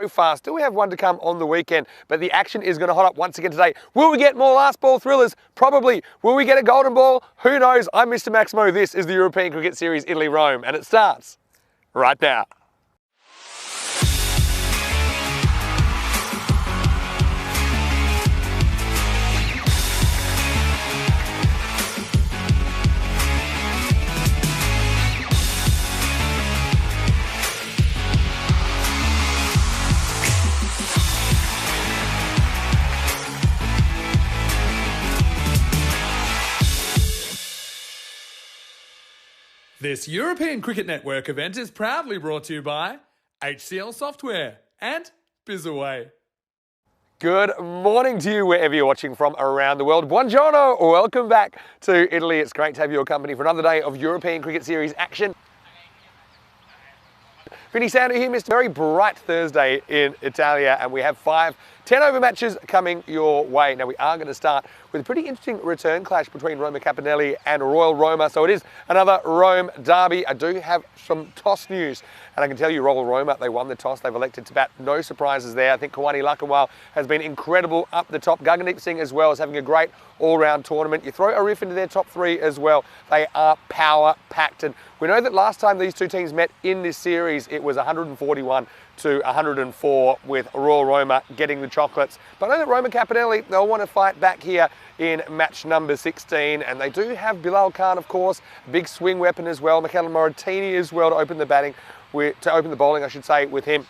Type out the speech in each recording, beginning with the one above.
So far, still we have one to come on the weekend, but the action is going to hot up once again today. Will we get more last ball thrillers? Probably. Will we get a golden ball? Who knows? I'm Mr. Maximo. This is the European Cricket Series Italy-Rome, and it starts right now. This European Cricket Network event is proudly brought to you by HCL Software and Bizaway. Good morning to you wherever you're watching from around the world. Buongiorno, welcome back to Italy. It's great to have your company for another day of European Cricket Series action. Vinny Sander here, Mr. Very bright Thursday in Italia, and we have 5 10-over matches coming your way. Now, we are going to start with a pretty interesting return clash between Roma Capinelli and Royal Roma. So it is another Rome derby. I do have some toss news, and I can tell you Royal Roma, they won the toss. They've elected to bat. No surprises there. I think Kawani Lakawal has been incredible up the top. Gagandeep Singh as well is having a great all-round tournament. You throw a riff into their top 3 as well. They are power-packed, and we know that last time these two teams met in this series, it was 141 to 104 with Royal Roma getting the chocolates. But I know that Roma Capinelli, they'll want to fight back here in match number 16, and they do have Bilal Khan, of course, a big swing weapon as well. Michele Moratini as well to open the bowling, I should say, with him.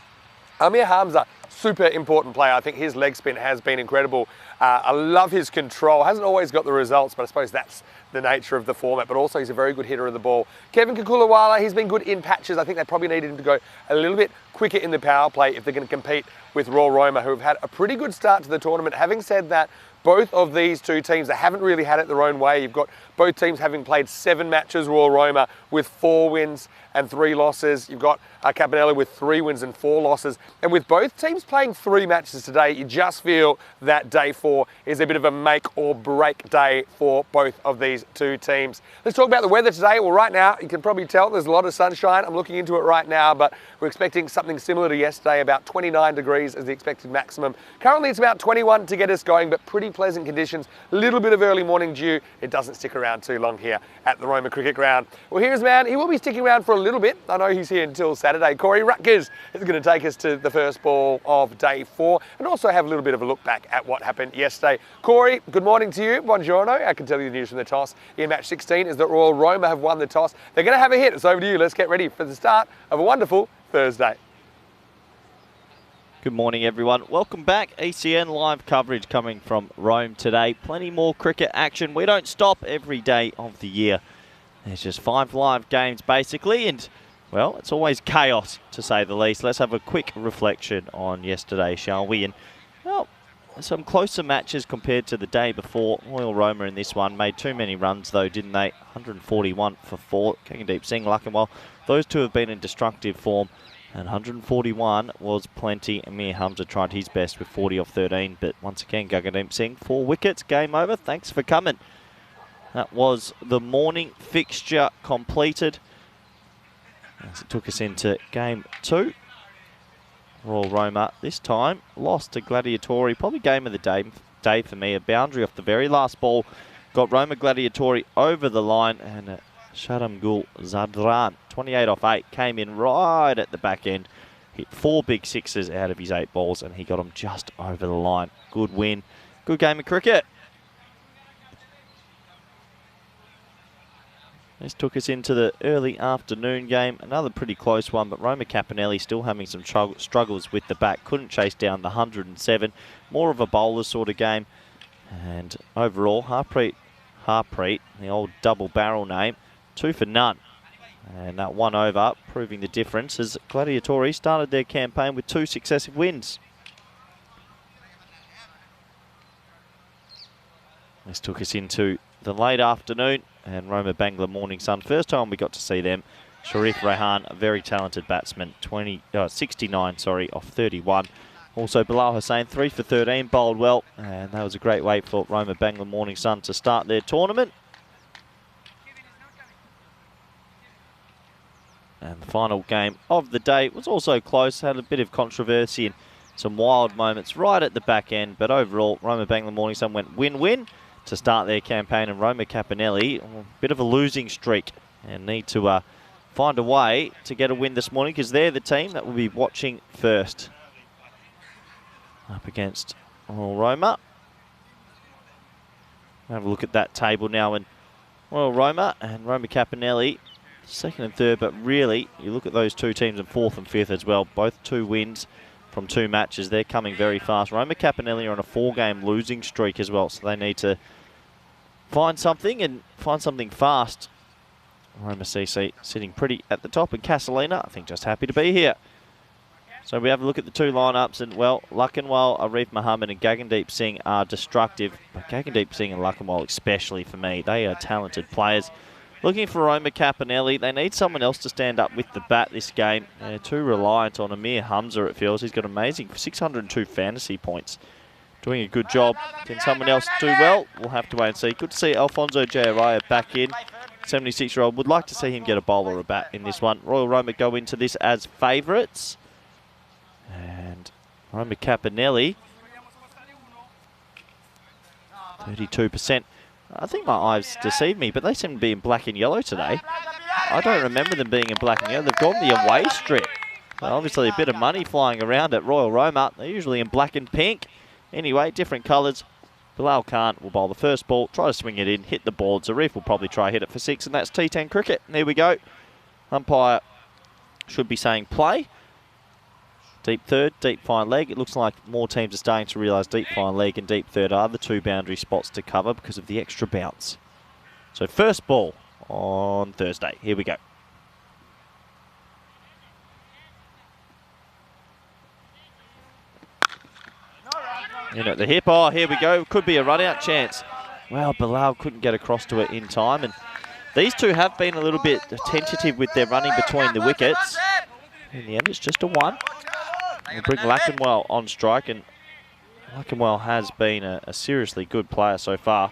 Amir Hamza, super important player. I think his leg spin has been incredible. I love his control. Hasn't always got the results, but I suppose that's the nature of the format. But also he's a very good hitter of the ball. Kevin Kakulawala, he's been good in patches. I think they probably needed him to go a little bit quicker in the power play if they're going to compete with Royal Roma, who have had a pretty good start to the tournament. Having said that, both of these two teams, they haven't really had it their own way. You've got both teams having played 7 matches, Royal Roma with 4 wins and 3 losses. You've got Capinelli with 3 wins and 4 losses. And with both teams playing 3 matches today, you just feel that day 4 is a bit of a make or break day for both of these two teams. Let's talk about the weather today. Well, right now, you can probably tell there's a lot of sunshine. I'm looking into it right now, but we're expecting something similar to yesterday, about 29 degrees as the expected maximum. Currently, it's about 21 to get us going, but pretty pleasant conditions. A little bit of early morning dew. It doesn't stick around too long here at the Roma Cricket Ground. Well, here's a man. He will be sticking around for a little bit. I know he's here until Saturday. Corey Rutgers is going to take us to the first ball of day 4 and also have a little bit of a look back at what happened yesterday. Corey, good morning to you. Buongiorno. I can tell you the news from the toss in match 16 is that Royal Roma have won the toss. They're going to have a hit. It's over to you. Let's get ready for the start of a wonderful Thursday. Good morning, everyone. Welcome back. ECN live coverage coming from Rome today. Plenty more cricket action. We don't stop every day of the year. There's just 5 live games, basically, and, well, it's always chaos, to say the least. Let's have a quick reflection on yesterday, shall we? And, well, some closer matches compared to the day before. Royal Roma in this one made too many runs, though, didn't they? 141 for 4. Gagandeep Singh, Lakawal. Those two have been in destructive form. And 141 was plenty. Amir Hamza tried his best with 40 off 13. But once again, Gagandeep Singh, 4 wickets. Game over. Thanks for coming. That was the morning fixture completed. As it took us into game 2. Royal Roma this time lost to Gladiatori. Probably game of the day for me. A boundary off the very last ball. Got Roma Gladiatori over the line. And Sharamgul Zadran, 28 off 8, came in right at the back end. Hit 4 big sixes out of his 8 balls, and he got them just over the line. Good win. Good game of cricket. This took us into the early afternoon game. Another pretty close one, but Roma Capinelli still having some struggles with the bat. Couldn't chase down the 107. More of a bowler sort of game. And overall, Harpreet, the old double barrel name, 2 for none. And that 1 over, proving the difference as Gladiatori started their campaign with 2 successive wins. This took us into the late afternoon, and Roma Bangla Morning Sun. First time we got to see them. Sharif Rehan, a very talented batsman, 69 off 31. Also Bilal Hussain, 3 for 13, bowled well, and that was a great way for Roma Bangla Morning Sun to start their tournament. And the final game of the day. It was also close, had a bit of controversy and some wild moments right at the back end, but overall, Roma Bangla Morning Sun went win-win to start their campaign, and Roma Capanelli, a bit of a losing streak, and need to find a way to get a win this morning, because they're the team that will be watching first. Up against Royal Roma. Have a look at that table now, and Royal Roma and Roma Capanelli, second and third, but really, you look at those two teams in fourth and fifth as well, both 2 wins from 2 matches. They're coming very fast. Roma Capanelli are on a 4-game losing streak as well, so they need to find something and find something fast. Roma CC sitting pretty at the top, and Casalina, I think, just happy to be here. So we have a look at the 2 lineups, and well, Lakanwal, Arif Muhammad and Gagandeep Singh are destructive, but Gagandeep Singh and Lakanwal especially for me, they are talented players. Looking for Roma Capanelli, they need someone else to stand up with the bat this game. They're too reliant on Amir Hamza, it feels. He's got amazing 602 fantasy points. Doing a good job. Can someone else do well? We'll have to wait and see. Good to see Alfonso Jayaraya back in. 76-year-old. Would like to see him get a bowl or a bat in this one. Royal Roma go into this as favourites. And Roma Capanelli, 32%. I think my eyes deceived me, but they seem to be in black and yellow today. I don't remember them being in black and yellow. They've gone the away strip. So obviously a bit of money flying around at Royal Roma. They're usually in black and pink. Anyway, different colours. Bilal Khan will bowl the first ball, try to swing it in, hit the board. Zarif will probably try hit it for 6, and that's T10 cricket. There we go. Umpire should be saying play. Deep third, deep fine leg. It looks like more teams are starting to realise deep fine leg and deep third are the 2 boundary spots to cover because of the extra bounce. So first ball on Thursday. Here we go. In at the hip. Oh, here we go. Could be a run-out chance. Well, Bilal couldn't get across to it in time. And these two have been a little bit tentative with their running between the wickets. In the end, it's just a 1. We'll bring Lakanwal on strike, and Lakanwal has been a seriously good player so far.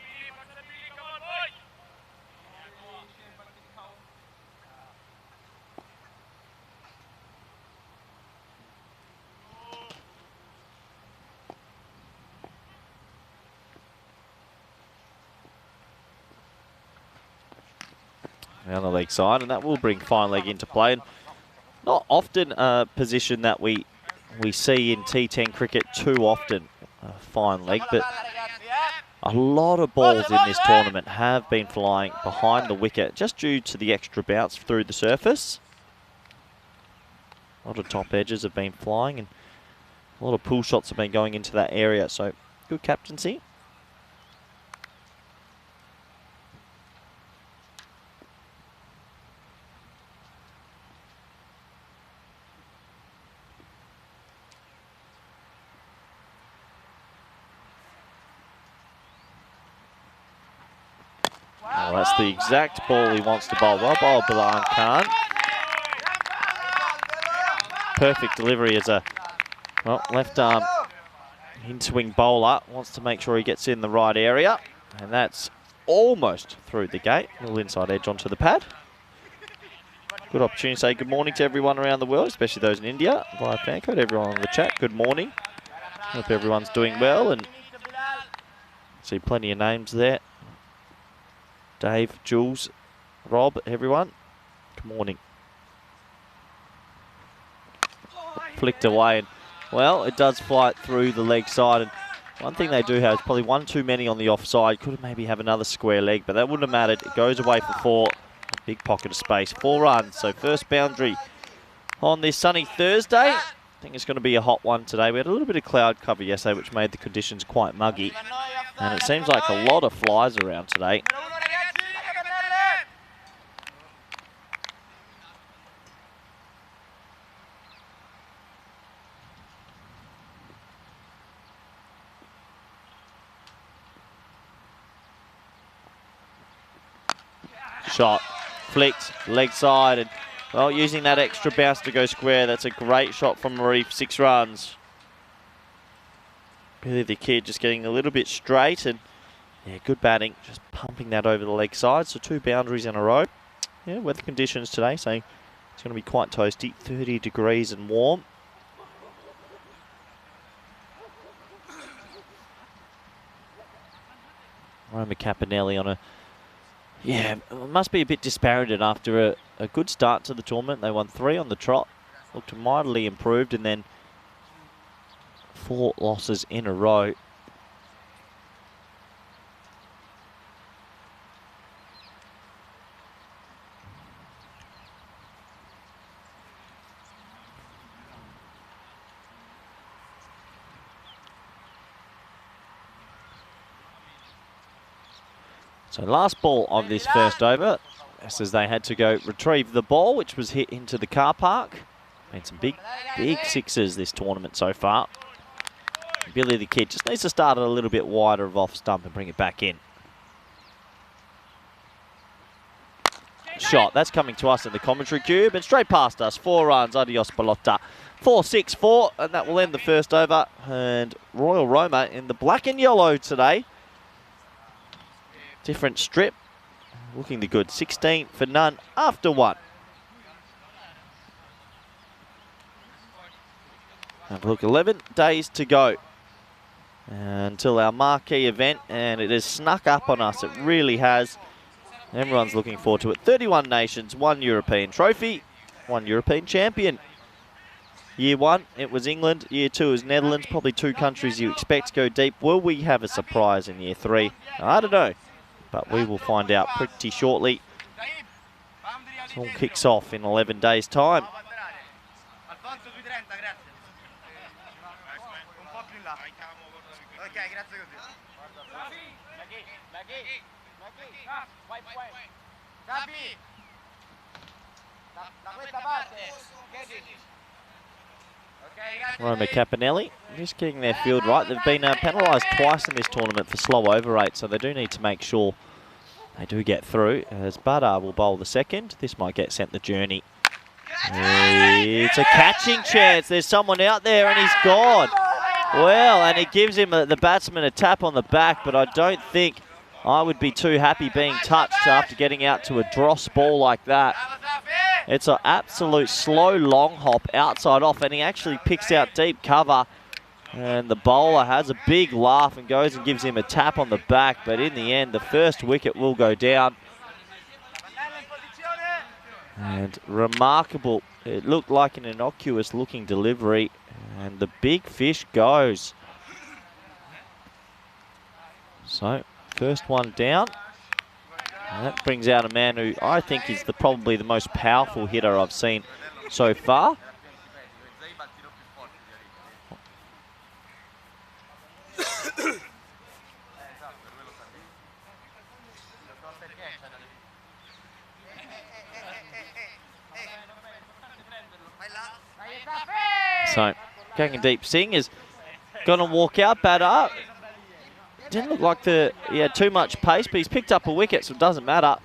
On the leg side, and that will bring fine leg into play. And not often a position that we see in T10 cricket too often, fine leg, but a lot of balls in this tournament have been flying behind the wicket just due to the extra bounce through the surface. A lot of top edges have been flying, and a lot of pull shots have been going into that area, so good captaincy. Well, that's the exact ball he wants to bowl. Well bowled, Bilal Khan. Perfect delivery as a left arm in-swing bowler. Wants to make sure he gets in the right area. And that's almost through the gate. A little inside edge onto the pad. Good opportunity to say good morning to everyone around the world, especially those in India. Via fan code, everyone on the chat, good morning. Hope everyone's doing well, and see plenty of names there. Dave, Jules, Rob, everyone, good morning. Flicked away, and well, it does fly through the leg side, and one thing they do have is probably 1 too many on the offside. Could maybe have another square leg, but that wouldn't have mattered. It goes away for 4. A big pocket of space, 4 runs. So first boundary on this sunny Thursday. I think it's going to be a hot one today. We had a little bit of cloud cover yesterday, which made the conditions quite muggy, and it seems like a lot of flies around today. Shot, flicked, leg side, and well, using that extra bounce to go square. That's a great shot from Marif, 6 runs. Billy the Kid just getting a little bit straight, and yeah, good batting, just pumping that over the leg side. So 2 boundaries in a row. Yeah, weather conditions today saying It's going to be quite toasty, 30 degrees and warm. Roma Capinelli on a... Yeah, it must be a bit dispirited after a good start to the tournament. They won 3 on the trot, looked mightily improved, and then 4 losses in a row. So last ball of this first over, just as they had to go retrieve the ball, which was hit into the car park. Made some big sixes this tournament so far. Billy the Kid just needs to start it a little bit wider of off stump and bring it back in. Shot, that's coming to us in the commentary cube and straight past us. 4 runs, adios pelota. 4-6-4, and that will end the first over. And Royal Roma in the black and yellow today. Different strip, looking the good. 16 for none after 1. Have a look, 11 days to go until our marquee event, and it has snuck up on us. It really has. Everyone's looking forward to it. 31 nations, 1 European trophy, 1 European champion. Year 1, it was England. Year 2 is Netherlands. Probably 2 countries you expect to go deep. Will we have a surprise in Year 3? I don't know, but we will find out pretty shortly. It all kicks off in 11 days' time. Roma Capinelli just getting their field right. They've been penalised twice in this tournament for slow over rate, so they do need to make sure they do get through. As Badar will bowl the second, this might get sent the journey. It's a catching chance. There's someone out there and he's gone. Well, and it gives him the batsman a tap on the back, but I don't think I would be too happy being touched after getting out to a dross ball like that. It's an absolute slow long hop outside off, and he actually picks out deep cover. And the bowler has a big laugh and goes and gives him a tap on the back, but in the end, the first wicket will go down. And remarkable. It looked like an innocuous looking delivery, and the big fish goes. So, first one down. And that brings out a man who I think is probably the most powerful hitter I've seen so far. So, Gagandeep Singh is going to walk out, batter. Didn't look like he had too much pace, but he's picked up a wicket, so it doesn't matter.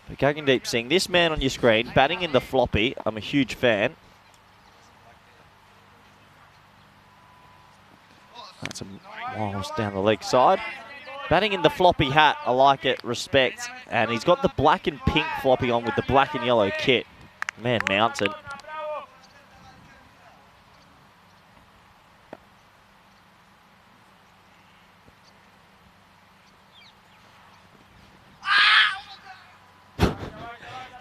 But Gagandeep Singh, this man on your screen, batting in the floppy. I'm a huge fan. That's a miles down the leg side. Batting in the floppy hat, I like it, respect. And he's got the black and pink floppy on with the black and yellow kit. Man mounted.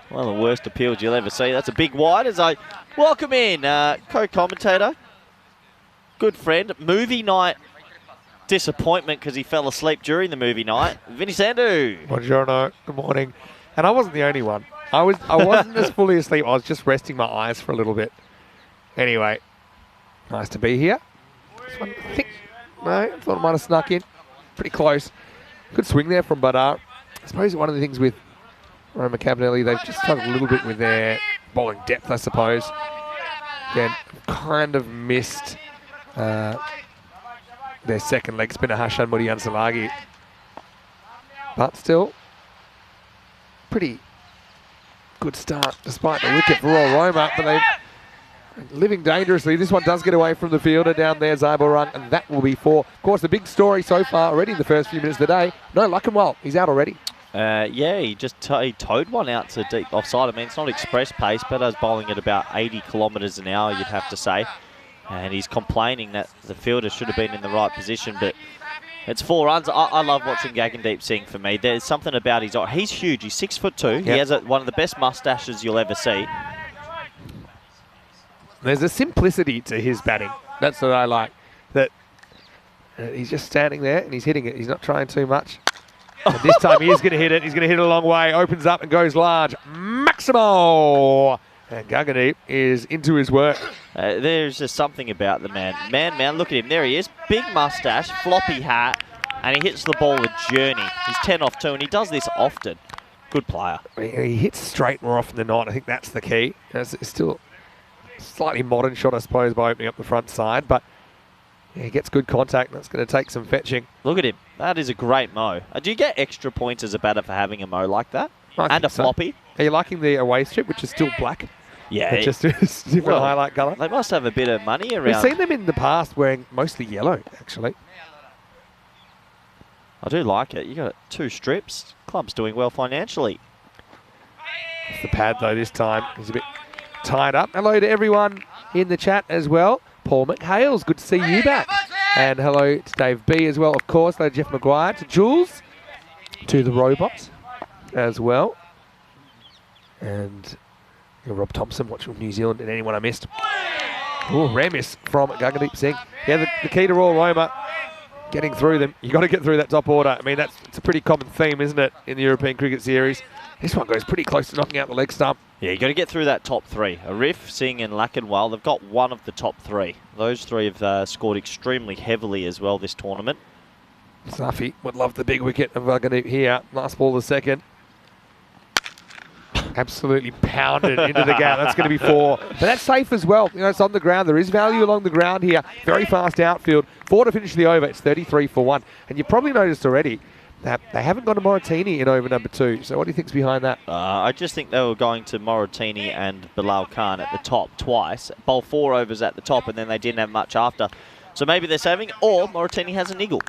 One of the worst appeals you'll ever see. That's a big wide as I welcome in co-commentator, good friend, movie night disappointment because he fell asleep during the movie night, Vinny Sandhu. Buongiorno, good morning. And I wasn't the only one. I wasn't as fully asleep. I was just resting my eyes for a little bit. Anyway, nice to be here. This one, I think, no, I thought it might have snuck in. Pretty close. Good swing there from Badar. I suppose one of the things with Roma Capinelli, they've just struggled a little bit with their bowling depth, I suppose. Again, kind of missed their second leg spinner, Hashan Muriyansalagi. But still, pretty good start despite the wicket for Royal Roma. But they're living dangerously. This one does get away from the fielder down there, Zaibul Run, and that will be 4. Of course, the big story so far already in the first few minutes of the day, no Luckenwell. He's out already. Yeah, he just he towed one out to deep offside. I mean, it's not express pace, but I was bowling at about 80 kilometres an hour, you'd have to say. And he's complaining that the fielder should have been in the right position, but it's 4 runs. I love watching Gagandeep Singh for me. There's something about he's huge. He's 6'2". Yep. He has one of the best mustaches you'll ever see. There's a simplicity to his batting. That's what I like. That he's just standing there and he's hitting it. He's not trying too much. And this time he is going to hit it. He's going to hit it a long way. Opens up and goes large. Maximo! And Gagandeep is into his work. There's just something about the man. Man, look at him. There he is. Big mustache, floppy hat, and he hits the ball a journey. He's 10 off 2, and he does this often. Good player. He hits straight more often than not. I think that's the key. It's still a slightly modern shot, I suppose, by opening up the front side, but yeah, he gets good contact. That's going to take some fetching. Look at him. That is a great mo. Do you get extra points as a batter for having a mo like that? And a floppy? Are you liking the away strip, which is still black? Yeah. It just is different highlight colour. They must have a bit of money around. We've seen them in the past wearing mostly yellow, actually. I do like it. You got 2 strips. Club's doing well financially. It's the pad, though, this time. He's a bit tied up. Hello to everyone in the chat as well. Paul McHales, good to see you back. And hello to Dave B as well, of course. Hello to Jeff Maguire, to Jules, to the robot as well. And Rob Thompson watching from New Zealand, and anyone I missed. Oh, rare miss from Gagandeep Singh. Yeah, the key to Royal Roma, getting through them. You got to get through that top order. I mean, it's a pretty common theme, isn't it, in the European Cricket Series? This one goes pretty close to knocking out the leg stump. Yeah, you got to get through that top 3. Arif, Singh, and Lakanwal, they've got one of the top 3. Those 3 have scored extremely heavily as well this tournament. Safi would love the big wicket of Gagandeep here. Last ball of the second. Absolutely pounded into the gap. That's going to be 4. But that's safe as well. You know, it's on the ground. There is value along the ground here. Very fast outfield. 4 to finish the over. It's 33 for 1. And you've probably noticed already that they haven't gone to Moratini in over number 2. So what do you think's behind that? I just think they were going to Moratini and Bilal Khan at the top twice. Bowl 4 overs at the top, and then they didn't have much after. So maybe they're saving, or Moratini has a niggle.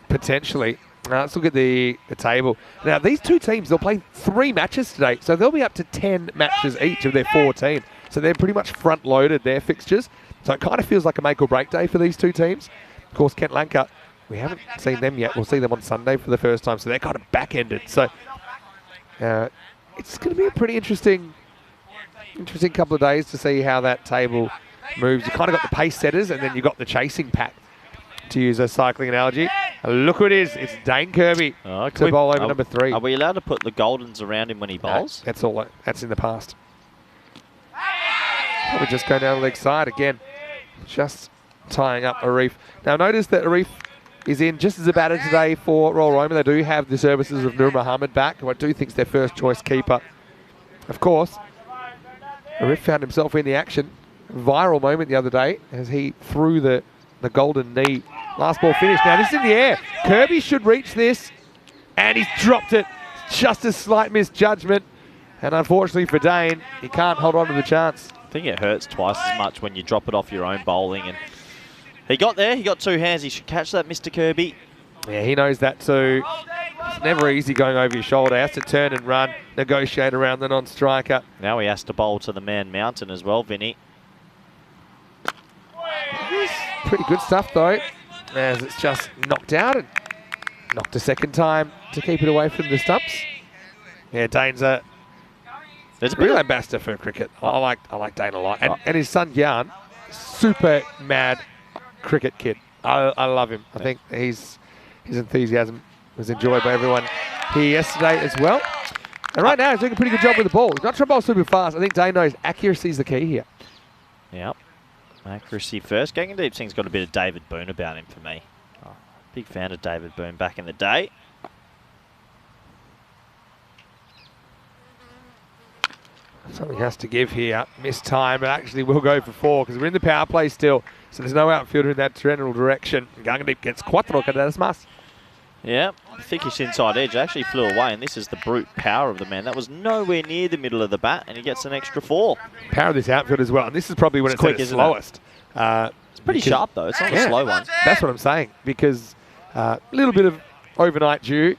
Potentially. Now, let's look at the table. Now, these 2 teams, they'll play 3 matches today, so they'll be up to 10 matches each of their 14. So they're pretty much front-loaded, their fixtures. So it kind of feels like a make-or-break day for these 2 teams. Of course, Kent Lanka, we haven't seen them yet. We'll see them on Sunday for the first time, so they're kind of back-ended. So it's going to be a pretty interesting couple of days to see how that table moves. You kind of got the pace setters, and then you've got the chasing pack, to use a cycling analogy. Look who it is. It's Dane Kirby to bowl over number 3. Are we allowed to put the Goldens around him when he bowls? No, that's all. That's in the past. Probably just go down the leg side again. Just tying up Arif. Now notice that Arif is in just as a batter today for Royal Roma. They do have the services of Nur Mohammed back, who I do think is their first choice keeper. Of course, Arif found himself in the action. Viral moment the other day as he threw the golden knee. Last ball finished. Now this is in the air. Kirby should reach this, and he's dropped it. Just a slight misjudgment, and unfortunately for Dane, he can't hold on to the chance. I think it hurts twice as much when you drop it off your own bowling. And he got there. He got 2 hands. He should catch that, Mr. Kirby. Yeah, he knows that too. It's never easy going over your shoulder. He has to turn and run, negotiate around the non-striker. Now he has to bowl to the man mountain as well, Vinny. Pretty good stuff though, as it's just knocked out and knocked a second time to keep it away from the stumps. Yeah, Dane's a real ambassador for cricket. I like Dane a lot, and his son Jan, super mad cricket kid. I love him. I think his enthusiasm was enjoyed by everyone here yesterday as well. And right now he's doing a pretty good job with the ball. He's not trying to bowl super fast. I think Dane knows accuracy is the key here. Yep. Accuracy first. Gagandeep Singh's got a bit of David Boone about him for me. Big fan of David Boone back in the day. Something has to give here. Missed time, but actually we'll go for 4 because we're in the power play still. So there's no outfielder in that general direction. Gagandeep gets 4 carreras más. Yeah, thickish inside edge actually flew away, and this is the brute power of the man. That was nowhere near the middle of the bat, and he gets an extra 4. Power of this outfield as well, and this is probably when it's quick, at its slowest. It's pretty sharp though, it's not a slow one. That's what I'm saying, because a little bit of overnight dew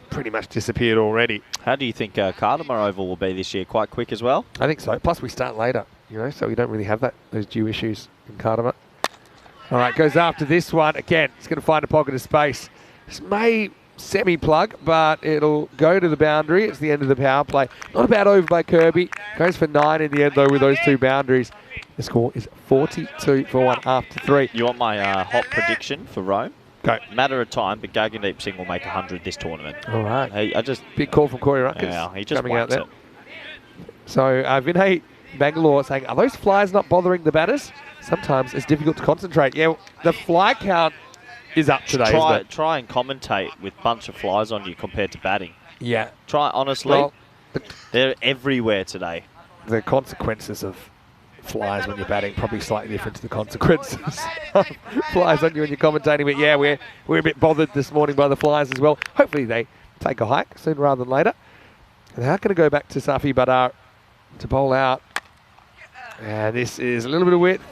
pretty much disappeared already. How do you think Cardamom Oval will be this year? Quite quick as well? I think so. Plus, we start later, so we don't really have those due issues in Cardamom. All right, goes after this one. Again, it's going to find a pocket of space. This may semi-plug, but it'll go to the boundary. It's the end of the power play. Not a bad over by Kirby. Goes for 9 in the end, though, with those 2 boundaries. The score is 42 for 1 after 3. You want my hot prediction for Rome? Go. Matter of time, but Gagandeep Singh will make 100 this tournament. All right. I just big call from Corey Ruckers. Yeah, he just coming out there. it. So Vinay Bangalore saying, are those flies not bothering the batters? Sometimes it's difficult to concentrate. Yeah, the fly count is up today, isn't it? Try and commentate with a bunch of flies on you compared to batting. Yeah. Honestly, well, they're everywhere today. The consequences of flies when you're batting probably slightly different to the consequences of flies on you when you're commentating. But yeah, we're a bit bothered this morning by the flies as well. Hopefully they take a hike sooner rather than later. And they're going to go back to Safi Badar to bowl out. And this is a little bit of width.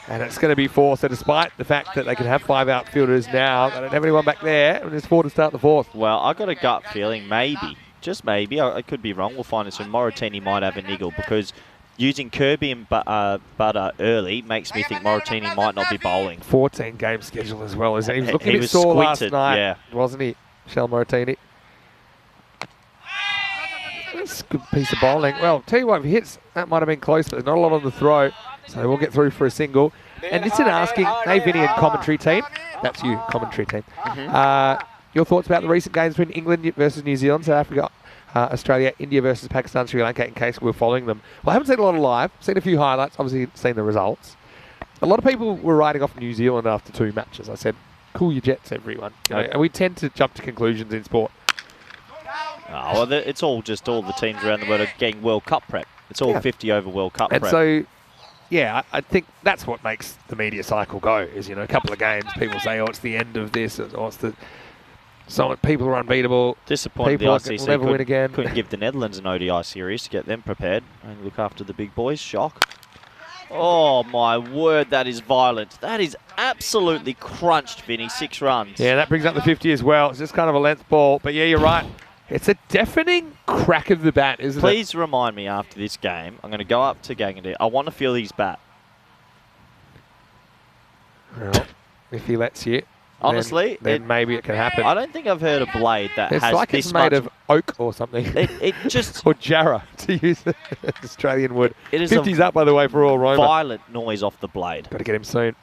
And it's going to be 4. So despite the fact that they can have 5 outfielders now, they don't have anyone back there. And there's 4 to start the 4th. Well, I got a gut feeling, maybe, just maybe, I could be wrong. We'll find it soon. Moratini might have a niggle because using Kirby and Butter early makes me think Moratini might not be bowling. 14 game schedule as well, isn't he? He was looking a bit was sore last squinted, night, yeah. wasn't he, Shell Moratini? That's a good piece of bowling. Well, tell you what, if he hits, that might have been close, but there's not a lot on the throw. So we'll get through for a single. And this is asking, hey, Vinny and commentary team. That's you, commentary team. Your thoughts about the recent games between England versus New Zealand, South Africa, Australia, India versus Pakistan, Sri Lanka, in case we're following them. Well, I haven't seen a lot of live. Seen a few highlights, obviously seen the results. A lot of people were writing off New Zealand after 2 matches. I said, cool your jets, everyone. And we tend to jump to conclusions in sport. Oh, well, it's all just all the teams around the world are getting World Cup prep. It's all 50 over World Cup prep. And so, yeah, I think that's what makes the media cycle go, is, a couple of games, people say, oh, it's the end of this, or it's the... So people are unbeatable. Disappointed the ICC will never win again. Couldn't give the Netherlands an ODI series to get them prepared and look after the big boys. Shock. Oh, my word, that is violent. That is absolutely crunched, Vinny. 6 runs. Yeah, that brings up the 50 as well. It's just kind of a length ball. But yeah, you're right. It's a deafening crack of the bat, isn't it? Please remind me after this game. I'm going to go up to Gagandeep. I want to feel his bat. Well, if he lets you. Honestly, then maybe it can happen. I don't think I've heard a blade that it's has like this it's made much of oak or something. It just or jarrah, to use Australian wood. It is 50's up, by the way, for all Roma. Violent noise off the blade. Got to get him soon.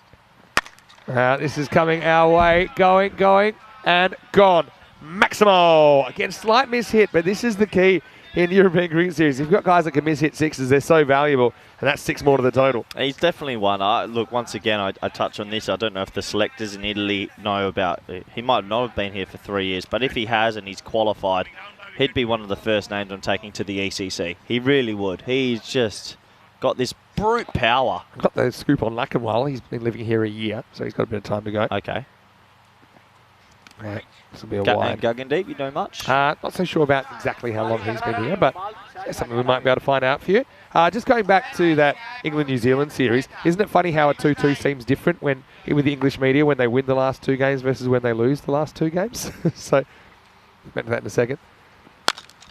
This is coming our way. Going, and gone. Maximo. Again, slight miss hit, but this is the key in European Cricket Series. If you've got guys that can miss hit 6s, they're so valuable, and that's 6 more to the total. He's definitely one. Look, once again, I touch on this. I don't know if the selectors in Italy know about it. He might not have been here for 3 years, but if he has and he's qualified, he'd be one of the first names I'm taking to the ECC. He really would. He's just got this brute power. I've got the scoop on Lackenwell. He's been living here a year, so he's got a bit of time to go. Okay. Right. This will be a wide. Gagandeep, you know much? Not so sure about exactly how long he's been here, but it's something we might be able to find out for you. Just going back to that England-New Zealand series, isn't it funny how a 2-2 seems different with the English media when they win the last 2 games versus when they lose the last 2 games? So, we'll get to that in a second.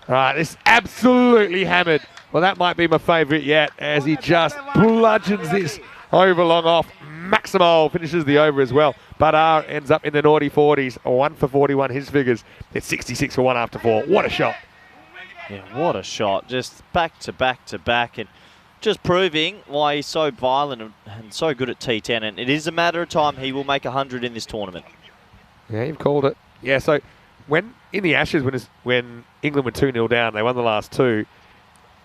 All right, this absolutely hammered. Well, that might be my favourite yet, as he just bludgeons this over long off. Maximo finishes the over as well. Badar ends up in the naughty 40s. 1 for 41, his figures. It's 66 for 1 after 4. What a shot. Yeah, what a shot. Just back to back to back. And just proving why he's so violent and so good at T10. And it is a matter of time he will make 100 in this tournament. Yeah, you've called it. Yeah, so when in the Ashes, when England were 2-0 down, they won the last 2,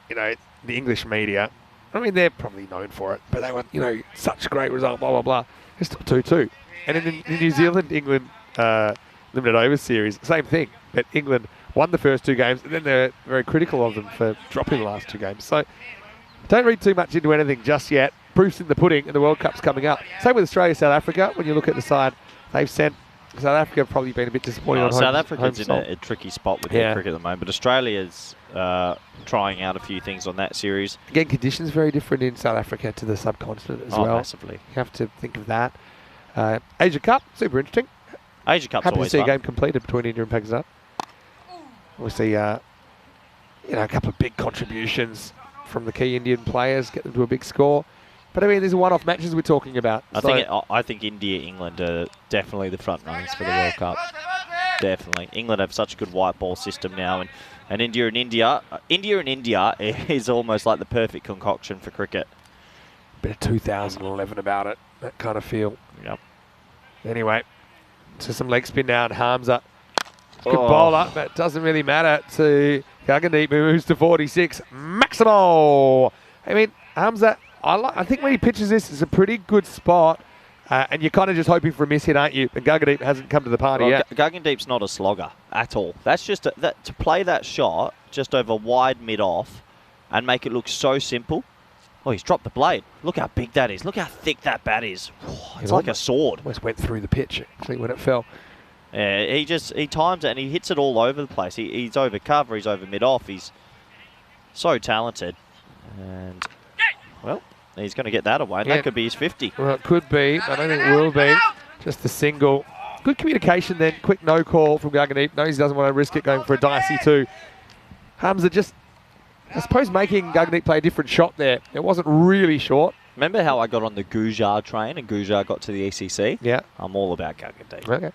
the English media, I mean, they're probably known for it, but they were, such a great result, blah, blah, blah. It's still 2-2. And in the New Zealand-England Limited Overs series, same thing. But England won the first 2 games, and then they're very critical of them for dropping the last 2 games. So don't read too much into anything just yet. Proof's in the pudding, and the World Cup's coming up. Same with Australia, South Africa. When you look at the side, they've sent... South Africa have probably been a bit disappointed on South Africa's in a tricky spot with their cricket at the moment, but Australia's trying out a few things on that series. Again, conditions very different in South Africa to the subcontinent as well. Massively. You have to think of that. Asia Cup, super interesting. Asia Cup's happy always to see fun. a game completed between India and Pakistan. Obviously, you know, a couple of big contributions from the key Indian players, get them to a big score. But I mean, these are one-off matches we're talking about. I think India, England are definitely the front runners for the World Cup. Definitely. England have such a good white ball system now, and India is almost like the perfect concoction for cricket. Bit of 2011 about it, that kind of feel. Yep. Anyway, so some leg spin now, and Hamza. Good bowler, but it doesn't really matter to Gagandeep, who moves to 46. Maximo! I mean, Hamza, I think when he pitches this, it's a pretty good spot. And you're kind of just hoping for a miss hit, aren't you? And Gagandeep hasn't come to the party yet. Gagandeep's not a slogger at all. That's just to play that shot just over wide mid-off and make it look so simple. Oh, he's dropped the blade. Look how big that is. Look how thick that bat is. It's like a sword. Almost went through the pitch, actually, when it fell. Yeah, he times it and he hits it all over the place. He's over cover, he's over mid-off. He's so talented. And, well, he's going to get that away. And that could be his 50. Well, it could be. I don't think it will be. Just a single. Good communication then. Quick no call from Gagandeep. Knows he doesn't want to risk it going for a dicey two. Hamza just, I suppose, making Gagandeep play a different shot there. It wasn't really short. Remember how I got on the Gujar train and Gujar got to the ECC? Yeah. I'm all about Gagandeep. Okay.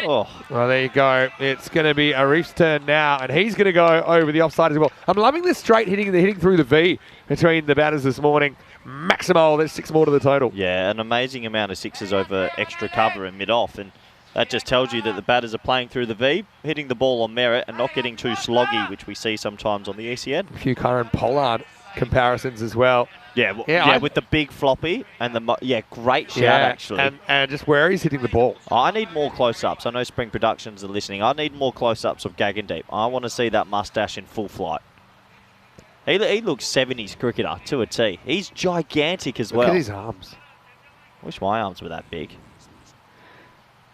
Oh. Well, there you go. It's going to be Arif's turn now, and he's going to go over the offside as well. I'm loving this straight hitting through the V between the batters this morning. Maximo, there's 6 more to the total. Yeah, an amazing amount of sixes over extra cover and mid-off, and that just tells you that the batters are playing through the V, hitting the ball on merit and not getting too sloggy, which we see sometimes on the ECN. A few Curran Pollard comparisons as well. Yeah, with the big floppy and the great shout actually. And just where he's hitting the ball. I need more close-ups. I know Spring Productions are listening. I need more close-ups of Gagandeep. I want to see that mustache in full flight. He looks 70s cricketer to a T. He's gigantic as well. Look at his arms. I wish my arms were that big.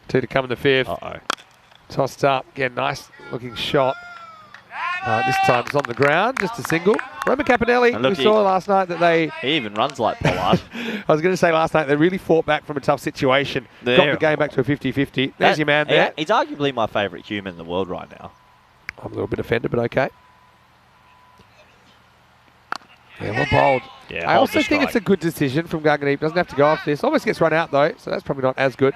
2 to come in the 5th. Uh-oh. Tossed up. Again, nice looking shot. This time it's on the ground, just a single. Roman Capinelli, we saw last night that He even runs like Pollard. I was going to say last night, they really fought back from a tough situation. Got the game back to a 50-50. There's your man there. He's arguably my favourite human in the world right now. I'm a little bit offended, but okay. Yeah, well bowled. Yeah, I also think it's a good decision from Gagandeep. Doesn't have to go off this. Almost gets run out, though, so that's probably not as good.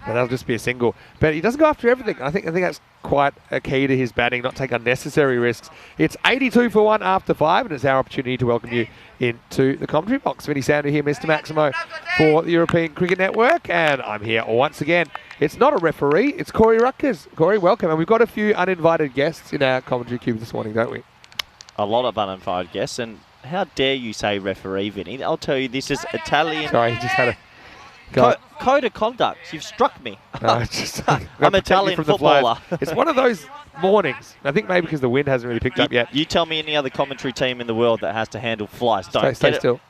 But that'll just be a single. But he doesn't go after everything. I think that's quite a key to his batting, not take unnecessary risks. It's 82 for 1 after 5, and it's our opportunity to welcome you into the commentary box. Vinny Sander here, Mr. Maximo, for the European Cricket Network. And I'm here once again. It's not a referee, it's Corey Rutgers. Corey, welcome. And we've got a few uninvited guests in our commentary cube this morning, don't we? A lot of uninvited guests. And how dare you say referee, Vinny? I'll tell you, this is Italian. Sorry, he just had a... Code of conduct. You've struck me. No, I'm Italian footballer. It's one of those mornings. I think maybe because the wind hasn't really picked up yet. You tell me any other commentary team in the world that has to handle flies. Don't stay still.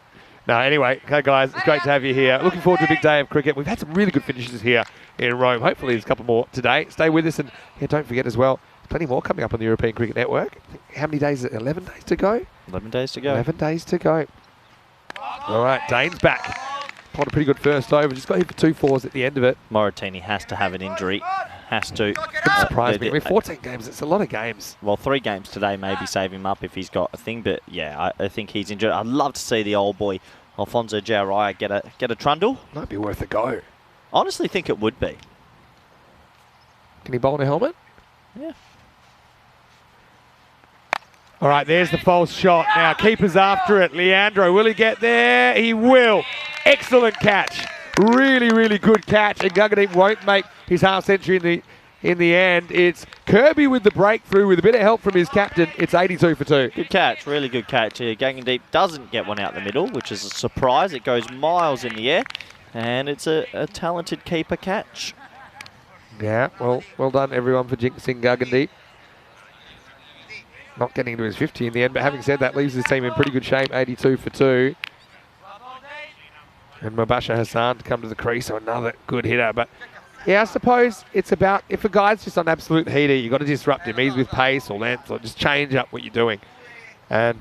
No, anyway, okay, guys, it's great to have you here. Looking forward to a big day of cricket. We've had some really good finishes here in Rome. Hopefully there's a couple more today. Stay with us, and don't forget as well, plenty more coming up on the European Cricket Network. How many days is it? 11 days to go? 11 days to go. 11 days to go. All right, Dane's back. Put a pretty good first over. Just got hit for 2 fours at the end of it. Moratini has to have an injury. Has to. Doesn't surprise me. I mean, 14 games. It's a lot of games. Well, 3 games today maybe save him up if he's got a thing. But yeah, I think he's injured. I'd love to see the old boy Alfonso Jaurai get a trundle. Might be worth a go. Honestly, think it would be. Can he bowl in a helmet? Yeah. All right, there's the false shot. Now, keeper's after it. Leandro, will he get there? He will. Excellent catch. Really, really good catch. And Gagandeep won't make his half century in the end. It's Kirby with the breakthrough with a bit of help from his captain. It's 82 for 2. Good catch. Really good catch. Gagandeep doesn't get one out the middle, which is a surprise. It goes miles in the air. And it's a talented keeper catch. Yeah, well done, everyone, for jinxing Gagandeep. Not getting to his 50 in the end, but having said that, leaves his team in pretty good shape, 82 for 2. And Mubasher Hassan to come to the crease, so another good hitter. But yeah, I suppose it's about, if a guy's just on absolute heater, you've got to disrupt him. He's with pace or length, or just change up what you're doing. And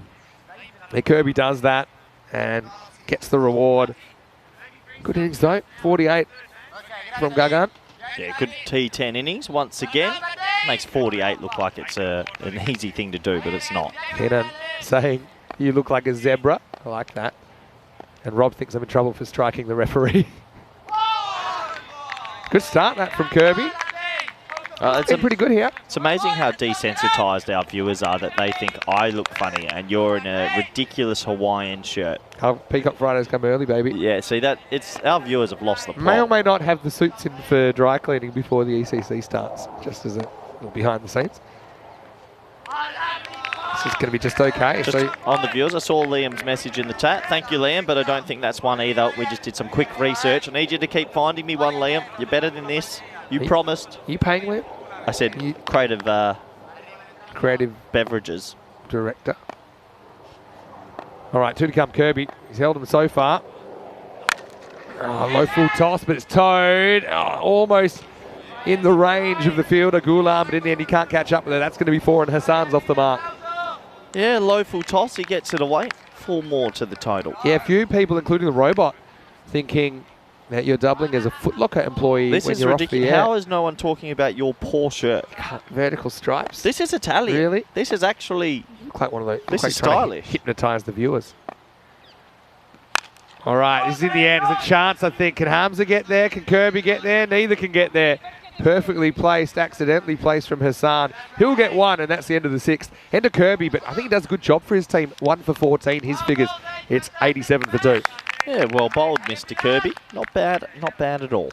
Kirby does that and gets the reward. Good innings though, 48 from Gagan. Yeah, good T10 innings once again. Makes 48 look like it's an easy thing to do, but it's not. Kenan saying, you look like a zebra. I like that. And Rob thinks I'm in trouble for striking the referee. Good start that from Kirby. It's been pretty good here. It's amazing how desensitised our viewers are that they think I look funny and you're in a ridiculous Hawaiian shirt. Oh, Peacock Fridays come early, baby. Yeah, see, our viewers have lost the plot. May or may not have the suits in for dry cleaning before the ECC starts, just as a little behind the scenes. This is going to be just okay. Just on the viewers, I saw Liam's message in the chat. Thank you, Liam, but I don't think that's one either. We just did some quick research. I need you to keep finding me one, Liam. You're better than this. You promised. Are you paying Liam? I said creative beverages. Director. All right, 2 to come, Kirby. He's held him so far. Oh, low full toss, but it's towed. Oh, almost in the range of the fielder, Ghulam, but in the end he can't catch up with it. That's going to be 4 and Hassan's off the mark. Yeah, low full toss, he gets it away. 4 more to the total. Yeah, a few people, including the robot, thinking that you're doubling as a Foot Locker employee this when is you're ridiculous. off the air. How is no one talking about your poor shirt? Vertical stripes. This is Italian. Really? This is actually... Look like one of those. This like is stylish. Hypnotise the viewers. All right, this is in the end. There's a chance, I think. Can Hamza get there? Can Kirby get there? Neither can get there. Perfectly placed, accidentally placed from Hassan. He'll get 1, and that's the end of the 6th. End to Kirby, but I think he does a good job for his team. 1 for 14, his figures. It's 87 for 2. Yeah, well bowled, Mr. Kirby. Not bad at all.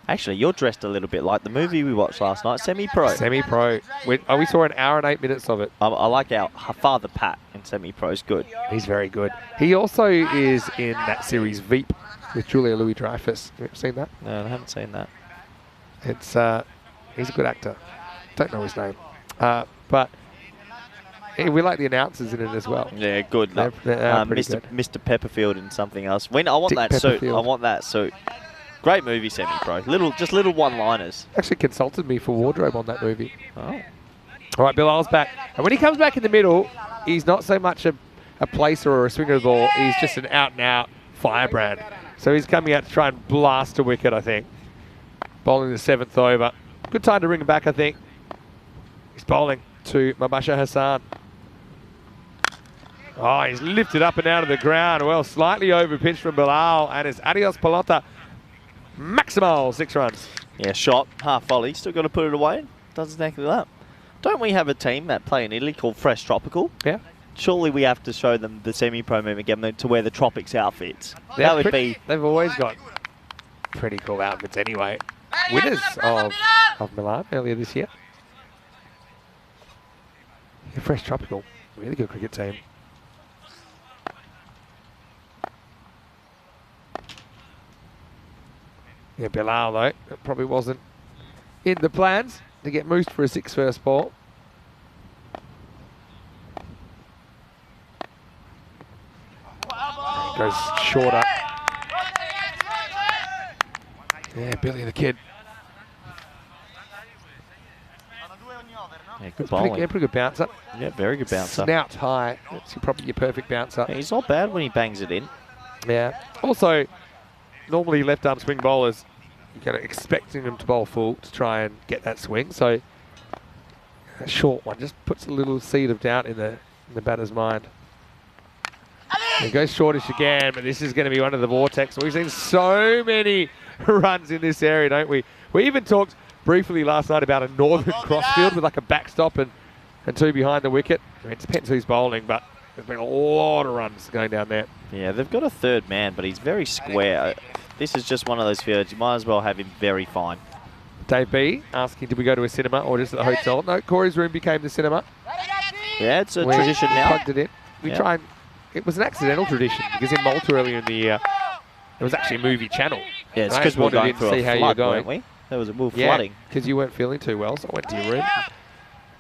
Actually, you're dressed a little bit like the movie we watched last night, Semi-Pro. Semi-Pro. We saw an hour and 8 minutes of it. I like our father Pat in Semi-Pro. Is good. He's very good. He also is in that series Veep with Julia Louis-Dreyfus. Have you ever seen that? No, I haven't seen that. It's he's a good actor. Don't know his name, but we like the announcers in it as well. Yeah, good. They're Mr. good. Mr. Pepperfield in something else. I want Dick that suit. Pepperfield. I want that suit. Great movie, Semi-Pro. Just little one-liners. Actually consulted me for wardrobe on that movie. Oh. All right, Bilal's back. And when he comes back in the middle, he's not so much a placer or a swinger of the ball. He's just an out-and-out firebrand. So he's coming out to try and blast a wicket, I think. Bowling the 7th over. Good time to bring him back, I think. He's bowling to Mabasha Hassan. Oh, he's lifted up and out of the ground. Well, slightly over pitch from Bilal. And it's adios pelota. Maximal 6 runs. Yeah, shot, half volley. Still got to put it away. Does exactly that. Don't we have a team that play in Italy called Fresh Tropical? Yeah. Surely we have to show them the Semi-Pro movement, get them to wear the Tropics outfits. That would be... They've always got pretty cool outfits anyway. Winners of Milan earlier this year. Yeah, Fresh Tropical. Really good cricket team. Yeah, Bilal though, it probably wasn't in the plans to get moosed for a 6 first ball. Goes shorter. Yeah, Billy the Kid. Yeah, good bowling. Pretty good bouncer. Yeah, very good bouncer. Snout high. That's probably your perfect bouncer. Yeah, he's not bad when he bangs it in. Yeah. Also, normally left arm swing bowlers, you're kind of expecting them to bowl full to try and get that swing. So a short one just puts a little seed of doubt in the batter's mind. It goes shortish again, but this is going to be one of the vortex. We've seen so many runs in this area, don't we? We even talked briefly last night about a northern crossfield with like a backstop and 2 behind the wicket. I mean, it depends who's bowling, but there's been a lot of runs going down there. Yeah, they've got a 3rd man, but he's very square. This is just one of those fields. You might as well have him very fine. Dave B asking, did we go to a cinema or just at the hotel? No, Corey's room became the cinema. Yeah, it's a tradition now. Plugged it in. We try and... It was an accidental tradition because in Malta earlier in the year, it was actually a movie channel. Yeah, it's because we were going through a flood, weren't we? There was a flooding. Because you weren't feeling too well, so I went to your room.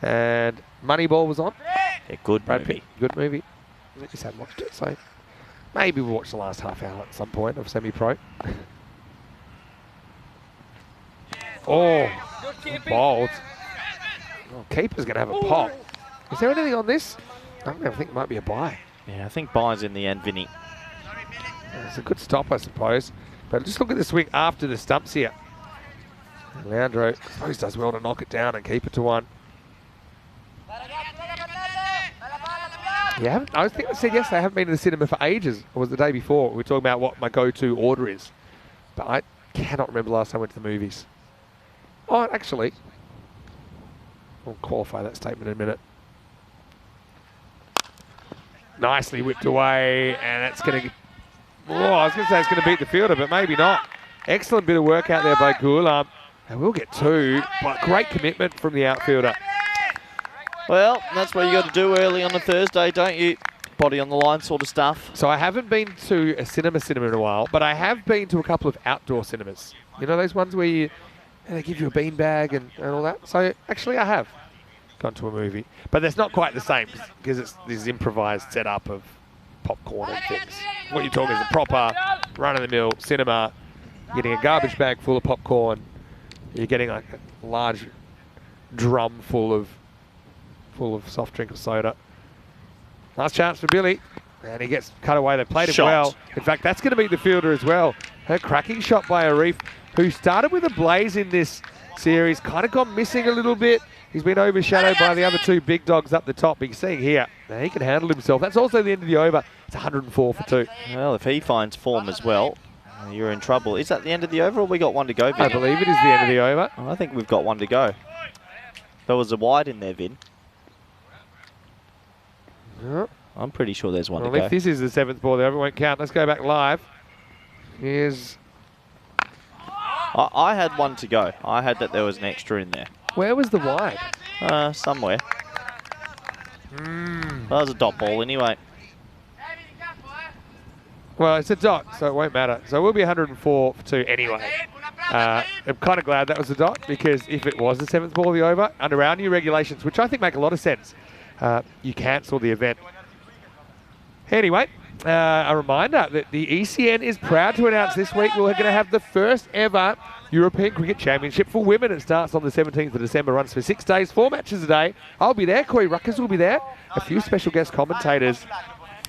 And Moneyball was on. Yeah, good Brad movie. Pitt, good movie. I just hadn't watched it, so maybe we'll watch the last half hour at some point of Semi-Pro. Oh, bowled. Oh, keeper's going to have a pop. Is there anything on this? I think it might be a bye. Yeah, I think byes in the end, Vinny. It's a good stop, I suppose. But just look at the swing after the stumps here. Leandro, I suppose, does well to knock it down and keep it to 1. Yeah, I think I said yesterday I haven't been to the cinema for ages. Or was it the day before? We were talking about what my go-to order is. But I cannot remember the last time I went to the movies. Oh, actually, I'll qualify that statement in a minute. Nicely whipped away, and that's going to... Oh, I was going to say it's going to beat the fielder, but maybe not. Excellent bit of work out there by Gulam. And we'll get 2, but great commitment from the outfielder. Well, that's what you got to do early on a Thursday, don't you? Body on the line sort of stuff. So I haven't been to a cinema in a while, but I have been to a couple of outdoor cinemas. You know those ones where they give you a beanbag and all that? So actually I have gone to a movie. But that's not quite the same because it's this improvised setup of popcorn and things. What you're talking is a proper run-of-the-mill cinema. You're getting a garbage bag full of popcorn. You're getting like a large drum full of soft drink or soda. Last chance for Billy, and he gets cut away. They played him well. In fact, that's going to beat the fielder as well. A cracking shot by Arif, who started with a blaze in this series, kind of gone missing a little bit. He's been overshadowed by the other 2 big dogs up the top. But you can see here, now he can handle himself. That's also the end of the over. It's 104 for 2. Well, if he finds form as well, you're in trouble. Is that the end of the over, or we got 1 to go, Vin? I believe it is the end of the over. I think we've got 1 to go. There was a wide in there, Vin. Yep. I'm pretty sure there's 1 to Well, go. if this is the 7th ball, the over won't count. Let's go back live. Here's... I had 1 to go. I had that there was an extra in there. Where was the wide? Somewhere. That was a dot ball anyway. Well, it's a dot, so it won't matter. So we'll be 104 for 2 anyway. I'm kind of glad that was a dot, because if it was the 7th ball of the over, under our new regulations, which I think make a lot of sense, you cancel the event. Anyway, a reminder that the ECN is proud to announce this week we're going to have the first ever European Cricket Championship for women. It starts on the 17th of December, runs for 6 days, 4 matches a day. I'll be there, Corey Ruckers will be there, a few special guest commentators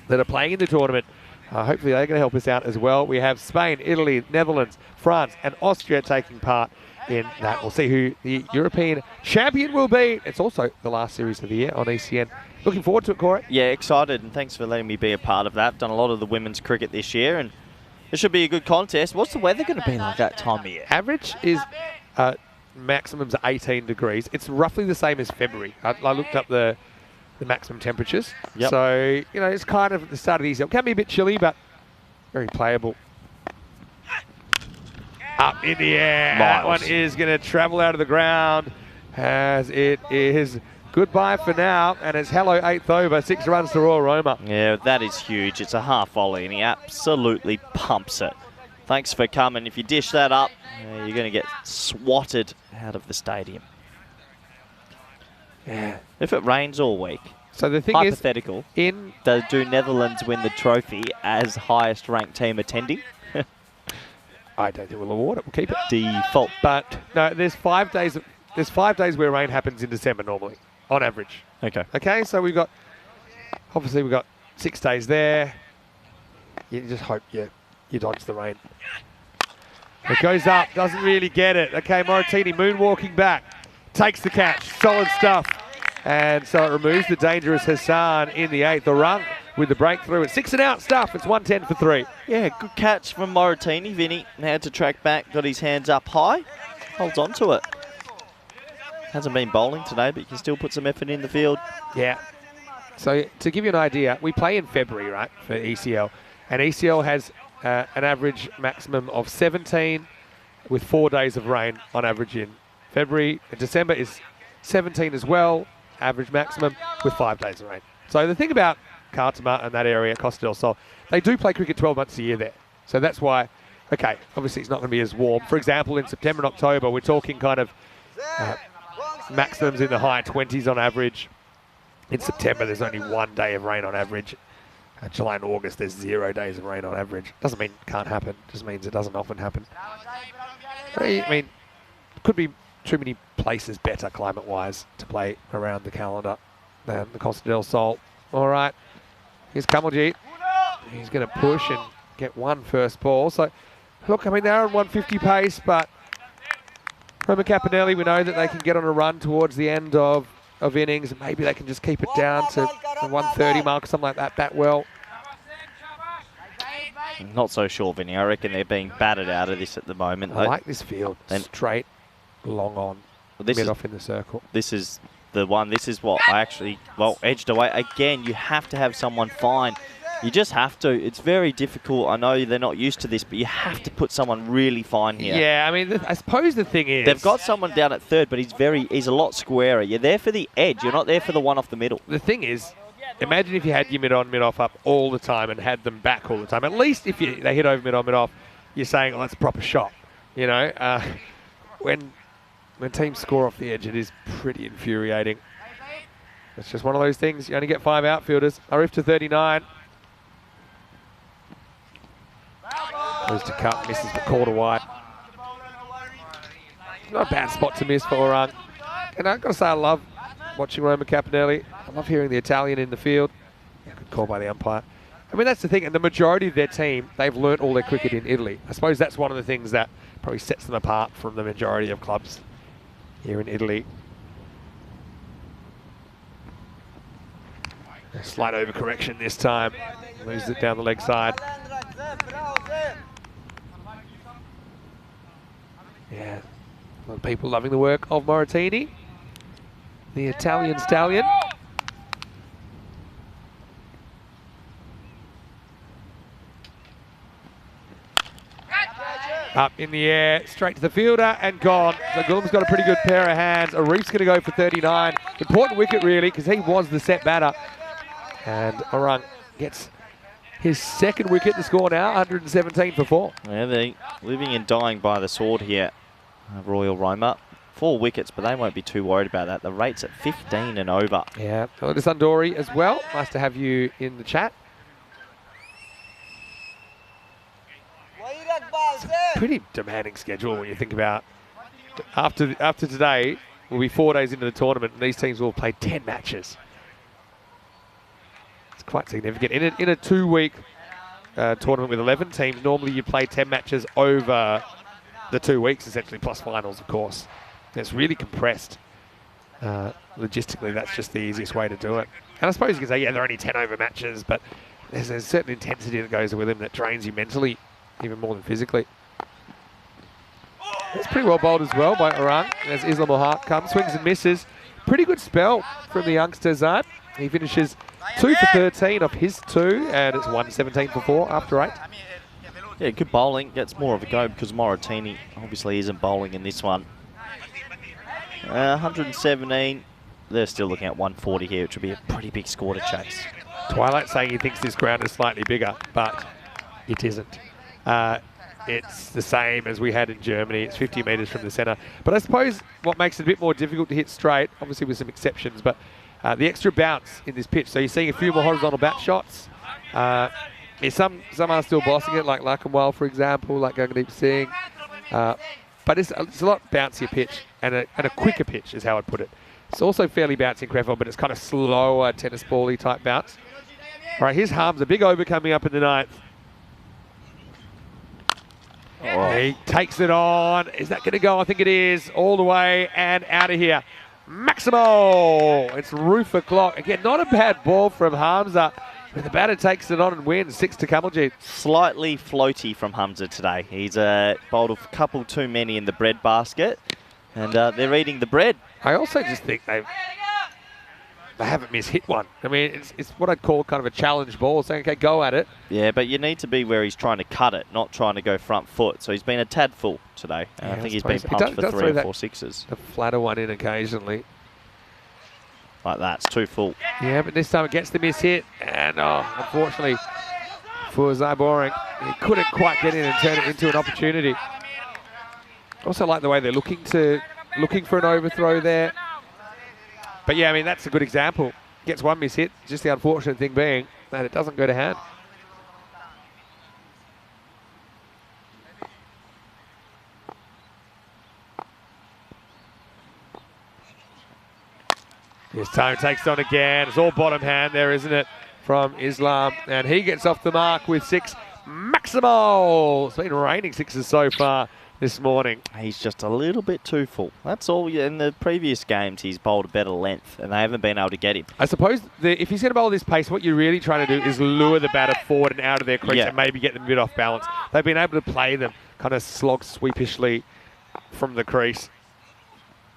that are playing in the tournament. Hopefully they're going to help us out as well. We have Spain, Italy, Netherlands, France and Austria taking part in that. We'll see who the European champion will be. It's also the last series of the year on ECN. Looking forward to it, Corey. Yeah, excited, and thanks for letting me be a part of that. Done a lot of the women's cricket this year, and it should be a good contest. What's the weather going to be like that time of year? Average is maximums are 18 degrees. It's roughly the same as February. I looked up the maximum temperatures. Yep. So, you know, it's kind of at the start of the season. It can be a bit chilly, but very playable. Up in the air. Miles. That one is going to travel out of the ground as it is goodbye for now. And it's hello 8th over, 6 runs to Royal Roma. Yeah, that is huge. It's a half volley, and he absolutely pumps it. Thanks for coming. If you dish that up, you're going to get swatted out of the stadium. Yeah. If it rains all week, So the thing hypothetical, is, do Netherlands win the trophy as highest ranked team attending? I don't think we'll award it. We'll keep it. Default. But no, there's 5 days. There's 5 days where rain happens in December normally, on average. Okay. Okay, so we've got, obviously we've got 6 days there. You just hope you dodge the rain. It goes up, doesn't really get it. Okay, Moratini moonwalking back, takes the catch, solid stuff. And so it removes the dangerous Hassan in the 8th. The run with the breakthrough. It's 6 and out stuff. It's 110 for 3. Yeah, good catch from Moratini. Vinny had to track back, got his hands up high, holds on to it. Hasn't been bowling today, but you can still put some effort in the field. Yeah. So to give you an idea, we play in February, right, for ECL. And ECL has an average maximum of 17 with 4 days of rain on average in February. And December is 17 as well, average maximum with 5 days of rain. So the thing about Khartoum and that area, Costa del Sol, they do play cricket 12 months a year there. So that's why, okay, obviously it's not going to be as warm. For example, in September and October, we're talking kind of maximums in the high 20s on average. In September, there's only 1 day of rain on average. July and August, there's 0 days of rain on average. Doesn't mean it can't happen, just means it doesn't often happen. I mean, could be too many places better climate-wise to play around the calendar than the Costa del Sol. All right, here's Kamaljit. He's going to push and get one first ball. So, look, I mean, they're on 150 pace, but Roma Caponelli, we know that they can get on a run towards the end of innings, and maybe they can just keep it down to the 130 mark, something like that well. Not so sure, Vinny. I reckon they're being battered out of this at the moment. I like this field. Straight, long on, mid off in the circle. This is the one. This is what I actually, edged away. Again, you have to have someone fine. You just have to. It's very difficult. I know they're not used to this, but you have to put someone really fine here. Yeah, I mean, I suppose the thing is... They've got someone down at third, but he's a lot squarer. You're there for the edge. You're not there for the one off the middle. The thing is, imagine if you had your mid-on, mid-off up all the time and had them back all the time. At least if they hit over mid-on, mid-off, you're saying, oh, that's a proper shot. You know, when teams score off the edge, it is pretty infuriating. It's just one of those things. You only get 5 outfielders. Arif to 39. Goes to cut, misses the quarter wide. Not a bad spot to miss for Orang. And I've got to say, I love watching Roma Caponelli. I love hearing the Italian in the field. Good call by the umpire. I mean, that's the thing. And the majority of their team, they've learnt all their cricket in Italy. I suppose that's one of the things that probably sets them apart from the majority of clubs here in Italy. A slight overcorrection this time. Loses it down the leg side. Yeah, a lot of people loving the work of Moratini, the Italian stallion. Up in the air, straight to the fielder and gone. So Gulum's got a pretty good pair of hands. Arif's going to go for 39. Important wicket really, because he was the set batter. And Orang gets his second wicket to score now, 117 for 4. Yeah, they're living and dying by the sword here, Royal Roma. 4 wickets, but they won't be too worried about that. The rate's at 15 and over. Yeah, hello to Sundori as well. Nice to have you in the chat. It's a pretty demanding schedule when you think about after today, we'll be 4 days into the tournament and these teams will play 10 matches. It's quite significant. In a 2-week tournament with 11 teams, normally you play 10 matches over the 2 weeks, essentially, plus finals, of course. It's really compressed. Logistically, that's just the easiest way to do it. And I suppose you can say, yeah, they're only 10 over matches, but there's a certain intensity that goes with them that drains you mentally, even more than physically. It's pretty well bowled as well by Orang as Islam Haq comes, swings and misses. Pretty good spell from the youngster Zad. He finishes 2 for 13 off his 2, and it's 117 for 4 after 8. Yeah, good bowling. Gets more of a go because Moratini obviously isn't bowling in this one. 117. They're still looking at 140 here, which would be a pretty big score to chase. Twilight saying he thinks this ground is slightly bigger, but it isn't. It's the same as we had in Germany. It's 50 metres from the centre. But I suppose what makes it a bit more difficult to hit straight, obviously with some exceptions, but the extra bounce in this pitch. So you're seeing a few more horizontal bat shots. Some are still bossing it, like Lakamwal, for example, like Gagdeep Singh. But it's a lot bouncier pitch and a quicker pitch is how I'd put it. It's also fairly bouncy in Crefeld, but it's kind of slower tennis ball-y type bounce. All right, here's Harms, a big over coming up in the 9th. Oh. He takes it on. Is that going to go? I think it is. All the way and out of here. Maximo! It's roof o'clock. Again, not a bad ball from Hamza. But the batter takes it on and wins. 6 to Kamaljit. Slightly floaty from Hamza today. He's bowled a couple too many in the bread basket. And they're eating the bread. I also just think they haven't mishit one. I mean, it's what I'd call kind of a challenge ball, saying, okay, go at it. Yeah, but you need to be where he's trying to cut it, not trying to go front foot. So he's been a tad full today. Yeah, I think he's been pumped for 3 or 4 sixes. A flatter one in occasionally. Like that, it's too full. Yeah, but this time it gets the miss hit. And unfortunately for Zyboring, he couldn't quite get in and turn it into an opportunity. Also like the way they're looking for an overthrow there. But yeah, I mean, that's a good example. Gets one miss hit, just the unfortunate thing being that it doesn't go to hand. This time takes it on again. It's all bottom hand there, isn't it, from Islam. And he gets off the mark with 6. Maximo! It's been raining 6s so far this morning. He's just a little bit too full. That's all. In the previous games, he's bowled a better length, and they haven't been able to get him. I suppose if he's going to bowl this pace, what you're really trying to do is lure the batter forward and out of their crease and maybe get them a bit off balance. They've been able to play them kind of slog sweepishly from the crease.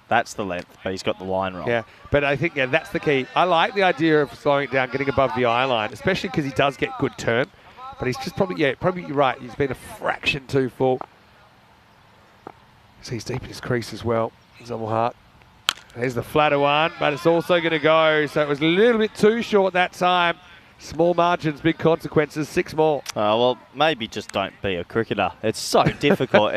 That's the length, but he's got the line wrong. Yeah, but I think, that's the key. I like the idea of slowing it down, getting above the eye line, especially because he does get good turn. But he's just probably you're right. He's been a fraction too full. So he's deep in his crease as well. Heart. There's the flatter one, but it's also going to go. So it was a little bit too short that time. Small margins, big consequences, 6 more. Well, maybe just don't be a cricketer. It's so difficult.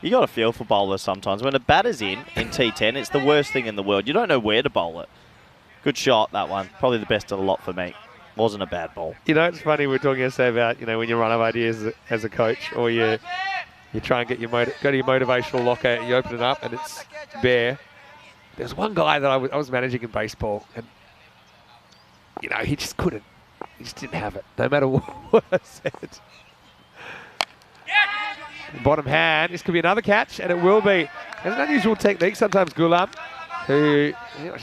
You got to feel for bowlers sometimes. When a batter's in T10, it's the worst thing in the world. You don't know where to bowl it. Good shot, that one. Probably the best of the lot for me. Wasn't a bad ball. You know, it's funny, we're talking yesterday about, when you run out of ideas as a coach, or you try and get go to your motivational locker, you open it up and it's bare. There's one guy that I was managing in baseball, and, he just couldn't. He just didn't have it, no matter what I said. Bottom hand, this could be another catch, and it will be. There's an unusual technique sometimes, Ghulam, who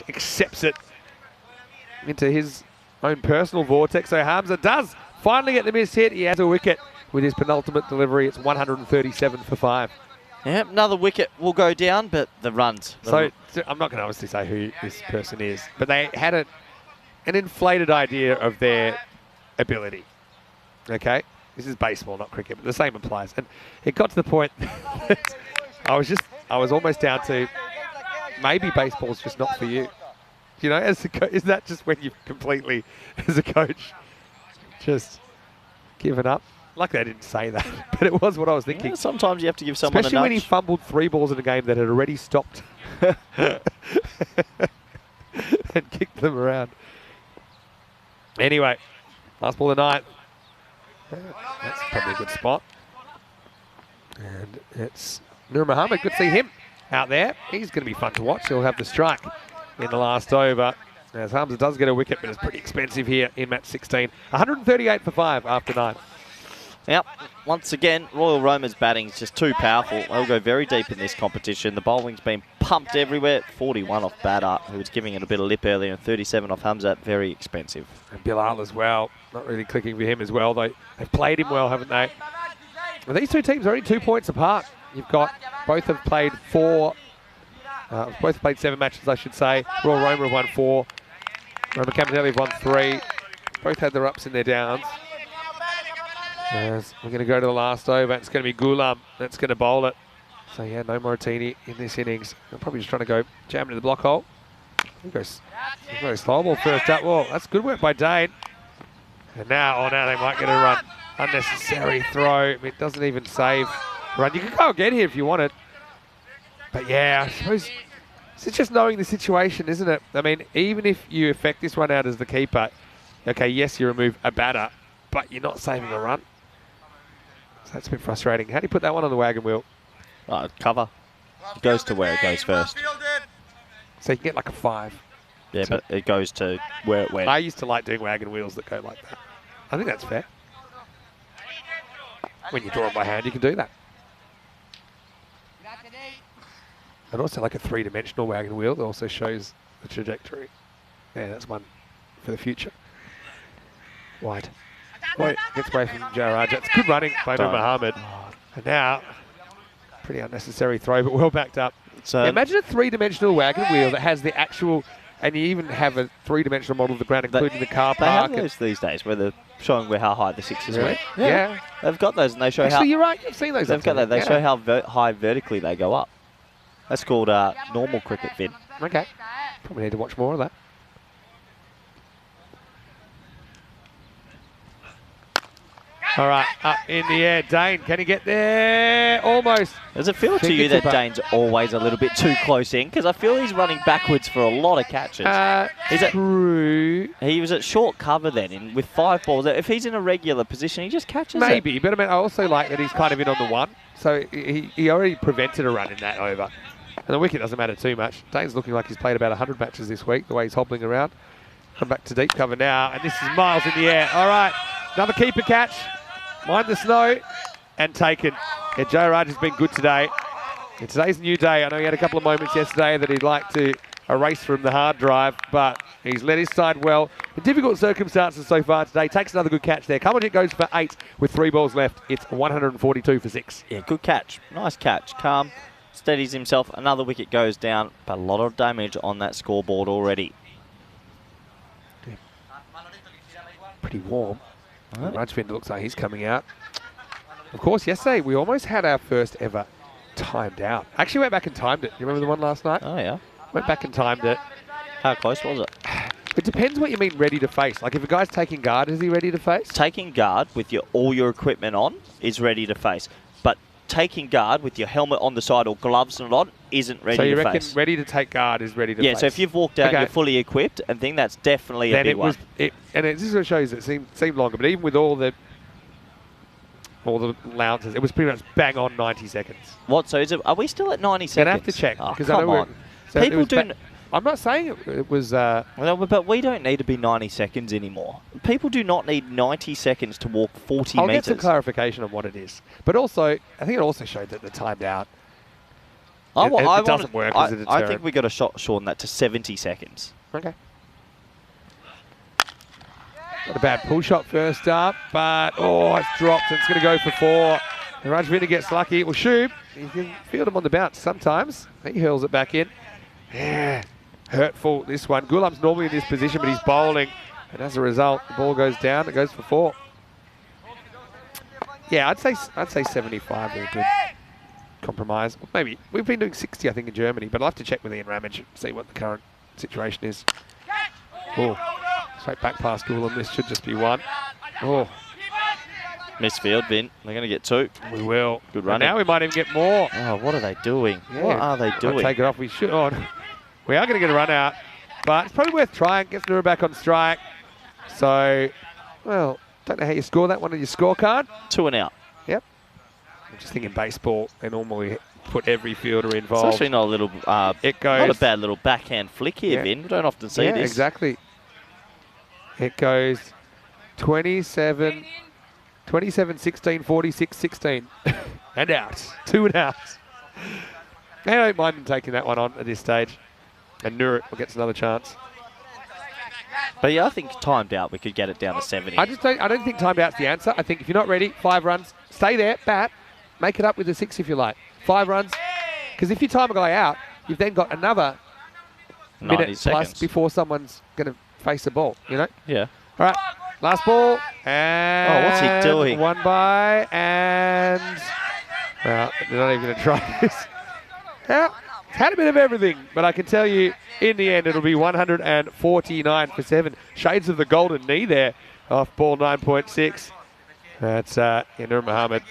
accepts it into his own personal vortex. So Hamza does finally get the miss hit. He has a wicket with his penultimate delivery. It's 137 for 5. Yeah, another wicket will go down, but the runs. So I'm not going to obviously say who this person is, but they had an inflated idea of their ability. Okay? This is baseball, not cricket, but the same applies. And it got to the point that I was almost down to maybe baseball's just not for you. As a is that just when you've completely, as a coach, just given up? Luckily I didn't say that, but it was what I was thinking. Yeah, sometimes you have to give someone especially a nudge. when he fumbled 3 balls in a game that had already stopped and kicked them around. Anyway, last ball of the night. That's probably a good spot. And it's Nur Muhammad. Good to see him out there. He's going to be fun to watch. He'll have the strike in the last over. As Hamza does get a wicket, but it's pretty expensive here in match 16. 138 for 5 after 9. Yep. Once again, Royal Roma's batting is just too powerful. They'll go very deep in this competition. The bowling's been pumped everywhere. 41 off batter, who was giving it a bit of lip earlier, and 37 off Hamza. Very expensive. And Bilal as well. Not really clicking for him as well, though. They've played him well, haven't they? Well, these two teams are only 2 points apart. You've got both have played 7 matches, I should say. Royal Roma have won 4. Roma Campanelli have won 3. Both had their ups and their downs. As we're going to go to the last over. It's going to be Ghulam that's going to bowl it. So yeah, no Moratini in this innings. They're probably just trying to go jam into the block hole. He goes slow ball first up. Well, that's good work by Dane. And now they might get a run. Unnecessary throw. It doesn't even save the run. You can go again here if you wanted. But yeah, I suppose it's just knowing the situation, isn't it? I mean, even if you effect this one out as the keeper, okay, yes, you remove a batter, but you're not saving a run. So that's a bit frustrating. How do you put that one on the wagon wheel? Cover. It goes to where it goes first. So you can get like a 5. Yeah, but it goes to where it went. I used to like doing wagon wheels that go like that. I think that's fair. When you draw them by hand, you can do that. And also like a 3-dimensional wagon wheel that also shows the trajectory. Yeah, that's one for the future. Wide. Wait, gets away from Jaraja. It's good running by Nur Muhammad. And now, pretty unnecessary throw, but well backed up. So yeah, imagine a 3-dimensional wagon wheel that has the actual, and you even have a 3-dimensional model of the ground, including the car park. They have those these days where they're showing how high the sixes went. Yeah. They've got those, and they show Actually, you're right. You've seen those. They've got that. They show how high vertically they go up. That's called normal cricket, Finn. Okay. Probably need to watch more of that. All right, up in the air. Dane, can he get there? Almost. Does it feel to you that Dane's always a little bit too close in? Because I feel he's running backwards for a lot of catches. True. He was at short cover then with 5 balls. If he's in a regular position, he just catches Maybe, it. But I mean, I also like that he's kind of in on the 1. So he already prevented a run in that over. And the wicket doesn't matter too much. Dane's looking like he's played about 100 matches this week, the way he's hobbling around. Come back to deep cover now, and this is miles in the air. All right, another keeper catch. Mind the snow. and taken. Yeah, Joe Raj has been good today. And today's a new day. I know he had a couple of moments yesterday that he'd like to erase from the hard drive, but he's led his side well. In difficult circumstances so far today. Takes another good catch there. Kamarjit goes for 8 with 3 balls left. It's 142 for 6. Yeah, good catch. Nice catch. Calm, steadies himself. Another wicket goes down, but a lot of damage on that scoreboard already. Yeah. Pretty warm. Right. Rajvinder looks like he's coming out. Of course, yesterday we almost had our first ever timed out. Actually went back and timed it. You remember the one last night? Oh, yeah. Went back and timed it. How close was it? It depends what you mean ready to face. Like if a guy's taking guard, is he ready to face? Taking guard with all your equipment on is ready to face. But taking guard with your helmet on the side or gloves not on isn't ready to face. So you reckon ready to take guard is ready to face? Yeah, so if you've walked out and you're fully equipped, I think that's definitely a big one. This is what shows it seemed longer, but even with all the allowances, it was pretty much bang on 90 seconds. What? So are we still at 90 seconds? You're going to have to check. Oh, come on. So people do... I'm not saying it was... Well, but we don't need to be 90 seconds anymore. People do not need 90 seconds to walk 40 metres. I'll get some clarification on what it is. But also, I think it also showed that the timed out, it doesn't work as a deterrent. I think we got to shorten that to 70 seconds. Okay. Got a bad pull shot first up, but it's dropped and it's going to go for 4. And Rajvinder gets lucky. Well, Shub, you can field him on the bounce sometimes. He hurls it back in. Yeah, hurtful this one. Ghulam's normally in this position, but he's bowling. And as a result, the ball goes down. It goes for 4. Yeah, I'd say 75 is a good compromise. Maybe we've been doing 60, I think, in Germany, but I'll have to check with Ian Ramage and see what the current situation is. Oh, straight back past Ghulam. This should just be 1. Oh, Misfield, Vin. They're going to get 2. We will. Good run. Now we might even get more. Oh, what are they doing? Yeah. What are they doing? I'll take it off. We should. Oh, we are going to get a run out, but it's probably worth trying. Gets Nura back on strike. So, well, don't know how you score that one on your scorecard. 2 and out. Yep. I'm just thinking baseball. They normally put every fielder involved. It's actually not a little. It goes. Not a bad little backhand flick here, Vin. We don't often see this. Exactly. It goes 27, 16, 46, 16. And out. 2 and out. I don't mind them taking that one on at this stage. And Nurut gets another chance. But yeah, I think timed out, we could get it down to 70. I don't think timed out's the answer. I think if you're not ready, 5 runs, stay there, bat, make it up with a 6 if you like. 5 runs. Because if you time a guy out, you've then got another minute plus before someone's going to face the ball, you know? Yeah. All right, last ball. And what's he doing? 1 by, and well, they're not even going to try this. Now, it's had a bit of everything, but I can tell you, in the end, it'll be 149 for 7. Shades of the golden knee there off ball 9.6. That's Nur Muhammad.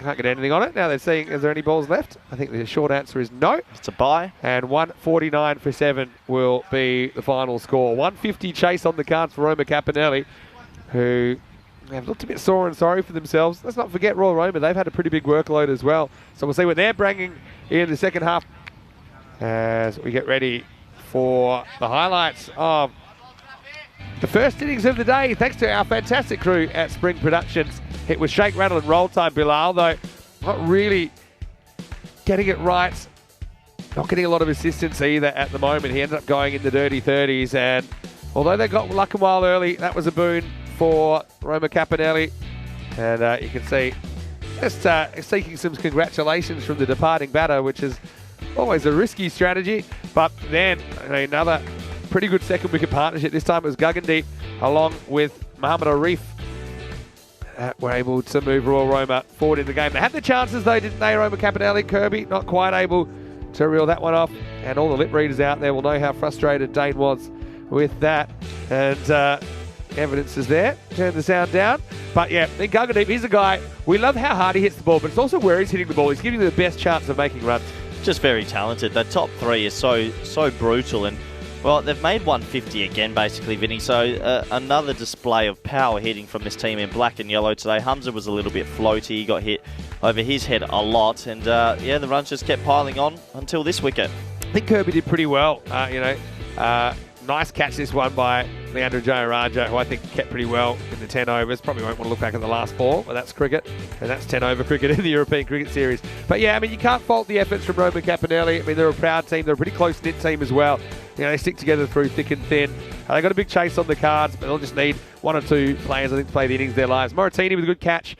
Can't get anything on it. Now they're seeing, is there any balls left? I think the short answer is no. It's a bye. And 149 for 7 will be the final score. 150 chase on the cards for Roma Capinelli, who have looked a bit sore and sorry for themselves. Let's not forget Royal Roma. They've had a pretty big workload as well. So we'll see what they're bringing in the second half as we get ready for the highlights of the first innings of the day. Thanks to our fantastic crew at Spring Productions. It was shake, rattle and roll time. Bilal, though, not really getting it right. Not getting a lot of assistance either at the moment. He ended up going in the dirty 30s. And although they got luck and while early, that was a boon for Roma Capinelli. And you can see just seeking some congratulations from the departing batter, which is always a risky strategy. But then another pretty good second wicket partnership. This time it was Gagandeep along with Muhammad Arif. Were able to move Royal Roma forward in the game. They had the chances though, didn't they, Roma Capinelli? Kirby not quite able to reel that one off. And all the lip readers out there will know how frustrated Dane was with that. And evidence is there. Turn the sound down. But yeah, I think Gagandeep, he's a guy, we love how hard he hits the ball, but it's also where he's hitting the ball. He's giving you the best chance of making runs. Just very talented. The top 3 is so brutal. And well, they've made 150 again, basically, Vinny. So another display of power hitting from this team in black and yellow today. Hamza was a little bit floaty. He got hit over his head a lot. And, yeah, the runs just kept piling on until this wicket. I think Kirby did pretty well. Nice catch this one by Leandro Jayaraja, who I think kept pretty well in the 10 overs. Probably won't want to look back at the last 4, but that's cricket. And that's 10 over cricket in the European Cricket Series. But yeah, I mean, you can't fault the efforts from Roma Capinelli. I mean, they're a proud team. They're a pretty close-knit team as well. You know, they stick together through thick and thin. They got a big chase on the cards, but they'll just need 1 or 2 players, I think, to play the innings of their lives. Moratini with a good catch.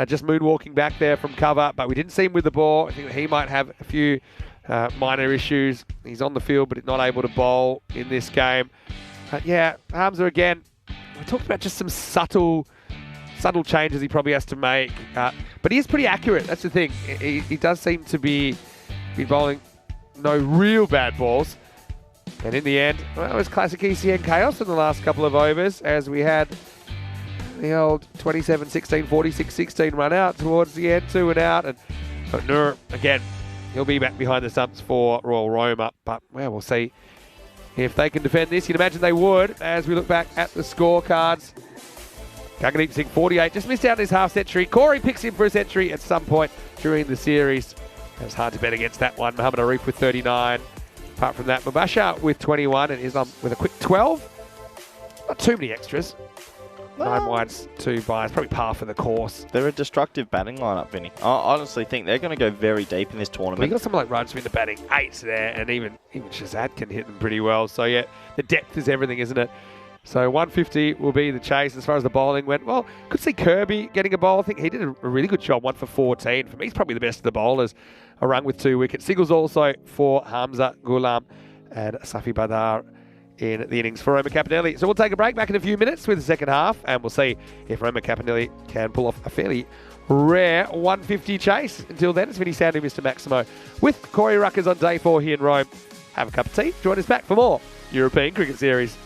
Just moonwalking back there from cover, but we didn't see him with the ball. I think that he might have a few minor issues. He's on the field, but not able to bowl in this game. Yeah, Hamza again. We talked about just some subtle changes he probably has to make, but he is pretty accurate. That's the thing. He does seem to be bowling no real bad balls. And in the end, well, it was classic ECN chaos in the last couple of overs, as we had the old 27-16, 46-16 run out towards the end, 2 and out. But Nur, again, he'll be back behind the stumps for Royal Roma. But, well, we'll see if they can defend this. You'd imagine they would, as we look back at the scorecards. Gaggandeep Singh, 48, just missed out on his half century. Corey picks him for a century at some point during the series. It was hard to bet against that one. Muhammad Arif with 39. Apart from that, Mubashir with 21 and Islam with a quick 12. Not too many extras. 9 wides, 2 byes, probably par for the course. They're a destructive batting lineup, Vinny. I honestly think they're going to go very deep in this tournament. We've got someone like Rajvi in the batting 8s there, and even Shazad can hit them pretty well. So yeah, the depth is everything, isn't it? So 150 will be the chase as far as the bowling went. Well, could see Kirby getting a bowl. I think he did a really good job, 1 for 14. For me, he's probably the best of the bowlers. A run with 2 wickets. Singles also for Hamza, Ghulam, and Safi Badar in the innings for Roma Capinelli. So we'll take a break back in a few minutes with the second half, and we'll see if Roma Capinelli can pull off a fairly rare 150 chase. Until then, it's Vinny Sandu, Mr. Maximo, with Corey Ruckers on day 4 here in Rome. Have a cup of tea. Join us back for more European Cricket Series.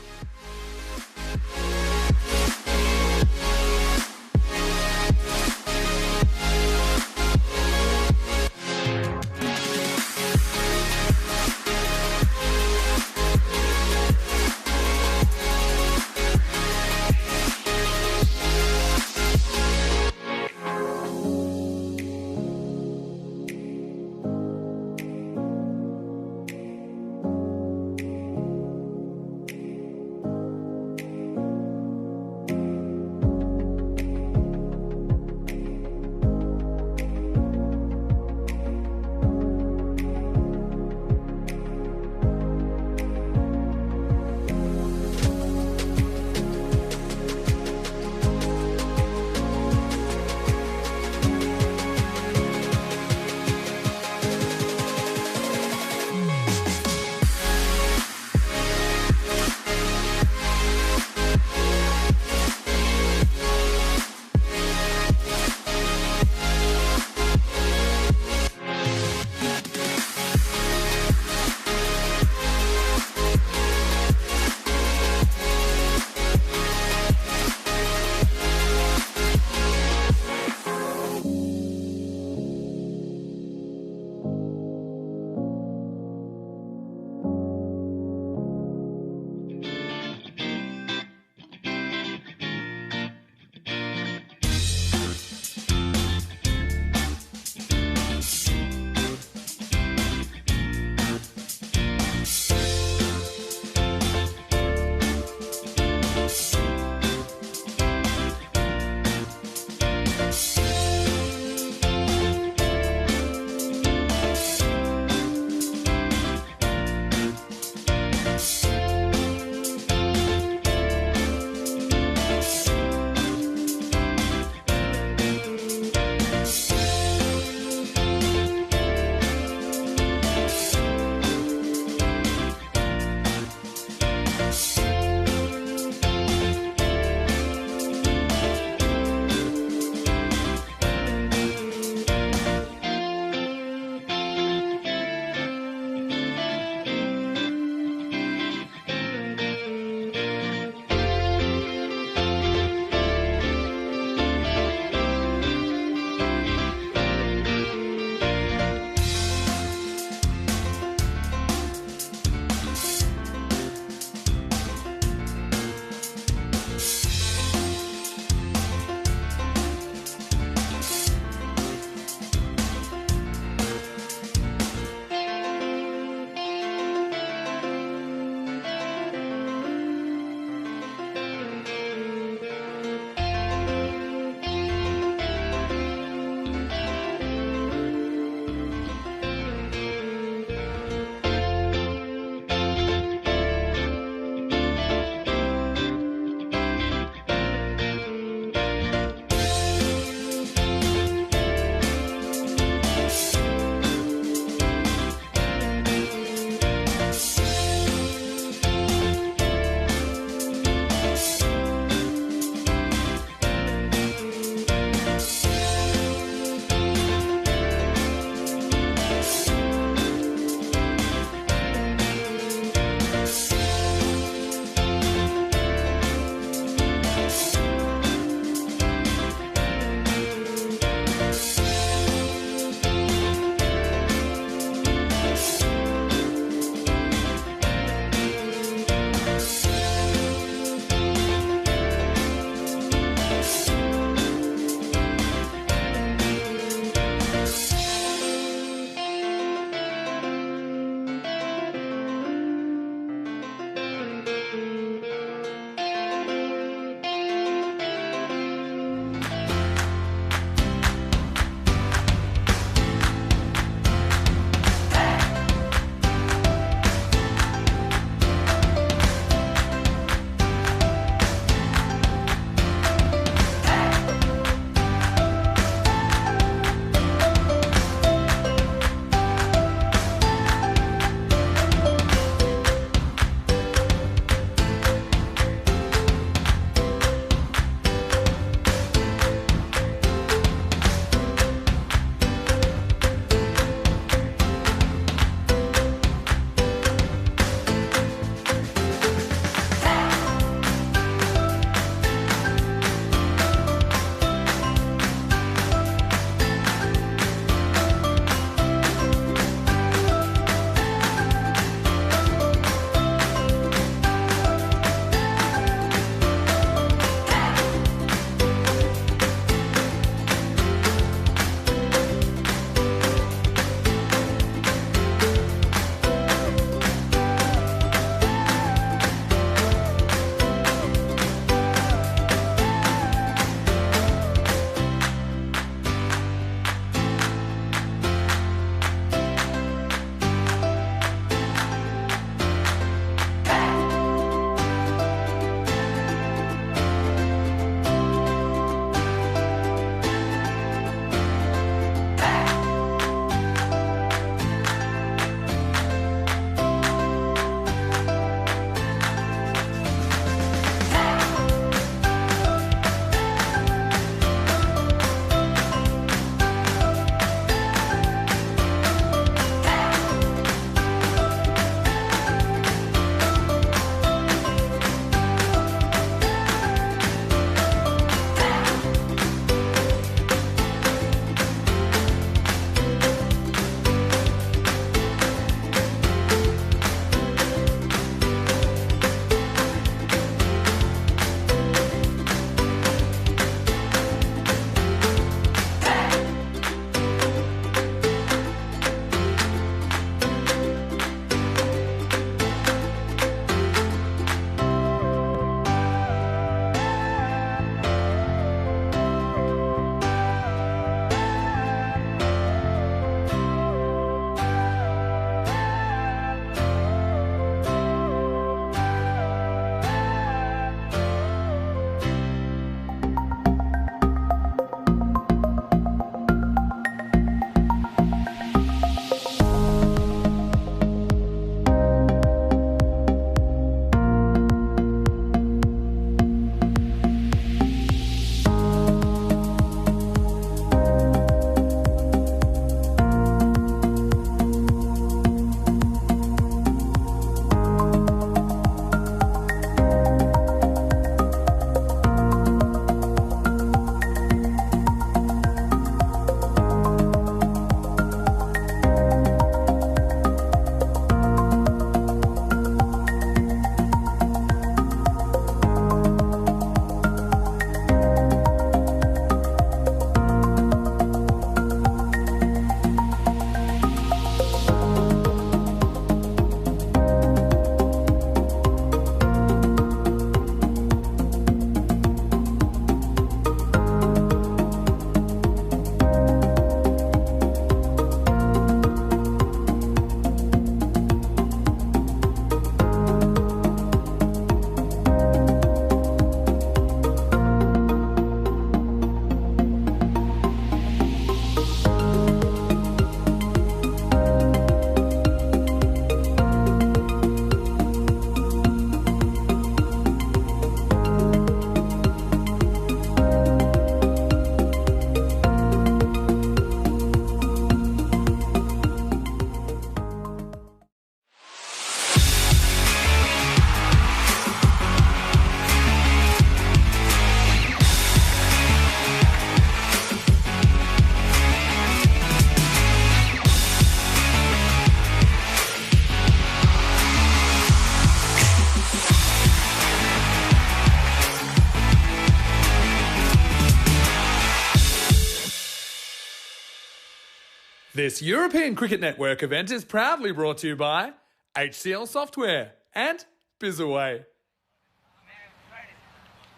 This European Cricket Network event is proudly brought to you by HCL Software and Bizaway.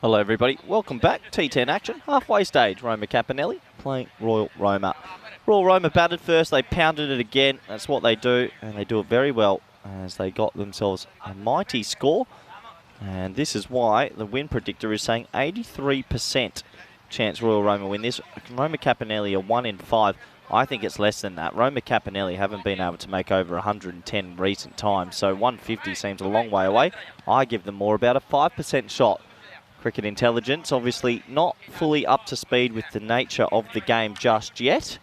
Hello everybody, welcome back. T10 action, halfway stage. Roma Capinelli playing Royal Roma. Royal Roma batted first, they pounded it again. That's what they do, and they do it very well as they got themselves a mighty score. And this is why the win predictor is saying 83% chance Royal Roma win this. Roma Capinelli are 1 in 5. I think it's less than that. Roma Capinelli haven't been able to make over 110 in recent times, so 150 seems a long way away. I give them more, about a 5% shot. Cricket intelligence, obviously not fully up to speed with the nature of the game just yet.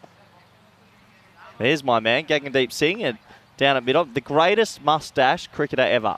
There's my man, Gagandeep Singh, and down at mid-on, the greatest mustache cricketer ever.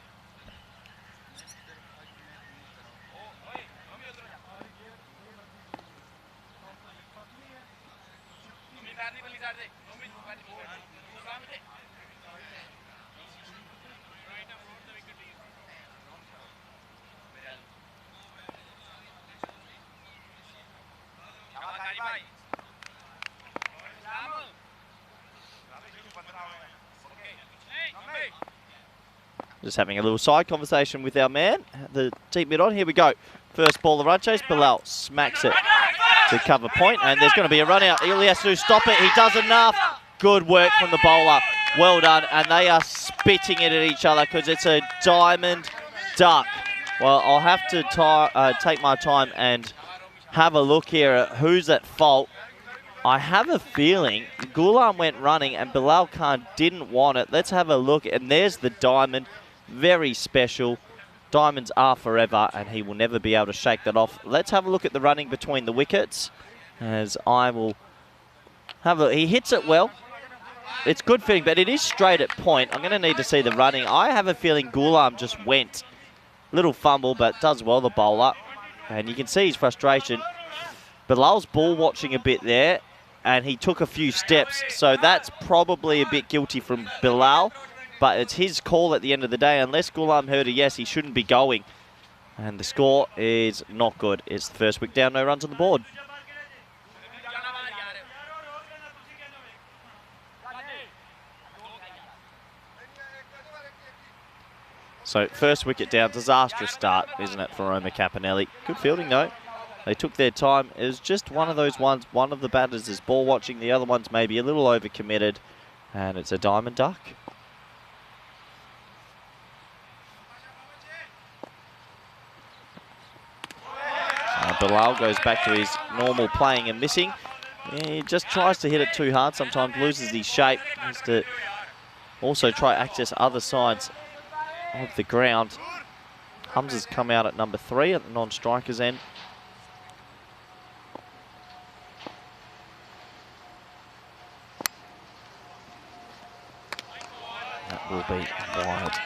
Just having a little side conversation with our man, the deep mid-on. Here we go. First ball, the run chase. Bilal smacks it to cover point, and there's going to be a run out. All he has to do is stop it. He does enough. Good work from the bowler. Well done. And they are spitting it at each other because it's a diamond duck. Well, I'll have to take my time and have a look here at who's at fault. I have a feeling Ghulam went running and Bilal Khan didn't want it. Let's have a look. And there's the diamond. Very special. Diamonds are forever, and he will never be able to shake that off. Let's have a look at the running between the wickets, as I will have a look. He hits it well. It's good fitting, but it is straight at point. I'm going to need to see the running. I have a feeling Ghulam just went. Little fumble, but does well, the bowler. And you can see his frustration. Bilal's ball watching a bit there, and he took a few steps. So that's probably a bit guilty from Bilal. But it's his call at the end of the day. Unless Ghulam heard a yes, he shouldn't be going. And the score is not good. It's the first wicket down, no runs on the board. So first wicket down, disastrous start, isn't it, for Roma Capinelli? Good fielding though. They took their time. It was just one of those ones. One of the batters is ball watching. The other one's maybe a little overcommitted. And it's a diamond duck. Bilal goes back to his normal playing and missing. He just tries to hit it too hard, sometimes loses his shape. He needs to also try access other sides of the ground. Hamza's come out at number 3 at the non-striker's end. That will be wide.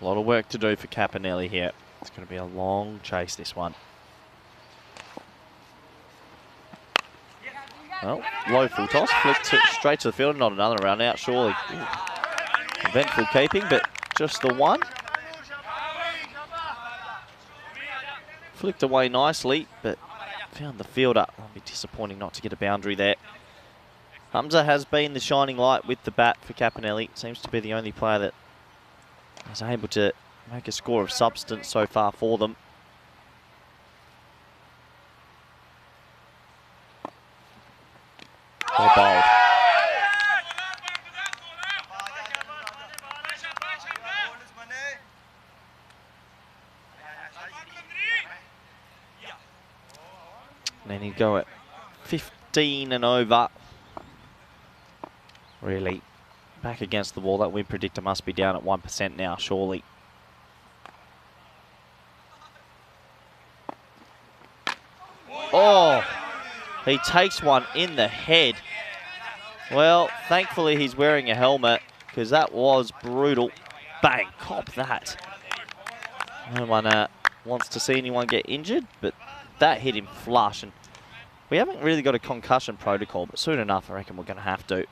A lot of work to do for Capinelli here. It's going to be a long chase, this one. Well, low full toss, flicked straight to the field, not another run out, surely. Ooh. Eventful keeping, but just the one. Flicked away nicely, but found the fielder. It'll be disappointing not to get a boundary there. Hamza has been the shining light with the bat for Capinelli. Seems to be the only player that is able to make a score of substance so far for them. Well bowled. And then he'd go at 15 and over. Really back against the wall. That win predictor must be down at 1% now, surely. Oh, he takes one in the head. Well, thankfully he's wearing a helmet because that was brutal. Bang, cop that. No one wants to see anyone get injured, but that hit him flush. And we haven't really got a concussion protocol, but soon enough I reckon we're going to have to.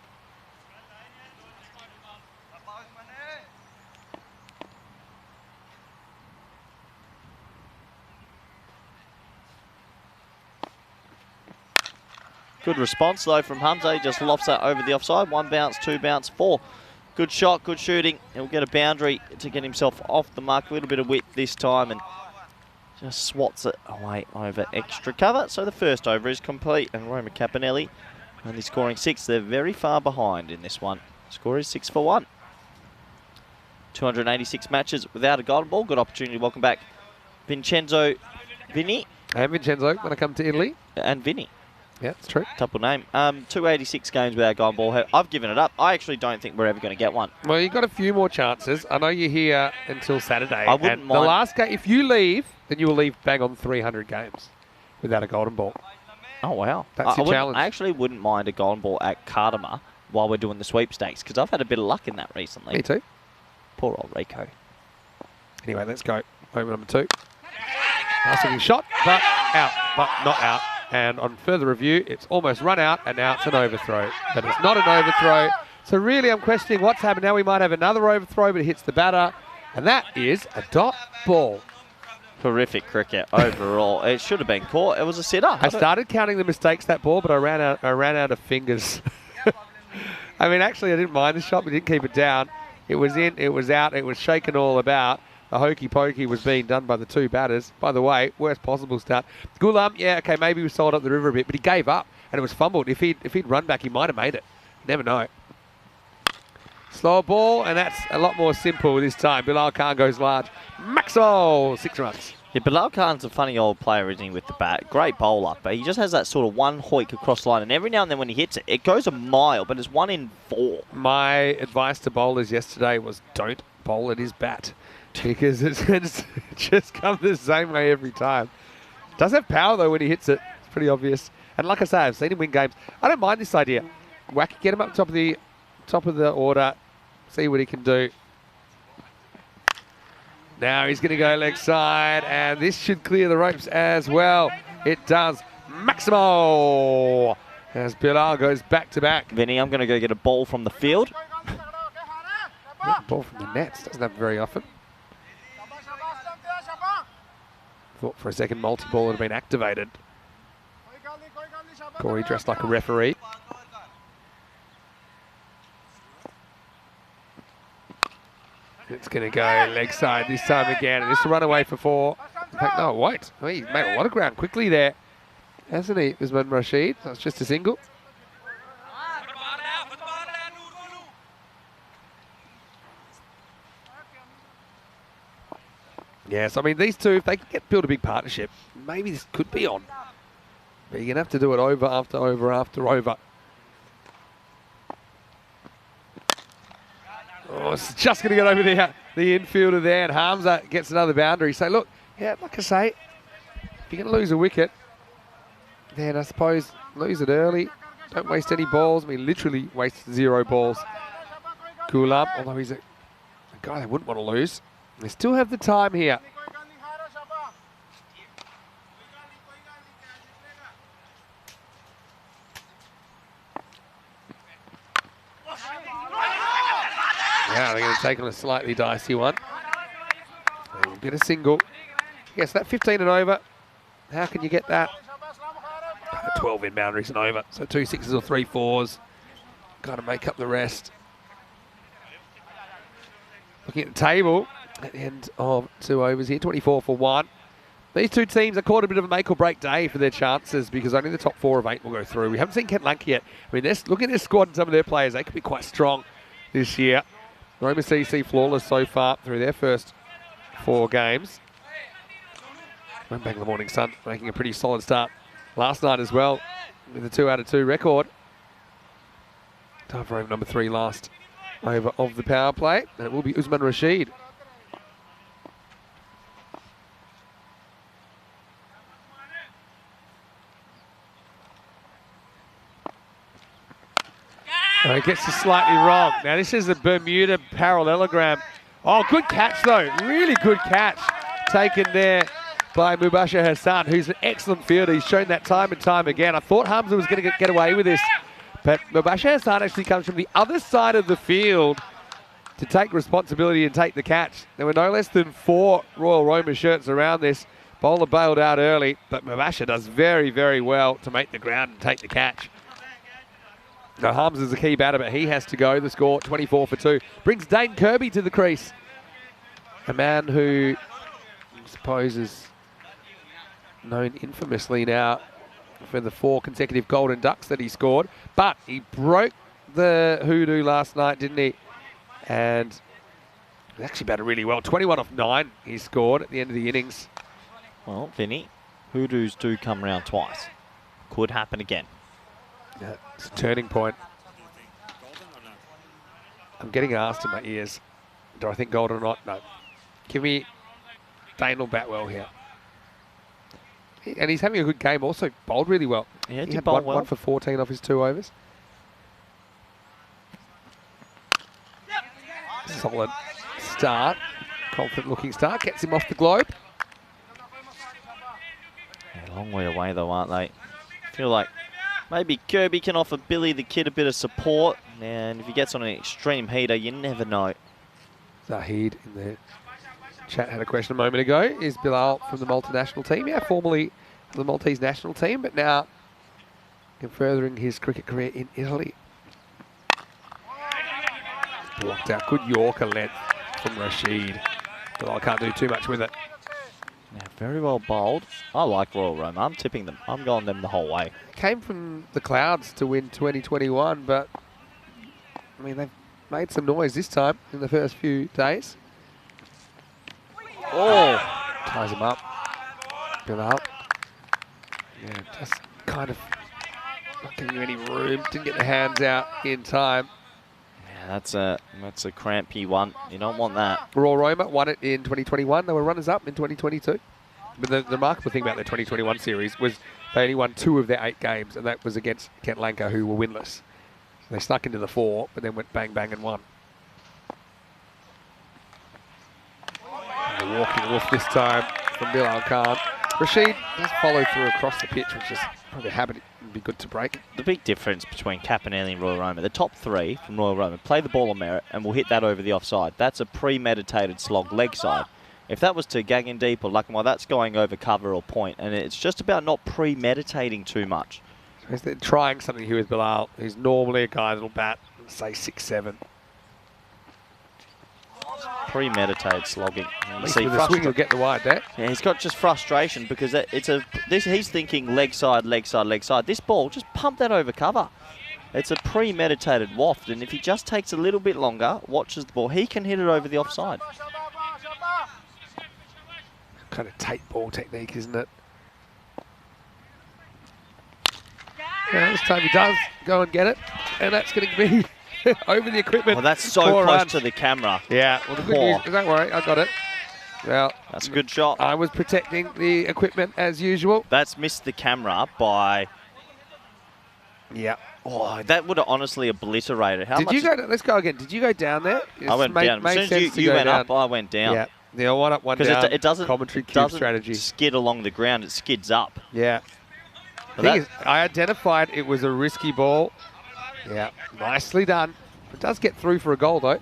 Good response, though, from Hamza. He just lofts that over the offside. 1 bounce, 2 bounce, 4. Good shot, good shooting. He'll get a boundary to get himself off the mark. A little bit of width this time and just swats it away over extra cover. So the first over is complete, and Roma Capinelli only scoring 6. They're very far behind in this one. Score is 6 for 1. 286 matches without a golden ball. Good opportunity to welcome back Vincenzo Vini. And Vincenzo, when I come to Italy. And Vinny. Yeah, it's true. Double name. 286 games without a golden ball. I've given it up. I actually don't think we're ever going to get one. Well, you've got a few more chances. I know you're here until Saturday. I wouldn't mind. The last game, if you leave, then you will leave bang on 300 games without a golden ball. Oh, wow. That's your challenge. I actually wouldn't mind a golden ball at Cardama while we're doing the sweepstakes, because I've had a bit of luck in that recently. Me too. Poor old Rico. Anyway, let's go. Over number 2. Nice looking shot, but out, but not out. And on further review, it's almost run out, and now it's an overthrow. But it's not an overthrow. So really, I'm questioning what's happened. Now we might have another overthrow, but it hits the batter. And that is a dot ball. Horrific cricket overall. It should have been caught. It was a sitter. I started counting the mistakes that ball, but I ran out of fingers. I mean, actually, I didn't mind the shot. We didn't keep it down. It was in, it was out, it was shaken all about. The hokey pokey was being done by the 2 batters. By the way, worst possible start. Gulam, yeah, okay, maybe we sold up the river a bit, but he gave up and it was fumbled. If he'd run back, he might have made it. You never know. Slower ball, and that's a lot more simple this time. Bilal Khan goes large. Maxwell, 6 runs. Yeah, Bilal Khan's a funny old player, isn't he, with the bat? Great bowler, but he just has that sort of one hoik across line, and every now and then when he hits it, it goes a mile, but it's 1 in 4. My advice to bowlers yesterday was don't bowl at his bat, because it's just come the same way every time. Does have power, though, when he hits it. It's pretty obvious. And like I say, I've seen him win games. I don't mind this idea. Get him up top of the order, see what he can do. Now he's going to go leg side, and this should clear the ropes as well. It does. Maximo! As Bilal goes back to back. Vinny, I'm going to go get a ball from the field. Ball from the nets, doesn't happen very often. Thought for a second multi-ball would have been activated. Corey dressed like a referee. It's going to go leg side this time again, and this will run away for 4. In fact, no, it won't. Oh, he's made a lot of ground quickly there, hasn't he, Usman Rashid? That's just a single. Yes, I mean, these two, if they can build a big partnership, maybe this could be on. But you're going to have to do it over after over after over. Oh, it's just going to get over the infielder there, and Hamza gets another boundary. So, look, yeah, like I say, if you're going to lose a wicket, then I suppose lose it early. Don't waste any balls. I mean, literally waste 0 balls. Gulam, although he's a guy they wouldn't want to lose. They still have the time here. Now they're going to take on a slightly dicey one. They'll get a single. Yes, that 15 and over. How can you get that? 12 in boundaries and over. So 2 6s or 3 4s. Got to make up the rest. Looking at the table at the end of 2 overs here, 24 for 1. These two teams are caught a bit of a make or break day for their chances because only the top 4 of 8 will go through. We haven't seen Kent Lanka yet. I mean, look at their squad and some of their players. They could be quite strong this year. Roma CC flawless so far through their first 4 games. Went back in the Morning Sun, making a pretty solid start last night as well with a 2 out of 2 record. Time for over number 3 last over of the power play, and it will be Usman Rashid. Oh, he gets it slightly wrong. Now this is a Bermuda parallelogram. Oh, good catch though. Really good catch taken there by Mubashir Hassan, who's an excellent fielder. He's shown that time and time again. I thought Hamza was going to get away with this, but Mubashir Hassan actually comes from the other side of the field to take responsibility and take the catch. There were no less than 4 Royal Roma shirts around this Bowler bailed out early, but Mabasha does very, very well to make the ground and take the catch. Now, Harms is the key batter, but he has to go. The score, 24 for 2. Brings Dane Kirby to the crease. A man who I suppose is known infamously now for the 4 consecutive golden ducks that he scored. But he broke the hoodoo last night, didn't he? And he actually batted really well. 21 off 9 he scored at the end of the innings. Well, Vinny, hoodoos do come round twice. Could happen again. Yeah, it's a turning point. I'm getting asked in my ears, do I think golden or not? No. Give me Dane or Batwell here. And he's having a good game. Also bowled really well. Yeah, he had one for 14 off his 2 overs. Solid start. Confident looking start. Gets him off the globe. A long way away though, aren't they? Feel like maybe Kirby can offer Billy the Kid a bit of support. And if he gets on an extreme heater, you never know. Zahid in the chat had a question a moment ago. Is Bilal from the multinational team? Yeah, formerly the Maltese national team, but now furthering his cricket career in Italy. Blocked out. Good Yorker length from Rashid. Bilal can't do too much with it. Yeah, very well bowled. I like Royal Roma. I'm tipping them. I'm going them the whole way. Came from the clouds to win 2021, but I mean, they've made some noise this time in the first few days. Oh! Ties him up. Bilal. Yeah, just kind of not giving you any room. Didn't get the hands out in time. Yeah, that's a crampy one. You don't want that. Royal Roma won it in 2021. They were runners-up in 2022. But the remarkable thing about the 2021 series was they only won 2 of their 8 games, and that was against Kent Lanka, who were winless. So they snuck into the 4, but then went bang, bang, and won. And the walking wolf this time from Bilal Khan. Rashid has followed through across the pitch, which is probably a habit it would be good to break. The big difference between Caponelli and Royal Roma, the top 3 from Royal Roma play the ball on merit and will hit that over the offside. That's a premeditated slog leg side. If that was to Gagandeep or Lackamal, that's going over cover or point, and it's just about not premeditating too much. So he's trying something here with Bilal, who's normally a guy that'll bat, say 6-7. Premeditated slogging. You see with the swing, he'll get the wide there. Yeah, he's got just frustration because he's thinking leg side, leg side, leg side. This ball, just pump that over cover. It's a premeditated waft, and if he just takes a little bit longer, watches the ball, he can hit it over the offside. Kind of tape ball technique, isn't it? Yeah, this time he does go and get it, and that's going to be over the equipment. Oh, that's so close to the camera. Yeah, well, the good news, don't worry, I got it. Well, that's a good shot. I was protecting the equipment as usual. That's missed the camera by... Yeah. Oh, that would have honestly obliterated. Let's go again. Did you go down there? I went down. As soon as you went up, I went down. Yeah. The 1 up, 1 down. Because it doesn't, commentary cube strategy. Skid along the ground, it skids up. Yeah. I identified it was a risky ball. Yeah, nicely done. It does get through for a goal, though.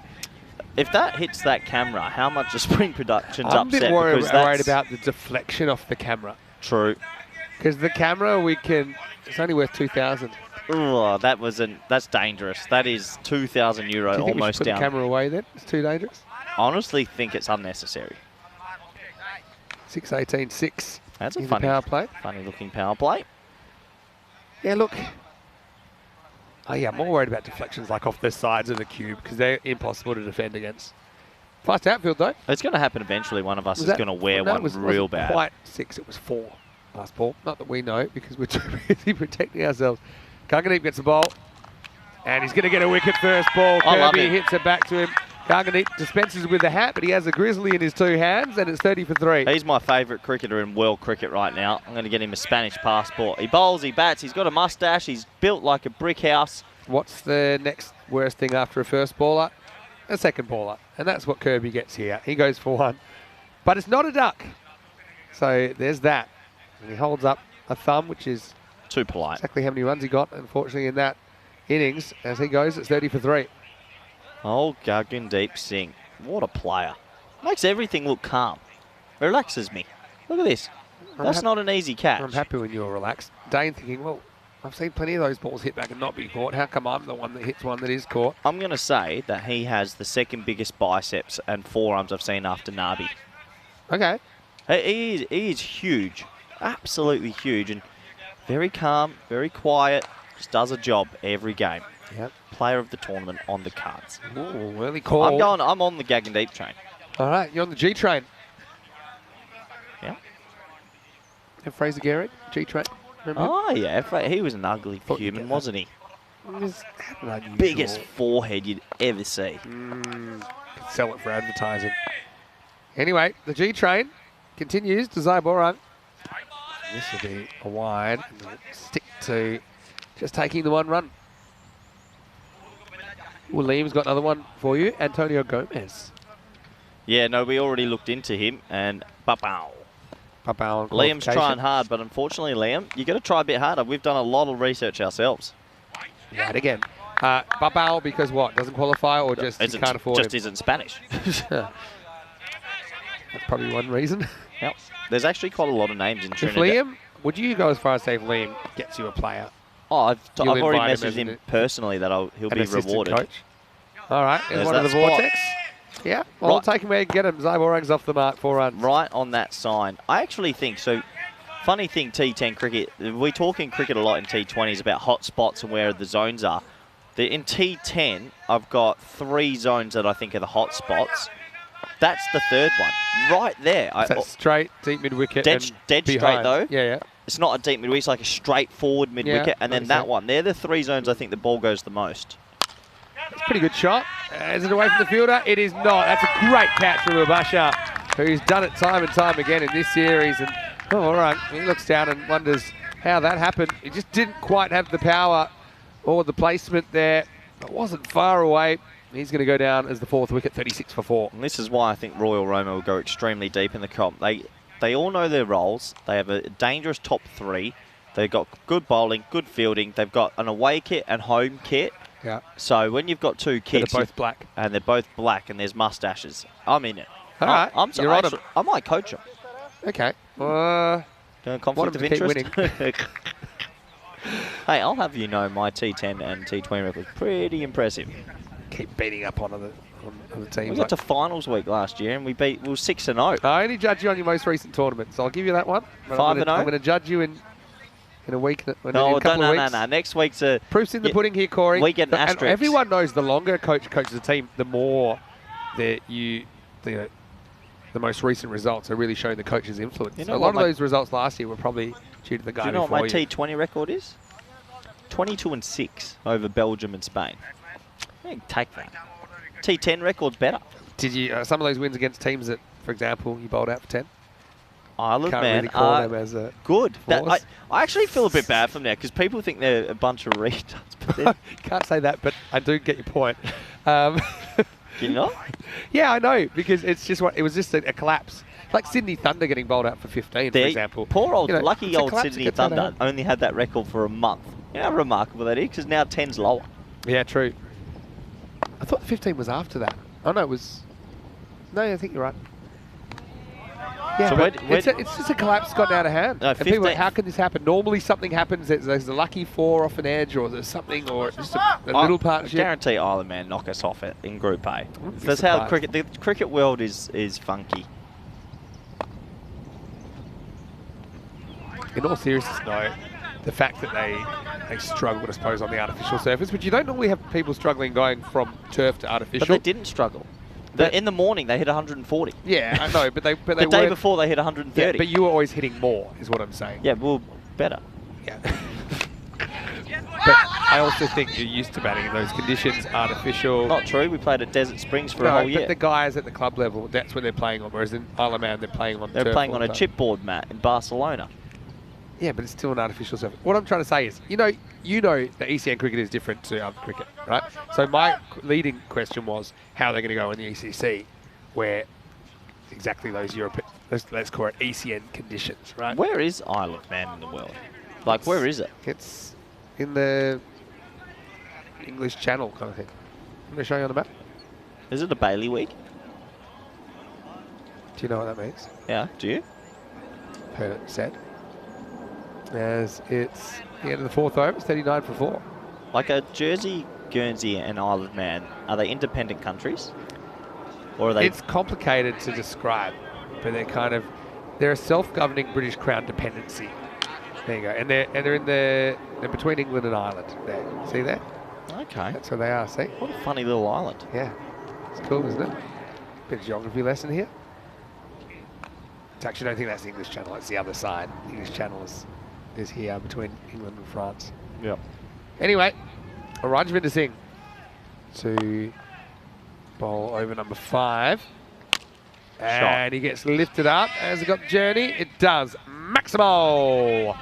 If that hits that camera, how much of Spring Productions I'm upset? I'm a bit worried about the deflection off the camera. True. Because the camera, it's only worth 2,000. Oh, that's dangerous. That is €2,000 Do you think almost we should put down. the camera away then? It's too dangerous. I honestly think it's unnecessary. 6-18-6. That's a power play. Funny looking power play. Yeah, look. Oh yeah, I'm more worried about deflections like off the sides of the cube because they're impossible to defend against. Fast outfield though. It's going to happen eventually. One of us is going to wear one real bad. Quite 6, it was 4 last ball. Not that we know because we're too busy protecting ourselves. Kanganeep gets the ball and he's going to get a wicket first ball. Kirby hits it back to him. Kanganeep dispenses with the hat, but he has a grizzly in his 2 hands and it's 30 for 3. He's my favourite cricketer in world cricket right now. I'm going to get him a Spanish passport. He bowls, he bats, he's got a moustache, he's built like a brick house. What's the next worst thing after a first bowler? A second bowler. And that's what Kirby gets here. He goes for 1. But it's not a duck. So there's that. And he holds up a thumb, which is too polite. Exactly how many runs he got, unfortunately, in that innings. As he goes, it's 30 for 3. Oh, Gagandeep Singh. What a player. Makes everything look calm. Relaxes me. Look at this. That's not an easy catch. I'm happy when you're relaxed. Dane thinking, well, I've seen plenty of those balls hit back and not be caught. How come I'm the one that hits one that is caught? I'm going to say that he has the second biggest biceps and forearms I've seen after Nabi. Okay. He is huge, absolutely huge, and very calm, very quiet, just does a job every game. Yep. Player of the tournament on the cards. Ooh, early call. I'm on the Gag and Deep train. All right, you're on the G train. Yeah. And Fraser Gehrig, G train. Remember? Oh, yeah. He was an ugly human, wasn't he? Biggest forehead you'd ever see. Could sell it for advertising. Anyway, the G train continues to Zaiborang. This will be a wide. Stick to just taking the one run. Well, Liam's got another one for you. Antonio Gomez. Yeah, no, we already looked into him, and ba-bow. Liam's Qualification. trying hard, but unfortunately, Liam, you got to try a bit harder. We've done a lot of research ourselves. Right again. Babao because what? Doesn't qualify or just you can't afford just him? isn't Spanish. That's probably one reason. Yep. There's actually quite a lot of names in If Trinidad. Liam, would you go as far as say if Liam gets you a player? Oh, I've You'll already invite him messaged as him an- personally that he'll An be assistant rewarded. coach? All right. There's One of the that spot. Vortex. Yeah. Well, Right. take him where you can get him. Zaiborang's off the mark, 4 runs. Right on that sign. I actually think so. Funny thing, T10 cricket, we talk in cricket a lot in T20s about hot spots and where the zones are. In T10, I've got 3 zones that I think are the hot spots. That's the third one. Right there. So straight, deep mid-wicket Dead and straight, behind. though. Yeah. It's not a deep mid-wicket, it's like a straight forward mid-wicket. And then that one. They're the 3 zones I think the ball goes the most. It's a pretty good shot. Is it away from the fielder? It is not. That's a great catch from Mubasha, who's done it time and time again in this series. And all right, he looks down and wonders how that happened. He just didn't quite have the power or the placement there. It wasn't far away. He's going to go down as the 4th wicket, 36 for 4. And this is why I think Royal Roma will go extremely deep in the comp. They all know their roles. They have a dangerous top 3. They've got good bowling, good fielding. They've got an away kit and home kit. Yeah. So when you've got 2 kits, They're both black. and they're both black, and there's mustaches, I'm in it. All right, you're on 'em. I might coach them. Okay. Conflict of to keep interest. Hey, I'll have you know my T10 and T20 record was pretty impressive. Keep beating up on the teams. We got to finals week last year, and we were 6-0. I only judge you on your most recent tournament, so I'll give you that one. But 5-0. I'm going to judge you in a week, in a No, couple of weeks. no. Next week's a Proof's in the pudding here, Corey. We get an And asterisk. everyone knows the longer a coach coaches a team, the more that the most recent results are really showing the coach's influence. You know A lot what of those results last year were probably due to the guy Do you know what before my you. T20 record is? 22-6 over Belgium and Spain. Yeah, take that. T10 record's better. Did you some of those wins against teams that, for example, you bowled out for 10? Look, Can't man, really call them as a good. force. I actually feel a bit bad for them now because people think they're a bunch of retards. But they're- Can't say that, but I do get your point. you know? Yeah, I know, because it was just a collapse. Like Sydney Thunder getting bowled out for 15, for example. Poor old, lucky it's a old collapse Sydney that gets out of Thunder hand. only had that record for a month. You know how remarkable that is because now 10's lower. Yeah, true. I thought 15 was after that. Oh, no, it was... No, I think you're right. Yeah, So but where- it's just a collapse that's gotten out of hand. No, And people are 15 like, how can this happen? Normally something happens, there's a lucky 4 off an edge, or there's something, or just a little I partnership. guarantee Ireland man knock us off it in Group A. be That's how surprised. the cricket world is funky. In all seriousness, no. The fact that they struggled, I suppose, on the artificial surface, which you don't normally have people struggling going from turf to artificial. But they didn't struggle. In the morning, they hit 140. Yeah, I know, but they The day weren't- before, they hit Yeah, 130. but you were always hitting more, is what I'm saying. Yeah, well, better. Yeah. But I also think you're used to batting in those conditions, artificial. Not true. We played at Desert Springs for a No, whole but year. the guys at the club level, that's what they're playing on. Whereas in Isle of Man, they're playing on They're turf playing all on the a time. chipboard mat in Barcelona. Yeah, but it's still an artificial surface. What I'm trying to say is, you know that ECN cricket is different to other cricket, right? So my leading question was how they're going to go in the ECC, where exactly those European, let's call it ECN conditions, right? Where is Isle of Man in the world? Like, where is it? It's in the English Channel kind of thing. I'm going to show you on the map. Is it a Bailey week? Do you know what that means? Yeah, do you? heard it said. As it's the end of the fourth over, it's 39 for 4. Like a Jersey, Guernsey and Isle of Man, are they independent countries? Or are they... It's complicated to describe, but they're a self-governing British Crown dependency. There you go. And they're between England and Ireland there. See there? Okay. That's where they are, see? What a funny little island. Yeah. It's cool, isn't it? Bit of geography lesson here. I actually don't think that's the English Channel, it's the other side. The English Channel is here between England and France. Yep. Anyway, Rajvinder Singh to bowl over number 5. And he gets lifted up. Has it got journey? It does. Maximo!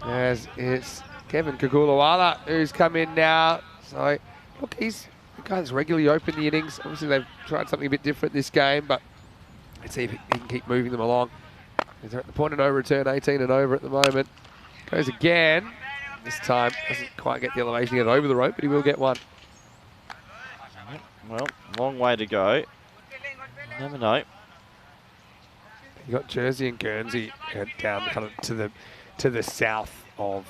As it's Kevin Kakulawala who's come in now. So, look, he's the guy that's regularly opened the innings. Obviously, they've tried something a bit different this game, but let's see if he can keep moving them along. They're at the point of no return, 18 and over at the moment. Goes again. This time, doesn't quite get the elevation to get over the rope, but he will get one. Well, long way to go. Never know. You got Jersey and Guernsey down kind of to the south of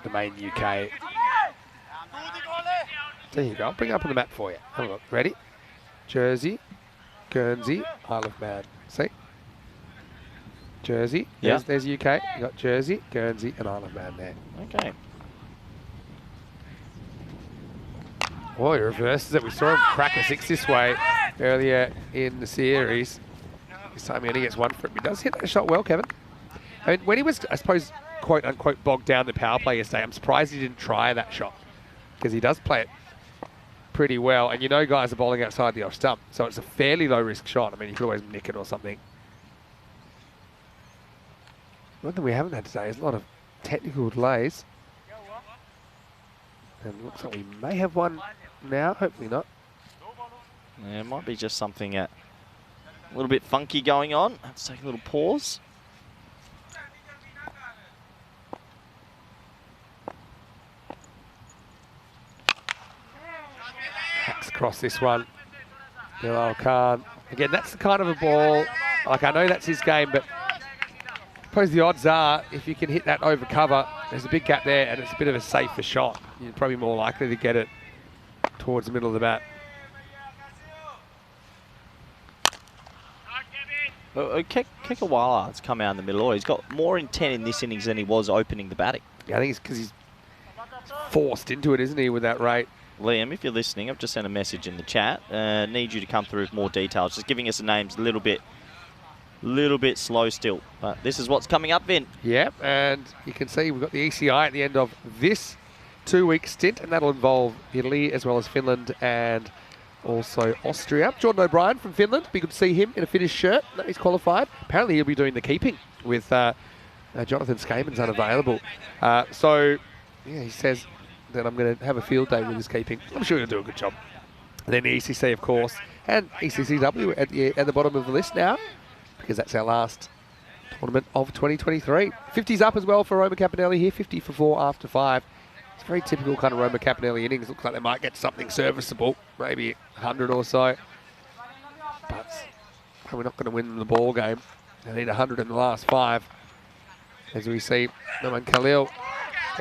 the main UK. There you go. I'll bring it up on the map for you. Have a look. Ready? Jersey, Guernsey, Isle of Man. See? Jersey. Yeah. There's UK. You got Jersey, Guernsey, and Isle of Man there. Okay. Oh, he reverses it. We saw him crack a 6 this way earlier in the series. This time he only gets 1 for it. He does hit that shot well, Kevin. I mean, when he was, I suppose, quote unquote, bogged down the power play yesterday, I'm surprised he didn't try that shot because he does play it pretty well. And you know, guys are bowling outside the off stump, so it's a fairly low risk shot. I mean, you could always nick it or something. One thing we haven't had today is a lot of technical delays. And it looks like we may have one now, hopefully not. Yeah, it might be just something a little bit funky going on. Let's take a little pause. Hacks across this one. Bilal Khan. Again, that's the kind of a ball, like I know that's his game, but I suppose the odds are if you can hit that over cover, there's a big gap there and it's a bit of a safer shot. You're probably more likely to get it towards the middle of the bat. Kekawala has come out in the middle order. He's got more intent in this innings than he was opening the batting. Yeah, I think it's because he's forced into it, isn't he, with that rate? Liam, if you're listening, I've just sent a message in the chat. Need you to come through with more details. Just giving us the names a little bit slow still. But this is what's coming up, Vin. Yep, and you can see we've got the ECI at the end of this 2-week stint, and that'll involve Italy as well as Finland and also Austria. Jordan O'Brien from Finland. Be good to see him in a Finnish shirt. No, he's qualified. Apparently he'll be doing the keeping with Jonathan Skaman's unavailable. So, yeah, he says that I'm going to have a field day with his keeping. I'm sure he'll do a good job. And then the ECC, of course, and ECCW at the bottom of the list now, because that's our last tournament of 2023. 50's up as well for Roma Campanelli here, 50 for 4 after 5. It's a very typical kind of Roma Campanelli innings. Looks like they might get something serviceable, maybe 100 or so. But probably not going to win the ball game. They need 100 in the last 5. As we see, Noman Khalil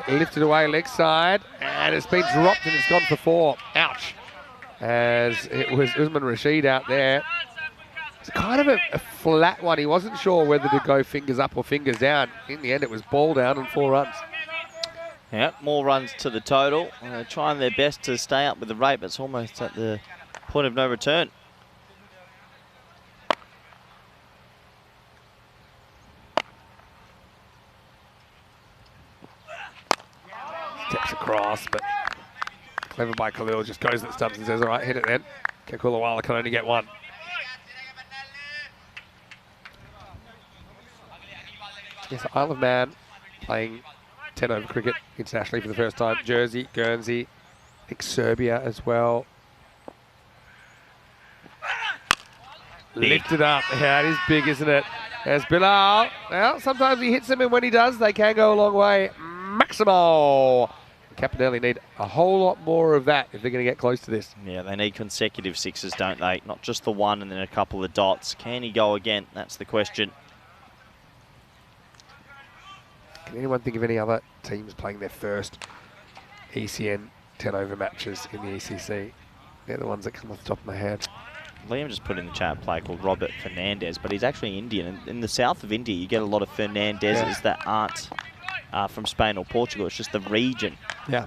lifted away leg side, and it's been dropped and it's gone for 4. Ouch. As it was Usman Rashid out there. It's kind of a flat one. He wasn't sure whether to go fingers up or fingers down. In the end, it was ball down and 4 runs. Yeah, more runs to the total. Trying their best to stay up with the rate, but it's almost at the point of no return. Steps across, but clever by Khalil, just goes to the stumps and says, all right, hit it then. Kekulawala can only get 1. Yes, Isle of Man playing 10 over cricket internationally for the first time. Jersey, Guernsey, I think Serbia as well. Lifted up. Yeah, it is big, isn't it? There's Bilal. Well, sometimes he hits them, and when he does, they can go a long way. Maximo Capinelli need a whole lot more of that if they're going to get close to this. Yeah, they need consecutive sixes, don't they? Not just the one and then a couple of dots. Can he go again? That's the question. Can anyone think of any other teams playing their first ECN 10 over matches in the ECC? They're the ones that come off the top of my head. Liam just put in the chat a player called Robert Fernandez, but he's actually Indian. And in the south of India, you get a lot of Fernandezes that aren't from Spain or Portugal. It's just the region. Yeah.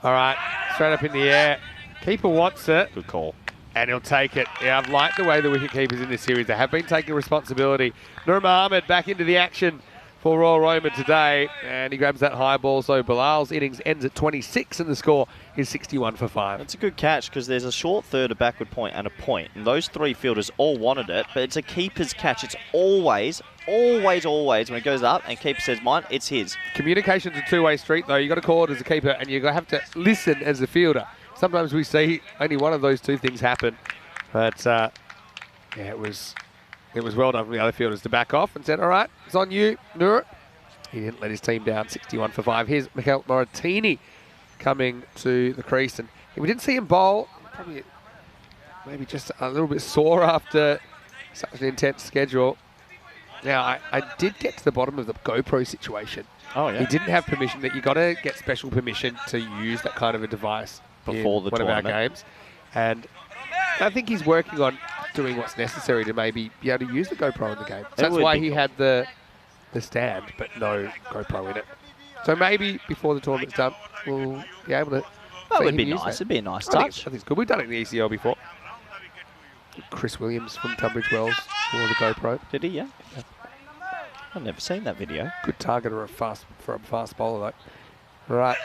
All right, straight up in the air. Keeper wants it. Good call. And he'll take it. Yeah, I've liked the way the wicket keepers in this series. They have been taking responsibility. Nur Mohammed back into the action for Royal Roma today. And he grabs that high ball. So Bilal's innings ends at 26 and the score is 61 for 5. That's a good catch because there's a short third, a backward point and a point. And those three fielders all wanted it, but it's a keeper's catch. It's always, when it goes up and keeper says mine, it's his. Communication's a two-way street though. You've got to call it as a keeper and you're going to have to listen as a fielder. Sometimes we see only one of those two things happen. But yeah, it was well done from the other fielders to back off and said, all right, it's on you, Nur. He didn't let his team down, 61 for 5. Here's Mikel Moratini coming to the crease. And we didn't see him bowl. Probably maybe just a little bit sore after such an intense schedule. Now, I did get to the bottom of the GoPro situation. Oh, yeah. He didn't have permission. That you got to get special permission to use that kind of a device before the one tournament. Of our games. And I think he's working on doing what's necessary to maybe be able to use the GoPro in the game. So that's why he had the stand, but no GoPro in it. So maybe before the tournament's done, we'll be able to. That would be nice. It'd be a nice touch. I think it's good. We've done it in the ECL before. Chris Williams from Tunbridge Wells for the GoPro. Did he? Yeah. I've never seen that video. Good target for a fast bowler though. All right.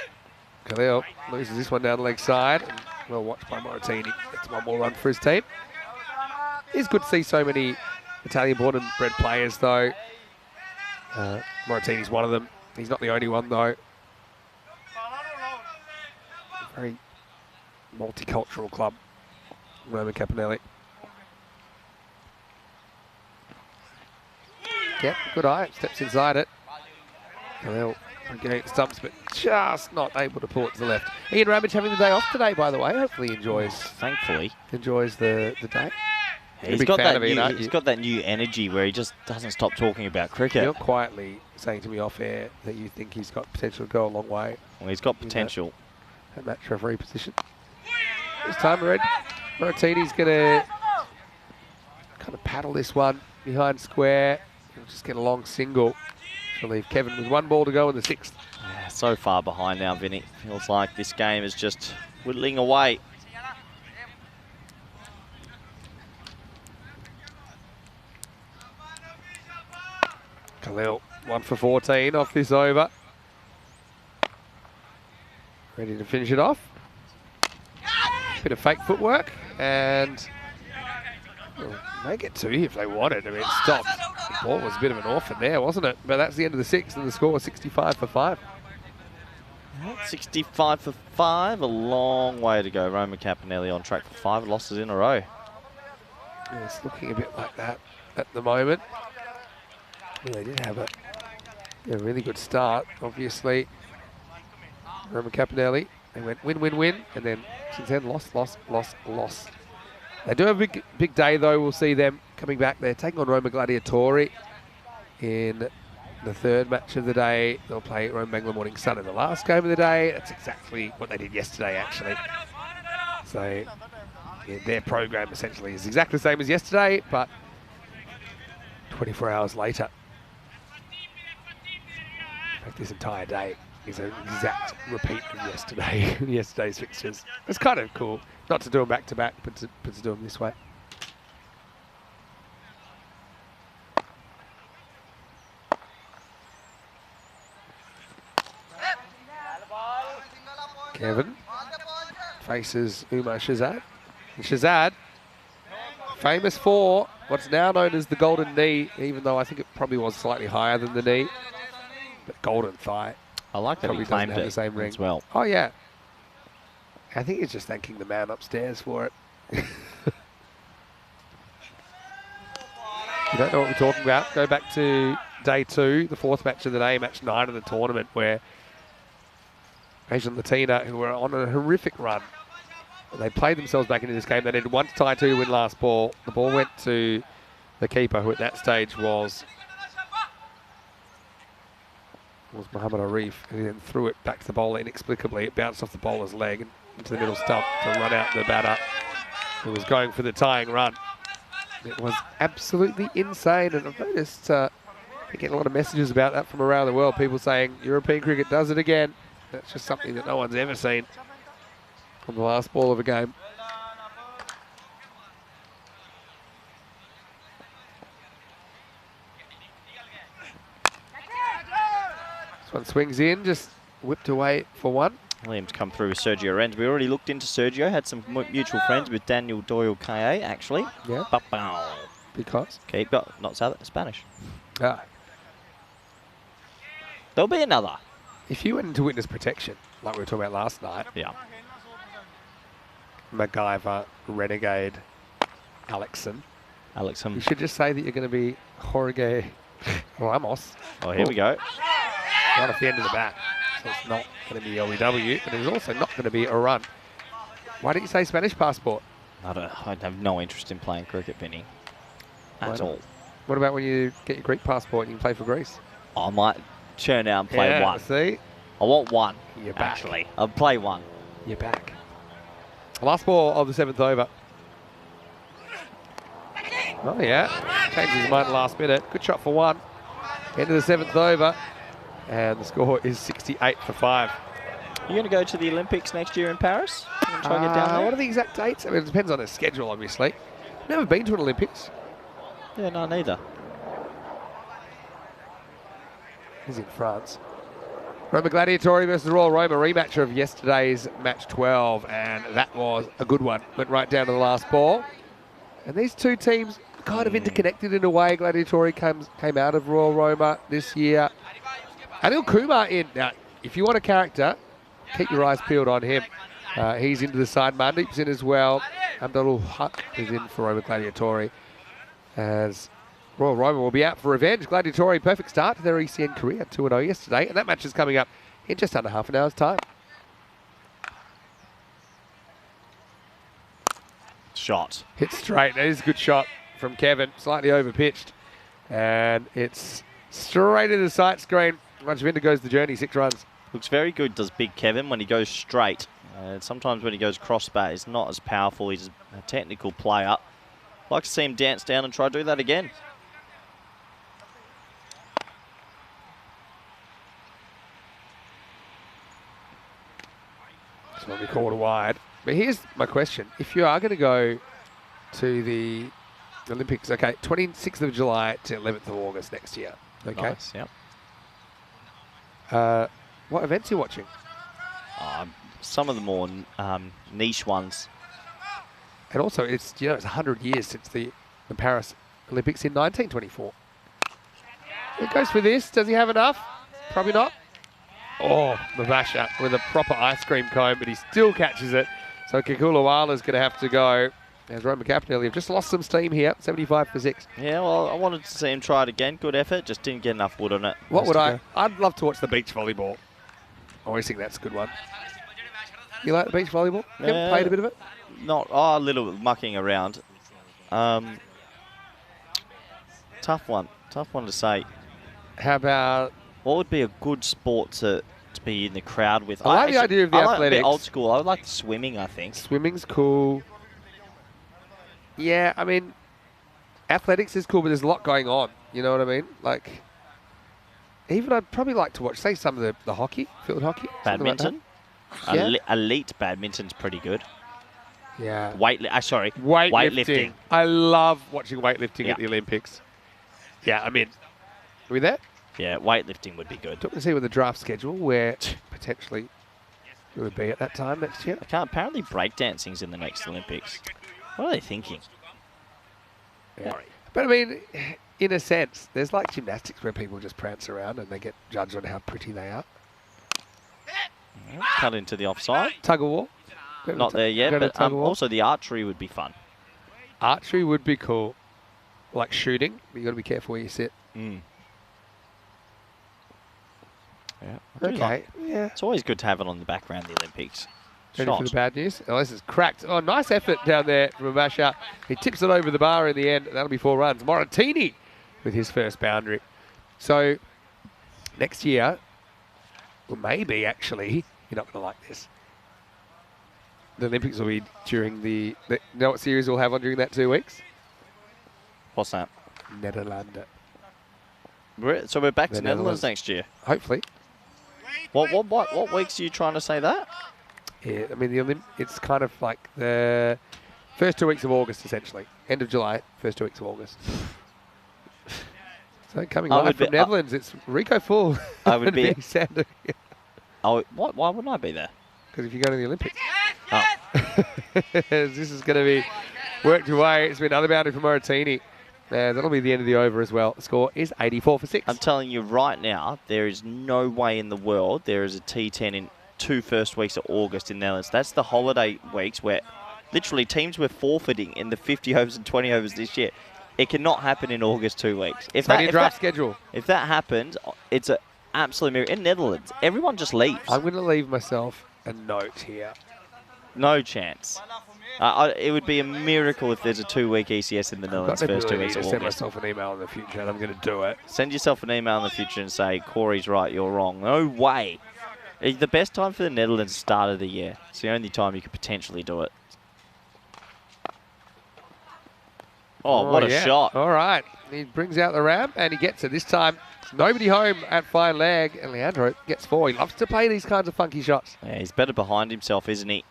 Khalil loses this one down the leg side. And well watched by Moratini. Gets one more run for his team. It's good to see so many Italian-born and bred players though. Moratini's one of them. He's not the only one though. Very multicultural club, Roma Capinelli. Yep, good eye. Steps inside it. Khalil getting stumps, but just not able to pull it to the left. Ian Ramage having the day off today, by the way. Hopefully he enjoys. Thankfully. Enjoys the day. He's got that new energy where he just doesn't stop talking about cricket. You're quietly saying to me off air that you think he's got potential to go a long way. Well, he's got potential. At match referee position. This time around, Moratini's going to kind of paddle this one behind square. He'll just get a long single. She'll leave Kevin with one ball to go in the 6th. Yeah, so far behind now, Vinny. Feels like this game is just whittling away. Khalil, 1 for 14 off this over. Ready to finish it off. Bit of fake footwork and may get 2 if they wanted. I mean, it stopped. The ball was a bit of an orphan there, wasn't it? But that's the end of the 6th and the score was 65 for 5. 65 for 5, a long way to go. Roma Capinelli on track for 5 losses in a row. Yeah, it's looking a bit like that at the moment. Well, they did have a really good start, obviously. Roma Capinelli, they went win, win, win, and then since then loss, loss, loss, loss. They do have a big day though. We'll see them coming back. They're taking on Roma Gladiatori in the 3rd match of the day. They'll play Roma Bangla Morning Sun in the last game of the day. That's exactly what they did yesterday, actually. So yeah, their program essentially is exactly the same as yesterday, but 24 hours later. In fact, this entire day is an exact repeat of yesterday's fixtures. It's kind of cool, not to do them back to back, but to do them this way. Kevin faces Umar Shazad. And Shazad, famous for what's now known as the golden knee, even though I think it probably was slightly higher than the knee. But golden thigh. I like that he claimed it the same ring as well. Oh, yeah. I think he's just thanking the man upstairs for it. you don't know what we're talking about, go back to day 2, the 4th match of the day, match 9 of the tournament, where Asian Latina, who were on a horrific run, they played themselves back into this game. They needed 1 to tie 2 to win last ball. The ball went to the keeper, who at that stage was Muhammad Arif, who then threw it back to the bowler inexplicably. It bounced off the bowler's leg and into the middle stump to run out the batter, who was going for the tying run. It was absolutely insane, and I've noticed I get a lot of messages about that from around the world. People saying European cricket does it again. That's just something that no one's ever seen on the last ball of a game. This one swings in, just whipped away for 1. Williams come through with Sergio Renz. We already looked into Sergio, had some mutual friends with Daniel Doyle KA, actually. Yeah. Because? Keep not Spanish. Ah. There'll be another. If you went into witness protection, like we were talking about last night, Yeah. MacGyver, Renegade, Alexson, you You should just say that you're going to be Jorge Ramos. Oh, here we go. Right off the end of the bat. So it's not going to be LBW, but it's also not going to be a run. Why didn't you say Spanish passport? I have no interest in playing cricket, Vinny. At all. What about when you get your Greek passport and you can play for Greece? I might churn out and play one. See? I want one. You're back. Actually, I'll play one. You're back. Last ball of the 7th over. Oh, yeah. Changed his mind last minute. Good shot for 1. End of the 7th over. And the score is 68 for 5. You going to go to the Olympics next year in Paris? You gonna try to get down there? What are the exact dates? I mean, it depends on the schedule, obviously. Never been to an Olympics. Yeah, no, neither. He's in France. Roma Gladiatori versus Royal Roma, rematch of yesterday's match 12, and that was a good one. Went right down to the last ball. And these two teams kind of interconnected in a way. Gladiatori came out of Royal Roma this year. Anil Kumar in. Now, if you want a character, keep your eyes peeled on him. He's into the side. Mandeep's in as well. Abdul Haq is in for Roma Gladiatori. As Royal Roma will be out for revenge. Gladiatori, perfect start to their ECN career, 2-0 yesterday. And that match is coming up in just under half an hour's time. Shot. Hit straight. That is a good shot from Kevin. Slightly overpitched. And it's straight into the sight screen. Rajavinda goes the journey, 6 runs. Looks very good, does Big Kevin, when he goes straight. Sometimes when he goes cross-bat, he's not as powerful. He's a technical player. Like to see him dance down and try to do that again. This one we called a wide. But here's my question. If you are going to go to the Olympics, okay, 26th of July to 11th of August next year. Okay. Nice, yep. What events are you watching? Some of the more niche ones. And also, it's 100 years since the Paris Olympics in 1924. It goes for this. Does he have enough? Probably not. Oh, Mavasha with a proper ice cream cone, but he still catches it. So Kikulawala's going to have to go. As Roma Capitale have just lost some steam here, 75 for 6. Yeah, well, I wanted to see him try it again. Good effort, just didn't get enough wood on it. What would I'd love to watch the beach volleyball. I always think that's a good one. You like the beach volleyball? You haven't played a bit of it? Not, a little bit mucking around. Tough one to say. How about... What would be a good sport to be in the crowd with? I like the idea of the athletics. Like a bit old school. I would like swimming, I think. Swimming's cool. Yeah, I mean, athletics is cool, but there's a lot going on. You know what I mean? Like, even I'd probably like to watch, say, some of the hockey, field hockey. Badminton? Like yeah. Elite badminton's pretty good. Yeah. Weightlifting. I love watching weightlifting at the Olympics. Yeah, I'm in. Are we there? Yeah, weightlifting would be good. Talking to see with the draft schedule where potentially we would be at that time next year. Apparently breakdancing's in the next Olympics. What are they thinking? Yeah. But I mean, in a sense, there's like gymnastics where people just prance around and they get judged on how pretty they are. Cut into the offside. Tug of war. Not there yet, but also the archery would be fun. Archery would be cool. like shooting, but you got to be careful where you sit. Mm. Yeah. Okay. Yeah. It's always good to have it on the background, the Olympics. Ready Shot. for the bad news? Oh, this is cracked. Oh, nice effort down there from Abasha. He tips it over the bar in the end. That'll be 4 runs. Moratini with his first boundary. So next year, well, maybe actually, you're not going to like this. The Olympics will be during the you know what series we'll have on during that 2 weeks? What's that? Netherlands. So we're back The to Netherlands next year. Hopefully. What weeks are you trying to say that? Yeah, I mean, it's kind of like the first 2 weeks of August, essentially. End of July, first 2 weeks of August. So coming live from Netherlands, it's Rico Full. I would be. Sander. Oh, why wouldn't I be there? Because if you go to the Olympics. Oh. This is going to be worked away. It's been another boundary for Moratini. That'll be the end of the over as well. The score is 84 for 6. I'm telling you right now, there is no way in the world there is a T10 in 2 first weeks of August in Netherlands. That's the holiday weeks where literally teams were forfeiting in the 50 overs and 20 overs this year. It cannot happen in August 2 weeks. If that happens, it's an absolute miracle. In Netherlands, everyone just leaves. I'm going to leave myself a note here. No chance. It would be a miracle if there's a 2-week ECS in the Netherlands first 2 weeks of August. Send myself an email in the future, and I'm going to do it. Send yourself an email in the future and say, Corey's right, you're wrong. No way. The best time for the Netherlands start of the year. It's the only time you could potentially do it. Oh, what a shot. All right. He brings out the ramp, and he gets it. This time, nobody home at fine leg, and Leandro gets 4. He loves to play these kinds of funky shots. Yeah, he's better behind himself, isn't he?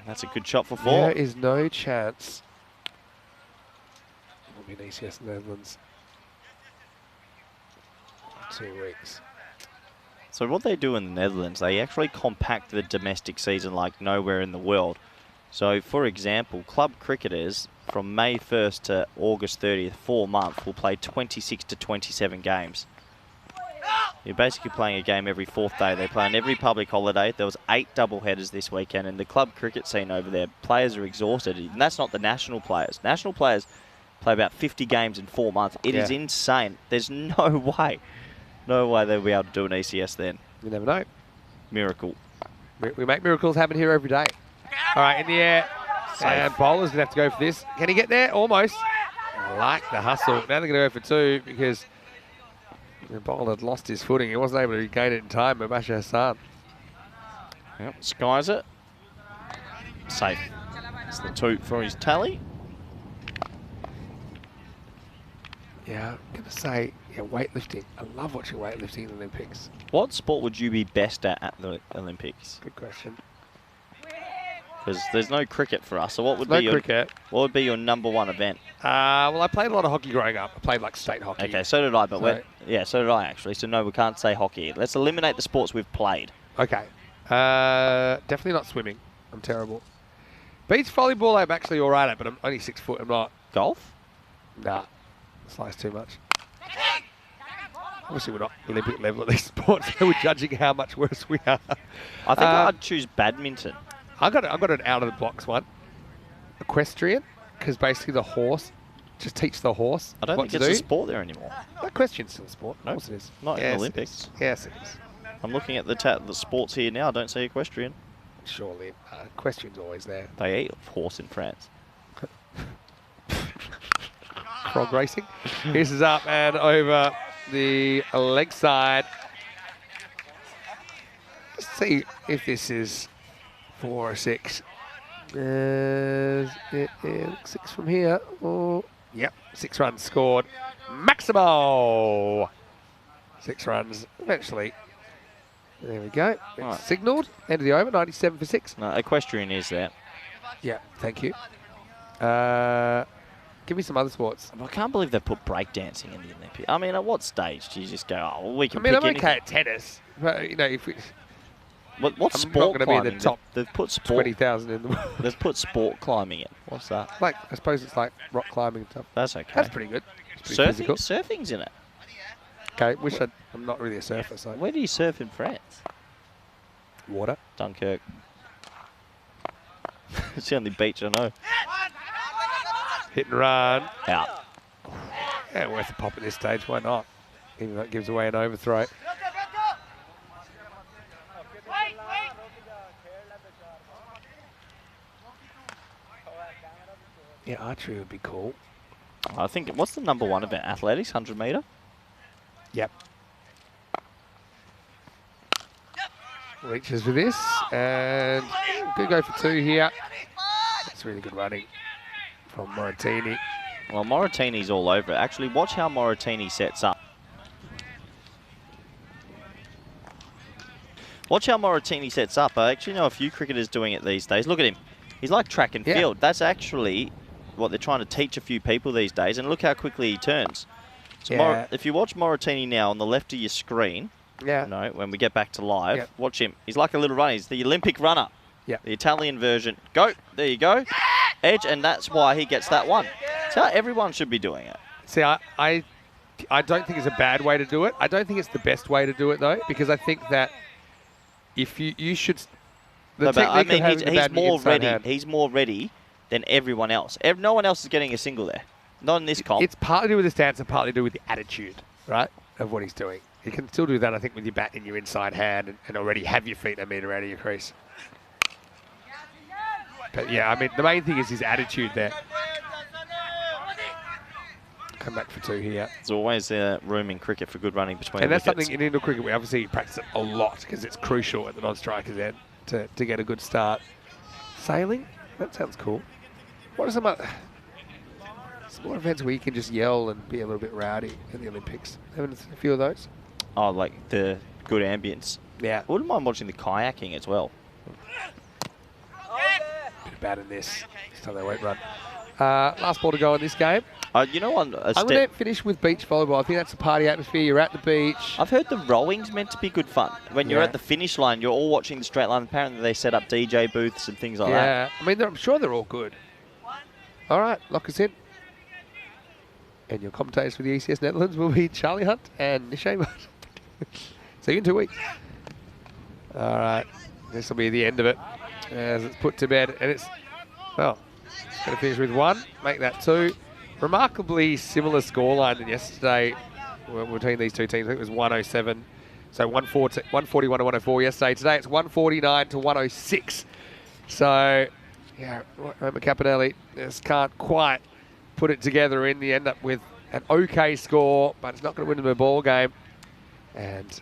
That's a good shot for 4. There is no chance. It'll be an ECS Netherlands. 2 weeks. So what they do in the Netherlands, they actually compact the domestic season like nowhere in the world. So, for example, club cricketers from May 1st to August 30th, 4 months, will play 26 to 27 games. You're basically playing a game every 4th day. They play on every public holiday. There was 8 doubleheaders this weekend, and the club cricket scene over there, players are exhausted. And that's not the national players. National players play about 50 games in 4 months. It is insane. There's no way they'll be able to do an ECS then. You never know. Miracle. We make miracles happen here every day. All right, in the air. Safe. And Bowler's going to have to go for this. Can he get there? Almost. I like the hustle. Now they're going to go for 2 because the Bowler had lost his footing. He wasn't able to regain it in time. Mubasher Hassan. Yep, skies it. Safe. It's the 2 for his tally. Yeah, I'm going to say, weightlifting. I love watching weightlifting in the Olympics. What sport would you be best at the Olympics? Good question. Because there's no cricket for us. So what would What would be your #1 event? Well, I played a lot of hockey growing up. I played like state hockey. Okay, so did I. But so did I actually. So no, we can't say hockey. Let's eliminate the sports we've played. Okay. Definitely not swimming. I'm terrible. Beach volleyball, I'm actually all right at, but I'm only 6 foot. I'm not. Golf? Nah. Slice too much. Obviously, we're not Olympic level at these sports, so we're judging how much worse we are. I think I'd choose badminton. I got an out of the blocks one. Equestrian, because basically the horse, just teach the horse I don't what think to it's do. a sport there anymore. Equestrian's still a sport. No, Of course it is. Not in the Olympics. Yes, it is. I'm looking at the sports here now. I don't see equestrian. Surely. Equestrian's always there. They eat horse in France. Frog racing. This is up and over the leg side. Let's see if this is 4 or 6. It is 6 from here. Oh, yep, 6 runs scored. Maximo! 6 runs eventually. There we go. It's right. signalled. End of the over, 97 for 6. No, equestrian is there. Yeah, thank you. Give me some other sports. I can't believe they put breakdancing in the Olympics. I mean, at what stage do you just go, oh, well, we can pick I'm anything? okay at tennis. But, you know, if we... What I'm sport not going to be climbing? in the top They've put sport. 20,000 in the world. They've put sport climbing in. What's that? Like, I suppose it's like rock climbing and stuff. That's okay. That's pretty good. It's pretty physical. Surfing's in it. Okay, I'm not really a surfer, so. Where do you surf in France? Water. Dunkirk. It's the only beach I know. Hit and run. Out. Yeah, worth a pop at this stage. Why not? Even though it gives away an overthrow. Yeah, archery would be cool. I think, what's the number one event? Athletics, 100 metre? Yep. Reaches for this, and good go for 2 here. That's really good running from Moratini. Well, Moratini's all over it. Actually, watch how Moratini sets up. Watch how Moratini sets up. I actually know a few cricketers doing it these days. Look at him. He's like track and field. That's actually what they're trying to teach a few people these days. And look how quickly he turns. So if you watch Moratini now on the left of your screen, when we get back to live, watch him. He's like a little runner. He's the Olympic runner. The Italian version. Go. There you go. Edge, and that's why he gets that one. That's how everyone should be doing it. See, I don't think it's a bad way to do it. I don't think it's the best way to do it, though, because I think that if you should... he's more ready. He's more ready than everyone else. No one else is getting a single there. Not in this comp. It's partly to do with the stance and partly to do with the attitude, right, of what he's doing. You can still do that, I think, with your bat in your inside hand and already have your feet a metre out of your crease. But yeah, I mean, the main thing is his attitude there. Come back for 2 here. There's always room in cricket for good running between And that's wickets. something in indoor cricket we obviously practice it a lot because it's crucial at the non-striker's end to get a good start. Sailing? That sounds cool. What are some other sport events where you can just yell and be a little bit rowdy at the Olympics? Having a few of those? Oh, like the good ambience. Yeah. I wouldn't mind watching the kayaking as well. Bit of bad in this. This time they won't run. Last ball to go in this game. You know what? I'm going to finish with beach volleyball. I think that's a party atmosphere. You're at the beach. I've heard the rowing's meant to be good fun. When you're at the finish line, you're all watching the straight line. Apparently they set up DJ booths and things like that. Yeah, I mean, I'm sure they're all good. All right, lock us in. And your commentators for the ECS Netherlands will be Charlie Hunt and Nishay Mudd. See you in 2 weeks. All right, this will be the end of it as it's put to bed. And it's, well, it's going to finish with 1, make that 2. Remarkably similar scoreline than yesterday between these two teams. I think it was 107. So 141 to 104 yesterday. Today it's 149 to 106. So, yeah, Roma Caponelli just can't quite put it together in the end up with an okay score, but it's not going to win them a ball game. And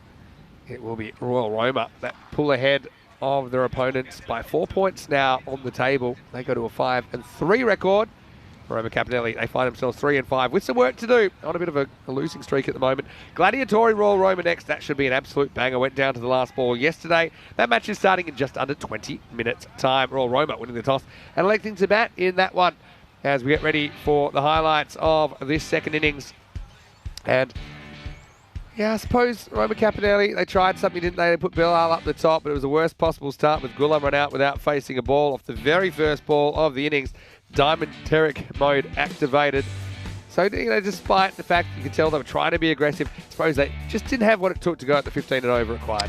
it will be Royal Roma that pull ahead of their opponents by 4 points now on the table. They go to a 5-3 record. Roma Caponelli, they find themselves 3-5 with some work to do on a bit of a losing streak at the moment. Gladiatori Royal Roma next. That should be an absolute banger. Went down to the last ball yesterday. That match is starting in just under 20 minutes time. Royal Roma winning the toss and electing to bat in that one as we get ready for the highlights of this second innings. And yeah, I suppose Roma Caponelli, they tried something, didn't they? They put Bilal up the top, but it was the worst possible start with Gullam run out without facing a ball off the very first ball of the innings. Diamond Terek mode activated. So, you know, despite the fact you could tell they were trying to be aggressive, I suppose they just didn't have what it took to go at the 15 and over required.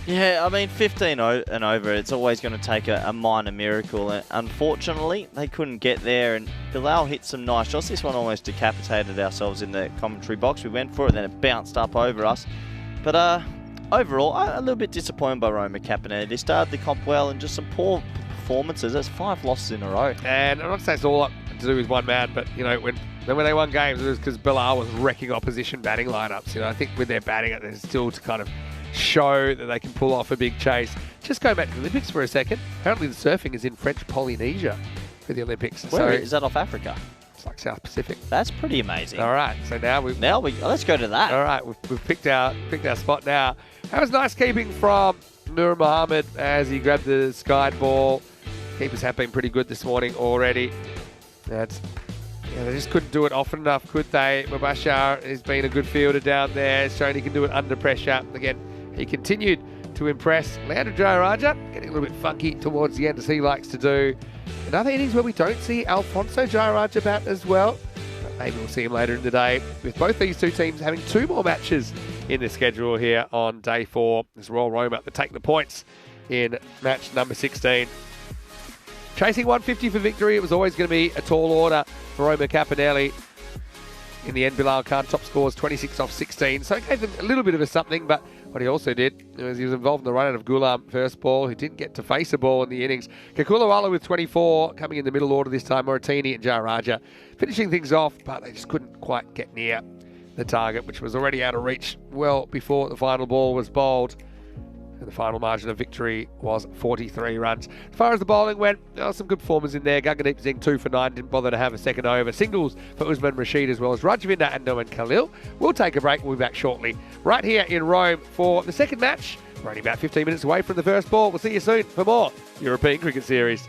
Yeah, I mean, 15 and over, it's always going to take a minor miracle. And unfortunately, they couldn't get there, and Bilal hit some nice shots. This one almost decapitated ourselves in the commentary box. We went for it, then it bounced up over us. But overall, I'm a little bit disappointed by Roma Caponelli. They started the comp well and just some poor performances. There's 5 losses in a row. And I'm not saying it's all up to do with one man, but, you know, when they won games, it was because Bilal was wrecking opposition batting lineups. You know, I think with their batting, there's still to kind of show that they can pull off a big chase. Just going back to the Olympics for a second. Apparently the surfing is in French Polynesia for the Olympics. Where is that, off Africa? It's like South Pacific. That's pretty amazing. All right, so now let's go to that. All right, we've picked our spot now. That was nice keeping from Nur Mohammed as he grabbed the skied ball. Keepers have been pretty good this morning already. They just couldn't do it often enough, could they? Mubashar has been a good fielder down there, shown he can do it under pressure. Again, he continued to impress. Leandro Jayaraja getting a little bit funky towards the end, as he likes to do. Another innings where we don't see Alfonso Jayaraja bat as well. But maybe we'll see him later in the day, with both these two teams having 2 more matches in the schedule here on day 4. As Royal Roma to take the points in match number 16. Chasing 150 for victory, it was always going to be a tall order for Roma Caponelli. In the end, Bilal Khan top scores 26 off 16, so it gave them a little bit of a something, but what he also did was he was involved in the run out of Ghulam first ball, who didn't get to face a ball in the innings. Kakulawala with 24, coming in the middle order this time, Moratini and Jaraja finishing things off, but they just couldn't quite get near the target, which was already out of reach well before the final ball was bowled. And the final margin of victory was 43 runs. As far as the bowling went, there were some good performers in there. Gaggandeep Singh 2 for 9, didn't bother to have a second over. Singles for Usman Rashid as well as Rajvinder and Noman Khalil. We'll take a break. We'll be back shortly right here in Rome for the second match. We're only about 15 minutes away from the first ball. We'll see you soon for more European Cricket Series.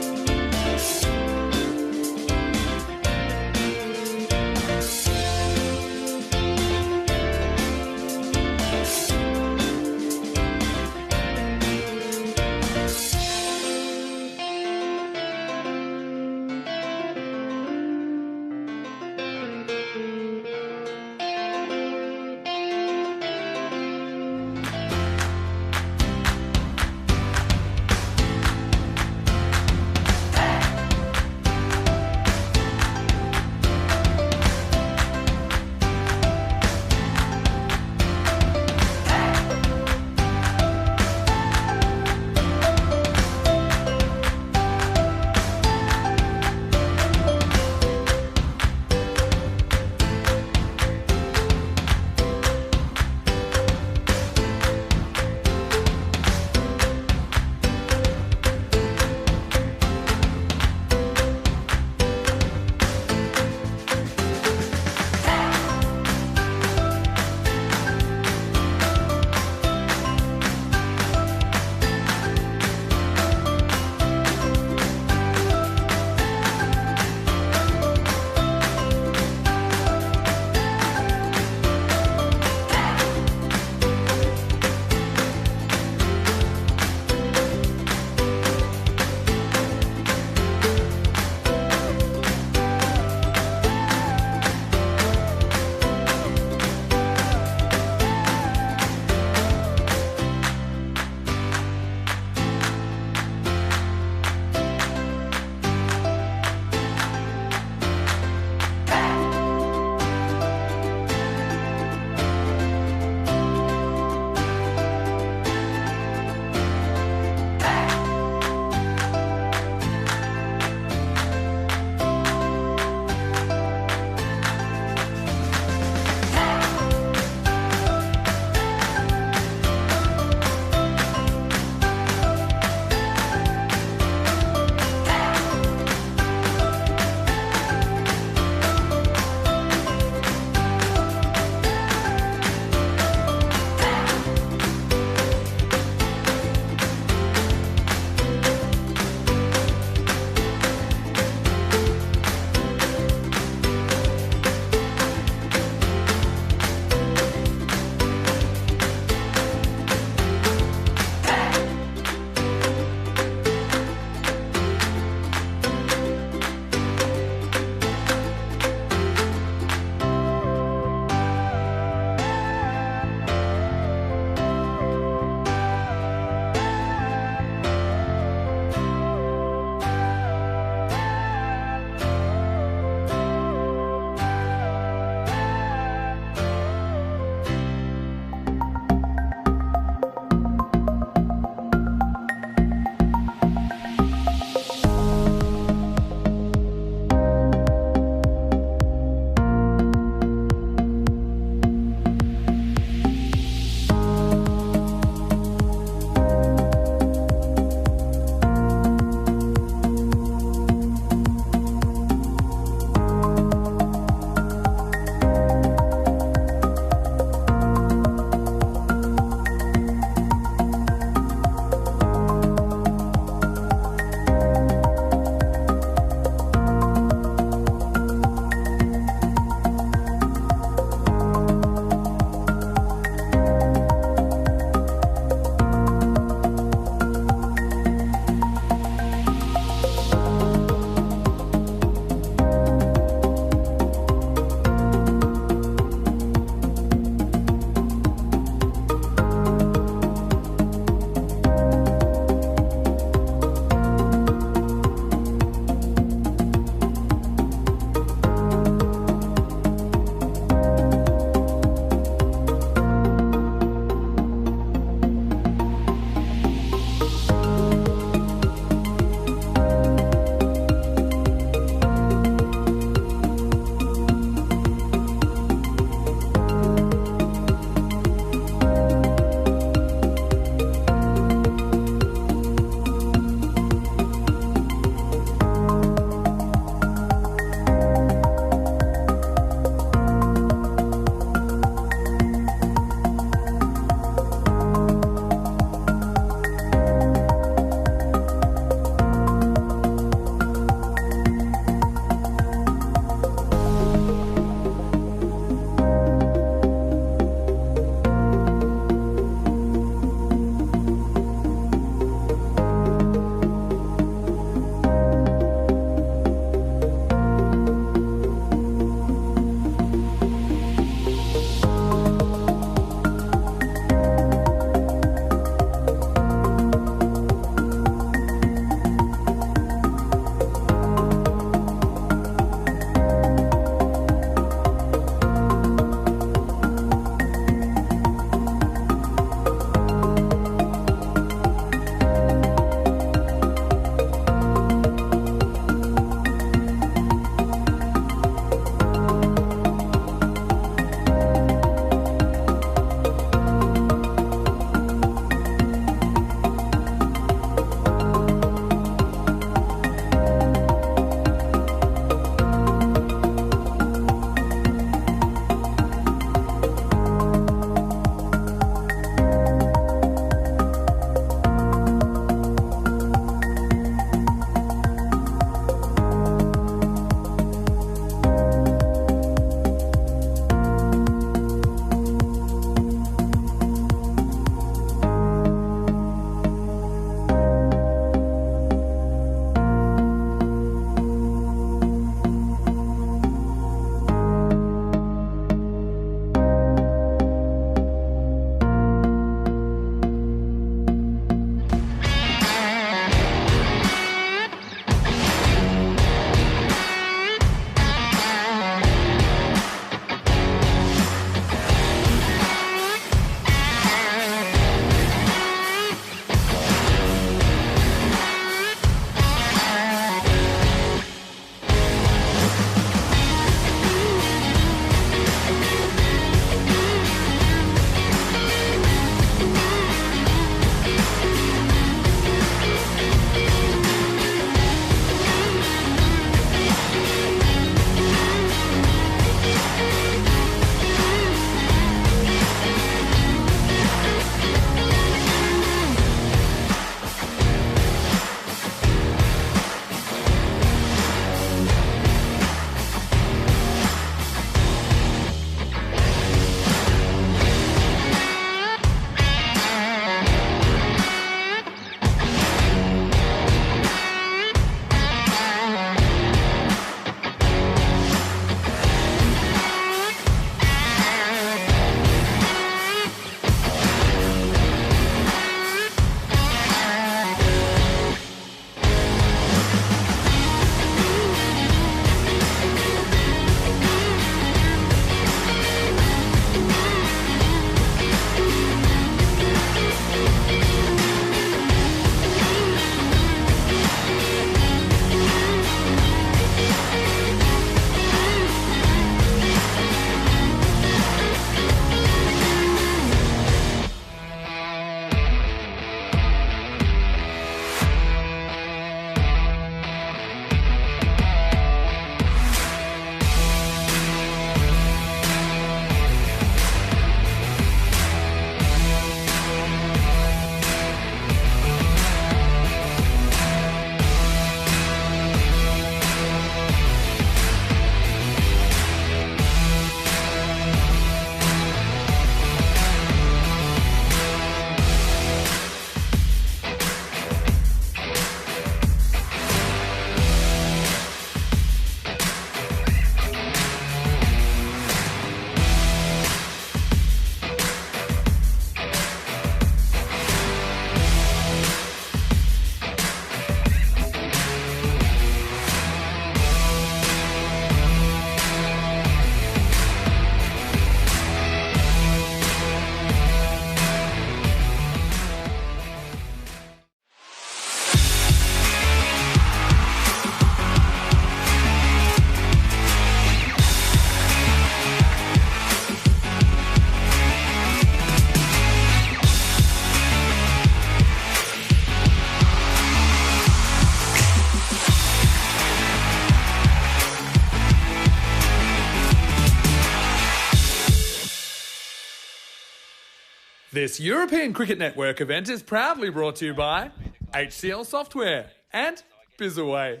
This European Cricket Network event is proudly brought to you by HCL Software and Bizaway.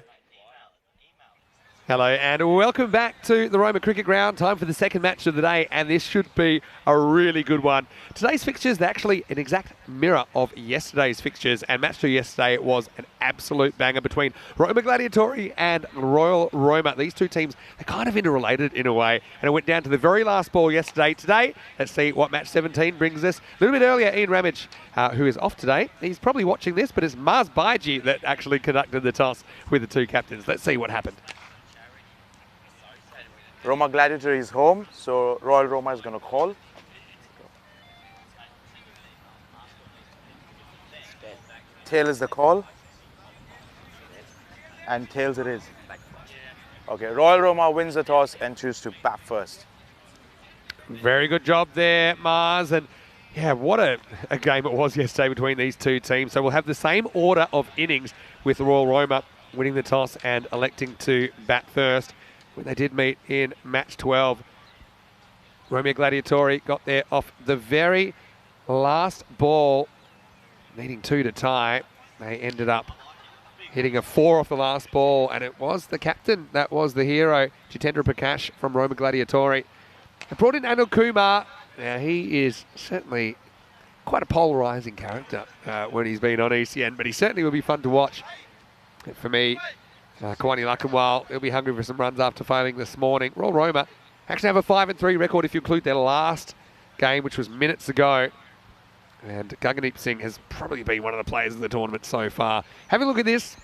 Hello and welcome back to the Roma Cricket Ground. Time for the second match of the day, and this should be a really good one. Today's fixtures are actually an exact mirror of yesterday's fixtures, and match 2 yesterday was an absolute banger between Roma Gladiatori and Royal Roma. These two teams are kind of interrelated in a way, and it went down to the very last ball yesterday. Today, let's see what match 17 brings us. A little bit earlier, Ian Ramage, who is off today, he's probably watching this, but it's Mars Baiji that actually conducted the toss with the two captains. Let's see what happened. Roma Gladiator is home, so Royal Roma is going to call. Tail is the call. And tails it is. Okay, Royal Roma wins the toss and choose to bat first. Very good job there, Mars. And yeah, what a game it was yesterday between these two teams. So we'll have the same order of innings with Royal Roma winning the toss and electing to bat first. When they did meet in match 12, Roma Gladiatori got there off the very last ball, needing 2 to tie. They ended up hitting a 4 off the last ball, and it was the captain that was the hero, Jitendra Prakash from Roma Gladiatori. They brought in Anil Kumar. Now, he is certainly quite a polarising character when he's been on ECN, but he certainly will be fun to watch. And for me, Kwani Lakanwal, he'll be hungry for some runs after failing this morning. Royal Roma actually have a 5-3 record if you include their last game, which was minutes ago. And Gaggandeep Singh has probably been one of the players of the tournament so far. Have a look at this.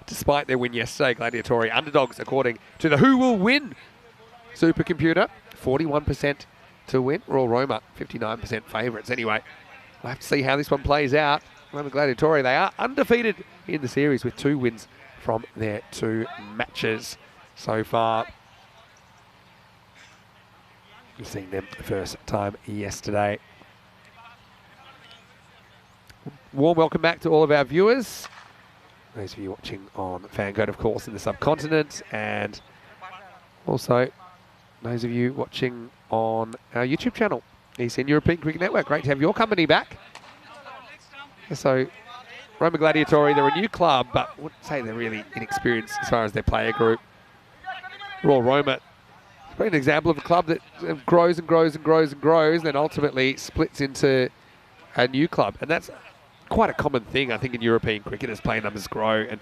Despite their win yesterday, Gladiatori underdogs according to the Who Will Win supercomputer. 41% to win. Royal Roma, 59% favourites. Anyway, we'll have to see how this one plays out. Roma Gladiatori, they are undefeated in the series with 2 wins from their 2 matches so far. We've seen them the first time yesterday. Warm welcome back to all of our viewers. Those of you watching on Fangird, of course, in the subcontinent, and also those of you watching on our YouTube channel, ECN European Cricket Network. Great to have your company back. So, Roma Gladiatori, they're a new club, but I wouldn't say they're really inexperienced as far as their player group. Royal Roma, it's been an example of a club that grows and grows and grows and grows, then ultimately splits into a new club. And that's quite a common thing, I think, in European cricket as player numbers grow. And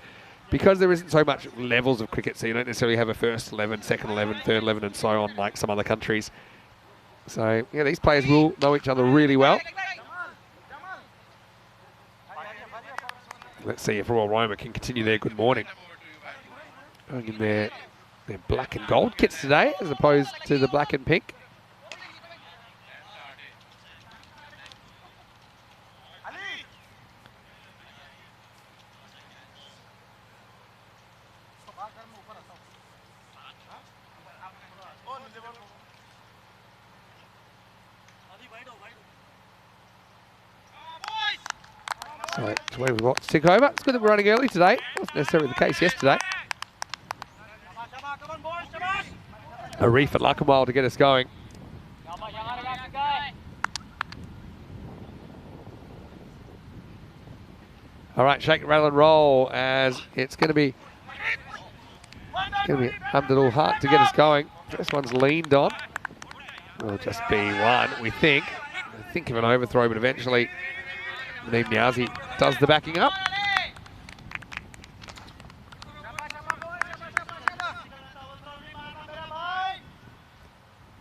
because there isn't so much levels of cricket, so you don't necessarily have a first 11, second 11, third 11, and so on, like some other countries. So, yeah, these players will know each other really well. Let's see if Royal Roma can continue their good morning. Going in their black and gold kits today, as opposed to the black and pink. So, it's where we want to tick over. It's good that we're running early today. Wasn't necessarily the case yesterday. A reef at Lakanwal to get us going. All right, shake, rattle and roll as it's going to be hummed a little hard to get us going. First one's leaned on. Will just be one, we think. I think of an overthrow, but eventually Naeem Niazi does the backing up.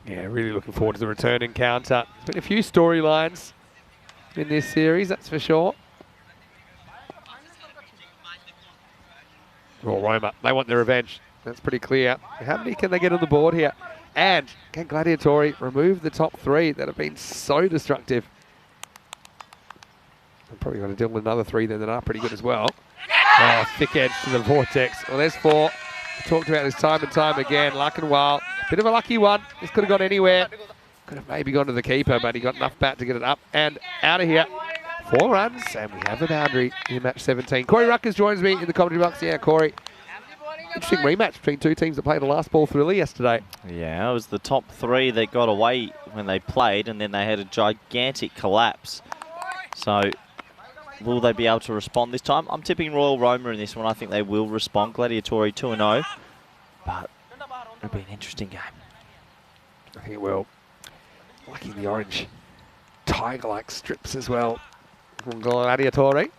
Yeah, really looking forward to the return encounter. There's been a few storylines in this series, that's for sure. Royal Roma, they want their revenge. That's pretty clear. How many can they get on the board here? And can Gladiatori remove the top 3 that have been so destructive? I'm probably going to deal with another 3 then that are pretty good as well. Oh, thick edge to the vortex. Well, there's 4. We talked about this time and time again. Lakanwal, bit of a lucky one. This could have gone anywhere. Could have maybe gone to the keeper, but he got enough bat to get it up and out of here. 4 runs, and we have a boundary in match 17. Corey Ruckers joins me in the commentary box. Yeah, Corey. Interesting rematch between two teams that played a last ball thriller yesterday. Yeah, it was the top three that got away when they played, and then they had a gigantic collapse. So, will they be able to respond this time? I'm tipping Royal Roma in this one. I think they will respond. Gladiatori 2-0. But it'll be an interesting game. I think it will. Liking the orange tiger-like strips as well from Gladiatori.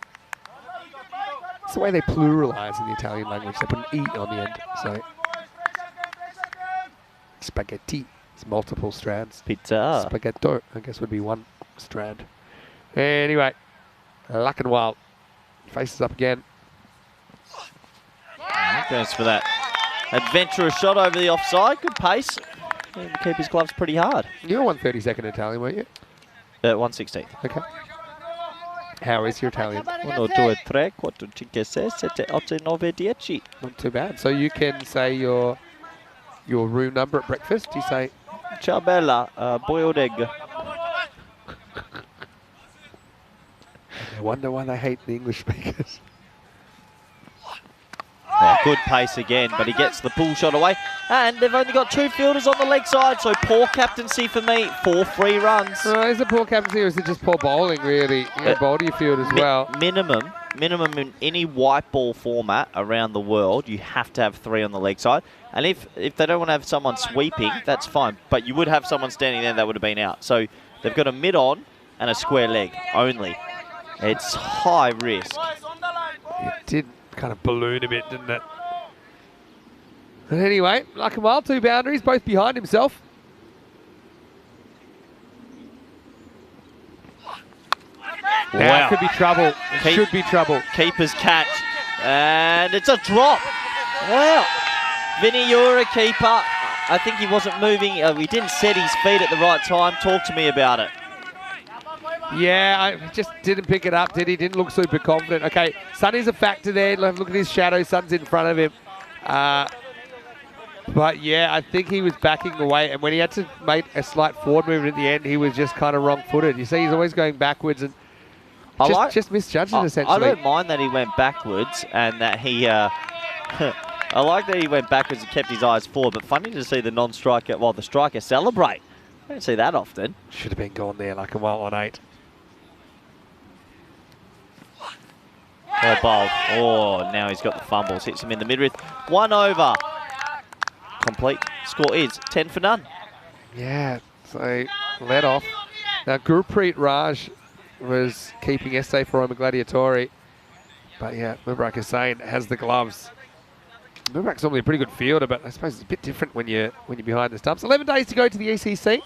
It's the way they pluralise in the Italian language. They put an E on the end. So, spaghetti is multiple strands. Pizza. Spaghetto, I guess, would be one strand. Anyway, Luck and Wild faces up again. Goes for that adventurous shot over the offside. Good pace. And keep his gloves pretty hard. You were 132nd Italian, weren't you? 116th. Okay. How is your Italian? 1, 2, 3, 4, 5, 6, 7, 8, 9, 10. Not too bad. So you can say your room number at breakfast. You say, Ciao bella, boiled egg. I wonder why they hate the English speakers. Oh, good pace again, but he gets the pull shot away. And they've only got 2 fielders on the leg side, so poor captaincy for me. 4 free runs. Is it poor captaincy or is it just poor bowling, really? Bowl to your field as well. Minimum in any white ball format around the world, you have to have 3 on the leg side. And if they don't want to have someone sweeping, that's fine. But you would have someone standing there that would have been out. So they've got a mid-on and a square leg only. It's high risk. It did kind of balloon a bit, didn't it? But anyway, Luck and Wild, 2 boundaries, both behind himself. Now it could be trouble. It should be trouble. Keeper's catch. And it's a drop. Wow. Vinny, you're a keeper. I think he wasn't moving. He didn't set his feet at the right time. Talk to me about it. Yeah, he just didn't pick it up, did he? Didn't look super confident. Okay, Sonny's a factor there. Look at his shadow. Son's in front of him. But yeah, I think he was backing away. And when he had to make a slight forward movement at the end, he was just kind of wrong-footed. You see, he's always going backwards and just misjudged it, essentially. I don't mind that he went backwards and that he... I like that he went backwards and kept his eyes forward, but funny to see the non-striker, well, the striker celebrate. I don't see that often. Should have been gone there, Luck and Wild on 8. Oh, bold. Oh, now he's got the fumbles. Hits him in the midriff. 1 over. Complete. Score is 10 for none. Yeah, so let off. Now, Gurpreet Raj was keeping essay for Roma Gladiatori. But yeah, Mubrak Hussain has the gloves. Mubrak's normally a pretty good fielder, but I suppose it's a bit different when you're behind the stumps. 11 days to go to the ECC.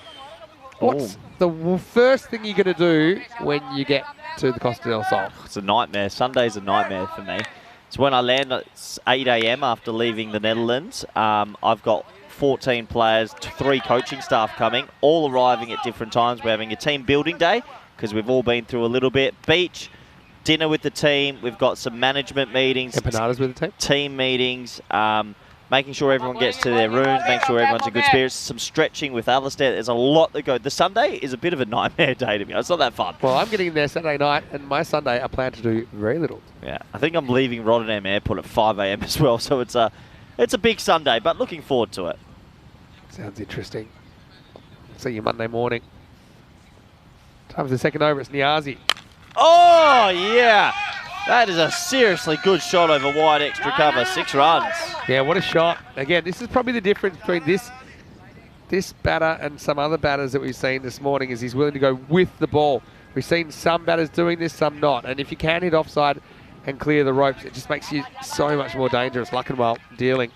What's the first thing you're going to do when you get to the Costa del Sol? It's a nightmare. Sunday's a nightmare for me. It's when I land. It's 8 a.m. after leaving the Netherlands. I've got 14 players, 3 coaching staff coming, all arriving at different times. We're having a team building day because we've all been through a little bit. Beach, dinner with the team. We've got some management meetings. Empanadas with the team? Team meetings. Making sure everyone gets to their rooms, making sure everyone's in good spirits, some stretching with Alistair. There's a lot that goes. The Sunday is a bit of a nightmare day to me. It's not that fun. Well, I'm getting in there Saturday night, and my Sunday I plan to do very little. Yeah, I think I'm leaving Rotterdam Airport at 5 a.m. as well, so it's a big Sunday, but looking forward to it. Sounds interesting. See you Monday morning. Time for the second over. It's Niazi. Oh, yeah. That is a seriously good shot over wide extra cover. 6 runs. Yeah, what a shot. Again, this is probably the difference between this batter and some other batters that we've seen this morning is he's willing to go with the ball. We've seen some batters doing this, some not. And if you can hit offside and clear the ropes, it just makes you so much more dangerous. Luck and Wild dealing.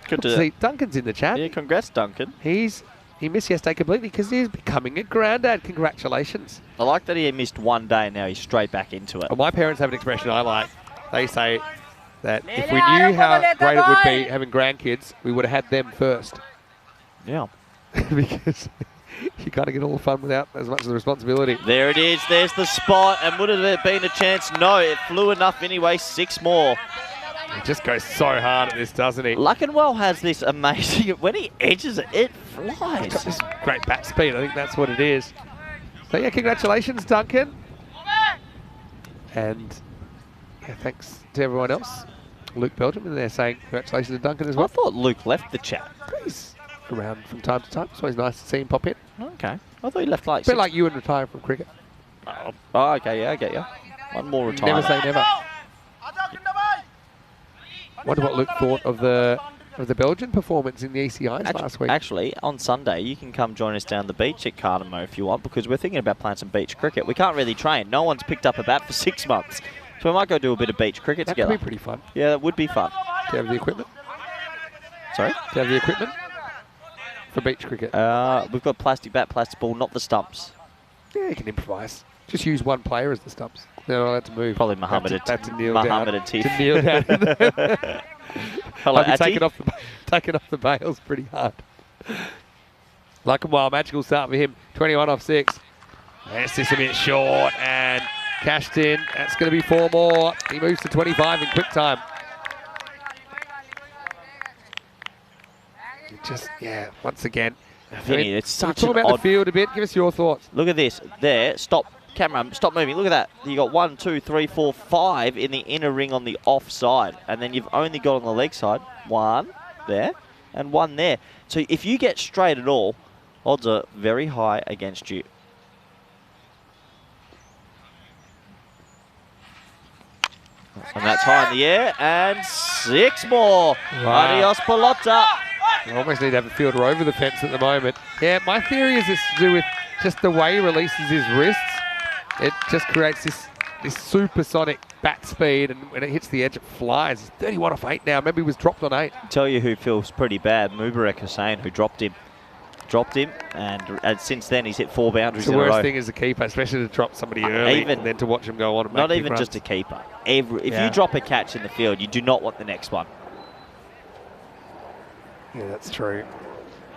Good to see. Duncan's in the chat. Yeah, congrats, Duncan. He missed yesterday completely because he's becoming a granddad. Congratulations. I like that he missed 1 day and now he's straight back into it. Well, my parents have an expression I like. They say that if we knew how great it would be having grandkids, we would have had them first. Yeah. Because you kind of get all the fun without as much of the responsibility. There it is. There's the spot. And would it have been a chance? No, it flew enough anyway. 6 more. He just goes so hard at this, doesn't he? Luckenwell has this amazing... When he edges it, it flies. He's got this great bat speed. I think that's what it is. So, yeah, congratulations, Duncan. And, yeah, thanks to everyone else. Luke Belgium in there saying congratulations to Duncan as I well. thought Luke left the chat. He's around from time to time. It's always nice to see him pop in. Okay. I thought he left like A bit like you and retiring from cricket. Oh, okay, yeah, I get you. One more Never retirement. say never. Wonder what Luke thought of the Belgian performance in the ECIs last week. Actually, on Sunday, you can come join us down the beach at Cardamom if you want, because we're thinking about playing some beach cricket. We can't really train. No one's picked up a bat for 6 months. So we might go do a bit of beach cricket That together. could be pretty fun. Yeah, that would be fun. Do you have the equipment? Sorry? Do you have the equipment for beach cricket? We've got plastic bat, plastic ball, not the stumps. Yeah, you can improvise. Just use one player as the stumps. They're not allowed to move. Probably Muhammad That's to kneel Muhammad down. Atif. To kneel down. Hello, I'll be Ati. taking off the bails pretty hard. Like a while, magical start for him. 21 off 6. That's just a bit short and cashed in. That's going to be 4 more. He moves to 25 in quick time. Just, yeah, once again. Vinny, it's such talk an about odd... the field a bit. Give us your thoughts. Look at this. There. Stop. Camera, stop moving. Look at that. You got 1, 2, 3, 4, 5 in the inner ring on the offside. And then you've only got on the leg side 1 there and 1 there. So if you get straight at all, odds are very high against you. And that's high in the air. And 6 more. Wow. Adios, Pelota. You almost need to have the fielder over the fence at the moment. Yeah, my theory is it's to do with just the way he releases his wrists. It just creates this supersonic bat speed, and when it hits the edge, it flies. He's 31 off 8 now. Remember, he was dropped on 8. Tell you who feels pretty bad. Mubarak Hussain, who dropped him. And since then he's hit 4 boundaries It's the in a row. worst thing as a keeper, especially to drop somebody early and then to watch him go on and make Not big even runs. just a keeper. If you drop a catch in the field, you do not want the next one. Yeah, that's true.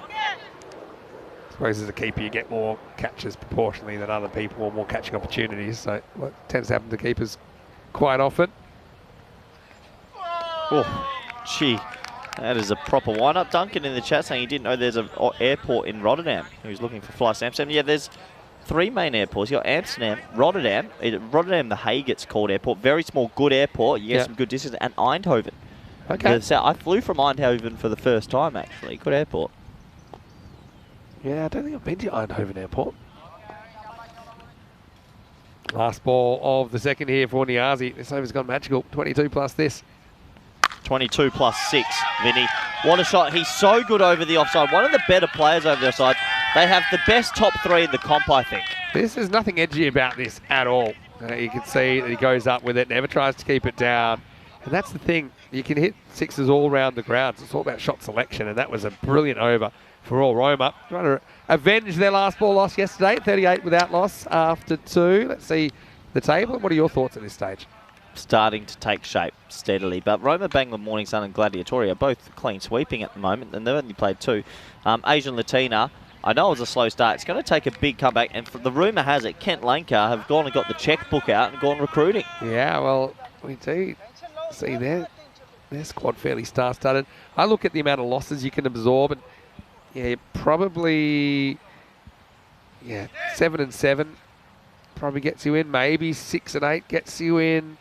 I suppose as a keeper you get more catches proportionally than other people, or more catching opportunities, so it tends to happen to keepers quite often. Oh, gee, that is a proper wind-up. Duncan in the chat saying he didn't know there's an airport in Rotterdam. He was looking for flights to Amsterdam. Yeah, there's 3 main airports. You got Amsterdam, Rotterdam, The Hague it's called airport, very small, good airport. You get some good distance, and Eindhoven. Okay. I flew from Eindhoven for the first time, actually. Good airport. Yeah, I don't think I've been to Eindhoven Airport. Last ball of the second here for Niazi. This over's gone magical. 22 plus this. 22 plus 6, Vinny. What a shot. He's so good over the offside. One of the better players over the offside. They have the best top 3 in the comp, I think. There's nothing edgy about this at all. You can see that he goes up with it, never tries to keep it down. And that's the thing. You can hit 6s all around the grounds. It's all about shot selection, and that was a brilliant over for all Roma. Trying to avenge their last ball loss yesterday, 38 without loss after 2. Let's see the table. What are your thoughts at this stage? Starting to take shape steadily. But Roma, Bangla, Morning Sun and Gladiatoria are both clean sweeping at the moment, and they've only played 2. Asian Latina, I know it was a slow start. It's going to take a big comeback, and the rumour has it Kent Lanka have gone and got the checkbook out and gone recruiting. Yeah, well, we do see their squad fairly star-studded. I look at the amount of losses you can absorb, and yeah, probably 7 and 7 probably gets you in. Maybe 6 and 8 gets you in.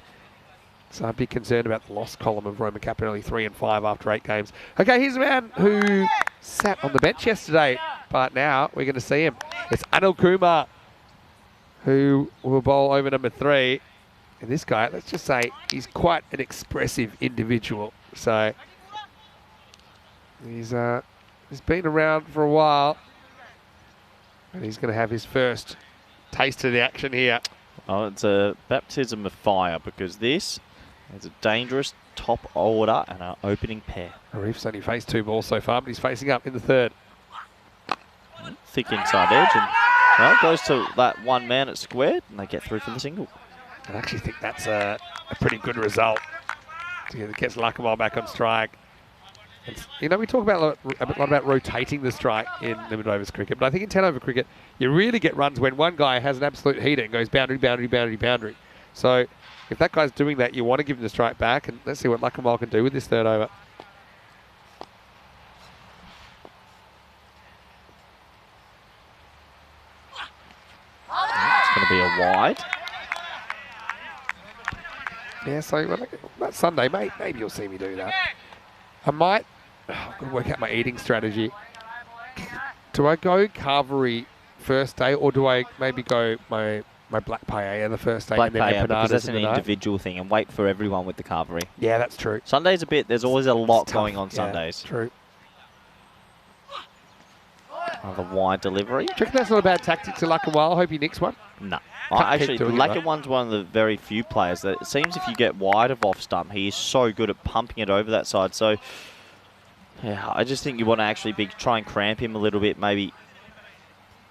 So I'd be concerned about the loss column of Roma Capinelli 3 and 5 after 8 games. Okay, here's a man who sat on the bench yesterday, but now we're going to see him. It's Anil Kumar, who will bowl over number 3. And this guy, let's just say, he's quite an expressive individual. So he's been around for a while, and he's going to have his first taste of the action here. Oh, it's a baptism of fire, because this is a dangerous top order and our opening pair. Arif's only faced 2 balls so far, but he's facing up in the 3rd. Thick inside edge, and well, goes to that 1 man at squared, and they get through for the single. I actually think that's a pretty good result. It gets Lakamal back on strike. You know, we talk about a lot about rotating the strike in limited overs cricket, but I think in 10 over cricket, you really get runs when one guy has an absolute heater and goes boundary, boundary, boundary, boundary. So if that guy's doing that, you want to give him the strike back, and let's see what Lakamal can do with this 3rd over. It's going to be a wide. Yeah, so that Sunday, maybe you'll see me do that. I might. I've got to work out my eating strategy. Do I go carvery first day, or do I maybe go my black paella the first day? Black and then my paella, because empanadas that's in an the night? individual thing, and wait for everyone with the carvery. Yeah, that's true. Sundays a bit. There's always a lot It's going tough. on Yeah, Sundays. true. Another wide delivery. Do you reckon that's not a bad tactic to Luck and Weil? I hope he nicks one. No. Can't Actually, keep doing it, Lackenwan's one of the very few players that it seems if you get wide of off stump, he is so good at pumping it over that side. So, yeah, I just think you want to actually try and cramp him a little bit, maybe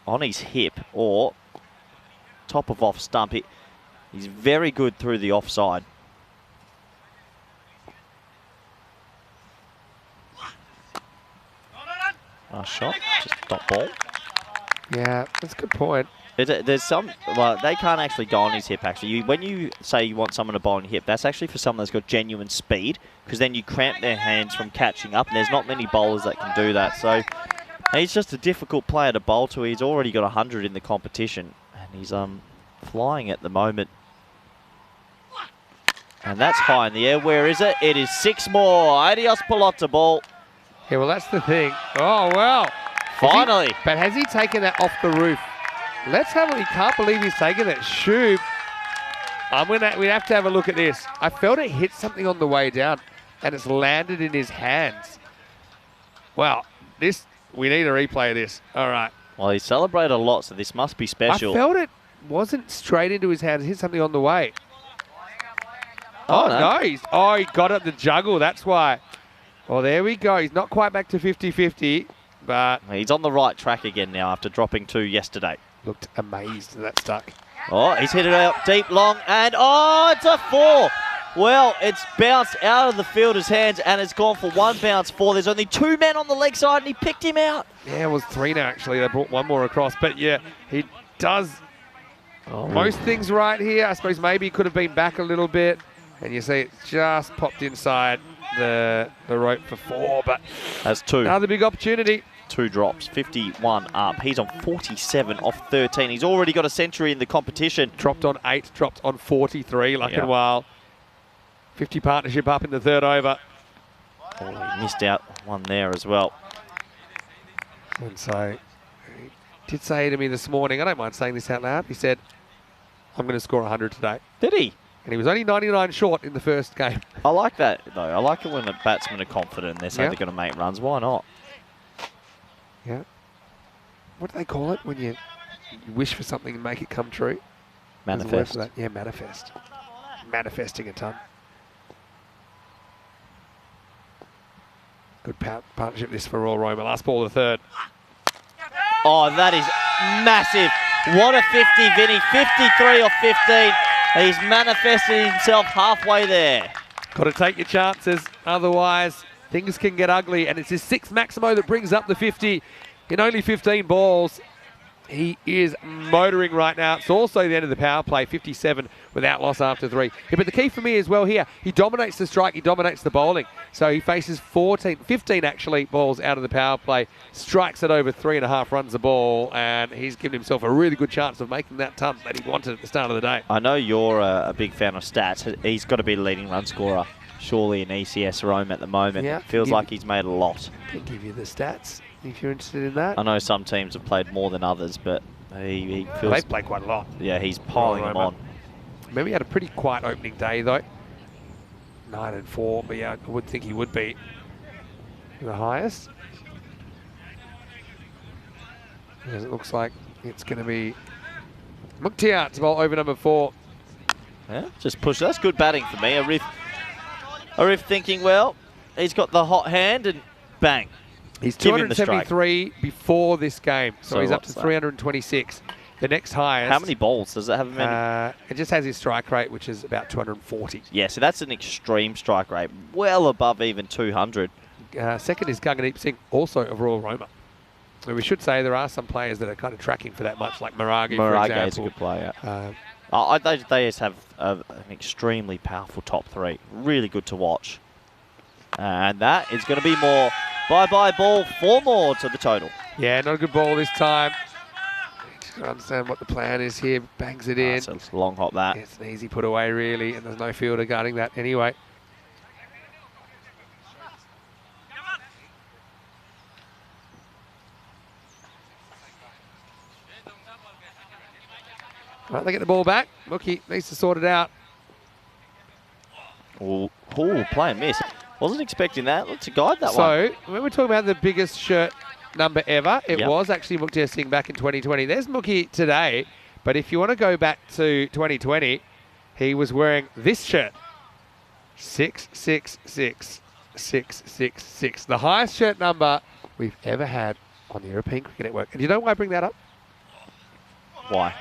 on his hip or top of off stump. He's very good through the offside. Nice shot, just dot ball. Yeah, that's a good point. There's some, well, they can't actually go on his hip, actually. When you say you want someone to bowl on your hip, that's actually for someone that's got genuine speed, because then you cramp their hands from catching up, and there's not many bowlers that can do that. So he's just a difficult player to bowl to. He's already got 100 in the competition, and he's flying at the moment. And that's high in the air. Where is it? It is 6 more. Adios Pelota ball. Yeah, well, that's the thing. Oh, well. Finally. But has he taken that off the roof? Let's have a look. Can't believe he's taken that. Shoob. We'd have to have a look at this. I felt it hit something on the way down, and it's landed in his hands. Wow. We need a replay of this. All right. Well, he celebrated a lot, so this must be special. I felt it wasn't straight into his hands. It hit something on the way. Oh, no. He got it the juggle. That's why. Well, there we go. He's not quite back to 50-50, but He's on the right track again now after dropping 2 yesterday. looked amazed that stuck. Oh, he's hit it out deep, long, and oh, it's a 4. Well, it's bounced out of the fielder's hands, and it's gone for 1 bounce 4. There's only 2 men on the leg side, and he picked him out. Yeah, it was 3 now, actually. They brought 1 more across. But, yeah, he does most things right here. I suppose maybe he could have been back a little bit. And you see it just popped inside the rope for 4. But that's 2. Another big opportunity. 2 drops, 51 up. He's on 47 off 13. He's already got a century in the competition. Dropped on 8, dropped on 43. Luck and Weil. 50 partnership up in the 3rd over. Oh, he missed out one there as well. And so he did say to me this morning, I don't mind saying this out loud, he said, I'm going to score 100 today. Did he? And he was only 99 short in the first game. I like that, though. I like it when the batsmen are confident and they say Yeah. they're going to make runs. Why not? Yeah. What do they call it when you wish for something and make it come true? There's a word Manifest. for that. Yeah, manifest. Manifesting a ton. Good partnership this for Royal Roma. Last ball of the 3rd. Oh, that is massive. What a 50, Vinny. 53 off 15. He's manifested himself halfway there. Got to take your chances. Otherwise, things can get ugly. And it's his 6th Maximo that brings up the 50 in only 15 balls. He is motoring right now. It's also the end of the power play, 57 without loss after 3. Yeah, but the key for me as well here, he dominates the strike, he dominates the bowling. So he faces 15 actually balls out of the power play, strikes at over 3.5 runs a ball, and he's given himself a really good chance of making that ton that he wanted at the start of the day. I know you're a big fan of stats. He's got to be the leading run scorer, surely, in ECS Rome at the moment. Yeah. Feels like he's made a lot. I can give you the stats if you're interested in that. I know some teams have played more than others, but he feels... They've played quite a lot. Yeah, he's piling them on. Remember, he had a pretty quiet opening day, though. 9 and 4, but yeah, I would think he would be the highest. Because it looks like it's going to be Mukhtiar to bowl over number 4. Yeah, just push. That's good batting for me. Arif thinking, well, he's got the hot hand, and bang. He's Give him the strike. 273 before this game, so he's up to what's that? 326. The next highest. How many balls? Does it have many? It just has his strike rate, which is about 240. Yeah, so that's an extreme strike rate, well above even 200. Second is Gangadeep Singh, also of Royal Roma. So we should say there are some players that are kind of tracking for that much, like Maragi, for Marage is a example. good player. They just have an extremely powerful top 3. Really good to watch. And that is going to be more. Bye-bye ball, 4 more to the total. Yeah, not a good ball this time. Just got to understand what the plan is here. Bangs it in. So it's a long hop that. It's an easy put away, really, and there's no fielder guarding that anyway. Right, they get the ball back. Mookie needs to sort it out. Oh, play and miss. Wasn't expecting that. Let's guide that one. So, when we're talking about the biggest shirt number ever, it Yep. was actually Mookie Singh back in 2020. There's Mookie today, but if you want to go back to 2020, he was wearing this shirt. 666. The highest shirt number we've ever had on the European Cricket Network. And you know why I bring that up? Why?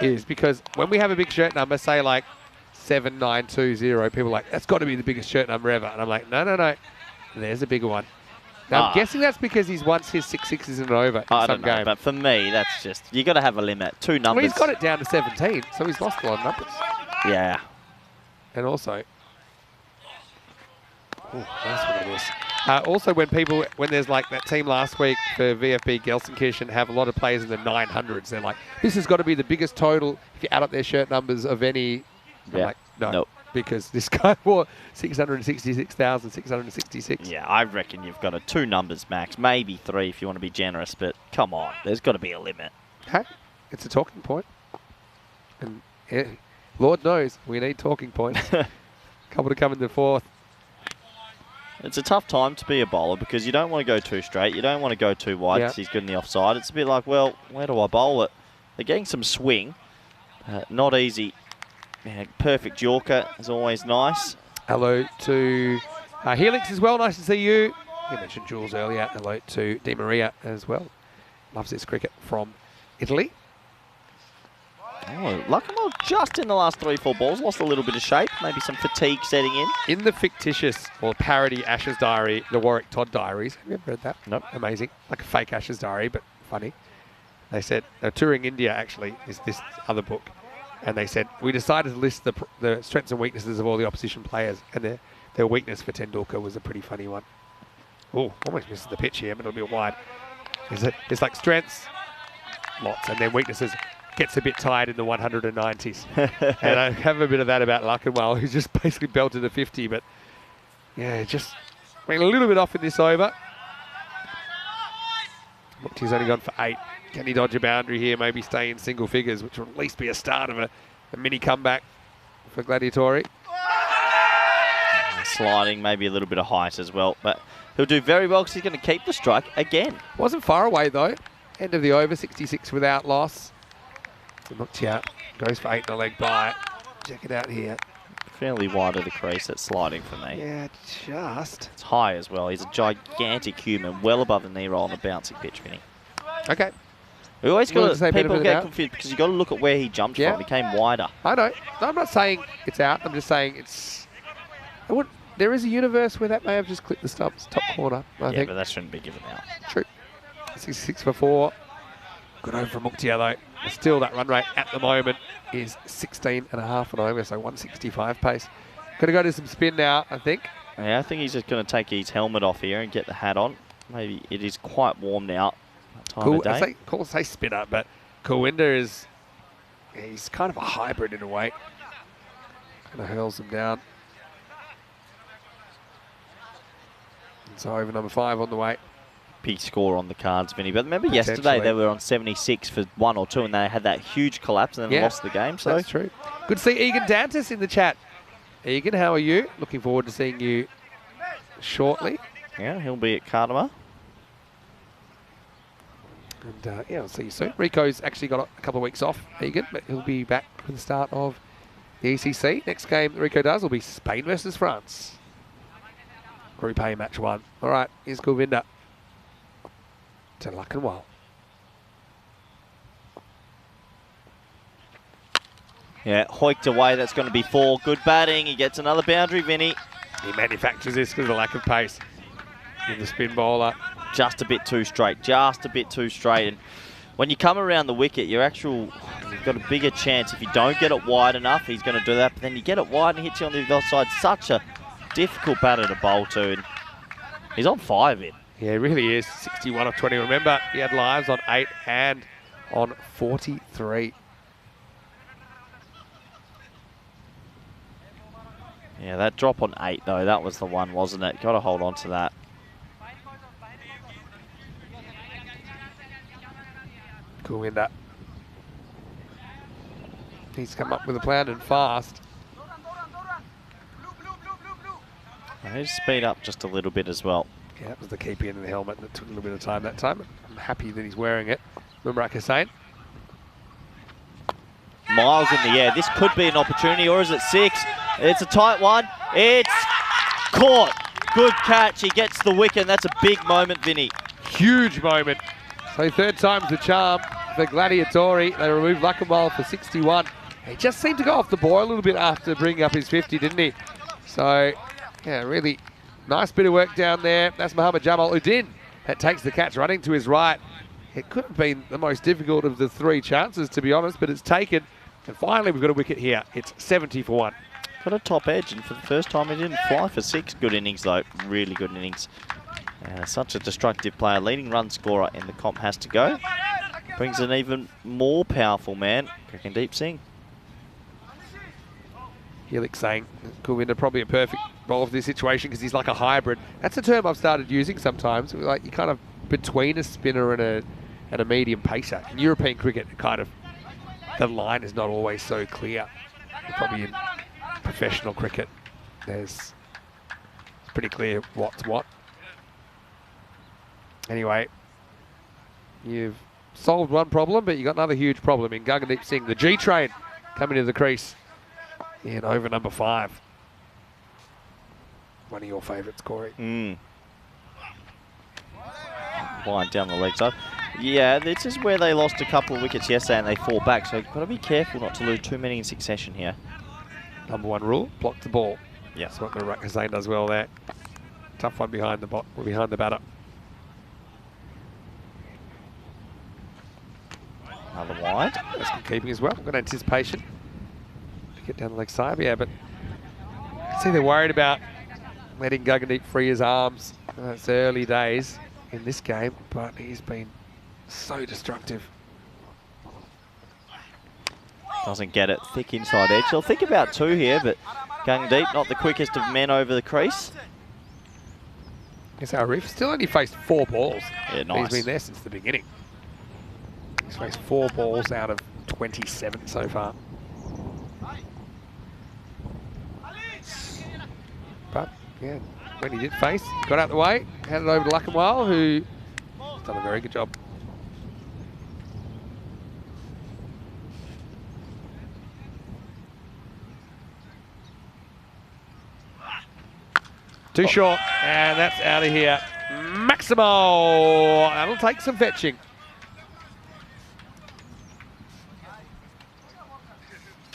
Is because when we have a big shirt number, say like 7920, people are like, that's got to be the biggest shirt number ever. And I'm like, no. There's a bigger one. Now, I'm guessing that's because he's once his 6-6s in and over in I some don't know, game. but for me, that's just, you got to have a limit. 2 numbers. Well, he's got it down to 17, so he's lost a lot of numbers. Yeah. And also, nice one of this. Also, when there's like that team last week for VFB Gelsenkirchen have a lot of players in the 900s, they're like, this has got to be the biggest total if you add up their shirt numbers of any. I'm like, no, Nope. because this guy wore 666,666. Yeah, I reckon you've got 2 numbers max, maybe 3 if you want to be generous, but come on, there's got to be a limit. Hey, it's a talking point. And Lord knows we need talking points. Couple to come in the fourth. It's a tough time to be a bowler because you don't want to go too straight. You don't want to go too wide because he's good in the offside. It's a bit like, well, where do I bowl it? They're getting some swing. Not easy. Yeah, perfect Yorker is always nice. Hello to Helix as well. Nice to see you. You mentioned Jules earlier. Hello to Di Maria as well. Loves this cricket from Italy. Oh, Luckamore just in the last 3-4 balls lost a little bit of shape. Maybe some fatigue setting in. In the fictitious or parody Ashes Diary, the Warwick Todd Diaries. Have you ever read that? Nope. Amazing. Like a fake Ashes Diary, but funny. They said, they're touring India actually, is this other book. And they said, we decided to list the strengths and weaknesses of all the opposition players. And their weakness for Tendulkar was a pretty funny one. Oh, almost misses the pitch here, but it'll be wide. It's like strengths, lots, and then weaknesses. Gets a bit tired in the 190s. And I have a bit of that about Luckenwell, who's just basically belted a 50, but yeah, just went a little bit off in this over. He's only gone for 8. Can he dodge a boundary here, maybe stay in single figures, which will at least be a start of a mini comeback for Gladiatori. Sliding, maybe a little bit of height as well, but he'll do very well because he's going to keep the strike again. Wasn't far away though. End of the over, 66 without loss. Muktia goes for 8 and a leg by. Check it out here. Fairly wide of the crease, that's sliding for me. Yeah, just. It's high as well. He's a gigantic human, well above the knee roll on a bouncing pitch, Vinny. Okay. We always got to, people get out. confused because you've got to look at where he jumped from. He came wider. I know. No, I'm not saying it's out. I'm just saying it's. There is a universe where that may have just clipped the stumps, top corner, I think. But that shouldn't be given out. True. 66 for 4. Good over from Muktia though. Still, that run rate at the moment is 16.5 and over, so 165 pace. Going to go to some spin now, I think. Yeah, I think he's just going to take his helmet off here and get the hat on. Maybe it is quite warm now. That time of day. Say spinner, but Kawinda is, he's kind of a hybrid in a way. Kind of hurls him down. And so over number 5 on the way. Big score on the cards, Vinny. But remember yesterday they were on 76 for 1 or 2 and they had that huge collapse and then lost the game. So that's true. Good to see Egan Dantas in the chat. Egan, how are you? Looking forward to seeing you shortly. Yeah, he'll be at Cardamar. And I'll see you soon. Rico's actually got a couple of weeks off, Egan, but he'll be back for the start of the ECC. Next game that Rico does will be Spain versus France. Group A, match 1. All right, here's Govinda. To Luckenwell. Yeah, hoiked away. That's going to be 4. Good batting. He gets another boundary, Vinny. He manufactures this because of the lack of pace. In the spin bowler. Just a bit too straight. Just a bit too straight. And when you come around the wicket, you've got a bigger chance. If you don't get it wide enough, he's going to do that. But then you get it wide and hits you on the offside. Such a difficult batter to bowl to. And he's on 5 in. Yeah, it really is. 61 of 20. Remember, he had lives on 8 and on 43. Yeah, that drop on 8 though, that was the one, wasn't it? Got to hold on to that. Kuwinda. He's come up with a plan and fast. I need to speed up just a little bit as well. Yeah, that was the keepy in the helmet that took a little bit of time that time. I'm happy that he's wearing it. Remember Hussein? Miles in the air. This could be an opportunity, or is it 6? It's a tight one. It's caught. Good catch. He gets the wicket. That's a big moment, Vinny. Huge moment. So third time's the charm for Gladiatori. They removed Lackamal for 61. He just seemed to go off the boil a little bit after bringing up his 50, didn't he? So, yeah, really nice bit of work down there. That's Muhammad Jamal Uddin that takes the catch running to his right. It could have been the most difficult of the 3 chances, to be honest, but it's taken. And finally, we've got a wicket here. It's 70 for 1. Got a top edge, and for the first time, he didn't fly for 6. Good innings, though. Really good innings. Such a destructive player. Leading run scorer in the comp has to go. Brings an even more powerful man, Deep Singh. Helix saying Kuwinda probably a perfect bowler for this situation because he's like a hybrid. That's a term I've started using sometimes. Like you're kind of between a spinner and a medium pacer. In European cricket, kind of the line is not always so clear. Probably in professional cricket, it's pretty clear what's what. Anyway, you've solved one problem, but you got another huge problem in Gagandeep Singh. The G train coming to the crease in over number 5. One of your favourites, Corey. Line down the leg side. Yeah, this is where they lost a couple of wickets yesterday and they fall back, so you've got to be careful not to lose too many in succession here. Number 1 rule, block the ball. Yeah. That's what Murak Hussain does well there. Tough one behind the batter. Another wide. That's good keeping as well. Good anticipation. Get down the leg side, yeah, but I see they're worried about letting Gagandeep free his arms. It's early days in this game, but he's been so destructive. Doesn't get it. Thick inside edge. They'll think about 2 here, but Gagandeep, not the quickest of men over the crease. Guess our Arif still only faced 4 balls. Yeah, nice. He's been there since the beginning. He's faced 4 balls out of 27 so far. But, yeah, when he did face, got out the way, handed it over to Lackamal, who's done a very good job. Too short, and that's out of here. Maximo! That'll take some fetching.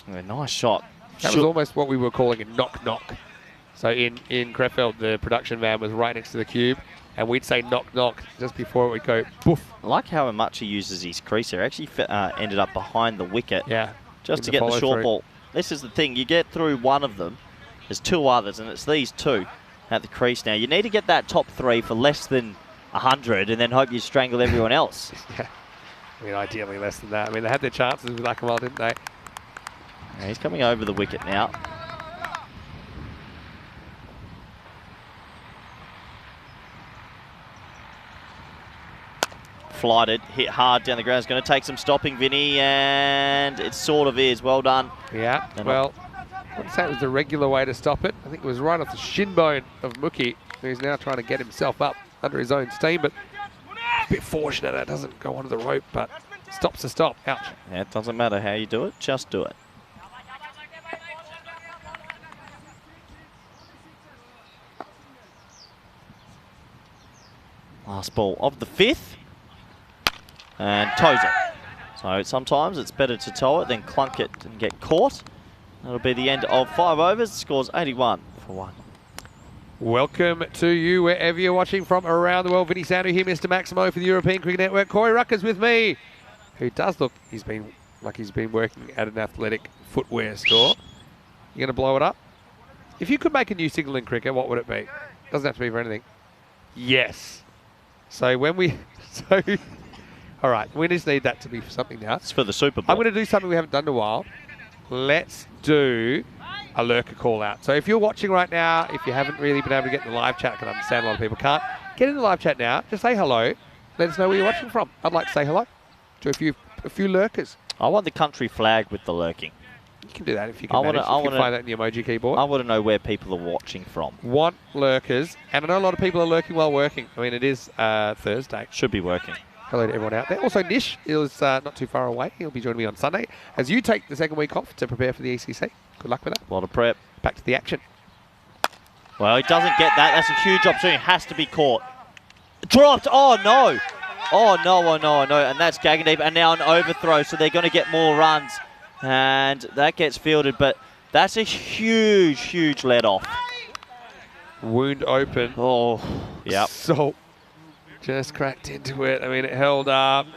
A nice shot. That was almost what we were calling a knock-knock. So in Krefeld, the production van was right next to the cube, and we'd say knock-knock just before it would go poof. I like how much he uses his crease there. Actually ended up behind the wicket. Yeah. Just to get the short ball. This is the thing. You get through one of them. There's 2 others, and it's these 2 at the crease now. You need to get that top 3 for less than 100 and then hope you strangle everyone else. Yeah. I mean, ideally less than that. I mean, they had their chances with Lackamal, didn't they? Yeah, he's coming over the wicket now. Flighted, hit hard down the ground. It's going to take some stopping, Vinny, and it sort of is. Well done. Yeah, well, I wouldn't say it was the regular way to stop it. I think it was right off the shin bone of Mookie, who's now trying to get himself up under his own steam, but a bit fortunate that doesn't go onto the rope, but stop's a stop. Ouch. Yeah, it doesn't matter how you do it, just do it. Last ball of the 5th. And toes it. So sometimes it's better to toe it than clunk it and get caught. That'll be the end of 5 overs. Scores 81 for 1. Welcome to you wherever you're watching from around the world. Vinny Sandu here, Mr. Maximo for the European Cricket Network. Corey Rucker's with me, who does look, he's been working at an athletic footwear store. You going to blow it up? If you could make a new signal in cricket, what would it be? Doesn't have to be for anything. Yes. So when All right, we just need that to be for something now. It's for the Super Bowl. I'm going to do something we haven't done in a while. Let's do a lurker call out. So if you're watching right now, if you haven't really been able to get in the live chat, I can understand a lot of people can't. Get in the live chat now. Just say hello. Let us know where you're watching from. I'd like to say hello to a few lurkers. I want the country flag with the lurking. You can do that if you can manage. You can find that in the emoji keyboard. I want to know where people are watching from. Want lurkers. And I know a lot of people are lurking while working. I mean, it is Thursday. Should be working. Hello to everyone out there. Also, Nish is not too far away. He'll be joining me on Sunday as you take the second week off to prepare for the ECC. Good luck with that. A lot of prep. Back to the action. Well, he doesn't get that. That's a huge opportunity. Has to be caught. Dropped. Oh, no. Oh, no, oh, no, oh, no. And that's Gagandeep. And now an overthrow, so they're going to get more runs. And that gets fielded, but that's a huge, huge let off. Wound open. Oh, yep. So just cracked into it. I mean, it held up.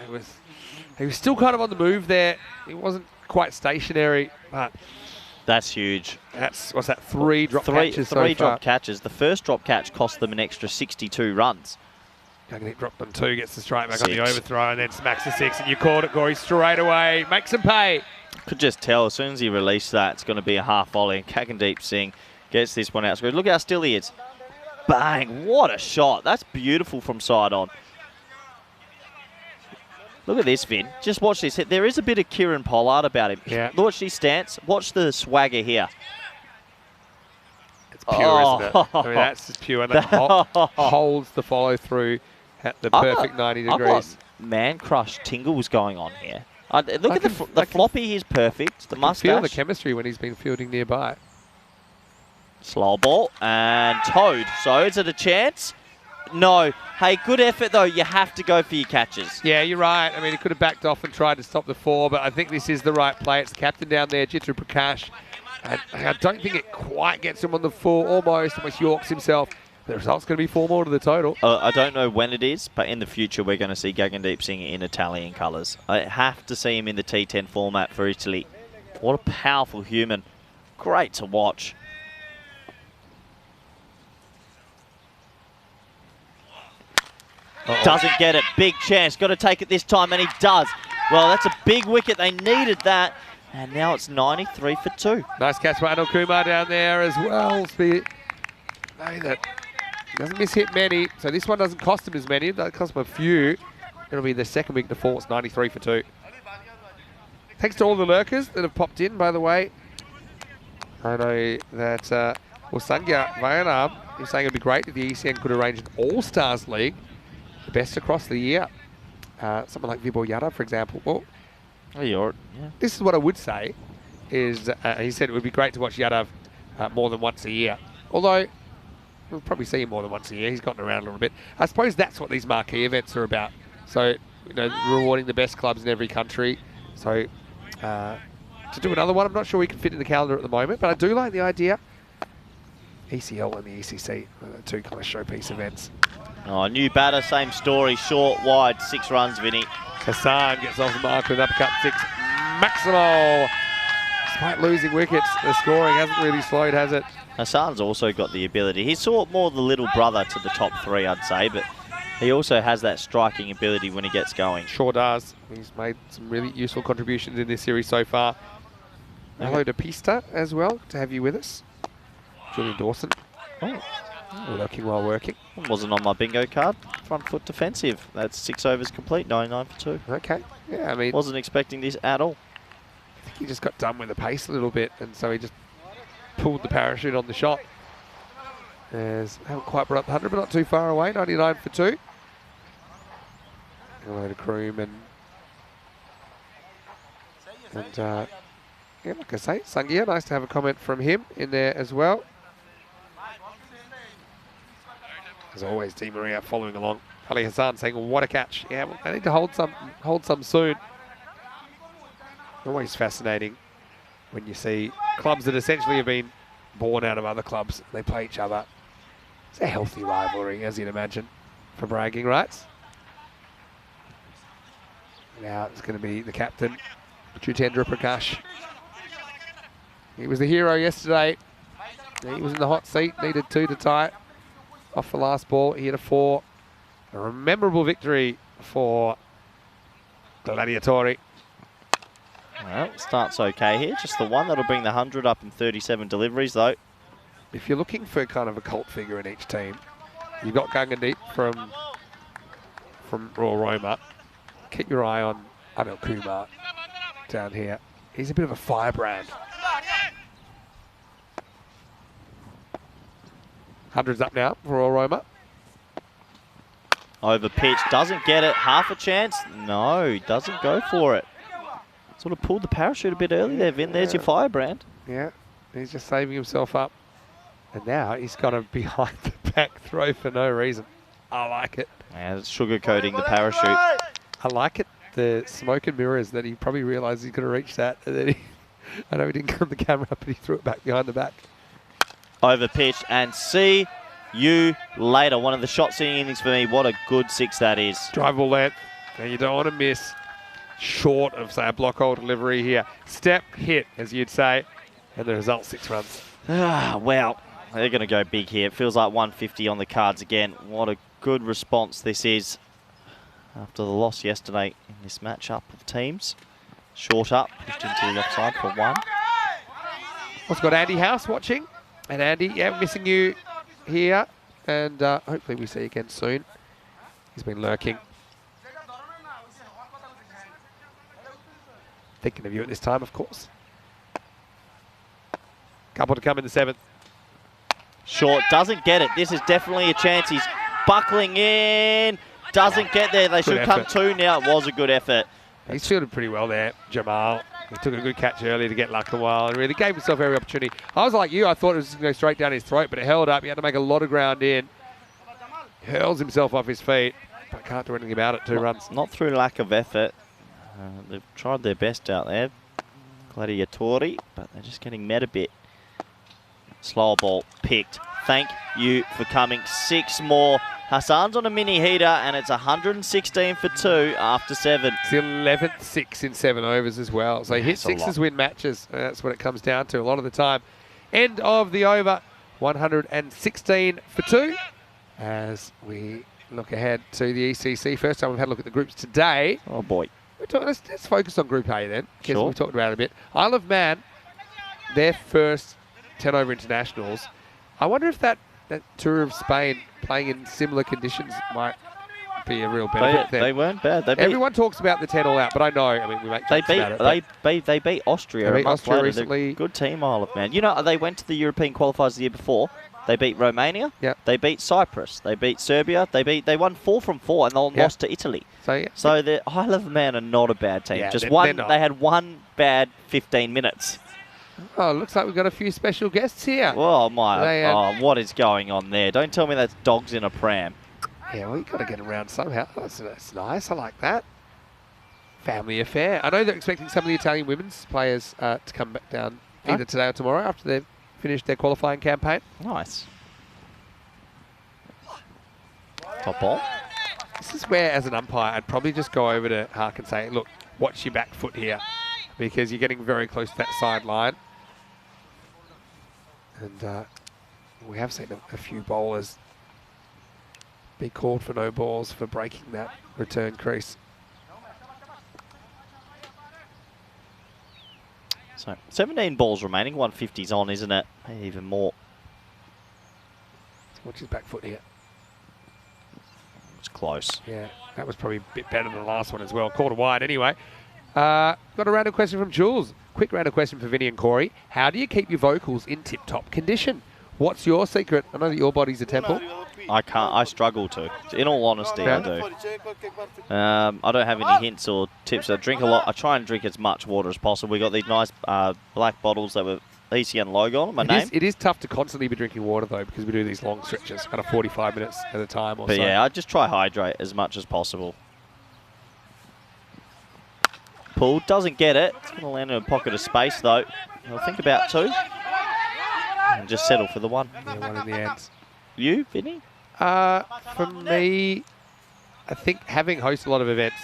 He was still kind of on the move there. He wasn't quite stationary, but that's huge. What's that? Three drop catches so far. Three drop catches. The first drop catch cost them an extra 62 runs. Gagandeep dropped on 2, gets the strike back on the overthrow, and then smacks the 6. And you called it, Gory, straight away. Makes him pay. Could just tell as soon as he released that, it's going to be a half volley. And Gagandeep Singh gets this one out. Look how still he is. Bang! What a shot. That's beautiful from side on. Look at this, Vin. Just watch this. There is a bit of Kieran Pollard about him. Yeah. Watch his stance. Watch the swagger here. It's pure, isn't it? I mean, that's just pure. And that holds the follow through at the perfect 90 degrees. I've got man crush tingles going on here. Look at the floppy is perfect. The mustache. Feel the chemistry when he's been fielding nearby. Slow ball and towed. So is it a chance? No. Hey, good effort though. You have to go for your catches. Yeah, you're right. I mean, he could have backed off and tried to stop the 4, but I think this is the right play. It's the captain down there, Jitru Prakash. I don't think it quite gets him on the 4, almost Yorks himself. The result's going to be 4 more to the total. I don't know when it is, but in the future we're going to see Gagandeep Singh in Italian colours. I have to see him in the T10 format for Italy. What a powerful human. Great to watch. Doesn't get it. Big chance. Got to take it this time, and he does. Well, that's a big wicket. They needed that. And now it's 93 for 2. Nice catch by Anil Kumar down there as well. That doesn't miss hit many, so this one doesn't cost him as many. That cost him a few. It'll be the second week to fall. It's 93 for 2. Thanks to all the lurkers that have popped in, by the way. I know that Sangya Vayanam is saying it'd be great if the ECN could arrange an All-Stars League, the best across the year. Someone like Vibor Yadav, for example. Well, this is what I would say, is he said it would be great to watch Yadav more than once a year. Although, we'll probably see him more than once a year. He's gotten around a little bit. I suppose that's what these marquee events are about. So, rewarding the best clubs in every country. So, to do another one, I'm not sure we can fit in the calendar at the moment, but I do like the idea. ECL and the ECC are the 2 kind of showpiece events. Oh, new batter, same story. Short, wide, 6 runs, Vinny. Hassan gets off the mark with an uppercut 6. Maximal. Despite losing wickets, the scoring hasn't really slowed, has it? Hassan's also got the ability. He's sort of more the little brother to the top 3, I'd say, but he also has that striking ability when he gets going. Sure does. He's made some really useful contributions in this series so far. Hello to Pista as well, to have you with us. Julian Dawson. Lurking while working. Wasn't on my bingo card. Front foot defensive. That's 6 overs complete, 99 for 2. Okay. Yeah, I mean, wasn't expecting this at all. I think he just got done with the pace a little bit, and so he just pulled the parachute on the shot. Haven't quite brought up the 100, but not too far away. 99 for 2. Hello to Kroom and yeah, like I say, Sangia, nice to have a comment from him in there as well. As always, Di Maria following along. Ali Hassan saying, well, what a catch. Yeah, well, they need to hold some soon. Always fascinating when you see clubs that essentially have been born out of other clubs. They play each other. It's a healthy rivalry, as you'd imagine, for bragging rights. Now it's going to be the captain, Jitendra Prakash. He was the hero yesterday. He was in the hot seat, needed 2 to tie it. Off the last ball, he hit a 4. A memorable victory for Gladiatori. Well, starts okay here. Just the one that'll bring the 100 up in 37 deliveries, though. If you're looking for kind of a cult figure in each team, you've got Gangandeep from Royal Roma. Keep your eye on Anil Kumar down here. He's a bit of a firebrand. 100's up now for Royal Roma. Over pitch, doesn't get it. Half a chance. No, doesn't go for it. Sort of pulled the parachute a bit early there, Vin. There's your firebrand. Yeah, he's just saving himself up. And now he's got a behind the back throw for no reason. I like it. Yeah, it's sugarcoating the parachute. I like it. The smoke and mirrors that he probably realised he's going to reach that. And then I know he didn't come the camera up, but he threw it back behind the back. Over pitch and see you later. One of the shots in the innings for me. What a good 6 that is. Drive ball length. And you don't want to miss. Short of, say, a block hole delivery here. Step, hit, as you'd say. And the result, 6 runs. Well, they're going to go big here. It feels like 150 on the cards again. What a good response this is after the loss yesterday in this matchup of teams. Short up, pushed into the offside for 1. Also got Andy House watching. And Andy, yeah, missing you here. And hopefully we see you again soon. He's been lurking. Thinking of you at this time, of course. Couple to come in the 7th. Short, doesn't get it. This is definitely a chance. He's buckling in. Doesn't get there. They should come 2 now. It was a good effort. He's fielded pretty well there, Jamal. He took a good catch early to get Lakawal and really gave himself every opportunity. I was like you. I thought it was going to go straight down his throat, but it held up. He had to make a lot of ground in. Hurls himself off his feet, but can't do anything about it. 2 runs. Not through lack of effort. They've tried their best out there. Gladiatori, but they're just getting met a bit. Slower ball picked. Thank you for coming. 6 more. Hassan's on a mini heater, and it's 116 for 2 after 7. It's the 11th 6 in 7 overs as well. So hit 6s win matches. That's what it comes down to a lot of the time. End of the over, 116 for 2. As we look ahead to the ECC. First time we've had a look at the groups today. Oh, boy. Let's focus on Group A then, because Sure. we talked about it a bit. Isle of Man, their first 10 over internationals. I wonder if that tour of Spain playing in similar conditions might be a real benefit. They weren't bad. They beat, Everyone talks about the 10 all out, but I know. I mean, we make jokes about it. They beat Austria. They beat a month Austria later. recently. They're a good team, Isle of Man. You know, they went to the European qualifiers the year before. They beat Romania. Yep. They beat Cyprus. They beat Serbia. They won 4 from 4 and they lost to Italy. So, yeah. So the Isle of Man are not a bad team. Yeah, Just they're one. not. They had one bad 15 minutes. Oh, looks like we've got a few special guests here. Oh my! They, what is going on there? Don't tell me that's dogs in a pram. Yeah, well, you've got to get around somehow. That's nice. I like that. Family affair. I know they're expecting some of the Italian women's players to come back down either today or tomorrow after they've finished their qualifying campaign. Nice. Top ball. This is where, as an umpire, I'd probably just go over to Hark and say, look, watch your back foot here, because you're getting very close to that sideline. And we have seen a few bowlers be called for no balls for breaking that return crease. So 17 balls remaining. 150's on, isn't it? Maybe even more. Watch his back foot here. It's close. Yeah, that was probably a bit better than the last one as well. Caught a wide anyway. Got a random question from Jules. Quick random question for Vinny and Corey. How do you keep your vocals in tip-top condition? What's your secret? I know that your body's a temple. I can't. I struggle to. In all honesty, Yeah. I do. I don't have any hints or tips. I drink a lot. I try and drink as much water as possible. We got these nice black bottles that were ECN logo on them, my name. It is tough to constantly be drinking water though, because we do these long stretches, kind of 45 minutes at a time or But so. yeah, I just try hydrate as much as possible. Pull, doesn't get it. It's going to land in a pocket of space though. I'll think about 2. And just settle for the 1. Yeah, one in the ends. You, Vinny? For me, I think having hosted a lot of events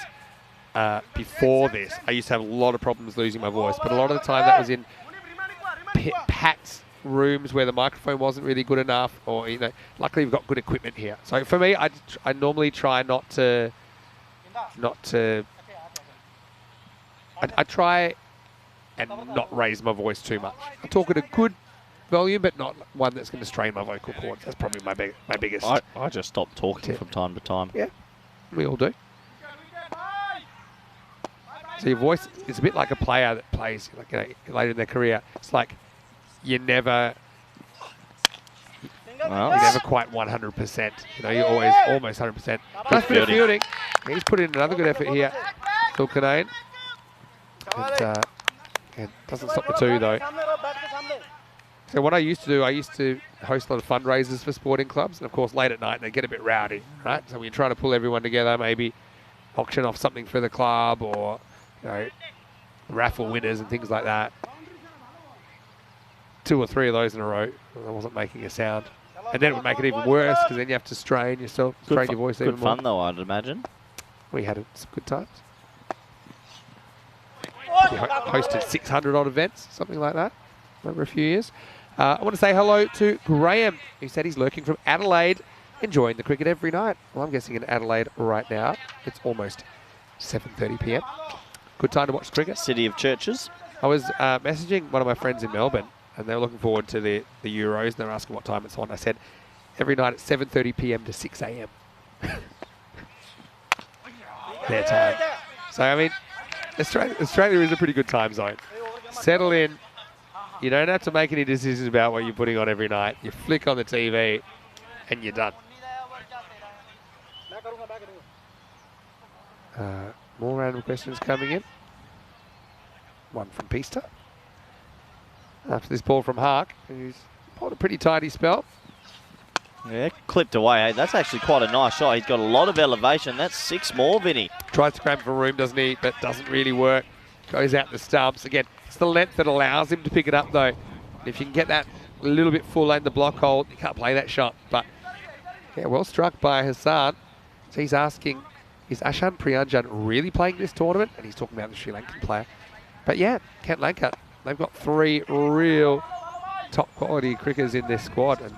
before this, I used to have a lot of problems losing my voice, but a lot of the time that was in packed rooms where the microphone wasn't really good enough, or luckily we've got good equipment here. So for me, I normally try not to I try and not raise my voice too much. I talk at a good volume, but not one that's going to strain my vocal cords. That's probably my biggest. I just stop talking from time to time. Yeah, we all do. So your voice is a bit like a player that plays like, you know, later in their career. It's like you're never quite 100%. You know, you're always almost 100%. Nice bit of fielding. He's put in another good effort here. Phil Kinane. And doesn't stop the two though. So what I used to do, I used to host a lot of fundraisers for sporting clubs, and of course late at night they get a bit rowdy, right? So when you're trying to pull everyone together, maybe auction off something for the club, or you know, raffle winners and things like that. 2 or 3 of those in a row, I wasn't making a sound, and then it would make it even worse because then you have to strain yourself, strain your voice even more. Good fun though, I'd imagine. We had some good times. We hosted 600 odd events, something like that, over a few years. I want to say hello to Graham, who said he's lurking from Adelaide, enjoying the cricket every night. Well, I'm guessing in Adelaide right now. It's almost 7:30 p.m. Good time to watch cricket. City of churches. I was messaging one of my friends in Melbourne, and they were looking forward to the Euros, and they were asking what time it's on. I said, every night at 7:30 p.m. to 6 a.m. Their time. So, I mean, Australia is a pretty good time zone. Settle in. You don't have to make any decisions about what you're putting on every night. You flick on the TV and you're done. More random questions coming in. One from Pista. After this ball from Hark, who's pulled a pretty tidy spell. Yeah, clipped away. Hey, that's actually quite a nice shot. He's got a lot of elevation. That's 6 more, Vinny. Tries to grab for room, doesn't he? But doesn't really work. Goes out the stumps. Again, it's the length that allows him to pick it up, though. If you can get that a little bit full in the block hold, you can't play that shot. But, yeah, well struck by Hassan. So he's asking, is Ashan Priyanjan really playing this tournament? And he's talking about the Sri Lankan player. But, yeah, Kent Lanka, they've got 3 real top-quality cricketers in this squad, and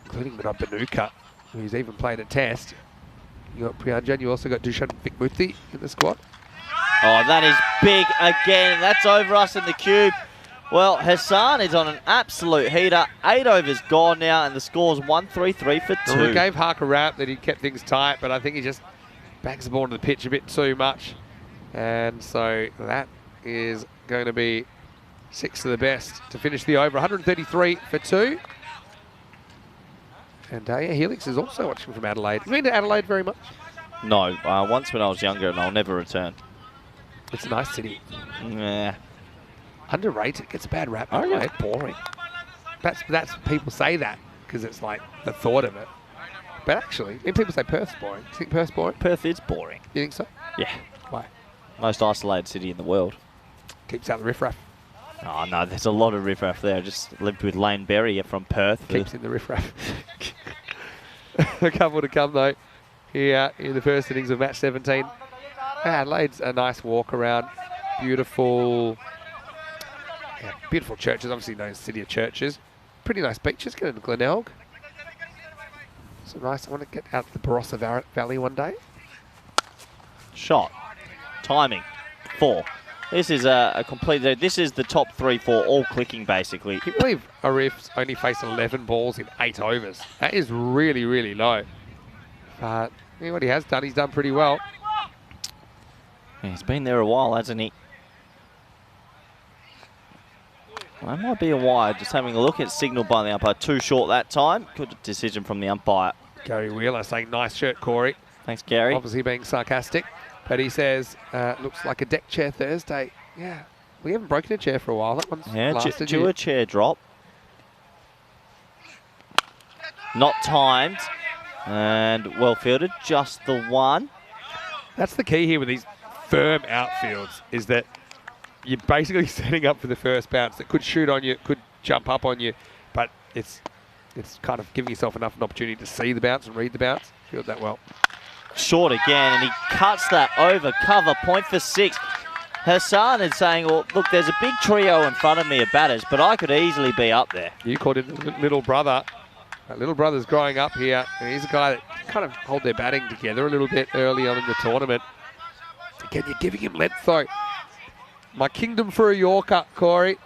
including Munab Banuka, who's even played a test. You got Priyanjan, you also got Dushan Vikmuthi in the squad. Oh, that is big again. That's over us in the cube. Well, Hassan is on an absolute heater. 8 overs gone now, and the score's 133 for 2. Well, we gave Hark a rap that he kept things tight, but I think he just bangs the ball to the pitch a bit too much. And so that is going to be 6 to the best to finish the over. 133 for 2. And yeah, Helix is also watching from Adelaide. Have you been to Adelaide very much? No, once when I was younger, and I'll never return. It's a nice city. Yeah. Underrated. Gets a bad rap. Oh, yeah. Boring. That's people say that because it's like the thought of it. But actually, people say Perth's boring. Do you think Perth's boring? Perth is boring. You think so? Yeah. Why? Most isolated city in the world. Keeps out the riffraff. Oh, no, there's a lot of riffraff there. I just lived with Lane Berry from Perth. Keeps in the riffraff. A couple to come, though, here in the first innings of match 17. Adelaide's a nice walk around. Beautiful churches, obviously known as City of Churches. Pretty nice beaches. Get into Glenelg. So nice. I want to get out to the Barossa Valley one day. Shot. Timing. 4. This is a complete... This is the top 3, 4, all clicking, basically. Can you believe Arif's only faced 11 balls in 8 overs? That is really, really low. But what he has done, he's done pretty well. Yeah, he's been there a while, hasn't he? That might be a wide. Just having a look at signal by the umpire. Too short that time. Good decision from the umpire. Gary Wheeler saying, nice shirt, Corey. Thanks, Gary. Obviously being sarcastic. But he says, looks like a deck chair Thursday. Yeah, we haven't broken a chair for a while. That one's lasted. Do a chair drop. Not timed. And well fielded. Just the one. That's the key here with these firm outfields, is that you're basically setting up for the first bounce that could shoot on you, could jump up on you, but it's kind of giving yourself enough an opportunity to see the bounce and read the bounce. Field that well. Short again, and he cuts that over. Cover, point for 6. Hassan is saying, well, look, there's a big trio in front of me of batters, but I could easily be up there. You called him little brother. Little brother's growing up here, and he's a guy that kind of hold their batting together a little bit early on in the tournament. Again, you're giving him length though. My kingdom for a Yorker, Corey.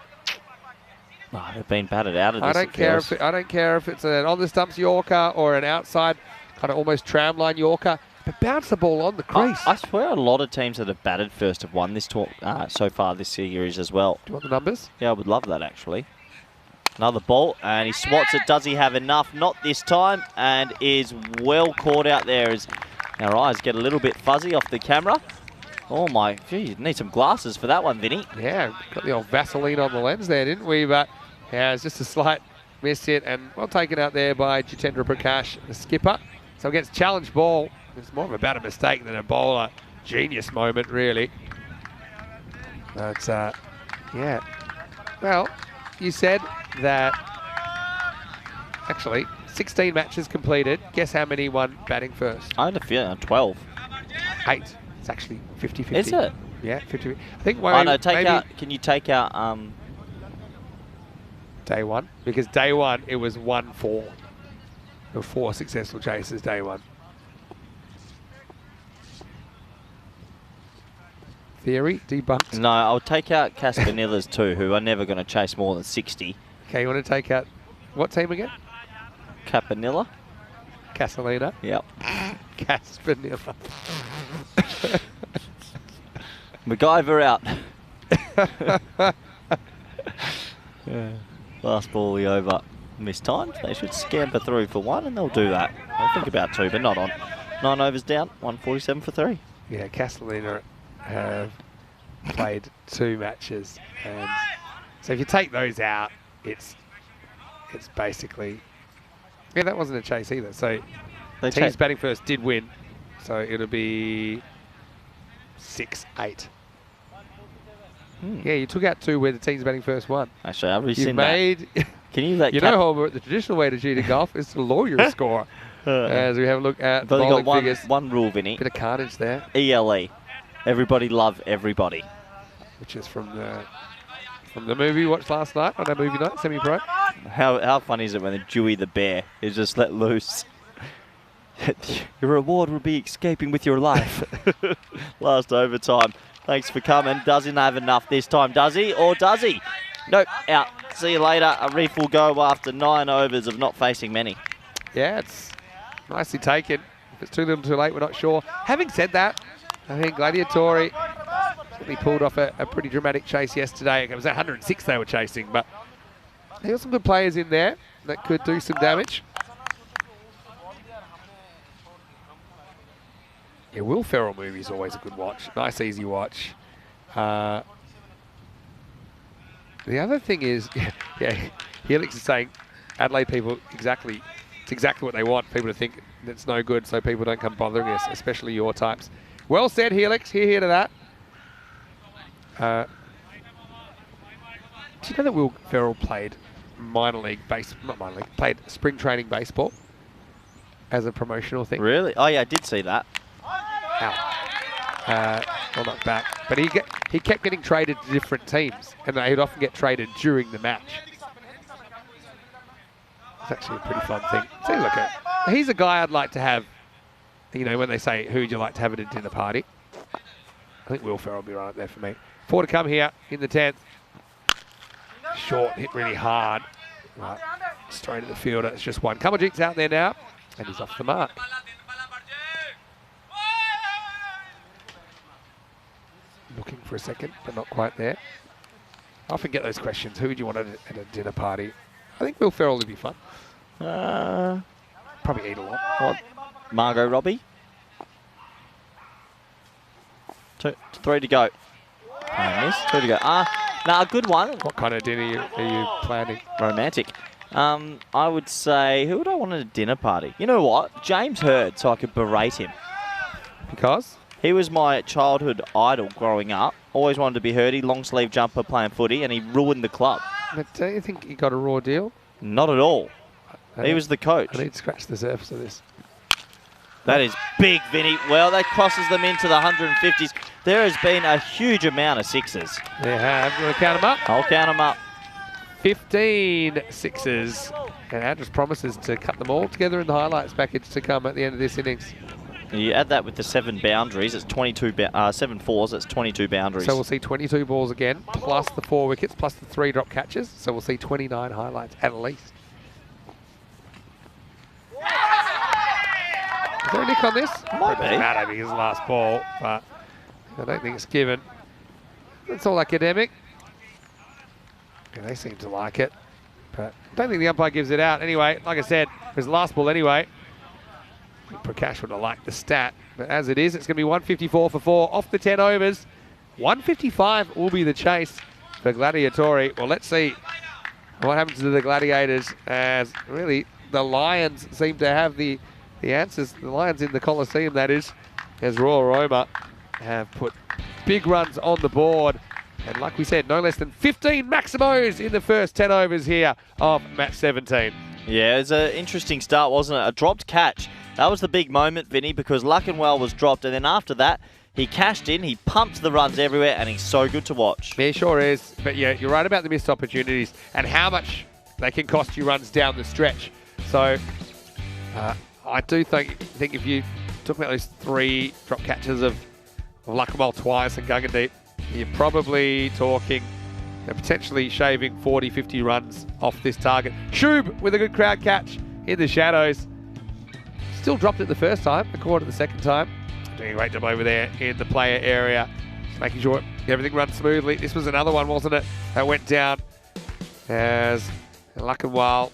Oh, they've been batted out of this. I don't care if it's an on the stumps Yorker or an outside kind of almost tramline Yorker, but bounce the ball on the crease. I swear a lot of teams that have batted first have won this so far this series as well. Do you want the numbers? Yeah, I would love that actually. Another ball, and he swats it. Does he have enough? Not this time, and is well caught out there as our eyes get a little bit fuzzy off the camera. Oh my, gee, need some glasses for that one, Vinny. Yeah, got the old Vaseline on the lens there, didn't we? But yeah, it's just a slight miss hit, and well taken out there by Jitendra Prakash, the skipper. So against challenge ball, it's more of a batter mistake than a bowler genius moment, really. But yeah, well, you said that actually 16 matches completed. Guess how many won batting first? I had a feeling 12. 8. It's actually 50-50. Is it? Yeah, 50. I think. Oh no, take out. Can you take out? Day one, because day one it was 1-4. There were 4 successful chases day one. Theory debunked. No, I'll take out Caspanilla's too, who are never going to chase more than 60. Okay, you want to take out what team again? Capanilla? Casalina. Yep. Caspanilla. MacGyver out. Yeah. Last ball over mistimed. They should scamper through for 1 and they'll do that. I'll think about 2, but not on. 9 overs down, 147 for 3. Yeah, Castellina have played 2 matches, and so if you take those out, it's basically, yeah, that wasn't a chase either. So teams batting first did win, so it'll be 6-8. Yeah, you took out 2 where the team's batting first won. Actually, I've You've made. Can you let you know, Holbert, the traditional way to cheat in golf is to lower your score. As we have a look at the bowling got figures. one rule, Vinny. Bit of carnage there. ELE. Everybody love everybody. Which is from the movie we watched last night on our movie night, semi-pro. How funny is it when the Dewey the bear is just let loose? Your reward will be escaping with your life. Last overtime. Thanks for coming. Doesn't have enough this time, does he? Or does he? Nope, out. See you later. A reef will go after 9 overs of not facing many. Yeah, it's nicely taken. If it's too little too late, we're not sure. Having said that, I think Gladiatori certainly pulled off a pretty dramatic chase yesterday. It was 106 they were chasing, but there were some good players in there that could do some damage. Yeah, Will Ferrell movie is always a good watch. Nice, easy watch. The other thing is, yeah, Helix is saying Adelaide people it's exactly what they want people to think that's no good, so people don't come bothering us, especially your types. Well said, Helix. Hear to that. Do you know that Will Ferrell played played spring training baseball as a promotional thing? Really? Oh yeah, I did see that. Well, not back, but he kept getting traded to different teams, and they'd often get traded during the match. It's actually a pretty fun thing. So look at, he's a guy I'd like to have. You know, when they say who'd you like to have at a dinner party, I think Will Ferrell will be right up there for me. 4 to come here in the 10th. Short, hit really hard. Right, straight at the fielder. It's just 1. Kamajik's out there now, and he's off the mark. Looking for a second, but not quite there. I often get those questions. Who would you want at a dinner party? I think Will Ferrell would be fun. Probably eat a lot. What? Margot Robbie. 3 to go. Miss. 2 to go. A good one. What kind of dinner are you planning? Romantic. I would say, who would I want at a dinner party? You know what? James Hird, so I could berate him. Because? He was my childhood idol growing up. Always wanted to be Hirdy, long sleeve jumper playing footy, and he ruined the club. But don't you think he got a raw deal? Not at all. He was the coach. I need to scratch the surface of this. That is big, Vinny. Well, that crosses them into the 150s. There has been a huge amount of 6s. They have. You want to count them up? I'll count them up. 15 6s. And Andrews promises to cut them all together in the highlights package to come at the end of this innings. You add that with the 7 boundaries, it's 22, 7 fours, it's 22 boundaries. So we'll see 22 balls again, plus the 4 wickets, plus the 3 drop catches. So we'll see 29 highlights at least. Is there a nick on this? Might be. Doesn't matter because it's the last ball, but I don't think it's given. It's all academic. Yeah, they seem to like it, but I don't think the umpire gives it out. Anyway, like I said, it was the last ball anyway. Prakash would have liked the stat, but as it is, it's going to be 154 for 4 off the 10 overs. 155 will be the chase for Gladiatori. Well, let's see what happens to the Gladiators, as really the Lions seem to have the answers. The Lions in the Coliseum, that is, as Royal Roma have put big runs on the board. And like we said, no less than 15 maximos in the first 10 overs here of match 17. Yeah, it was an interesting start, wasn't it? A dropped catch. That was the big moment, Vinny, because Luckenwell was dropped, and then after that, he cashed in, he pumped the runs everywhere, and he's so good to watch. He sure is. But yeah, you're right about the missed opportunities and how much they can cost you runs down the stretch. So I do think if you took about those 3 drop catches of Luckenwell twice and Gungandeep, you're probably talking potentially shaving 40, 50 runs off this target. Shub with a good crowd catch in the shadows. Still dropped it the first time, recorded the second time. Doing a great job over there in the player area. Just making sure everything runs smoothly. This was another one, wasn't it? That went down as Luckenwell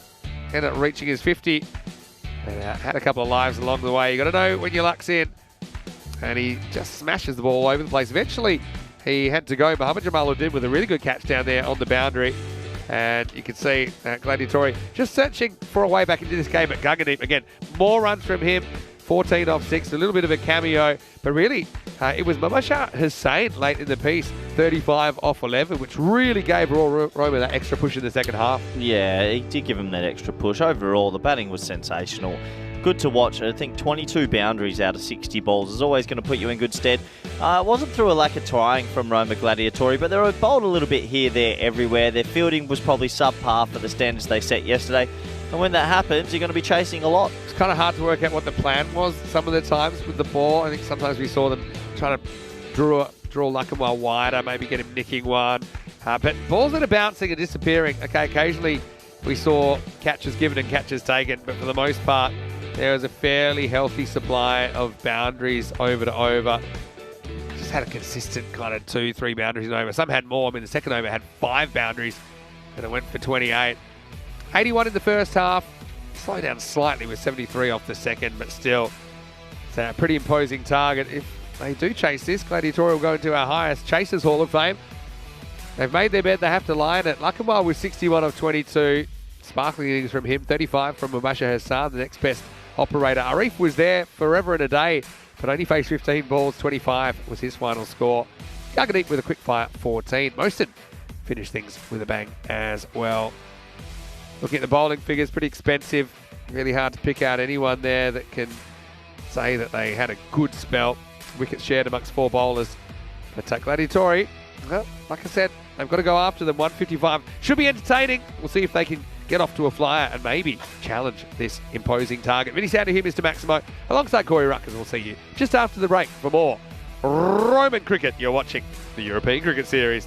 ended up reaching his 50. And had a couple of lives along the way. You got to know when your luck's in. And he just smashes the ball all over the place. Eventually, he had to go. Muhammad Jamal did with a really good catch down there on the boundary. And you can see Gladiatori just searching for a way back into this game at Gungandeep. Again, more runs from him. 14 off 6, a little bit of a cameo. But really, it was Mubashir Hussain late in the piece. 35 off 11, which really gave Royal Roma that extra push in the second half. Yeah, he did give him that extra push. Overall, the batting was sensational. Good to watch. I think 22 boundaries out of 60 balls is always going to put you in good stead. It wasn't through a lack of trying from Roma Gladiatori, but they were bowled a little bit here, there, everywhere. Their fielding was probably subpar for the standards they set yesterday. And when that happens, you're going to be chasing a lot. It's kind of hard to work out what the plan was some of the times with the ball. I think sometimes we saw them trying to draw Luckenwell wider, maybe get him nicking one. But balls that are bouncing and disappearing. Okay, occasionally we saw catches given and catches taken, but for the most part, there was a fairly healthy supply of boundaries over to over. Just had a consistent kind of 2-3 boundaries in over. Some had more. I mean, the second over had 5 boundaries, and it went for 28. 81 in the first half. Slowed down slightly with 73 off the second, but still, it's a pretty imposing target. If they do chase this, Gladiatori will go into our highest Chasers Hall of Fame. They've made their bed. They have to lie in it. Luckenwell with 61 of 22. Sparkling innings from him. 35 from Mubashir Hassan, the next best operator. Arif was there forever and a day, but only faced 15 balls. 25 was his final score. Gungandeep with a quick fire, 14. Mostyn finished things with a bang as well. Looking at the bowling figures, pretty expensive. Really hard to pick out anyone there that can say that they had a good spell. Wickets shared amongst 4 bowlers. But Gladiatori, well, like I said, they've got to go after them. 155 should be entertaining. We'll see if they can get off to a flyer and maybe challenge this imposing target. Many sound to here, Mr. Maximo, alongside Corey Ruckers. We'll see you just after the break for more Roman cricket. You're watching the European Cricket Series.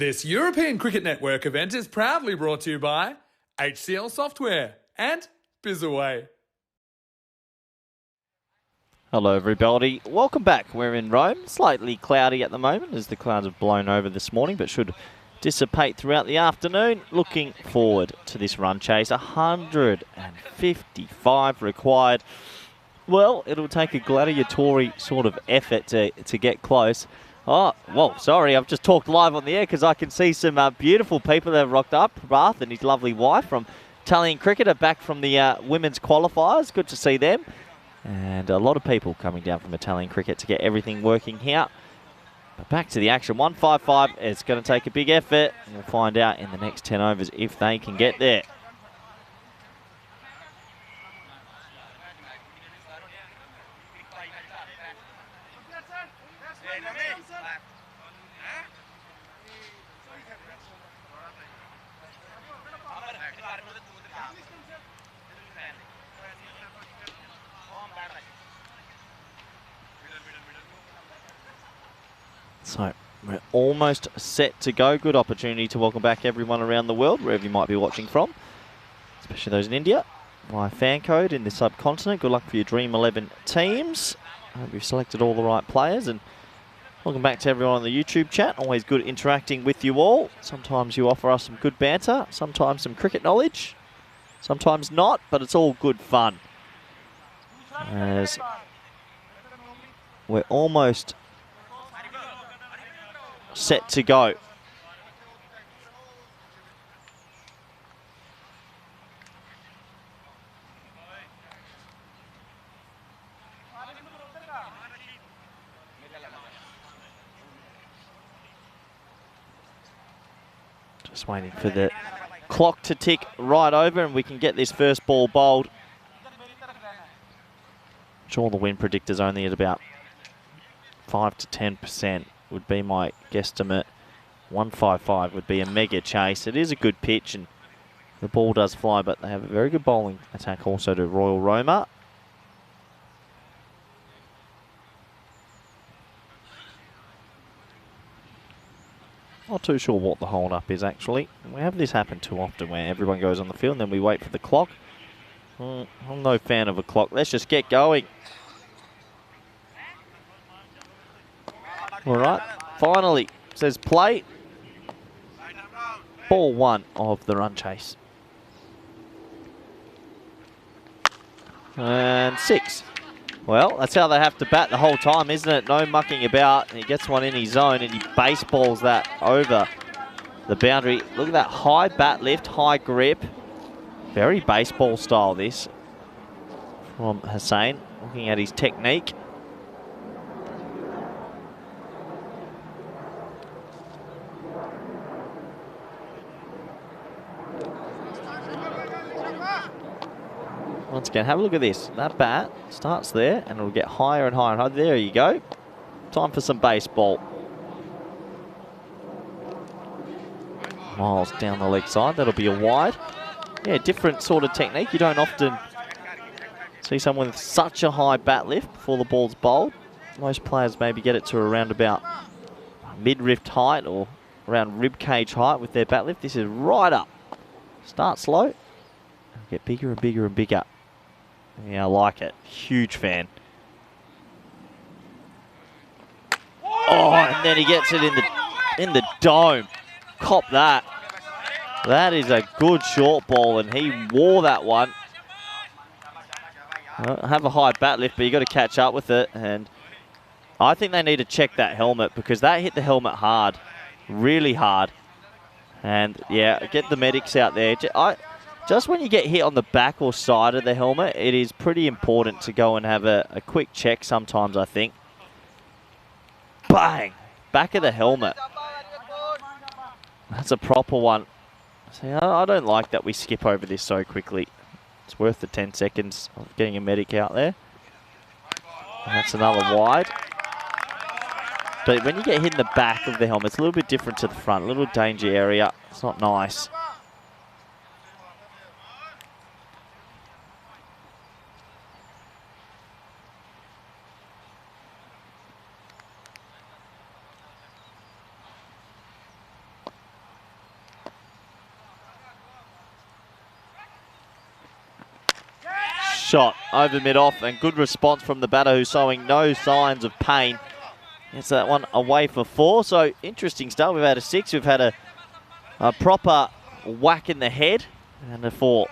This European Cricket Network event is proudly brought to you by HCL Software and Bizaway. Hello everybody, welcome back. We're in Rome, slightly cloudy at the moment as the clouds have blown over this morning, but should dissipate throughout the afternoon. Looking forward to this run chase, 155 required. Well, it'll take a gladiatory sort of effort to get close. Oh, well, sorry, I've just talked live on the air because I can see some beautiful people that have rocked up. Rath and his lovely wife from Italian Cricketer back from the women's qualifiers. Good to see them. And a lot of people coming down from Italian Cricket to get everything working here. But back to the action, 155. It's going to take a big effort. And we'll find out in the next 10 overs if they can get there. So we're almost set to go. Good opportunity to welcome back everyone around the world, wherever you might be watching from, especially those in India, via fan code in the subcontinent. Good luck for your Dream 11 teams. I hope you've selected all the right players, and welcome back to everyone on the YouTube chat. Always good interacting with you all. Sometimes you offer us some good banter, sometimes some cricket knowledge, sometimes not, but it's all good fun. As we're almost set to go. Just waiting for the clock to tick right over and we can get this first ball bowled. I'm sure the wind predictor's only at about 5 to 10%. Would be my guesstimate. 155 would be a mega chase. It is a good pitch and the ball does fly, but they have a very good bowling attack also to Royal Roma. Not too sure what the hold-up is actually. We have this happen too often where everyone goes on the field and then we wait for the clock. I'm no fan of a clock. Let's just get going. All right, finally, says play. Ball one of the run chase. And 6. Well, that's how they have to bat the whole time, isn't it? No mucking about. And he gets one in his zone and he baseballs that over the boundary. Look at that high bat lift, high grip. Very baseball style this from Hussain, looking at his technique. Once again, have a look at this. That bat starts there and it'll get higher and higher and higher. There you go. Time for some baseball. Miles down the leg side. That'll be a wide. Yeah, different sort of technique. You don't often see someone with such a high bat lift before the ball's bowled. Most players maybe get it to around about mid-rift height or around rib cage height with their bat lift. This is right up. Start slow. Get bigger and bigger and bigger. Yeah, I like it. Huge fan. Oh, and then he gets it in the dome. Cop that. That is a good short ball, and he wore that one. Have a high bat lift, but you got to catch up with it. And I think they need to check that helmet because that hit the helmet hard, really hard. And yeah, get the medics out there. Just when you get hit on the back or side of the helmet, it is pretty important to go and have a quick check sometimes, I think. Bang! Back of the helmet. That's a proper one. See, I don't like that we skip over this so quickly. It's worth the 10 seconds of getting a medic out there. And that's another wide. But when you get hit in the back of the helmet, it's a little bit different to the front. A little danger area. It's not nice. shot over mid-off, and good response from the batter who's showing no signs of pain. It's that one away for 4. So interesting start. We've had a 6. We've had a proper whack in the head and a 4.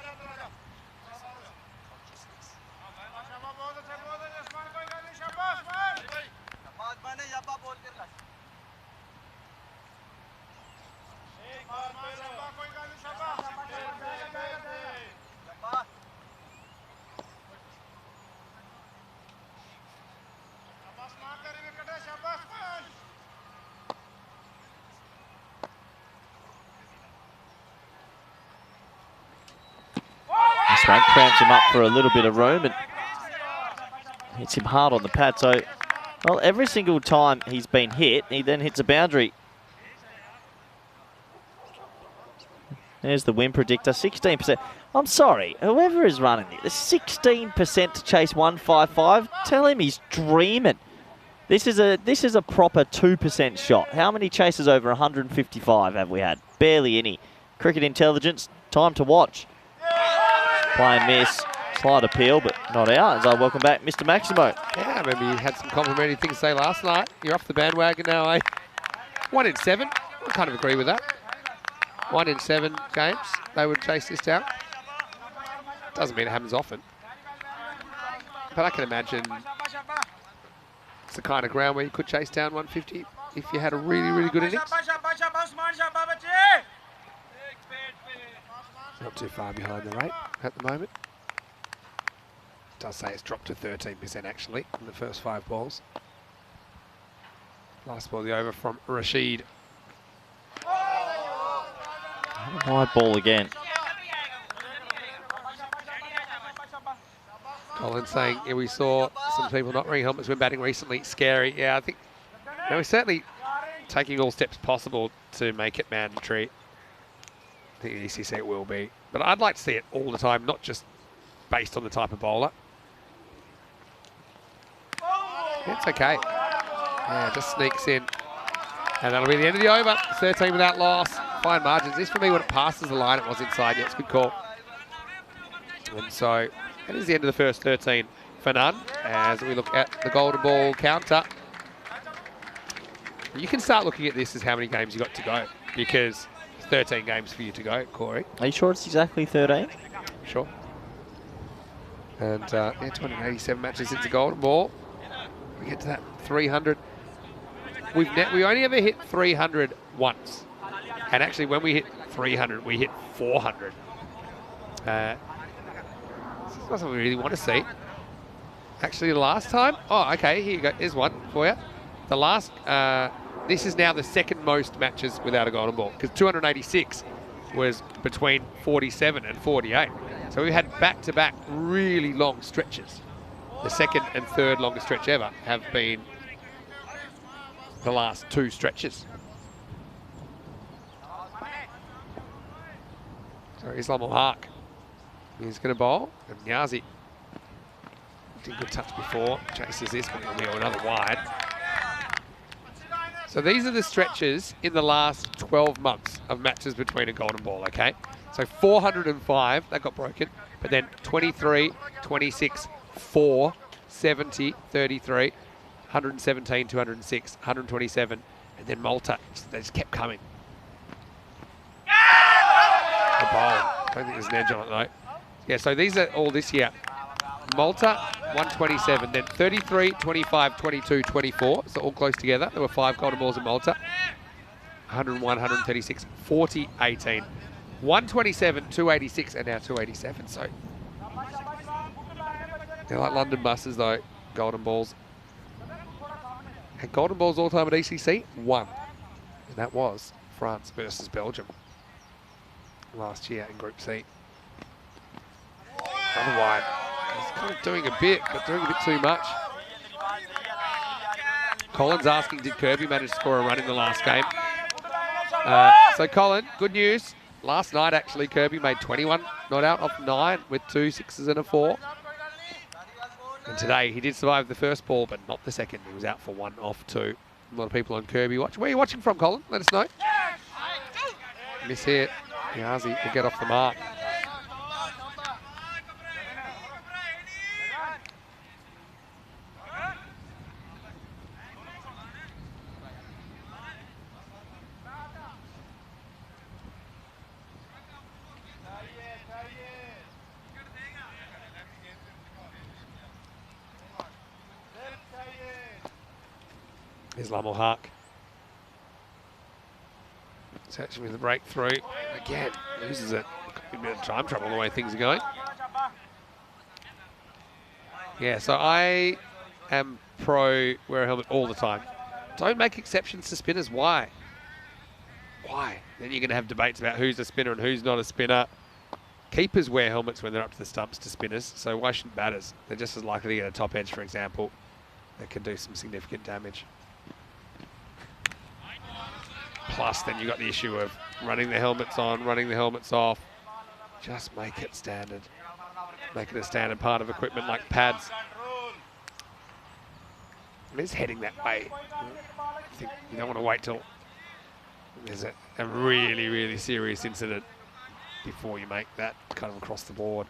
Swank cramps him up for a little bit of room and hits him hard on the pad. So, well, every single time he's been hit, he then hits a boundary. There's the win predictor, 16%. I'm sorry, whoever is running it, the 16% to chase 155. Tell him he's dreaming. This is a proper 2% shot. How many chases over 155 have we had? Barely any. Cricket intelligence, time to watch. Play and miss, slight appeal, but not out. As I welcome back Mr. Maximo. Yeah, maybe you had some complimentary things to say last night. You're off the bandwagon now, eh? 1 in 7. I kind of agree with that. 1 in 7 games, they would chase this down. Doesn't mean it happens often. But I can imagine it's the kind of ground where you could chase down 150 if you had a really, really good innings. Not too far behind the rate at the moment. It does say it's dropped to 13% actually in the first 5 balls. Last ball of the over from Rashid. Wide ball again. Colin saying, yeah, we saw some people not wearing helmets when batting recently. Scary. Yeah, I think we're certainly taking all steps possible to make it mandatory. I think the ECS it will be. But I'd like to see it all the time, not just based on the type of bowler. It's okay. Yeah, just sneaks in. And that'll be the end of the over. 13 without loss. Fine margins. This for me, when it passes the line, it was inside. Yeah, it's a good call. And so that is the end of the first 13 for none. As we look at the golden ball counter. You can start looking at this as how many games you got to go, because 13 games for you to go, Corey. Are you sure it's exactly 13? Sure. And yeah, 287 matches since the golden ball. We get to that 300. We only ever hit 300 once. And actually, when we hit 300, we hit 400. This is not something we really want to see. Actually, the last time, oh, okay, here you go. Here's one for you. The last, this is now the second most matches without a golden ball, because 286 was between 47 and 48. So we've had back-to-back really long stretches. The second and third longest stretch ever have been the last 2 stretches. So Islam al-Haq, he's going to bowl, and Niazi did a good touch before, chases this, but it'll be another wide. So these are the stretches in the last 12 months of matches between a golden ball, okay? So 405, that got broken, but then 23, 26, 4, 70, 33, 117, 206, 127, and then Malta. They just kept coming. The bowl. I don't think there's an edge on it though. Yeah, so these are all this year. Malta, 127, then 33, 25, 22, 24, so all close together. There were 5 golden balls in Malta. 101, 136, 40, 18. 127, 286, and now 287, so they're like London buses though, golden balls. And golden balls all time at ECC, 1. And that was France versus Belgium last year in Group C. Another wide. He's kind of doing a bit, but doing a bit too much. Colin's asking, did Kirby manage to score a run in the last game? So Colin, good news. Last night, actually, Kirby made 21 not out off 9 with 2 6s and a 4. And today, he did survive the first ball, but not the second. He was out for 1 off 2. A lot of people on Kirby watch. Where are you watching from, Colin? Let us know. Miss hit. Niazi will get off the mark. Here's Lammel Hark. Searching with the breakthrough. Again, loses it. A bit of time trouble the way things are going. Yeah, so I am pro wear a helmet all the time. Don't make exceptions to spinners. Why? Why? Then you're going to have debates about who's a spinner and who's not a spinner. Keepers wear helmets when they're up to the stumps to spinners, so why shouldn't batters? They're just as likely to get a top edge, for example, that can do some significant damage. Plus, then you've got the issue of running the helmets on, running the helmets off. Just make it standard. Make it a standard part of equipment like pads. It is heading that way. I think you don't want to wait till there's a really, really serious incident before you make that kind of across the board.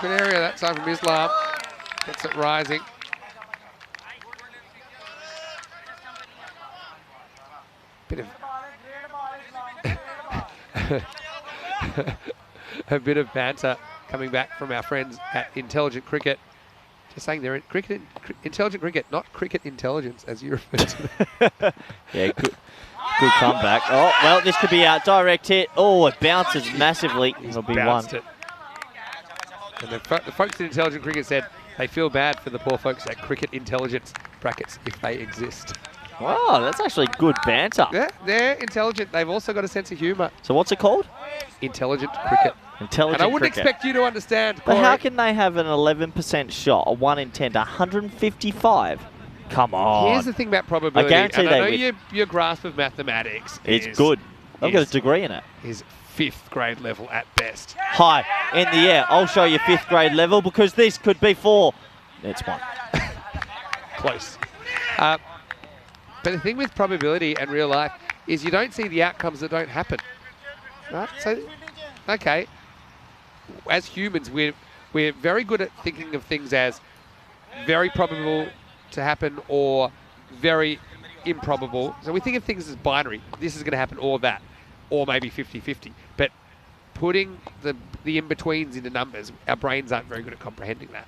Good area that time from Islam. Gets it rising. Bit of a bit of banter coming back from our friends at Intelligent Cricket. Just saying they're in Intelligent Cricket, not cricket intelligence, as you refer to them. Yeah, good comeback. Oh, well, this could be a direct hit. Oh, it bounces massively. It'll be one. It. And the folks at Intelligent Cricket said they feel bad for the poor folks at Cricket Intelligence brackets if they exist. Wow, that's actually good banter. Yeah, they're intelligent. They've also got a sense of humour. So what's it called? Intelligent Cricket. Intelligent And I wouldn't cricket. expect you to understand, But Corey. how can they have an 11% shot, a 1 in 10 to 155? Come on. Here's the thing about probability. I guarantee and they I know win. your grasp of mathematics It's good. I've got a degree in it. is 5th grade level at best. High in the air. I'll show you 5th grade level because this could be 4. It's 1. Close. But the thing with probability and real life is you don't see the outcomes that don't happen. Right? So, okay. As humans, we're very good at thinking of things as very probable to happen or very improbable. So we think of things as binary. This is going to happen or that, or maybe 50-50. But putting the in-betweens into numbers, our brains aren't very good at comprehending that.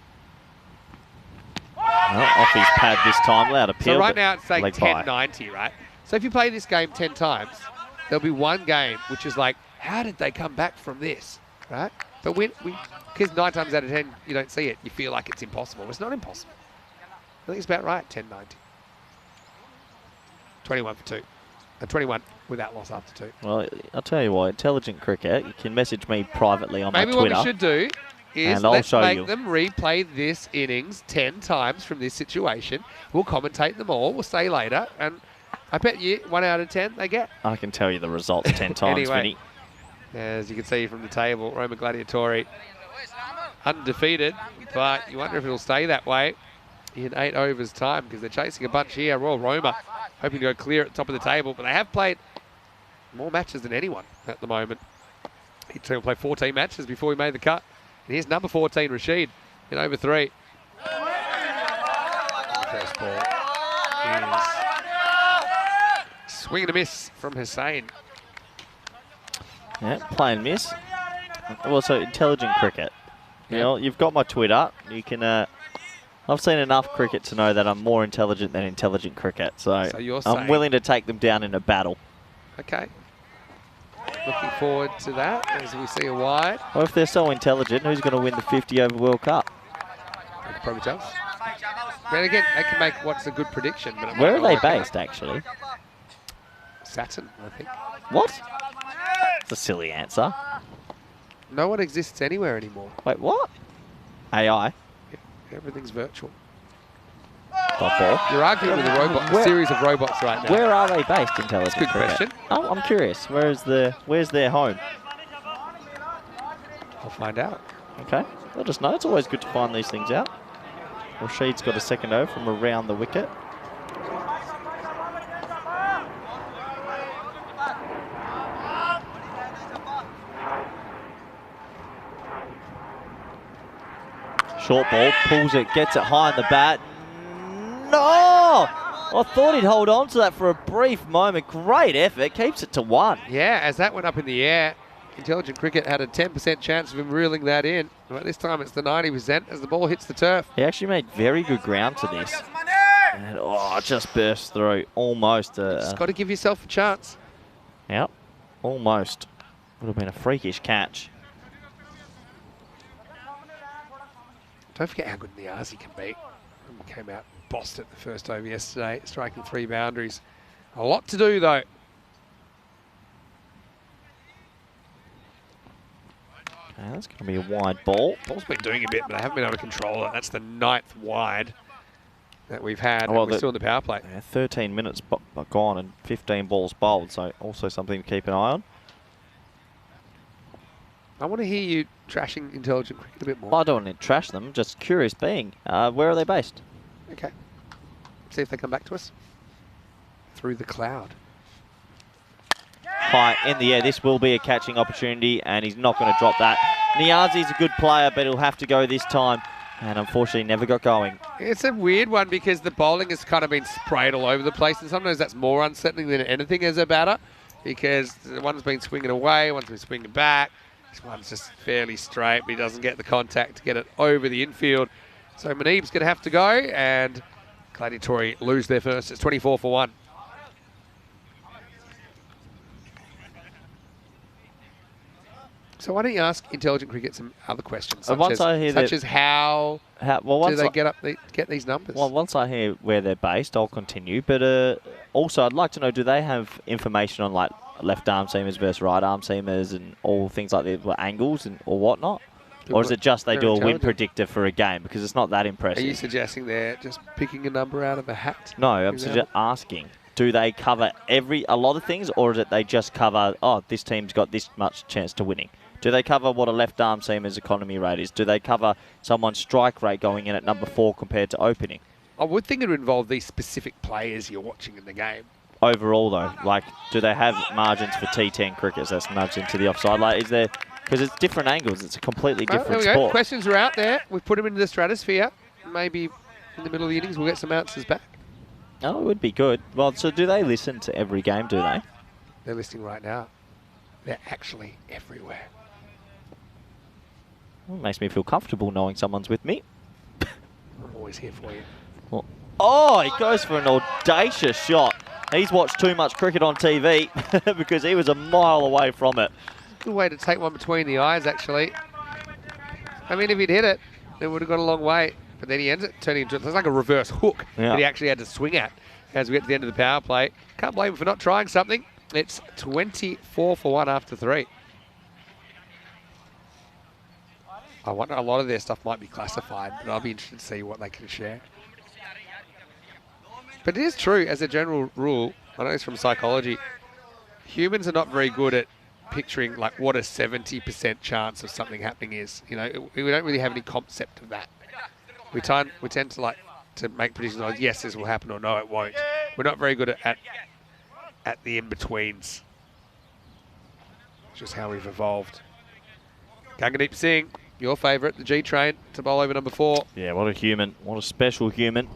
Well, off his pad this time, allowed appeal. So right now it's like leg by. 10-90, right? So if you play this game 10 times, there'll be one game which is like, how did they come back from this, right? But because 9 times out of 10 you don't see it, you feel like it's impossible. It's not impossible. I think it's about right, 10-90. 21 for 2. And 21 without loss after 2. Well, I'll tell you what, Intelligent Cricket, you can message me privately on Maybe my Twitter. what we should do is and I'll let's show make you. them replay this innings 10 times from this situation. We'll commentate them all. We'll say later. And I bet you 1 out of 10 they get. I can tell you the results 10 times, Anyway. Vinny. As you can see from the table, Roma Gladiatori undefeated, but you wonder if it'll stay that way in 8 overs time because they're chasing a bunch here. Royal Roma hoping to go clear at the top of the table, but they have played more matches than anyone at the moment. He played 14 matches before he made the cut. And here's number 14, Rashid, in over 3. First ball is swing and a miss from Hussain. Yeah, play and miss. Also, Intelligent Cricket. You know, you've got my Twitter. You can. I've seen enough cricket to know that I'm more intelligent than Intelligent Cricket. So you're I'm saying- willing to take them down in a battle. Okay. Looking forward to that as we see a wide. Well, if they're so intelligent, who's going to win the 50 over World Cup? They could probably tell us. But again, they can make what's a good prediction. But it Where might are not they work out. based, actually? Saturn, I think. What? It's a silly answer. No one exists anywhere anymore. Wait, what? AI? Everything's virtual. Top ball. You're arguing with a robot, a Where- series of robots right now. Where are they based, Intelligent Good Cricket? question. Oh, I'm curious. Where's their home? I'll find out. Okay, let us know. It's always good to find these things out. Rashid's got a second over from around the wicket. Short ball, pulls it, gets it high in the bat. No! I thought he'd hold on to that for a brief moment. Great effort, keeps it to 1. Yeah, as that went up in the air, Intelligent Cricket had a 10% chance of him reeling that in, but this time it's the 90% as the ball hits the turf. He actually made very good ground to this. And it just burst through. Almost. Just got to give yourself a chance. Yep, almost. Would have been a freakish catch. Don't forget how good Niazi can be. He came out and bossed it the first over yesterday, striking 3 boundaries. A lot to do, though. Okay, that's going to be a wide ball. Ball's been doing a bit, but they haven't been able to control it. That's the 9th wide that we've had. Oh, well, we're still in the power play. Yeah, 13 minutes gone and 15 balls bowled, so also something to keep an eye on. I want to hear you trashing Intelligent Cricket a bit more. Well, I don't want to trash them, just curious being. Where are they based? Okay. See if they come back to us. Through the cloud. High in the air. This will be a catching opportunity, and he's not going to drop that. Niazi's a good player, but he'll have to go this time, and unfortunately never got going. It's a weird one because the bowling has kind of been sprayed all over the place, and sometimes that's more unsettling than anything as a batter because one's been swinging away, one's been swinging back. This one's just fairly straight, but he doesn't get the contact to get it over the infield. So Muneeb's going to have to go, and Gladiatori lose their first. It's 24 for 1. So why don't you ask Intelligent Cricket some other questions, such as how do they get these numbers? Well, once I hear where they're based, I'll continue. But also, I'd like to know, do they have information on like left arm seamers versus right arm seamers and all things like that, angles and or whatnot? Or is it just they do a win predictor for a game? Because it's not that impressive. Are you suggesting they're just picking a number out of a hat? No, I'm just asking. Do they cover a lot of things, or is it they just cover, oh, this team's got this much chance to winning? Do they cover what a left arm seamer's economy rate is? Do they cover someone's strike rate going in at number 4 compared to opening? I would think it would involve these specific players you're watching in the game. Overall, though, like, do they have margins for T10 crickets that's nudged into the offside? Like, is there, because it's different angles, it's a completely different there we sport. Go. Questions are out there. We've put them into the stratosphere. Maybe in the middle of the innings we'll get some answers back. Oh, it would be good. Well, so do they listen to every game, do they? They're listening right now. They're actually everywhere. Well, it makes me feel comfortable knowing someone's with me. I'm always here for you. Well, oh, he goes for an audacious shot. He's watched too much cricket on TV because he was a mile away from it. Good way to take one between the eyes, actually. I mean, if he'd hit it, it would have gone a long way. But then he ends it turning into, it's like a reverse hook that he actually had to swing at as we get to the end of the power play. Can't blame him for not trying something. It's 24 for 1 after 3. I wonder, a lot of their stuff might be classified, but I'll be interested to see what they can share. But it is true, as a general rule, I know it's from psychology, humans are not very good at picturing like what a 70% chance of something happening is. You know, we don't really have any concept of that. We tend to like to make predictions like yes, this will happen or no, it won't. We're not very good at the in-betweens. It's just how we've evolved. Gangadeep Singh, your favourite, the G train to bowl over number 4. Yeah, what a human. What a special human.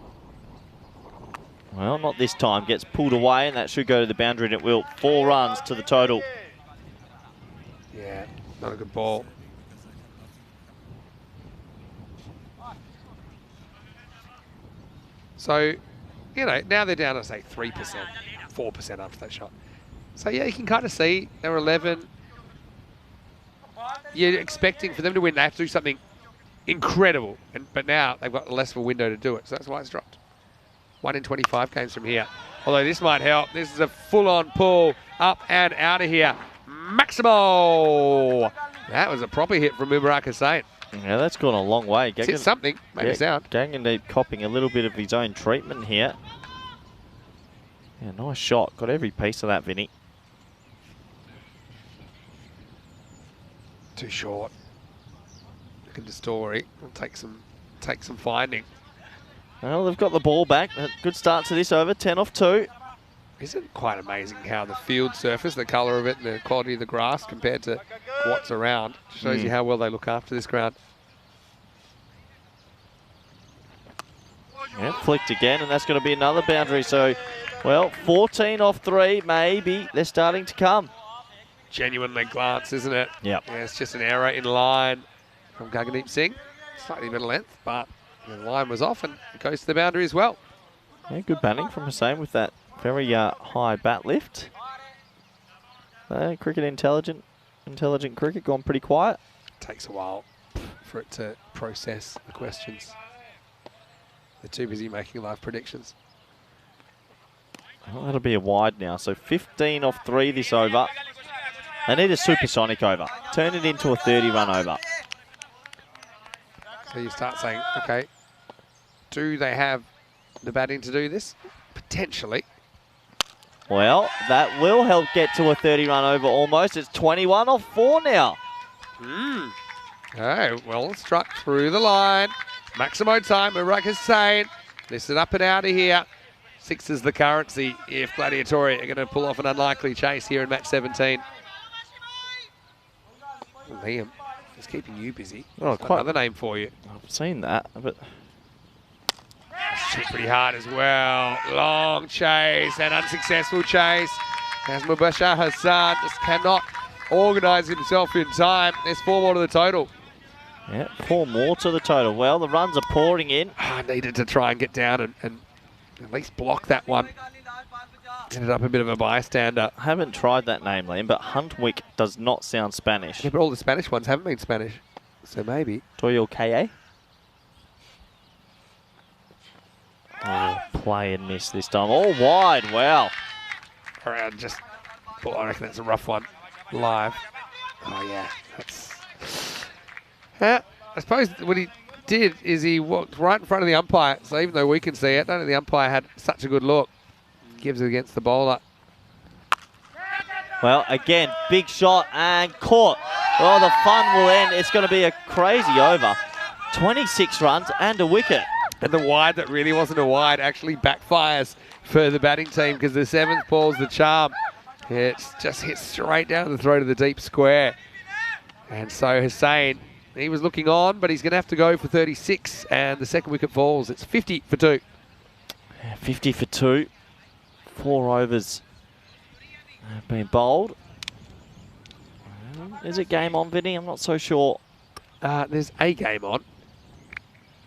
Well, not this time. Gets pulled away, and that should go to the boundary, and it will. 4 runs to the total. Yeah, not a good ball. So, you know, now they're down to, say, 3%, 4% after that shot. So, yeah, you can kind of see they were 11. You're expecting for them to win, they have to do something incredible. But now they've got less of a window to do it, so that's why it's dropped. 1 in 25 games from here. Although this might help. This is a full-on pull up and out of here. Maximo! That was a proper hit from Mubarak Hussain. Yeah, that's gone a long way. It's hit something, made a sound. Gangadeep copping a little bit of his own treatment here. Yeah, nice shot. Got every piece of that, Vinny. Too short. Look at the story. It'll take some finding. Well, they've got the ball back. A good start to this over. 10 off 2. Isn't it quite amazing how the field surface, the colour of it, and the quality of the grass compared to what's around, shows you how well they look after this ground. Yeah, flicked again, and that's going to be another boundary. So, well, 14 off 3, maybe they're starting to come. genuine leg glance, isn't it? Yep. Yeah, it's just an error in line from Gaggandeep Singh. Slightly better length, but the line was off and it goes to the boundary as well. Yeah, good batting from Hussain with that very high bat lift. Cricket intelligent cricket, gone pretty quiet. Takes a while for it to process the questions. They're too busy making live predictions. Well, that'll be a wide now. So 15 off 3 this over. They need a supersonic over. Turn it into a 30-run over. So you start saying, okay, do they have the batting to do this? Potentially. Well, that will help get to a 30-run over almost. It's 21 off 4 now. Oh, well struck through the line. Maximo time, Mubarak Hussain. Lifted up and out of here. 6 is the currency if Gladiatori are going to pull off an unlikely chase here in match 17. Liam, just keeping you busy. Oh, quite another name for you. I've seen that, but Hit pretty hard as well. Long chase and unsuccessful chase. As Mubashir Hassan just cannot organise himself in time. There's 4 more to the total. yeah, 4 more to the total. Well, the runs are pouring in. I needed to try and get down and at least block that one. Ended up a bit of a bystander. I haven't tried that name, Liam, but Huntwick does not sound Spanish. Yeah, but all the Spanish ones haven't been Spanish. So maybe. Toyo K.A.? Oh, play and miss this time. All wide, wow. Around just, well, I reckon that's a rough one. Live. Oh, yeah. That's. I suppose what he did is he walked right in front of the umpire. So even though we can see it, I don't think the umpire had such a good look. Gives it against the bowler. Well, again, big shot and caught. Well, the fun will end. It's going to be a crazy over. 26 runs and a wicket. And the wide that really wasn't a wide actually backfires for the batting team because the 7th ball's the charm. It's just hit straight down the throat of the deep square. And so Hussain, he was looking on, but he's going to have to go for 36 and the 2nd wicket falls. It's 50 for 2. 50 for 2. 4 overs have been bowled. Is it game on, Vinny? I'm not so sure. There's a game on.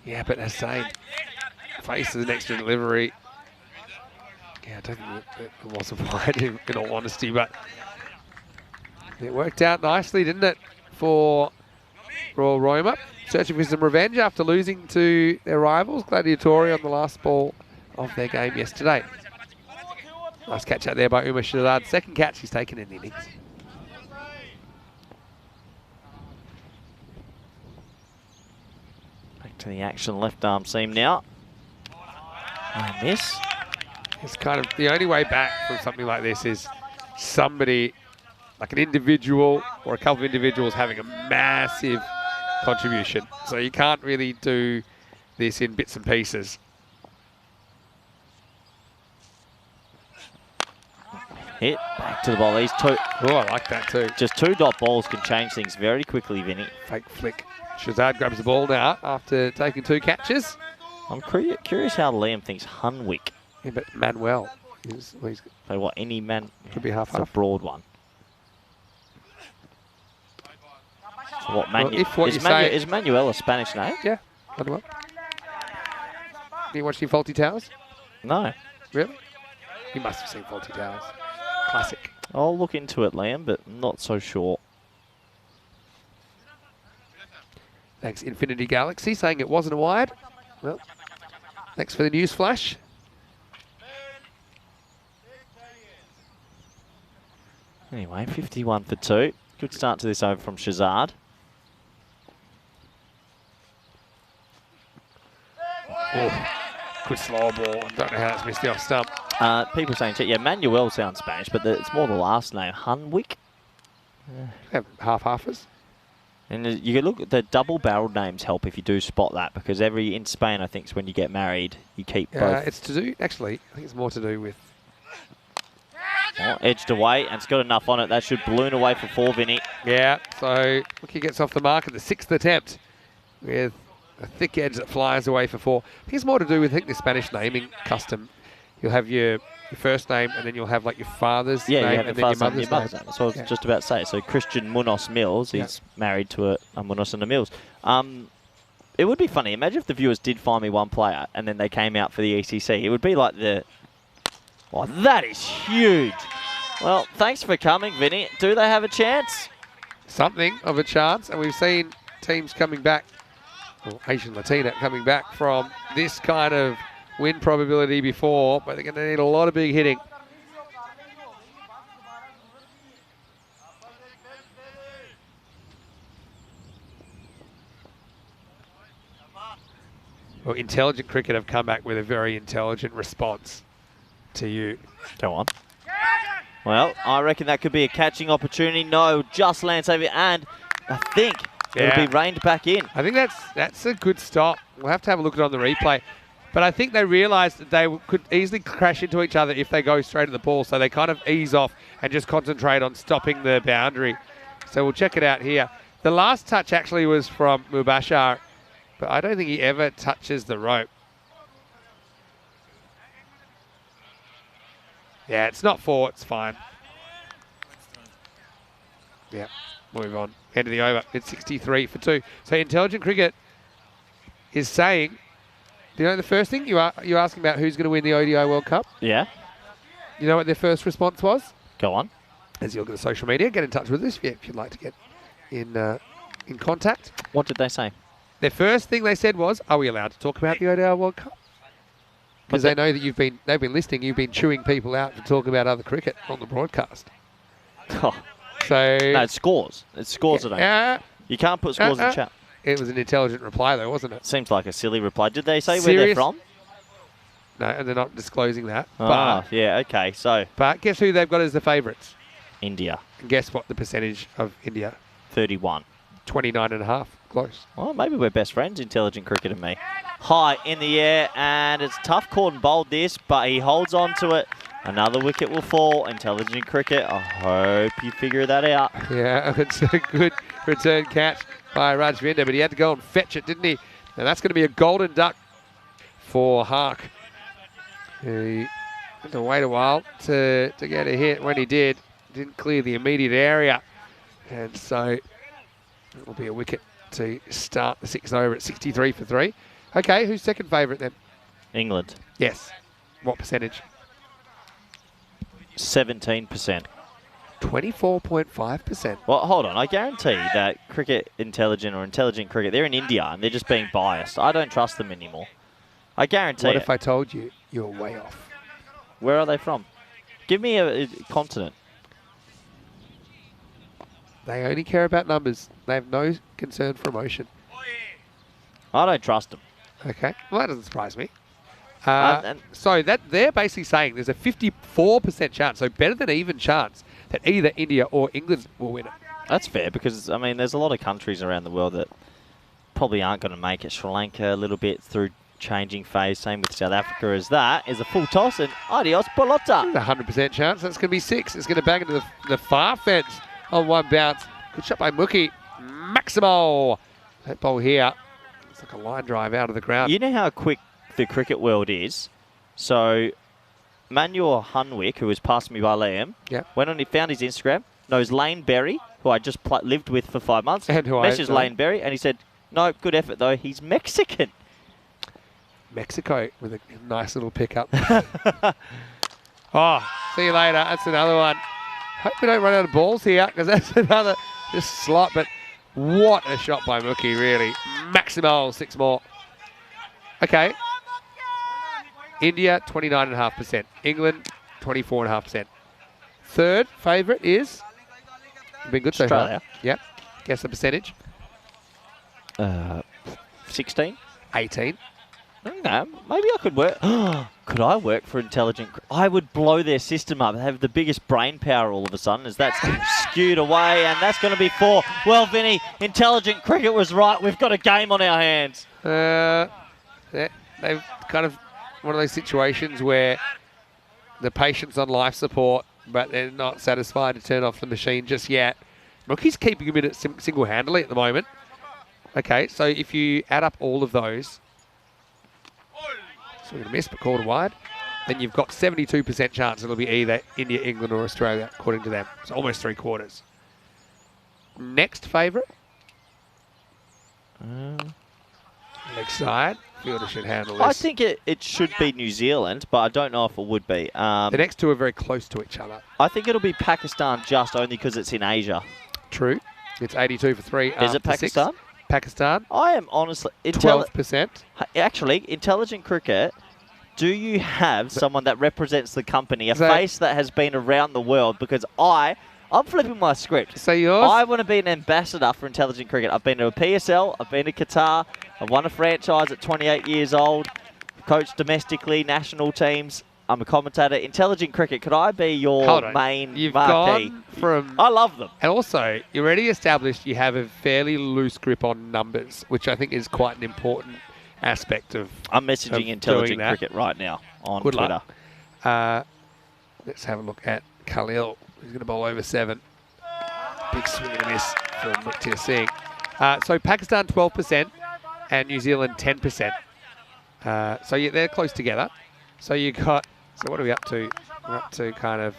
Yeah, but Hussain faces an extra delivery. Yeah, I don't think it wasn't wide in all honesty, but it worked out nicely, didn't it, for Royal Roma? Searching for some revenge after losing to their rivals, Gladiatori, on the last ball of their game yesterday. Nice catch out there by Umar Shazad. 2nd catch he's taken in the innings. Back to the action, left arm seam now. And miss. It's kind of the only way back from something like this is somebody, like an individual or a couple of individuals, having a massive contribution. So you can't really do this in bits and pieces. Hit, back to the ball. These 2. Oh, I like that too. Just 2 dot balls can change things very quickly, Vinny. Fake flick. Shazad grabs the ball now after taking 2 catches. I'm curious how Liam thinks Hunwick. Yeah, but Manuel is, well, he's Play what, any man? could be half It's a half. broad one. So what, Well, if what you say- is Manuel a Spanish name? Yeah, Manuel. You watching Faulty Towers? No. Really? You must have seen Faulty Towers. Classic. I'll look into it, Liam, but not so sure. Thanks, Infinity Galaxy, saying it wasn't a wide. Well, thanks for the news flash. Anyway, 51 for 2. Good start to this over from Shazad. Oh, good slow ball. I don't know how that's missed the off stump. People saying, yeah, Manuel sounds Spanish, but it's more the last name. Hunwick. Have half-halfers. And you can look at the double-barreled names help if you do spot that, because in Spain, I think, when you get married, you keep both. It's to do, actually, I think it's more to do with... Oh, edged away, and it's got enough on it. That should balloon away for 4, Vinny. Yeah, so look, he gets off the mark at the 6th attempt with a thick edge that flies away for 4. I think it's more to do with, I think, the Spanish naming custom. You'll have your your first name, and then you'll have like your father's Yeah, name, you have and your then father's name your and your mother's mother's name. name. That's what I was just about to say. So Christian Munoz Mills, he's married to a Munoz and a Mills. It would be funny. Imagine if the viewers did find me one player and then they came out for the ECC. It would be like the... Oh, that is huge. Well, thanks for coming, Vinny. Do they have a chance? Something of a chance, and we've seen teams coming back, or Asian Latina coming back from this kind of win probability before, but they're going to need a lot of big hitting. Well, Intelligent Cricket have come back with a very intelligent response to you. Go on. Well, I reckon that could be a catching opportunity. No, just land saving, and I think it'll be reined back in. I think that's a good stop. We'll have to have a look at it on the replay. But I think they realised that they could easily crash into each other if they go straight at the ball. So they kind of ease off and just concentrate on stopping the boundary. So we'll check it out here. The last touch actually was from Mubashar, but I don't think he ever touches the rope. Yeah, it's not 4, it's fine. Yeah, move on. End of the over. It's 63 for 2. So Intelligent Cricket is saying, you know the first thing you're asking about who's going to win the ODI World Cup? Yeah. You know what their first response was? Go on. As you look at the social media, get in touch with us if you'd like to get in contact. What did they say? Their first thing they said was, "Are we allowed to talk about the ODI World Cup?" Because they know that they've been listening. You've been chewing people out for talking about other cricket on the broadcast. Oh. So No, it's scores. It's scores today. You can't put scores in chat. It was an intelligent reply, though, wasn't it? Seems like a silly reply. Did they say where Serious? they're from? No, and they're not disclosing that. Ah, yeah, okay. So But guess who they've got as the favourites? India, And guess what the percentage of India? 31. 29.5. Close. Well, maybe we're best friends, Intelligent Cricket and me. High in the air, and it's tough caught and bowled this, but he holds on to it. Another wicket will fall. Intelligent Cricket, I hope you figure that out. Yeah, it's a good return catch by Rajvinder, but he had to go and fetch it, didn't he? And that's going to be a golden duck for Hark. He had to wait a while to get a hit. When he did, didn't clear the immediate area. And so it'll be a wicket to start the 6th over at 63 for 3. Okay, who's second favourite then? England, Yes. What percentage? 17%. 24.5%. Well, hold on. I guarantee that Cricket Intelligent or Intelligent Cricket, they're in India and they're just being biased. I don't trust them anymore. I guarantee What it. if I told you you were way off? Where are they from? Give me a continent. They only care about numbers. They have no concern for emotion. I don't trust them. Okay, well that doesn't surprise me. And- So that they're basically saying there's a 54% chance, so better than even chance, that either India or England will win it. That's fair because, I mean, there's a lot of countries around the world that probably aren't going to make it. Sri Lanka a little bit through changing phase. Same with South Africa as that. Is a full toss and adios pelota. There's a 100% chance. That's going to be 6. It's going to bang into the far fence on one bounce. Good shot by Mookie. Maximo. That ball here. It's like a line drive out of the ground. You know how quick the cricket world is? So, Manuel Hunwick, who was passing me by Liam, went on, he found his Instagram, knows Lane Berry, who I just lived with for 5 months. And who messaged Lane Berry, and he said, no, good effort though, he's Mexican. Mexico with a nice little pickup. Oh, see you later. That's another one. Hope we don't run out of balls here because that's another just slot. But what a shot by Mookie, really. Maximal, 6 more. Okay. India, 29.5%. England, 24.5%. Third favourite is? Been good so far. Australia. Yep. Guess the percentage? 16? 18. No, maybe I could work. Could I work for Intelligent? I would blow their system up, have the biggest brain power all of a sudden as that's skewed away, and that's going to be 4. Well, Vinny, Intelligent Cricket was right. We've got a game on our hands. They've kind of one of those situations where the patient's on life support, but they're not satisfied to turn off the machine just yet. Rookie's keeping him in it single-handedly at the moment. Okay, so if you add up all of those, so we're going to miss, but called wide. then you've got 72% chance it'll be either India, England or Australia, according to them. So almost 3/4. Next favourite. Leg side. Fielder should handle this. I think it should be New Zealand, but I don't know if it would be. The next two are very close to each other. I think it'll be Pakistan just only because it's in Asia. True. It's 82 for 3. Is it Pakistan? 6. Pakistan. I am honestly... 12%. Actually, Intelligent Cricket, do you have someone that represents the company, a face that has been around the world? Because I'm flipping my script. Say yours. I want to be an ambassador for Intelligent Cricket. I've been to a PSL, I've been to Qatar, I've won a franchise at 28 years old, coached domestically, national teams. I'm a commentator. Intelligent Cricket, could I be your main You've marquee? gone from... I love them. And also, you're already established you have a fairly loose grip on numbers, which I think is quite an important aspect of I'm messaging Intelligent Cricket right now on Good Twitter. Luck. Let's have a look at Khalil, who's going to bowl over 7. Big swing and a miss from Muktir Singh. So Pakistan 12% and New Zealand 10%. So yeah, they're close together. So you got... So what are we up to? We're up to kind of...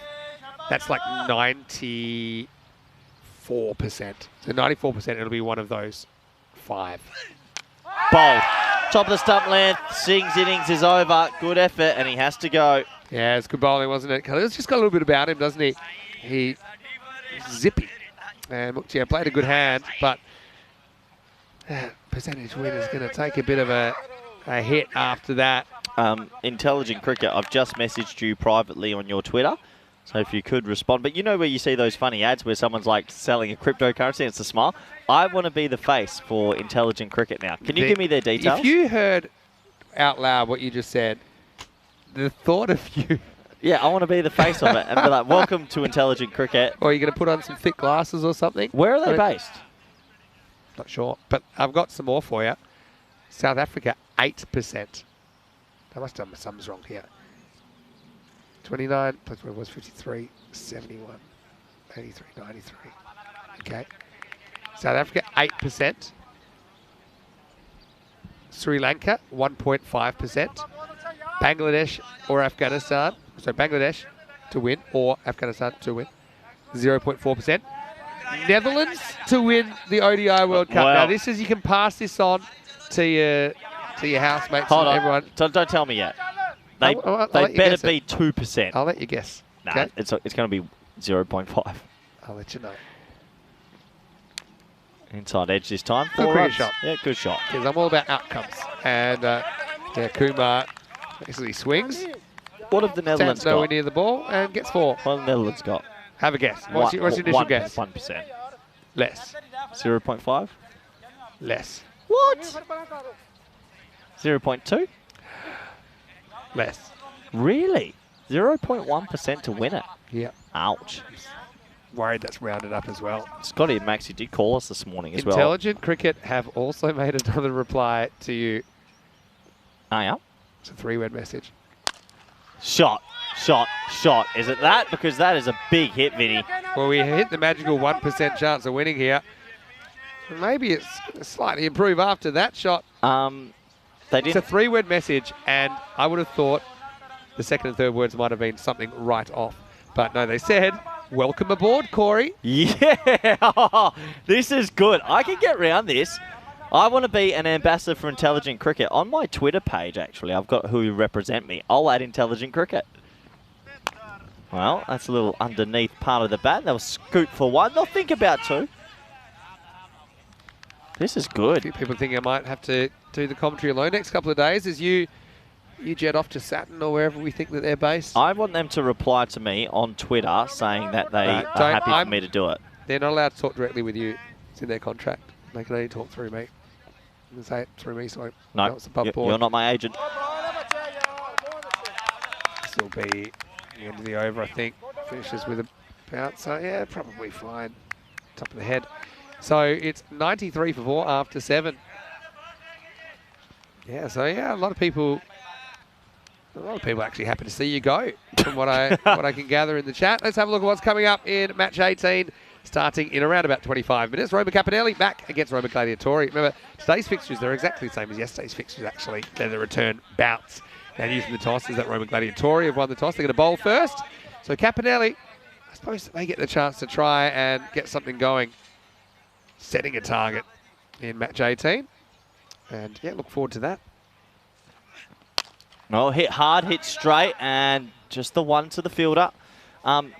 That's like 94%. So 94%, it'll be one of those 5. Bold. Top of the stump length. Singh's innings is over. Good effort, and he has to go. Yeah, it's good bowling, wasn't it? Khalil's just got a little bit about him, doesn't he? He's zippy. And Muktia played a good hand, but percentage win is going to take a bit of a hit after that. Intelligent Cricket, I've just messaged you privately on your Twitter, so if you could respond. But you know where you see those funny ads where someone's like selling a cryptocurrency and it's a smile? I want to be the face for Intelligent Cricket now. Can you give me their details? If you heard out loud what you just said, the thought of you... Yeah, I want to be the face of it and be like, welcome to Intelligent Cricket. Or are you going to put on some thick glasses or something? Where are they based? Not sure, but I've got some more for you. South Africa, 8%. I must have done some sums wrong here. 29 plus what was 53, 71, 83, 93. Okay. South Africa, 8%. Sri Lanka, 1.5%. Bangladesh or Afghanistan. So Bangladesh to win or Afghanistan to win, 0.4%. Netherlands to win the ODI World Cup. Wow. Now this is, you can pass this on to your housemates and everyone. Don't tell me yet. They I'll better be 2%. I'll let you guess. Nah, okay? it's going to be 0.5. I'll let you know. Inside edge this time. Good 4 cricket runs. shot. Yeah, good shot. Because I'm all about outcomes. And yeah, Kumar basically swings. What have the Netherlands Stands nowhere got? near the ball and gets 4. What have the Netherlands got? Have a guess. What's your initial guess? 1%. Less. 0.5? Less. What? 0.2? Less. Really? 0.1% to win it? Yeah. Ouch. Worried that's rounded up as well. Scotty and Maxie did call us this morning as well. Intelligent Cricket have also made another reply to you. Oh, yeah? It's a 3-word message. Shot. Shot. Shot. Is it that? Because that is a big hit, Vinny. Well, we hit the magical 1% chance of winning here. Maybe it's slightly improve after that shot. They didn't. It's a 3-word message, and I would have thought the second and third words might have been something right off. But no, they said, welcome aboard, Corey. Yeah. This is good. I can get around this. I want to be an ambassador for Intelligent Cricket. On my Twitter page, actually, I've got who represent me. I'll add Intelligent Cricket. Well, that's a little underneath part of the bat. They'll scoop for 1. They'll think about 2. This is good. A few people think I might have to do the commentary alone next couple of days as you jet off to Saturn or wherever we think that they're based. I want them to reply to me on Twitter saying that they are happy for me to do it. They're not allowed to talk directly with you. It's in their contract. They can only talk through me. I'm going to say it through me, so No, it's above board. you're not my agent. This will be the end of the over, I think. Finishes with a bounce, so yeah, probably fine. Top of the head. So it's 93 for 4 after 7. Yeah, so yeah, a lot of people actually happy to see you go, from what I can gather in the chat. Let's have a look at what's coming up in match 18, starting in around about 25 minutes. Roma Capinelli back against Roma Gladiatori. Remember, today's fixtures, they're exactly the same as yesterday's fixtures, actually. They're the return bouts. And using the toss is that Roman Gladiatori have won the toss. They're going to bowl first. So Capinelli, I suppose they get the chance to try and get something going. Setting a target in match 18. And yeah, look forward to that. Well, hit hard, hit straight, and just the one to the fielder.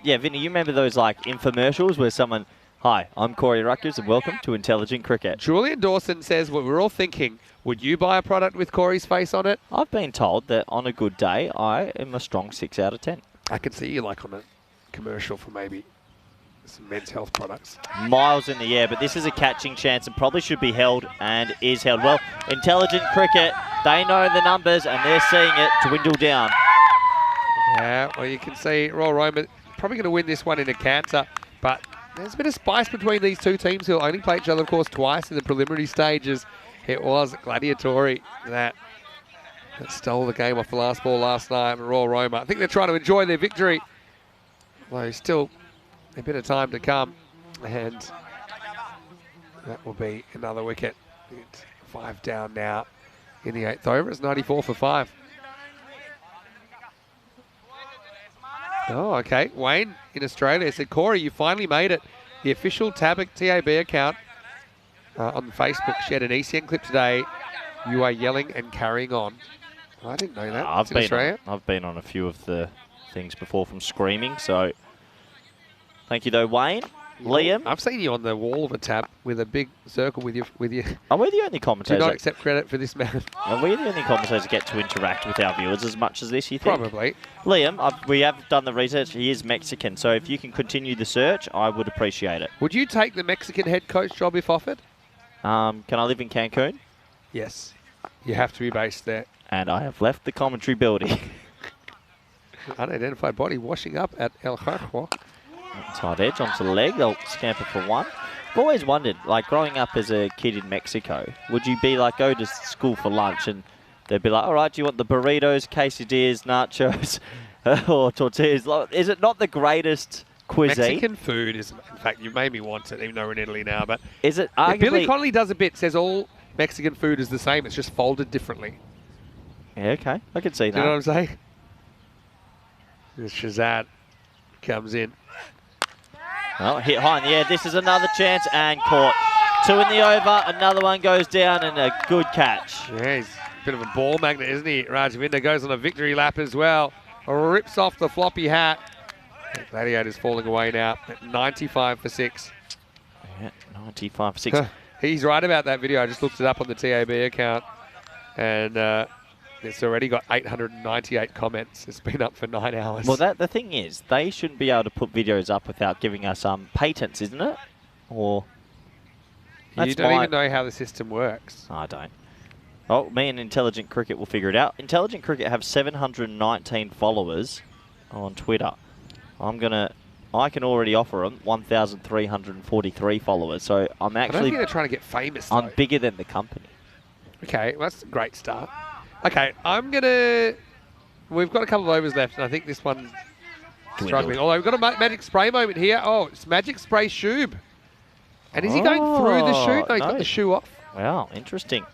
Yeah, Vinny, you remember those like infomercials where someone, "Hi, I'm Corey Rutgers and welcome to Intelligent Cricket." Julian Dawson says what we're all thinking. Would you buy a product with Corey's face on it? I've been told that on a good day, I am a strong 6 out of 10. I can see you like on a commercial for maybe some men's health products. Miles in the air, but this is a catching chance and probably should be held and is held. Well, Intelligent Cricket, they know the numbers and they're seeing it dwindle down. Yeah, well, you can see Royal Roma probably going to win this one in a canter, but there's a bit of spice between these two teams who will only play each other, of course, twice in the preliminary stages. It was Gladiatori that stole the game off the last ball last night, and Royal Roma, I think they're trying to enjoy their victory. Although still a bit of time to come, and that will be another wicket. It's 5 down now in the 8th over. It's 94 for 5. Oh, okay. Wayne in Australia said, Corey, you finally made it. The official TAB account on Facebook shared an ECN clip today. You are yelling and carrying on. I didn't know that. I've been on a few of the things before from Screaming, so thank you though, Wayne. Liam, I've seen you on the wall of a TAB with a big circle with you. Are we the only commentators? Do not accept credit for this man. Are we the only commentators that get to interact with our viewers as much as this, you think? Probably. Liam, we have done the research. He is Mexican, so if you can continue the search, I would appreciate it. Would you take the Mexican head coach job if offered? Can I live in Cancun? Yes. You have to be based there. And I have left the commentary building. Unidentified body washing up at El Jarjo. Tight edge onto the leg. They'll scamper for 1. I've always wondered, like growing up as a kid in Mexico, would you be like, go to school for lunch and they'd be like, all right, do you want the burritos, quesadillas, nachos, or tortillas? Is it not the greatest cuisine? Mexican food is, in fact, you made me want it, even though we're in Italy now. But is it yeah, arguably... Billy Connolly does a bit, says all Mexican food is the same, it's just folded differently. Yeah, okay, I can see that. Do you know what I'm saying? Shazad comes in. Well, hit high in the air. This is another chance and caught. 2 in the over. Another one goes down and a good catch. Yeah, he's a bit of a ball magnet, isn't he? Rajavinda goes on a victory lap as well. Rips off the floppy hat. Gladiator's falling away now at 95 for 6. Yeah, 95 for 6. He's right about that video. I just looked it up on the TAB account. And it's already got 898 comments. It's been up for 9 hours. Well, the thing is, they shouldn't be able to put videos up without giving us patents, isn't it? Or you don't even know how the system works. I don't. Oh, me and Intelligent Cricket will figure it out. Intelligent Cricket have 719 followers on Twitter. I can already offer them 1,343 followers. So I'm actually... I don't think they're trying to get famous, though. I'm bigger than the company. Okay, well, that's a great start. Okay, we've got a couple of overs left, and I think this one's struggling. Although we've got a magic spray moment here. Oh, it's magic spray Shube. And is he going through the shoe? No, he's got the shoe off. Wow, interesting.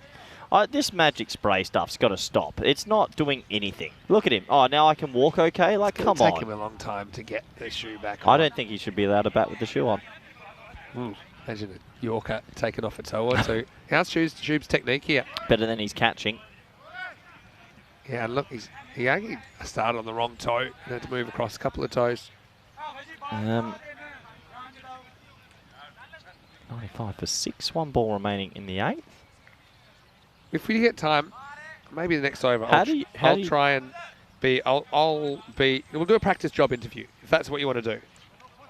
This magic spray stuff's got to stop. It's not doing anything. Look at him. Oh, now I can walk okay? Like, come on. It'll take him a long time to get the shoe back on. I don't think he should be allowed to bat with the shoe on. Imagine a Yorker taking off a toe or two. How's Shube's technique here? Better than he's catching. Yeah, look, he actually started on the wrong toe. He had to move across a couple of toes. 95 for 6. 1 ball remaining in the 8th. If we get time, maybe the next over, I'll try and be. We'll do a practice job interview if that's what you want to do.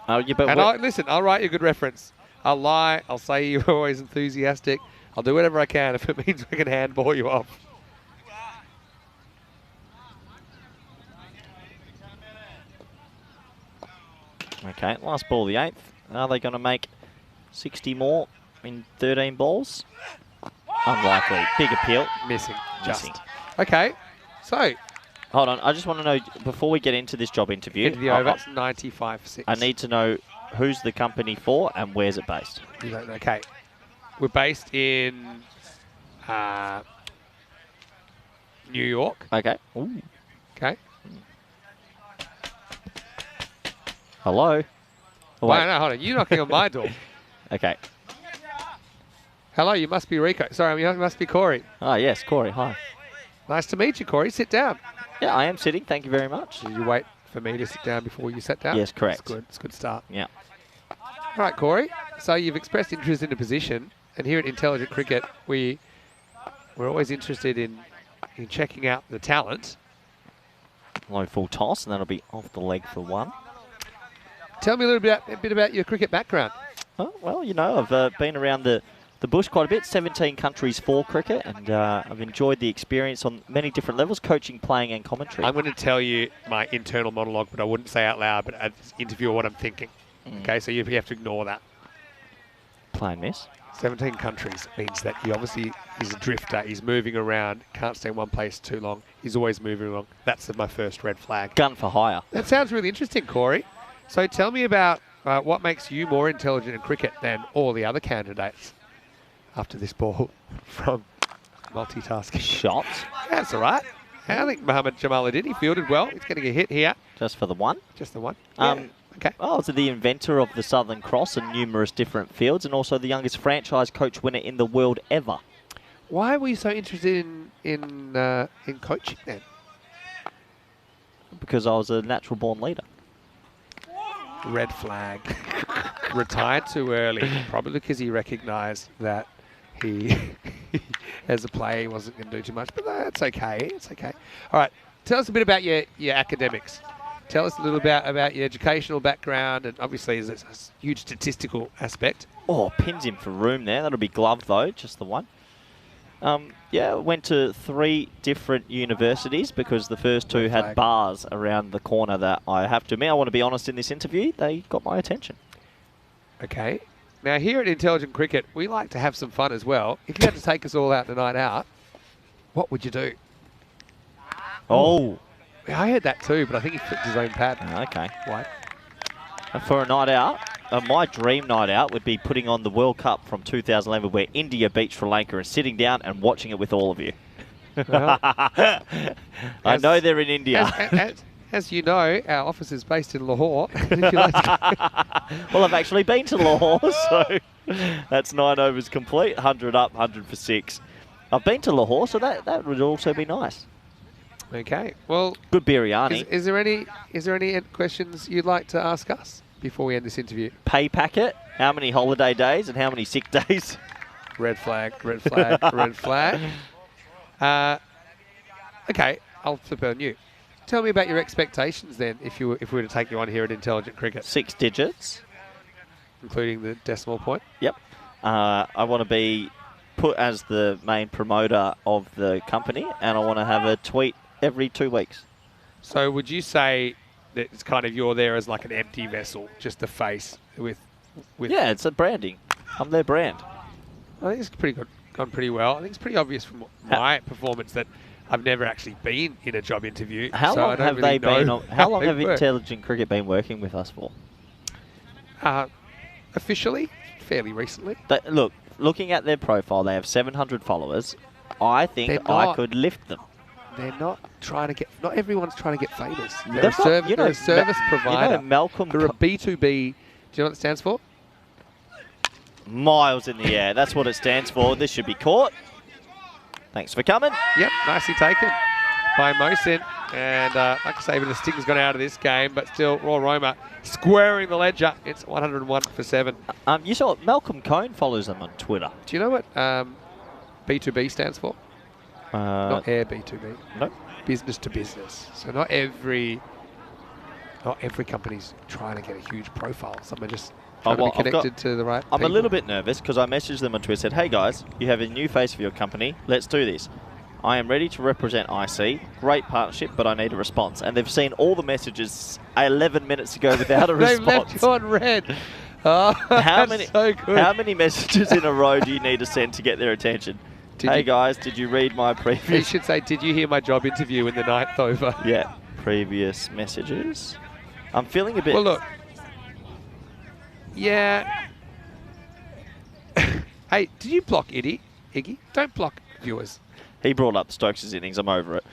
Oh, yeah, but listen, I'll write you a good reference. I'll lie. I'll say you're always enthusiastic. I'll do whatever I can if it means we can handball you off. Okay, last ball, the 8th. Are they going to make 60 more in 13 balls? Unlikely. Big appeal. Missing. Okay, so. Hold on, I just want to know, before we get into this job interview. That's 95 for 6. I need to know who's the company for and where's it based. You don't know. Okay. We're based in New York. Okay. Ooh. Okay. Hello. Oh, Wait, wait. no, hold on. You're knocking on my door. Okay. Hello, you must be Rico. Sorry, you must be Corey. Ah, yes, Corey. Hi. Nice to meet you, Corey. Sit down. Yeah, I am sitting. Thank you very much. Did you wait for me to sit down before you sat down? Yes, correct. That's good. It's a good start. Yeah. All right, Corey. So you've expressed interest in a position, and here at Intelligent Cricket, we're always interested in checking out the talent. Low full toss, and that'll be off the leg for one. Tell me a bit about your cricket background. Oh, well, you know, I've been around the bush quite a bit, 17 countries for cricket, and I've enjoyed the experience on many different levels, coaching, playing and commentary. I'm going to tell you my internal monologue, but I wouldn't say out loud, but at this interview what I'm thinking. Okay, so you have to ignore that. Play and miss. 17 countries means that he obviously is a drifter. He's moving around, can't stay in one place too long. He's always moving along. That's my first red flag. Gun for hire. That sounds really interesting, Corey. So tell me about what makes you more intelligent in cricket than all the other candidates after this ball from multitasking. Shots. That's all right. I think Mohammad Jamaluddin, he fielded well. He's going to get hit here. Just for the one. Just the one. Okay. Oh, so the inventor of the Southern Cross and numerous different fields, and also the youngest franchise coach winner in the world ever. Why were you so interested in coaching then? Because I was a natural born leader. Red flag. Retired too early, probably because he recognised that he, as a player, he wasn't going to do too much. But that's okay. It's okay. All right. Tell us a bit about your academics. Tell us a little bit about your educational background, and obviously there's a huge statistical aspect. Oh, pins him for room there. That'll be gloved though, just the one. Yeah, went to 3 different universities because the first 2 had bars around the corner that I have to admit, I want to be honest in this interview, they got my attention. Okay. Now here at Intelligent Cricket, we like to have some fun as well. If you had to take us all out tonight out, what would you do? Oh. I heard that too, but I think he flipped his own pad. Okay. Why? For a night out, my dream night out would be putting on the World Cup from 2011 where India beat Sri Lanka and sitting down and watching it with all of you. Well, I know they're in India. As you know, our office is based in Lahore. Well, I've actually been to Lahore, so that's 9 overs complete, 100 up, 100 for 6. I've been to Lahore, so that would also be nice. Okay, well, good biryani. Is there any questions you'd like to ask us before we end this interview? Pay packet, how many holiday days and how many sick days? Red flag, red flag, red flag. Okay, I'll flip it on you. Tell me about your expectations then, if we were to take you on here at Intelligent Cricket. 6 digits. Including the decimal point? Yep. I want to be put as the main promoter of the company, and I want to have a tweet every 2 weeks. So would you say that it's kind of you're there as like an empty vessel, just a face with yeah, it's a branding. I'm their brand. I think it's pretty good, gone pretty well. I think it's pretty obvious from my performance that I've never actually been in a job interview. How long have they been? How long have Intelligent Cricket been working with us for? Officially, fairly recently. Looking at their profile, they have 700 followers. I think I could lift them. They're not trying to get. Not everyone's trying to get famous. They're a service provider. You know, Malcolm. They're a B2B. Do you know what it stands for? Miles in the air. That's what it stands for. This should be caught. Thanks for coming. Yep, nicely taken by Mohsin. And like I say, even the sting's gone out of this game, but still, Royal Roma squaring the ledger. It's 101 for 7. You saw Malcolm Cohn follows them on Twitter. Do you know what B2B stands for? Not air B2B. No. Business to business. So not every company's trying to get a huge profile. Some are just trying to be connected to the right people. I'm a little bit nervous because I messaged them on Twitter, said, hey guys, you have a new face for your company. Let's do this. I am ready to represent IC. Great partnership, but I need a response. And they've seen all the messages 11 minutes ago without a response. They've left you on red. Oh, that's so good. How many messages in a row do you need to send to get their attention? Hey guys, did you read my previous... You should say, did you hear my job interview in the 9th over? Yeah, previous messages. I'm feeling a bit... Well, look. Yeah. Hey, did you block Iggy? Don't block viewers. He brought up Stokes' innings. I'm over it.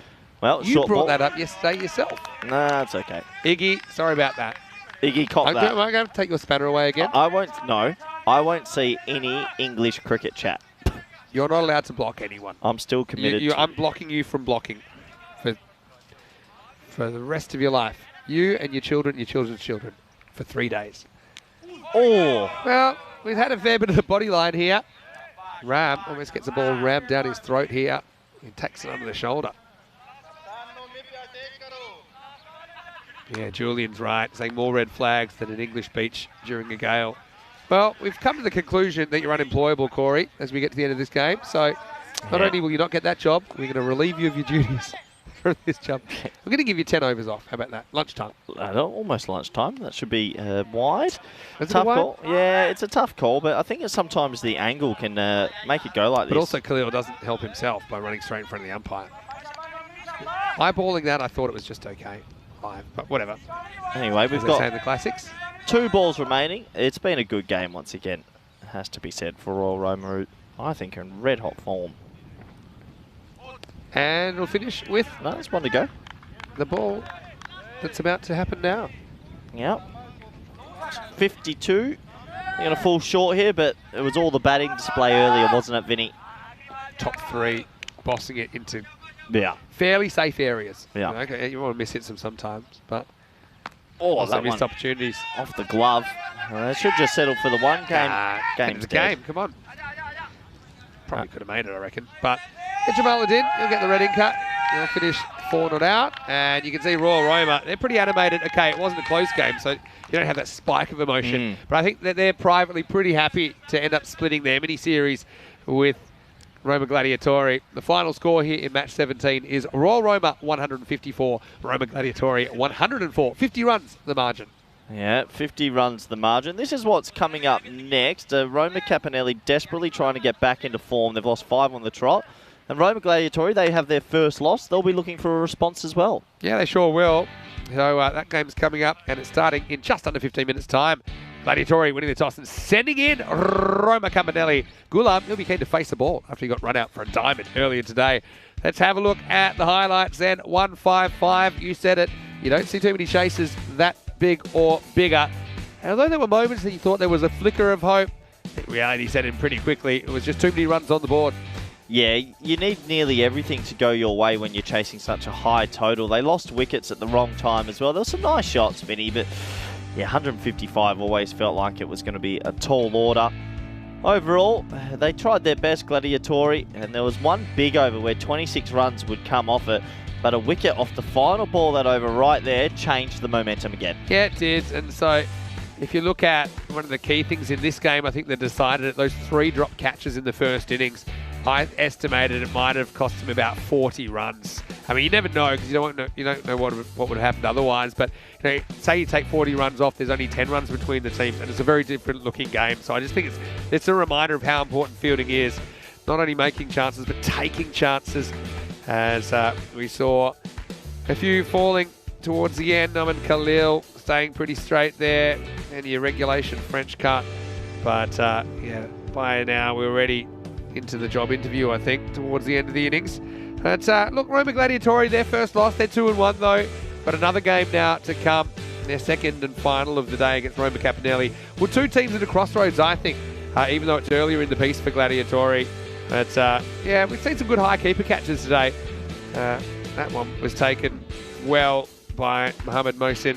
Well, You short brought ball. that up yesterday yourself. Nah, it's okay. Iggy, sorry about that. Iggy caught Am that. I going to take your spanner away again? I won't see any English cricket chat. You're not allowed to block anyone. I'm still committed. I'm blocking you from blocking for the rest of your life. You and your children, your children's children, for 3 days. Oh, Well, we've had a fair bit of the body line here. Ram almost gets the ball rammed down his throat here. He takes it under the shoulder. Yeah, Julian's right, saying more red flags than an English beach during a gale. Well, we've come to the conclusion that you're unemployable, Corey, as we get to the end of this game. So not only will you not get that job, we're going to relieve you of your duties for this job. We're going to give you 10 overs off. How about that? Lunchtime. almost lunchtime. That should be wide. Is it Tough wide? call. Yeah, it's a tough call, but I think it's sometimes the angle can make it go like this. But also Khalil doesn't help himself by running straight in front of the umpire. Eyeballing that, I thought it was just okay. Live, but whatever. Anyway, we've As they say in got the classics. 2 balls remaining. It's been a good game once again. It has to be said for Royal Roma, who I think are in red hot form. And we'll finish with No, there's one to go. the ball that's about to happen now. Yep. 52. You're going to fall short here, but it was all the batting display earlier, wasn't it, Vinny? Top 3, bossing it into Yeah. fairly safe areas. Yeah. You know, okay, you want to miss hit them sometimes, but Oh, also that missed one opportunities. off the glove. It should just settle for the one game. It's a game. Come on. Probably could have made it, I reckon. But Jamaluddin, he'll get the red ink cut. He'll finish 4 not out. And you can see Royal Roma, they're pretty animated. Okay, it wasn't a close game, so you don't have that spike of emotion. But I think that they're privately pretty happy to end up splitting their mini-series with Roma Gladiatori. The final score here in match 17 is Royal Roma 154, Roma Gladiatori 104. 50 runs the margin. Yeah, 50 runs the margin. This is what's coming up next. Roma Caponelli desperately trying to get back into form. They've lost 5 on the trot. And Roma Gladiatori, they have their first loss. They'll be looking for a response as well. Yeah, they sure will. So that game's coming up, and it's starting in just under 15 minutes' time. Gladiatori winning the toss and sending in Roma Caponelli. Gulam, he'll be keen to face the ball after he got run out for a diamond earlier today. Let's have a look at the highlights then. 155, you said it. You don't see too many chases that big or bigger. And although there were moments that you thought there was a flicker of hope, reality set in pretty quickly. It was just too many runs on the board. Yeah, you need nearly everything to go your way when you're chasing such a high total. They lost wickets at the wrong time as well. There were some nice shots, Vinny, but yeah, 155 always felt like it was going to be a tall order. Overall, they tried their best, Gladiatori, and there was one big over where 26 runs would come off it, but a wicket off the final ball that over right there changed the momentum again. Yeah, it did. And so if you look at one of the key things in this game, I think they decided that those 3 drop catches in the first innings, I estimated it might have cost them about 40 runs. I mean, you never know because you don't know what would have happened otherwise. But say you take 40 runs off, there's only 10 runs between the teams, and it's a very different looking game. So I just think it's a reminder of how important fielding is, not only making chances but taking chances. As we saw a few falling towards the end. Naman Khalil staying pretty straight there, and your regulation French cut. But yeah, by now we're ready into the job interview, I think, towards the end of the innings. But look, Roma Gladiatori, their first loss. They're 2-1 though. But another game now to come. Their second and final of the day against Roma Caponelli. Well, 2 teams at a crossroads, I think, even though it's earlier in the piece for Gladiatori. But yeah, we've seen some good high keeper catches today. That one was taken well by Mohamed Mohsin,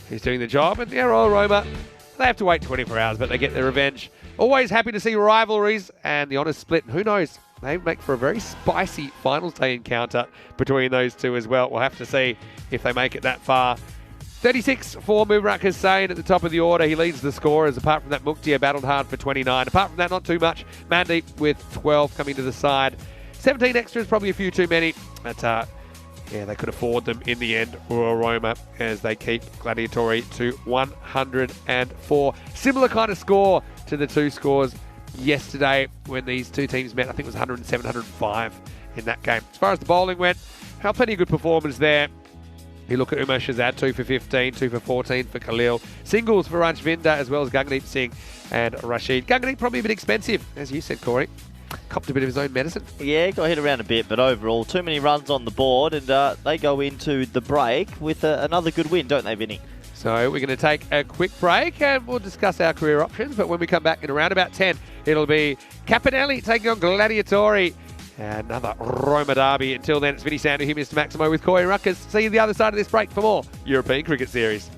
who's doing the job. And yeah, Royal Roma, they have to wait 24 hours, but they get their revenge. Always happy to see rivalries and the honours split. Who knows? They make for a very spicy finals day encounter between those two as well. We'll have to see if they make it that far. 36 for Mubarak Hussain at the top of the order. He leads the scorers. Apart from that, Mukhtia battled hard for 29. Apart from that, not too much. Mandeep with 12 coming to the side. 17 extras, probably a few too many. But yeah, they could afford them in the end, Royal Roma, as they keep Gladiatori to 104. Similar kind of score to the 2 scores yesterday when these 2 teams met. I think it was 107, 105 in that game. As far as the bowling went, plenty of good performers there. You look at Umar Shahzad, 2 for 15, 2 for 14 for Khalil. Singles for Ranjvinder as well as Gagneep Singh and Rashid. Gagneep probably a bit expensive, as you said, Corey. copped a bit of his own medicine. Yeah, got hit around a bit, but overall, too many runs on the board, and they go into the break with another good win, don't they, Vinny? So we're going to take a quick break and we'll discuss our career options. But when we come back in around about 10, it'll be Caponelli taking on Gladiatori. Another Roma derby. Until then, it's Vinny Sandu here, Mr. Maximo with Corey Ruckers. See you the other side of this break for more European Cricket Series.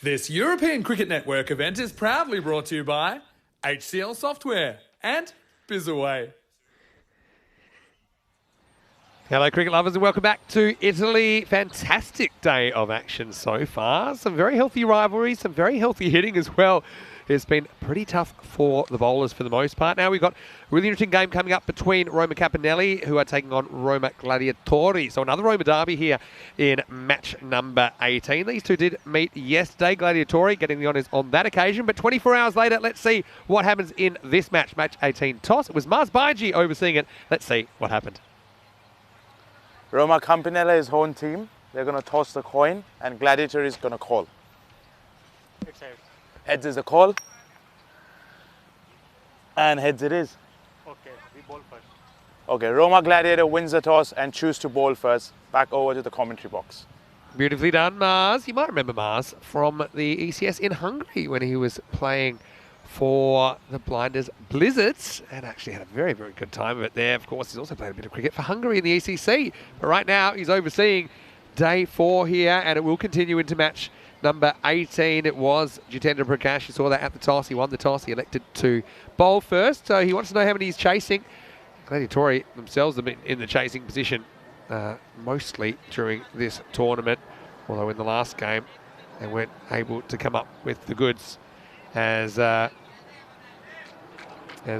This European Cricket Network event is proudly brought to you by HCL Software and Bizaway. Hello cricket lovers and welcome back to Italy. Fantastic day of action so far. Some very healthy rivalries, some very healthy hitting as well. It's been pretty tough for the bowlers for the most part. Now we've got a really interesting game coming up between Roma Capanelli, who are taking on Roma Gladiatori. So another Roma derby here in match number 18. These two did meet yesterday. Gladiatori getting the honours on that occasion. But 24 hours later, let's see what happens in this match. Match 18 toss. It was Mars Baiji overseeing it. Let's see what happened. Roma Campinella is home team. They're going to toss the coin and Gladiator is going to call. Heads is a call. And heads it is. Okay, we bowl first. Okay, Roma Gladiator wins the toss and choose to bowl first. Back over to the commentary box. Beautifully done, Mars. You might remember Mars from the ECS in Hungary when he was playing for the Blinders Blizzards and actually had a very, very good time of it there. Of course, he's also played a bit of cricket for Hungary in the ECC. But right now, he's overseeing day 4 here, and it will continue into match number 18. It was Jitendra Prakash. You saw that at the toss. He won the toss. He elected to bowl first. So he wants to know how many he's chasing. Gladiatori themselves have been in the chasing position mostly during this tournament. Although in the last game, they weren't able to come up with the goods as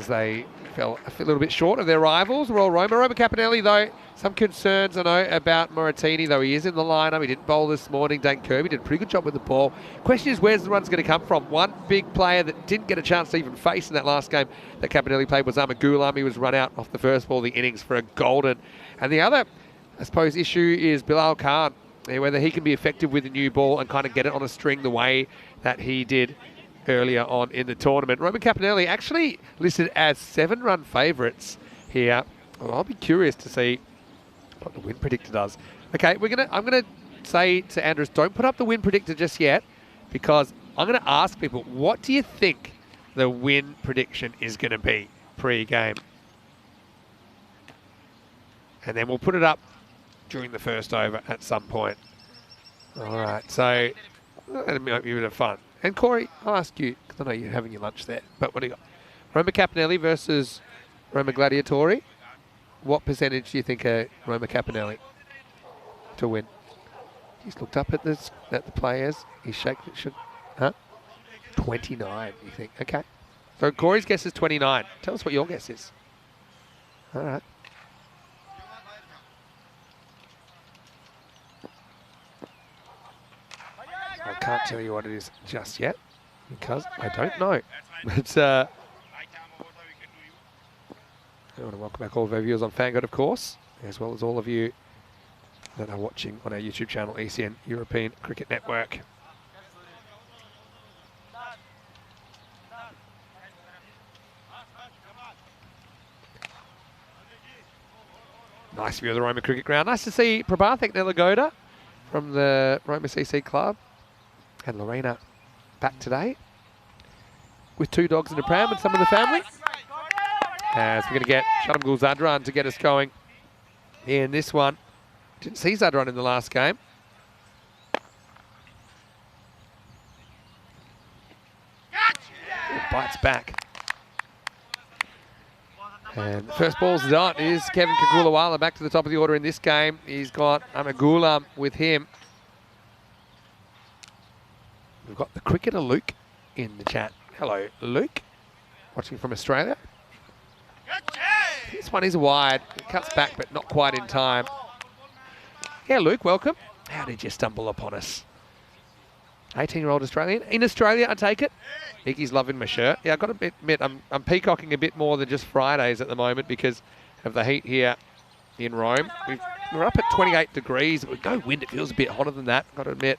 they fell a little bit short of their rivals, Royal Roma. Roma Capanelli, though, some concerns, I know, about Moratini, though he is in the lineup. He didn't bowl this morning. Dane Kirby did a pretty good job with the ball. Question is, where's the runs going to come from? One big player that didn't get a chance to even face in that last game that Capanelli played was Amagulam. He was run out off the first ball of the innings for a golden. And the other, I suppose, issue is Bilal Khan, whether he can be effective with the new ball and kind of get it on a string the way that he did earlier on in the tournament. Roma Capanelli actually listed as 7-run favourites here. Well, I'll be curious to see what the win predictor does. Okay, I'm gonna say to Andrews, don't put up the win predictor just yet, because I'm gonna ask people, what do you think the win prediction is gonna be pre-game? And then we'll put it up during the first over at some point. All right, so that might be a bit of fun. And Corey, I'll ask you, because I know you're having your lunch there, but what do you got? Roma Capanelli versus Roma Gladiatori. What percentage do you think are Roma Capanelli to win? He's looked up at the players. He's shaking. Huh? 29, you think? Okay. So Corey's guess is 29. Tell us what your guess is. All right. I can't tell you what it is just yet because I don't know. But I want to welcome back all of our viewers on Fangird, of course, as well as all of you that are watching on our YouTube channel, ECN European Cricket Network. Nice view of the Roma Cricket Ground. Nice to see Prabhathek Nelagoda from the Roma CC Club and Lorena back today with 2 dogs in a pram and some of the family. As we're going to get Shadam Zadran to get us going in this one. Didn't see Zadran in the last game. bites back. And the first ball's dot is Kevin Kagulawala back to the top of the order in this game. He's got Amagula with him. We've got the cricketer Luke in the chat. Hello, Luke. Watching from Australia. This one is wide. It cuts back, but not quite in time. Yeah, Luke, welcome. How did you stumble upon us? 18-year-old Australian. In Australia, I take it. Iggy's loving my shirt. Yeah, I've got to admit, I'm peacocking a bit more than just Fridays at the moment because of the heat here in Rome. We're up at 28 degrees. With no wind, it feels a bit hotter than that, I've got to admit.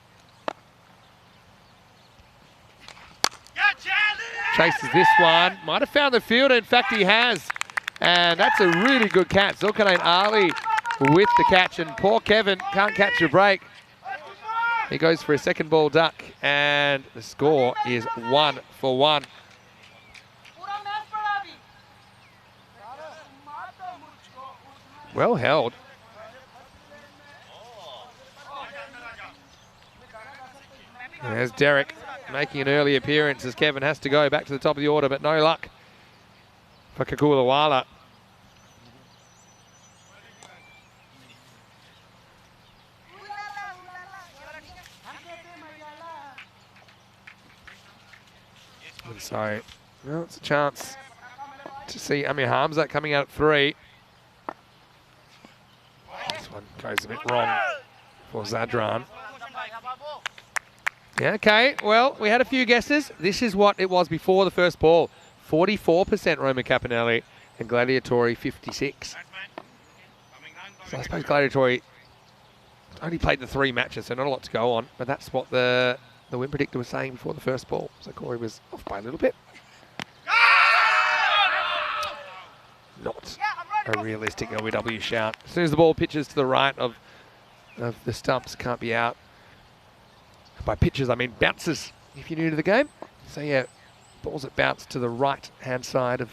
Chases this one. Might have found the fielder. In fact, he has. And that's a really good catch. Zulkarnain Ali with the catch. And poor Kevin can't catch a break. He goes for a second ball duck. And the score is 1 for 1. Well held. There's Derek making an early appearance as Kevin has to go back to the top of the order, but no luck for Kagulawala. And so, well, it's a chance to see Amir Hamza coming out at 3. This one goes a bit wrong for Zadran. Yeah, okay, well, we had a few guesses. This is what it was before the first ball. 44% Roma Capinelli and Gladiatori 56. So I suppose Gladiatori only played the 3 matches, so not a lot to go on. But that's what the win predictor was saying before the first ball. So Corey was off by a little bit. Not a realistic LBW shout. As soon as the ball pitches to the right of the stumps, can't be out. By pitches, I mean bounces, if you're new to the game. So yeah, balls that bounce to the right-hand side of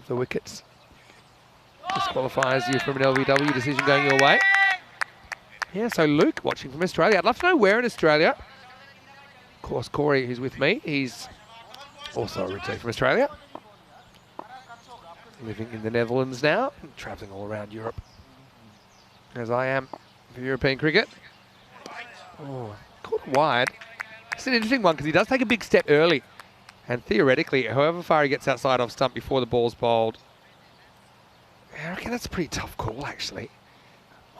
the wickets. Disqualifies you from an LBW decision going your way. Yeah, so Luke watching from Australia. I'd love to know where in Australia. Of course, Corey, who's with me, he's also originally from Australia. Living in the Netherlands now, travelling all around Europe, as I am for European cricket. Oh, caught wide. It's an interesting one because he does take a big step early. And theoretically, however far he gets outside off stump before the ball's bowled, I reckon that's a pretty tough call, actually.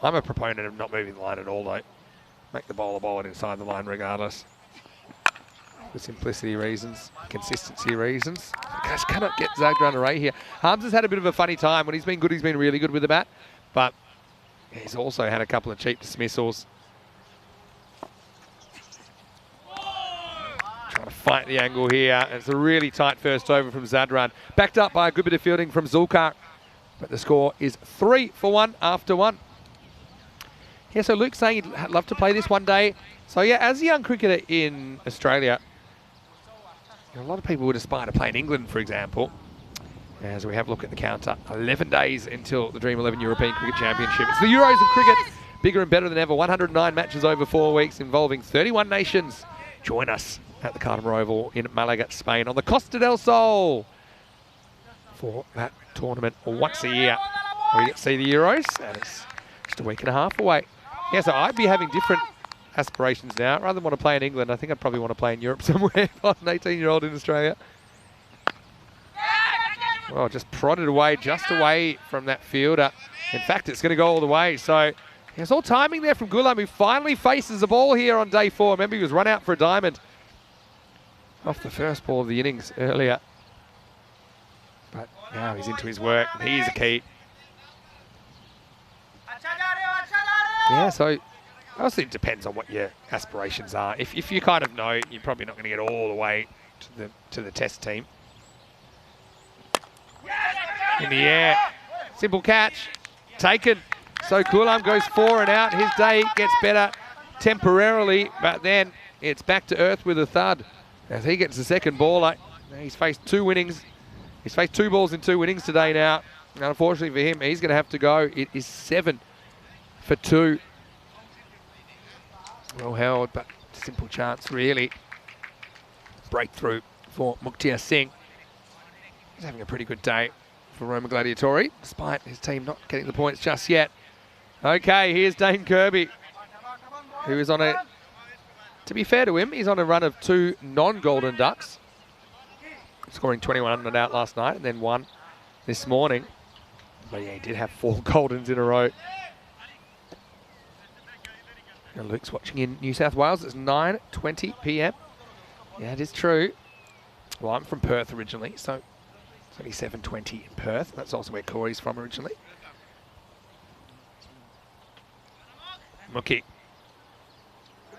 I'm a proponent of not moving the line at all, though. Make the bowler bowl it inside the line regardless. For simplicity reasons, consistency reasons. I just cannot get Zadran Array here. Harms has had a bit of a funny time. When he's been good, he's been really good with the bat. But he's also had a couple of cheap dismissals. Trying to fight the angle here. It's a really tight first over from Zadran. Backed up by a good bit of fielding from Zulkar. But the score is 3 for 1 after 1. Yeah, so Luke's saying he'd love to play this one day. So yeah, as a young cricketer in Australia, a lot of people would aspire to play in England, for example. As we have a look at the counter, 11 days until the Dream 11 European Cricket Championship. It's the Euros of cricket, bigger and better than ever. 109 matches over 4 weeks involving 31 nations. Join us at the Carter Oval in Malaga, Spain on the Costa del Sol for that tournament once a year. We get to see the Euros, and it's just a week and a half away. Yeah, so I'd be having different aspirations now. Rather than want to play in England, I think I'd probably want to play in Europe somewhere if I'm an 18-year-old in Australia. Well, just prodded away, just away from that fielder. In fact, it's going to go all the way. So it's all timing there from Gulam, who finally faces the ball here on day 4. Remember, he was run out for a diamond off the first ball of the innings earlier. But now he's into his work, and he is a key. Yeah, so obviously it depends on what your aspirations are. If you kind of know, you're probably not going to get all the way to the test team. In the air, simple catch, taken. So Kulam goes 4 and out. His day gets better temporarily, but then it's back to earth with a thud as he gets the second ball. He's faced 2 winnings. He's faced 2 balls in 2 winnings today now. And unfortunately for him, he's going to have to go. It is 7 for 2. Well held, but simple chance really. Breakthrough for Muktia Singh. He's having a pretty good day for Roma Gladiatori, despite his team not getting the points just yet. Okay, here's Dane Kirby, who is on a, to be fair to him, he's on a run of 2 non-Golden Ducks, scoring 21 not out last night and then 1 this morning. But yeah, he did have 4 Goldens in a row. And Luke's watching in New South Wales. It's 9:20 p.m. Yeah, it is true. Well, I'm from Perth originally, so it's only 7:20 in Perth. That's also where Corey's from originally. Mookie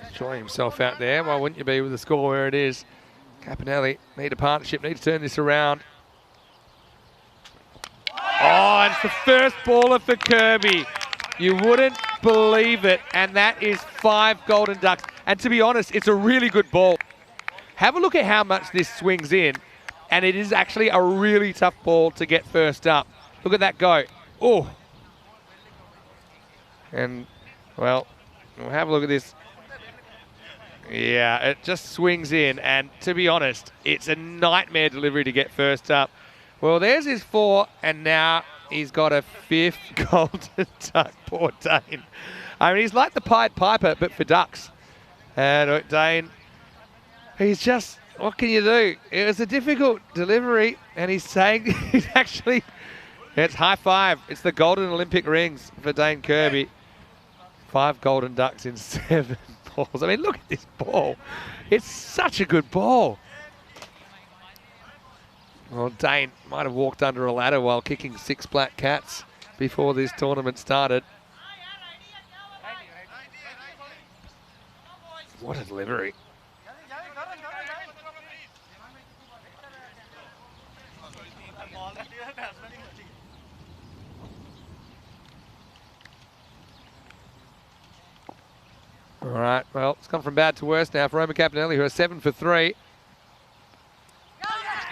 enjoying himself out there. Why wouldn't you be with the score where it is? Capinelli need a partnership, need to turn this around. Oh, it's the first baller for Kirby. You wouldn't believe it, and that is 5 Golden Ducks. And to be honest, it's a really good ball. Have a look at how much this swings in, and it is actually a really tough ball to get first up. Look at that go. Oh. And, well, we'll have a look at this. Yeah, it just swings in, and to be honest, it's a nightmare delivery to get first up. Well, there's his 4, and now he's got a 5th Golden Duck. Poor Dane. I mean, he's like the Pied Piper, but for ducks. And Dane, he's just, what can you do? It was a difficult delivery, and he's saying he's actually, it's high five. It's the Golden Olympic rings for Dane Kirby. 5 Golden Ducks in 7 balls. I mean, look at this ball. It's such a good ball. Well, Dane might have walked under a ladder while kicking 6 black cats before this tournament started. What a delivery. All right, well, it's gone from bad to worse now for Roma Capinelli, who are 7 for 3.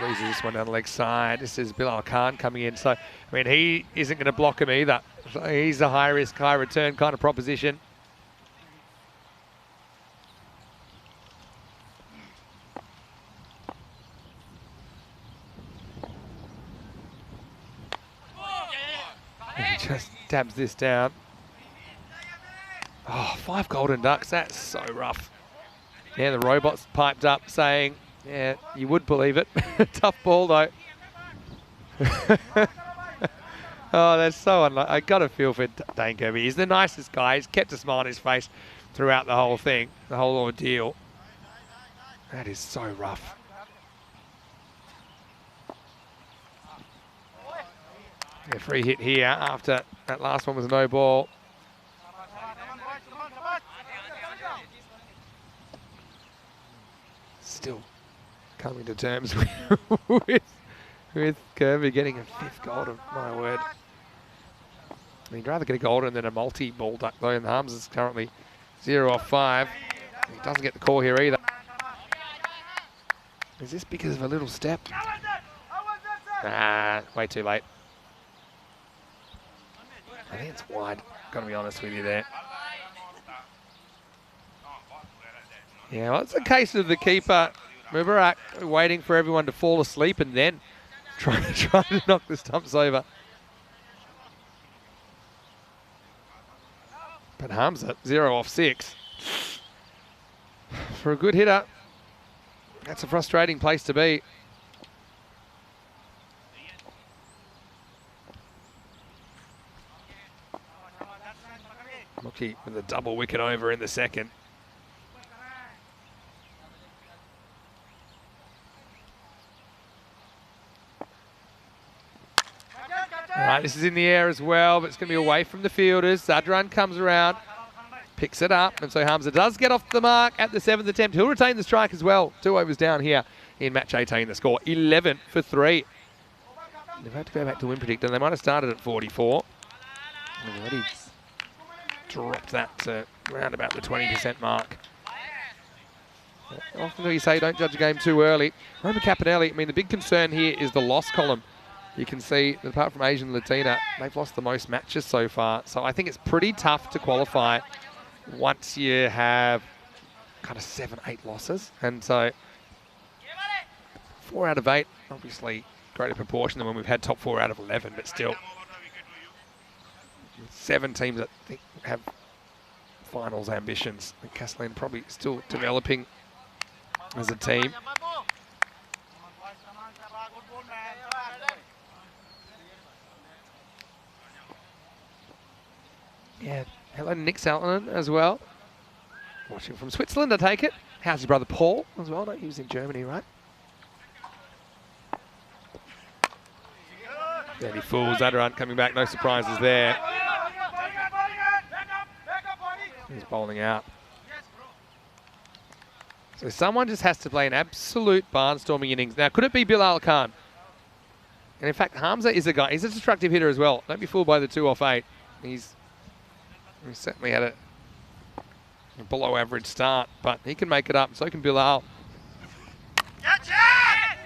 Loses this one down the leg side. This is Bilal Khan coming in. So, I mean, he isn't going to block him either. So he's a high risk, high return kind of proposition. And he just dabs this down. Oh, 5 Golden Ducks. That's so rough. Yeah, the robot's piped up saying, yeah, you would believe it. Tough ball, though. Oh, that's so unlucky. I got to feel for Dane Kirby. He's the nicest guy. He's kept a smile on his face throughout the whole thing, the whole ordeal. That is so rough. A free hit here after that last one was a no ball. Still coming to terms with Kirby getting a 5th Golden, my word. I mean, he'd rather get a Golden than a multi-ball duck, though, and Harms is currently 0 off 5. He doesn't get the call here either. Is this because of a little step? Nah, way too late. I think it's wide, gotta be honest with you there. Yeah, well, it's a case of the keeper, Mubarak, waiting for everyone to fall asleep and then trying to knock the stumps over. But Hamza, 0 off 6. For a good hitter, that's a frustrating place to be. Mookie with a double wicket over in the second. All right, this is in the air as well, but it's going to be away from the fielders. Zadran comes around, picks it up, and so Hamza does get off the mark at the 7th attempt. He'll retain the strike as well. 2 overs down here in match 18. The score 11 for 3. They've had to go back to win predict, and they might have started at 44. They've already dropped that to around about the 20% mark. Often you say don't judge a game too early. Roma Capinelli, I mean, the big concern here is the loss column. You can see that apart from Asian Latina, they've lost the most matches so far. So I think it's pretty tough to qualify once you have kind of 7, 8 losses. And so 4 out of 8, obviously greater proportion than when we've had top 4 out of 11, but still 7 teams that I think have finals ambitions. And Castellan probably still developing as a team. Yeah, hello Nick Salonen as well. Watching from Switzerland, I take it. How's your brother Paul as well? No, he was in Germany, right? Danny Fool, Zadran coming back, no surprises there. He's bowling out. So someone just has to play an absolute barnstorming innings. Now, could it be Bilal Khan? And in fact, Hamza is a guy. He's a destructive hitter as well. Don't be fooled by the 2 off 8. He's certainly had a below average start, but he can make it up. So can Bilal.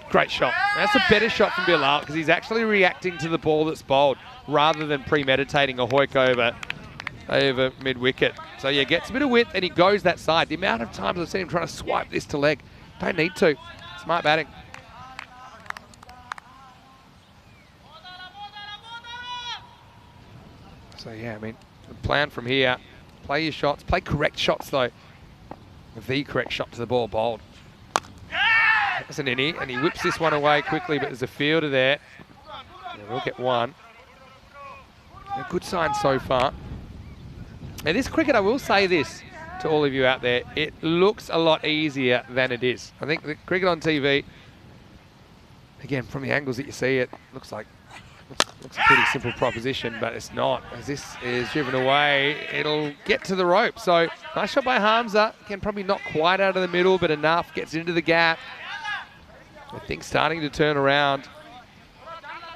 Great shot. That's a better shot from Bilal because he's actually reacting to the ball that's bowled rather than premeditating a hoik over mid-wicket. So yeah, gets a bit of width and he goes that side. The amount of times I've seen him trying to swipe this to leg. Don't need to. Smart batting. So yeah, I mean, the plan from here, play your shots, play correct shots though. The correct shot to the ball bowled. That's an innie, and he whips this one away quickly, but there's a fielder there. Yeah, we'll get one. A good sign so far. Now this cricket, I will say this to all of you out there, it looks a lot easier than it is. I think the cricket on TV, again, from the angles that you see it, looks a pretty simple proposition, but it's not. As this is driven away, it'll get to the rope. So nice shot by Hamza. Again, probably not quite out of the middle, but enough. Gets into the gap. I think starting to turn around.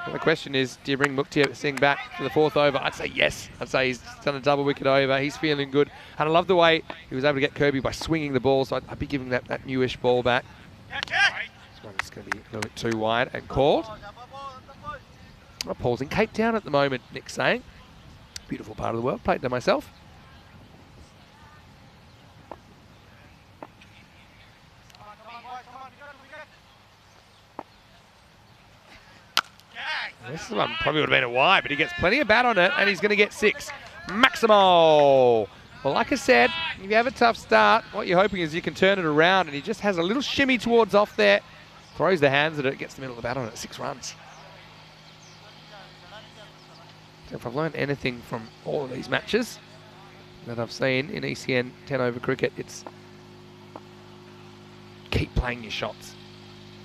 And the question is, do you bring Mukhtar Singh back for the 4th over? I'd say yes. I'd say he's done a double wicket over. He's feeling good. And I love the way he was able to get Kirby by swinging the ball. So I'd be giving that newish ball back. This one's going to be a little bit too wide and called. Well, Paul's in Cape Town at the moment, Nick's saying. Beautiful part of the world. Played there myself. This one probably would have been a wide, but he gets plenty of bat on it, and he's going to get 6. Maximo. Well, like I said, if you have a tough start, what you're hoping is you can turn it around, and he just has a little shimmy towards off there, throws the hands at it, gets the middle of the bat on it, 6 runs. So if I've learned anything from all of these matches that I've seen in ECN 10 over cricket, it's keep playing your shots.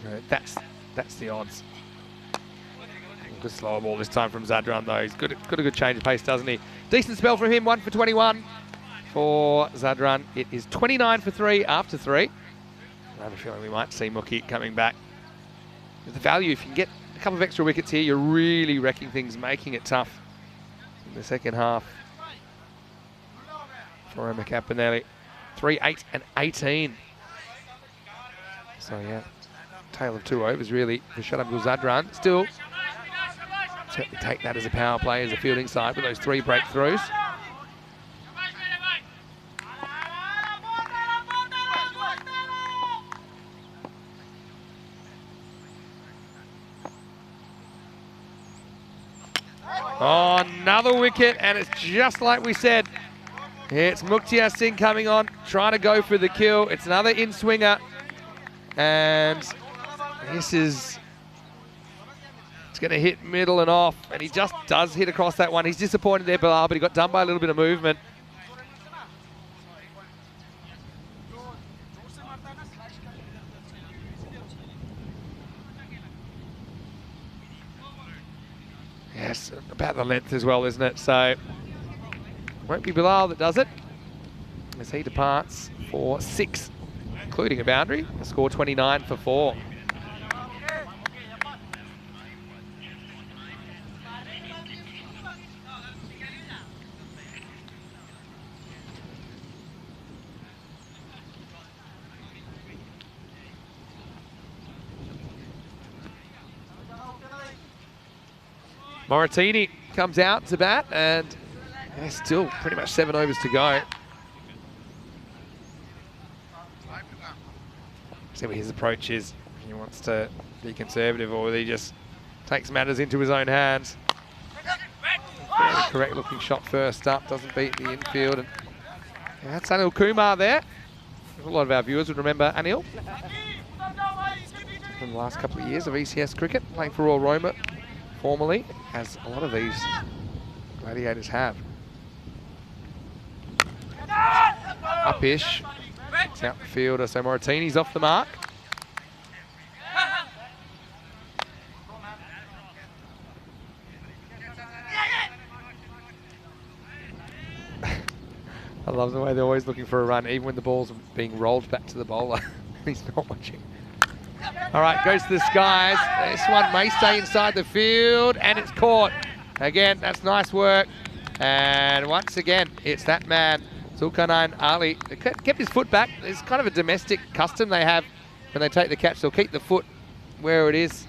You know, that's the odds. Good slower ball this time from Zadran though. He's got a good change of pace, doesn't he? Decent spell from him, 1 for 21 for Zadran. It is 29 for 3 after 3. I have a feeling we might see Mookie coming back. With the value, if you can get a couple of extra wickets here, you're really wrecking things, making it tough in the second half for Roma Campanelli. 3, 8 and 18. So yeah, tale of 2 overs really for Shadabul Zadran. Still, certainly take that as a power play as a fielding side with those 3 breakthroughs. Oh, another wicket, and it's just like we said. It's Mukhtar Singh coming on, trying to go for the kill. It's another in-swinger, and this is... It's going to hit middle and off, and he just does hit across that one. He's disappointed there, Bilal, but he got done by a little bit of movement. Yes, about the length as well, isn't it? So, won't be Bilal that does it, as he departs for 6, including a boundary. A score 29 for 4. Moratini comes out to bat, and still pretty much 7 overs to go. See what his approach is. he wants to be conservative or whether he just takes matters into his own hands. Correct looking shot first up, doesn't beat the infield. And that's Anil Kumar there. A lot of our viewers would remember Anil from the last couple of years of ECS cricket, playing for Royal Roma formerly, as a lot of these gladiators have. Up-ish, it's out the fielder, so Moratini's off the mark. I love the way they're always looking for a run, even when the ball's being rolled back to the bowler. He's not watching. All right, goes to the skies. This one may stay inside the field, and it's caught. Again, that's nice work. And once again, it's that man, Zulkarnain Ali. Kept his foot back. It's kind of a domestic custom they have when they take the catch. They'll keep the foot where it is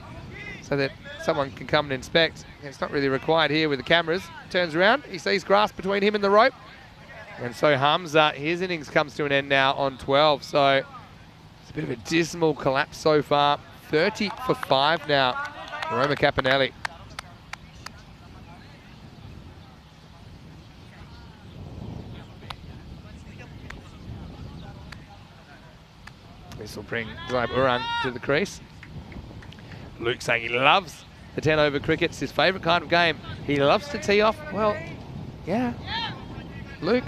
so that someone can come and inspect. It's not really required here with the cameras. Turns around, he sees grass between him and the rope. And so Hamza, his innings comes to an end now on 12. So it's a bit of a dismal collapse so far. 30 for 5 now, Roma Capinelli. This will bring Zaib Urang to the crease. Luke saying he loves the 10 over cricket. It's his favourite kind of game. He loves to tee off. Well, yeah. Luke,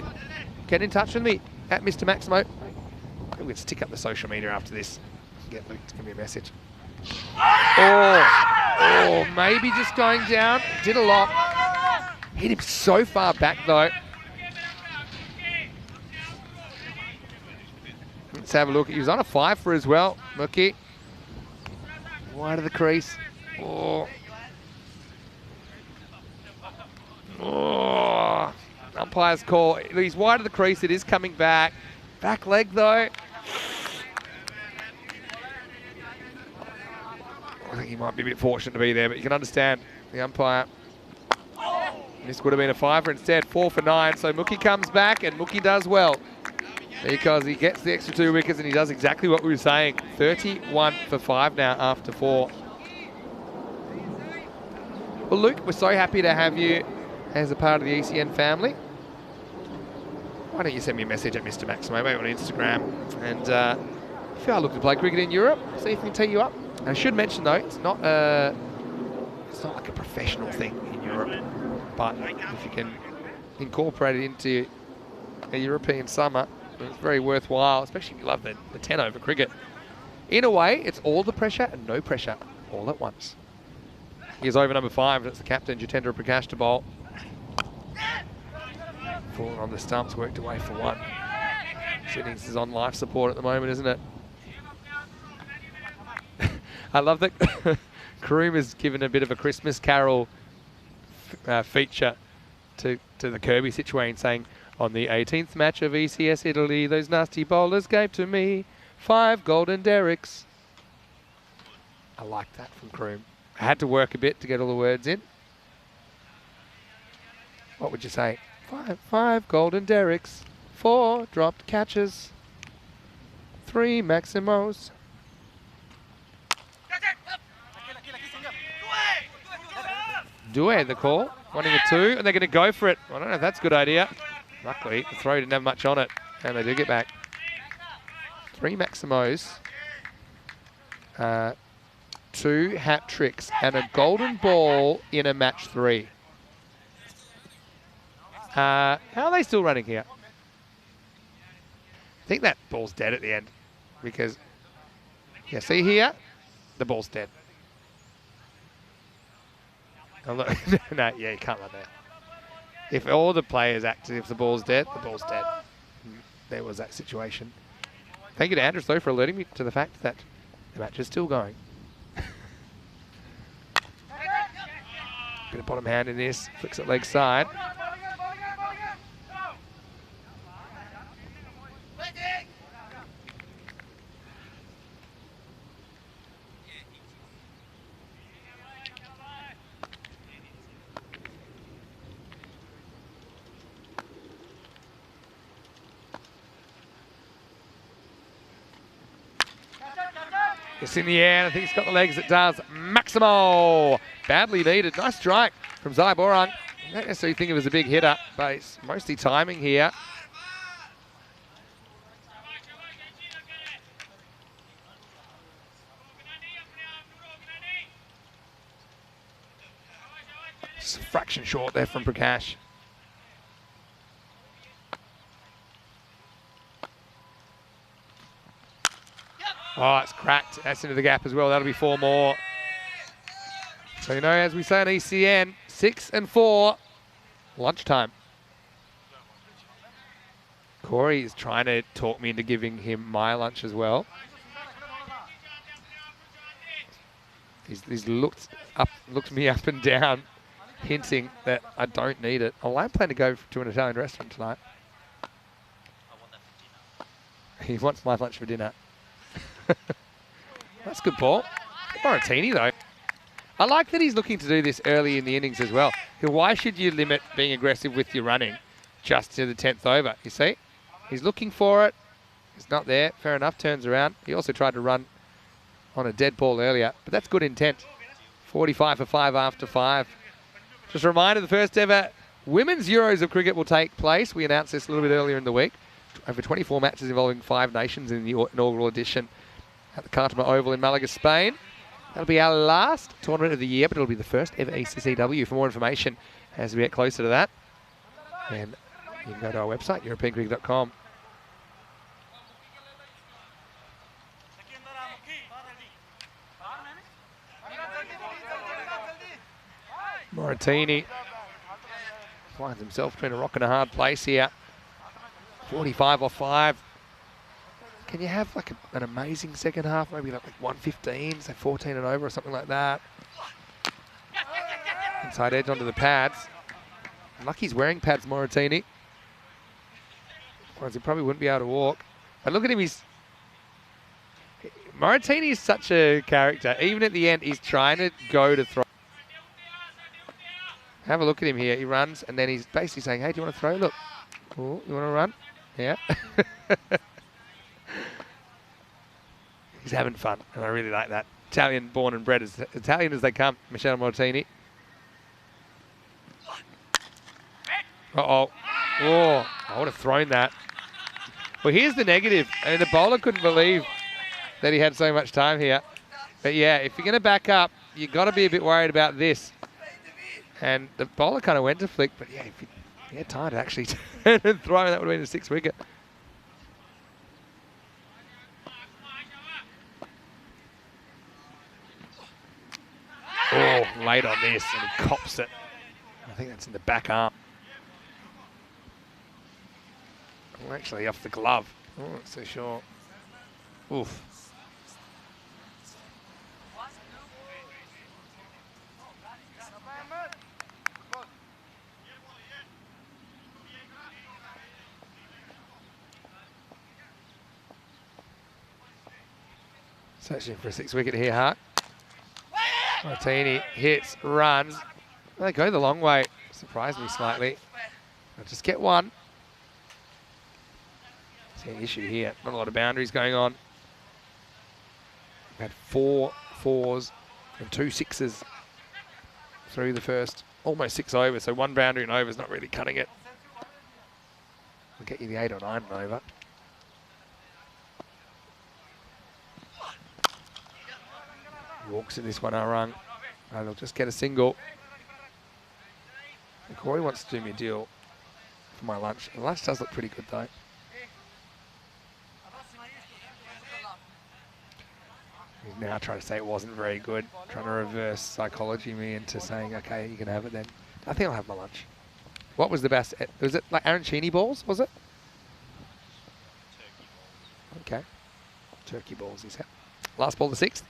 get in touch with me at Mr. Maximo. I'm going to stick up the social media after this. Get Luke to give me a message. Oh, maybe just going down. Did a lot. Hit him so far back though. Let's have a look. He was on a 5 for as well. Mookie. Wide of the crease. Oh. Umpire's call. He's wide of the crease. It is coming back. Back leg though. I think he might be a bit fortunate to be there, but you can understand the umpire. This would have been a 5-er instead. 4 for 9. So Mookie comes back, and Mookie does well because he gets the extra 2 wickets and he does exactly what we were saying. 31 for 5 now after 4. Well, Luke, we're so happy to have you as a part of the ECN family. Why don't you send me a message at Mr. Maximo, maybe on Instagram, and if you are looking to play cricket in Europe, see if we can tee you up. And I should mention though, it's not like a professional thing in Europe, but if you can incorporate it into a European summer, it's very worthwhile, especially if you love the 10 over cricket. In a way, it's all the pressure and no pressure all at once. Here's over number 5, that's the captain, Jitendra Prakash to bowl. Falling on the stumps, worked away for 1. Siddings is on life support at the moment, isn't it? I love that Karoom has given a bit of a Christmas Carol feature to the Kirby situation, saying, on the 18th match of ECS Italy, those nasty bowlers gave to me 5 golden derricks. I like that from Karoom. I had to work a bit to get all the words in. What would you say? 5 golden derricks, 4 dropped catches, 3 maximos. Due the call, wanting a 2, and they're going to go for it. I don't know if that's a good idea. Luckily, the throw didn't have much on it, and they do get back. 3 maximos, 2 hat tricks, and a golden ball in a match 3. How are they still running here? I think that ball's dead at the end, because, yeah, see here, the ball's dead. Oh, look. No, yeah, you can't run there. If all the players act as if the ball's dead, the ball's dead. There was that situation. Thank you to Andrews, though, for alerting me to the fact that the match is still going. Bit of bottom hand in this, flicks it leg side. It's in the air, and I think he's got the legs. It does. Maximo! Badly needed. Nice strike from Zai Borang. I don't necessarily think of it as a big hitter, but it's mostly timing here. Just a fraction short there from Prakash. Oh, it's cracked. That's into the gap as well. That'll be 4 more. So, you know, as we say on ECN, 6 and 4, lunchtime. Corey is trying to talk me into giving him my lunch as well. He's looked me up and down, hinting that I don't need it. Oh, I plan to go to an Italian restaurant tonight. He wants my lunch for dinner. That's good ball. Moratini, though. I like that he's looking to do this early in the innings as well. Why should you limit being aggressive with your running just to the 10th over? You see? He's looking for it. It's not there. Fair enough. Turns around. He also tried to run on a dead ball earlier, but that's good intent. 45 for 5 after 5. Just a reminder, the first ever Women's Euros of Cricket will take place. We announced this a little bit earlier in the week. Over 24 matches involving 5 nations in the inaugural edition at the Cartama Oval in Malaga, Spain. That'll be our last tournament of the year, but it'll be the first ever ECCW. For more information as we get closer to that, and you can go to our website, europeancricket.com. Moratini finds himself between a rock and a hard place here. 45 off 5. Can you have like an amazing second half? Maybe like 115, say 14 and over or something like that. Inside edge onto the pads. Lucky he's wearing pads, Moratini. Otherwise he probably wouldn't be able to walk. But look at him, Moratini is such a character. Even at the end, he's trying to go to throw. Have a look at him here. He runs and then he's basically saying, hey, do you want to throw? Look. Oh, you want to run? Yeah. He's having fun, and I really like that. Italian born and bred, as Italian as they come, Michele Moratini. Uh-oh. Oh, I would have thrown that. Well, here's the negative. And the bowler couldn't believe that he had so much time here. But yeah, if you're going to back up, you've got to be a bit worried about this. And the bowler kind of went to flick, but yeah, if he had time to actually turn and throw, that would have been a 6 wicket. Oh, late on this, and he cops it. I think that's in the back arm. Oh, actually, off the glove. Oh, not so sure. Oof. Searching for a 6 wicket here, Hart. Martini hits, runs. They go the long way. Surprised me slightly. I'll just get one. See an issue here. Not a lot of boundaries going on. We've had 4 4s and 2 6s through the first almost 6 overs. So 1 boundary and over is not really cutting it. We'll get you the 8 or 9 and over. Walks in this one, Arang. And he'll just get a single. And Corey wants to do me a deal for my lunch. The lunch does look pretty good, though. He's now trying to say it wasn't very good. Trying to reverse psychology me into saying, okay, you can have it then. I think I'll have my lunch. What was the best? Was it like arancini balls, was it? Okay. Turkey balls, he said. Last ball, the 6th.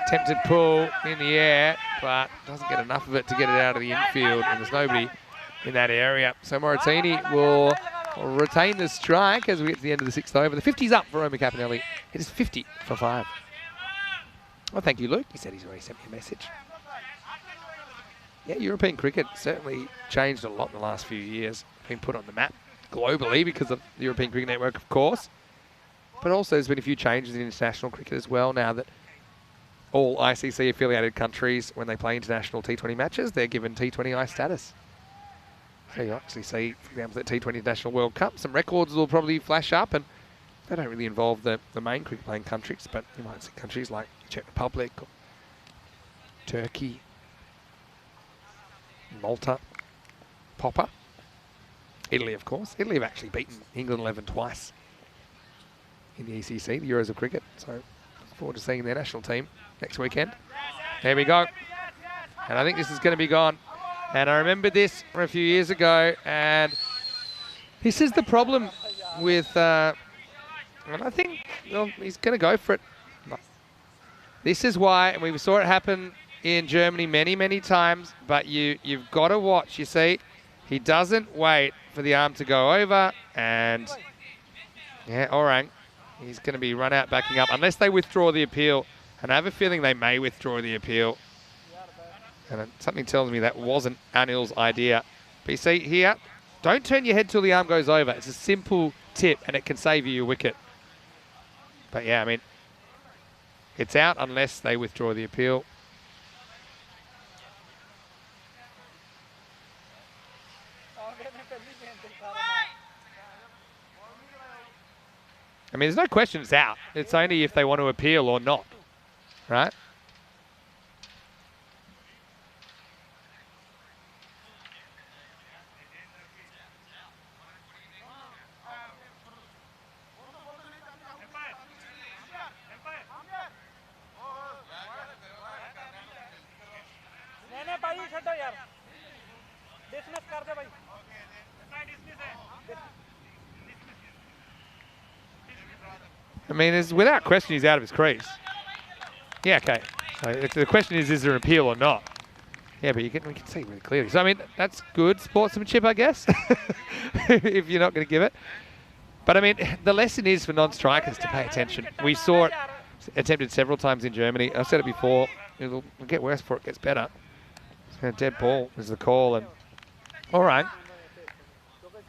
Attempted pull in the air, but doesn't get enough of it to get it out of the infield, and there's nobody in that area. So Moratini will retain the strike as we get to the end of the 6th over. The 50's up for Roma Capinelli. It is 50 for 5. Well, thank you, Luke. He said he's already sent me a message. Yeah, European cricket certainly changed a lot in the last few years. Been put on the map globally because of the European Cricket Network, of course. But also there's been a few changes in international cricket as well now that all ICC affiliated countries, when they play international T20 matches, they're given T20I status. So you actually see, for example, that T20 International World Cup, some records will probably flash up, and they don't really involve the main cricket playing countries, but you might see countries like Czech Republic, or Turkey, Malta, Popper, Italy, of course. Italy have actually beaten England 11 twice in the ECC, the Euros of Cricket. So look forward to seeing their national team next weekend. There we go. And I think this is going to be gone. And I remember this from a few years ago, and this is the problem with, and I think he's going to go for it. This is why, and we saw it happen in Germany many, many times, but you've got to watch. You see, he doesn't wait for the arm to go over, and yeah, Orang, he's going to be run out backing up, unless they withdraw the appeal, and I have a feeling they may withdraw the appeal. And something tells me that wasn't Anil's idea. But you see here, don't turn your head till the arm goes over. It's a simple tip, and it can save you your wicket. But yeah, I mean, it's out unless they withdraw the appeal. I mean, there's no question it's out. It's only if they want to appeal or not, right? I mean, without question, he's out of his crease. Yeah, okay. So the question is there an appeal or not? Yeah, but we can see really clearly. So, I mean, that's good sportsmanship, I guess, if you're not going to give it. But, I mean, the lesson is for non-strikers to pay attention. We saw it attempted several times in Germany. I've said it before. It'll get worse before it gets better. A dead ball is the call. And all right.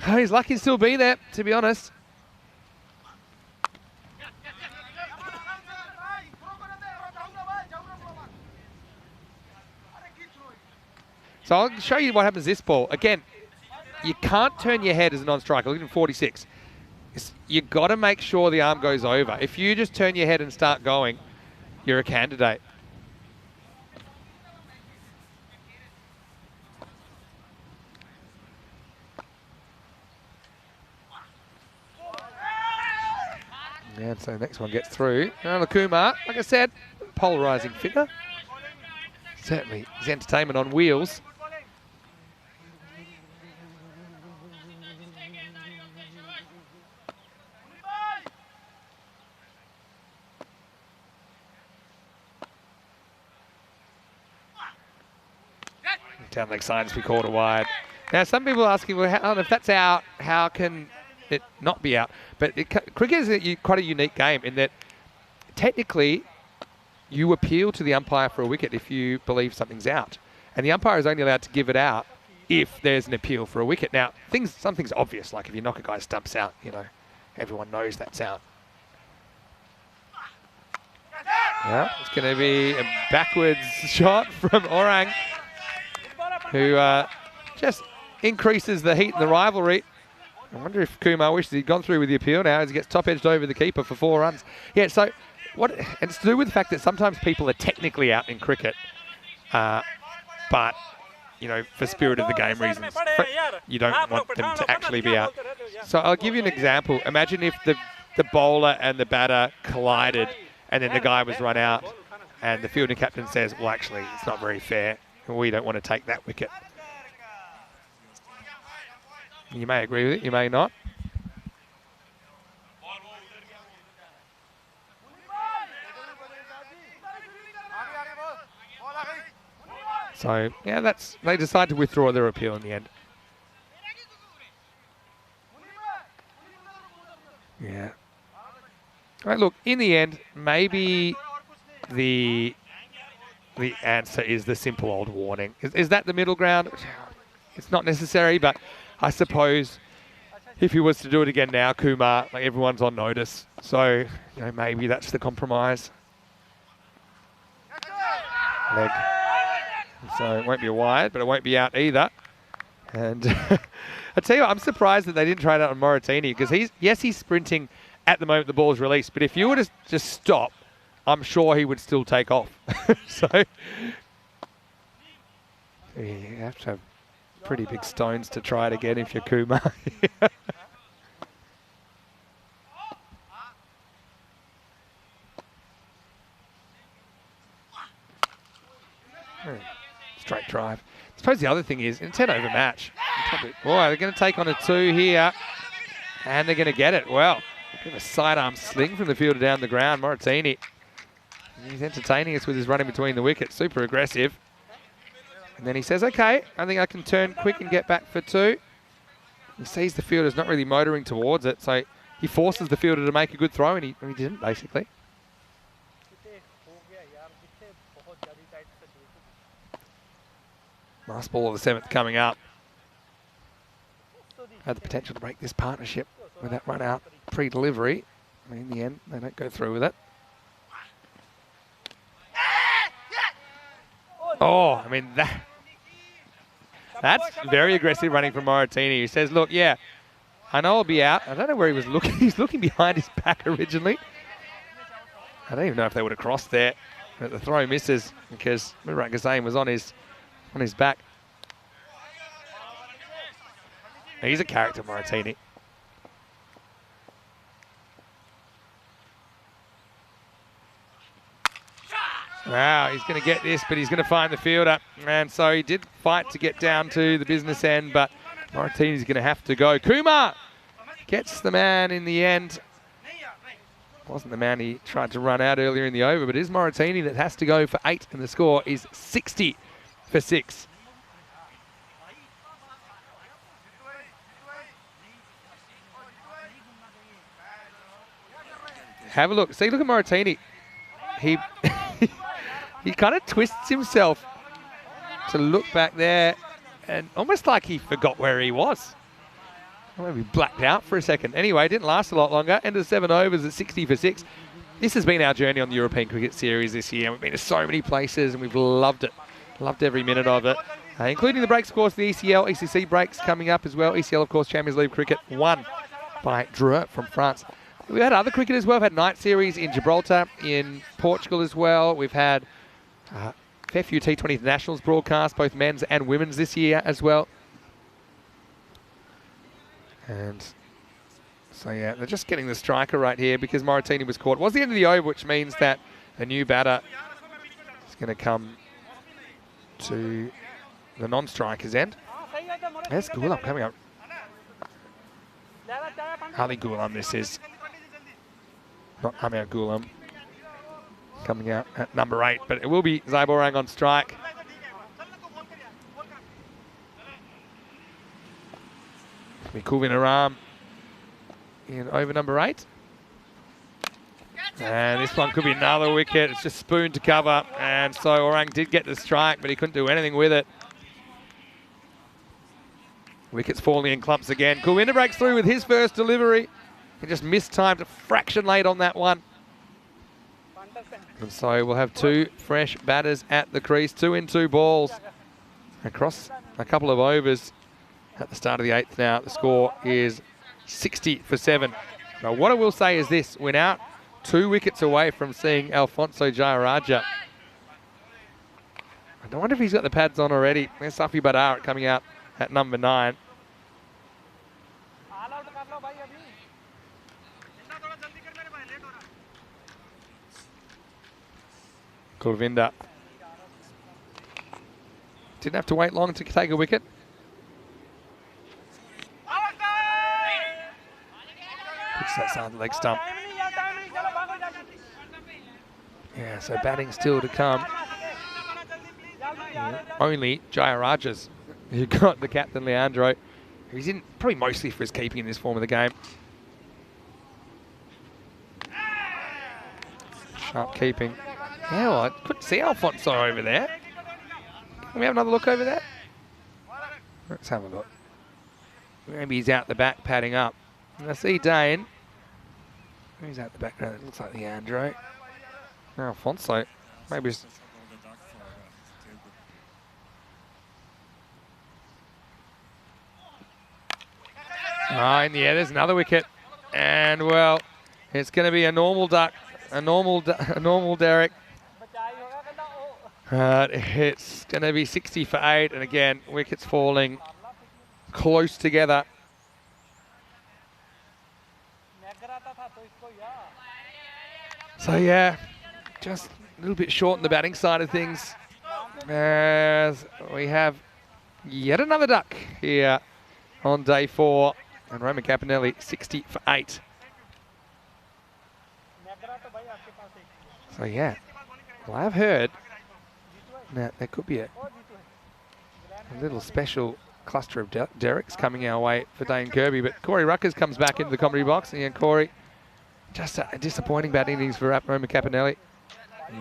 He's lucky to still be there, to be honest. So I'll show you what happens this ball. Again, you can't turn your head as a non-striker. Look at 46. You've got to make sure the arm goes over. If you just turn your head and start going, you're a candidate. Yeah, so the next one gets through. Now, Kumar, like I said, polarising figure. Certainly, his entertainment on wheels. Down leg side to be called a wide. Now, some people are asking, well, if that's out, how can it not be out? But cricket is quite a unique game in that technically you appeal to the umpire for a wicket if you believe something's out. And the umpire is only allowed to give it out if there's an appeal for a wicket. Now, something's obvious, like if you knock a guy's stumps out, you know, everyone knows that's out. Yeah, it's going to be a backwards shot from Orang, who just increases the heat in the rivalry. I wonder if Kumar wishes he'd gone through with the appeal now as he gets top-edged over the keeper for 4 runs. Yeah, so and it's to do with the fact that sometimes people are technically out in cricket, but, you know, for spirit of the game reasons, you don't want them to actually be out. So I'll give you an example. Imagine if the bowler and the batter collided and then the guy was run out and the fielding captain says, well, actually, it's not very fair. We don't want to take that wicket. You may agree with it, you may not. So, yeah, they decide to withdraw their appeal in the end. Yeah. All right, look, in the end, maybe the answer is the simple old warning. Is that the middle ground? It's not necessary, but I suppose if he was to do it again now, Kumar, like everyone's on notice. So, you know, maybe that's the compromise. Leg. So it won't be wide, but it won't be out either. And I tell you what, I'm surprised that they didn't try that on Moratini, because he's sprinting at the moment the ball's released. But if you were to just stop, I'm sure he would still take off. So you have to have pretty big stones to try it again if you're Kumar. Straight drive. I suppose the other thing is, in a 10-over match, they're going to take on a 2 here, and they're going to get it. Well, a bit of a sidearm sling from the fielder down the ground. Moratini, he's entertaining us with his running between the wickets. Super aggressive. And then he says, okay, I think I can turn quick and get back for 2. He sees the fielder's not really motoring towards it, so he forces the fielder to make a good throw, and he didn't, basically. Last ball of the 7th coming up. Had the potential to break this partnership with that run out pre-delivery. I mean, in the end, they don't go through with it. Oh, I mean, that's very aggressive running from Moratini. He says, look, yeah, I know I'll be out. I don't know where he was looking. He's looking behind his back originally. I don't even know if they would have crossed there. But the throw misses because Murat Ghazane was on his back. He's a character, Moratini. Wow, he's going to get this, but he's going to find the fielder. And so he did fight to get down to the business end, but Moratini's going to have to go. Kumar gets the man in the end. Wasn't the man he tried to run out earlier in the over, but it is Moratini that has to go for 8, and the score is 60 for 6. Have a look. See, look at Moratini. He he kind of twists himself to look back there, and almost like he forgot where he was. Maybe blacked out for a second. Anyway, it didn't last a lot longer. End of 7 overs at 60 for 6. This has been our journey on the European Cricket Series this year. We've been to so many places, and we've loved it. Loved every minute of it, including the breaks, of course, the ECL, ECC breaks coming up as well. ECL, of course, Champions League cricket, won by Dreux from France. We've had other cricket as well. We've had night series in Gibraltar, in Portugal as well. We've had a fair few T20 internationals broadcast, both men's and women's this year as well. And so, yeah, they're just getting the striker right here because Moratini was caught. It was the end of the over, which means that a new batter is going to come to the non-striker's end. There's Ghulam coming up. Ali Ghulam, this is. Not Amir Ghulam. Coming out at number 8, but it will be Zaiborang on strike. Kulvin Aram in over number 8. And this one could be another wicket. It's just spoon to cover. And so Orang did get the strike, but he couldn't do anything with it. Wickets falling in clumps again. Kulwinder breaks through with his first delivery. He just mistimed a fraction late on that one. And so we'll have 2 fresh batters at the crease. 2 in 2 balls. Across a couple of overs at the start of the 8th now. The score is 60 for 7. Now what I will say is this. We're now 2 wickets away from seeing Alfonso Jayaraja. I wonder if he's got the pads on already. There's Safi Badar coming out at number 9. Kulvinder didn't have to wait long to take a wicket. Puts that side leg stump. Yeah, so batting still to come. Only Jayaraja's. You got the captain Leandro, who's in probably mostly for his keeping in this form of the game. Sharp keeping. Yeah, well, I couldn't see Alfonso over there. Can we have another look over there? Let's have a look. Maybe he's out the back padding up. And I see Dane. Who's out the back? No, it looks like Leandro. No, Alfonso. Maybe it's... Oh, and yeah, there's another wicket. And, well, it's going to be a normal duck. A normal Derek. It's going to be 60 for 8. And, again, wickets falling close together. So, yeah, just a little bit short on the batting side of things. As we have yet another duck here on day 4. And Roman Capinelli, 60 for 8. So, yeah, well, I've heard that there could be a little special cluster of Derricks coming our way for Dane Kirby. But Corey Ruckers comes back into the comedy box. And, yeah, Corey, just a disappointing batting innings for Roman Capinelli.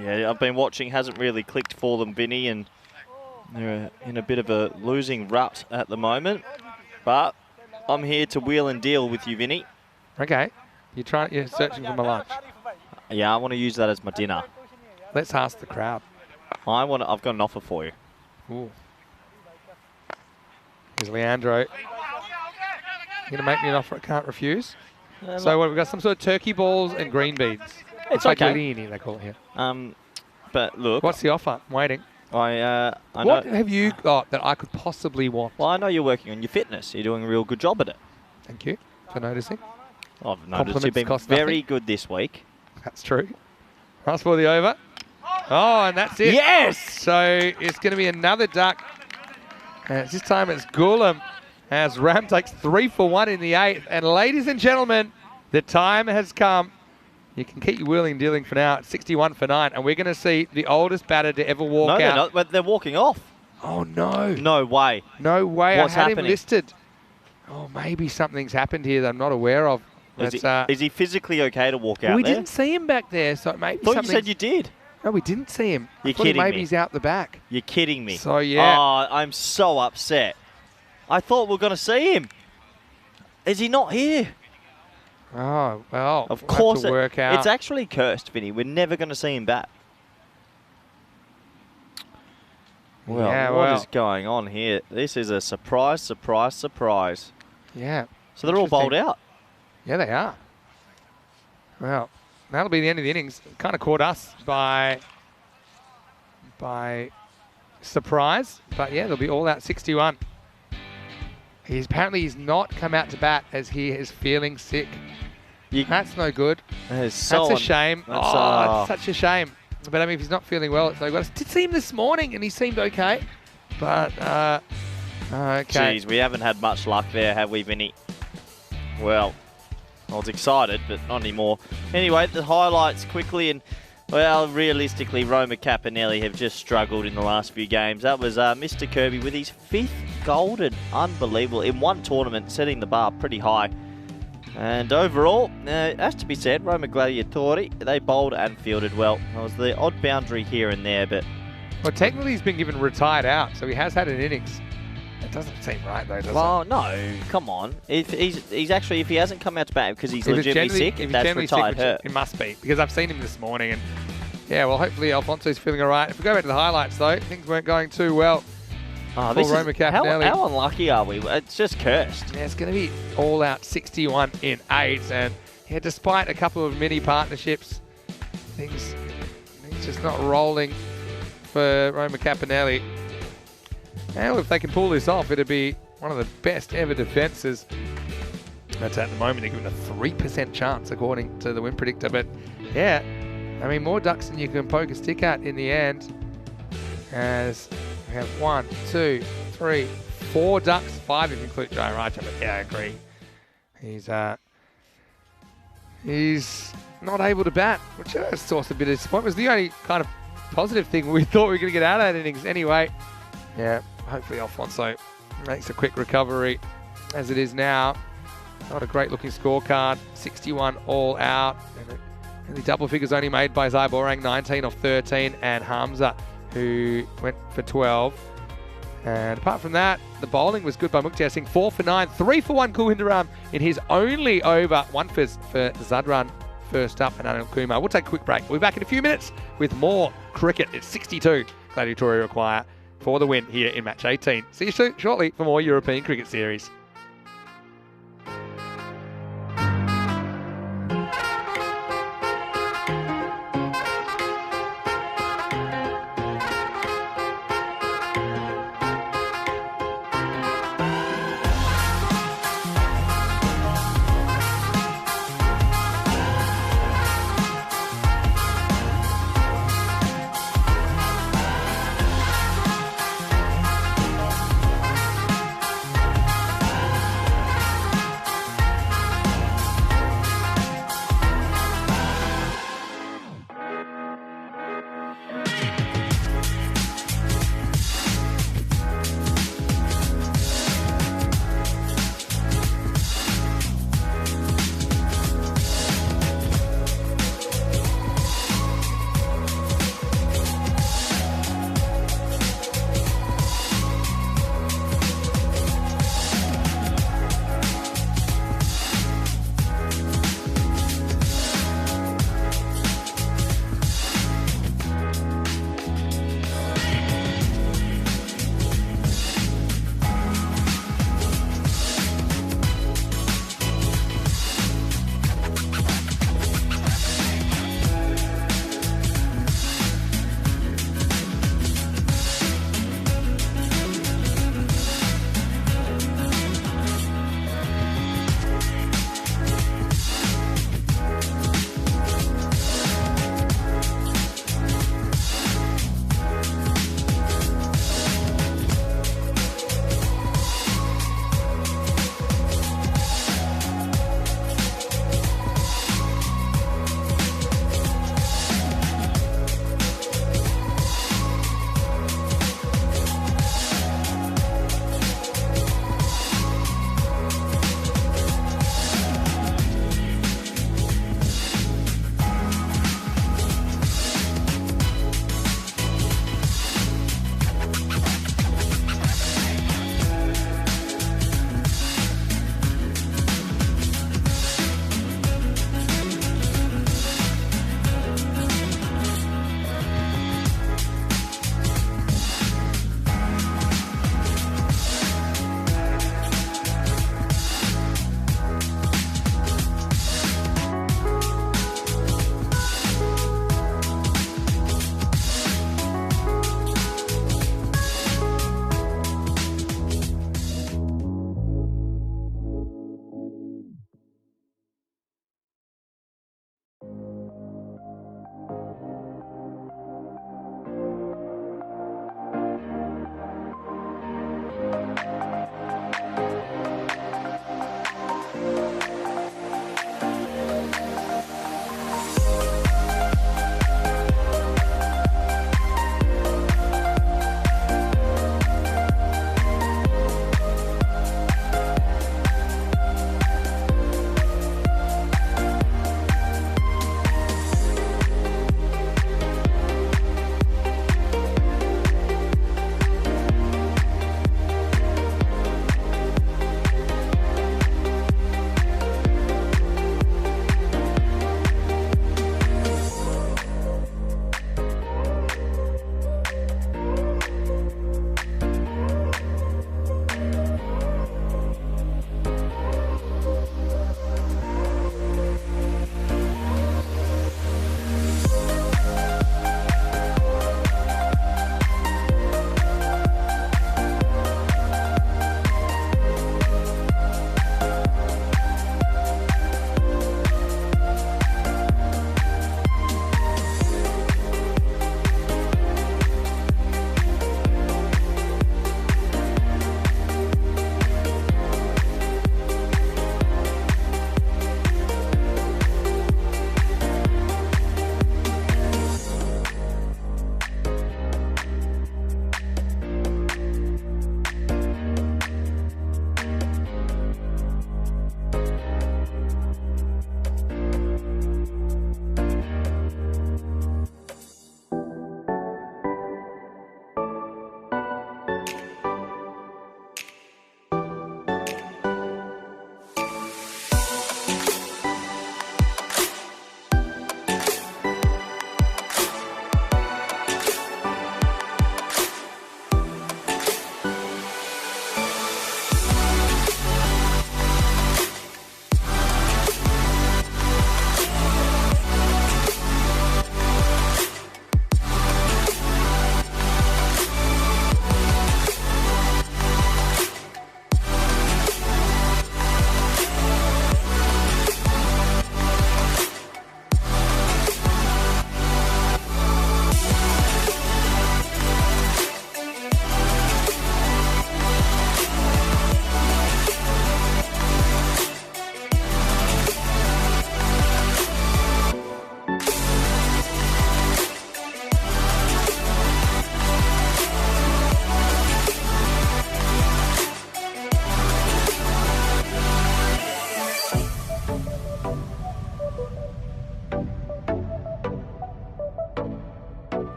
Yeah, I've been watching. Hasn't really clicked for them, Vinny. And they're in a bit of a losing rut at the moment. But I'm here to wheel and deal with you, Vinny. Okay. You're searching for my lunch. Yeah, I want to use that as my dinner. Let's ask the crowd. I've got an offer for you. Ooh. Here's Leandro. You're going to make me an offer I can't refuse? So what, we've got some sort of turkey balls and green beans. It's okay. Fagiolini, they call it here. But look. What's the offer? I'm waiting. I what know. have you got that I could possibly want? Well, I know you're working on your fitness. You're doing a real good job at it. Thank you for noticing. I've noticed you've been very good this week. That's true. Pass for the over. Oh, and that's it. Yes! So it's going to be another duck. And this time it's Ghulam as Ram takes 3 for 1 in the 8th. And ladies and gentlemen, the time has come. You can keep your wheeling and dealing for now at 61 for 9. And we're going to see the oldest batter to ever walk out. No, they're not. But they're walking off. Oh, no. No way. No way. What's I had happening? him listed. Oh, maybe something's happened here that I'm not aware of. Is he physically okay to walk out we there? didn't see him back there, so maybe I thought you said you did. No, we didn't see him. You're kidding maybe me. He's out the back. You're kidding me. So, yeah. Oh, I'm so upset. I thought we were going to see him. Is he not here? Oh, well, of we'll course. have to work out. It's actually cursed, Vinny. We're never going to see him back. Well, yeah, what is going on here? This is a surprise, surprise, surprise. Yeah. So they're all bowled out. Yeah, they are. Well, that'll be the end of the innings. Kind of caught us by surprise. But, yeah, they'll be all out 61. Apparently he's not come out to bat as he is feeling sick. That's no good. That's a shame. It's such a shame. But, I mean, if he's not feeling well, it's no good. I did see him this morning, and he seemed okay. But, okay. Geez, we haven't had much luck there, have we, Vinny? Well, I was excited, but not anymore. Anyway, the highlights quickly. And, well, realistically, Roma Capinelli have just struggled in the last few games. That was Mr. Kirby with his 5th golden. Unbelievable. In one tournament, setting the bar pretty high. And overall, has to be said, Roma Gladiatori, they bowled and fielded well. There was the odd boundary here and there, but... Well, technically he's been given retired out, so he has had an innings. It doesn't seem right, though, does it? Well, no, come on. If he's actually, if he hasn't come out to bat because he's legitimately sick, that's retired hurt. It must be, because I've seen him this morning, and yeah, well, hopefully Alfonso's feeling all right. If we go back to the highlights, though, things weren't going too well. Oh, Roma Capinelli. How unlucky are we? It's just cursed. Yeah, it's going to be all out 61 in 8. And yeah, despite a couple of mini partnerships, things just not rolling for Roma Capinelli. And if they can pull this off, it'd be one of the best ever defences. That's at the moment. They're given a 3% chance, according to the win predictor. But yeah, I mean, more ducks than you can poke a stick at in the end. As we have 1, 2, 3, 4 ducks, 5 if you include Jai Raja, but yeah, I agree. He's not able to bat, which is a source of a bit of disappointment. It was the only kind of positive thing we thought we were going to get out of that innings anyway. Yeah, hopefully Alfonso makes a quick recovery as it is now. Not a great looking scorecard, 61 all out. And the double figures only made by Zai Borang, 19 off 13, and Hamza, who went for 12. And apart from that, the bowling was good by Mukhtar Singh. 4 for 9, 3 for 1 Kulhindaram in his only over. 1 for Zadran first up and Anil Kumar. We'll take a quick break. We'll be back in a few minutes with more cricket. It's 62 Gladiatorial require for the win here in match 18. See you shortly for more European Cricket Series.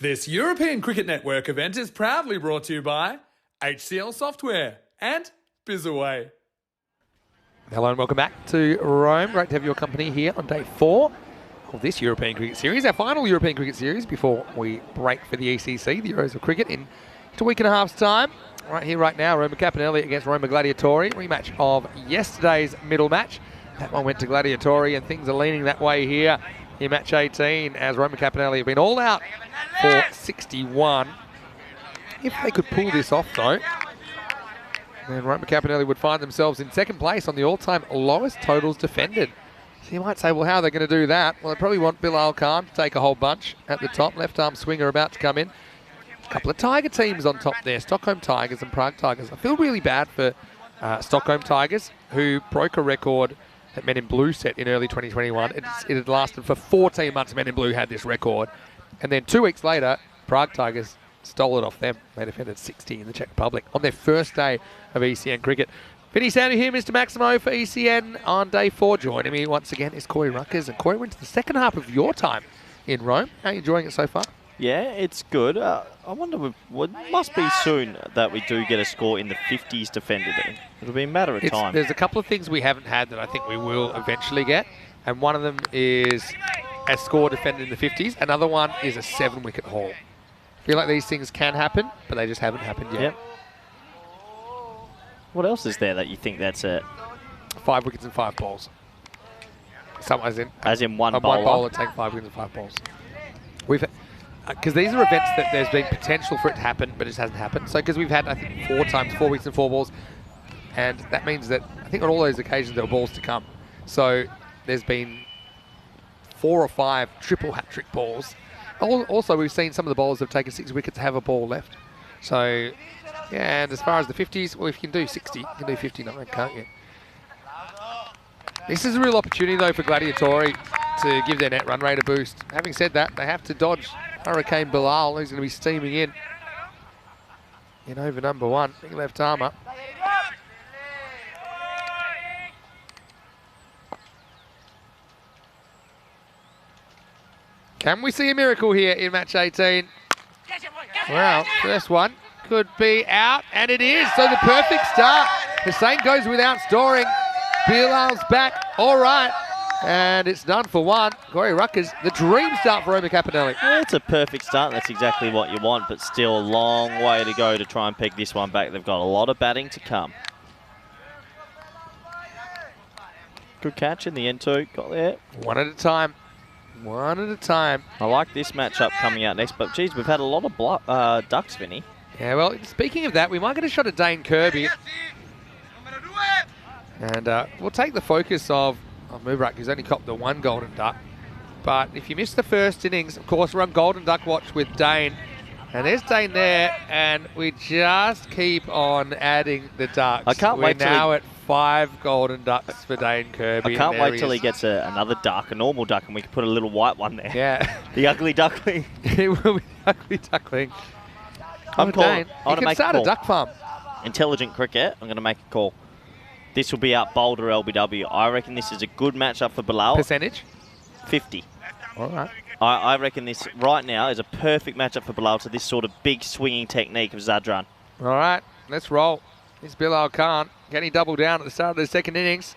This European Cricket Network event is proudly brought to you by HCL Software and Bizaway. Hello and welcome back to Rome. Great to have your company here on day 4 of this European Cricket Series, our final European Cricket Series before we break for the ECC, the Euros of Cricket, in a week and a half's time. Right here, right now, Roma Caponelli against Roma Gladiatori, rematch of yesterday's middle match. That one went to Gladiatori, and things are leaning that way here in match 18, as Roma Caponelli have been all out for 61. If they could pull this off, though, then Roma Caponelli would find themselves in second place on the all-time lowest totals defended. So you might say, well, how are they going to do that? Well, they probably want Bilal Khan to take a whole bunch at the top. Left-arm swinger about to come in. A couple of Tiger teams on top there, Stockholm Tigers and Prague Tigers. I feel really bad for Stockholm Tigers, who broke a record that Men in Blue set in early 2021. It had lasted for 14 months. Men in Blue had this record. And then 2 weeks later, Prague Tigers stole it off them. They defended 60 in the Czech Republic on their first day of ECN cricket. Vinny Sandu here, Mr. Maximo for ECN on day 4. Joining me once again is Corey Ruckers. And Corey, went to the second half of your time in Rome. How are you enjoying it so far? Yeah, it's good. I wonder, it must be soon that we do get a score in the 50s defended. It'll be a matter of time. There's a couple of things we haven't had that I think we will eventually get. And one of them is a score defended in the 50s. Another one is a 7-wicket haul. I feel like these things can happen, but they just haven't happened yet. Yep. What else is there that you think that's it? 5 wickets and 5 balls. As in one bowler? One bowler take 5 wickets and 5 balls. Because these are events that there's been potential for it to happen, but it just hasn't happened. So because we've had, I think, 4 times 4 wickets and 4 balls, and that means that I think on all those occasions there were balls to come. So there's been 4 or 5 triple hat-trick balls. Also, we've seen some of the bowlers have taken 6 wickets have a ball left. So, yeah, and as far as the 50s, well, if you can do 60, you can do 59, can't you? This is a real opportunity, though, for Gladiatori to give their net run rate a boost. Having said that, they have to dodge Hurricane Bilal, who's going to be steaming in over number 1. Big left armour. Can we see a miracle here in match 18? Well, first one could be out, and it is. So the perfect start. Hussain goes without storing. Bilal's back. All right. And it's done for 1. Corey Ruckers, the dream start for Roma Caponelli. Yeah, it's a perfect start. That's exactly what you want, but still a long way to go to try and peg this one back. They've got a lot of batting to come. Good catch in the end too. Got there. 1 at a time. 1 at a time. I like this matchup coming out next, but geez, we've had a lot of ducks, Vinny. Yeah, well, speaking of that, we might get a shot at Dane Kirby. And we'll take the focus of Mubarak, who's only copped the 1 golden duck. But if you missed the first innings, of course, we're on Golden Duck Watch with Dane. And there's Dane there, and we just keep on adding the ducks. I can't wait till we're now at 5 golden ducks for Dane Kirby. I can't wait till he gets another duck, a normal duck, and we can put a little white one there. Yeah. The ugly duckling. It will be the ugly duckling. I'm calling. Dane, you can start a duck farm. Intelligent cricket. I'm going to make a call. This will be out Boulder LBW. I reckon this is a good matchup for Bilal. Percentage? 50. All right. I reckon this right now is a perfect matchup for Bilal to this sort of big swinging technique of Zadran. All right, let's roll. This Bilal Khan. Can he double down at the start of the second innings?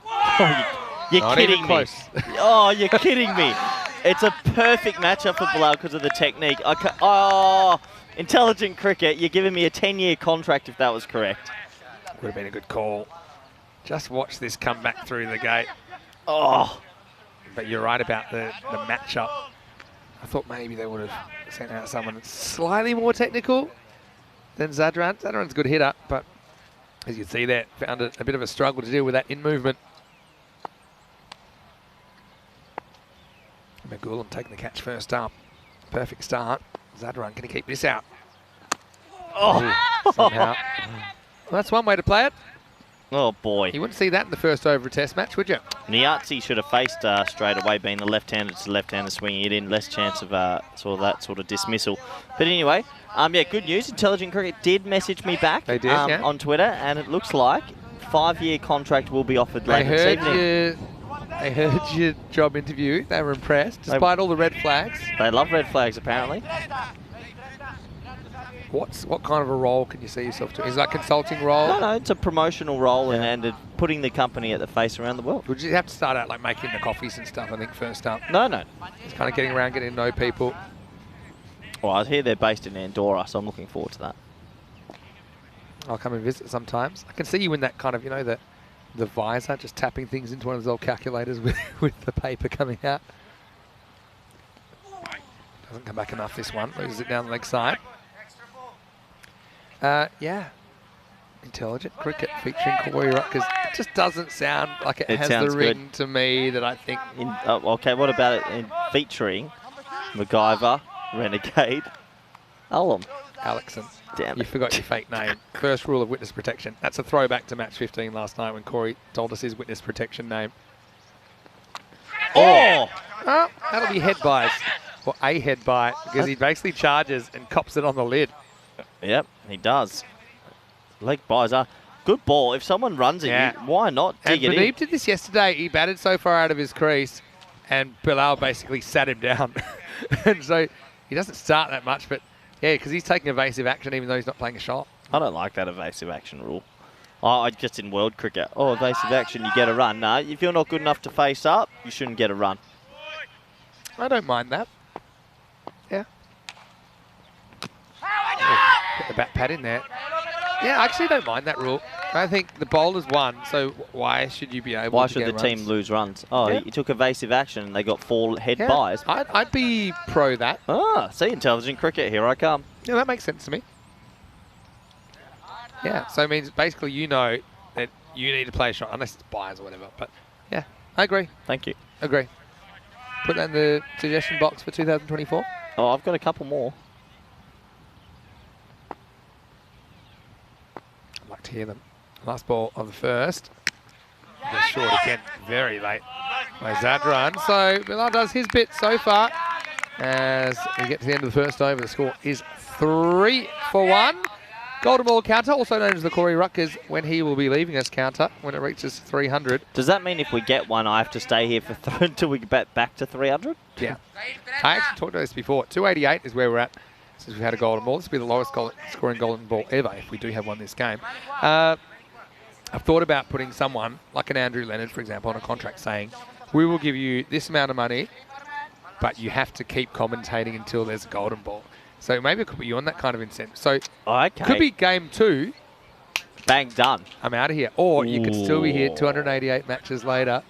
Oh, you're Not kidding even me. close. Oh, you're kidding me. It's a perfect matchup for Bilal because of the technique. Intelligent cricket. You're giving me a 10-year contract if that was correct. Would have been a good call. Just watch this come back through the gate. Oh. But you're right about the matchup. I thought maybe they would have sent out someone that's slightly more technical than Zadran. Zadran's a good hitter, but as you can see there, found a bit of a struggle to deal with that in movement. Magulam taking the catch first up. Perfect start. Zadran, can he keep this out? Oh! Somehow. Well, that's one way to play it. Oh, boy. You wouldn't see that in the first over of a test match, would you? Niazi should have faced straight away, being the left-hander to left-hander swinging it in. Less chance of that sort of dismissal. But anyway, yeah, good news. Intelligent Cricket did message me back on Twitter, and it looks like 5-year contract will be offered later this evening. They heard your job interview. They were impressed, despite all the red flags. They love red flags, apparently. What kind of a role can you see yourself doing? Is that a consulting role? No, it's a promotional role and putting the company at the face around the world. Would you have to start out like making the coffees and stuff, I think, first up? No. Just kind of getting around, getting to know people. Well, I hear they're based in Andorra, so I'm looking forward to that. I'll come and visit sometimes. I can see you in that kind of, you know, the visor, just tapping things into one of those old calculators with the paper coming out. Doesn't come back enough, this one. Loses it down the leg side. Yeah. Intelligent cricket featuring Corey Rutgers. It just doesn't sound like it has the ring to me that I think. Okay, what about it in featuring MacGyver, Renegade, Ullum? Alexon. Damn You it. forgot your fake name. First rule of witness protection. That's a throwback to match 15 last night when Corey told us his witness protection name. Oh! Oh, that'll be head buys. Or a head buy, because he basically charges and cops it on the lid. Yep, he does. Leg buys are good ball. If someone runs it, why not dig it in? Pradeep did this yesterday. He batted so far out of his crease, and Bilal basically sat him down. And so he doesn't start that much, but yeah, because he's taking evasive action even though he's not playing a shot. I don't like that evasive action rule. I just in world cricket. Oh, evasive action, you get a run. No, if you're not good enough to face up, you shouldn't get a run. I don't mind that. Yeah. Get the bat pad in there. Yeah, I actually don't mind that rule. I think the bowlers won, so why should you be able Why to should get the team lose runs? Oh, he took evasive action and they got 4 head buys. I'd be pro that. Ah, see, intelligent cricket, here I come. Yeah, that makes sense to me. Yeah, so it means basically you know that you need to play a shot, unless it's buys or whatever. But yeah, I agree. Thank you. Agree. Put that in the suggestion box for 2024. Oh, I've got a couple more. I'd like to hear them. Last ball of the first. They're short again, very late by Zadran. So Bilal does his bit so far. As we get to the end of the first over, the score is 3 for 1. Golden ball counter, also known as the Corey Rutgers, when he will be leaving us counter when it reaches 300. Does that mean if we get one, I have to stay here for until we get back to 300? Yeah. I actually talked about this before. 288 is where we're at since we've had a golden ball. This will be the lowest scoring golden ball ever if we do have one this game. I've thought about putting someone, like an Andrew Leonard, for example, on a contract saying, we will give you this amount of money, but you have to keep commentating until there's a golden ball. So maybe I could put you on that kind of incentive. So could be game 2. Bang, done. I'm out of here. Or you could still be here 288 matches later,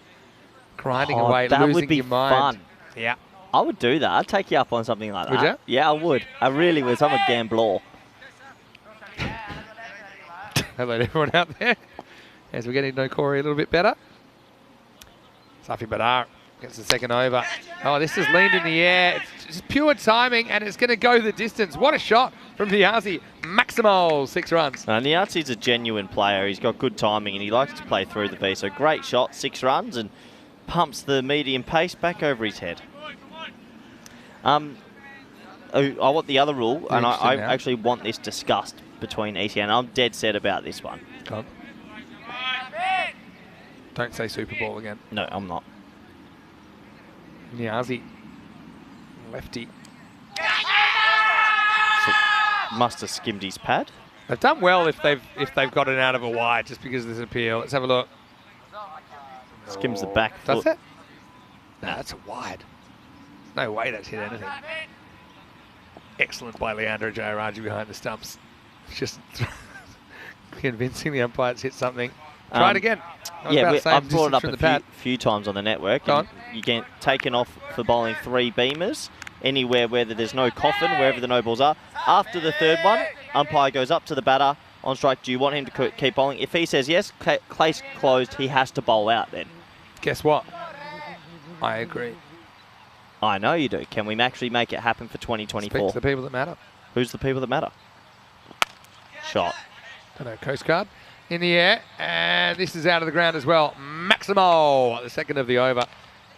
grinding away, that losing would be your mind. fun. Yeah. I would do that. I'd take you up on something like that. Would you? Yeah, I would. I really would. I'm a gambler. Hello to everyone out there. As we're getting to know Corey a little bit better. Safi Badar gets the second over. Oh, this is leaned in the air. It's just pure timing, and it's going to go the distance. What a shot from Niazi. Maximal, 6 runs. Niazi's a genuine player. He's got good timing, and he likes to play through the V. So great shot, 6 runs, and pumps the medium pace back over his head. I want the other rule, and I actually want this discussed between ECN. I'm dead set about this one. Go on. Don't say Super Bowl again. No, I'm not. Niazi, lefty. So must have skimmed his pad. They've done well if they've got it out of a wide just because there's an appeal. Let's have a look. Skims the back foot. That's it? No, that's a wide. No way that's hit anything. Excellent by Leandro Jayaraji behind the stumps. Just convincing the umpire it's hit something. Try it again. I've brought it up a few times on the network. And you get taken off for bowling 3 beamers anywhere where there's no coffin, wherever the no balls are. After the third one, umpire goes up to the batter on strike. Do you want him to keep bowling? If he says yes, case closed, he has to bowl out then. Guess what? I agree. I know you do. Can we actually make it happen for 2024? Speak to the people that matter. Who's the people that matter? Shot. I know, Coast Guard in the air, and this is out of the ground as well. Maximo, the second of the over.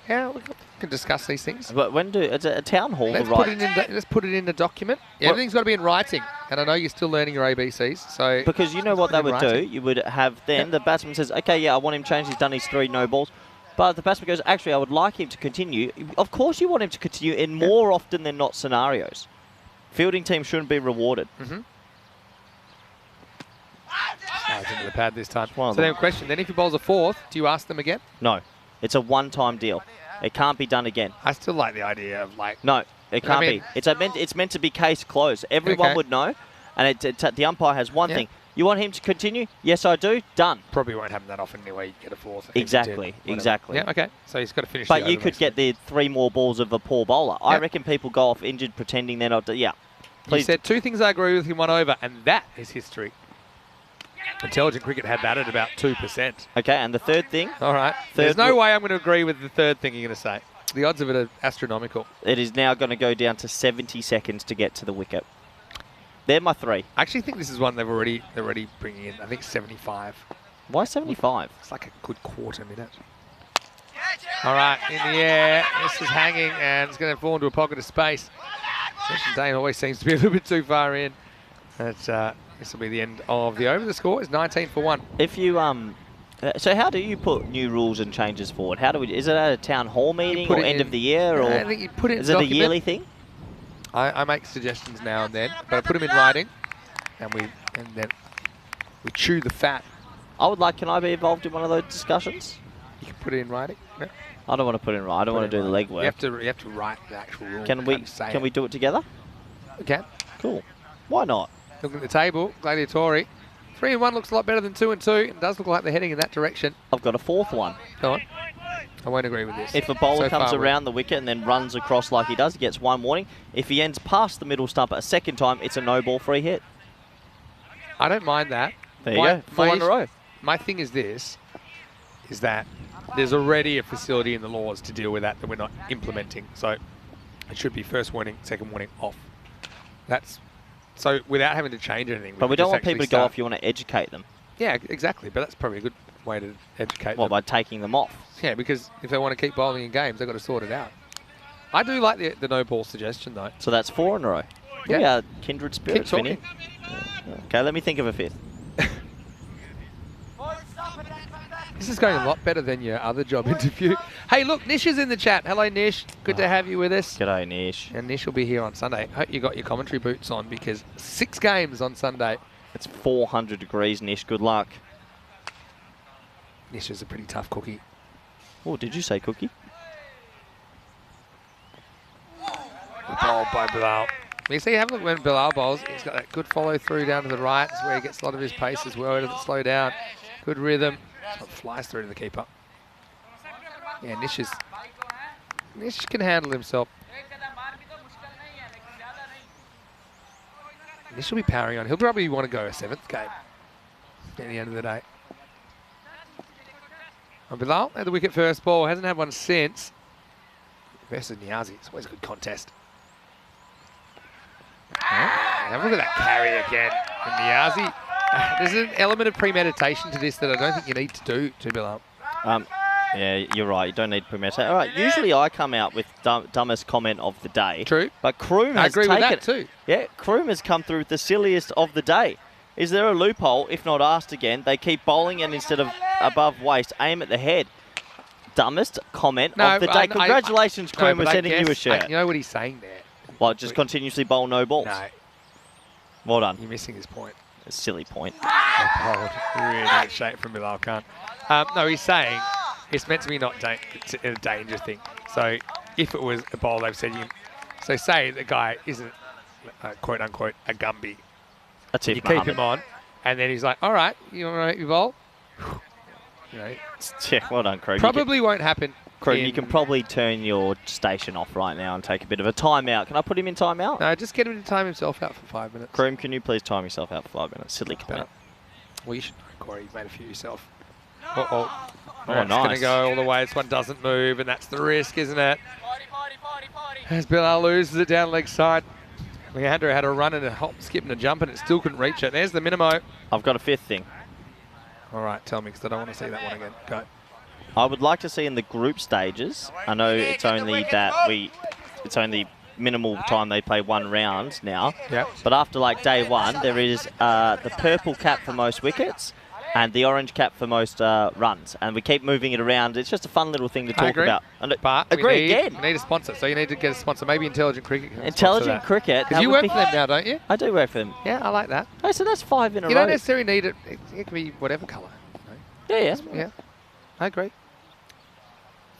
Yeah, we can discuss these things. But when it's a town hall, let's put it in the document. Yeah, everything's got to be in writing, and I know you're still learning your ABCs. So because you know what they would do, you would have then the batsman says, okay, yeah, I want him changed. He's done his 3 no balls, But the batsman goes, actually, I would like him to continue. Of course you want him to continue in more often than not scenarios. Fielding team shouldn't be rewarded. It's into the pad this time. One So of then them. question, then if he bowls a fourth, do you ask them again? No. It's a one-time deal. It can't be done again. I still like the idea of like... No, it can't mean- be. It's meant to be case closed. Everyone Okay. would know. And the umpire has one Yeah. thing. You want him to continue? Yes, I do. Done. Probably won't happen that often anyway. You get a fourth. I think, Exactly, 10, whatever. exactly. Yeah, okay. So he's got to finish But the you over could get basically. the 3 more balls of a poor bowler. I Yep. reckon people go off injured pretending they're not... Yeah. You Please. said 2 things I agree with in 1 over, and that is history. Intelligent Cricket had that at about 2%. Okay, and the third thing, All right. Third There's no w- way I'm going to agree with the third thing you're going to say. The odds of it are astronomical. it is now going to go down to 70 seconds to get to the wicket. They're my 3. I actually think this is one they're already bringing in. I think 75. Why 75? It's like a good quarter minute. All right, in the air. This is hanging, and it's going to fall into a pocket of space. Session Dane always seems to be a little bit too far in. This will be the end of the over. The score is 19 for 1. If you so how do you put new rules and changes forward? How do we? Is it at a town hall meeting put or it end in- of the year, or I think you put it in is it a document. yearly thing? I make suggestions now and then, but I put them in writing, and then we chew the fat. I would like. Can I be involved in one of those discussions? You can put it in writing. Yeah. I don't want to put it in. I don't want to do the legwork. You have to write the actual rule. Can we do it together? We can. Cool. Why not? Looking at the table, Gladiatori. 3 and 1 looks a lot better than 2 and 2. It does look like they're heading in that direction. I've got a 4th one. Go on. I won't agree with this. If a bowler So comes far, around the wicket and then runs across like he does, he gets 1 warning. If he ends past the middle stump a second time, it's a no ball free hit. I don't mind that. There you go. 4 in a row. My thing is this, is that there's already a facility in the laws to deal with that we're not implementing. So it should be first warning, second warning, off. That's so without having to change anything. But we can don't just want people actually to go start- off. You want to educate them. Yeah, exactly. But that's probably a good way to educate Well, them. by taking them off. Yeah, because if they want to keep bowling in games, they've got to sort it out. I do like the no ball suggestion though. So that's 4 in a row. Yeah. We are kindred spirits, Keep Vinny. talking. Okay, let me think of a 5th. This is going a lot better than your other job interview. Hey, look, Nish is in the chat. Hello, Nish. Good to have you with us. G'day, Nish. And Nish will be here on Sunday. Hope you got your commentary boots on because 6 games on Sunday. It's 400 degrees, Nish. Good luck. Nish is a pretty tough cookie. Oh, did you say cookie? Bowled by Bilal. You see, have a look when Bilal bowls. He's got that good follow through down to the right. It's where he gets a lot of his pace as well. He doesn't slow down. Good rhythm. So it flies through to the keeper. Yeah, Nish can handle himself. Nish will be powering on. He'll probably want to go a 7th game at the end of the day. And Bilal had the wicket first ball. Hasn't had one since. Versus Niazi. It's always a good contest. Have a look at that carry again from Niazi. There's an element of premeditation to this that I don't think you need to do to Bilal. Yeah, you're right. You don't need premeditation. All right, usually I come out with dumbest comment of the day. True. But Kroom I has agree with taken that too. Yeah, Kroom has come through with the silliest of the day. Is there a loophole? If not asked again, they keep bowling and instead of above waist, aim at the head. Dumbest comment of the day. Congratulations, Kroom. We're sending you a shirt. You know what he's saying there? What, just continuously bowl no balls? No, Well done. you're missing his point. A silly point. Bowled really good shape from Bilal Khan. No, he's saying it's meant to be not a danger thing. So if it was a bowl, they've said you. So say the guy isn't quote unquote a Gumby. That's it. You keep him on, and then he's like, "All right, you want to make your bowl?" You know, Yeah, well done, Kroom. probably won't happen. Kroom, you can probably turn your station off right now and take a bit of a timeout. Can I put him in timeout? No, just get him to time himself out for 5 minutes. Kroom, can you please time yourself out for 5 minutes? Silly comment. Well, you should know, Corey. You've made a few yourself. Oh, Oh, it's going to nice. go all the way. This one doesn't move, and that's the risk, isn't it? As Bilal loses it down leg side. Leandro had a run and a hop, skip and a jump, and it still couldn't reach it. There's the minimo. I've got a 5th thing. All right, tell me, because I don't want to see that one again. Go. I would like to see in the group stages. I know it's only it's only minimal time they play 1 round now. Yep. But after like day 1, there is the purple cap for most wickets, and the orange cap for most runs. And we keep moving it around. It's just a fun little thing to talk about. And But agree we again. need a sponsor, so you need to get a sponsor. Maybe Intelligent Cricket. Intelligent Cricket. Because you work for them now, don't you? I do work for them. Yeah, I like that. Oh, so that's 5 in a row. You don't necessarily need it. It can be whatever colour. Yeah. Yeah, I agree.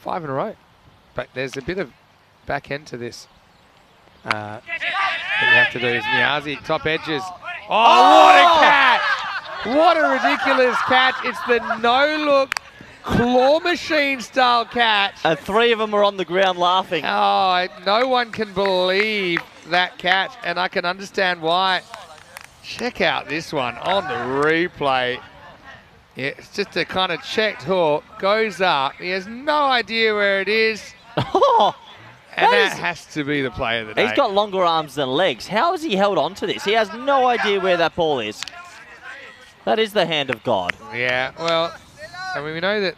5 in a row. But there's a bit of back end to this. What you have to do is Niazi, top edges. Oh, what a catch! What a ridiculous catch. It's the no-look claw machine style catch. And 3 of them are on the ground laughing. Oh, no one can believe that catch, and I can understand why. Check out this one on the replay. Yeah, it's just a kind of checked hook, goes up. He has no idea where it is. Oh, And that has to be the play of the day. he's got longer arms than legs. How has he held on to this? He has no idea where that ball is. That is the hand of God. Yeah, well, I mean, we know that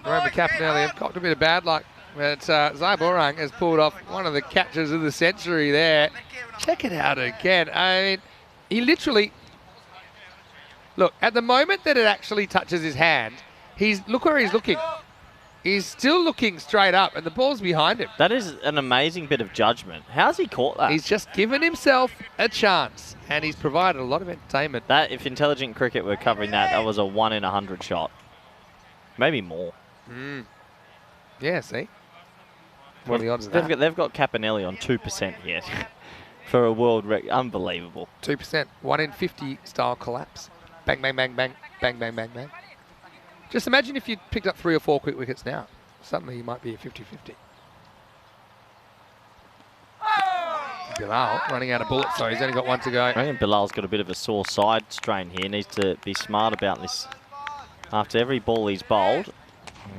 Roma Capinelli have copped a bit of bad luck, but Zaiborang has pulled off one of the catches of the century there. Check it out again. I mean, he literally... Look, at the moment that it actually touches his hand, look where he's looking. He's still looking straight up, and the ball's behind him. That is an amazing bit of judgment. How's he caught that? He's just given himself a chance, and he's provided a lot of entertainment. That, if Intelligent Cricket were covering that, that was a 1 in 100 shot. Maybe more. Yeah, see? What are the odds of that? They've got Capinelli on 2% here for a world record. Unbelievable. 2%, 1 in 50 style collapse. Bang, bang, bang, bang, bang, bang, bang, bang. Just imagine if you picked up 3 or 4 quick wickets now. Suddenly you might be a 50-50. Bilal running out of bullets, so he's only got 1 to go. I reckon Bilal's got a bit of a sore side strain here. Needs to be smart about this. After every ball he's bowled,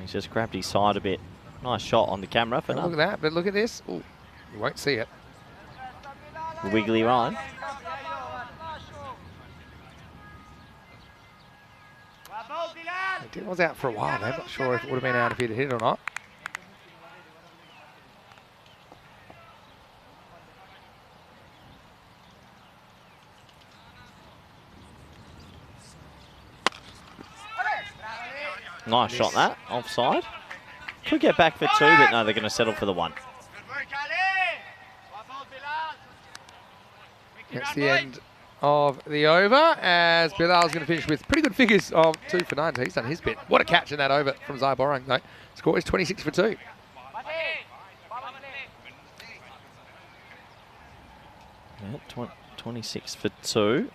he's just grabbed his side a bit. Nice shot on the camera for Look at that, but look at this. Ooh, you won't see it. Wiggly Ryan. It was out for a while. I'm not sure if it would have been out if he'd hit it or not. Nice shot that, offside. Could get back for 2, but no, they're going to settle for the 1. That's the end of the over, as Bilal's going to finish with pretty good figures of 2 for 9. So he's done his bit. What a catch in that over from Zaiborang, though. Score is 26 for 2. Yeah, 26 for 2.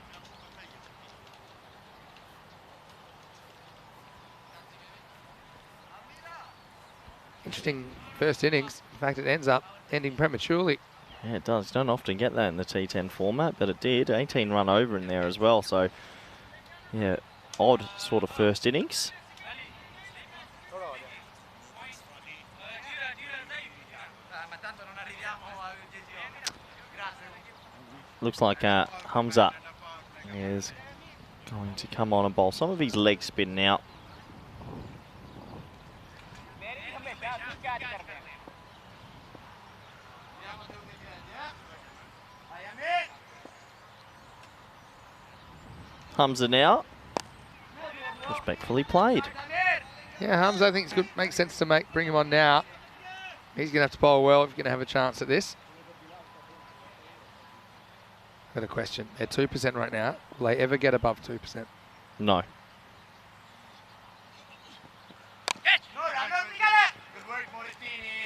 Interesting first innings. In fact, it ends up ending prematurely. Yeah, it does. Don't often get that in the T10 format, but it did. 18 run over in there as well. So, yeah, odd sort of first innings. Looks like Hamza is going to come on and bowl some of his leg spin now. Hamza now. Respectfully played. Yeah, Hamza, I think it's good. Makes sense to bring him on now. He's going to have to bowl well if he's going to have a chance at this. Got a question. They're 2% right now. Will they ever get above 2%? No.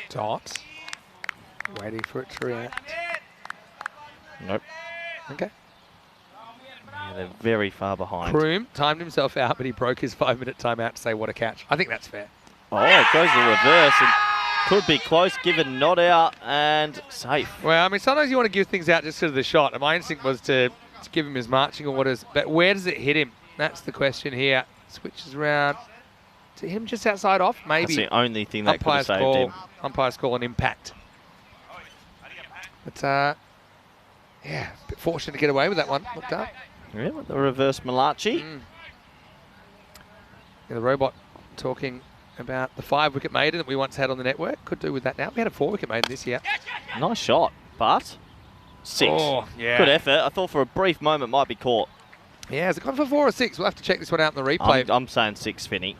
Dot. Waiting for it to react. Nope. Okay. Yeah, they're very far behind. Kroom timed himself out, but he broke his 5-minute timeout to say what a catch. I think that's fair. Oh, it goes the reverse and could be close, given not out and safe. Well, I mean, sometimes you want to give things out just because of the shot. And my instinct was to give him his marching orders. But where does it hit him? That's the question here. Switches around to him just outside off, maybe. That's the only thing that could have saved him. Umpires call an impact. But, yeah, a bit fortunate to get away with that one. Looked up. Yeah, with the reverse Malachi. Yeah, the robot talking about the 5-wicket maiden that we once had on the network. Could do with that now. We had a 4-wicket maiden this year. Nice shot, but 6. Oh, yeah. Good effort. I thought for a brief moment might be caught. Yeah, has it gone for 4 or 6? We'll have to check this one out in the replay. I'm saying 6, Finney.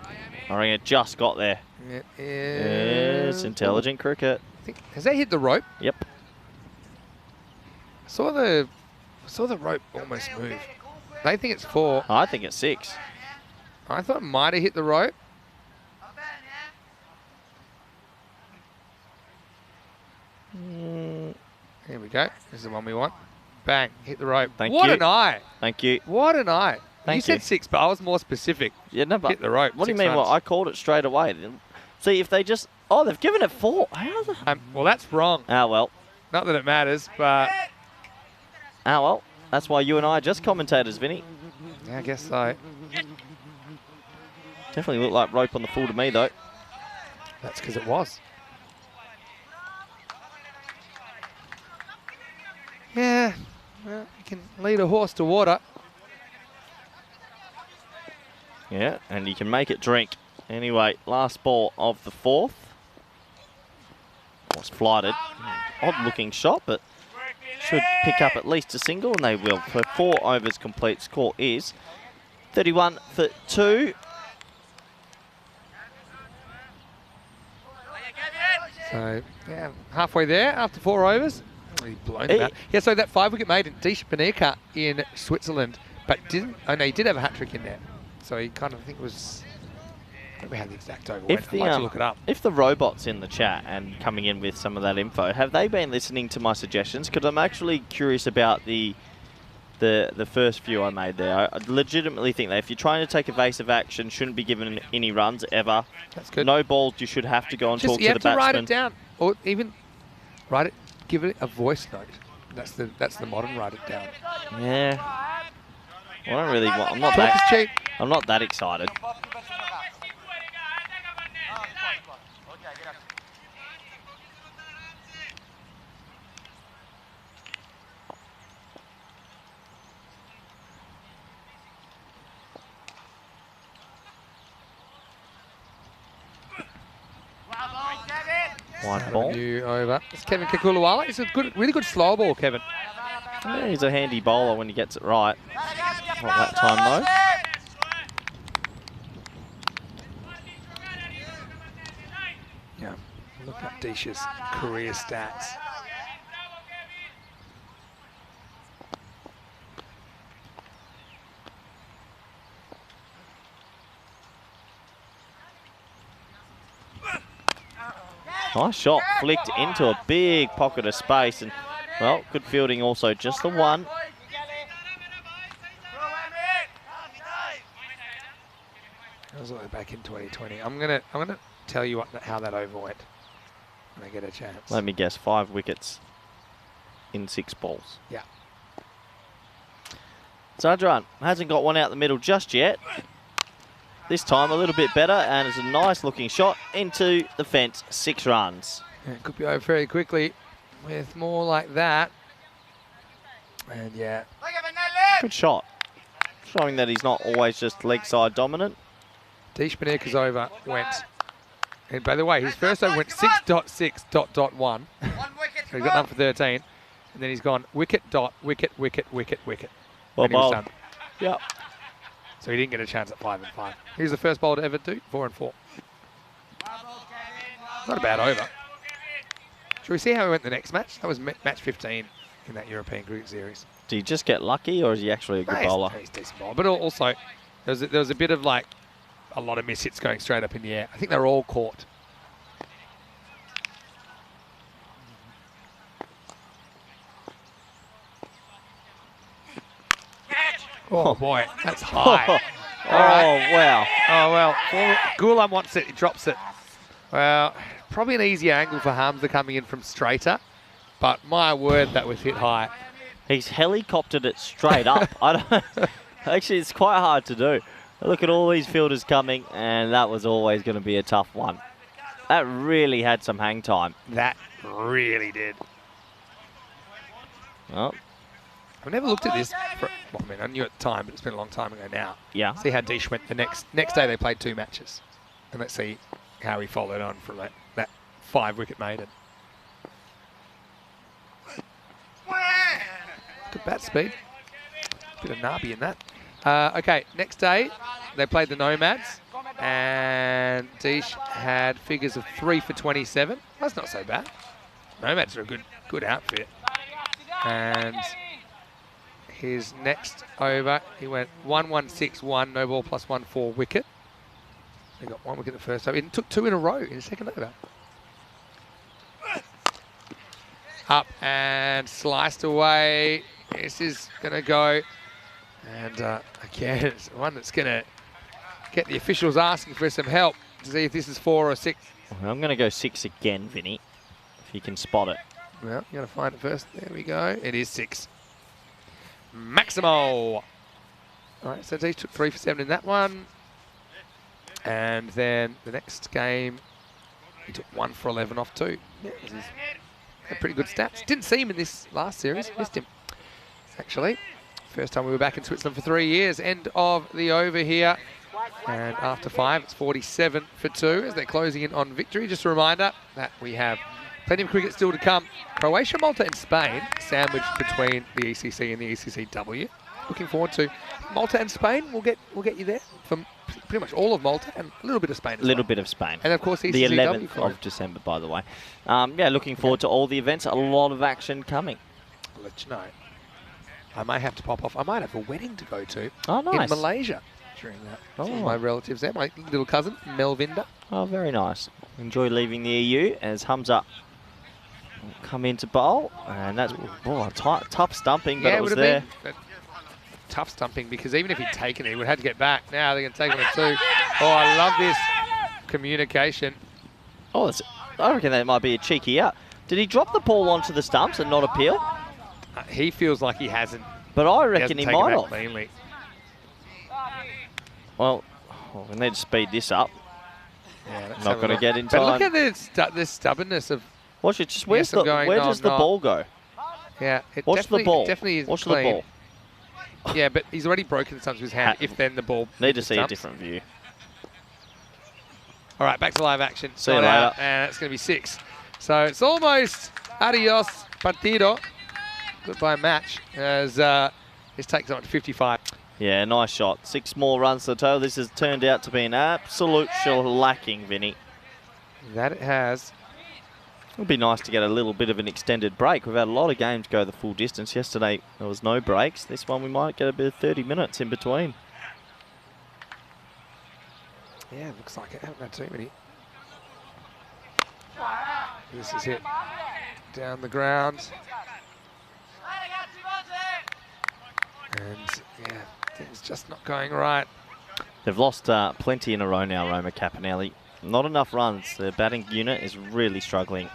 I reckon it just got there. It Yes, is... intelligent cricket. Has that hit the rope? Yep. I saw the rope almost move. They think it's 4. I think it's 6. I thought it might have hit the rope. Here we go. This is the one we want. Bang, hit the rope. Thank what you. an eye. Thank you. What an eye. Thank you said you. 6, but I was more specific. Yeah, no, but Hit the rope. What do you 6 mean? Well, runs. I called it straight away. See, if they just... Oh, they've given it 4. How the... Well, that's wrong. Ah, well. Not that it matters, but Ah, well. That's why you and I are just commentators, Vinny. yeah, I guess so. Definitely looked like rope on the full to me, though. That's because it was. Yeah, well, you can lead a horse to water. Yeah, and you can make it drink. Anyway, last ball of the 4th. Was flighted. Odd-looking shot, but should pick up at least a single, and they will. For 4 overs complete, score is 31 for 2. So, yeah, halfway there after 4 overs. Oh, he's blown Hey. him out. Yeah, so that 5-wicket maiden, Dish Beneka in Switzerland, but didn't. Oh no, he did have a hat trick in there. So he kind of, I think it was. I don't know how the exact over went. I'd like to look it up. If the robot's in the chat and coming in with some of that info, have they been listening to my suggestions? Because I'm actually curious about the first few I made there. I legitimately think that if you're trying to take evasive action, shouldn't be given any runs ever. That's good. No balls, you should have to go and Just talk you to have the to write batsman. it down, or even write it. Give it a voice note. That's the modern write it down. Yeah. I don't really want. I'm not Talk is that. cheap. I'm not that excited. White ball. New over. It's Kevin Kakuluwala. It's a really good slow ball, Kevin. Yeah, he's a handy bowler when he gets it right. Not that time though. Yeah. Look at Dish's career stats. Nice shot, flicked into a big pocket of space, and well, good fielding also, just the one. That was all the way back in 2020. I'm gonna tell you how that over went when I get a chance. Let me guess, 5 wickets in 6 balls. Yeah. Sajran hasn't got one out the middle just yet. This time a little bit better, and it's a nice looking shot into the fence, 6 runs. Yeah, it could be over very quickly with more like that. And yeah. Good shot. Showing that he's not always just leg side dominant. Dish Beneka's over went. And by the way, his first over went 6.6.1. So he's got none for 13. And then he's gone wicket, dot, wicket, wicket, wicket, wicket. Well And he was bowled. done. Yep. So he didn't get a chance at 5 and 5. He was the first bowler to ever do 4 and 4. Not a bad over. Should we see how he went the next match? That was match 15 in that European Cricket Series. Did he just get lucky, or is he actually a good bowler? He's a decent bowler. But also, there was a bit of like a lot of miss hits going straight up in the air. I think they're all caught. Oh boy, that's high. Oh, wow. Oh well, Ghulam wants it, he drops it. Well, probably an easier angle for Hamza coming in from straighter, but my word, that was hit high. He's helicoptered it straight up. I don't. Actually, it's quite hard to do. Look at all these fielders coming, and that was always going to be a tough one. That really had some hang time. That really did. Well, I've never looked at this. Well, I mean, I knew at the time, but it's been a long time ago now. yeah. See how Dish went the next day. They played 2 matches, and let's see how he followed on from that 5-wicket maiden. Good bat speed. Bit of Nabi in that. Okay, next day, they played the Nomads, and Deesh had figures of 3 for 27. That's not so bad. Nomads are a good outfit. And his next over, he went 1-1-6-1, no ball plus 1-4 wicket. He got 1 wicket the first over. He took 2 in a row in the second over. Up and sliced away. This is going to go. And again, it's one that's going to get the officials asking for some help to see if this is 4 or 6. I'm going to go 6 again, Vinny, if you can spot it. Well, you got to find it first. There we go. It is 6. Maximo. All right, so he took 3 for 7 in that one. And then the next game, he took 1 for 11 off 2. Yeah, had pretty good stats. Didn't see him in this last series. Missed him, actually. First time we were back in Switzerland for 3 years. End of the over here. And after 5, it's 47 for 2 as they're closing in on victory. Just a reminder that we have plenty of cricket still to come. Croatia, Malta and Spain, sandwiched between the ECC and the ECCW. Looking forward to Malta and Spain. We'll get you there from pretty much all of Malta and a little bit of Spain as little well. bit of Spain. And of course ECCW. The 11th of December, by the way. Yeah, looking forward to all the events. A lot of action coming. I'll let you know. I may have to pop off. I might have a wedding to go to nice. in Malaysia during that. Some of my relatives there. My little cousin, Melvinda. Oh, very nice. Enjoy leaving the EU as Hamza come into bowl. And that's tough stumping, but yeah, it was would there. have been tough stumping because even if he'd taken it, he would have had to get back. Now they're going to take 1 or 2. Oh, I love this communication. Oh, I reckon that might be a cheeky out. Did he drop the ball onto the stumps and not appeal? He feels like he hasn't. But I reckon he might have. Cleanly. Well, we need to speed this up. Yeah, not going to get in time. But look at the stubbornness of. Watch it. Just where does the ball go? Yeah, it Watch the ball. Definitely is Watch clean. the ball. Yeah, but he's already broken the stumps with his hand. If then the ball. Need to see a different view. All right, back to live action. See you later. And it's going to be 6. So it's almost adios partido. Goodbye match as this takes on to 55. Yeah, nice shot. 6 more runs to the total. This has turned out to be an absolute shellacking, Vinny. That it has. It would be nice to get a little bit of an extended break. We've had a lot of games go the full distance. Yesterday there was no breaks. This one we might get a bit of 30 minutes in between. Yeah, it looks like it. I haven't had too many. This is hit down the ground. And yeah, things just not going right. They've lost plenty in a row now, Roma Capinelli. Not enough runs. Their batting unit is really struggling.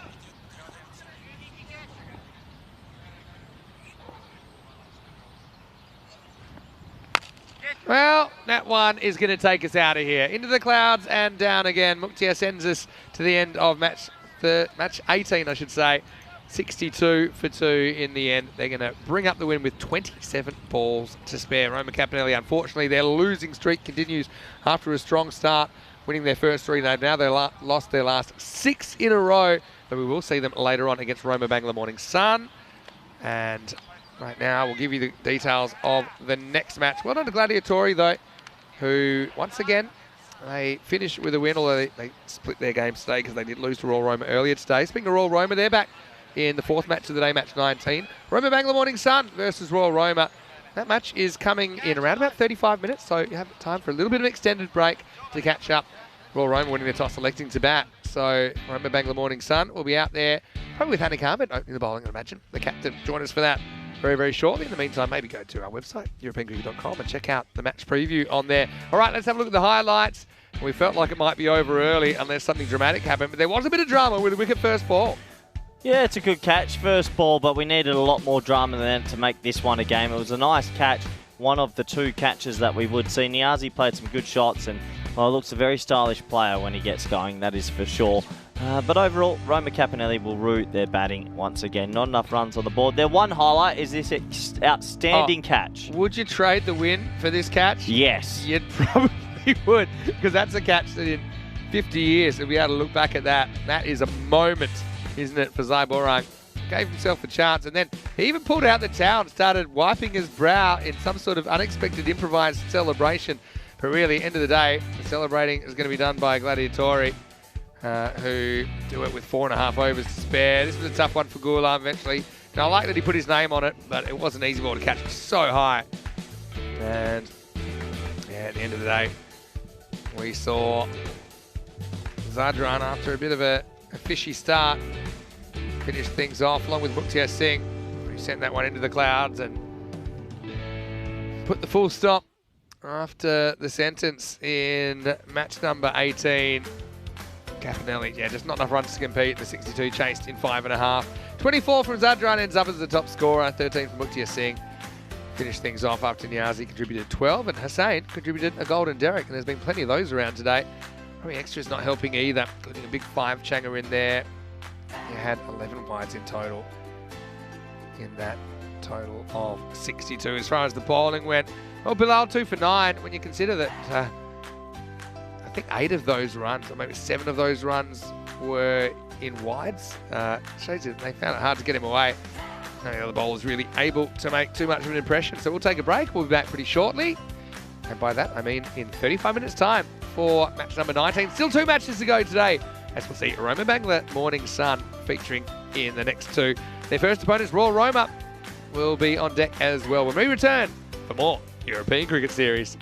Well, that one is going to take us out of here. Into the clouds and down again. Muktia sends us to the end of match 18, I should say. 62 for 2 in the end. They're going to bring up the win with 27 balls to spare. Roma Capinelli, unfortunately, their losing streak continues after a strong start, winning their first 3. They've now lost their last 6 in a row, but we will see them later on against Roma Bangla Morning Sun. And right now, we'll give you the details of the next match. Well done to Gladiatori, though, who, once again, they finished with a win, although they split their games today because they did lose to Royal Roma earlier today. Speaking of Royal Roma, they're back in the 4th match of the day, match 19. Roma Bangla Morning Sun versus Royal Roma. That match is coming in around about 35 minutes, so you have time for a little bit of an extended break to catch up. Royal Roma winning the toss, electing to bat. So Roma Bangla Morning Sun will be out there, probably with Hanik Ahmed opening the bowling, I imagine. The captain join us for that very, very shortly. In the meantime, maybe go to our website, europeancricket.com, and check out the match preview on there. All right, let's have a look at the highlights. We felt like it might be over early unless something dramatic happened, but there was a bit of drama with a wicket first ball. Yeah, it's a good catch, first ball, but we needed a lot more drama than that to make this one a game. It was a nice catch, one of the 2 catches that we would see. Niazi played some good shots and looks a very stylish player when he gets going, that is for sure. But overall, Roma Capinelli will root their batting once again. Not enough runs on the board. Their one highlight is this outstanding catch. Would you trade the win for this catch? Yes. You probably would, because that's a catch that in 50 years, we'll be able to look back at that. That is a moment, isn't it, for Zai Borang? gave himself a chance, and then he even pulled out the towel and started wiping his brow in some sort of unexpected improvised celebration. But really, end of the day, the celebrating is going to be done by Gladiatori, who do it with 4.5 overs to spare. This was a tough one for Goulam eventually. Now, I like that he put his name on it, but it was an easy ball to catch. It was so high. And yeah, at the end of the day, we saw Zadran, after a bit of a fishy start, finish things off along with Muktia Singh. He sent that one into the clouds and put the full stop after the sentence in match number 18. Capinelli, yeah, just not enough runs to compete. The 62 chased in 5.5. 24 from Zadran ends up as the top scorer. 13 from Muktia Singh. Finished things off after Niazi contributed 12 and Hussain contributed a golden derrick, and there's been plenty of those around today. Probably extra's not helping either, including a big 5-changer in there. You had 11 wides in total in that total of 62. As far as the bowling went, well, Bilal 2 for 9 when you consider that I think 8 of those runs, or maybe 7 of those runs, were in wides. Shows you they found it hard to get him away. None of the other bowlers really able to make too much of an impression. So we'll take a break. We'll be back pretty shortly. And by that, I mean in 35 minutes' time for match number 19. Still 2 matches to go today, as we'll see Roma Bangla Morning Sun featuring in the next 2. Their first opponents, Royal Roma, will be on deck as well when we return for more European Cricket Series.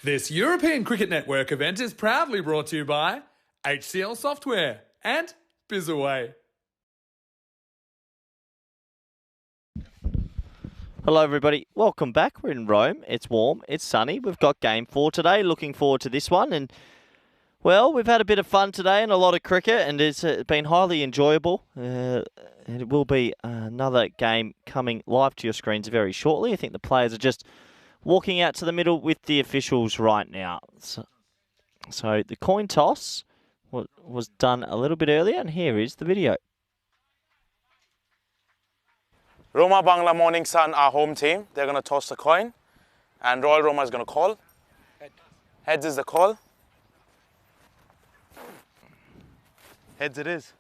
This European Cricket Network event is proudly brought to you by HCL Software and Bizaway. Hello everybody, welcome back. We're in Rome. It's warm, it's sunny. We've got game 4 today. Looking forward to this one. And well, we've had a bit of fun today and a lot of cricket, and it's been highly enjoyable. And it will be another game coming live to your screens very shortly. I think the players are just walking out to the middle with the officials right now. So the coin toss was done a little bit earlier, and here is the video. Roma Bangla Morning Sun, our home team. They're going to toss the coin. And Royal Roma is going to call. Heads is the call. Heads it is.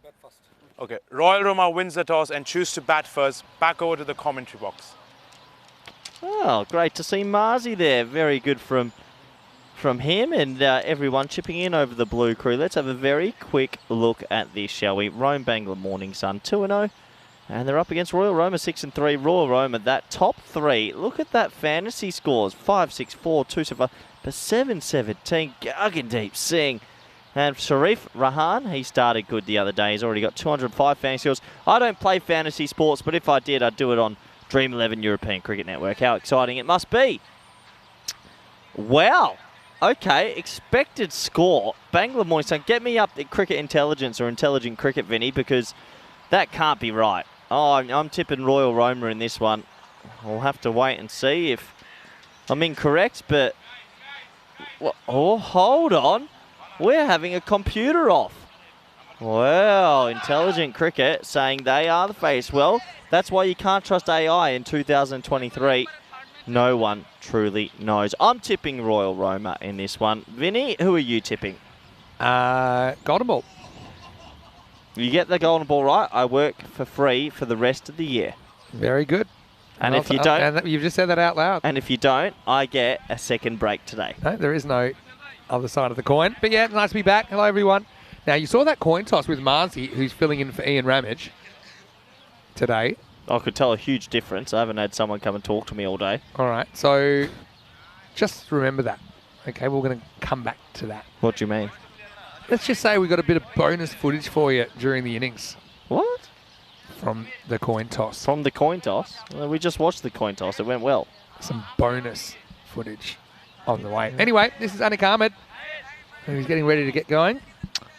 Bat first. Okay. Royal Roma wins the toss and choose to bat first. Back over to the commentary box. Oh, great to see Marzi there. Very good from him and everyone chipping in over the Blue Crew. Let's have a very quick look at this, shall we? Rome Bangla Morning Sun 2-0. And they're up against Royal Roma 6-3. Royal Roma, that top 3. Look at that fantasy scores. 5-6-4, 2-7, but 7-17. Gagandeep Singh. And Sharif Rahan, he started good the other day. He's already got 205 fantasy scores. I don't play fantasy sports, but if I did, I'd do it on Dream 11 European Cricket Network. How exciting it must be. Wow. Okay, expected score. Bangla Morning Sun, get me up the cricket intelligence or intelligent cricket, Vinny, because that can't be right. Oh, I'm tipping Royal Roma in this one. We'll have to wait and see if I'm incorrect, but... Oh, hold on. We're having a computer off. Wow, intelligent cricket saying they are the face. Well, that's why you can't trust AI in 2023. No one truly knows. I'm tipping Royal Roma in this one. Vinny, who are you tipping? Golden ball. You get the golden ball right, I work for free for the rest of the year. Very good. And if you don't... And you've just said that out loud. And if you don't, I get a second break today. No, there is no other side of the coin. But yeah, nice to be back. Hello, everyone. Now, you saw that coin toss with Marzi, who's filling in for Ian Ramage today. I could tell a huge difference. I haven't had someone come and talk to me all day. All right, so just remember that. Okay, we're going to come back to that. What do you mean? Let's just say we got a bit of bonus footage for you during the innings. What? From the coin toss. From the coin toss? Well, we just watched the coin toss. It went well. Some bonus footage on the way. Anyway, this is Anik Ahmed, who's getting ready to get going.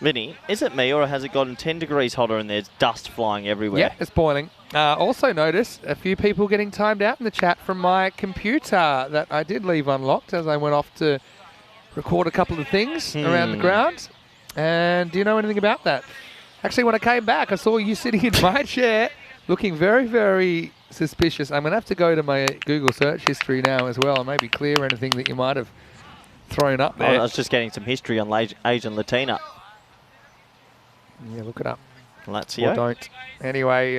Vinny, is it me or has it gotten 10 degrees hotter and there's dust flying everywhere? Yeah, it's boiling. Also noticed a few people getting timed out in the chat from my computer that I did leave unlocked as I went off to record a couple of things around the ground. And do you know anything about that? Actually, when I came back, I saw you sitting in my chair looking very, very suspicious. I'm going to have to go to my Google search history now as well and maybe clear anything that you might have thrown up there. I was just getting some history on Asian Latina. Yeah, look it up. Lazio. Or don't. Anyway,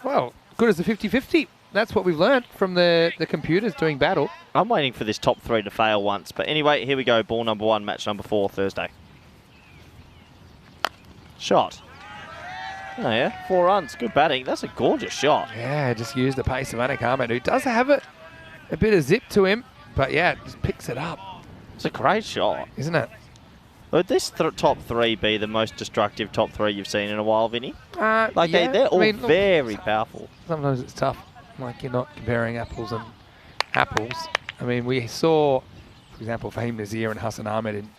well, good as a 50-50. That's what we've learned from the computers doing battle. I'm waiting for this top 3 to fail once. But anyway, here we go. Ball number 1, match number 4, Thursday. Shot. Oh yeah, 4 runs. Good batting. That's a gorgeous shot. Yeah, just use the pace of Anik Ahmed, who does have a bit of zip to him. But yeah, just picks it up. It's a great shot. Isn't it? Would this top 3 be the most destructive top 3 you've seen in a while, Vinny? Yeah, they're all look, very powerful. Sometimes it's tough. Like, you're not comparing apples and apples. I mean, we saw, for example, Fahim Nazir and Hassan Ahmed in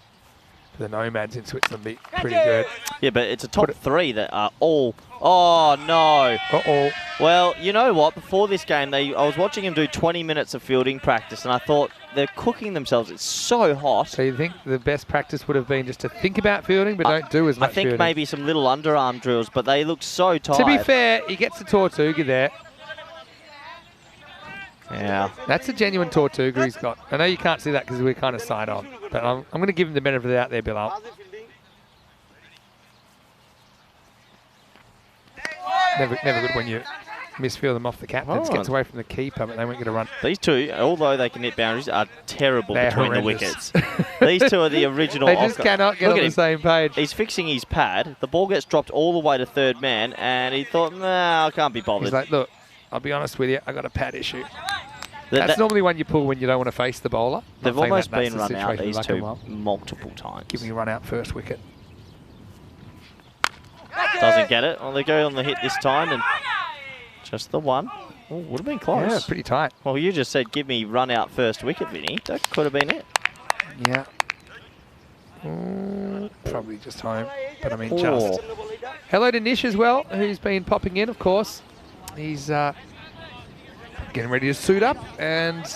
the Nomads in Switzerland be pretty good. Yeah, but it's a top 3 that are all... Oh, no. Uh-oh. Well, you know what? Before this game, I was watching him do 20 minutes of fielding practice, and I thought they're cooking themselves. It's so hot. So you think the best practice would have been just to think about fielding, but don't do as much fielding? I think maybe some little underarm drills, but they look so tired. To be fair, he gets the Tortuga there. Yeah. That's a genuine Tortuga he's got. I know you can't see that because we're kind of side on, but I'm going to give him the benefit of the doubt there, Bilal. Never good when you misfield them off the captains. Gets away from the keeper, but they won't get a run. These two, although they can hit boundaries, are terrible between the wickets. These two are the original. They just cannot get on the same page. He's fixing his pad. The ball gets dropped all the way to third man, and he thought, nah, I can't be bothered. He's like, look, I'll be honest with you, I got a pad issue. That's normally one you pull when you don't want to face the bowler. They've almost been run out, situation these with two, Luckenwald. multiple times. Giving a run out first wicket. Doesn't get it. Well, they go on the hit this time, and just the one. Oh, would have been close. Yeah, pretty tight. Well, you just said give me run out first wicket, Vinny. That could have been it. Yeah. Probably just home, but I mean Oh. just. Hello to Nish as well, who's been popping in, of course. He's getting ready to suit up, and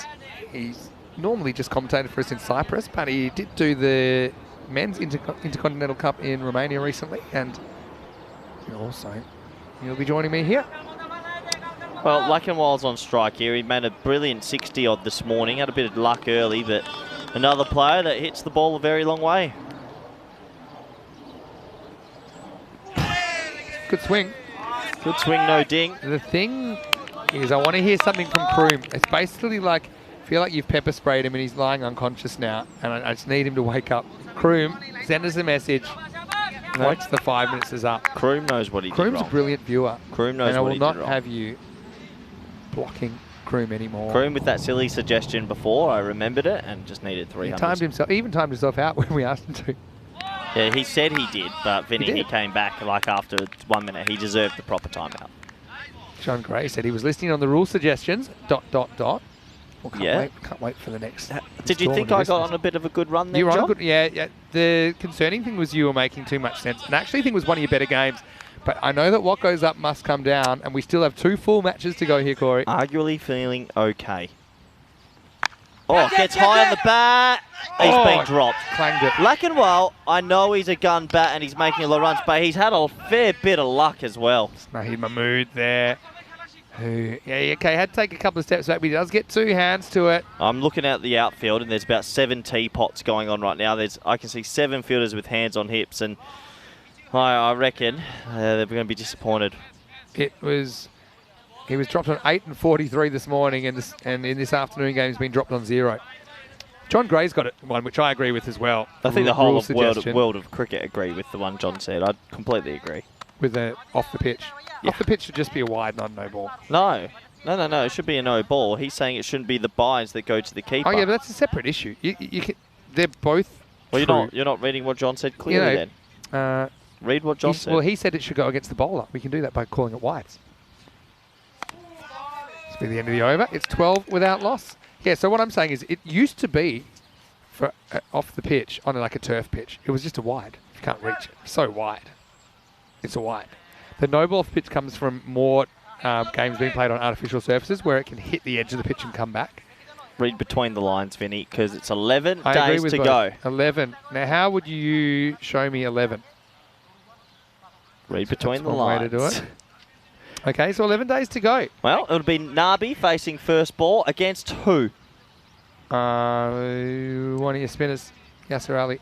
he's normally just commentated for us in Cyprus, but he did do the men's Intercontinental Cup in Romania recently, and he'll be joining me here. Well, Luckenwald's on strike here. He made a brilliant 60-odd this morning. Had a bit of luck early, but another player that hits the ball a very long way. Good swing. Good swing, no ding. The thing is, I want to hear something from Kroom. It's basically like, I feel like you've pepper sprayed him and he's lying unconscious now, and I just need him to wake up. Kroom, send us a message. Once the 5 minutes is up. Kroom knows what he did Kroom's wrong. a brilliant viewer. Kroom knows and what he I did will not wrong. have you blocking Kroom anymore. Kroom with that silly suggestion before, I remembered it and just needed 300. He even timed himself out when we asked him to. Yeah, he said he did, but Vinny, He he did. came back like after 1 minute. He deserved the proper timeout. John Gray said he was listening on the rule suggestions, ... Well, Yeah. can't wait for the next. Did you think I got on a bit of a good run there, You were on a John? good, yeah. The concerning thing was you were making too much sense, and I actually think it was one of your better games. But I know that what goes up must come down, and we still have 2 full matches to go here, Corey. Arguably feeling okay. Oh, gets high on the bat. He's been dropped. Clanged it. Luckenwald, I know he's a gun bat and he's making a lot of runs, but he's had a fair bit of luck as well. Naheed Mahmood there. Okay, had to take a couple of steps back, but he does get 2 hands to it. I'm looking at the outfield and there's about 7 teapots going on right now. I can see 7 fielders with hands on hips, and I reckon they're going to be disappointed. He was dropped on 8 and 43 this morning, and in this afternoon game he's been dropped on 0. John Gray's got one, which I agree with as well. I think the whole Rule of suggestion world of cricket agree with the one John said. I completely agree. with the off the pitch. Yeah. Off the pitch should just be a wide, not a no ball. No. It should be a no ball. He's saying it shouldn't be the byes that go to the keeper. Oh yeah, but that's a separate issue. You can, they're both. Well, true. you're not reading what John said clearly then. Read what John said. Well, he said it should go against the bowler. We can do that by calling it wides. This will be the end of the over. It's 12 without loss. Yeah, so what I'm saying is it used to be for off the pitch on like a turf pitch. It was just a wide. You can't reach it. So wide. It's a wide. The no ball off pitch comes from more games being played on artificial surfaces where it can hit the edge of the pitch and come back. Read between the lines, Vinny, because it's 11 I agree days with to both. go. 11. Now, how would you show me 11? Read between the That's one way lines. to do it. Okay, so 11 days to go. Well, it'll be Nabi facing first ball against who? One of your spinners, Yasser Ali.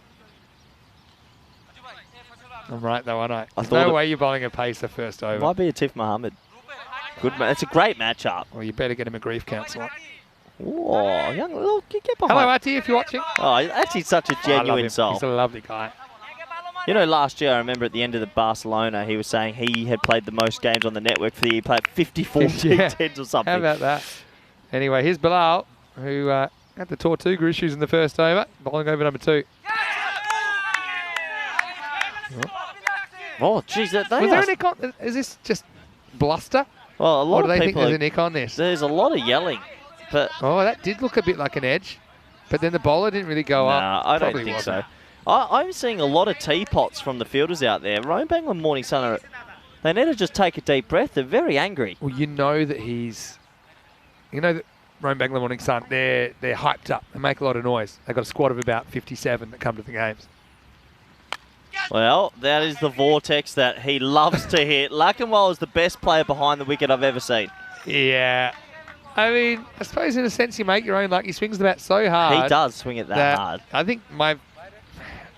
I'm right though, aren't I? There's no way you're bowling a pacer first over. Might be a Tif Mohammed. It's a great matchup. Well, you better get him a grief counsellor. Oh, young little, get behind. Hello, Artie, if you're watching. Oh, Artie's such a I love genuine him. soul. He's a lovely guy. You know, last year I remember at the end of the Barcelona, he was saying he had played the most games on the network for the year. He played 54 Yeah. T10s or something. How about that? Anyway, here's Bilal, who had the Tortuga issues in the first over, bowling over number 2. Oh, geez, Was there a nick on? Is this just bluster? Well, a lot Or do of they think people. there's a nick on this? There's a lot of yelling, but Oh, that did look a bit like an edge. But then the bowler didn't really go up. nah, I don't Probably think wasn't. so. I'm seeing a lot of teapots from the fielders out there. Rome Bangla Morning Sun they need to just take a deep breath. They're very angry. Well, you know that Rome Bangla Morning Sun, they're hyped up. They make a lot of noise. They've got a squad of about 57 that come to the games. Well, that is the vortex that he loves to hit. Luckenwald is the best player behind the wicket I've ever seen. Yeah. I mean, I suppose in a sense you make your own luck. He swings the bat so hard. He does swing it that hard. I think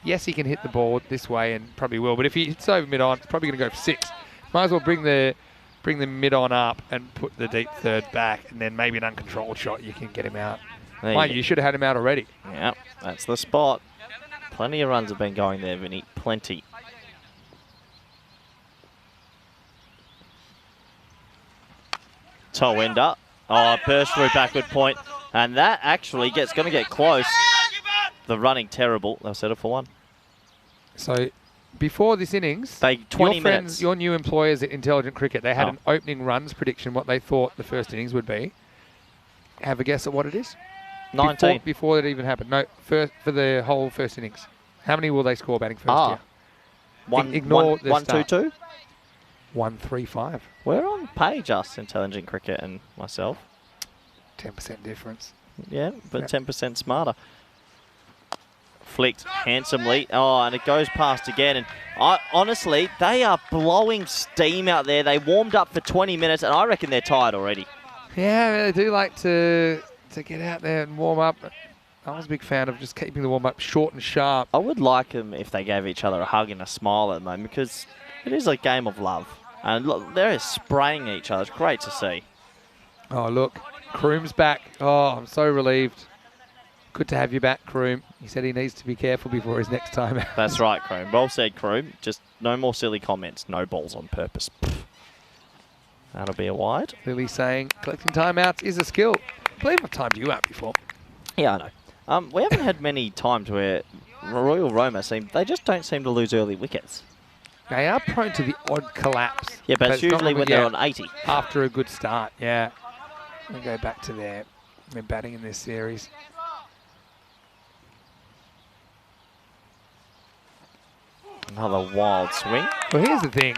yes, he can hit the ball this way and probably will. But if he hits over mid-on, it's probably going to go for 6. Might as well bring the mid-on up and put the deep third back, and then maybe an uncontrolled shot you can get him out. Mind you should have had him out already. Yeah, that's the spot. Plenty of runs have been going there, Vinny. Plenty. Toe ender. Oh, burst through backward point. And that actually going to get close. The running terrible. They'll settle for one. So before this innings, 20 minutes. Your new employers at Intelligent Cricket, they had an opening runs prediction, what they thought the first innings would be. Have a guess at what it is? 19. Before it even happened. No, for the whole first innings. How many will they score batting first here? Ignore the 1-2-2? 1-3-5. We're on page, us, Intelligent Cricket and myself. 10% difference. Yeah, but 10% smarter. Flicked handsomely. Oh, and it goes past again. And honestly, they are blowing steam out there. They warmed up for 20 minutes, and I reckon they're tired already. Yeah, they do like to get out there and warm up. I was a big fan of just keeping the warm-up short and sharp. I would like them if they gave each other a hug and a smile at the moment, because it is a game of love. And look, they're spraying each other. It's great to see. Oh, look. Kroom's back. Oh, I'm so relieved. Good to have you back, Kroom. He said he needs to be careful before his next time out. That's right, Kroom. Well said, Kroom. Just no more silly comments. No balls on purpose. That'll be a wide. Lily saying collecting timeouts is a skill. I believe I've timed you out before. Yeah, I know. We haven't had many times where Royal Roma they just don't seem to lose early wickets. They are prone to the odd collapse. Yeah, but it's usually when they're on 80. After a good start, yeah. We'll go back to their batting in this series. Another wild swing. Well, here's the thing.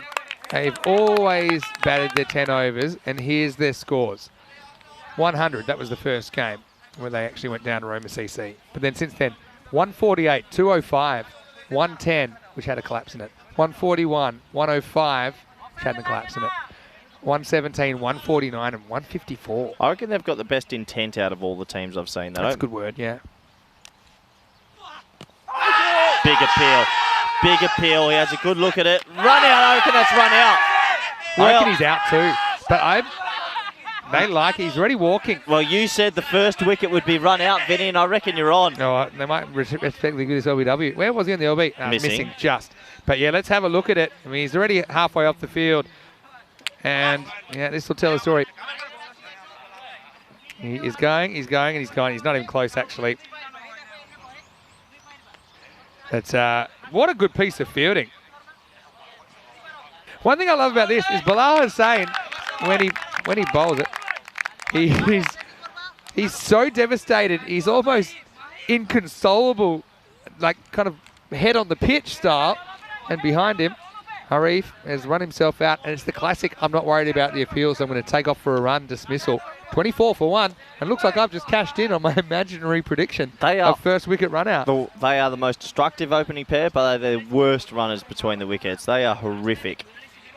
They've always batted their 10 overs, and here's their scores. 100, that was the first game where they actually went down to Roma CC. But then since then, 148, 205, 110, which had a collapse in it. 141, 105, which had a collapse in it. 117, 149, and 154. I reckon they've got the best intent out of all the teams I've seen. That's a good word, yeah. Big appeal. Big appeal. He has a good look at it. Run out. I reckon that's run out. I reckon he's out too. But they like it. He's already walking. Well, you said the first wicket would be run out, Vinny, and I reckon you're on. No, they might respectfully give this LBW. Where was he on the LB? Missing just. But yeah, let's have a look at it. I mean, he's already halfway off the field. And yeah, this will tell a story. He is going, he's going, and he's going. He's not even close, actually. That's what a good piece of fielding. One thing I love about this is Bilal Hussain, when he bowls it, he's so devastated. He's almost inconsolable, like kind of head on the pitch style. And behind him, Harif has run himself out, and it's the classic, I'm not worried about the appeal, so I'm going to take off for a run dismissal. 24 for one, and looks like I've just cashed in on my imaginary prediction of first wicket run out. They are the most destructive opening pair, but they're the worst runners between the wickets. They are horrific.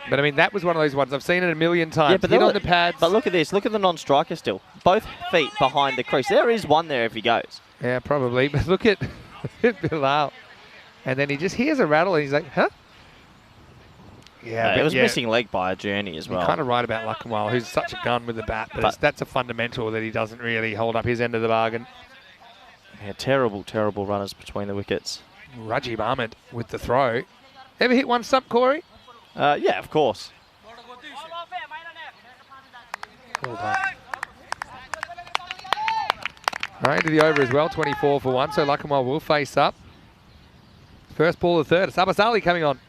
But I mean, that was one of those ones. I've seen it a million times. Yeah, but hit on the pads. But look at this. Look at the non-striker still. Both feet behind the crease. There is one there if he goes. Yeah, probably. But look at Bilal. And then he just hears a rattle, and he's like, huh? Yeah, it was missing leg by a journey as well. You're kind of right about Luckenwell, who's such a gun with the bat, but that's a fundamental that he doesn't really hold up his end of the bargain. Yeah, terrible, terrible runners between the wickets. Rajib Ahmed with the throw. Ever hit one stump, Corey? Yeah, of course. Well done. All right, into the over as well, 24 for one, so Luckenwell will face up. First ball of the third, it's Abbas Ali coming on.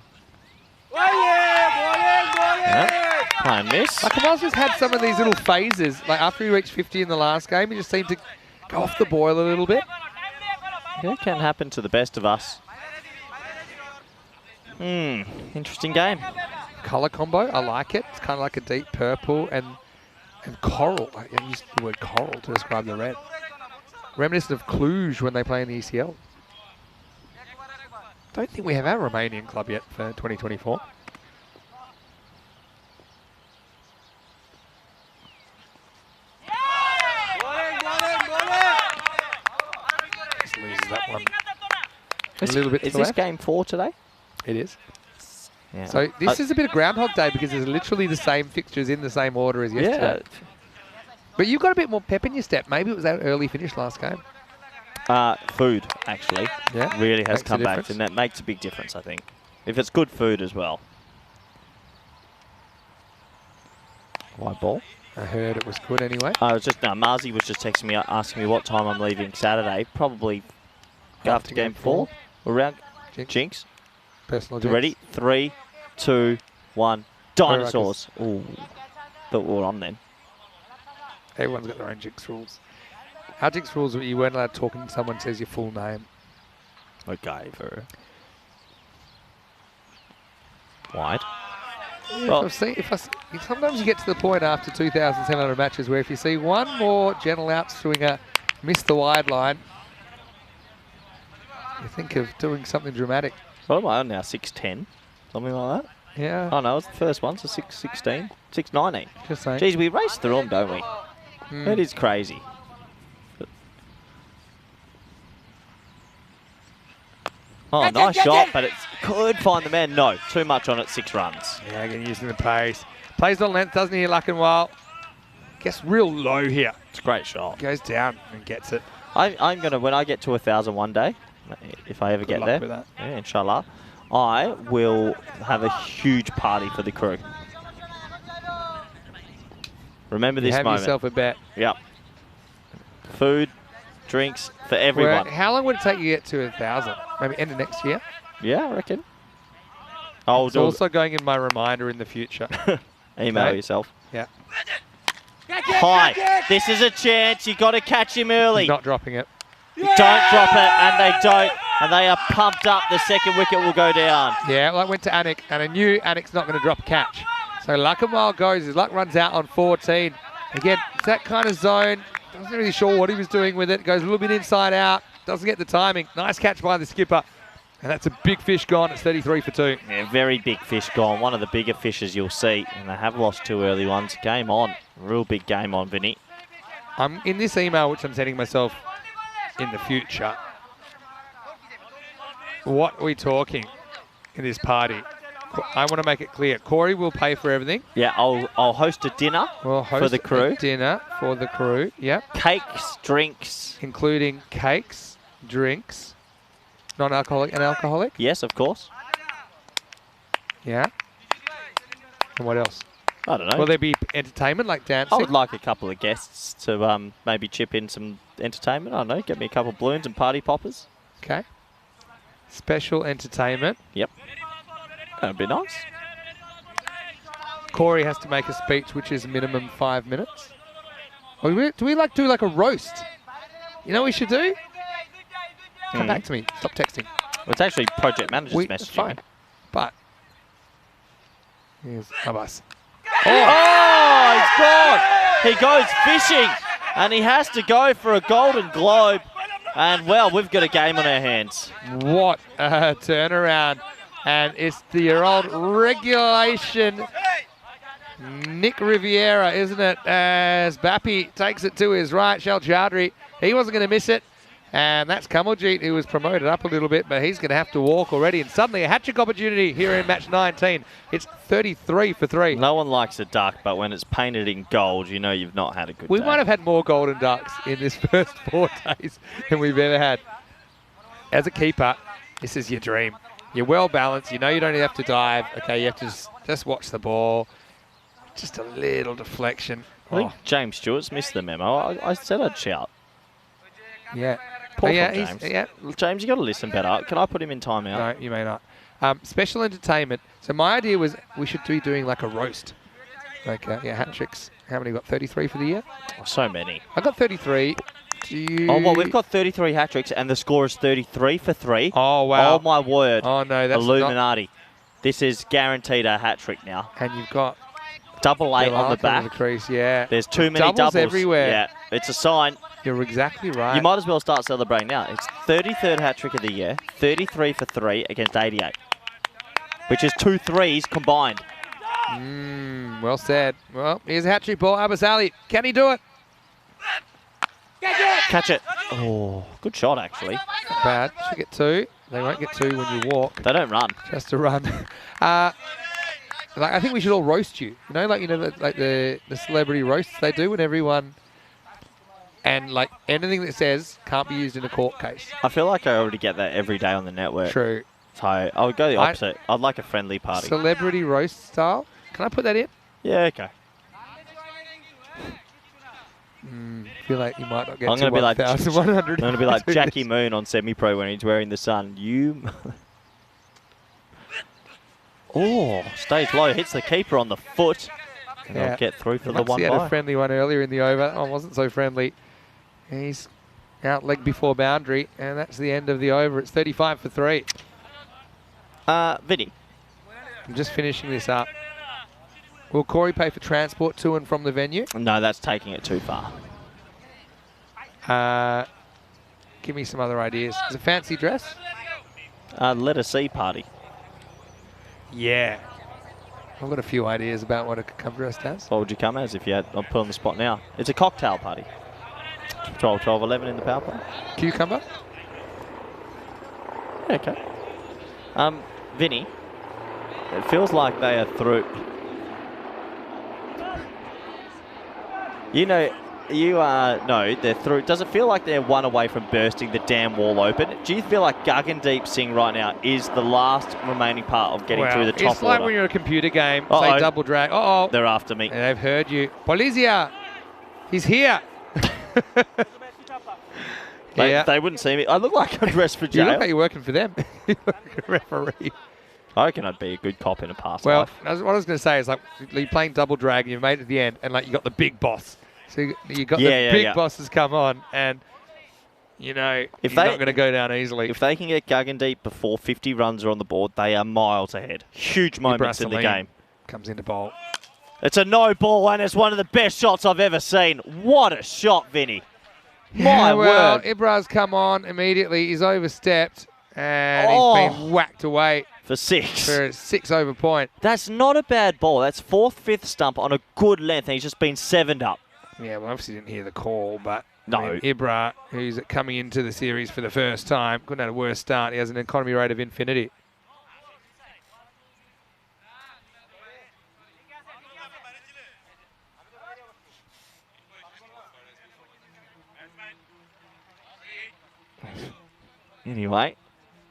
Play and miss. Luckenwell's just had some of these little phases, like after he reached 50 in the last game, he just seemed to go off the boil a little bit. Yeah, it can happen to the best of us. Interesting game. Colour combo, I like it. It's kind of like a deep purple and coral. I used the word coral to describe the red. Reminiscent of Cluj when they play in the ECL. Don't think we have our Romanian club yet for 2024. Just loses that one. A little bit to the this left. game 4 today? It is. Yeah. So this is a bit of Groundhog Day because there's literally the same fixtures in the same order as yesterday. Yeah. But you've got a bit more pep in your step. Maybe it was that early finish last game. Food, actually. Yeah. Really has come back, and that makes a big difference, I think. If it's good food as well. Wide ball. I heard it was good anyway. Marzi was just texting me, asking me what time I'm leaving Saturday. Probably after game 4. Around Jinx. Personal jinx. Ready? 3, 2, 1. Dinosaurs. Ooh. But we're on then. Everyone's got their own jinx rules. Our jinx rules, you weren't allowed to talk and someone says your full name. Okay, for wide. Yeah, sometimes you get to the point after 2,700 matches where if you see one more gentle out swinger miss the wide line, you think of doing something dramatic. What am I on now? 6'10", something like that. Yeah. Oh no, it's the first one, so 6'16", 6'19". Just saying. Geez, we race through them, don't we? It is crazy. Oh, nice shot, but it could find the man. No, too much on it, 6 runs. Yeah, again using the pace. Plays on length, doesn't he, Luckenwald? Gets real low here. It's a great shot. Goes down and gets it. I'm going to, when I get to 1,000 one day, if I ever Good get luck there, with that. yeah, inshallah, I will have a huge party for the crew. Remember this Have moment. yourself a bet. Yep. Food, drinks for everyone. How long would it take you to get to 1,000? Maybe end of next year? Yeah, I reckon. I'll It's do also going in my reminder in the future. Email Okay. yourself. Yeah. Hi, this is a chance. You got to catch him early. Not dropping it. Don't drop it, and they don't. And they are pumped up. The second wicket will go down. Yeah, well, I went to Anik, and I knew Anik's not going to drop a catch. So Luckenwald goes. His luck runs out on 14. Again, it's that kind of zone. Wasn't really sure what he was doing with it. Goes a little bit inside out. Doesn't get the timing. Nice catch by the skipper. And that's a big fish gone. It's 33 for 2. Yeah, very big fish gone. One of the bigger fishes you'll see. And they have lost 2 early ones. Game on. Real big game on, Vinny. I'm in this email, which I'm sending myself in the future. What are we talking in this party? I want to make it clear. Corey will pay for everything. Yeah, I'll host a dinner for the crew. Dinner for the crew, yep. Cakes, drinks. Including cakes, drinks, non-alcoholic and alcoholic. Yes, of course. Yeah. And what else? I don't know. Will there be entertainment like dancing? I would like a couple of guests to maybe chip in some entertainment. I don't know, get me a couple of balloons and party poppers. Okay. Special entertainment. Yep. That'd be nice. Corey has to make a speech, which is minimum 5 minutes. Or do we do like a roast? You know what we should do? Come back to me. Stop texting. Well, it's actually project manager's message. Fine. But here's Abbas. Oh, he's gone. He goes fishing, and he has to go for a Golden Globe. And, well, we've got a game on our hands. What a turnaround. And it's the old regulation Nick Riviera, isn't it? As Bappy takes it to his right, Shal Chowdhury. He wasn't going to miss it. And that's Kamaljeet, who was promoted up a little bit, but he's going to have to walk already. And suddenly a hat-trick opportunity here in match 19. It's 33 for 3. No one likes a duck, but when it's painted in gold, you know you've not had a good day. We might have had more golden ducks in this first 4 days than we've ever had. As a keeper, this is your dream. You're well balanced. You know you don't have to dive. Okay, you have to just watch the ball. Just a little deflection. I think James Stewart's missed the memo. I said I'd shout. Yeah. Poor James. Yeah. James, you got to listen better. Can I put him in timeout? No, you may not. Special entertainment. So my idea was we should be doing like a roast. Like, hat tricks. How many got? 33 for the year? Oh, so many. I got 33. Do you... Oh, well, we've got 33 hat tricks, and the score is 33 for 3. Oh, wow. Oh, my word. Oh, no, that's Illuminati. This is guaranteed a hat trick now. And you've got... Double 8 on the back. The crease, yeah. There's too many doubles everywhere. Yeah, it's a sign. You're exactly right. You might as well start celebrating now. It's 33rd hat trick of the year, 33 for 3 against 88, which is 2 threes combined. Well said. Well, here's a hat trick ball. Abbas Ali. Can he do it? Catch it. Oh, good shot, actually. Not bad. Should get 2. They won't get 2 when you walk. They don't run. Just a run. I think we should all roast you. You know, like the celebrity roasts they do when everyone, and like anything that says can't be used in a court case. I feel like I already get that every day on the network. True. So I would go the opposite. I'd like a friendly party. Celebrity roast style. Can I put that in? Yeah, okay. I feel like you might not get I'm to going to be like 1,100. I'm going to be like Jackie Moon on semi-pro when he's wearing the sun. Oh, stays low, hits the keeper on the foot. And they'll get through for the one He had bye. a friendly one earlier in the over. That one wasn't so friendly. He's out leg before boundary, and that's the end of the over. It's 35 for 3. Vinny. I'm just finishing this up. Will Corey pay for transport to and from the venue? No, that's taking it too far. Give me some other ideas. Is it fancy dress? Let us see party. Yeah. I've got a few ideas about what it could come dressed as. What would you come as if you had? I'm put on the spot now. It's a cocktail party. 12, 12, 11 in the power play. Cucumber? Yeah, okay. Vinny, it feels like they are through. You know, no, they're through. Does it feel like they're one away from bursting the damn wall open? Do you feel like Guggendeep Singh right now is the last remaining part of getting through the top it's like order? when you're a computer game, Uh-oh. say double drag. Uh-oh. They're after me. And they've heard you. Polizia! He's here! They wouldn't see me. I look like I'm dressed for You jail. look like you're working for them. You look like a referee. I reckon I'd be a good cop in a past Well, life. what I was going to say is, like, you're playing double drag and you've made it to the end, and, like, you got the big boss. So you got the big bosses come on, and, you know, If you're they- not going to go down easily. If they can get Guggendeep before 50 runs are on the board, they are miles ahead. Huge moments in the game. Comes into bowl. It's a no ball, and it's one of the best shots I've ever seen. What a shot, Vinny. My well, word. Ibra's come on immediately. He's overstepped, and he's been whacked away For 6. for a 6 over point. That's not a bad ball. That's 4th, 5th stump on a good length, and he's just been 7'd up. Yeah, well, obviously didn't hear the call, but No. I mean, Ibra, who's coming into the series for the first time, couldn't have a worse start. He has an economy rate of infinity. Anyway,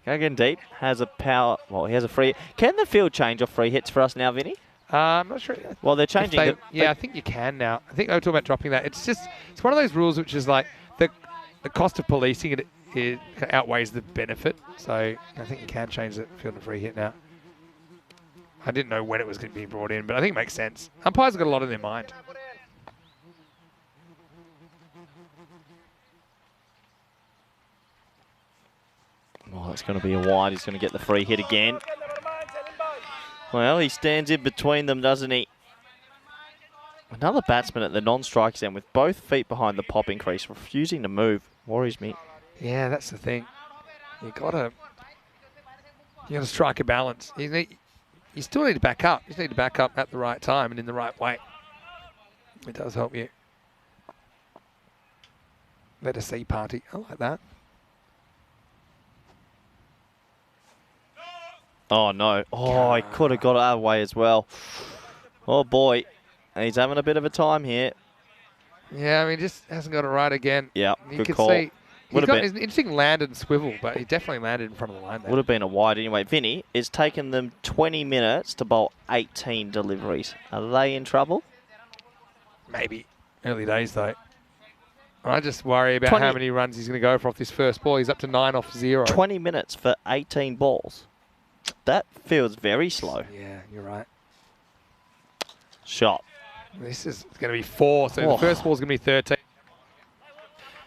Guggendeep has a power. Well, he has a free. Can the field change off free hits for us now, Vinny? I'm not sure. Well, they're changing it. Yeah, I think you can now. I think they were talking about dropping that. It's one of those rules which is like the cost of policing it outweighs the benefit. So I think you can change the field and free hit now. I didn't know when it was going to be brought in, but I think it makes sense. Umpires have got a lot on their mind. Oh, that's going to be a wide. He's going to get the free hit again. Well, he stands in between them, doesn't he? Another batsman at the non-strike end with both feet behind the pop increase, refusing to move. Worries me. Yeah, that's the thing. You gotta strike a balance. You still need to back up. You just need to back up at the right time and in the right way. It does help you. Let us see party. I like that. Oh, no. Oh, he could have got our way as well. Oh, boy. And he's having a bit of a time here. Yeah, I mean, just hasn't got it right again. Yeah, You good can call. see he's Would have got been. an interesting landed and swivel, but he definitely landed in front of the line there. Would have been a wide anyway. Vinny, it's taken them 20 minutes to bowl 18 deliveries. Are they in trouble? Maybe. Early days, though. I just worry about 20 how many runs he's going to go for off this first ball. He's up to 9 off 0. 20 minutes for 18 balls. That feels very slow. Yeah, you're right. Shot. This is going to be 4, so Oh. the first ball's going to be 13.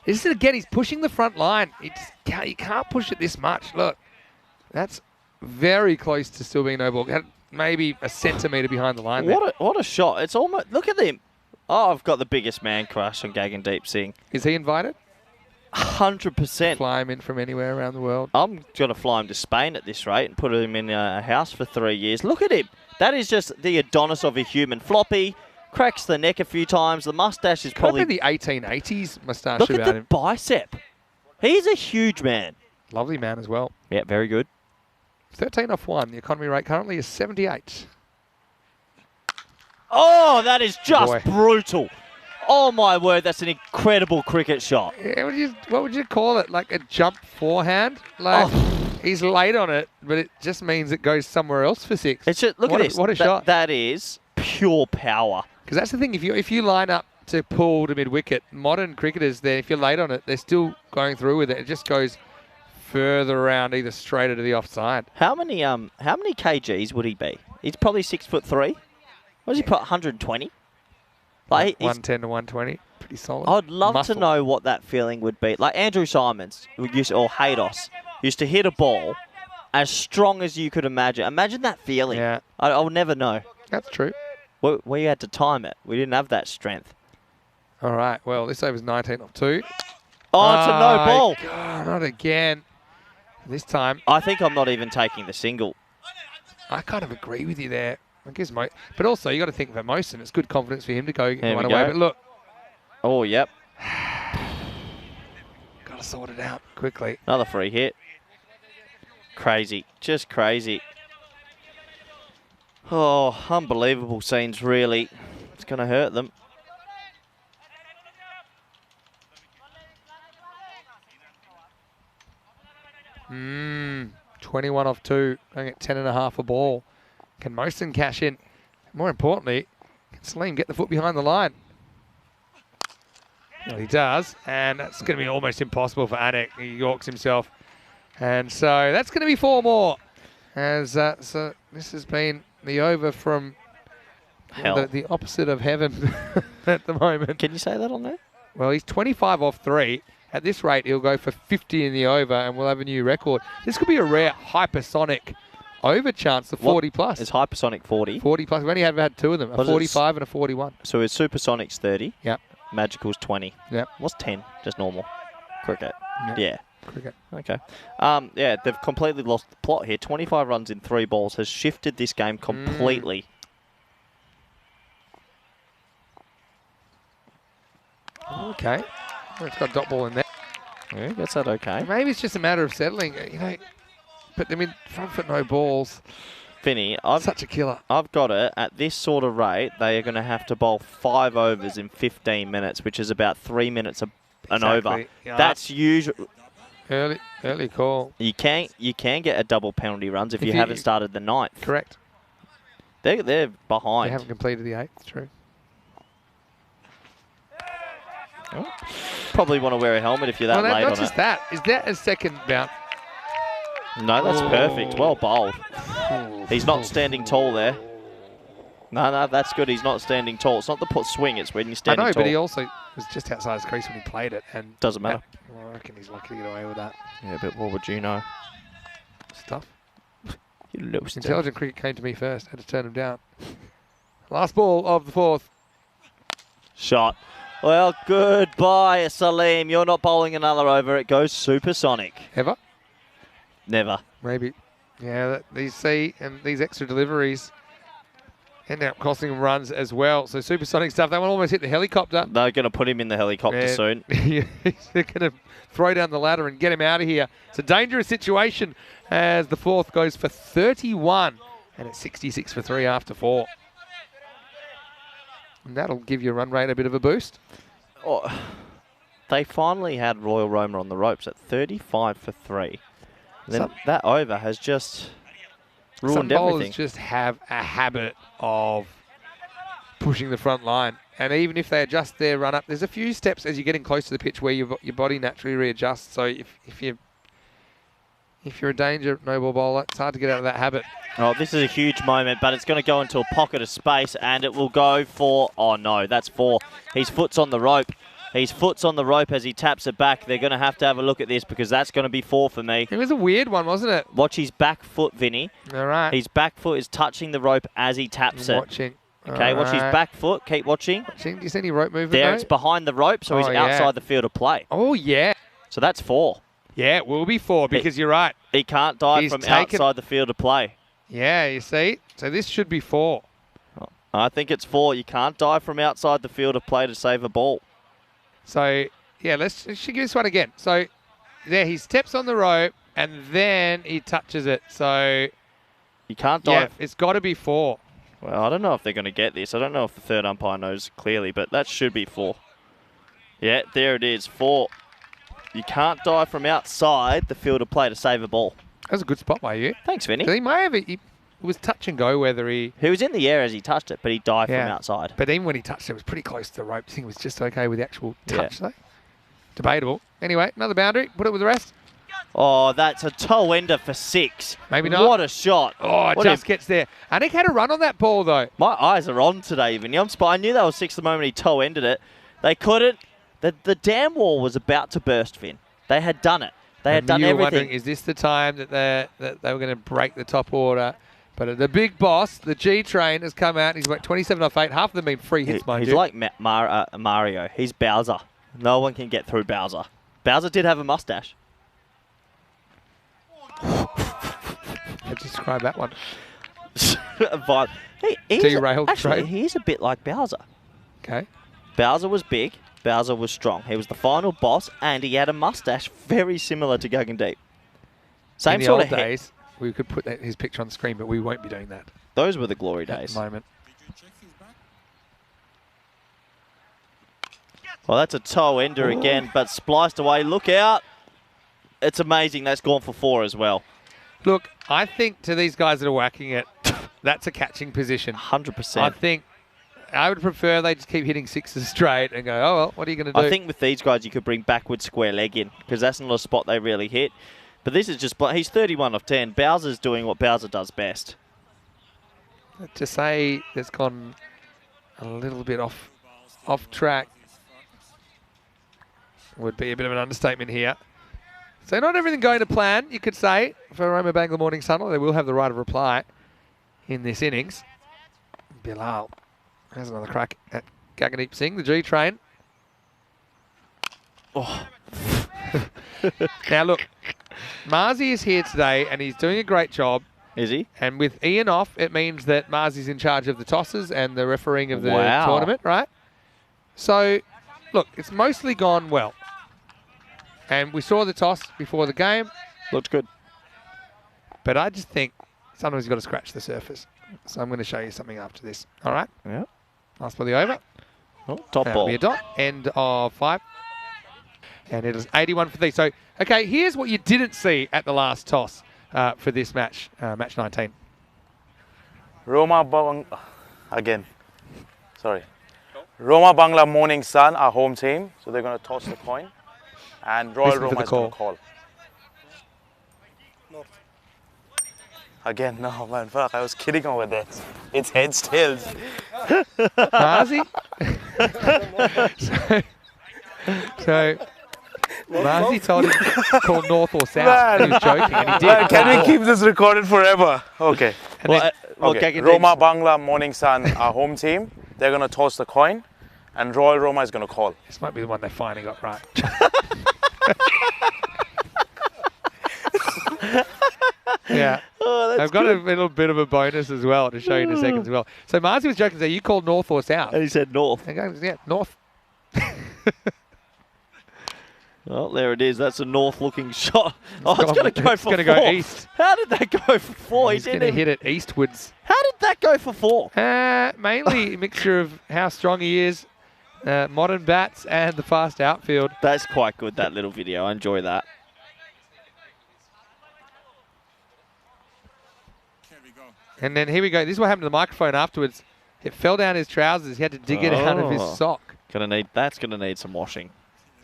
This is, again, he's pushing the front line. You can't push it this much. Look, that's very close to still being no ball. Maybe a centimetre behind the line there. What a shot. It's almost, look at him. Oh, I've got the biggest man crush on Guggendeep Singh. Is he invited? 100%. Fly him in from anywhere around the world. I'm going to fly him to Spain at this rate and put him in a house for 3 years. Look at him. That is just the Adonis of a human. Floppy, cracks the neck a few times. The mustache is Probably probably... the 1880s moustache Look at about the him. bicep. He's a huge man. Lovely man as well. Yeah, very good. 13 off 1. The economy rate currently is 78. Oh, that is just Boy. brutal. Oh, my word. That's an incredible cricket shot. Yeah, what would you call it? Like a jump forehand? Like he's late on it, but it just means it goes somewhere else for 6. It's just, look What at a- this. what a shot. That is pure power. Because that's the thing. If you line up to pull to mid-wicket. Modern cricketers, if you're late on it, they're still going through with it. It just goes further around, either straight or to the offside. How many kgs would he be? He's probably 6'3". What does he put? 120. Like 110 to 120, pretty solid. I'd love Muscle. to know what that feeling would be. Like Andrew Simons or Haydos used to hit a ball as strong as you could imagine. Imagine that feeling. Yeah, I'll never know. that's true. We had to time it. We didn't have that strength. All right, well, this over's 19 off 2. Oh, it's a no ball. God, not again. This time, I think I'm not even taking the single. I kind of agree with you there. I guess but also, you got to think for Mosen, it's good confidence for him to go Here one we away. go. But look, Oh, yep. got to sort it out quickly. Another free hit. Crazy. Just crazy. Oh, unbelievable scenes, really. It's going to hurt them. Mm, 21 off 2, going at 10.5 a ball. Can Mosen cash in? More importantly, can Salim get the foot behind the line? Well, he does, and that's going to be almost impossible for Anik. He yorks himself. And so that's going to be 4 more. As so this has been the over from Hell. the opposite of heaven at the moment. Can you say that on there? Well, he's 25 off 3. At this rate, he'll go for 50 in the over, and we'll have a new record. This could be a rare hypersonic over chance, the 40 plus. It's hypersonic 40. 40 plus. We only have had 2 of them, a 45 and a 41. So it's supersonic's 30. Yep. Magical's 20. Yep. What's 10? Just normal. Cricket. Yep. Yeah. Cricket. Okay. Yeah, they've completely lost the plot here. 25 runs in 3 balls has shifted this game completely. Okay. Well, it's got a dot ball in there. Yeah, guess that okay. Maybe it's just a matter of settling, you know. But I mean, front foot, no balls. Vinny, Such a killer. I've got it. At this sort of rate, they are going to have to bowl 5 overs in 15 minutes, which is about 3 minutes an over. Yeah. That's usual. Early call. You can get a double penalty runs if you haven't started the 9th. Correct. They're behind. They haven't completed the 8th. True. Oh. Probably want to wear a helmet if you're that late not on just it. that. Is that a second bounce? No, that's perfect. Well bowled. He's not standing tall there. No, that's good. He's not standing tall. It's not the swing. It's when you're standing tall. I know, but he also was just outside his crease when he played it. And doesn't matter. Well, I reckon he's lucky to get away with that. Yeah, but what would you know? Stuff. You little stuff. Intelligent cricket came to me first. Had to turn him down. Last ball of the 4th. Shot. Well, goodbye, Salim. You're not bowling another over. It goes supersonic. Ever? Never. Maybe. Yeah, these extra deliveries end up costing them runs as well. So supersonic stuff. They will almost hit the helicopter. They're going to put him in the helicopter soon. They're going to throw down the ladder and get him out of here. It's a dangerous situation as the 4th goes for 31 and it's 66 for 3 after 4. And that'll give your run rate a bit of a boost. Oh, they finally had Royal Roma on the ropes at 35 for 3. Then that over has just ruined some bowlers everything. Just have a habit of pushing the front line. And even if they adjust their run up, there's a few steps as you're getting close to the pitch where your body naturally readjusts. So if you're a danger no-ball bowler, it's hard to get out of that habit. Oh, this is a huge moment, but it's going to go into a pocket of space, and it will go for... Oh, no, that's 4. His foot's on the rope. His foot's on the rope as he taps it back. They're going to have a look at this because that's going to be 4 for me. It was a weird one, wasn't it? Watch his back foot, Vinny. All right. His back foot is touching the rope as he taps it. Watching. Okay, watch his back foot. Keep watching. Do you see any rope movement? There, though? it's behind the rope, so he's outside the field of play. Oh, yeah. So that's 4. Yeah, it will be 4 because you're right. He can't dive from outside the field of play. Yeah, you see? So this should be 4. I think it's 4. You can't dive from outside the field of play to save a ball. So, yeah, let's give this one again. So, there he steps on the rope and then he touches it. So, you can't dive. Yeah, it's got to be 4. Well, I don't know if they're going to get this. I don't know if the third umpire knows clearly, but that should be 4. Yeah, there it is, 4. You can't dive from outside the field of play to save a ball. That was a good spot by you. Thanks, Vinny. So he may have it was touch and go whether he... He was in the air as he touched it, but he dived Yeah. from outside. But even when he touched it, it was pretty close to the rope. I think it was just okay with the actual touch, though. Debatable. Anyway, another boundary. Put it with the rest. Oh, that's a toe ender for 6. Maybe not. What a shot. Oh, it What just gets there. Anik had a run on that ball, though. My eyes are on today, Vinny. I knew that was 6 the moment he toe ended it. They couldn't. The damn wall was about to burst, Finn. They had done it. They had done you were everything. wondering, is this the time that they were going to break the top order? But the big boss, the G Train, has come out. He's got 27 off 8. Half of them been free hits, mind He's you. like Mario. He's Bowser. No one can get through Bowser. Bowser did have a mustache. How to describe that one? Derailed Actually, trade. he's a bit like Bowser. Okay. Bowser was big. Bowser was strong. He was the final boss, and he had a mustache very similar to Guggendeep. Same In the sort old of head. days, we could put his picture on the screen, but we won't be doing that Those were the glory at days. the moment. Well, that's a toe ender again, but spliced away. Look out. It's amazing. That's gone for 4 as well. Look, I think to these guys that are whacking it, that's a catching position. 100%. I think I would prefer they just keep hitting 6s straight and go, oh, well, what are you going to do? I think with these guys, you could bring backward square leg in because that's not a spot they really hit. But this is just, he's 31 of 10. Bowser's doing what Bowser does best. To say it's gone a little bit off track would be a bit of an understatement here. So not everything going to plan, you could say, for Roma Bangla Morning Sun. They will have the right of reply in this innings. Bilal has another crack at Gaggandeep Singh, the G Train. Oh. Now look, Marzi is here today and he's doing a great job. Is he? And with Ian off, it means that Marzi's in charge of the tosses and the refereeing of the Wow. tournament, right? So, look, it's mostly gone well. And we saw the toss before the game. Looked good. But I just think sometimes you've got to scratch the surface. So I'm going to show you something after this. All right? Yeah. Last for the over. Oh, top That'll ball. be a dot. End of 5. And it is 81 for 3. So, okay, here's what you didn't see at the last toss for this match, match 19. Roma Bangla Morning Sun, our home team. So they're going to toss the coin. And Royal Listen for Roma the is going to call. call. Again, no, man, fuck, I was kidding over there. It's heads, tails. Marzi? so Marzi told him to call north or south. He was joking, and he did. Man, can we keep this recorded forever? Okay. And then- Okay. Roma Bangla Morning Sun, our home team. They're going to toss the coin. And Royal Roma is going to call. This might be the one they finally got right. Yeah. Oh, that's I've got good. a little bit of a bonus as well to show you in a second as well. So Marzi was joking, so you called north or south? And he said north. And goes, yeah, north. Well, there it is. That's a north-looking shot. Oh, it's gone- going to go it's for 4. gonna go east. How did that go for 4? He's going to hit it eastwards. How did that go for 4? Mainly a mixture of how strong he is, modern bats, and the fast outfield. That's quite good, that little video. I enjoy that. And then here we go. This is what happened to the microphone afterwards. It fell down his trousers. He had to dig it out of his Oh. sock. That's gonna need some washing.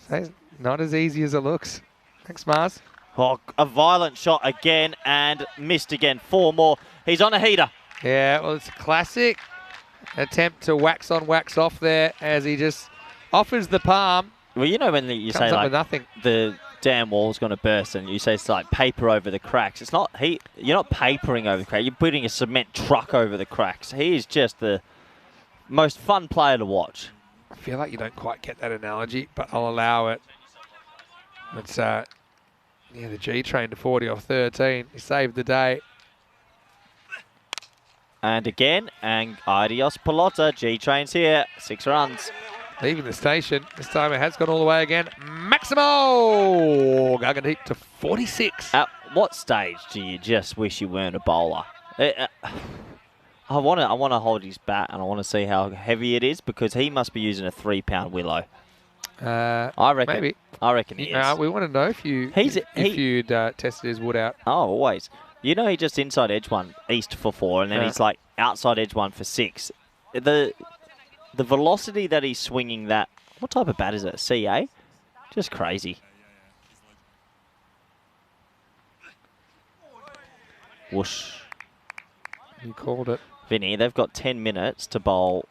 So it's not as easy as it looks. Thanks, Mars. Oh, a violent shot again and missed again. 4 more. He's on a heater. Yeah, well, it's a classic attempt to wax on, wax off there as he just offers the palm. Well, you know when you Comes say up with like nothing. the damn wall's going to burst and you say it's like paper over the cracks. It's not. You're not papering over the cracks. You're putting a cement truck over the cracks. He is just the most fun player to watch. I feel like you don't quite get that analogy, but I'll allow it. It's the G train to 40 off 13. He saved the day. And again, and adios pelota. G-Train's here. 6 runs. Leaving the station. This time it has gone all the way again. Maximo! Guggenheap to 46. At what stage do you just wish you weren't a bowler? I want to hold his bat and I want to see how heavy it is because he must be using a 3-pound willow. I reckon. Maybe. I reckon he is. We want to know if you'd tested his wood out. Oh, always. You know, he just inside edge one, east for 4, and then Yeah. he's like outside edge one for 6. The velocity that he's swinging that, what type of bat is it? CA? Just crazy. Whoosh. You called it. Vinny, they've got 10 minutes to bowl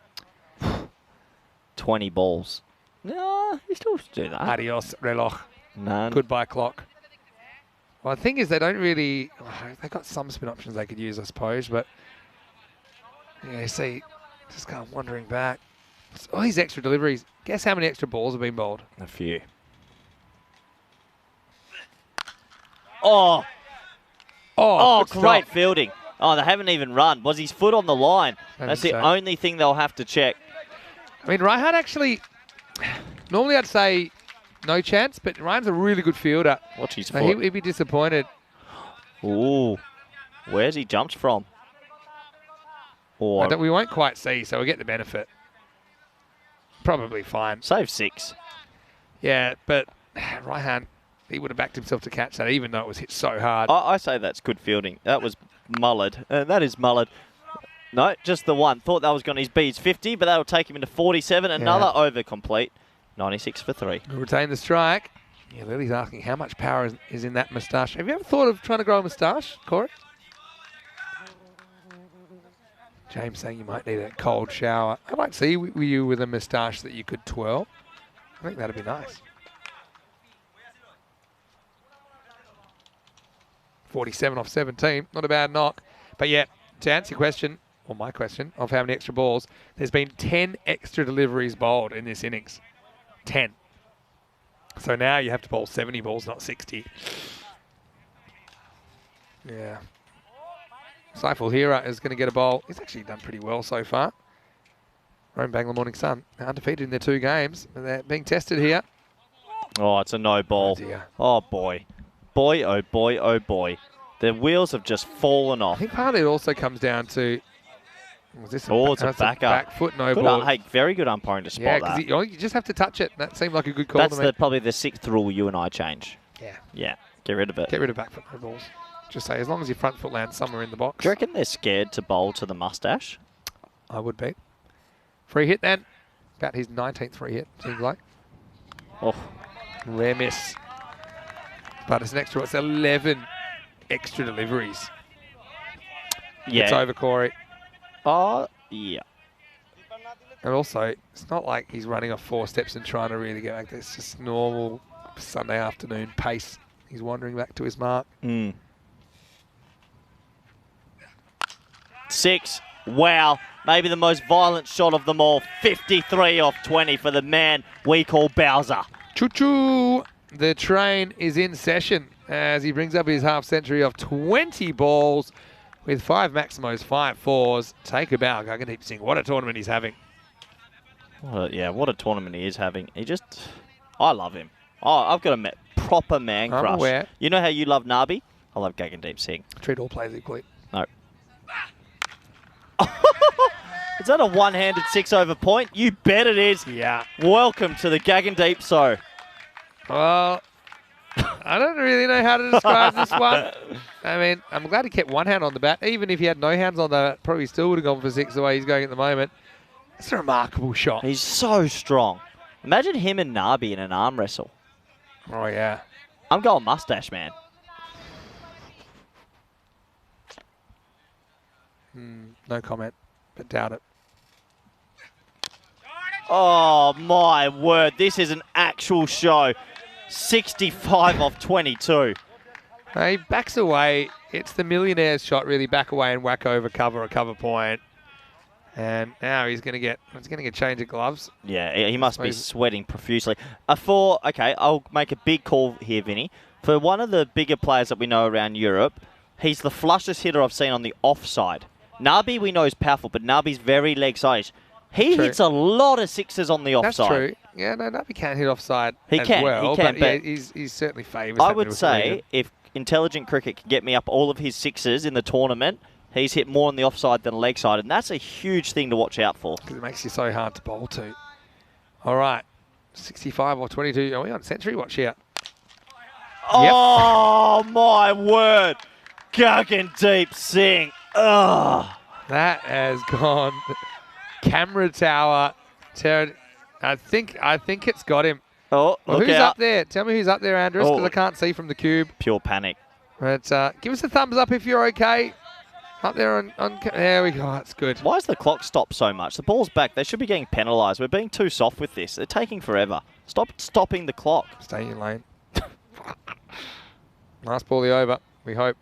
20 balls. No, you still should do that. Adios, reloj. None. Goodbye, clock. Well, the thing is, they don't really... they've got some spin options they could use, I suppose, but... Yeah, you see, just kind of wandering back. All these extra deliveries. Guess how many extra balls have been bowled? A few. Oh, Oh, good great stop. fielding. Oh, they haven't even run. Was his foot on the line? I That's think the so. only thing they'll have to check. I mean, Raihan actually... Normally I'd say no chance, but Ryan's a really good fielder. Watch his So foot. he'd be disappointed. Ooh. Where's he jumped from? Or We won't quite see, so we'll get the benefit. Probably fine. save 6. Yeah, but Raihan, he would have backed himself to catch that, even though it was hit so hard. I say that's good fielding. That was Mullard. That is Mullard. No, just the one. Thought that was going to be his 50, but that'll take him into 47. Another over complete. 96 for 3. We'll retain the strike. Yeah, Lily's asking how much power is in that moustache. Have you ever thought of trying to grow a moustache, Corey? James saying you might need a cold shower. I might see you with a moustache that you could twirl. I think that'd be nice. 47 off 17. Not a bad knock. But yeah, to answer your question, or my question, of how many extra balls, there's been 10 extra deliveries bowled in this innings. 10. So now you have to bowl 70 balls, not 60. Yeah. Saiful Hira is going to get a bowl. He's actually done pretty well so far. Rome Bangla Morning Sun, undefeated in their 2 games. They're being tested here. Oh, it's a no ball. Oh, dear. Oh, boy. Boy, oh, boy, oh, boy. The wheels have just fallen I off. think partly it also comes down to... Was this Oh, it's a that's back up. back foot no Good, ball. hey, very good umpiring to spot Yeah, that. because you just have to touch it. That seemed like a good call That's to me. probably the 6th rule you and I change. Yeah, Yeah, get rid of it. get rid of back foot no balls. Just say, as long as your front foot lands somewhere in the box. Do you reckon they're scared to bowl to the mustache? I would be. Free hit then. About his 19th free hit, seems like. Oh, Rare miss. But it's an extra, it's 11 extra deliveries. yeah. It's over, Corey. Oh, yeah. And also, it's not like he's running off 4 steps and trying to really get back there. It's just normal Sunday afternoon pace. He's wandering back to his mark. 6. Wow. Maybe the most violent shot of them all. 53 off 20 for the man we call Bowser. Choo-choo! The train is in session as he brings up his half century of 20 balls with 5 Maximos, 5 fours. Take a bow. I can keep saying, what a tournament he's having. What a tournament he is having. I love him. Oh, I've got a proper man I'm crush. aware. You know how you love Nabi? I love Gagandeep Singh. Treat all players equally. No. Is that a one-handed 6-over point? You bet it is. Yeah. Welcome to the Gagandeep So. Well, I don't really know how to describe this one. I mean, I'm glad he kept one hand on the bat. Even if he had no hands on the bat, probably still would have gone for 6 the way he's going at the moment. It's a remarkable shot. He's so strong. Imagine him and Nabi in an arm wrestle. Oh, yeah. I'm going mustache, man. No comment, but doubt it. Oh, my word. This is an actual show. 65 off 22. He backs away. It's the millionaire's shot, really. Back away and whack over cover, a cover point. And now he's going to get a change of gloves. Yeah, he must be Suppose- sweating profusely. Okay, I'll make a big call here, Vinny. For one of the bigger players that we know around Europe, he's the flushest hitter I've seen on the offside. Nabi we know is powerful, but Nabi's very leg-side. He True. hits a lot of sixes on the offside. That's true. Yeah, no, Nabi can't hit offside He as can, well. he can, yeah, but he's certainly favoured. I would say if intelligent cricket can get me up all of his sixes in the tournament, he's hit more on the offside than leg side, and that's a huge thing to watch out for. Because it makes you so hard to bowl to. All right. 65 or 22. Are we on century watch here? Oh, my word. Guggen deep sing. Ugh. That has gone. Camera tower. I think it's got him. Oh, Well, look who's out. up there? Tell me who's up there, Andres, because I can't see from the cube. Pure panic. But give us a thumbs up if you're okay. Up there on there we go. That's good. Why is the clock stopped so much? The ball's back. They should be getting penalised. We're being too soft with this. They're taking forever. Stop stopping the clock. Stay in lane. Nice bally over, we hope.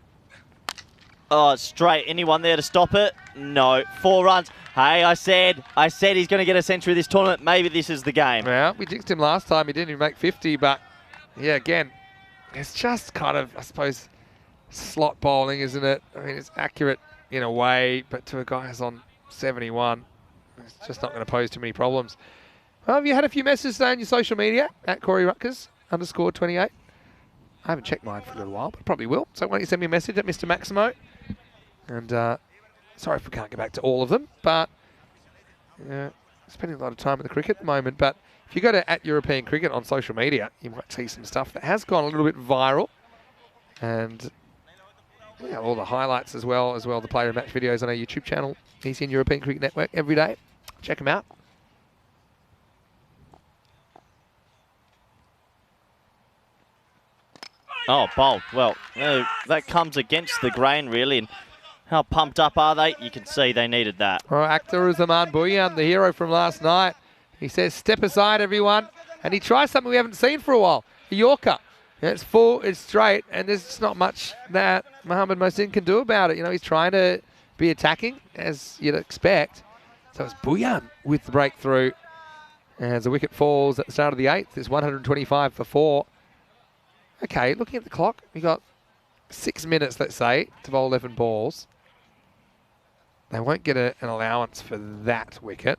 Oh, it's straight. Anyone there to stop it? No. 4 runs. Hey, I said he's going to get a century this tournament. Maybe this is the game. Yeah, we jinxed him last time. He didn't even make 50, but yeah, again, it's just kind of, I suppose, slot bowling, isn't it? I mean, it's accurate in a way, but to a guy who's on 71, it's just not going to pose too many problems. Well, have you had a few messages today on your social media at Corey Rutgers _28? I haven't checked mine for a little while, but probably will. So why don't you send me a message at Mr. Maximo? And sorry if we can't get back to all of them, but spending a lot of time in the cricket at the moment. But if you go to @European Cricket on social media, you might see some stuff that has gone a little bit viral. And yeah, all the highlights as well the player and match videos on our YouTube channel, ECN European Cricket Network, every day. Check them out. Oh, bowled. Well, that comes against the grain, really. And how pumped up are they? You can see they needed that. All right, Akhtaruzzahman Bhuyan, the hero from last night. He says, step aside, everyone. And he tries something we haven't seen for a while, a Yorker. And it's full, it's straight, and there's just not much that Mohammad Mohsin can do about it. You know, he's trying to be attacking, as you'd expect. So it's Bhuyan with the breakthrough. As the wicket falls at the start of the 8th, it's 125 for 4. Okay, looking at the clock, we got 6 minutes, let's say, to bowl 11 balls. They won't get an allowance for that wicket.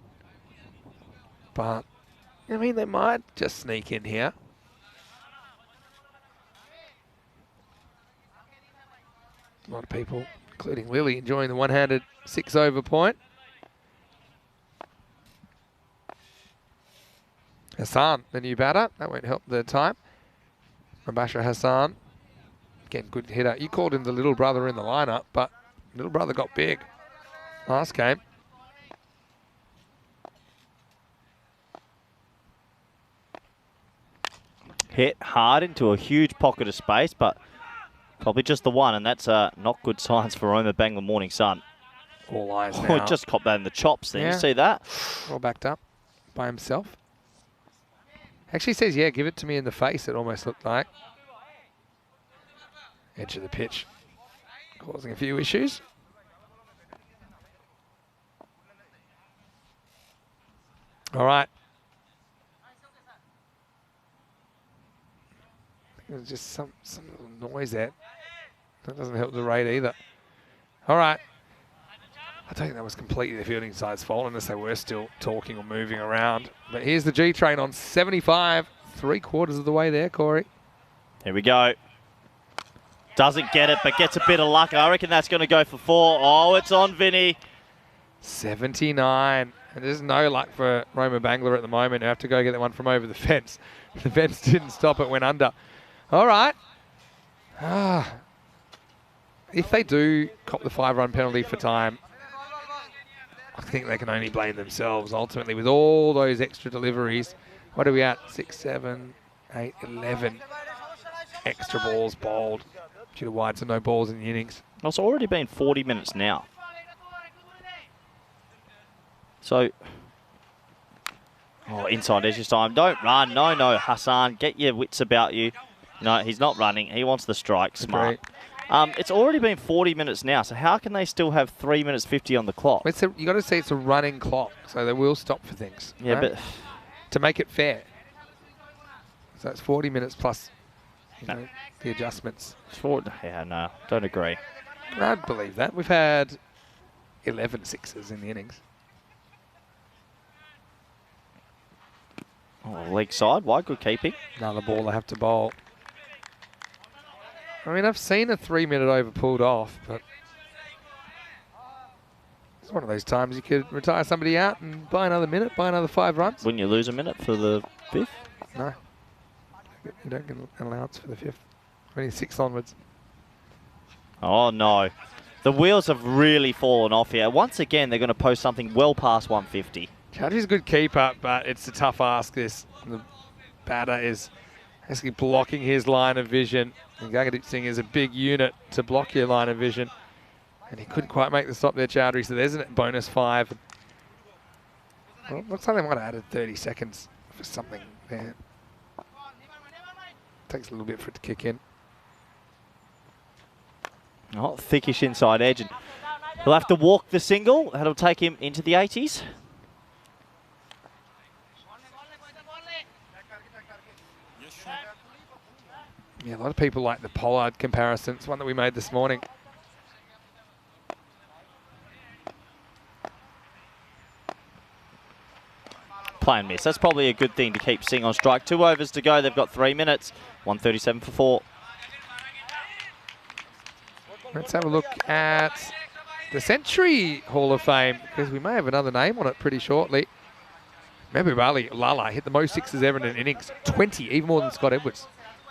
But, I mean, they might just sneak in here. A lot of people, including Lily, enjoying the one-handed 6-over point. Hassan, the new batter. That won't help the time. Mubashir Hassan, again, good hitter. You called him the little brother in the lineup, but little brother got big last game. Hit hard into a huge pocket of space, but probably just the one, and that's not good signs for Roma Bangla Morning Sun. All eyes Oh, now. just copped that in the chops there. Yeah. You see that? All backed up by himself. Actually says, yeah, give it to me in the face, it almost looked like. Edge of the pitch, causing a few issues. All right. There's just some little noise there. That doesn't help the rate either. All right. I don't think that was completely the fielding side's fault unless they were still talking or moving around. But here's the G train on 75, 3/4 of the way there, Corey. Here we go. Doesn't get it, but gets a bit of luck. I reckon that's going to go for 4. Oh, it's on Vinny. 79. And there's no luck for Roma Bangla at the moment. They have to go get that one from over the fence. The fence didn't stop, it went under. All right. If they do cop the 5-run penalty for time, I think they can only blame themselves ultimately with all those extra deliveries. What are we at? 6, 7, 8, 11 extra balls bowled due to wides and no balls in the innings. Well, it's already been 40 minutes now. So, inside edge this time. Don't run. No, Hassan. Get your wits about you. No, he's not running. He wants the strike. Smart. It's already been 40 minutes now, so how can they still have 3 minutes 50 on the clock? You got to see it's a running clock, so they will stop for things. Yeah, right? but to make it fair. So it's 40 minutes plus know, the adjustments. Yeah, no, don't agree. I'd believe that. We've had 11 sixes in the innings. Oh, leg side, wide, good keeping. Another ball they have to bowl. I mean, I've seen a 3-minute over pulled off, but it's one of those times you could retire somebody out and buy another minute, buy another 5 runs. Wouldn't you lose a minute for the 5th? No. You don't get an allowance for the 5th. Only 6 onwards. Oh, no. The wheels have really fallen off here. Once again, they're going to post something well past 150. Chowdhury's a good keeper, but it's a tough ask, this. The batter is basically blocking his line of vision. And Gaggadip Singh is a big unit to block your line of vision. And he couldn't quite make the stop there, Chowdhury, so there's a bonus 5. Well, looks like they might have added 30 seconds for something there. Takes a little bit for it to kick in. Oh, thickish inside edge. And he'll have to walk the single. That'll take him into the 80s. Yeah, a lot of people like the Pollard comparison. It's one that we made this morning. Play and miss. That's probably a good thing to keep Singh on strike. 2 overs to go. They've got 3 minutes. 137 for 4. Let's have a look at the Century Hall of Fame, because we may have another name on it pretty shortly. Mehboob Ali Lala hit the most sixes ever in an innings, 20, even more than Scott Edwards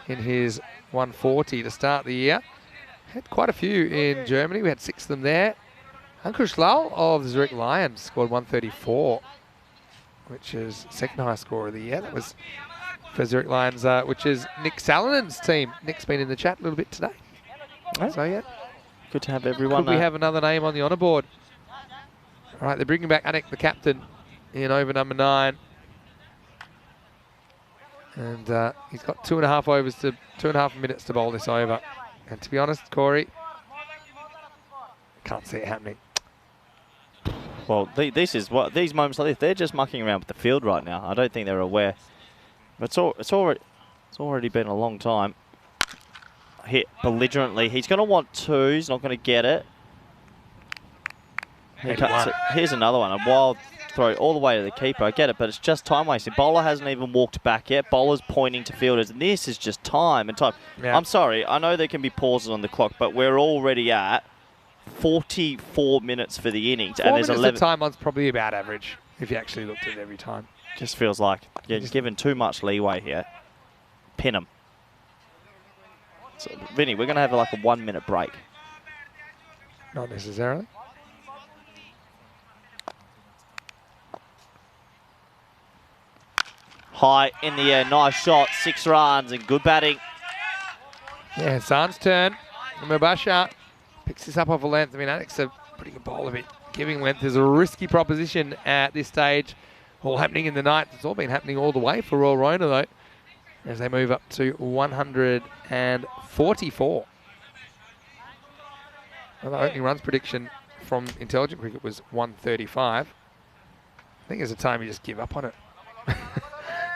in his 140 to start the year. Had quite a few in Germany. We had 6 of them there. Ankush Lal of the Zurich Lions scored 134, which is second highest score of the year. That was for Zurich Lions, which is Nick Salinen's team. Nick's been in the chat a little bit today. Oh. So, yeah. Good to have everyone. Could we have another name on the honour board? All right, they're bringing back Anik, the captain, in over number 9. And he's got 2.5 minutes to bowl this over. And to be honest, Corey, can't see it happening. Well, this is what these moments like this. They're just mucking around with the field right now. I don't think they're aware. It's already been a long time. Hit belligerently. He's going to want 2. He's not going to get it. Here's another one. A wild throw all the way to the keeper. I get it, but it's just time wasting. Bowler hasn't even walked back yet. Bowler's pointing to fielders, and this is just time and time. Yeah. I'm sorry. I know there can be pauses on the clock, but we're already at 44 minutes for the innings. 4 and there's minutes 11. of time on's probably about average if you actually looked at it every time. Just feels like you're given too much leeway here. Pin him. So, Vinny, we're going to have like a 1 minute break. Not necessarily. High in the air, nice shot, 6 runs and good batting. Yeah, Hassan's turn. Mubashir picks this up off a length. I mean, Anik's a pretty good bowler, but giving length is a risky proposition at this stage. All happening in the night. It's all been happening all the way for Royal Rona, though, as they move up to 144. Well, the opening runs prediction from Intelligent Cricket was 135. I think there's a time you just give up on it.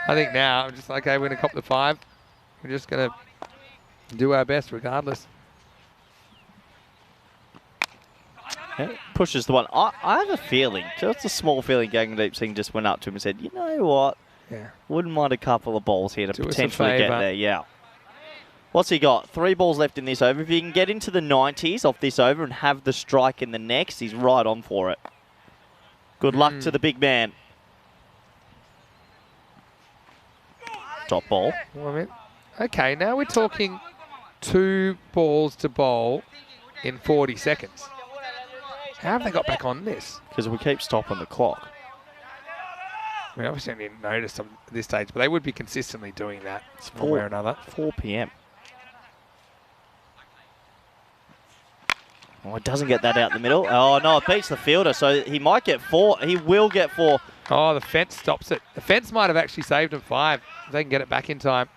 I think now I'm just like, okay, we're going to cop the 5. We're just going to do our best regardless. Yeah, pushes the one. I have a feeling, just a small feeling, Gaggadip Singh just went up to him and said, you know what? Yeah. Wouldn't mind a couple of balls here to Do potentially get there. Yeah. What's he got? 3 balls left in this over. If he can get into the 90s off this over and have the strike in the next, he's right on for it. Good luck to the big man. Top ball. Well, I mean, okay, now we're talking 2 balls to bowl in 40 seconds. How have they got back on this? Because we keep stopping the clock. I mean, obviously I didn't notice them at this stage, but they would be consistently doing that It's one way or another. 4 p.m. Oh, it doesn't get that out in the middle. Oh, no, it beats the fielder, so he might get 4. He will get 4. Oh, the fence stops it. The fence might have actually saved him 5. If they can get it back in time.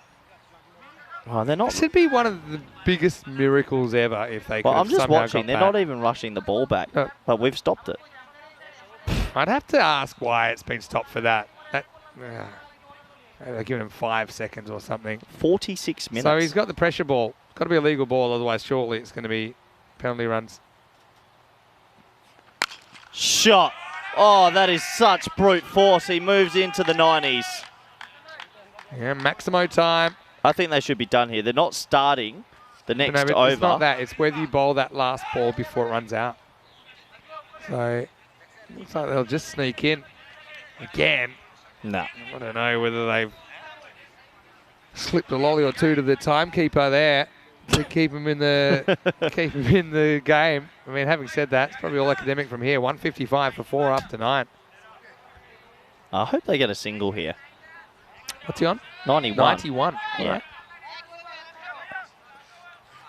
Oh, they're not. This would be one of the biggest miracles ever if they could Well, I'm have just somehow watching. got They're back. not even rushing the ball back, but we've stopped it. I'd have to ask why it's been stopped for that. They're giving him 5 seconds or something. 46 minutes. So he's got the pressure ball. It's got to be a legal ball, otherwise shortly it's going to be penalty runs. Shot. Oh, that is such brute force. He moves into the 90s. Yeah, Maximo time. I think they should be done here. They're not starting the next but over. It's not that. It's whether you bowl that last ball before it runs out. So looks like they'll just sneak in again. No. I don't know whether they've slipped a lolly or 2 to the timekeeper there. to keep him in the game. I mean, having said that, it's probably all academic from here. 155 for 4 up to 9. I hope they get a single here. What's he on? 91. 91. Yeah. Right.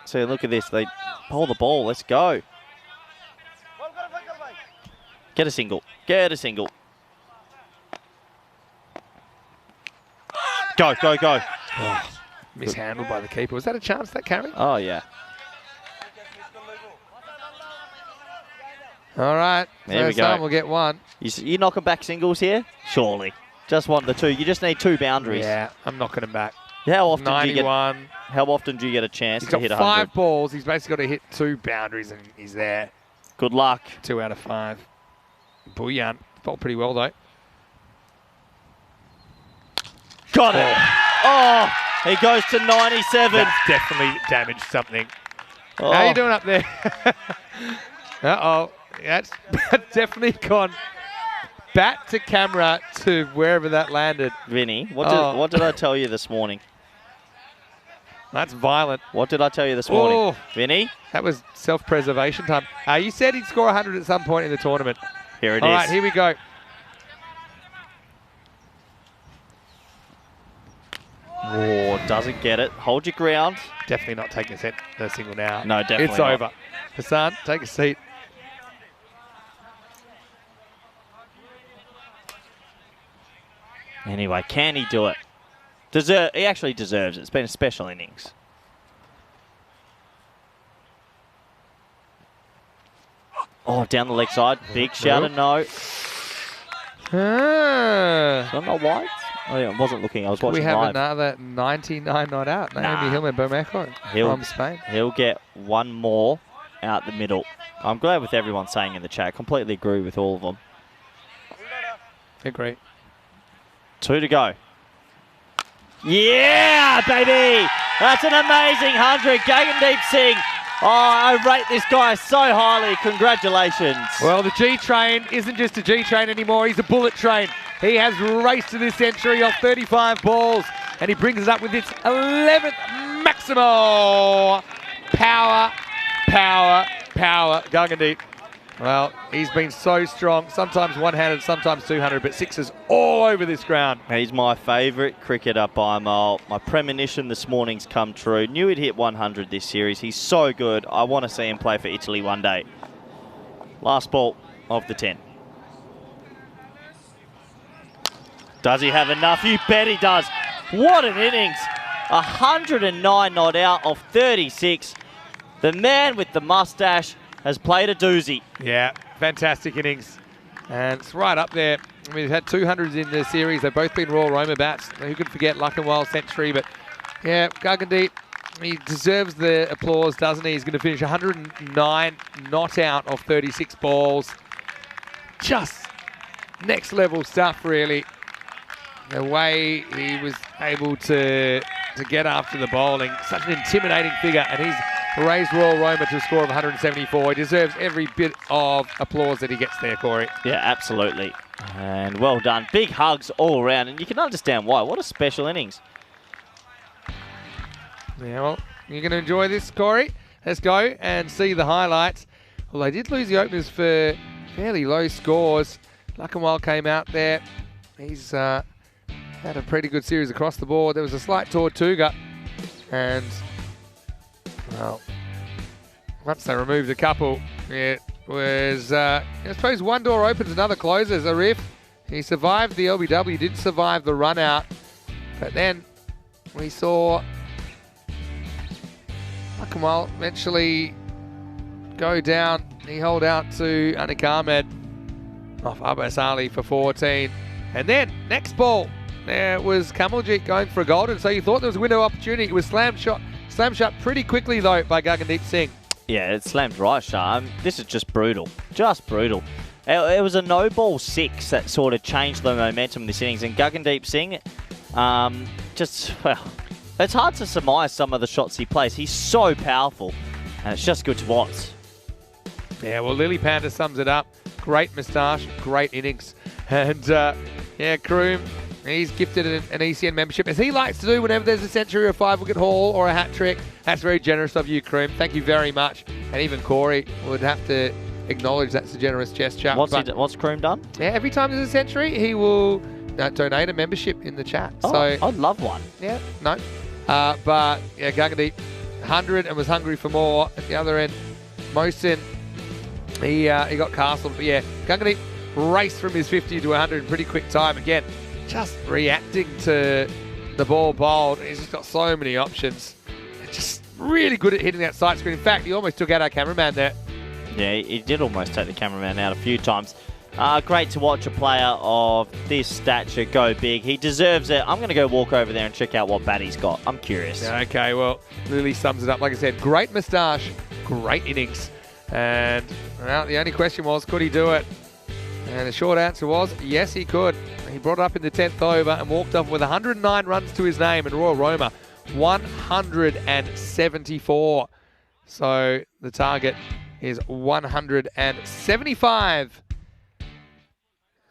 So look at this. They pull the ball. Let's go. Get a single. Get a single. Go, go, go. Oh, mishandled by the keeper. Was that a chance, that carry? Oh, yeah. All right. There we go. Someone will get one. You knocking back singles here? Surely. Just want the 2. You just need 2 boundaries. Yeah, I'm knocking him back. How often 91. how often do you get a chance He's to got hit 5 100? balls. He's basically got to hit 2 boundaries and he's there. Good luck. 2 out of 5. Booyah. Bowled pretty well, though. Got it. Oh, he goes to 97. That's definitely damaged something. Oh. How you doing up there? Uh-oh. That's definitely gone bat to camera to wherever that landed. Vinny, what did I tell you this morning? That's violent. What did I tell you this morning? Oh. Vinny? That was self-preservation time. You said he'd score 100 at some point in the tournament. Here it is. All right, here we go. Oh, doesn't get it. Hold your ground. Definitely not taking the single now. No, definitely It's not. over. Hassan, take a seat. Anyway, can he do it? He actually deserves it. It's been a special innings. Oh, down the leg side. Big shout of no. Ah. I'm not white. Oh, yeah, I wasn't looking. I was watching We have live. another 99 not out. Naomi Nah. Hillman Bermejo from Spain. He'll get one more out the middle. I'm glad with everyone saying in the chat. Completely agree with all of them. Agree. 2 to go. Yeah, baby! That's an amazing 100. Gagandeep Singh. Oh, I rate this guy so highly. Congratulations. Well, the G train isn't just a G train anymore. He's a bullet train. He has raced to this century off 35 balls, and he brings it up with its 11th maximal. Power, power, power. Gagandeep. Well, he's been so strong. Sometimes one-handed, sometimes 200, but sixes all over this ground. He's my favourite cricketer by a mile. My premonition this morning's come true. Knew he'd hit 100 this series. He's so good. I want to see him play for Italy one day. Last ball of the 10. Does he have enough? You bet he does. What an innings. 109 not out of 36. The man with the mustache has played a doozy. Yeah, fantastic innings. And it's right up there. I mean, he's had 200s in the series. They've both been Royal Roma bats. Who could forget Luckenwell century? But yeah, Gagandeep, he deserves the applause, doesn't he? He's going to finish 109 not out of 36 balls. Just next level stuff, really. The way he was able to get after the bowling. Such an intimidating figure. And he's raised Royal Roma to a score of 174. He deserves every bit of applause that he gets there, Corey. Yeah, absolutely. And well done. Big hugs all around, and you can understand why. What a special innings. Yeah, well, you're going to enjoy this, Corey. Let's go and see the highlights. Well, they did lose the openers for fairly low scores. Luckenwell came out there. He's had a pretty good series across the board. There was a slight Tortuga, and well, once they removed a couple, it was, I suppose one door opens, another closes. Arif, he survived the LBW, didn't survive the run out, but then we saw Luckenwell eventually go down. He held out to Anik Ahmed off Abbas Ali for 14. And then, next ball, there was Kamaljit going for a golden, so you thought there was a window of opportunity. It was slammed shut pretty quickly, though, by Gagandeep Singh. Yeah, it slammed right shut. This is just brutal. Just brutal. It was a no-ball 6 that sort of changed the momentum of this innings. And Gagandeep Singh, well, it's hard to surmise some of the shots he plays. He's so powerful, and it's just good to watch. Yeah, well, Lily Panda sums it up. Great moustache, great innings. And, yeah, Kroom, He's gifted an ECN membership, as he likes to do whenever there's a century or a 5-wicket haul or a hat trick. That's very generous of you, Kroom. Thank you very much. And even Corey would have to acknowledge that's a generous gesture. What's Kroom done? Yeah, every time there's a century, he will donate a membership in the chat. Oh, So I'd love one. yeah, no. But yeah, Gungadeep 100 and was hungry for more. At the other end, Mohsin, he got castled. But yeah, Gungadeep raced from his 50 to 100 in pretty quick time. Again, just reacting to the ball bowled. He's just got so many options. And just really good at hitting that side screen. In fact, he almost took out our cameraman there. Yeah, he did almost take the cameraman out a few times. Great to watch a player of this stature go big. He deserves it. I'm going to go walk over there and check out what bat he's got. I'm curious. Okay, well, Lily sums it up. Like I said, great moustache, great innings. And well, the only question was, could he do it? And the short answer was, yes, he could. He brought it up in the 10th over and walked off with 109 runs to his name, and Royal Roma 174. So the target is 175.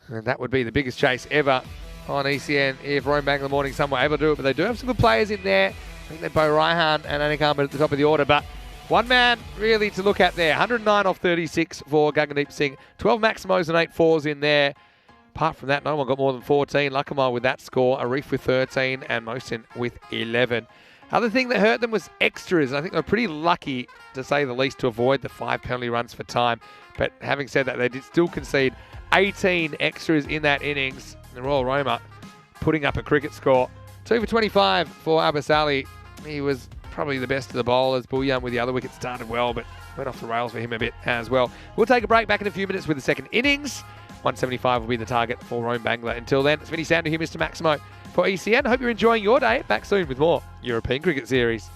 And that would be the biggest chase ever on ECN if Rome Bangla Morning Sun were able to do it. But they do have some good players in there. I think they're Bo Raihan and Anikarma at the top of the order. But one man really to look at there. 109 off 36 for Gagandeep Singh. 12 Maximos and 8 fours in there. Apart from that, no one got more than 14. Lakamal with that score. Arif with 13 and Mohsin with 11. Other thing that hurt them was extras. I think they were pretty lucky, to say the least, to avoid the 5 penalty runs for time. But having said that, they did still concede 18 extras in that innings. And Royal Roma putting up a cricket score. 2 for 25 for Abbas Ali. He was probably the best of the bowlers. Bullion with the other wicket started well, but went off the rails for him a bit as well. We'll take a break back in a few minutes with the second innings. 175 will be the target for Rome Bangla. Until then, it's Vinny Sander here, Mr. Maximo for ECN. Hope you're enjoying your day. Back soon with more European Cricket Series.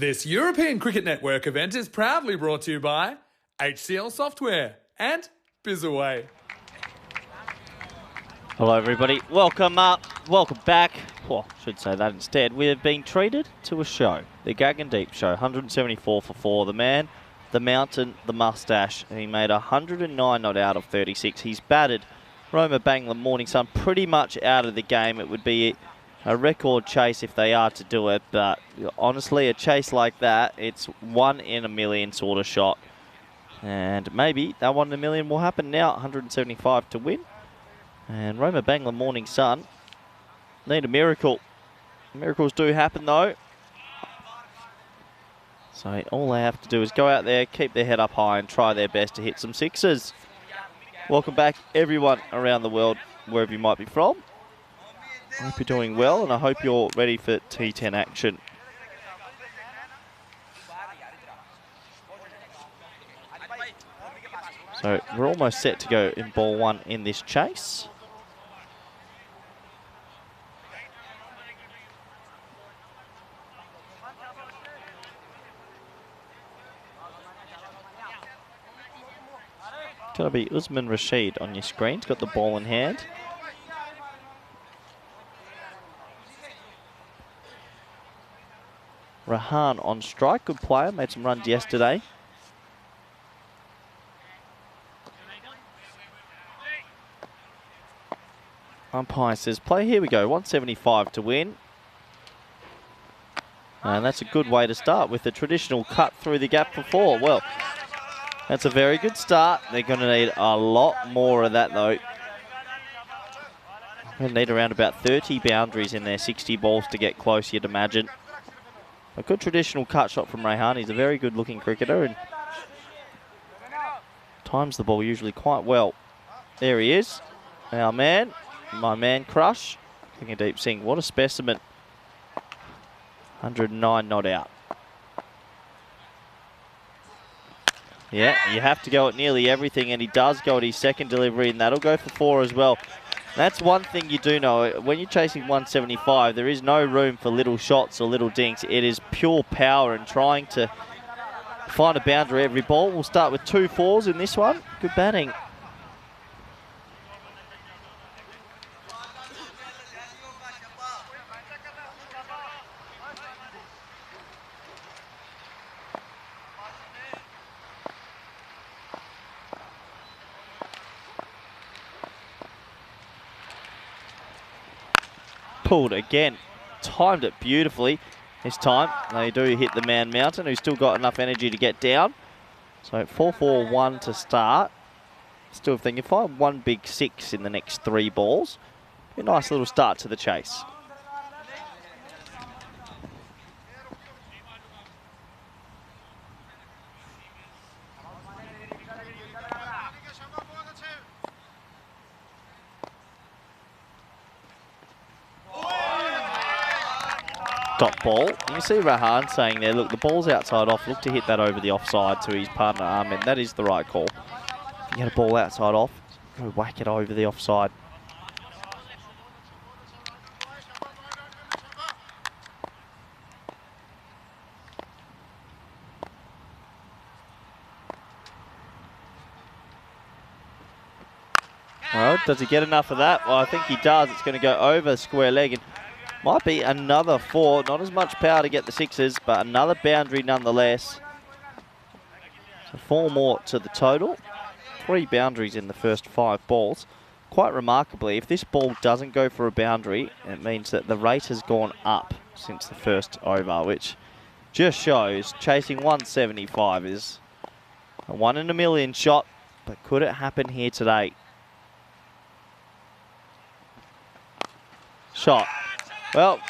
This European Cricket Network event is proudly brought to you by HCL Software and Bizaway. Hello everybody, welcome back. Well, I should say that instead. We have been treated to a show, the Gag Deep show, 174 for 4. The man, the mountain, the mustache. He made 109 not out of 36. He's batted Roma Bangla Morning Sun pretty much out of the game. It would be a record chase if they are to do it, but honestly, a chase like that, it's 1 in a million sort of shot. And maybe that 1 in a million will happen now. 175 to win. And Roma Bangla Morning Sun need a miracle. Miracles do happen though. So all they have to do is go out there, keep their head up high and try their best to hit some sixes. Welcome back everyone around the world, wherever you might be from. I hope you're doing well and I hope you're ready for T10 action. So we're almost set to go in ball 1 in this chase. Going to be Usman Rashid on your screen. He's got the ball in hand. Rahan on strike. Good player. Made some runs yesterday. Umpire says play. Here we go. 175 to win. And that's a good way to start with the traditional cut through the gap for 4. Well, that's a very good start. They're going to need a lot more of that, though. They're going to need around about 30 boundaries in their 60 balls to get close, you'd imagine. A good traditional cut shot from Rehan. He's a very good-looking cricketer and times the ball usually quite well. There he is. Our man, my man Crush. Taking a deep swing. What a specimen. 109 not out. Yeah, you have to go at nearly everything, and he does go at his second delivery, and that'll go for 4 as well. That's one thing you do know. When you're chasing 175, there is no room for little shots or little dinks. It is pure power and trying to find a boundary every ball. We'll start with 2 4s in this one. Good batting. Pulled again, timed it beautifully. This time they do hit the man Mountain, who's still got enough energy to get down. So 4-4-1 to start. Still thinking if I have 1 big 6 in the next 3 balls, a nice little start to the chase. Dot ball. You see Rahan saying there, look, the ball's outside off. Look to hit that over the offside to his partner Ahmed. That is the right call. If you get a ball outside off, go whack it over the offside. Well, does he get enough of that? Well, I think he does. It's going to go over square leg and might be another 4. Not as much power to get the 6s, but another boundary nonetheless. So 4 more to the total. 3 boundaries in the first 5 balls. Quite remarkably, if this ball doesn't go for a boundary, it means that the rate has gone up since the first over, which just shows chasing 175 is a 1 in a million shot, but could it happen here today? Shot. Well,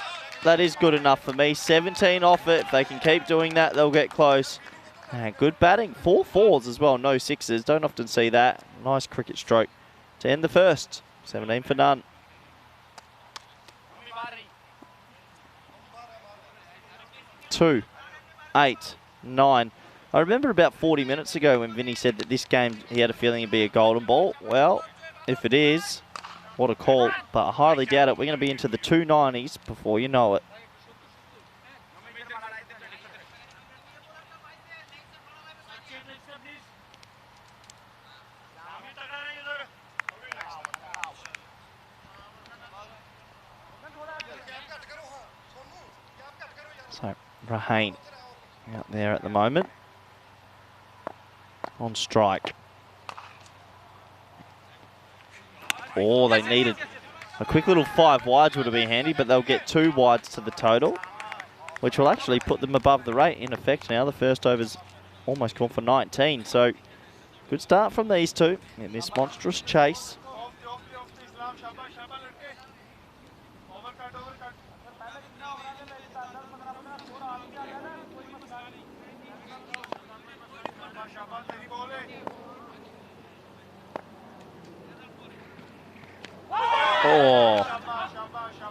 that is good enough for me. 17 off it. If they can keep doing that, they'll get close. And good batting. 4 4s as well, no 6s. Don't often see that. Nice cricket stroke to end the first. 17 for none. Two, 8, 9. I remember about 40 minutes ago when Vinny said that this game, he had a feeling it'd be a golden ball. Well, if it is, what a call, but I highly doubt it. We're going to be into the 290s before you know it. So, Rahane out there at the moment. On strike. Oh, they needed a quick little 5 wides would have been handy, but they'll get 2 wides to the total, which will actually put them above the rate in effect now. The first over's almost gone for 19, so good start from these two in this monstrous chase. Oh,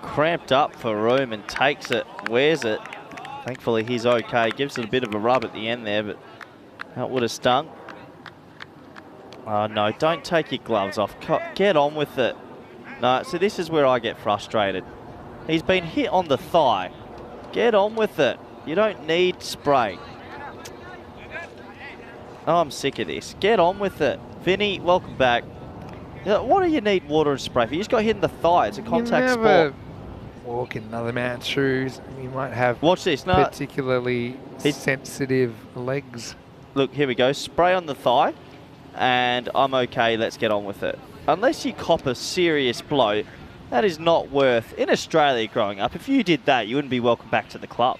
cramped up for room and takes it, wears it. Thankfully he's okay. Gives it a bit of a rub at the end there, but that would have stung. Oh no, don't take your gloves off. Get on with it. No, so this is where I get frustrated. He's been hit on the thigh. Get on with it. You don't need spray. Oh, I'm sick of this. Get on with it. Vinny, welcome back. What do you need water and spray for? You just got hit in the thigh. It's a contact sport. Walk in another man's shoes. You might have watch this. No, particularly sensitive legs. Look, here we go. Spray on the thigh, and I'm okay. Let's get on with it. Unless you cop a serious blow, that is not worth. In Australia growing up, if you did that, you wouldn't be welcome back to the club.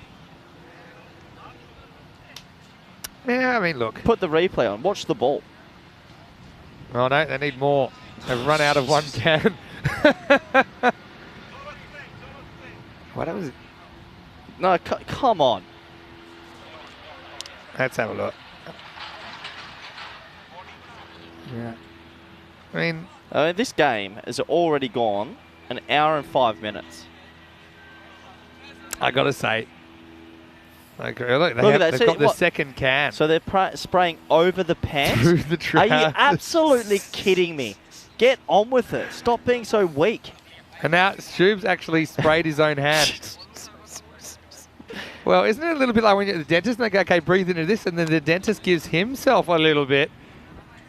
Yeah, I mean, look. Put the replay on. Watch the ball. Oh, no, they need more. They've run out of one can. What was it? No, come on. Let's have a look. Yeah. I mean, this game has already gone an hour and 5 minutes. I got to say. Okay, look, at that. They've got the second can. So they're spraying over the pants? Through the trousers. Are you absolutely kidding me? Get on with it. Stop being so weak. And now Shoob's actually sprayed his own hand. Well, isn't it a little bit like when you're at the dentist and they go, okay, breathe into this, and then the dentist gives himself a little bit.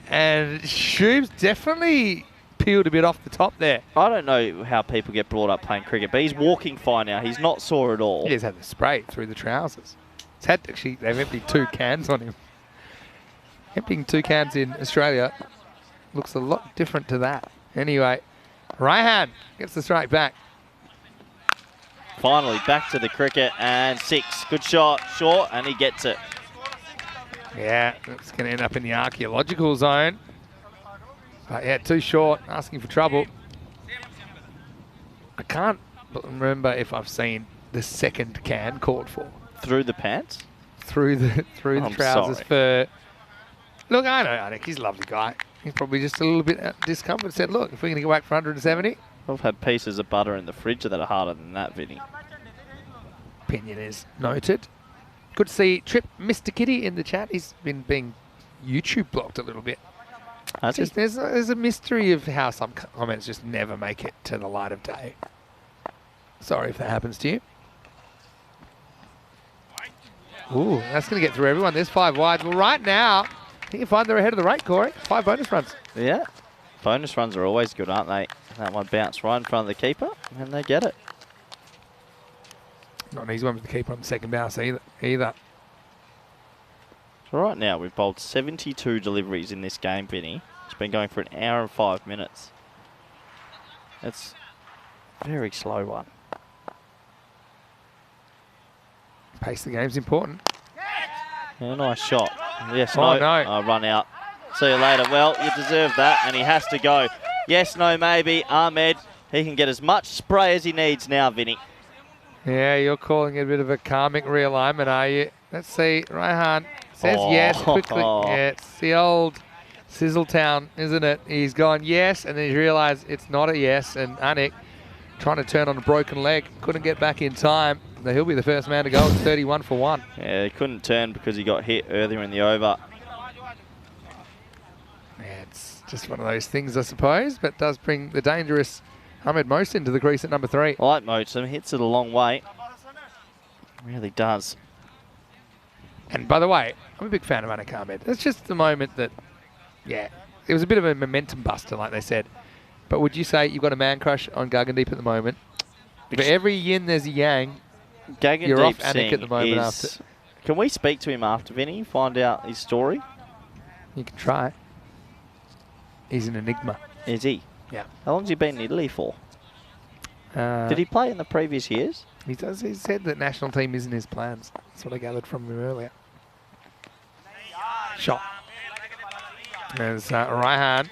And Shoob's definitely peeled a bit off the top there. I don't know how people get brought up playing cricket, but he's walking fine now. He's not sore at all. He just had the spray through the trousers. It's had actually, they've emptied 2 cans on him. Emptying 2 cans in Australia looks a lot different to that. Anyway, Raihan gets the strike back. Finally back to the cricket and 6. Good shot, short, and he gets it. Yeah, it's going to end up in the archaeological zone. But yeah, too short, asking for trouble. I can't remember if I've seen the second can called for. Through the pants? Through the trousers. Sorry. For look, I know Anik, he's a lovely guy. He's probably just a little bit discomfort. Said, look, if we're going to go back for 170. I've had pieces of butter in the fridge that are harder than that, Vinny. Opinion is noted. Good to see Trip Mr. Kitty in the chat. He's been being YouTube blocked a little bit. There's a mystery of how some comments just never make it to the light of day. Sorry if that happens to you. Ooh, that's going to get through everyone. There's 5 wides. Well, right now, you can find they're ahead of the rate, Corey. 5 bonus runs. Yeah. Bonus runs are always good, aren't they? That one bounced right in front of the keeper, and they get it. Not an easy one with the keeper on the second bounce either. So right now, we've bowled 72 deliveries in this game, Vinny. It's been going for an hour and 5 minutes. That's a very slow one. Pace of the game's important. Yeah, nice shot. Yes, oh, no. Run out. See you later. Well, you deserve that, and he has to go. Yes, no, maybe. Ahmed, he can get as much spray as he needs now, Vinny. Yeah, you're calling it a bit of a karmic realignment, are you? Let's see. Raihan says yes quickly. Yeah, it's the old Sizzletown, isn't it? He's gone yes, and then he's realised it's not a yes, and Anik trying to turn on a broken leg. Couldn't get back in time. He'll be the first man to go. It's 31 for 1. Yeah, he couldn't turn because he got hit earlier in the over. Yeah, it's just one of those things, I suppose, but does bring the dangerous Ahmed Mohsin into the crease at number 3. I like Mohsin. Hits it a long way. Really does. And by the way, I'm a big fan of Anik Ahmed. It's just the moment that, yeah, it was a bit of a momentum buster, like they said. But would you say you've got a man crush on Gagandeep at the moment? For every yin, there's a yang. You're off Anik at the moment after. Can we speak to him after, Vinny? Find out his story? You can try. He's an enigma. Is he? Yeah. How long has he been in Italy for? Did he play in the previous years? He does. He said that national team isn't his plans. That's what I gathered from him earlier. Shot. There's Raihan.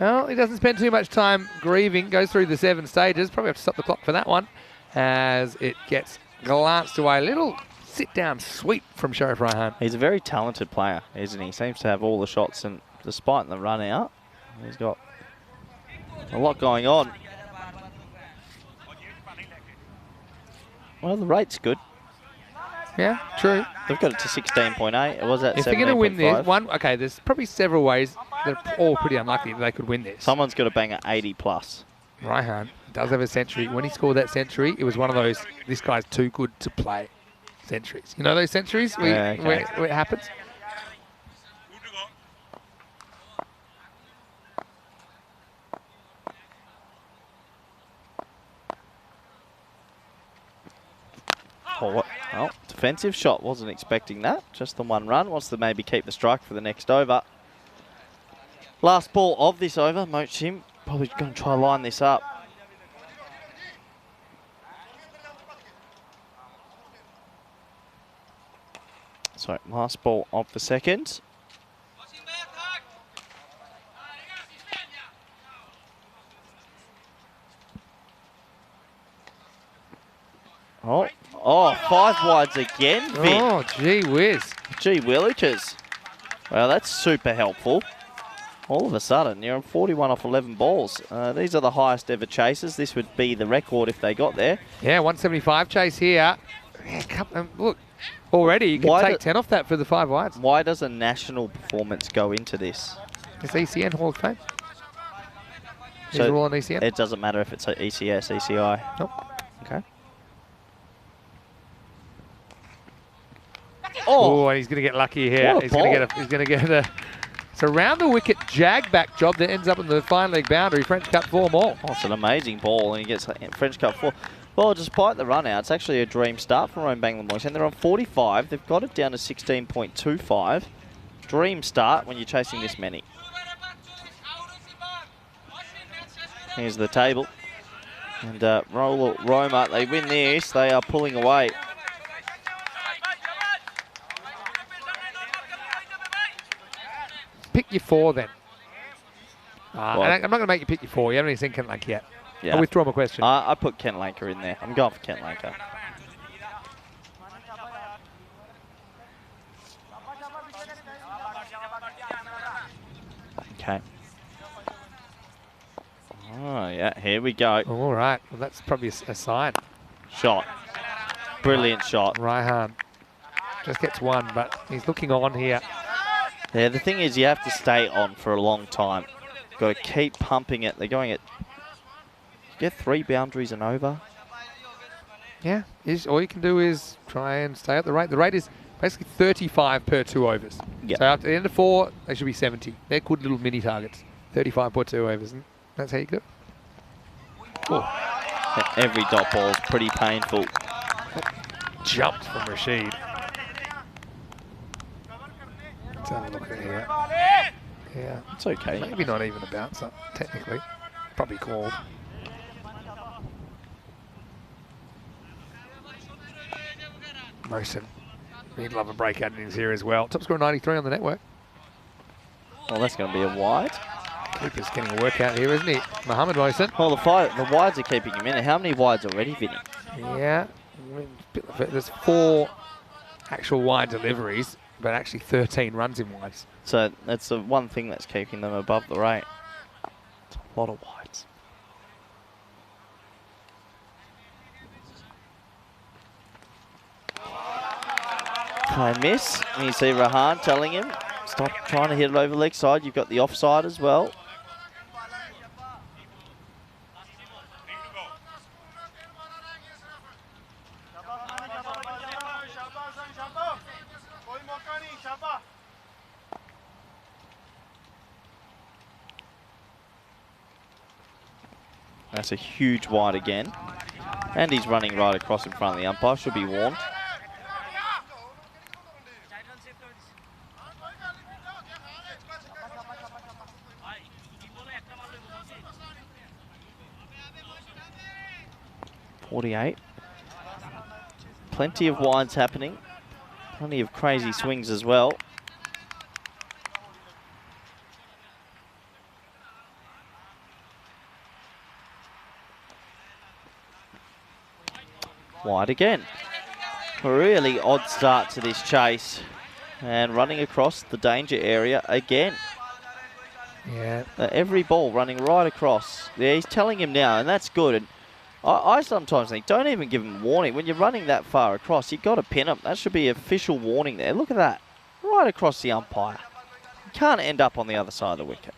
Well, he doesn't spend too much time grieving. Goes through the 7 stages. Probably have to stop the clock for that one as it gets glanced away. Little sit-down sweep from Sharif Raihan. He's a very talented player, isn't he? Seems to have all the shots, and despite the run out, he's got a lot going on. Well, the rate's good. Yeah, true. They've got it to 16.8. It was at 17.5. If they're going to win this, okay, there's probably several ways. They're all pretty unlikely that they could win this. Someone's got to bang at 80 plus. Raihan does have a century. When he scored that century, it was one of those, this guy's too good to play centuries. You know those centuries where it happens? Oh, well, defensive shot. Wasn't expecting that. Just the one run. Wants to maybe keep the strike for the next over. Last ball of this over. Mochim probably going to try line this up. So, last ball of the second. Oh, 5 wides again, Vin. Oh, gee whiz. Gee willikers. Well, that's super helpful. All of a sudden, you're on 41 off 11 balls. These are the highest ever chases. This would be the record if they got there. Yeah, 175 chase here. Yeah, look, already you can take 10 off that for the 5 wides. Why does a national performance go into this? It's ECN Hall of Fame. These So are all on ECN. It doesn't matter if it's a ECS, ECI. Nope. Okay. Oh, and he's going to get lucky here. What a He's going to get a. It's a round the wicket jag back job that ends up in the fine leg boundary. French cut 4 more. Oh, it's an amazing ball, and he gets French cut 4. Well, despite the run out, it's actually a dream start for Rome Bangla Boys, and they're on 45. They've got it down to 16.25. Dream start when you're chasing this many. Here's the table. And Roma, they win this. They are pulling away. Pick your 4 then. And I'm not going to make you pick your 4. You haven't even seen Kent Lanker yet. Yeah. I'll withdraw my question. I put Kent Lanker in there. I'm going for Kent Lanker. Okay. Oh, yeah, here we go. All right. Well, that's probably a sign. Shot. Brilliant shot. Raihan just gets 1, but he's looking on here. Yeah, the thing is you have to stay on for a long time. You've got to keep pumping it. They're going at... Get 3 boundaries and over. Yeah. All you can do is try and stay at the rate. The rate is basically 35 per 2 overs. Yep. So after the end of 4, they should be 70. They're good little mini targets. 35 per 2 overs. And that's how you do it. Oh. Every dot ball is pretty painful. Jumped from Rashid. Let's have a look at here. Yeah. It's okay. Maybe not even a bouncer, technically. Probably called. Mosen. He'd love a breakout innings here as well. Top score 93 on the network. Well, that's going to be a wide. Keeper's getting a workout here, isn't he? Mohammed Mosen. Well, the wides are keeping him in. How many wides already, Vinny? Yeah. There's 4 actual wide deliveries, but actually 13 runs in wides. So that's the one thing that's keeping them above the rate. It's a lot of wides. High miss. And you see Rahan telling him, stop trying to hit it over leg side. You've got the offside as well. That's a huge wide again. And he's running right across in front of the umpire. Should be warned. .48. Plenty of wides happening. Plenty of crazy swings as well. Wide again. A really odd start to this chase. And running across the danger area again. Yeah. Every ball running right across. Yeah, he's telling him now, and that's good. And I sometimes think, don't even give him warning. When you're running that far across, you've got to pin him. That should be official warning there. Look at that. Right across the umpire. You can't end up on the other side of the wicket.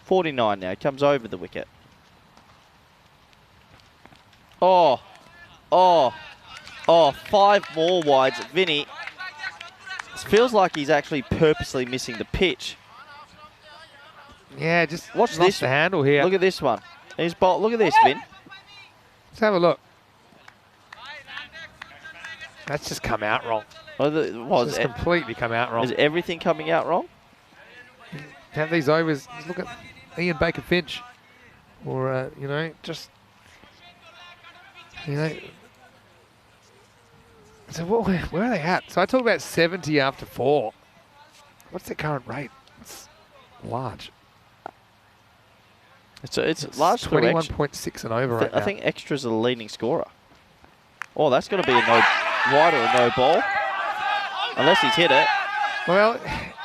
49 now. Comes over the wicket. Oh. 5 more wides. Vinny. It feels like he's actually purposely missing the pitch. Yeah, just Watch lost this the handle here. Look at this one. He's bowled. Look at this, Vin. Let's have a look. That's just come out wrong. Was completely come out wrong. Is everything coming out wrong? Have these overs. Just look at Ian Baker Finch, or you know, just you know. So where are they at? So I talked about 70 after 4. What's their current rate? It's large. It's large. 21.6 and over right now. I think extra's the leading scorer. Oh, that's going to be a no wide or a no ball, unless he's hit it. Well,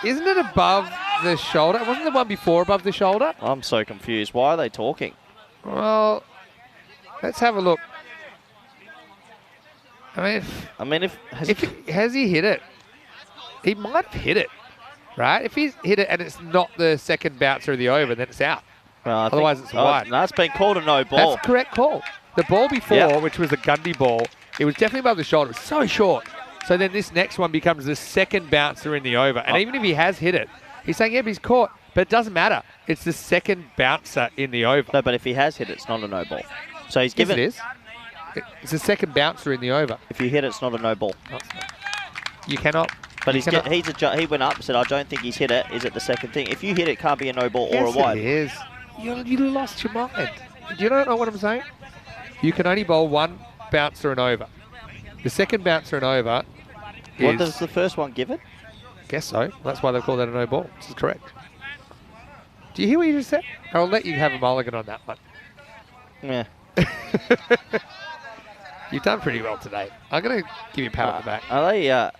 isn't it above the shoulder? Wasn't the one before above the shoulder? I'm so confused. Why are they talking? Well, let's have a look. I mean, has he hit it? He might have hit it, right? If he's hit it and it's not the second bouncer of the over, then it's out. Well, otherwise, it's wide. No, it's been called a no ball. That's a correct call. The ball before, which was the Gundy ball, it was definitely above the shoulder. It was so short. So then this next one becomes the second bouncer in the over. And even if he has hit it, he's saying, yeah, but he's caught. But it doesn't matter. It's the second bouncer in the over. No, but if he has hit it, it's not a no ball. So he's given. Yes, it is. It's the second bouncer in the over. If you hit it, it's not a no ball. You cannot. But he went up and said, I don't think he's hit it. Is it the second thing? If you hit it, it can't be a no ball or a wide. It is. You lost your mind. Do you know what I'm saying? You can only bowl one bouncer and over. The second bouncer and over is... What does the first one give it? Guess so. That's why they call that a no ball. This is correct. Do you hear what you just said? I'll let you have a mulligan on that one. Yeah. You've done pretty well today. I'm going to give you a pat on the back. Are they...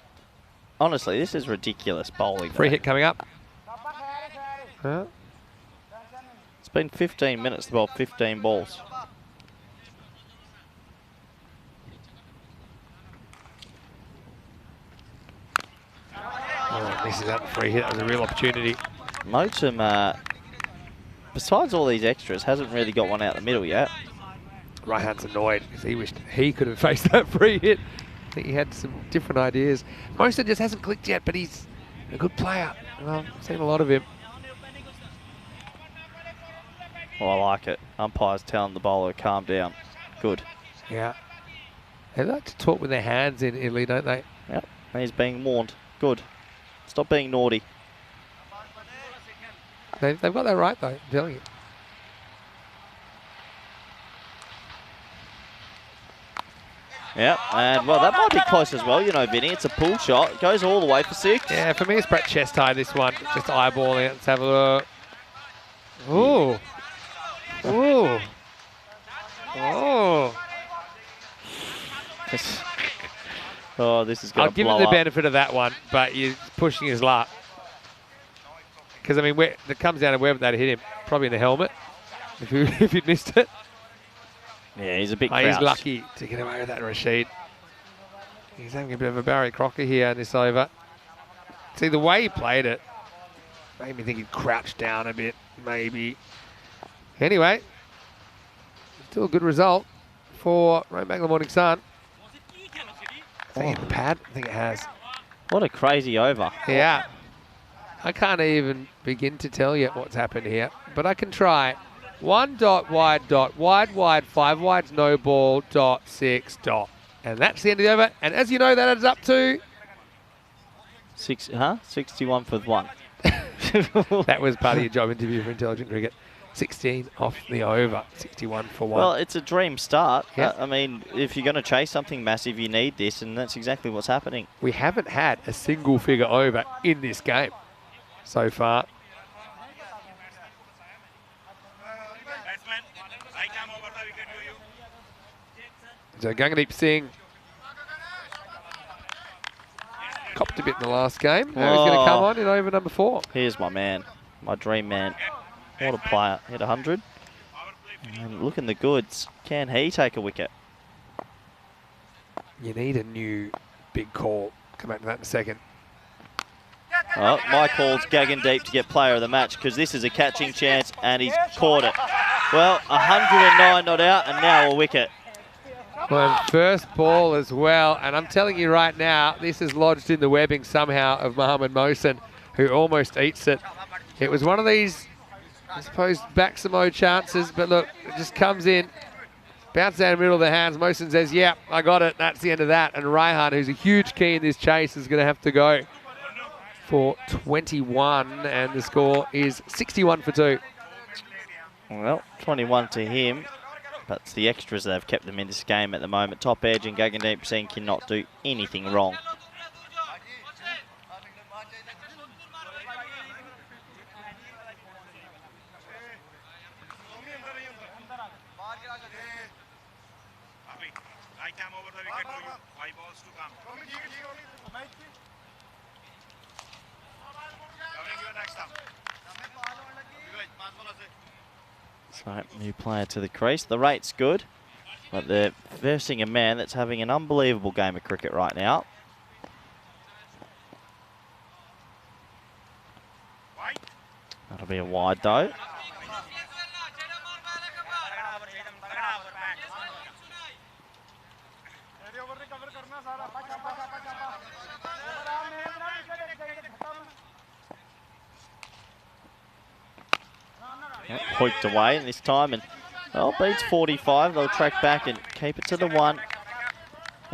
honestly, this is ridiculous bowling. Free hit coming up. Huh? It's been 15 minutes to bowl 15 balls. Oh, misses out the free hit. That was a real opportunity. Motum, besides all these extras, hasn't really got one out the middle yet. Raihan's annoyed because he wished he could have faced that free hit. I think he had some different ideas. Motum just hasn't clicked yet, but he's a good player. And I've seen a lot of him. Oh, I like it. Umpire's telling the bowler to calm down. Good. Yeah. They like to talk with their hands in Italy, don't they? Yep. And he's being warned. Good. Stop being naughty. They've got that right, though, I'm telling you. Yep, and well, that might be close as well, you know, Vinny. It's a pull shot. It goes all the way for 6. Yeah, for me, it's Brett Chesty, this one. Just eyeballing it. Let's have a look. Ooh. Ooh. Oh. Oh, this is going to blow I'll give him the benefit of that one, but you're pushing his luck. Because, I mean, it comes down to wherever that hit him. Probably in the helmet, if he'd missed it. Yeah, he's a bit He's lucky to get away with that, Rashid. He's having a bit of a Barry Crocker here in this over. See, the way he played it made me think he'd crouched down a bit, maybe. Anyway, still a good result for Romeback the Morning Sun. Has it hit the pad? I think it has. What a crazy over. Yeah. I can't even begin to tell you what's happened here, but I can try. 1 dot, wide dot, wide, wide, 5 wides, no ball, dot, 6 dot. And that's the end of the over. And as you know, that adds up to... 61 for 1. That was part of your job interview for Intelligent Cricket. 16 off the over, 61 for 1. Well, it's a dream start. Yeah. I mean, if you're going to chase something massive, you need this, and that's exactly what's happening. We haven't had a single figure over in this game so far. So Gangadeep Singh copped a bit in the last game. Now he's going to come on in over number 4. Here's my man, my dream man. What a player. Hit 100. And looking the goods. Can he take a wicket? You need a new big call. Come back to that in a second. Oh, my call's Gangadeep to get player of the match because this is a catching chance and he's caught it. Well, 109 not out and now a wicket. Well, first ball as well, and I'm telling you right now, this is lodged in the webbing somehow of Mohammad Mohsin, who almost eats it. It was one of these, I suppose, Baximo chances, but look, it just comes in, bounces down the middle of the hands. Mohsin says, yeah, I got it, that's the end of that. And Raihan, who's a huge key in this chase, is going to have to go for 21, and the score is 61 for 2. Well, 21 to him. That's the extras that have kept them in this game at the moment. Top edge and Gangadeep Singh cannot do anything wrong. So, new player to the crease. The rate's good, but they're versing a man that's having an unbelievable game of cricket right now. That'll be a wide though. Hoiked away this time, and well, beats 45. They'll track back and keep it to the 1.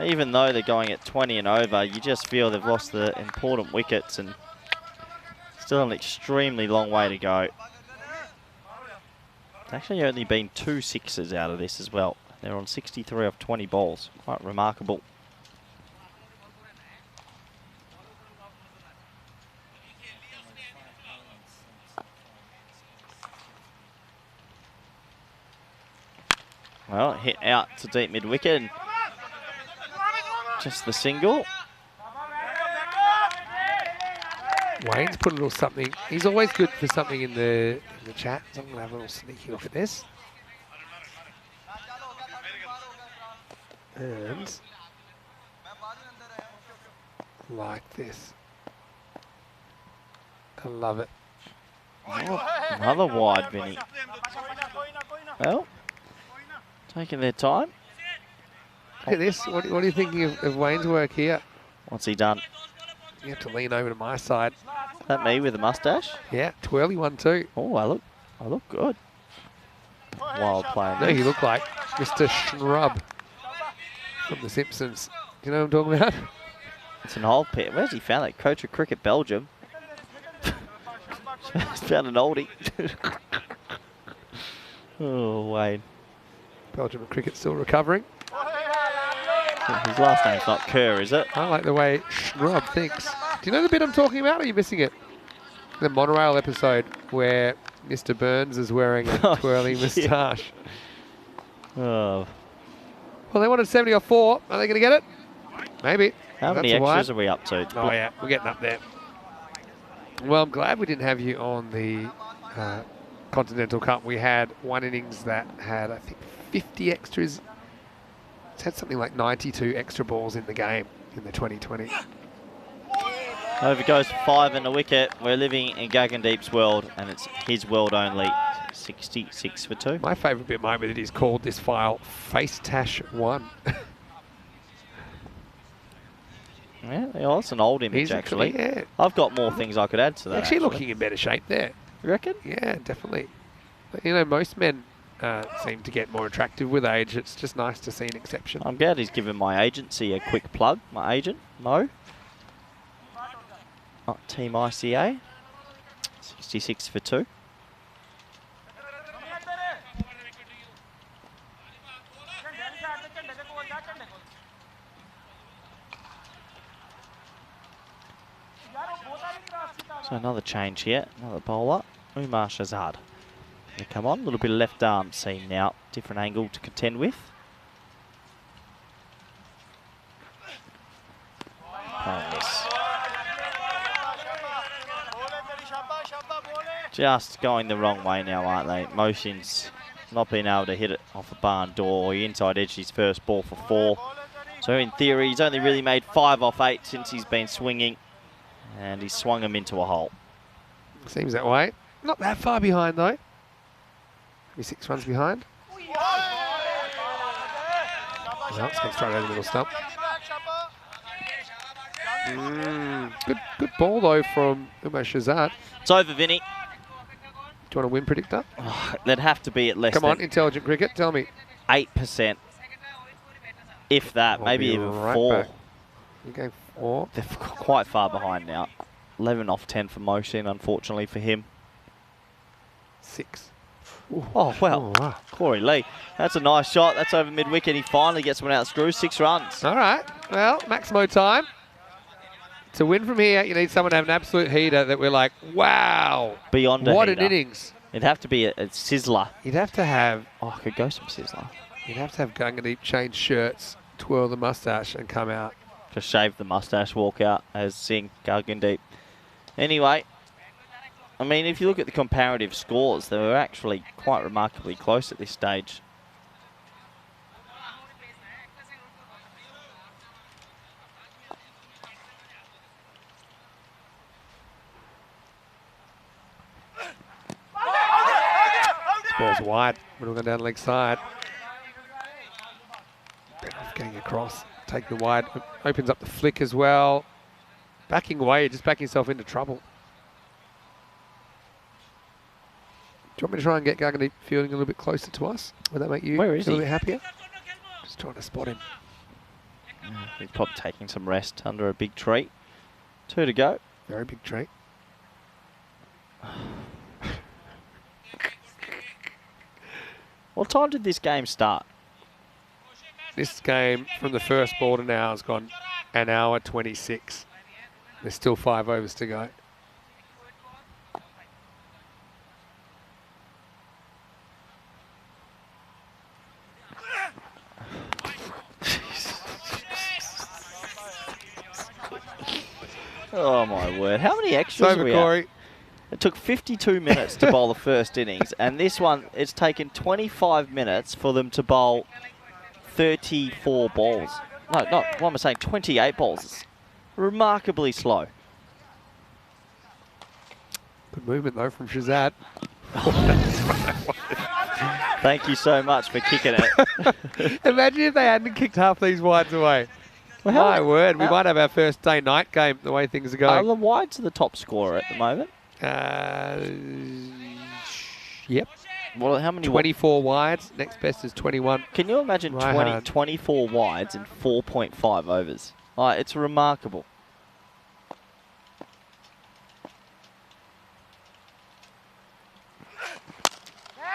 Even though they're going at 20 and over, you just feel they've lost the important wickets and still an extremely long way to go. It's actually only been 2 sixes out of this as well. They're on 63 off 20 balls. Quite remarkable. Well, hit out to deep mid-wicket and just the single. Wayne's put a little something. He's always good for something in the chat. So I'm going to have a little sneaky look at this. And like this. I love it. Oh, another wide, Vinny. Well, taking their time. Look at this. What are you thinking of Wayne's work here? What's he done? You have to lean over to my side. Is that me with a mustache? Yeah, twirly one too. Oh, I look good. Wild player. No, you look like Mr. Shrub from The Simpsons. Do you know what I'm talking about? It's an old pair. Where's he found that? Coach of Cricket Belgium. He's found an oldie. Oh, Wayne. Belgium cricket still recovering. His last name's not Kerr, is it? I like the way Shrub thinks. Do you know the bit I'm talking about, or are you missing it? The monorail episode where Mr. Burns is wearing a twirly moustache. Oh. Well, they wanted 70 off 4. Are they going to get it? Maybe. How many extras are we up to? Oh, yeah. We're getting up there. Well, I'm glad we didn't have you on the Continental Cup. We had one innings that had, I think, 50 extras. It's had something like 92 extra balls in the game in the 2020. Over goes 5 and a wicket. We're living in Gangadeep's world, and it's his world only. 66 for 2. My favourite bit might be that he's called this file Facetash 1. Yeah, well, it's an old image, actually. Yeah. I've got more things I could add to that. Actually looking in better shape there. You reckon? Yeah, definitely. But, you know, most men seem to get more attractive with age. It's just nice to see an exception. I'm glad he's given my agency a quick plug. My agent, Mo. Team ICA. 66 for 2. So another change here, another bowler, Umar Shazad. They come on, a little bit of left arm seam now, different angle to contend with. Oh, miss. Just going the wrong way now, aren't they? Motion's not being able to hit it off the barn door. He inside edged his first ball for 4. So in theory, he's only really made 5 off 8 since he's been swinging. And he swung him into a hole. Seems that way. Not that far behind, though. Maybe 6 runs behind. Well, it's gone straight over the middle stump. Good ball, though, from Umar Shazad. It's over, Vinny. Do you want a win predictor? Oh, there'd have to be at less Come on, than intelligent cricket, tell me. 8%. If that, I'll maybe be even right 4. back. You're going 4. They're quite far behind now. 11 off 10 for Motion, unfortunately for him. 6. Oh, well, Oh, wow. Corey Lee. That's a nice shot. That's over mid-wicket. He finally gets one out of screw. 6 runs. All right. Well, Maximo time. To win from here, you need someone to have an absolute heater that we're like, wow. Beyond a What heater. an innings. It'd have to be a sizzler. You'd have to have Oh, I could go some sizzler. Gangadeep change shirts, twirl the mustache, and come out. Just shave the mustache, walk out as Singh, Gargandeep. Anyway, I mean, if you look at the comparative scores, they were actually quite remarkably close at this stage. Ball's wide. Middle going down the leg side. Better off getting across. Take the wide. Opens up the flick as well. Backing away, just backing yourself into trouble. Do you want me to try and get Gargandeep fielding a little bit closer to us? Would that make you Where is feel a he? bit happier? Just trying to spot him. He's probably taking some rest under a big tree. 2 to go. Very big treat. What time did this game start? This game, from the first ball to now, has gone an hour 26. There's still 5 overs to go. Oh my word. How many extras Over, are we at? Corey. It took 52 minutes to bowl the first innings, and this one, it's taken 25 minutes for them to bowl 34 balls. No, not, what am I saying, 28 balls. It's remarkably slow. Good movement, though, from Shazad. Thank you so much for kicking it. Imagine if they hadn't kicked half these wides away. Well, My word, we how- might have our first day-night game the way things are Are going. the wides the top scorer at the moment? Yep. Well, how many? 24 wides. Next best is 21. Can you imagine Right. 24 wides in 4.5 overs? It's remarkable.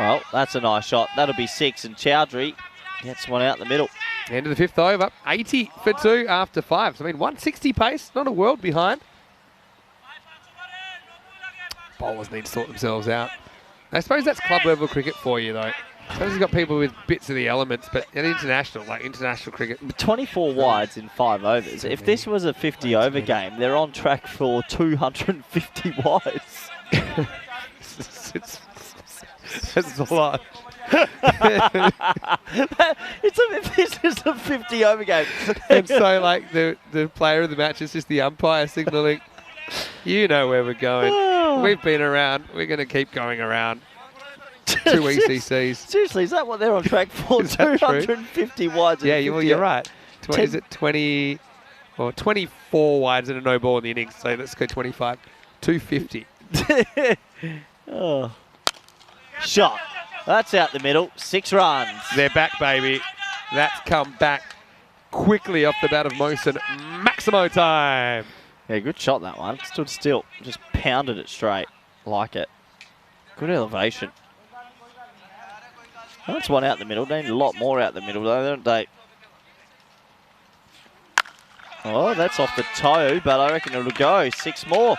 Well, that's a nice shot. That'll be 6, and Chowdhury gets one out in the middle. End of the 5th over. 80 for 2 after 5. So, I mean, 160 pace. Not a world behind. Bowlers need to sort themselves out. I suppose that's club level cricket for you, though. I suppose you've got people with bits of the elements, but at international, like international cricket. 24 wides in 5 overs. If this was a 50 over game, they're on track for 250 wides. It's a lot. If this is a 50 over game. And so, like, the player of the match is just the umpire signalling, you know where we're going. We've been around. We're going to keep going around. 2 ECCs. Seriously, is that what they're on track for? Is that true? 250 wides. Yeah, and 50 you're right. Ten- Is it 20 or 24 wides and a no ball in the innings? So let's go 25. 250. Oh. shot. That's out the middle. 6 runs. They're back, baby. That's come back quickly off the bat of Mosen. Maximo time. Yeah, good shot that one. Stood still. Just pounded it straight. Like it. Good elevation. That's one out the middle. They need a lot more out the middle, though, don't they? Oh, that's off the toe, but I reckon it'll go. 6 more.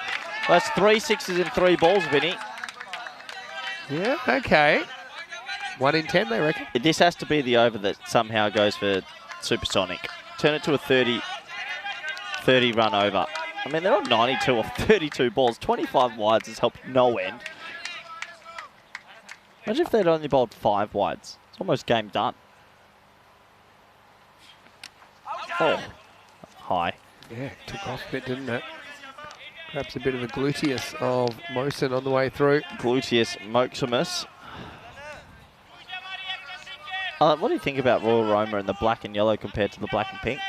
That's 3 sixes in 3 balls, Vinny. Yeah, okay. 1 in 10, they reckon. This has to be the over that somehow goes for supersonic. Turn it to a 30 run over. I mean, they're on 92 off 32 balls. 25 wides has helped no end. Imagine if they'd only bowled 5 wides. It's almost game done. Oh, high. Yeah, took off a bit, didn't it? Perhaps a bit of a gluteus of Mosen on the way through. Gluteus maximus. What do you think about Royal Roma and the black and yellow compared to the black and pink?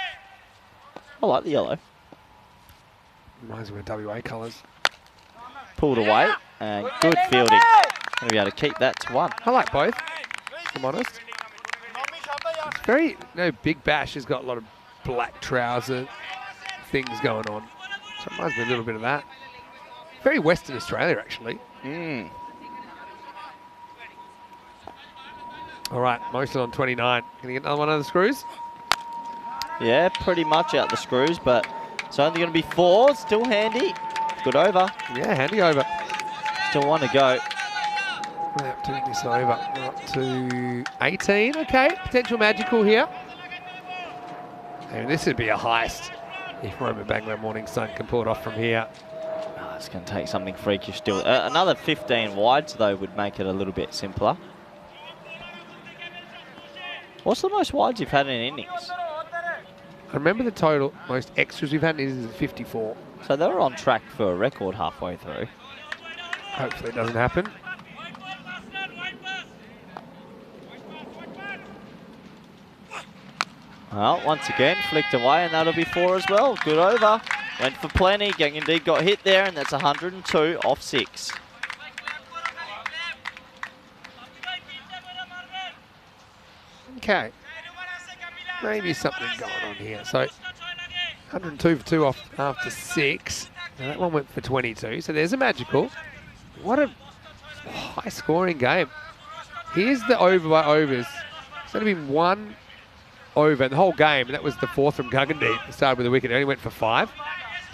I like the yellow. Reminds me of WA colours. Pulled away and good fielding. Going to be able to keep that to 1. I like both, if I'm honest. It's very, Big Bash has got a lot of black trouser things going on. So it reminds me a little bit of that. Very Western Australia, actually. All right, Mosen on 29. Can you get another one of the screws? Yeah, pretty much out the screws, but it's only going to be 4. Still handy. Good over. Yeah, handy over. Still 1 to go. Doing this over. Up to 18. Okay, potential magical here. And this would be a heist if Roma Bangla Morning Sun can pull it off from here. Oh, it's going to take something freakish still. Another 15 wides, though, would make it a little bit simpler. What's the most wides you've had in innings? I remember the total, most extras we've had is 54. So they were on track for a record halfway through. Hopefully it doesn't happen. Well, once again, flicked away, and that'll be 4 as well. Good over. Went for plenty. Gangendee got hit there, and that's 102 off 6. Okay. Maybe something going on here. So 102 for 2 off after 6. Now that one went for 22. So there's a magical. What a high scoring game. Here's the over by overs. It's only been 1 over in the whole game, and that was the 4th from Gangendee. It started with a wicket. It only went for 5.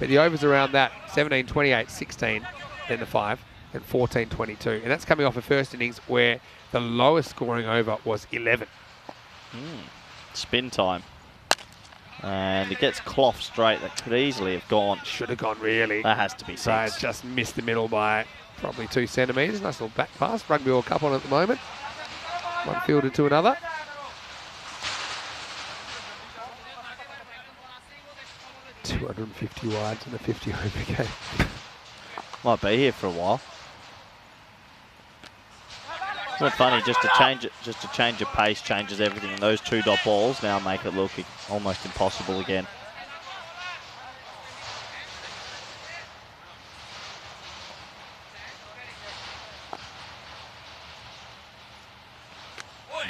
But the overs around that, 17, 28, 16, then the 5, and 14, 22. And that's coming off a first innings where the lowest scoring over was 11. Spin time. And it gets Clough straight. That could easily have gone. Should have gone, really. That has to be 6. So it's just missed the middle by probably 2 centimetres. Nice little back pass. Rugby World Cup on at the moment. One fielder to another. $250 wides in a 50 over game. Might be here for a while. Isn't it funny, just to change your pace changes everything, and those 2 dot balls now make it look almost impossible again.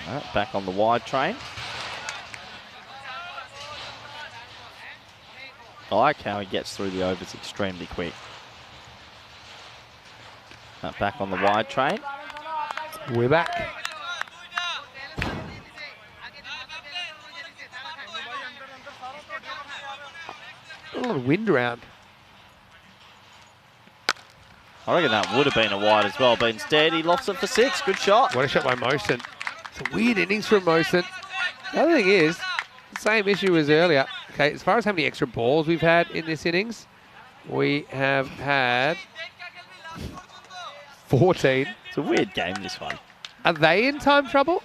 Right, back on the wide train. I like how he gets through the overs extremely quick. Back on the wide train. We're back. A lot of wind around. I reckon that would have been a wide as well, but instead he lofts it for 6. Good shot. What a shot by Mosen. It's a weird innings from Mosen. The other thing is, the same issue as earlier. Okay, as far as how many extra balls we've had in this innings, we have had 14. It's a weird game, this one. Are they in time trouble?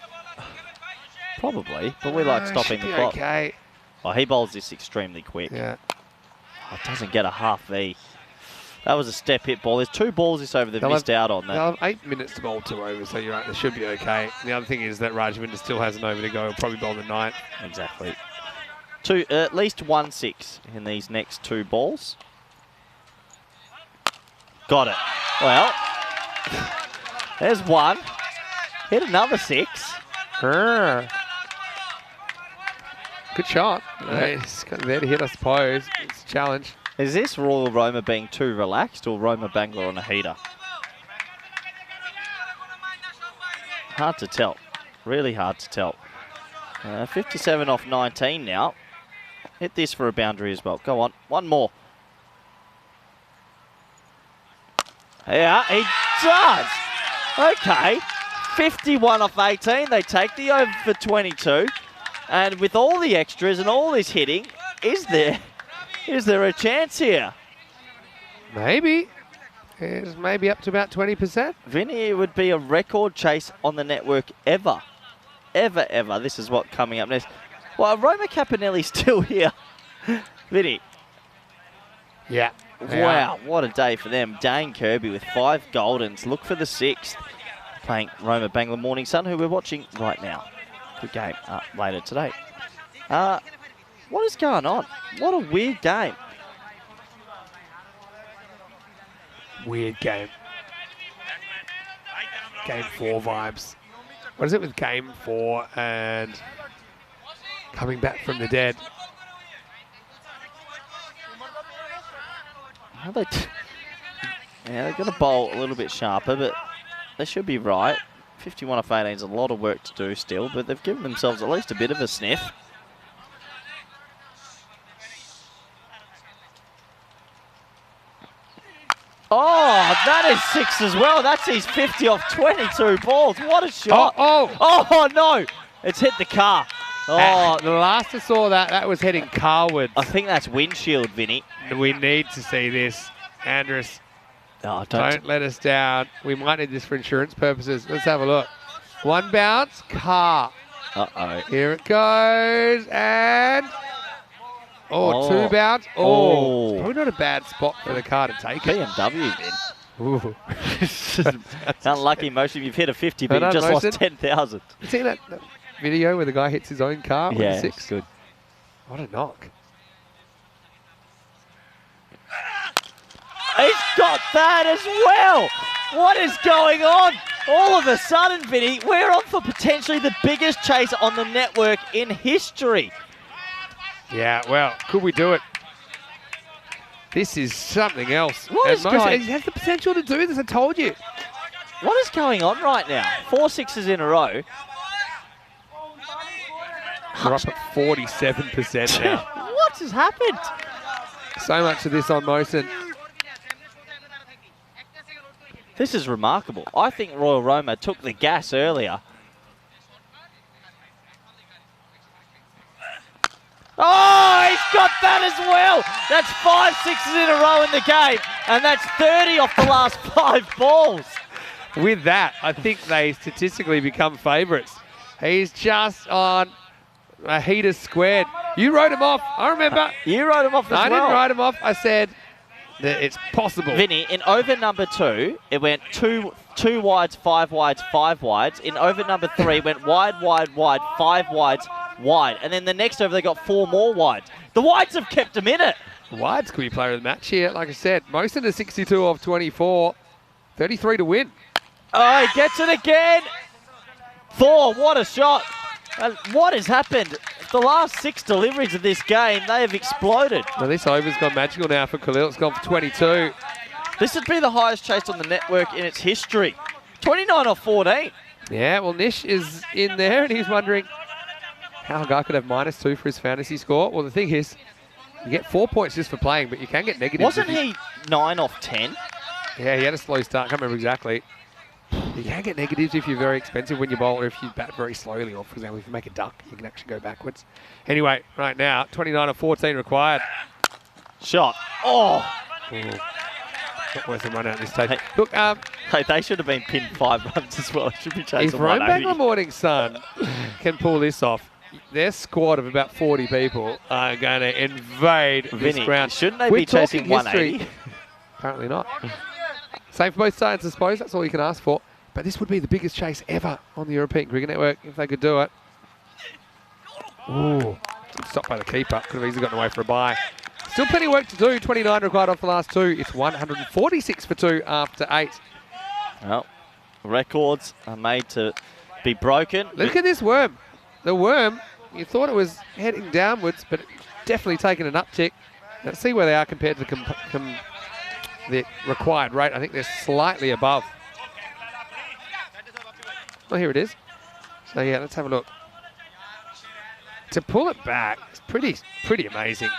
Probably, but we like stopping the clock. Okay. Oh, he bowls this extremely quick. Yeah. Oh, it doesn't get a half V. That was a step hit ball. There's 2 balls this over they've missed out on that. They'll have 8 minutes to bowl 2 overs, so you're right, they should be okay. The other thing is that Rajavinder still has an over to go. He'll probably bowl the 9th. Exactly. At least 1 6 in these next 2 balls. Got it. Well, there's 1. Hit another 6. Good shot. He's got there to hit, I suppose. It's a challenge. Is this Royal Roma being too relaxed or Roma Bangla on a heater? Hard to tell. Really hard to tell. 57 off 19 now. Hit this for a boundary as well. Go on. One more. Yeah, he does. Okay. 51 off 18. They take the over for 22. And with all the extras and all this hitting, is there a chance here? Maybe. It's maybe up to about 20%. Vinny, it would be a record chase on the network ever. Ever. This is what coming up next. Well, Roma Capinelli's still here. Vinny. Yeah. Wow, what a day for them. Dane Kirby with 5 Goldens. Look for the 6th. Playing Roma Bangla Morning Sun, who we're watching right now. Good game later today. What is going on? What a weird game. Weird game. Game 4 vibes. What is it with game 4 and coming back from the dead? They're going to bowl a little bit sharper, but they should be right. 51 off 18 is a lot of work to do still, but they've given themselves at least a bit of a sniff. Oh, that is 6 as well. That's his 50 off 22 balls. What a shot. Oh, no. It's hit the car. Oh, the last I saw that was heading carwards. I think that's windshield, Vinny. We need to see this. Andrus, oh, don't let us down. We might need this for insurance purposes. Let's have a look. 1 bounce, car. Uh-oh. Here it goes, and... Oh, 2 bounce. Oh. It's probably not a bad spot for the car to take it. BMW, Vin. Ooh. Unlucky motion. You've hit a 50, but you just lost 10,000. You seen that video where the guy hits his own car with a 6? Good. What a knock. He's got that as well. What is going on? All of a sudden, Vinny, we're on for potentially the biggest chase on the network in history. Yeah, well, could we do it? This is something else. What is going? He has the potential to do this, I told you. What is going on right now? 4 6s in a row. We're up at 47% now. What has happened? So much of this on Mosen. This is remarkable. I think Royal Roma took the gas earlier. Oh, he's got that as well. That's 5 6s in a row in the game. And that's 30 off the last 5 balls. With that, I think they statistically become favourites. He's just on a heater squared. You wrote him off. I remember. You wrote him off as well. I didn't write him off. I said that it's possible. Vinny, in over number 2, it went 2 wides, 5 wides, 5 wides. In over number 3, it went wide, wide, wide, 5 wides, wide. And then the next over, they got 4 more wides. The wides have kept them in it. Wides could be player of the match here. Like I said, Mosen to 62 off 24. 33 to win. Oh, he gets it again. Thor, what a shot. What has happened? The last 6 deliveries of this game, they have exploded. Well, this over's gone magical now for Khalil. It's gone for 22. This would be the highest chase on the network in its history. 29 off 14. Yeah, well, Nish is in there, and he's wondering how a guy could have -2 for his fantasy score. Well, the thing is, you get 4 points just for playing, but you can get negatives. Wasn't he 9 off 10? Yeah, he had a slow start. Can't remember exactly. You can get negatives if you're very expensive when you bowl, or if you bat very slowly, or for example, if you make a duck, you can actually go backwards. Anyway, right now, 29 of 14 required. Shot. Oh! Ooh. Not worth a run out this stage. Hey, look, hey, they should have been pinned 5 runs as well. Should be chasing if Rome 180. Bangla Morning Sun can pull this off, their squad of about 40 people are going to invade this ground. Shouldn't they be chasing 180? Apparently not. Same for both sides, I suppose. That's all you can ask for. But this would be the biggest chase ever on the European Cricket Network if they could do it. Ooh. Stopped by the keeper. Could have easily gotten away for a bye. Still plenty of work to do. 29 required off the last 2. It's 146 for 2 after 8. Well, records are made to be broken. Look at this worm. The worm, you thought it was heading downwards, but definitely taking an uptick. Let's see where they are compared to the required rate. I think they're slightly above. Well, here it is. So yeah, let's have a look. To pull it back, it's pretty amazing.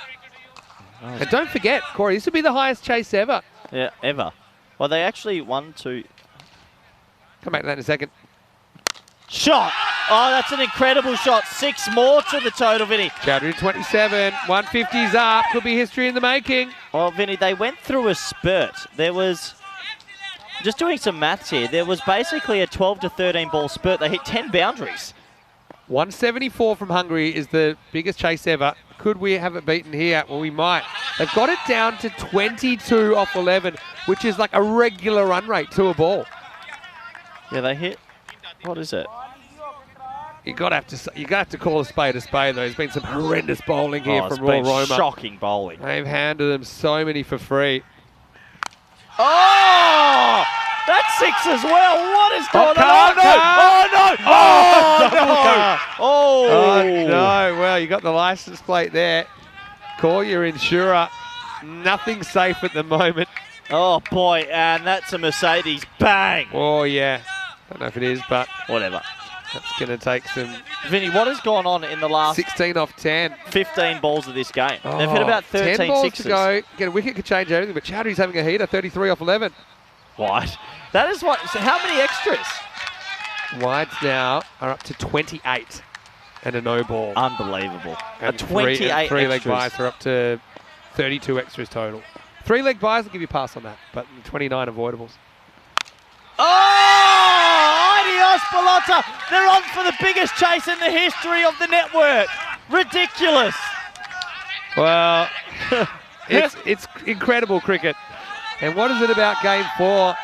And don't forget, Corey, this would be the highest chase ever. Yeah, ever. Well, they actually won to... Come back to that in a second. Shot! Oh, that's an incredible shot. 6 more to the total, Vinny. Chowdhury 27, 150's up. Could be history in the making. Well, Vinny, they went through a spurt. There was... Just doing some maths here, there was basically a 12 to 13 ball spurt. They hit 10 boundaries. 174 from Hungary is the biggest chase ever. Could we have it beaten here? Well, we might. They've got it down to 22 off 11, which is like a regular run rate to a ball. Yeah, they hit... What is it? You gotta have to call a spade though. There's been some horrendous bowling here from Royal Roma. Shocking bowling. They've handed them so many for free. Oh! That's 6 as well. What is going on? Oh, no! Oh, no! Well, you got the license plate there. Call your insurer. Nothing safe at the moment. Oh, boy. And that's a Mercedes. Bang! Oh, yeah. Don't know if it is, but whatever. That's going to take some... Vinny, what has gone on in the last... 16 off 10. 15 balls of this game. They've hit about 13 10 balls sixes. To go. Get a wicket could change everything, but Chowdhury's having a heater, 33 off 11. What? That is what... So how many extras? Wides now are up to 28 and a no ball. Unbelievable. And 28 three-leg extras. buys are up to 32 extras total. 3-leg buys will give you a pass on that, but 29 avoidables. Oh! Adios, Pelota! They're on for the biggest chase in the history of the network. Ridiculous. Well, it's incredible cricket. And what is it about Game 4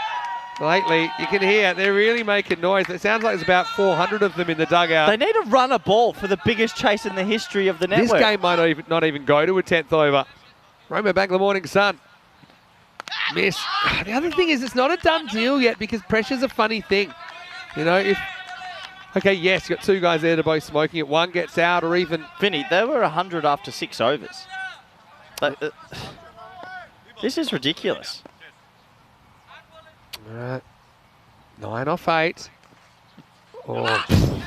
lately? You can hear they're really making noise. It sounds like there's about 400 of them in the dugout. They need to run a ball for the biggest chase in the history of the network. This game might not even go to a 10th over. Roma Bangla Morning Sun. Miss. The other thing is it's not a done deal yet because pressure's a funny thing. You know, if... Okay, yes, you've got 2 guys there to both smoking it. One gets out or even... Vinny, they were 100 after 6 overs. This is ridiculous. All right. 9 off 8. Oh.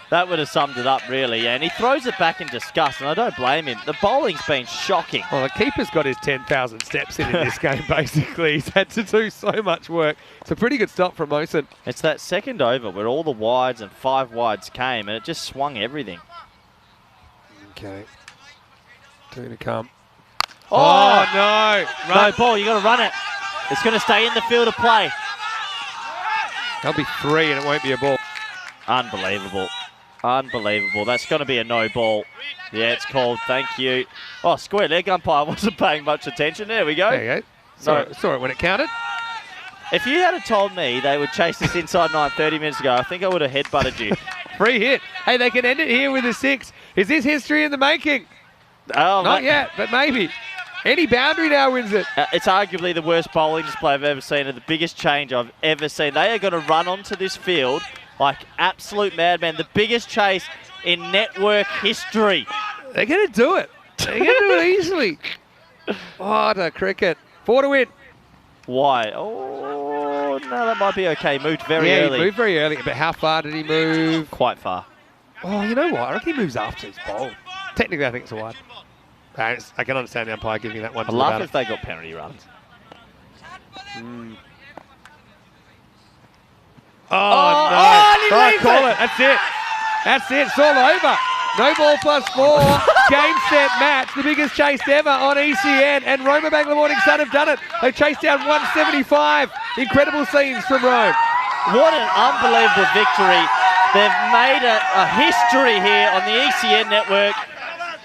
That would have summed it up, really, yeah. And he throws it back in disgust, and I don't blame him. The bowling's been shocking. Well, the keeper's got his 10,000 steps in this game, basically. He's had to do so much work. It's a pretty good stop from Mosen. It's that second over where all the wides and 5 wides came, and it just swung everything. Okay. 2 to come. Oh, no. No ball, you got to run it. It's going to stay in the field of play. That'll be 3 and it won't be a ball. Unbelievable. Unbelievable. That's going to be a no ball. Yeah, it's called. Thank you. Oh, square leg umpire wasn't paying much attention. There we go. There you go. Saw it when it counted. If you had told me they would chase this inside 9 30 minutes ago, I think I would have headbutted you. Free hit. Hey, they can end it here with a 6. Is this history in the making? Oh, Not yet, but maybe. Any boundary now wins it. It's arguably the worst bowling display I've ever seen and the biggest change I've ever seen. They are going to run onto this field like absolute madmen. The biggest chase in network history. They're going to do it. They're going to do it easily. What a cricket. 4 to win. Why? Oh, no, that might be okay. Moved very early. He moved very early. But how far did he move? Quite far. Oh, you know what? I reckon he moves after his bowl. Technically, I think it's a wide. I can understand the umpire giving that one to I the love batter. if they got penalty runs. Oh, no. Oh, Call it. That's it. That's it. It's all over. No ball plus 4. Game, set, match. The biggest chase ever on ECN. And Roma Bangla Morning Sun have done it. They chased down 175. Incredible scenes from Rome. What an unbelievable victory. They've made a history here on the ECN network.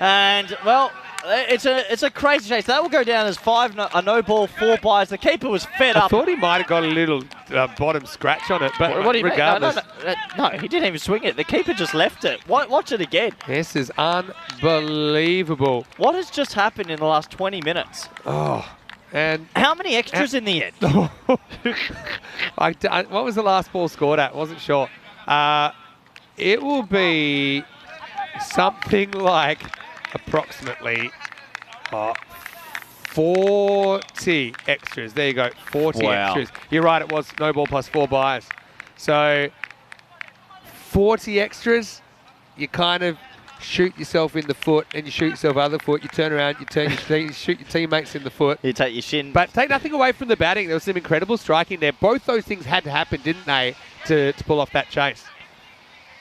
And, well, it's a crazy chase. That will go down as 5 a no ball, 4 buys. The keeper was fed up. I thought he might have got a little bottom scratch on it, but what do you regardless. mean? No, he didn't even swing it. The keeper just left it. Watch it again. This is unbelievable. What has just happened in the last 20 minutes? Oh, and how many extras in the end? what was the last ball scored at? Wasn't sure. it will be something like approximately 40 extras. There you go, 40 extras. You're right, it was no ball plus 4 buys. So 40 extras, you kind of shoot yourself in the foot and you shoot yourself other foot. You turn around, you shoot your teammates in the foot. You take your shin. But take nothing away from the batting. There was some incredible striking there. Both those things had to happen, didn't they, to pull off that chase?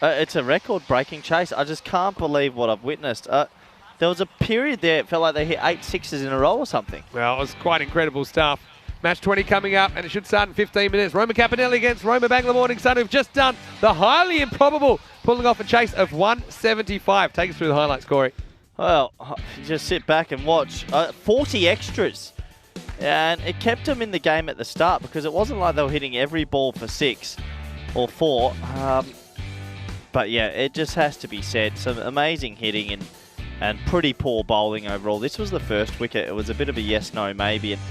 It's a record-breaking chase. I just can't believe what I've witnessed. There was a period there, it felt like they hit 8 sixes in a row or something. Well, it was quite incredible stuff. Match 20 coming up, and it should start in 15 minutes. Roma Capinelli against Roma Bangla Morning Sun, who've just done the highly improbable, pulling off a chase of 175. Take us through the highlights, Corey. Well, just sit back and watch. 40 extras. And it kept them in the game at the start because it wasn't like they were hitting every ball for 6 or 4. But yeah, it just has to be said. Some amazing hitting and pretty poor bowling overall. This was the first wicket. It was a bit of a yes-no maybe. And,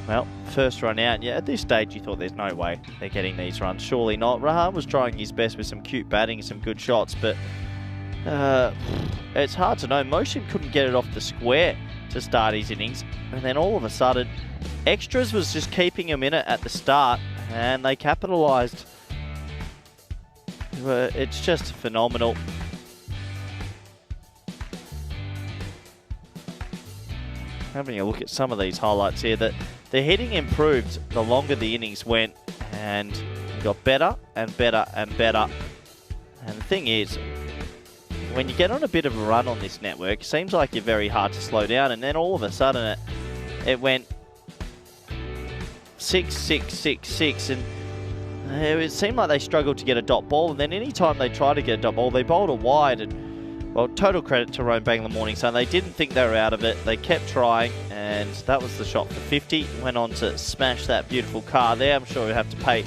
well, first run out. Yeah, at this stage you thought there's no way they're getting these runs. Surely not. Rahan was trying his best with some cute batting, some good shots, but it's hard to know. Motion couldn't get it off the square to start his innings. And then all of a sudden, extras was just keeping him in it at the start, and they capitalised. It's just phenomenal. Having a look at some of these highlights here, that the hitting improved the longer the innings went, and it got better and better and better. And the thing is, when you get on a bit of a run on this network, it seems like you're very hard to slow down, and then all of a sudden it went 6, 6, 6, 6, and it seemed like they struggled to get a dot ball, and then any time they tried to get a dot ball, they bowled a wide. And, well, total credit to Rome Bangla Morning Sun. They didn't think they were out of it. They kept trying, and that was the shot for 50. Went on to smash that beautiful car there. I'm sure we have to pay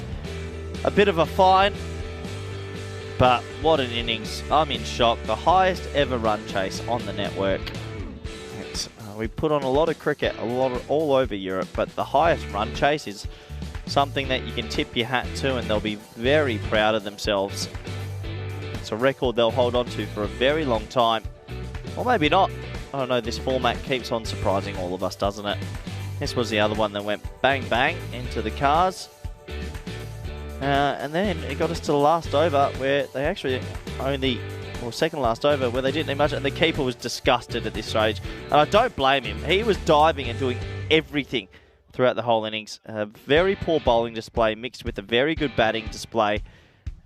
a bit of a fine. But what an innings. I'm in shock. The highest ever run chase on the network. We put on a lot of cricket, all over Europe, but the highest run chase is something that you can tip your hat to, and they'll be very proud of themselves. It's a record they'll hold on to for a very long time. Or maybe not. I don't know, this format keeps on surprising all of us, doesn't it? This was the other one that went bang bang into the cars. And then it got us to the last over where they actually second last over where they didn't need much, and the keeper was disgusted at this stage. And I don't blame him. He was diving and doing everything throughout the whole innings. A very poor bowling display mixed with a very good batting display,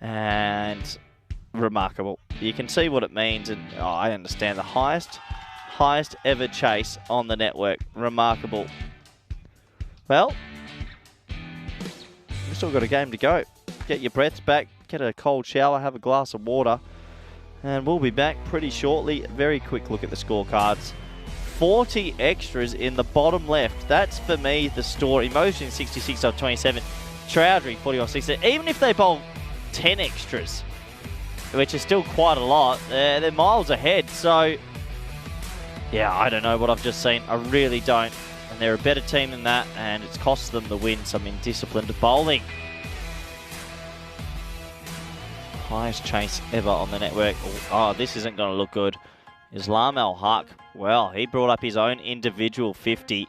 and remarkable. You can see what it means, and I understand the highest ever chase on the network. Remarkable. Well, we've still got a game to go. Get your breaths back, get a cold shower, have a glass of water, and we'll be back pretty shortly. A very quick look at the scorecards. 40 extras in the bottom left. That's, for me, the story. Motion 66 off 27. Chowdhury 40 off 16. Even if they bowl 10 extras, which is still quite a lot, they're miles ahead. So, yeah, I don't know what I've just seen. I really don't. And they're a better team than that, and it's cost them the win. Some indisciplined bowling. Highest chase ever on the network. Oh, this isn't going to look good. Islam Al-Haq, well, he brought up his own individual 50.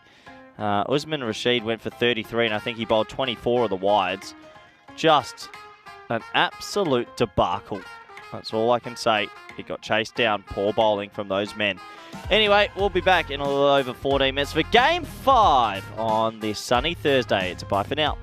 Usman Rashid went for 33, and I think he bowled 24 of the wides. Just an absolute debacle. That's all I can say. He got chased down. Poor bowling from those men. Anyway, we'll be back in a little over 14 minutes for Game 5 on this sunny Thursday. It's a bye for now.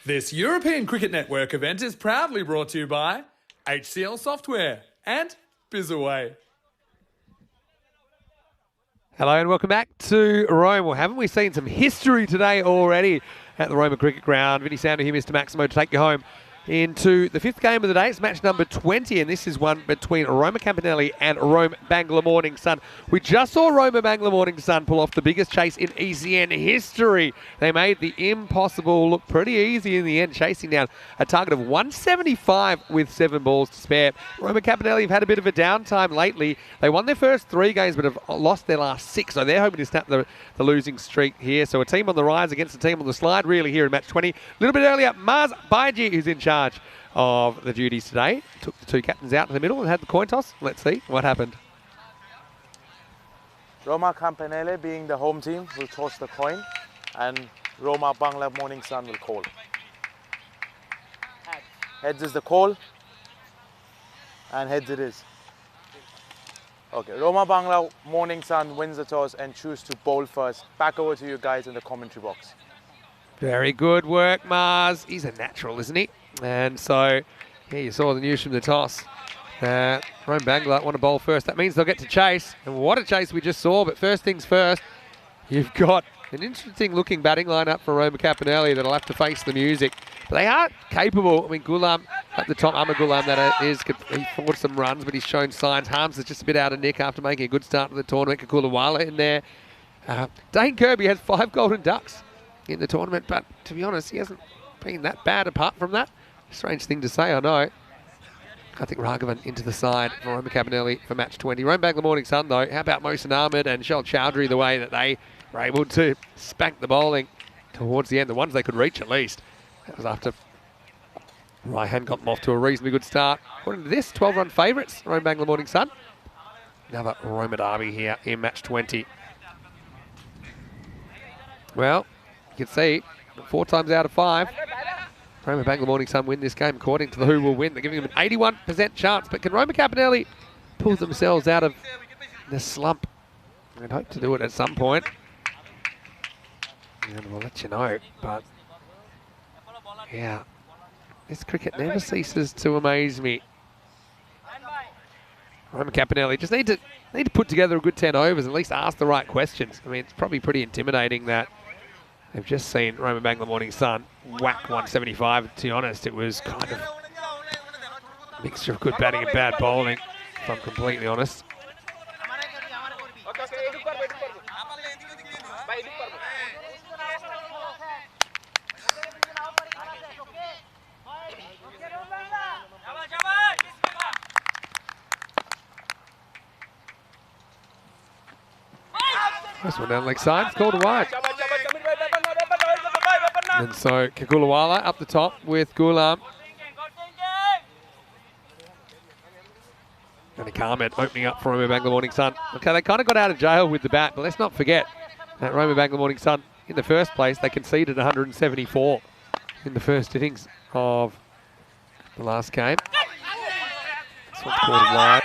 This European Cricket Network event is proudly brought to you by HCL Software and Bizaway. Hello and welcome back to Rome. Well, haven't we seen some history today already at the Roma Cricket Ground? Vinny Sander here, Mr. Maximo, to take you home into the fifth game of the day. It's match number 20, and this is one between Roma Campanelli and Rome Bangla Morning Sun. We just saw Roma Bangla Morning Sun pull off the biggest chase in ECN history. They made the impossible look pretty easy in the end, chasing down a target of 175 with 7 balls to spare. Roma Campanelli have had a bit of a downtime lately. They won their first 3 games but have lost their last 6, so they're hoping to snap the losing streak here. So a team on the rise against a team on the slide really here in match 20. A little bit earlier, Mars Baiji, who's in charge of the duties today, took the 2 captains out in the middle and had the coin toss. Let's see what happened. Roma Campanelli, being the home team, will toss the coin, and Roma Bangla Morning Sun will call. Heads is the call, and heads it is. Okay, Roma Bangla Morning Sun wins the toss and choose to bowl first. Back over to you guys in the commentary box. Very good work, Mars. He's a natural, isn't he? And so, yeah, you saw the news from the toss. Rome Bangla want to bowl first. That means they'll get to chase. And what a chase we just saw. But first things first, you've got an interesting looking batting lineup for Roma Campanelli that'll have to face the music. But they are capable. I mean, Gulam at the top, Gulam that is, he forged some runs, but he's shown signs. Harms is just a bit out of nick after making a good start to the tournament. Kakulawala in there. Dane Kirby has 5 golden ducks in the tournament, but to be honest, he hasn't been that bad apart from that. Strange thing to say, I know. I think Raghavan into the side for Roma Campanelli for match 20. Rome Bangla Morning Sun, though, how about Mohsin Ahmed and Shal Chowdhury, the way that they were able to spank the bowling towards the end, the ones they could reach at least. That was after Raihan got them off to a reasonably good start. According to this, 12-run favourites, Rome Bangla Morning Sun. Another Roma derby here in match 20. Well, you can see 4 times out of 5, Roma Bangla Morning Sun win this game according to the Who Will Win. They're giving them an 81% chance, but can Roma Campanelli pull themselves out of the slump? I'd hope to do it at some point, and we'll let you know. But yeah, this cricket never ceases to amaze me. Roma Campanelli just need to put together a good 10 overs, at least ask the right questions. I mean, it's probably pretty intimidating that they've just seen Roma Bangla Morning Sun whack 175. To be honest, it was kind of a mixture of good batting and bad bowling, if I'm completely honest. First one down leg side, it's called a wide. And so Kakulawala up the top with Gulam. And Ahmed opening up for Roma Bangla Morning Sun. Okay, they kind of got out of jail with the bat, but let's not forget that Roma Bangla Morning Sun, in the first place, they conceded 174 in the first innings of the last game. This one's called wide.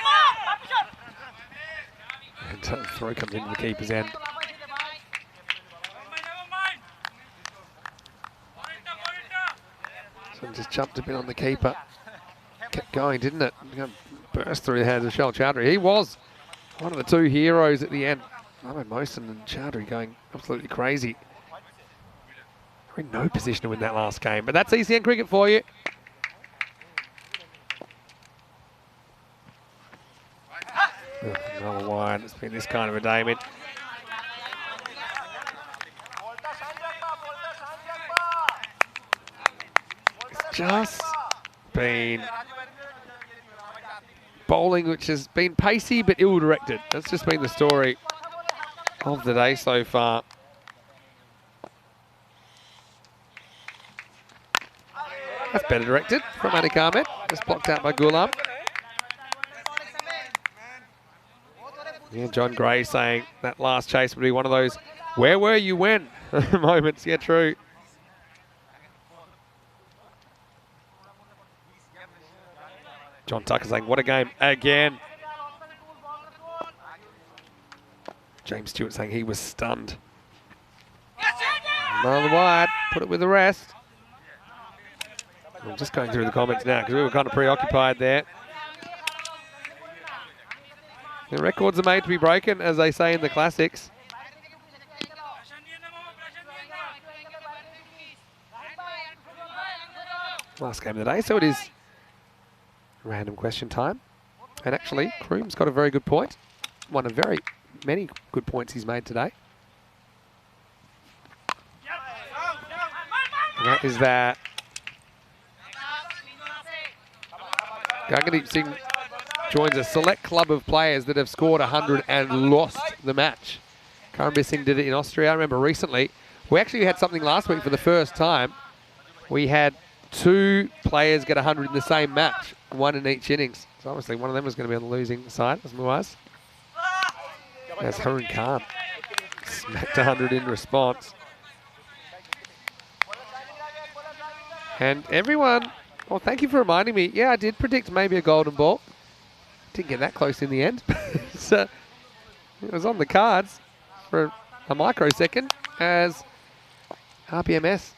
And the throw comes into the keeper's end. So just jumped a bit on the keeper. Kept going, didn't it? Burst through the hands of Shal Chowdhury. He was one of the 2 heroes at the end. Ahmed Mohsin and Chowdhury going absolutely crazy. They're in no position to win that last game, but that's ECN cricket for you. Another wide. It's been this kind of a day, mate. It's just been bowling which has been pacey but ill-directed. That's just been the story of the day so far. That's better directed from Anik Ahmed. Just blocked out by Gulam. Yeah, John Gray saying that last chase would be one of those "where were you when" moments. Yeah, true. John Tucker saying, what a game again. James Stewart saying he was stunned. Another wide, put it with the rest. I'm just going through the comments now because we were kind of preoccupied there. The records are made to be broken, as they say in the classics. Last game of the day, so it is random question time. And actually, Kroom's got a very good point. One of very many good points he's made today. And that is that Gagadi Singh joins a select club of players that have scored 100 and lost the match. Karambir Singh did it in Austria. I remember recently, we actually had something last week for the first time. We had 2 players get 100 in the same match, 1 in each innings. So obviously one of them was going to be on the losing side, as Muaz. As Harun Khan smacked 100 in response. And everyone, well, thank you for reminding me. Yeah, I did predict maybe a golden ball. Didn't get that close in the end. So it was on the cards for a microsecond as RPMS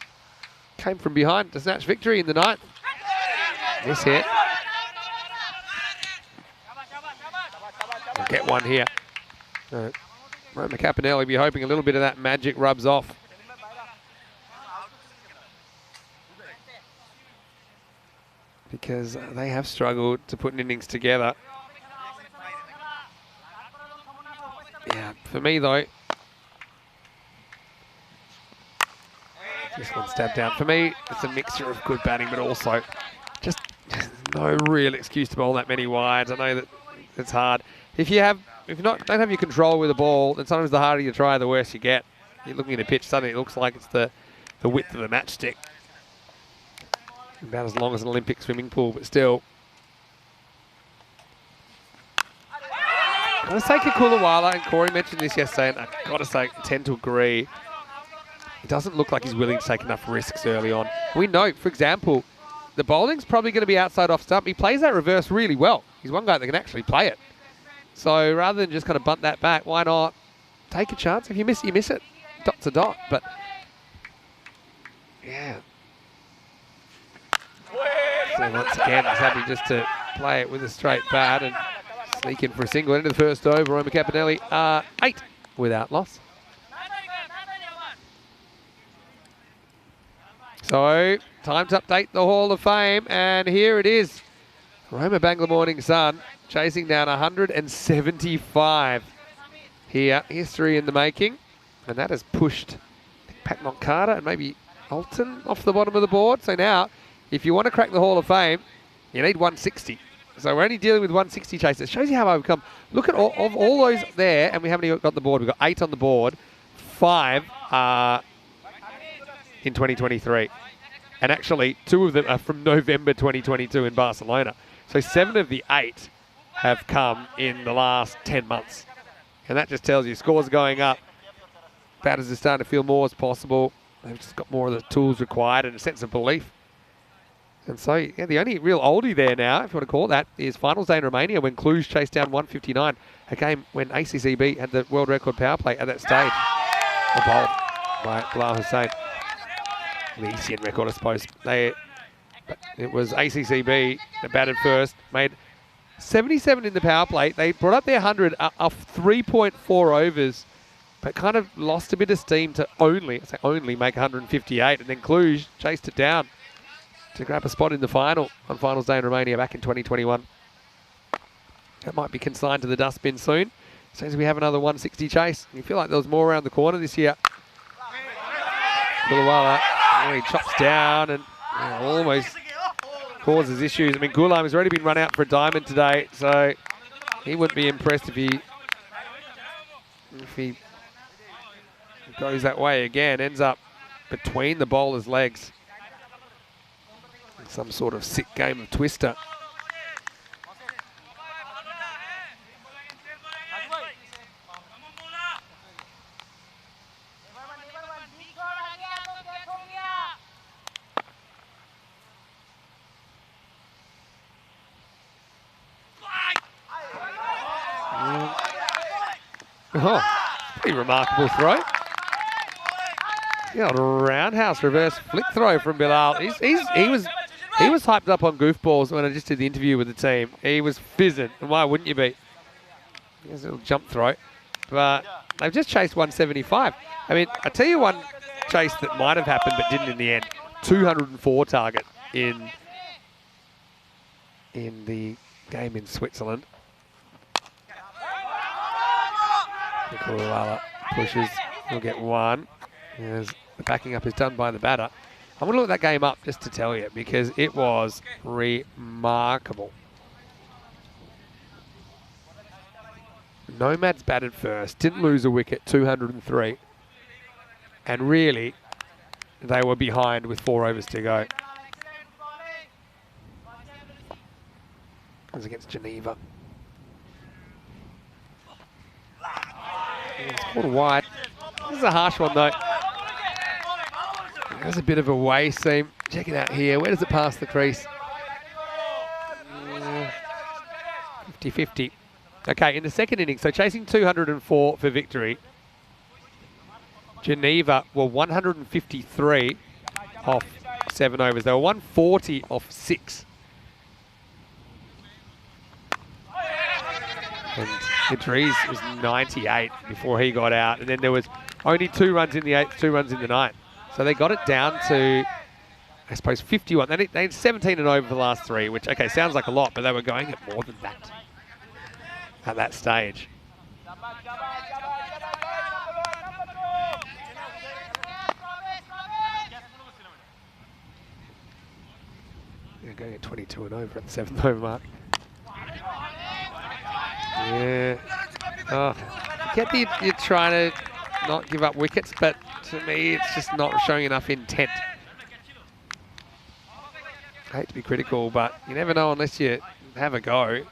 came from behind to snatch victory in the 9th. This hit. We'll get one here. Roma Capinelli be hoping a little bit of that magic rubs off. Because they have struggled to put innings together. Yeah, for me though, this one stabbed down. For me, it's a mixture of good batting, but also just no real excuse to bowl that many wides. I know that it's hard. If you don't have your control with the ball, then sometimes the harder you try, the worse you get. You're looking at a pitch, suddenly it looks like it's the width of the matchstick. About as long as an Olympic swimming pool, but still. I'm going to say Kukulawala, and Corey mentioned this yesterday, and I've got to say, I tend to agree. It doesn't look like he's willing to take enough risks early on. We know, for example, the bowling's probably going to be outside off stump. He plays that reverse really well. He's one guy that can actually play it. So rather than just kind of bunt that back, why not take a chance? If you miss it, you miss it. Dot's a dot, but yeah. So once again, he's happy just to play it with a straight bat and sneak in for a single. Into the first over, Roma Capinelli are 8 without loss. So, time to update the Hall of Fame, and here it is. Roma Bangla Morning Sun chasing down 175 here. History in the making, and that has pushed Pat Moncada and maybe Alton off the bottom of the board. So now, if you want to crack the Hall of Fame, you need 160. So we're only dealing with 160 chases. It shows you how I've come. Look at all those there, and we haven't even got the board. We've got 8 on the board. 5 are in 2023. And actually, 2 of them are from November 2022 in Barcelona. So 7 of the 8 have come in the last 10 months. And that just tells you scores are going up. Batters are starting to feel more as possible. They've just got more of the tools required and a sense of belief. And so, yeah, the only real oldie there now, if you want to call it that, is finals day in Romania when Cluj chased down 159. A game when ACCB had the world record power play at that stage. A bowl by Bilal Hussain. The ECN record, I suppose. It was ACCB that batted first, made 77 in the power play. They brought up their 100 off 3.4 overs, but kind of lost a bit of steam to only make 158. And then Cluj chased it down to grab a spot in the final on finals day in Romania back in 2021. That might be consigned to the dustbin soon. As soon as we have another 160 chase. You feel like there was more around the corner this year. Kulawala, he chops down and almost causes issues. I mean, Ghulam has already been run out for a diamond today, so he wouldn't be impressed if he goes that way again. Ends up between the bowler's legs. Some sort of sick game of twister. Oh, pretty remarkable throw. Yeah, roundhouse reverse flick throw from Bilal. He was He was hyped up on goofballs when I just did the interview with the team. He was fizzing, and why wouldn't you be? He has a little jump throw, but they've just chased 175. I mean, I tell you one chase that might have happened but didn't in the end. 204 target in the game in Switzerland. Kuala pushes, he'll get one. As the backing up is done by the batter. I'm going to look that game up just to tell you because it was remarkable. Nomads batted first, didn't lose a wicket, 203. And really, they were behind with 4 overs to go. It was against Geneva. It's called a wide. This is a harsh one though. There's a bit of a way seam. Check it out here. Where does it pass the crease? 50-50. Okay, in the second innings, so chasing 204 for victory. Geneva were 153 off 7 overs. They were 140 off 6. And Idris was 98 before he got out. And then there was only 2 runs in the 8th, 2 runs in the 9th. So they got it down to, I suppose, 51. They had 17 and over for the last 3, which, okay, sounds like a lot, but they were going at more than that at that stage. They're going at 22 and over at the 7th over mark. Yeah. Oh, I get that you're trying to not give up wickets, but to me, it's just not showing enough intent. I hate to be critical, but you never know unless you have a go.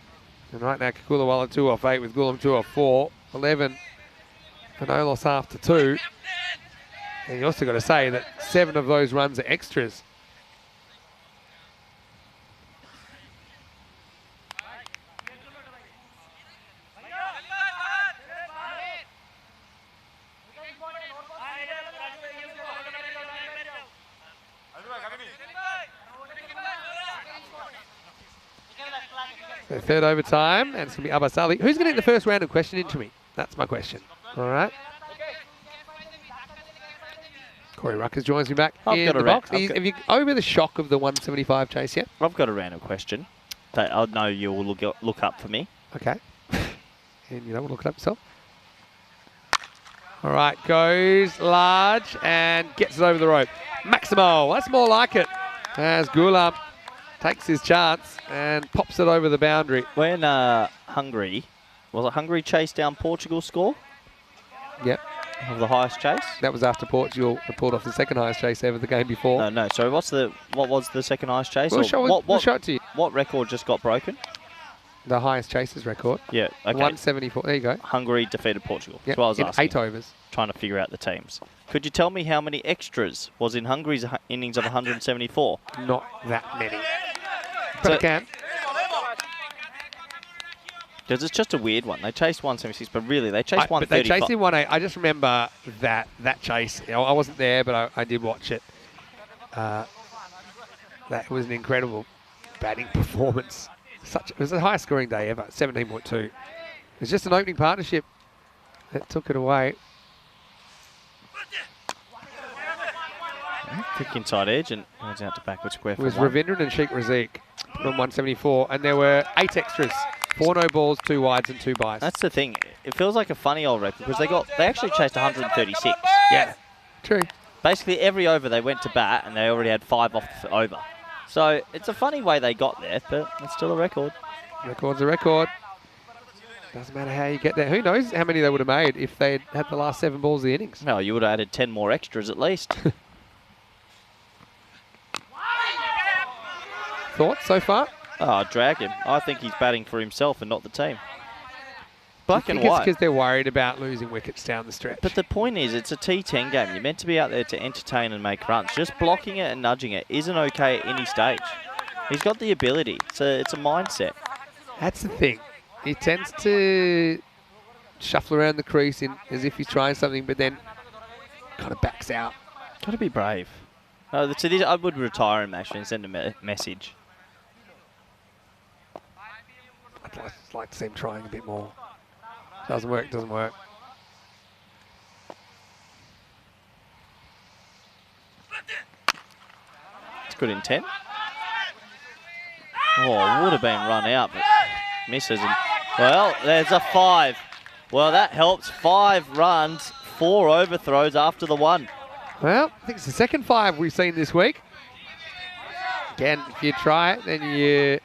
And right now, Kakulawala 2 off 8 with Gulam 2 off 4, 11 for no loss after 2. And you also got to say that 7 of those runs are extras. So 3rd overtime, and it's going to be Abbas Ali. Who's going to get the first round of questioning to me? That's my question. All right. Corey Ruckers joins me back in the box. Have you over the shock of the 175 chase yet? I've got a random question that I know you will look up for me. Okay. And you don't want to look it up yourself? All right, goes large and gets it over the rope. Maximo, that's more like it. As Gulam takes his chance and pops it over the boundary. When Hungary, was it Hungary chased down Portugal's score? Yep. Of the highest chase? That was after Portugal pulled off the second highest chase ever the game before. No. So what was the second highest chase? We'll show it to you. What record just got broken? The highest chases record. Yeah, okay. 174. There you go. Hungary defeated Portugal. Yep. That's what I was in asking. 8 overs. Trying to figure out the teams. Could you tell me how many extras was in Hungary's innings of 174? Not that many. But I can. Because it's just a weird one. They chased 176, but really they chased 135. But they chased in 1-8. I just remember that chase. You know, I wasn't there, but I did watch it. That was an incredible batting performance. It was the highest scoring day ever, 17.2. It was just an opening partnership that took it away. Quick inside edge and goes out to backward square. It was Ravindran and Sheikh Razik on 174, and there were 8 extras. 4 no balls, 2 wides and 2 byes. That's the thing. It feels like a funny old record because they actually chased 136. Yeah, true. Basically every over they went to bat and they already had 5 off the over. So it's a funny way they got there, but it's still a record. Record's a record. Doesn't matter how you get there. Who knows how many they would have made if they had the last 7 balls of the innings. No, you would have added 10 more extras at least. Thoughts so far? Oh, drag him. I think he's batting for himself and not the team. Black and white. It's because they're worried about losing wickets down the stretch. But the point is, it's a T10 game. You're meant to be out there to entertain and make runs. Just blocking it and nudging it isn't okay at any stage. He's got the ability. It's a mindset. That's the thing. He tends to shuffle around the crease as if he's trying something, but then kind of backs out. Got to be brave. So this, I would retire him actually and send a message. I'd like to see him trying a bit more. Doesn't work, doesn't work. It's good intent. Oh, would have been run out, but misses. And, well, there's a 5. Well, that helps. 5 runs, 4 overthrows after the 1. Well, I think it's the second 5 we've seen this week. Again, if you try it, then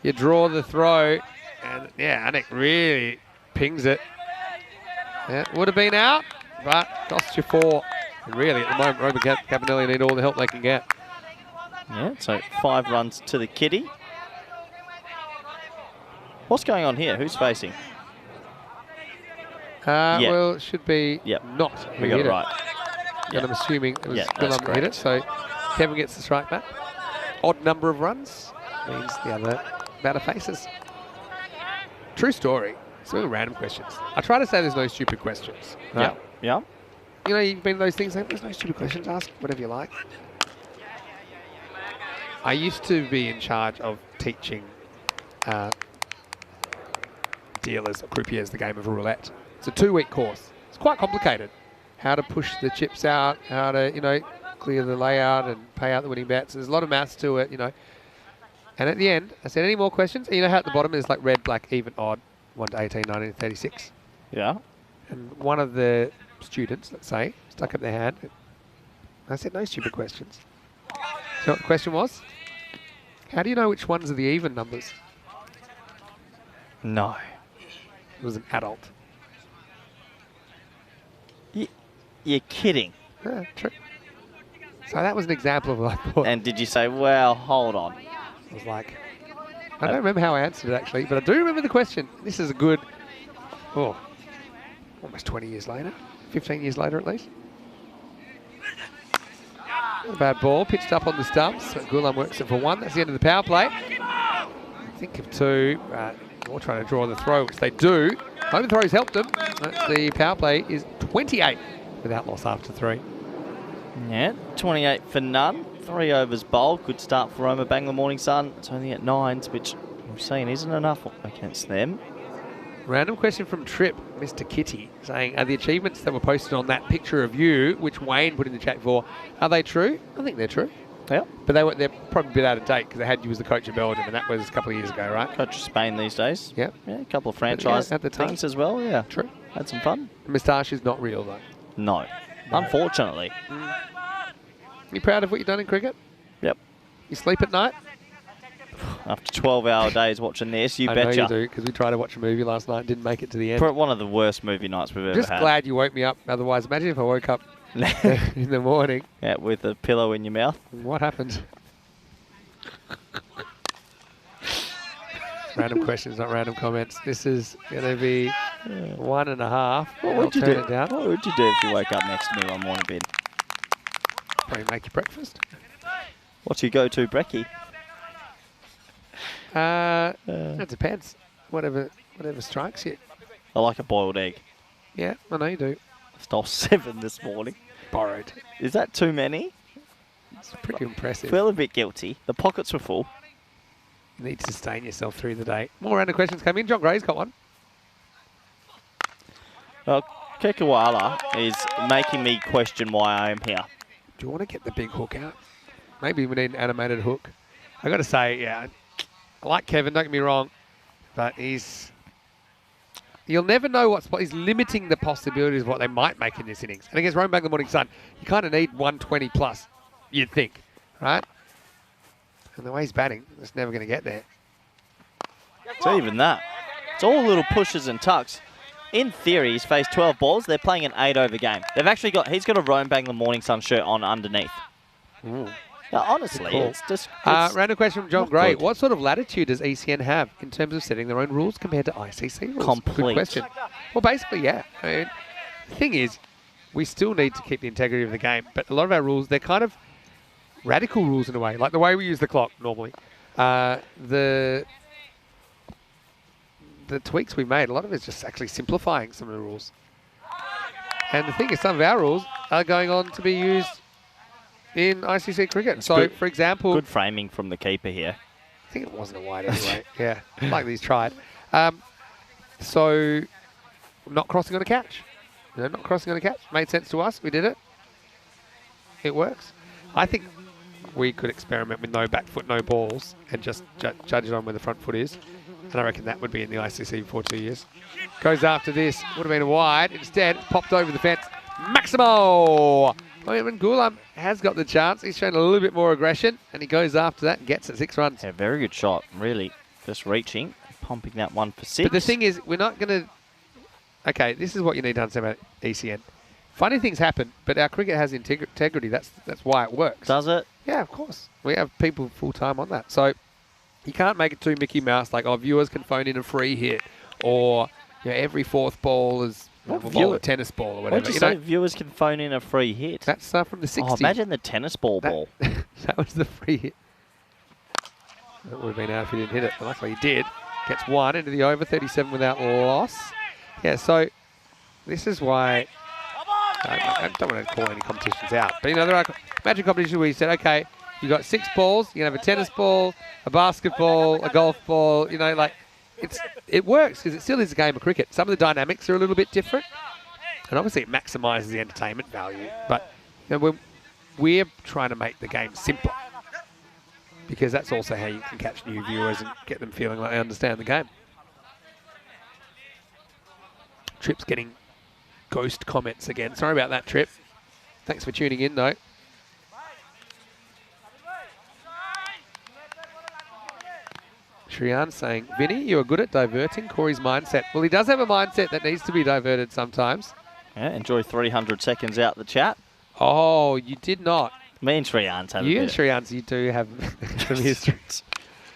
you draw the throw. And, yeah, Anik really pings it. Yeah, would have been out, but cost you 4. And really, at the moment, Roma Cabanelli need all the help they can get. Yeah, so 5 runs to the kitty. What's going on here? Who's facing? Well, it should be not. We got it right. And I'm assuming it was Gulam who hit it, so Kevin gets the strike back. Odd number of runs means the other batter faces. True story. Some random questions. I try to say there's no stupid questions. Right? Yeah. You know, you've been those things like, there's no stupid questions, ask whatever you like. I used to be in charge of teaching dealers or croupiers the game of roulette. It's a 2-week course. It's quite complicated. How to push the chips out, how to, you know, clear the layout and pay out the winning bets. There's a lot of maths to it, you know. And at the end, I said, any more questions? And you know how at the bottom is like red, black, even, odd, 1 to 18, 19, 36. Yeah. And one of the students, let's say, stuck up their hand. I said, no stupid questions. So what the question was? How do you know which ones are the even numbers? No. It was an adult. You're kidding. Yeah, true. So that was an example of what I thought. And did you say, well, hold on? I was like, I don't remember how I answered it actually, but I do remember the question. This is a good, almost 20 years later, 15 years later at least. Not a bad ball, pitched up on the stumps. So Gulam works it for 1. That's the end of the power play. Think of 2, more trying to draw the throw, which they do. Overthrows helped them. The power play is 28 without loss after 3. Yeah, 28 for none. 3 overs bowled. Good start for Roma Bangla Morning Sun. It's only at 9s, which I'm saying isn't enough against them. Random question from Trip, Mr. Kitty, saying, are the achievements that were posted on that picture of you, which Wayne put in the chat before, are they true? I think they're true. Yeah. But they're probably a bit out of date because they had you as the coach of Belgium, and that was a couple of years ago, right? Coach of Spain these days. Yep. Yeah, a couple of franchise at the time. things as well, yeah. True. Had some fun. The moustache is not real, though. No. Unfortunately. You proud of what you've done in cricket? Yep. You sleep at night? After 12-hour days watching this, you betcha. I know you do, because we tried to watch a movie last night and didn't make it to the end. Probably one of the worst movie nights we've ever had. Just glad you woke me up. Otherwise, imagine if I woke up in the morning. Yeah, with a pillow in your mouth. What happened? Random questions, not random comments. This is going to be 1.5. What would you do? It down. What would you do if you woke up next to me one morning, Ben? Probably make you breakfast. What's your go-to brekkie? It depends. Whatever strikes you. I like a boiled egg. Yeah, I know you do. I stole 7 this morning. Borrowed. Is that too many? It's pretty impressive. Feel a bit guilty. The pockets were full. You need to sustain yourself through the day. More random questions come in. John Gray's got one. Well, Kekawala is making me question why I am here. Do you want to get the big hook out? Maybe we need an animated hook. I got to say, yeah, I like Kevin, don't get me wrong, but you'll never know he's limiting the possibilities of what they might make in this innings. And against Rome Bangla Morning Sun, you kind of need 120 plus, you'd think, right? And the way he's batting, it's never going to get there. It's even that. It's all little pushes and tucks. In theory, he's faced 12 balls. They're playing an 8-over game. He's got a Rome Bangla Morning Sun shirt on underneath. Ooh. Now, honestly, Cool. it's just... Random question from John Gray. good. What sort of latitude does ECN have in terms of setting their own rules compared to ICC rules? Complete. Good question. Well, basically, yeah. I mean, the thing is, we still need to keep the integrity of the game, but a lot of our rules, they're kind of radical rules in a way, like the way we use the clock normally. The tweaks we made, a lot of it's just actually simplifying some of the rules. And the thing is, some of our rules are going on to be used in ICC cricket. So, good. for example... Good framing from the keeper here. I think it wasn't a wide anyway. Yeah, like these tried. So, not crossing on a catch. No, not crossing on a catch. Made sense to us. We did it. It works. I think we could experiment with no back foot, no balls, and just judge it on where the front foot is. And I reckon that would be in the ICC before 2 years. Goes after this. Would have been a wide. Instead, popped over the fence. Maximo! I mean, Gulam has got the chance. He's shown a little bit more aggression, and he goes after that and gets it 6 runs. Yeah, very good shot. Really, just reaching, pumping that one for 6. But the thing is, we're not going to... Okay, this is what you need to understand about ECN. Funny things happen, but our cricket has integrity. That's why it works. Does it? Yeah, of course. We have people full-time on that. So you can't make it too Mickey Mouse, like, oh, viewers can phone in a free hit, or every 4th ball is a tennis ball or whatever. What did you say? Viewers can phone in a free hit? That's from the 60s. Oh, imagine the tennis ball. That was the free hit. That would have been out if he didn't hit it, but luckily he did. Gets 1 into the over, 37 without loss. Yeah, so this is why I don't want to call any competitions out. But, there are magic competitions where you said, okay, you got 6 balls, you can have a tennis ball, a basketball, a golf ball, it works because it still is a game of cricket. Some of the dynamics are a little bit different, and obviously it maximises the entertainment value. But we're trying to make the game simpler because that's also how you can catch new viewers and get them feeling like they understand the game. Trip's getting ghost comments again. Sorry about that, Trip. Thanks for tuning in, though. Shriyan saying, Vinny, you are good at diverting Corey's mindset. Well, he does have a mindset that needs to be diverted sometimes. Yeah, enjoy 300 seconds out the chat. Oh, you did not. Me and Shriyan's have You and Shriyan's, you do have some history.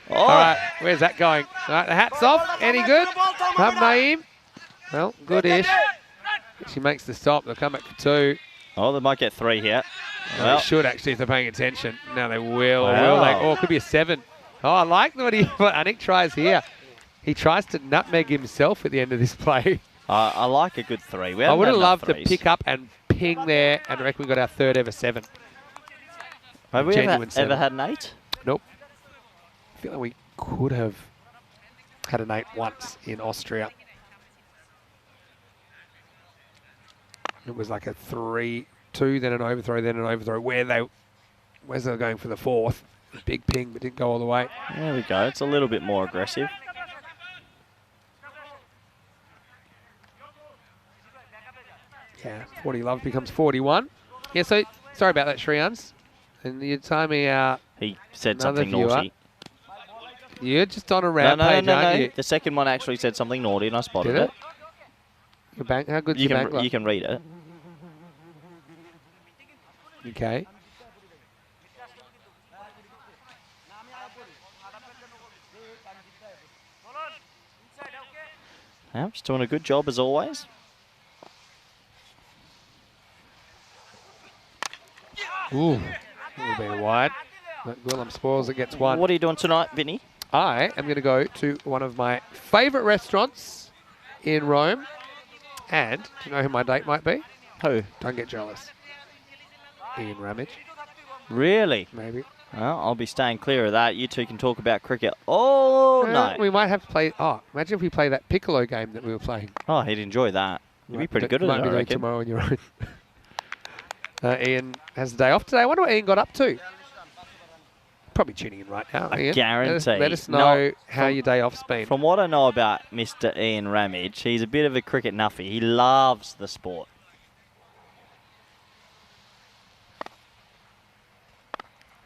Oh. All right, where's that going? All right, the hat's off. Any good? Naeem. Well, good-ish. She makes the stop. They'll come back for 2. Oh, they might get 3 here. Well, they should actually if they're paying attention. Now they will. Wow. Will they? Oh, it could be a 7. Oh, I like what Anik tries here. He tries to nutmeg himself at the end of this play. I like a good 3. I would have loved to pick up and ping there, and I reckon we got our 3rd ever 7. Have we ever had an 8? Nope. I feel like we could have had an 8 once in Austria. It was like a 3-2, then an overthrow, where they were going for the 4th. Big ping, but didn't go all the way. There we go. It's a little bit more aggressive. Yeah, 40 love becomes 41. Yeah, so sorry about that, Shriyans. And you're timing out. He said something naughty. You're just on a rampage, aren't you? The second one actually said something naughty, and I spotted it. Your bank, how good's your bank luck? You can read it. Okay. Yeah, just doing a good job as always. Ooh, that would have been wide. But Willem spoils it, gets 1. What are you doing tonight, Vinny? I am going to go to one of my favourite restaurants in Rome. And do you know who my date might be? Who? Don't get jealous. Ian Ramage. Really? Maybe. Well, I'll be staying clear of that. You two can talk about cricket all night. We might have to play... Oh, imagine if we play that Piccolo game that we were playing. Oh, he'd enjoy that. You'd be pretty good at it, I reckon. Tomorrow on your own. Ian has the day off today. I wonder what Ian got up to. Probably tuning in right now, Ian. Guarantee. Let us know how your day off's been. From what I know about Mr. Ian Ramage, he's a bit of a cricket nuffy. He loves the sport.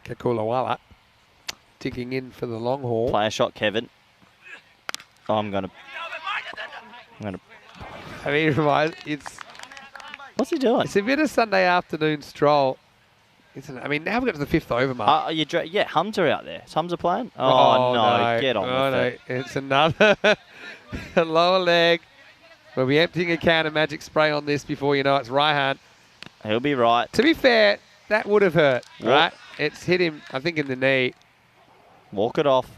Kakulawala ticking in for the long haul. Play a shot, Kevin. Oh, I'm gonna. I mean, it's. What's he doing? It's a bit of Sunday afternoon stroll, isn't it? I mean, now we've got to the 5th over mark. Yeah, Hum's out there. Is Hum's playing? Oh, no, get on with it. It's another lower leg. We'll be emptying a can of magic spray on this before you know it's Raihan. He'll be right. To be fair, that would have hurt, right? It's hit him, I think, in the knee. Walk it off.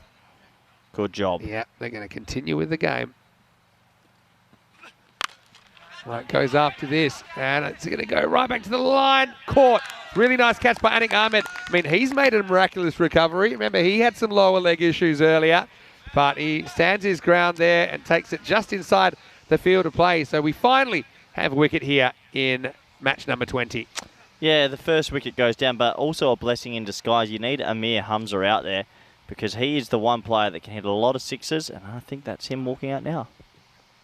Good job. Yeah, they're going to continue with the game. Right, goes after this, and it's going to go right back to the line. Caught. Really nice catch by Anik Ahmed. I mean, he's made a miraculous recovery. Remember, he had some lower leg issues earlier, but he stands his ground there and takes it just inside the field of play. So we finally have a wicket here in match number 20. Yeah, the first wicket goes down, but also a blessing in disguise. You need Amir Hamza out there because he is the one player that can hit a lot of sixes, and I think that's him walking out now.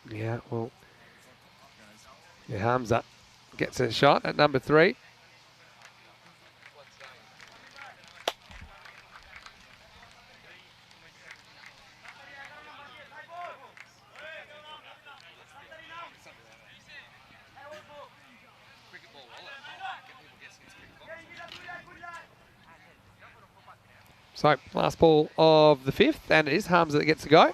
Yeah, well, yeah, Hamza gets a shot at number 3. So, last ball of the 5th, and it is Hamza that gets to go.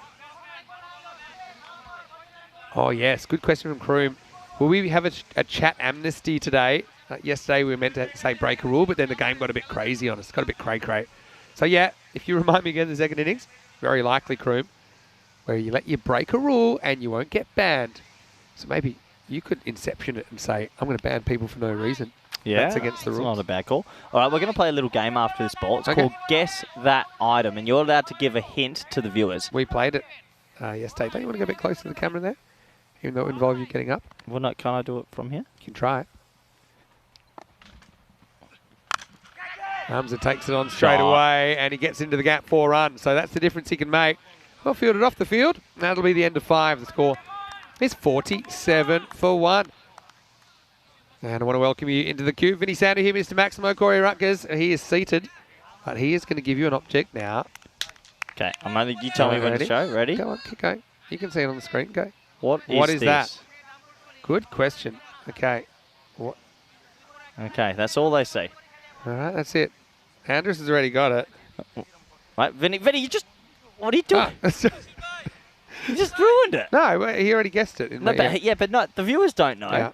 Oh, yes, good question from Kroom. Will we have a chat amnesty today? Yesterday we were meant to say break a rule, but then the game got a bit crazy on us. Got a bit cray-cray. So, yeah, if you remind me again of the second innings, very likely, Kroom, where you let you break a rule and you won't get banned. So maybe you could inception it and say, I'm going to ban people for no reason. Yeah, that's against the rules. Not a bad call. All right, we're going to play a little game after this ball. It's called Guess That Item, and you're allowed to give a hint to the viewers. We played it yesterday. Don't you want to go a bit closer to the camera there? Even though it involves you getting up? Well, no, can I do it from here? You can try it. Hamza takes it on straight away, and he gets into the gap 4 runs. So that's the difference he can make. Well fielded off the field. That'll be the end of 5. The score is 47 for 1. And I want to welcome you into the queue. Vinny Sander here, Mr. Maximo Corey Rutgers. He is seated, but he is going to give you an object now. Okay, you tell me when to show. Ready? Go on, keep going. You can see it on the screen. Go. What is this? That? Good question. Okay. What? Okay, that's all they say. All right, that's it. Andrews has already got it. Right, Vinny, you just... What are you doing? Oh, you just ruined it. No, he already guessed it. No, but no, the viewers don't know. Yeah.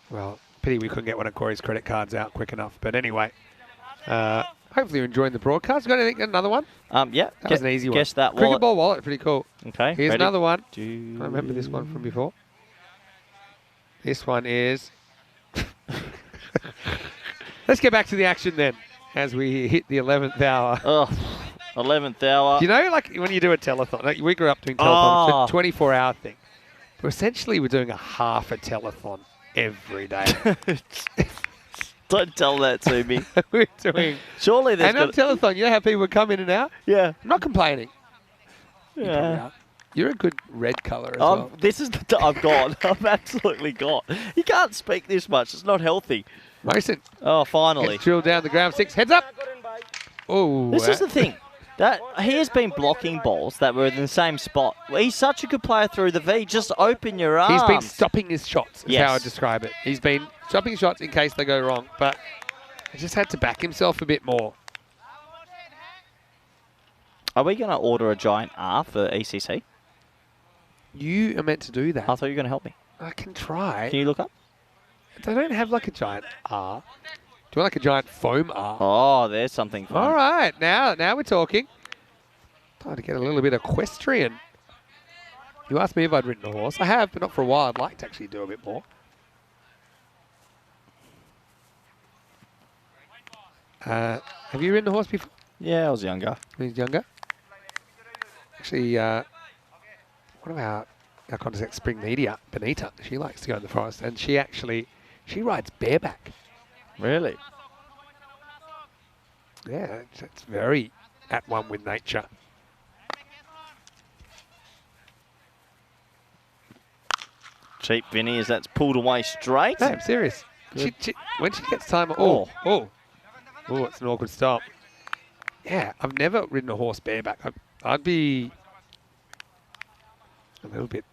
Well, pity we couldn't get one of Corey's credit cards out quick enough. But anyway, hopefully you're enjoying the broadcast. Got anything? Another one? Yeah. That was an easy one. Guess that wallet. Cricket ball wallet, pretty cool. Okay. Here's another one. I remember this one from before. This one is... Let's get back to the action then, as we hit the 11th hour. Oh, 11th hour. Do you know, like, when you do a telethon, like, we grew up doing telethons, it's a 24-hour thing. But essentially, we're doing a half a telethon every day. Don't tell that to me. We're doing... Surely there's... And on telethon, you know how people come in and out? Yeah. I'm not complaining. Yeah. You're a good red colour as well. This is the... I've gone. I'm absolutely gone. You can't speak this much. It's not healthy. Mason. Oh, finally. Gets drilled down the ground 6. Heads up. Oh. This is the thing. That he has been blocking balls that were in the same spot. He's such a good player through the V. Just open your arms. He's been stopping his shots, is how I describe it. He's been stopping shots in case they go wrong, but he just had to back himself a bit more. Are we going to order a giant R for ECC? You are meant to do that. I thought you were going to help me. I can try. Can you look up? They don't have like a giant R. Do you want like a giant foam R? Oh, there's something fun. All right, now we're talking. Time to get a little bit equestrian. You asked me if I'd ridden a horse. I have, but not for a while. I'd like to actually do a bit more. Have you ridden a horse before? Yeah, I was younger. When you was younger? Actually, one of our contact, Spring Media, Benita, she likes to go in the forest, and she rides bareback. Really? Yeah, it's very at one with nature. Cheap Vinny as that's pulled away straight. No, I'm serious. When she gets time... Oh, it's an awkward stop. Yeah, I've never ridden a horse bareback. I'd be a little bit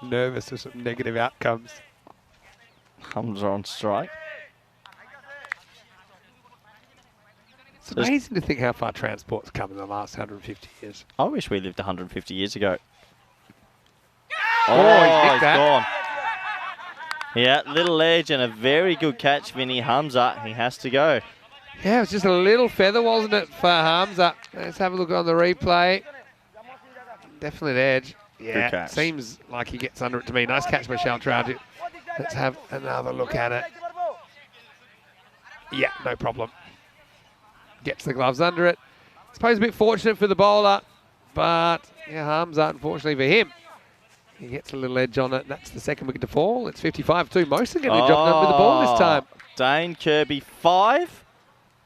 nervous of some negative outcomes. Hums are on strike. It's amazing to think how far transport's come in the last 150 years. I wish we lived 150 years ago. Oh, he's gone. Yeah, little edge and a very good catch, Vinny Hamza. He has to go. Yeah, it was just a little feather, wasn't it, for Hamza? Let's have a look on the replay. Definite edge. Yeah, seems like he gets under it to me. Nice catch by Shaltraju. Let's have another look at it. Yeah, no problem. Gets the gloves under it. I suppose a bit fortunate for the bowler, but yeah, Hamza, unfortunately for him, he gets a little edge on it. That's the second wicket to fall. It's 55-2. Most are getting the job done with the ball this time. Dane Kirby, 5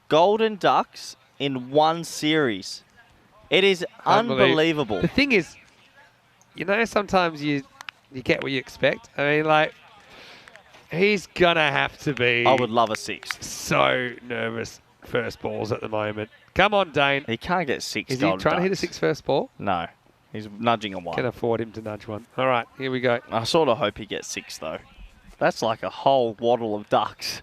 golden ducks in one series. It is unbelievable. The thing is, you know, sometimes you get what you expect. I mean, like, he's going to have to be... I would love a 6th. So nervous first balls at the moment. Come on, Dane. He can't get 6 Is golden he trying ducks. to hit a 6 first ball? No. He's nudging a 1. Can afford him to nudge one. All right, here we go. I sort of hope he gets 6, though. That's like a whole waddle of ducks.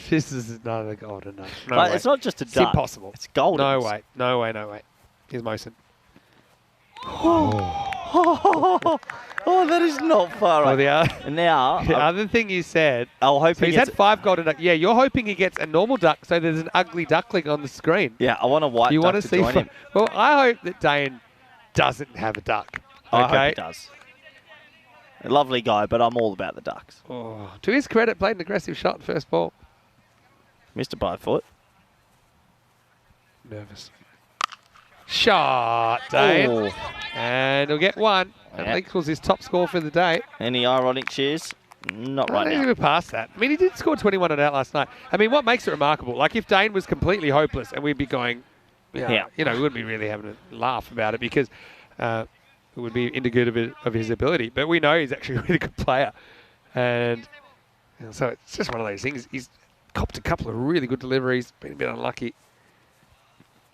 This is another golden duck. No But way. it's not just a It's duck. impossible. It's golden. No way. No way, no way. Here's Mosen. Oh, that is not far Well, right. Now, the other thing you said, I'll hope so he he's gets... had 5 golden ducks. Yeah, you're hoping he gets a normal duck, so there's an ugly duckling on the screen. Yeah, I want a white You duck want to see? join him. Well, I hope that Dane doesn't have a duck. I Okay. hope he does. A lovely guy, but I'm all about the ducks. Oh, to his credit, played an aggressive shot first ball. Missed it by a foot. Nervous. Shot, Dane. Oh. And he'll get 1. Yeah. That equals his top score for the day. Any ironic cheers? Not I right think now. we're past that. I mean, he did score 21 and out last night. I mean, what makes it remarkable? Like, if Dane was completely hopeless and we'd be going, Yeah. you know, we wouldn't be really having a laugh about it because it would be indicative of his ability. But we know he's actually a really good player. And so it's just one of those things. He's copped a couple of really good deliveries, been a bit unlucky.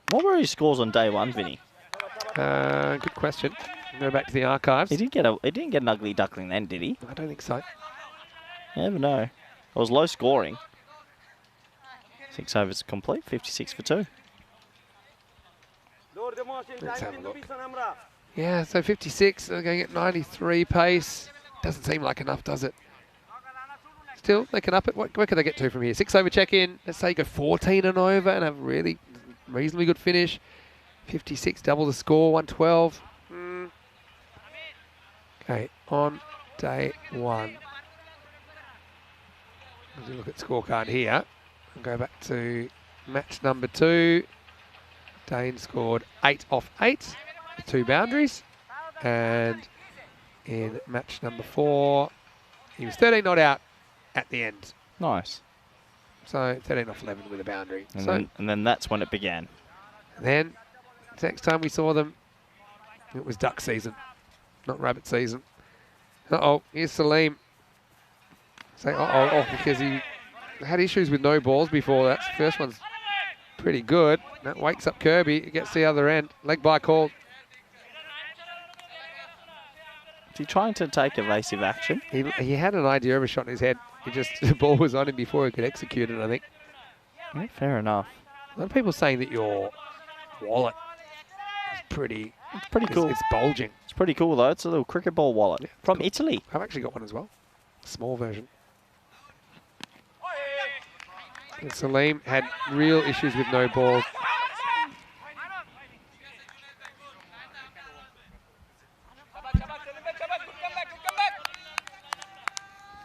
What were his scores on day 1, Vinny? Good question. Go back to the archives. He didn't get an ugly duckling then, did he? I don't think so. You never know. It was low scoring. 6 overs complete, 56 for 2. Let's have a look. Yeah, so 56, they're going at 93 pace. Doesn't seem like enough, does it? Still, they can up it. Where can they get to from here? 6 over check-in. Let's say you go 14 and over and have a really reasonably good finish. 56, double the score, 112. Okay, on day 1. As we look at scorecard here, and go back to match number 2. Dane scored 8 off 8 with 2 boundaries. And in match number 4, he was 13 not out at the end. Nice. So 13 off 11 with a boundary. And then that's when it began. Then next time we saw them, it was duck season, not rabbit season. Uh-oh, here's Salim. Say because he had issues with no balls before that. The first one's pretty good. That wakes up Kirby. He gets the other end. Leg by call. Is he trying to take evasive action? He had an idea of a shot in his head. The ball was on him before he could execute it, I think. Yeah, fair enough. A lot of people saying that your wallet is pretty... It's pretty cool. It's bulging. It's pretty cool, though. It's a little cricket ball wallet from Italy. I've actually got one as well. Small version. And Salim had real issues with no balls.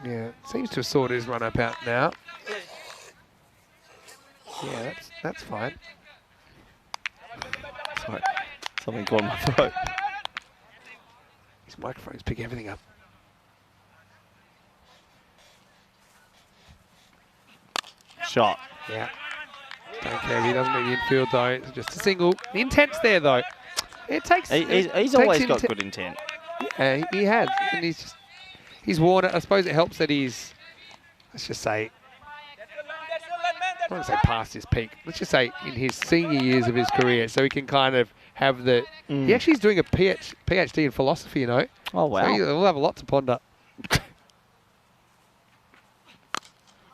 Yeah, seems to have sorted his run up out now. Yeah, that's fine. Sorry, something caught in my throat. His microphones pick everything up. Shot. Yeah. Don't care. He doesn't meet the infield though. It's just a single. The intent's there though. It takes. He's always got good intent. Yeah, he has, and he's worn it. I suppose it helps that he's, let's just say, I don't want to say past his peak. Let's just say in his senior years of his career, so he can kind of have the. He actually is doing a PhD in philosophy, you know. Oh wow! So he'll have a lot to ponder.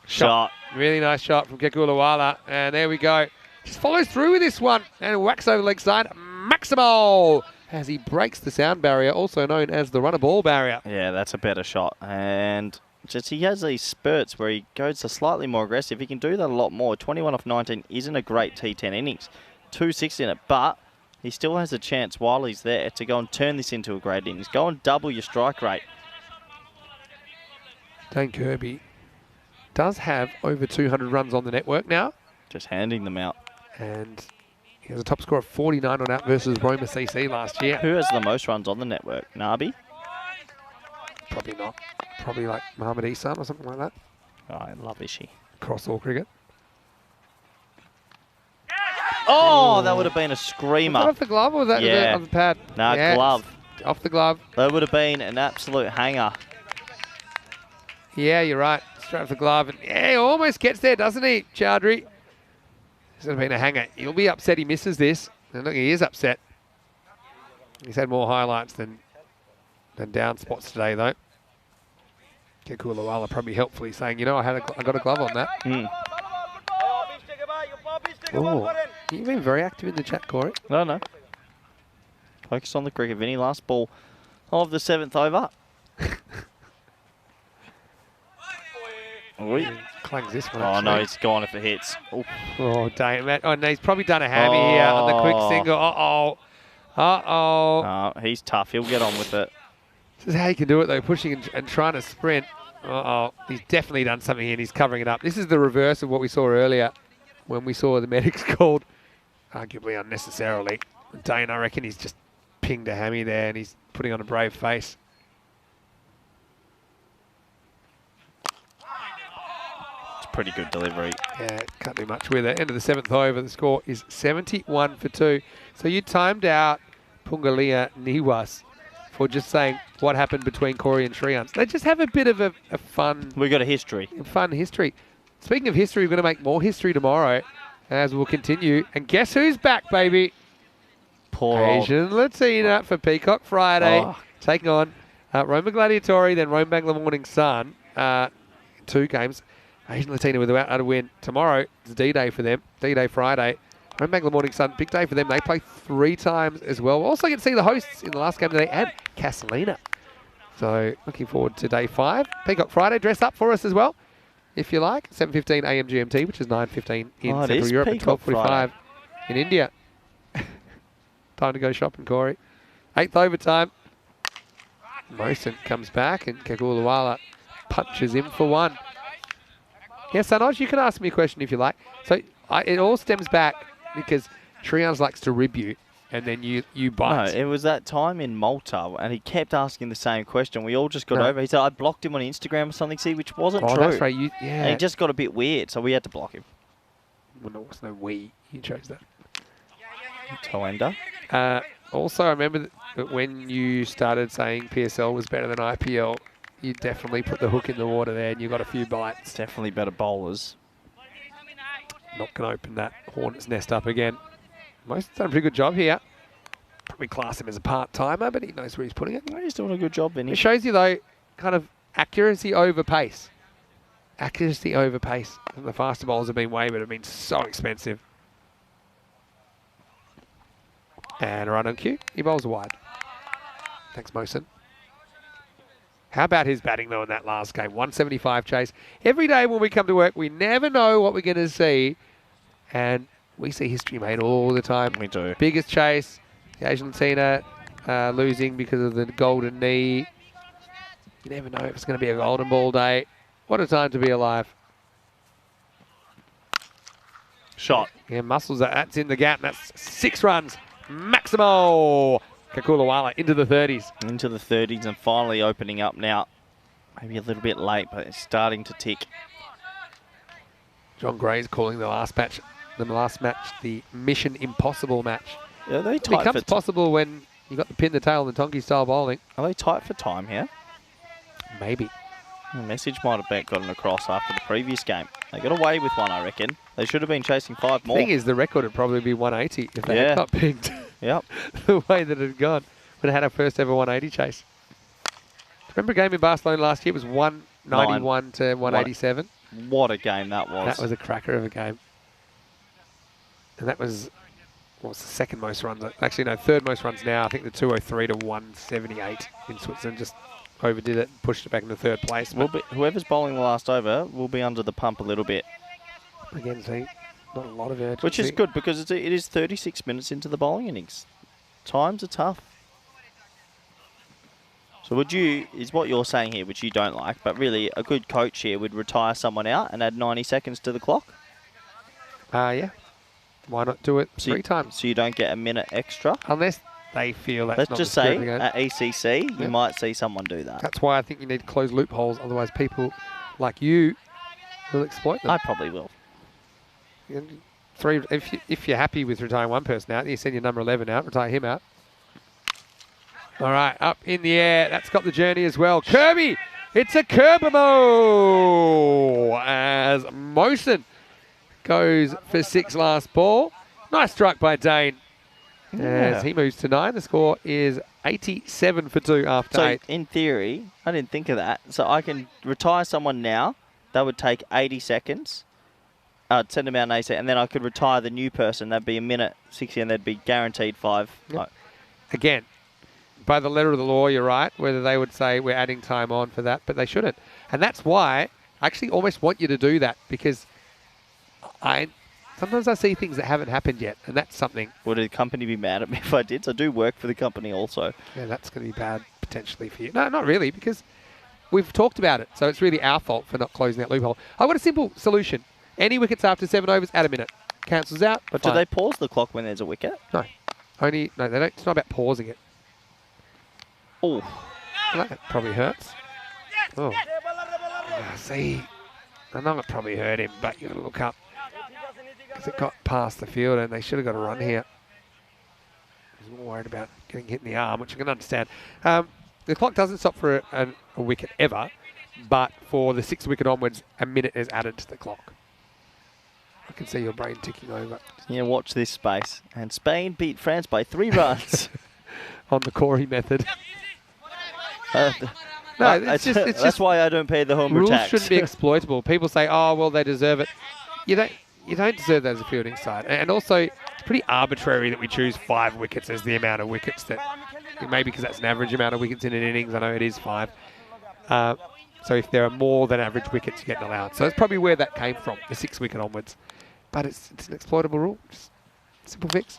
Shot. Really nice shot from Kekulawala, and there we go. Just follows through with this one and whacks over leg side. Maximo as he breaks the sound barrier, also known as the runner ball barrier. Yeah, that's a better shot. And just he has these spurts where he goes to slightly more aggressive. He can do that a lot more. 21 off 19 isn't a great T10 innings. 2-6 in it, but he still has a chance while he's there to go and turn this into a great innings. Go and double your strike rate. Dane Kirby does have over 200 runs on the network now. Just handing them out. And he has a top score of 49 on out versus Roma CC last year. Who has the most runs on the network? Nabi? Probably not. Probably like Mohamed Isan or something like that. Oh, I love Ishi. Across all cricket. Oh, that would have been a Was screamer. that off the glove or was that Yeah. off the pad? Nah, Yeah, glove. Off the glove. That would have been an absolute hanger. Yeah, you're right. Straight off the glove. And yeah, he almost gets there, doesn't he, Chowdhury? This would have been a hanger. He'll be upset he misses this. And look, he is upset. He's had more highlights than down spots today, though. Kekulawala probably helpfully saying, you know, I got a glove on that. Oh, you've been very active in the chat, Corey. No. Focus on the cricket, Vinny. Last ball of the 7th over. Clangs this one. Oh, actually. no, he's gone if it hits. Oof. Oh, damn it. Oh, no, he's probably done a hammy here on the quick single. Uh-oh. Uh-oh. He's tough. He'll get on with it. This is how you can do it, though, pushing and trying to sprint. Uh-oh. He's definitely done something here, and he's covering it up. This is the reverse of what we saw earlier when we saw the medics called, arguably unnecessarily. Dane, I reckon he's just pinged a hammy there, and he's putting on a brave face. Pretty good delivery. Yeah, can't do much with it. End of the 7th over, the score is 71 for 2. So you timed out Pungalia Niwas for just saying what happened between Corey and Shreyans. They just have a bit of a fun... We got a history. Fun history. Speaking of history, we're going to make more history tomorrow as we'll continue. And guess who's back, baby? Poor old. Asian Latina for Peacock Friday. Oh. Taking on Roma Gladiatori, then Rome Bangla Morning Sun. 2 games. Asian Latina without a win. Tomorrow is D-Day for them. D-Day Friday. Rome Bangla Morning Sun, big day for them. They play 3 times as well. We'll also get to see the hosts in the last game today and Castellina. So looking forward to day 5. Peacock Friday, dress up for us as well, if you like. 7:15 AM GMT, which is 9:15 in Central Europe and 12:45 in India. Time to go shopping, Corey. 8th overtime. Mosen comes back and Kekulawala punches him for 1. Yeah, Sanoj, you can ask me a question if you like. So it all stems back because Shreyans likes to rib you and then you bite. No, it was that time in Malta and he kept asking the same question. We all just got over. He said, I blocked him on Instagram or something, see, which wasn't true. That's right. Yeah. And he just got a bit weird, so we had to block him. Well, there was no we. You chose that. Toenda. Also, I remember that when you started saying PSL was better than IPL, you definitely put the hook in the water there and you got a few bites. Definitely better bowlers. Not going to open that hornet's nest up again. Most done a pretty good job here. Probably class him as a part-timer, but he knows where he's putting it. He's doing a good job, Vinny. It shows you, though, kind of accuracy over pace. Accuracy over pace. And the faster bowlers have been way, but have been so expensive. And a run on cue. He bowls wide. Thanks, Mosen. How about his batting, though, in that last game? 175 chase. Every day when we come to work, we never know what we're going to see. And we see history made all the time. We do. Biggest chase. The Asian Latina losing because of the golden knee. You never know if it's going to be a golden ball day. What a time to be alive. Shot. Yeah, muscles, that's in the gap. That's 6 runs. Maximo. Kekulawala into the 30s. Into the 30s and finally opening up now. Maybe a little bit late, but it's starting to tick. John Gray's calling the last match the Mission Impossible match. Are they It tight becomes for possible when you got the pin the tail and the Tonki style bowling. Are they tight for time here? Maybe. The message might have gotten across after the previous game. They got away with 1, I reckon. They should have been chasing 5 more. The thing is, the record would probably be 180 if they had got pinged. Yep. The way that it had gone. Would have had our first ever 180 chase. Remember a game in Barcelona last year? It was 191 to 187. What a game that was. That was a cracker of a game. And that was, what was the second most runs? Actually, no, third most runs now. I think the 203 to 178 in Switzerland just overdid it and pushed it back into 3rd place. Whoever's bowling the last over will be under the pump a little bit. Again, see, not a lot of urgency. Which is good because it is 36 minutes into the bowling innings. Times are tough. So is what you're saying here, which you don't like, but really a good coach here would retire someone out and add 90 seconds to the clock? Yeah. Why not do it So 3 times? So you don't get a minute extra? Unless they feel that's Let's not just the spirit say of the game. at ECC, you might see someone do that. That's why I think you need to close loopholes. Otherwise, people like you will exploit them. I probably will. If you're happy with retiring one person out, you send your number 11 out, retire him out. All right, up in the air. That's got the journey as well. Kirby, it's a Kerbamo as Mosen goes for 6 last ball. Nice strike by Dane. As he moves to 9, the score is 87 for 2 after 8. So in theory, I didn't think of that. So I can retire someone now. That would take 80 seconds. I'd send them out in 80, and then I could retire the new person. That'd be a minute 60, and they'd be guaranteed 5. Yep. Again, by the letter of the law, you're right, whether they would say we're adding time on for that, but they shouldn't. And that's why I actually almost want you to do that, because sometimes I see things that haven't happened yet, and that's something. Would the company be mad at me if I did? So I do work for the company also. Yeah, that's going to be bad potentially for you. No, not really, because we've talked about it, so it's really our fault for not closing that loophole. I've got a simple solution. Any wickets after 7 overs, add a minute. Cancels out. But fine. do they pause the clock when there's a wicket? No. No, they don't. It's not about pausing it. Oh. That probably hurts. Oh. See, I know it probably hurt him, but you've got to look up. Because it got past the field and they should have got a run here. I was more worried about getting hit in the arm, which I can understand. The clock doesn't stop for a wicket ever, but for the 6th wicket onwards, a minute is added to the clock. I can see your brain ticking over. Yeah, watch this space. And Spain beat France by 3 runs. On the Corey method. No, it's just that's why I don't pay the home rules tax. shouldn't be exploitable. People say, oh, well, they deserve it. You don't deserve that as a fielding side. And also, it's pretty arbitrary that we choose 5 wickets as the amount of wickets that, maybe because that's an average amount of wickets in an innings. I know it is 5. So if there are more than average wickets, you get an allowance. So that's probably where that came from, the 6th wicket onwards. But it's an exploitable rule. Just simple fix.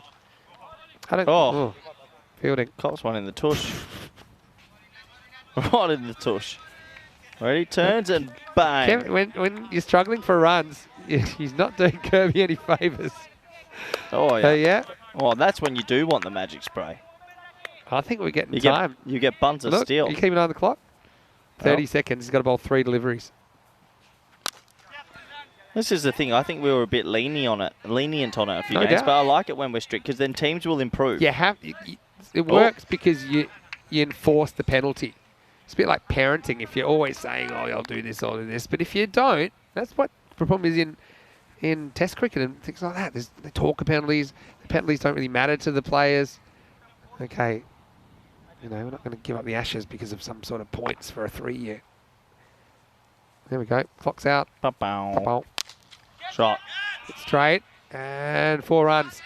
Fielding. Cops one in the tush. Right in the tush. Ready, turns and bang. Kevin, when you're struggling for runs, he's not doing Kirby any favours. Oh, yeah. Yeah. Oh, that's when you do want the magic spray. I think we're getting time. You get buns of Look, steel. You keep an eye on the clock. 30 seconds. He's got to bowl 3 deliveries. This is the thing. I think we were a bit lenient on it a few No games, doubt. but I like it when we're strict because then teams will improve. It works because you enforce the penalty. It's a bit like parenting. If you're always saying, oh, I'll do this, I'll do this. But if you don't, that's what the problem is in Test cricket and things like that. They talk of penalties. The penalties don't really matter to the players. Okay, we're not going to give up the Ashes because of some sort of points for a 3-year. There we go. Clock's out. Ba-bow. Shot. It's straight. And 4 runs.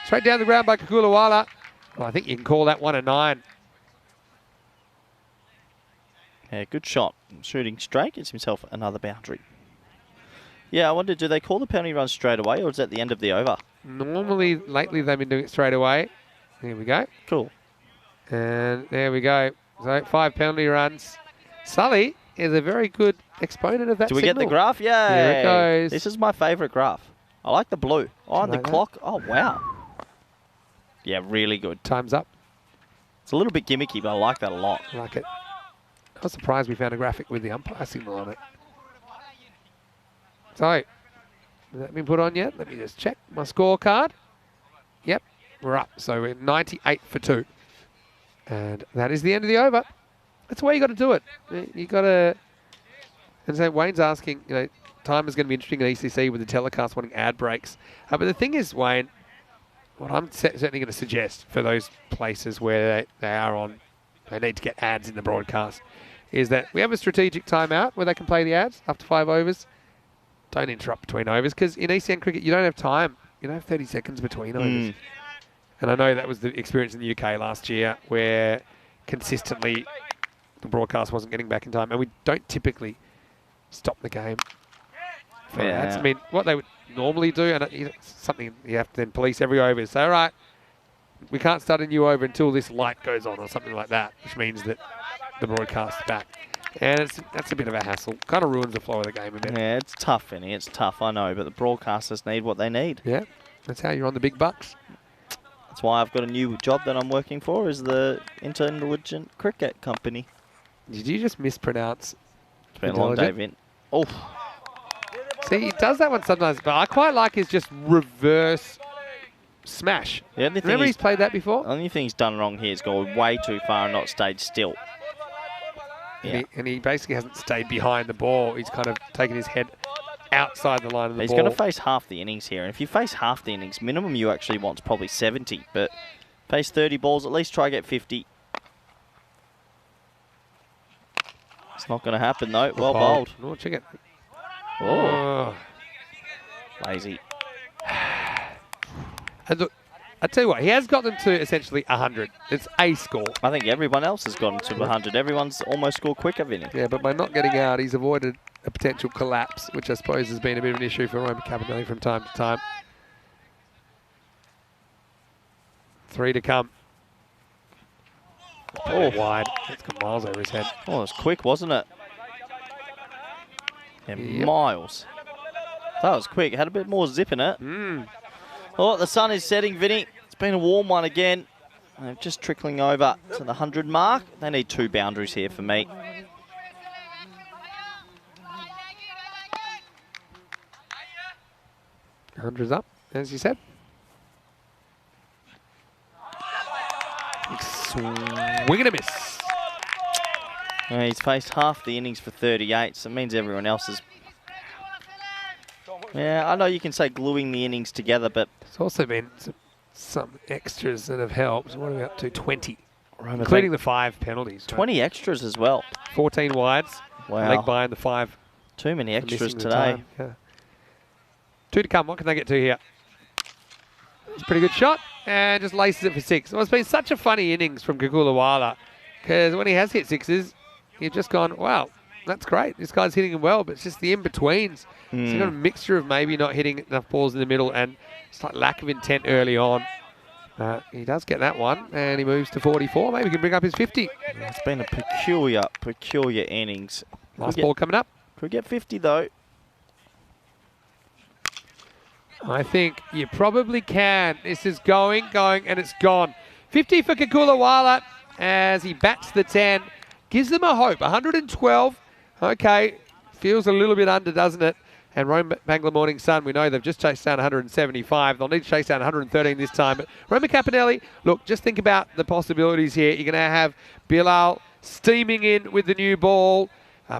Straight down the ground by Kakulawala. Well, I think you can call that 1 a 9. Yeah, good shot. Shooting straight, gets himself another boundary. Yeah, I wonder, do they call the penalty run straight away or is that the end of the over? Normally, lately, they've been doing it straight away. Here we go. Cool. And there we go. So 5 penalty runs. Sully is a very good exponent of that Do we get the graph? Yeah. Here it goes. This is my favourite graph. I like the blue. Oh, and the like that? clock. Oh, wow. Yeah, really good. Time's up. It's a little bit gimmicky, but I like that a lot. I like it. I was surprised we found a graphic with the umpire signal on it. So, has that been put on yet? Let me just check my scorecard. Yep, we're up. So we're 98 for 2. And that is the end of the over. That's the way you got to do it. You got to... And so Wayne's asking, time is going to be interesting at ECC with the telecast wanting ad breaks. But the thing is, Wayne, what I'm certainly going to suggest for those places where they need to get ads in the broadcast, is that we have a strategic timeout where they can play the ads after 5 overs. Don't interrupt between overs, because in ECN cricket, you don't have time. You don't have 30 seconds between overs. And I know that was the experience in the UK last year, where consistently the broadcast wasn't getting back in time. And we don't typically stop the game for ads. I mean, what they would normally do, and it's something you have to then police every over, is say, all right, we can't start a new over until this light goes on or something like that, which means that the broadcast is back. And that's a bit of a hassle. Kind of ruins the flow of the game a bit. Yeah, it's tough, Vinny. It's tough, I know, but the broadcasters need what they need. Yeah, that's how you're on the big bucks. That's why I've got a new job that I'm working for, is the Intelligent Cricket Company. Did you just mispronounce? It's been a long day, Vin. Oh, See, he does that one sometimes, but I quite like his just reverse smash. the only thing Remember he's played that before? the only thing he's done wrong here is gone way too far and not stayed still. Yeah. And he basically hasn't stayed behind the ball. He's kind of taken his head outside the line of the He's ball. going to face half the innings here, and if you face half the innings, minimum you actually want is probably 70, but face 30 balls, at least try get 50. It's not going to happen though. Well bowled. Oh, check it. Oh, lazy. And look, I tell you what, he has got them to essentially 100. It's a score. I think everyone else has gotten to 100. Everyone's almost scored quicker, Vinny. Yeah, but by not getting out, he's avoided a potential collapse, which I suppose has been a bit of an issue for Roman Cabanelli from time to time. 3 to come. Oh, wide. It's got miles over his head. Oh, it was quick, wasn't it? Yeah, Yep. miles. That was quick. It had a bit more zip in it. Oh, the sun is setting, Vinny. It's been a warm one again. They're just trickling over to the 100 mark. They need 2 boundaries here for me. Hundreds up, as you said. Swing and a miss. He's faced half the innings for 38, so it means everyone else is... Yeah, I know you can say gluing the innings together, but... There's also been some extras that have helped. What are we up to? 20. Roma Including the 5 penalties. 20 extras as well. 14 wides. Wow. Leg behind the 5. Too many for extras missing the today. time. Yeah. 2 to come. What can they get to here? It's a pretty good shot. And just laces it for 6. Well, it's been such a funny innings from Kakulawala. Because when he has hit 6s, you've just gone, wow, that's great. This guy's hitting him well. But it's just the in-betweens. So you've got a mixture of maybe not hitting enough balls in the middle and it's like lack of intent early on. He does get that one, and he moves to 44. Maybe he can bring up his 50. It's been a peculiar innings. Last ball coming up. Could we get 50 though? I think you probably can. This is going, and it's gone. 50 for Kakulawala as he bats the 10. Gives them a hope. 112. Okay, feels a little bit under, doesn't it? And Rome Bangla Morning Sun, we know they've just chased down 175. They'll need to chase down 113 this time. But Roma Cabanelli, look, just think about the possibilities here. You're going to have Bilal steaming in with the new ball.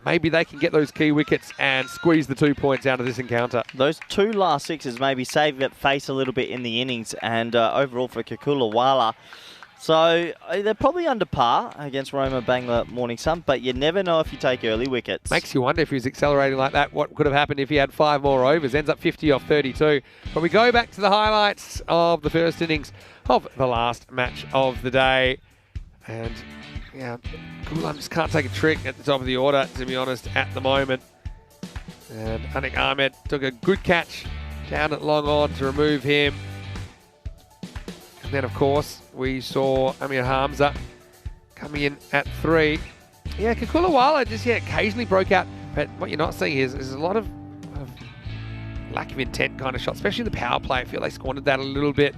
Maybe they can get those key wickets and squeeze the 2 points out of this encounter. Those 2 last 6s maybe save it face a little bit in the innings, and overall for Kakulawala. So they're probably under par against Roma Bangla Morning Sun, but you never know if you take early wickets. Makes you wonder if he was accelerating like that, what could have happened if he had 5 more overs. Ends up 50 off 32. But we go back to the highlights of the first innings of the last match of the day. And yeah, Gulam just can't take a trick at the top of the order, to be honest, at the moment. And Anik Ahmed took a good catch down at long on to remove him. And then, of course, we saw Amir Hamza coming in at 3. Yeah, Kakulawala just occasionally broke out. But what you're not seeing is there's a lot of lack of intent kind of shots, especially the power play. I feel they squandered that a little bit.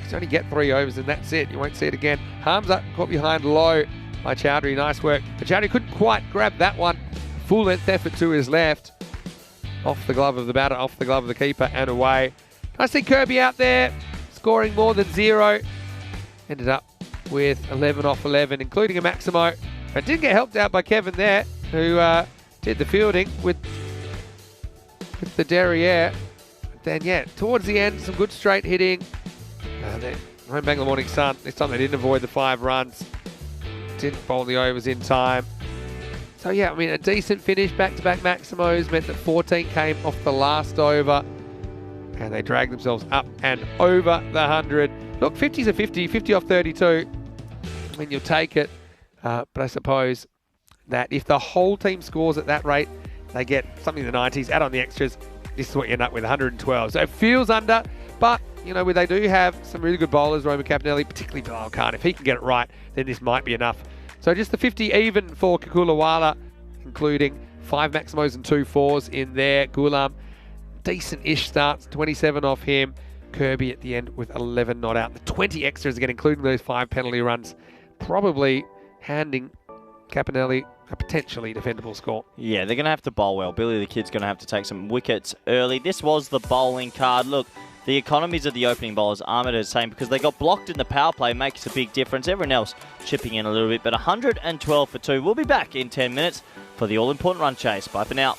You only get 3 overs and that's it. You won't see it again. Hamza caught behind low by Chowdhury. Nice work. But Chowdhury couldn't quite grab that one. Full length effort to his left. Off the glove of the batter, off the glove of the keeper and away. I see Kirby out there scoring more than 0. Ended up with 11 off 11, including a Maximo. But did get helped out by Kevin there, who did the fielding with the derriere. But then, yeah, towards the end, some good straight hitting. Then Rome Bangla Morning Sun. This time they didn't avoid the 5 runs. Didn't bowl the overs in time. So, yeah, I mean, a decent finish. Back-to-back Maximos meant that 14 came off the last over. And they dragged themselves up and over the 100. Look, 50's a 50, 50 off 32. I mean, you'll take it. But I suppose that if the whole team scores at that rate, they get something in the 90s, add on the extras, this is what you end up with, 112. So it feels under, but, you know, they do have some really good bowlers, Roma Cabanelli, particularly Bilal Khan. If he can get it right, then this might be enough. So just the 50 even for Kakulawala. including 5 Maximos and 2 4s in there. Gulam, decent-ish starts, 27 off him. Kirby at the end with 11 not out. The 20 extras again, including those 5 penalty runs, probably handing Capinelli a potentially defendable score. Yeah, they're going to have to bowl well. Billy the Kid's going to have to take some wickets early. This was the bowling card. Look, the economies of the opening bowlers, Ahmed is saying, because they got blocked in the power play, makes a big difference. Everyone else chipping in a little bit, but 112 for 2. We'll be back in 10 minutes for the all-important run chase. Bye for now.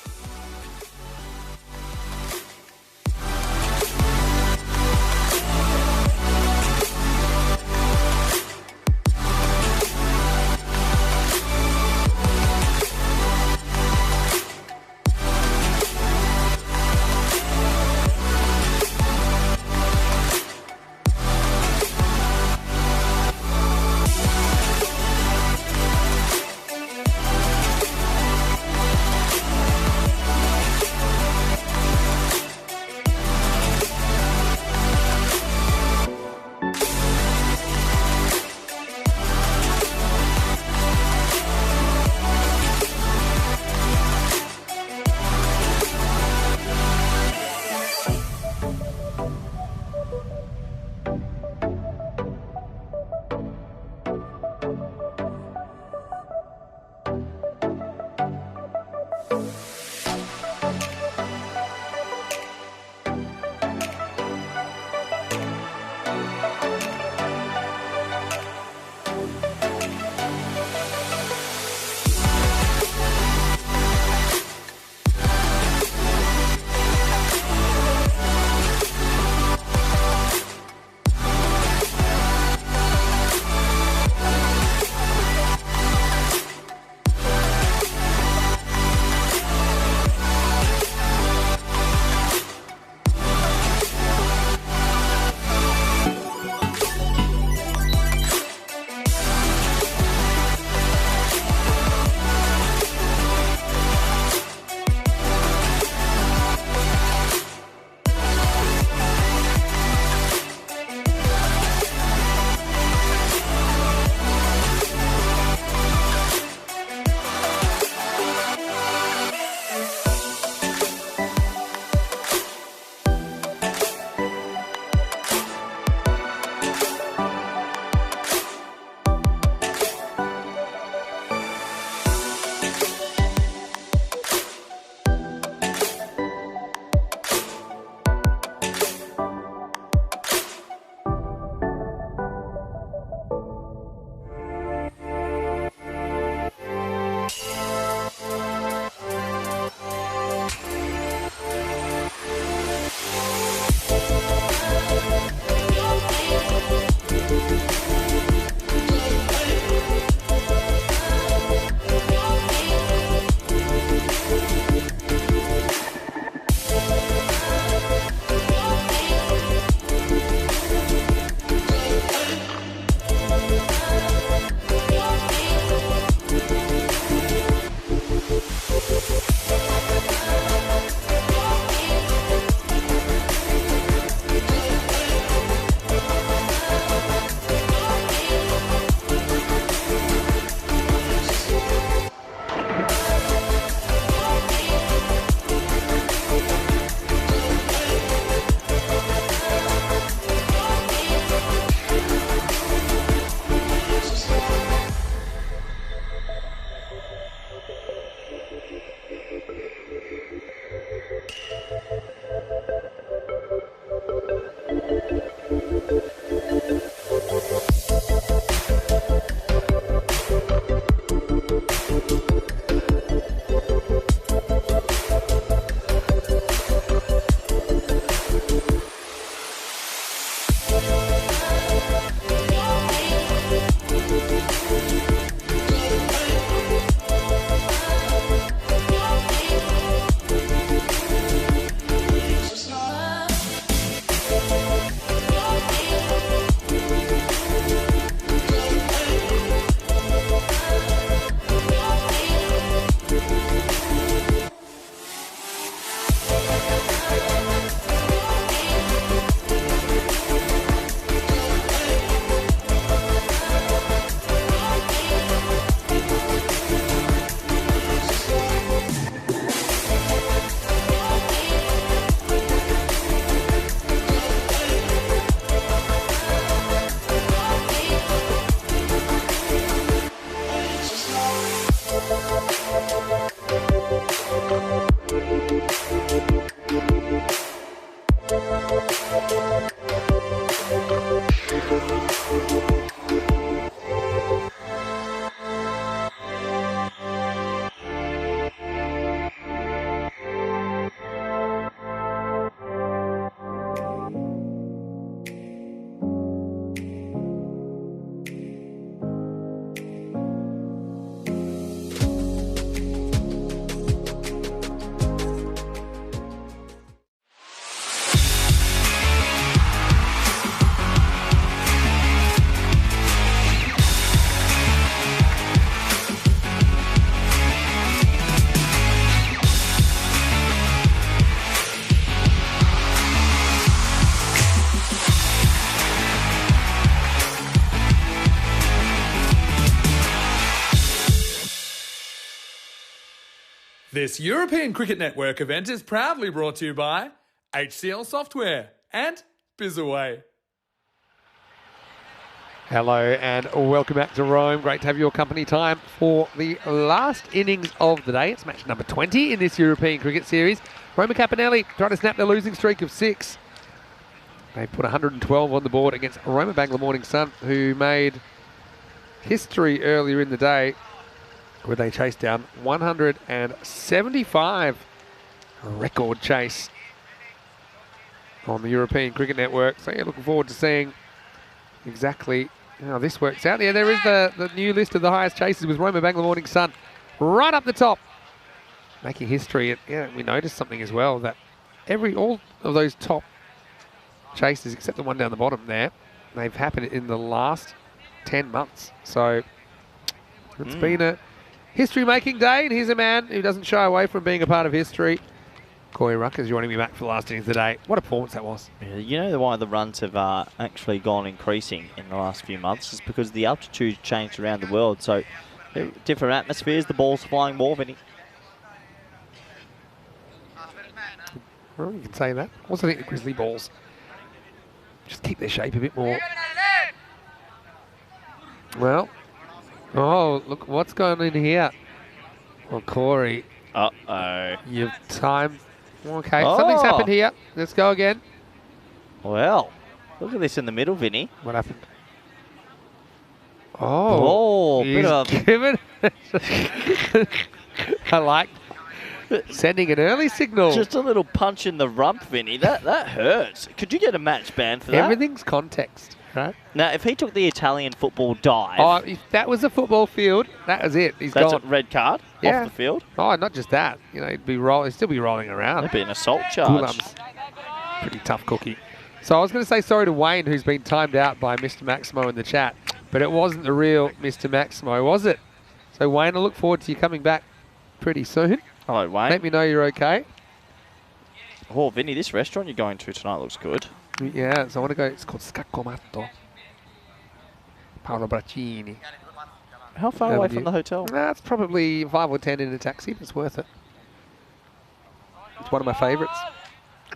This European Cricket Network event is proudly brought to you by HCL Software and Bizaway. Hello and welcome back to Rome. Great to have your company. Time for the last innings of the day. It's match number 20 in this European Cricket Series. Roma Capinelli trying to snap their losing streak of 6. They put 112 on the board against Roma Bangla Morning Sun, who made history earlier in the day where they chased down 175. A record chase on the European Cricket Network. So yeah, looking forward to seeing exactly how this works out. Yeah, there is the new list of the highest chases with Roma Bangla Morning Sun right up the top, making history. And yeah, we noticed something as well, that all of those top chases, except the one down the bottom there, they've happened in the last 10 months. So it's been a history-making day, and here's a man who doesn't shy away from being a part of history. Corey Ruckers joining me back for the last innings of the day. What a performance that was. Yeah, you know why the runs have actually gone increasing in the last few months is because the altitude changed around the world. So different atmospheres, the ball's flying more, Vinny. Well, you can say that. Also, I think the Grizzly balls just keep their shape a bit more. Well, oh, look what's going on here. Well, Corey. Uh-oh. You've timed. Okay, something's happened here. Let's go again. Well, look at this in the middle, Vinny. What happened? Oh, bit of... given. I like sending an early signal. Just a little punch in the rump, Vinny. That hurts. Could you get a match ban for that? Everything's context, right? Now, if he took the Italian football dive... Oh, if that was a football field, that was it. He's that's gone. a red card off the field? Oh, not just that. You know, he'd still be rolling around. That'd be an assault charge. Pretty tough cookie. So I was going to say sorry to Wayne, who's been timed out by Mr. Maximo in the chat, but it wasn't the real Mr. Maximo, was it? So Wayne, I look forward to you coming back pretty soon. Hello, Wayne. Let me know you're okay. Oh, Vinny, this restaurant you're going to tonight looks good. Yeah, so I want to go. It's called Scaccomatto. Paolo Braccini. How far away from the hotel? It's probably 5 or 10 in a taxi, but it's worth it. It's one of my favourites.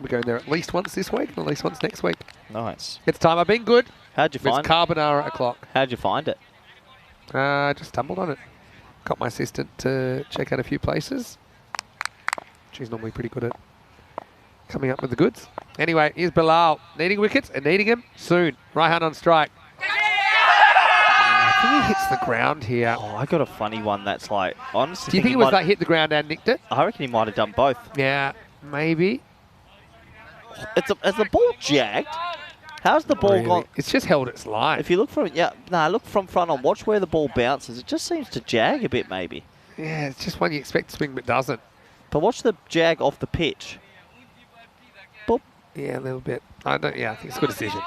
We're going there at least once this week and at least once next week. Nice. It's time. I've been good. How'd you find it? It's carbonara o'clock. How'd you find it? I just stumbled on it. Got my assistant to check out a few places. She's normally pretty good at coming up with the goods. Anyway, here's Bilal needing wickets and needing him soon. Right hand on strike. I think he hits the ground here. Oh, I got a funny one that's like, honestly. Do you think it was that hit the ground and nicked it? I reckon he might have done both. Yeah, maybe. Has the ball jagged? How's the ball gone? It's just held its line. If you look from look from front on. Watch where the ball bounces. It just seems to jag a bit, maybe. Yeah, it's just one you expect to swing but doesn't. But watch the jag off the pitch. Boop. Yeah, a little bit. I think it's a good decision.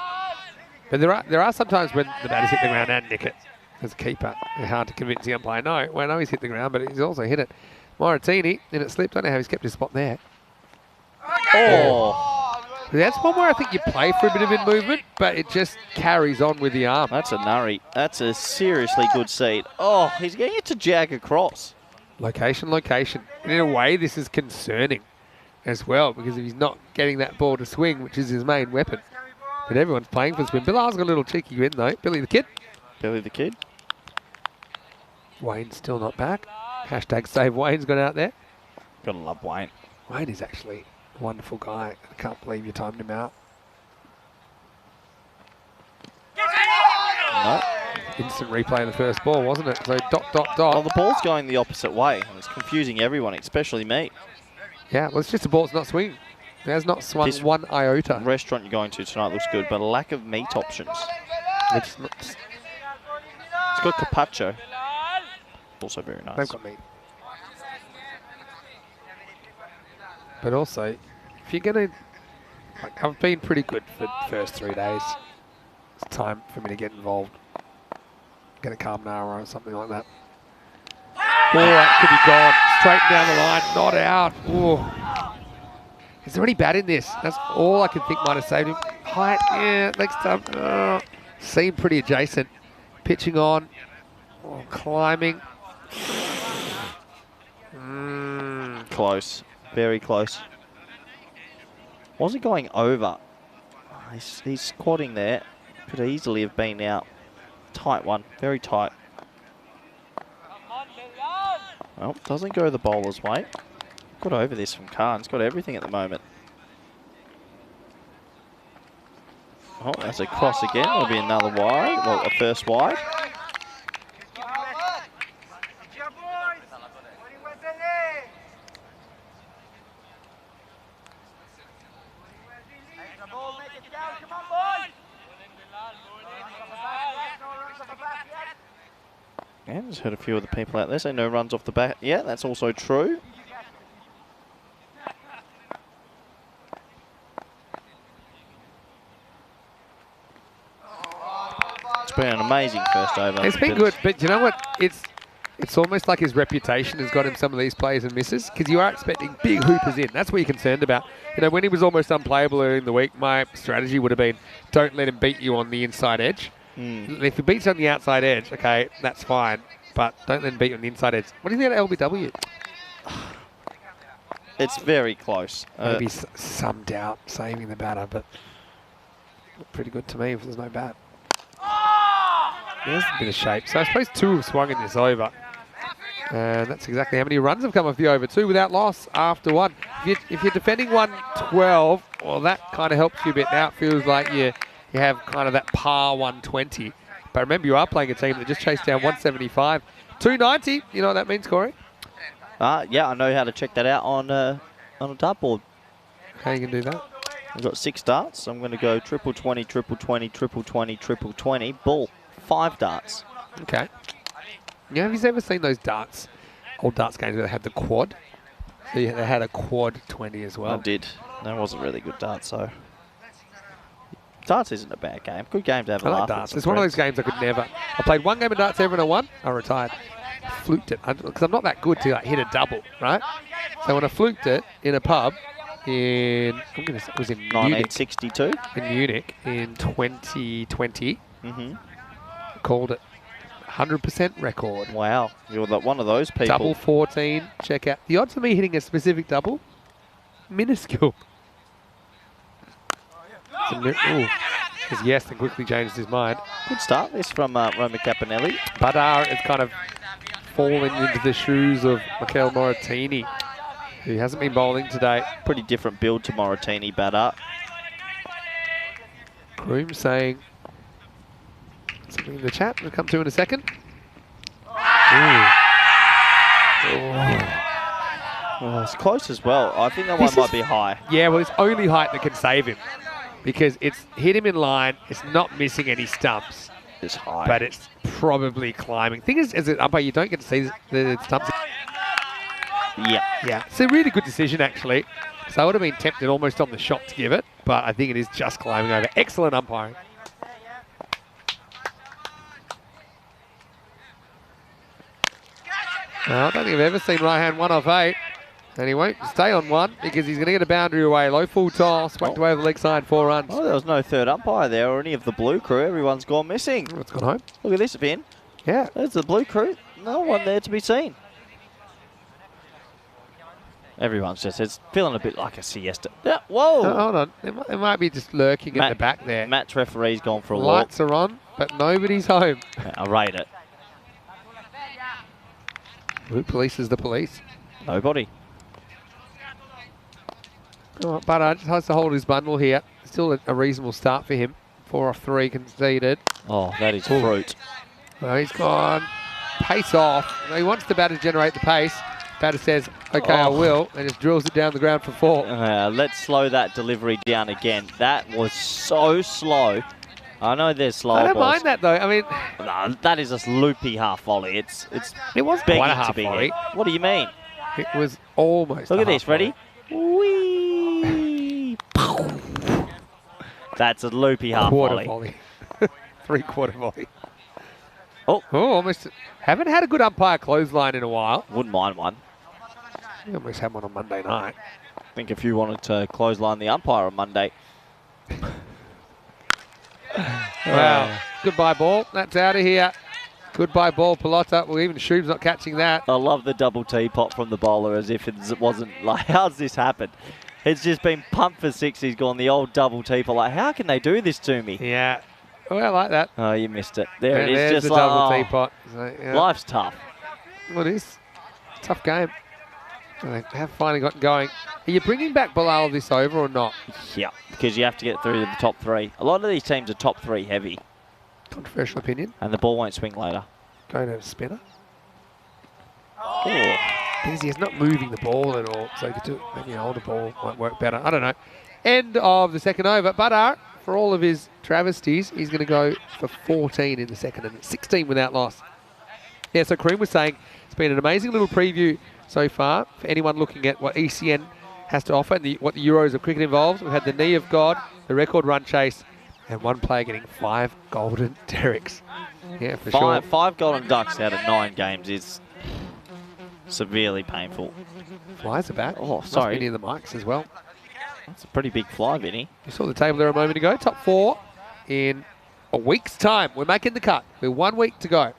But there are sometimes when the batters hit the ground and nick it. As a keeper, it's hard to convince the umpire. No, well, I know he's hit the ground, but he's also hit it. Moratini, and it slipped. I don't know how he's kept his spot there. Oh. That's one where I think you play for a bit of in movement, but it just carries on with the arm. That's a nurry. That's a seriously good seed. Oh, he's getting it to jag across. Location. And in a way, this is concerning as well, because if he's not getting that ball to swing, which is his main weapon, but everyone's playing for spin. Bilal's got a little cheeky win, though. Billy the Kid. Wayne's still not back. Hashtag save Wayne's gone out there. Gotta love Wayne. Wayne is actually a wonderful guy. I can't believe you timed him out. No. Instant replay of the first ball, wasn't it? So ... Well, the ball's going the opposite way, and it's confusing everyone, especially me. Yeah, well, it's just the ball. It's not swinging. It has not swung this one iota. Restaurant you're going to tonight looks good, but a lack of meat options. It's got carpaccio. Also very nice. They've got meat. But also, if you're going to... I've been pretty good for the first 3 days. It's time for me to get involved. Get a carbonara or something like that. Oh, that could be gone. Straight down the line, not out. Ooh. Is there any bat in this? That's all I can think might have saved him. Height, yeah, next time. Seemed pretty adjacent. Pitching on. Oh, climbing. close. Very close. Wasn't going over. He's squatting there. Could easily have been out. Tight one. Very tight. Well, doesn't go the bowler's way. Got over this from Khan's. Got everything at the moment. Oh, that's a cross again. There'll be another wide. Well, a first wide. Yeah, just heard a few of the people out there say no runs off the bat. Yeah, that's also true. It's been an amazing first over. It's been good, but you know what? It's almost like his reputation has got him some of these plays and misses, because you are expecting big hoopers in. That's what you're concerned about. You know, when he was almost unplayable early in the week, my strategy would have been don't let him beat you on the inside edge. If he beats you on the outside edge, okay, that's fine, but don't let him beat you on the inside edge. What do you think of LBW? It's very close. Maybe some doubt saving the batter, but looked pretty good to me if there's no bat. There's a bit of shape. So I suppose 2 have swung in this over. And that's exactly how many runs have come off the over. 2 without loss after 1. If you're defending 112, well, that kind of helps you a bit. Now it feels like you have kind of that par 120. But remember, you are playing a team that just chased down 175. 290, you know what that means, Corey? Yeah, I know how to check that out on a dartboard. How you can do that? I've got 6 darts. I'm going to go triple 20, triple 20, triple 20, triple 20, bull. 5 darts. Okay. Yeah, have you ever seen those darts, old darts games where they had the quad? So they had a quad 20 as well. I did. That wasn't really good darts, so. Darts isn't a bad game. Good game to have a laugh I like at. darts. It's one of those games I could never. I played 1 game of darts ever and I won. I retired. Fluked it. Because I'm not that good to like hit a double, right? So when I fluked it in a pub in, it was in 1962. Munich. In Munich in 2020. Called it 100% record. Wow. You're one of those people. Double 14. Check out. The odds of me hitting a specific double, minuscule. Because yes, and quickly changed his mind. Good start this from Roma Capinelli. But it's kind of falling into the shoes of Michael Moratini, who hasn't been bowling today. Pretty different build to Moratini batter. Groom saying something in the chat. We'll come to in a second. Oh, it's close as well. I think that one might be high. Yeah, well, it's only height that can save him, because it's hit him in line. It's not missing any stumps. It's high. But it's probably climbing. Thing is, as an umpire, you don't get to see the stumps. Yeah. It's a really good decision, actually. So I would have been tempted almost on the shot to give it, but I think it is just climbing over. Excellent umpiring. I don't think I've ever seen Raihan 1 off 8. And he won't stay on 1 because he's going to get a boundary away. Low full toss, whacked away over the leg side, 4 runs. Oh, there was no third umpire there or any of the blue crew. Everyone's gone missing. It's gone home. Look at this, Vin. Yeah. There's the blue crew. No one there to be seen. Everyone's just, it's feeling a bit like a siesta. Yeah, whoa. Hold on. It might be just lurking at the back there. Match referee's gone for a walk. Lights are on, but nobody's home. Yeah, I rate it. Who polices the police? Nobody. Oh, but just has to hold his bundle here. Still a reasonable start for him. 4 off 3 conceded. Oh, that is fruit. Well, he's gone. Pace off. He wants the batter to generate the pace. Batter says, okay, I will, and just drills it down the ground for 4. Let's slow that delivery down again. That was so slow. I know there's slow balls. I don't mind that, though. I mean, no, that is a loopy half volley. It was quite a half volley. Hit. What do you mean? It was almost. Look at this, ready? Whee! That's a loopy half volley. 3/4 volley. Oh, almost. Haven't had a good umpire clothesline in a while. Wouldn't mind one. We almost had one on Monday night. I think if you wanted to clothesline the umpire on Monday. Wow. Goodbye ball. That's out of here. Goodbye ball, Pelota. Well, even Shoob's not catching that. I love the double teapot from the bowler as if it wasn't like, how's this happened? It's just been pumped for 6. He's gone the old double teapot. Like, how can they do this to me? Yeah. Well, I like that. Oh, you missed it. There Yeah, it is. there's Just the like, double oh, teapot. So, yeah. life's tough. Well, it is. Tough game. And they have finally gotten going. Are you bringing back Bilal this over or not? Yeah, because you have to get through to the top 3. A lot of these teams are top 3 heavy. Controversial opinion. And the ball won't swing later. Going to spinner. Oh. Because he's not moving the ball at all. So you could do maybe an older ball might work better. I don't know. End of the second over. Badar, for all of his travesties, he's going to go for 14 in the second and 16 without loss. Yeah, so Kareem was saying it's been an amazing little preview so far for anyone looking at what ECN has to offer and what the Euros of cricket involves. We've had the knee of God, the record run chase, and one player getting 5 golden derricks. Yeah, for sure. 5 golden ducks out of 9 games is severely painful. Flies are back. Oh, Must sorry. be near the mics as well. That's a pretty big fly, Vinny. You saw the table there a moment ago. Top 4 in a week's time. We're making the cut. We're 1 week to go.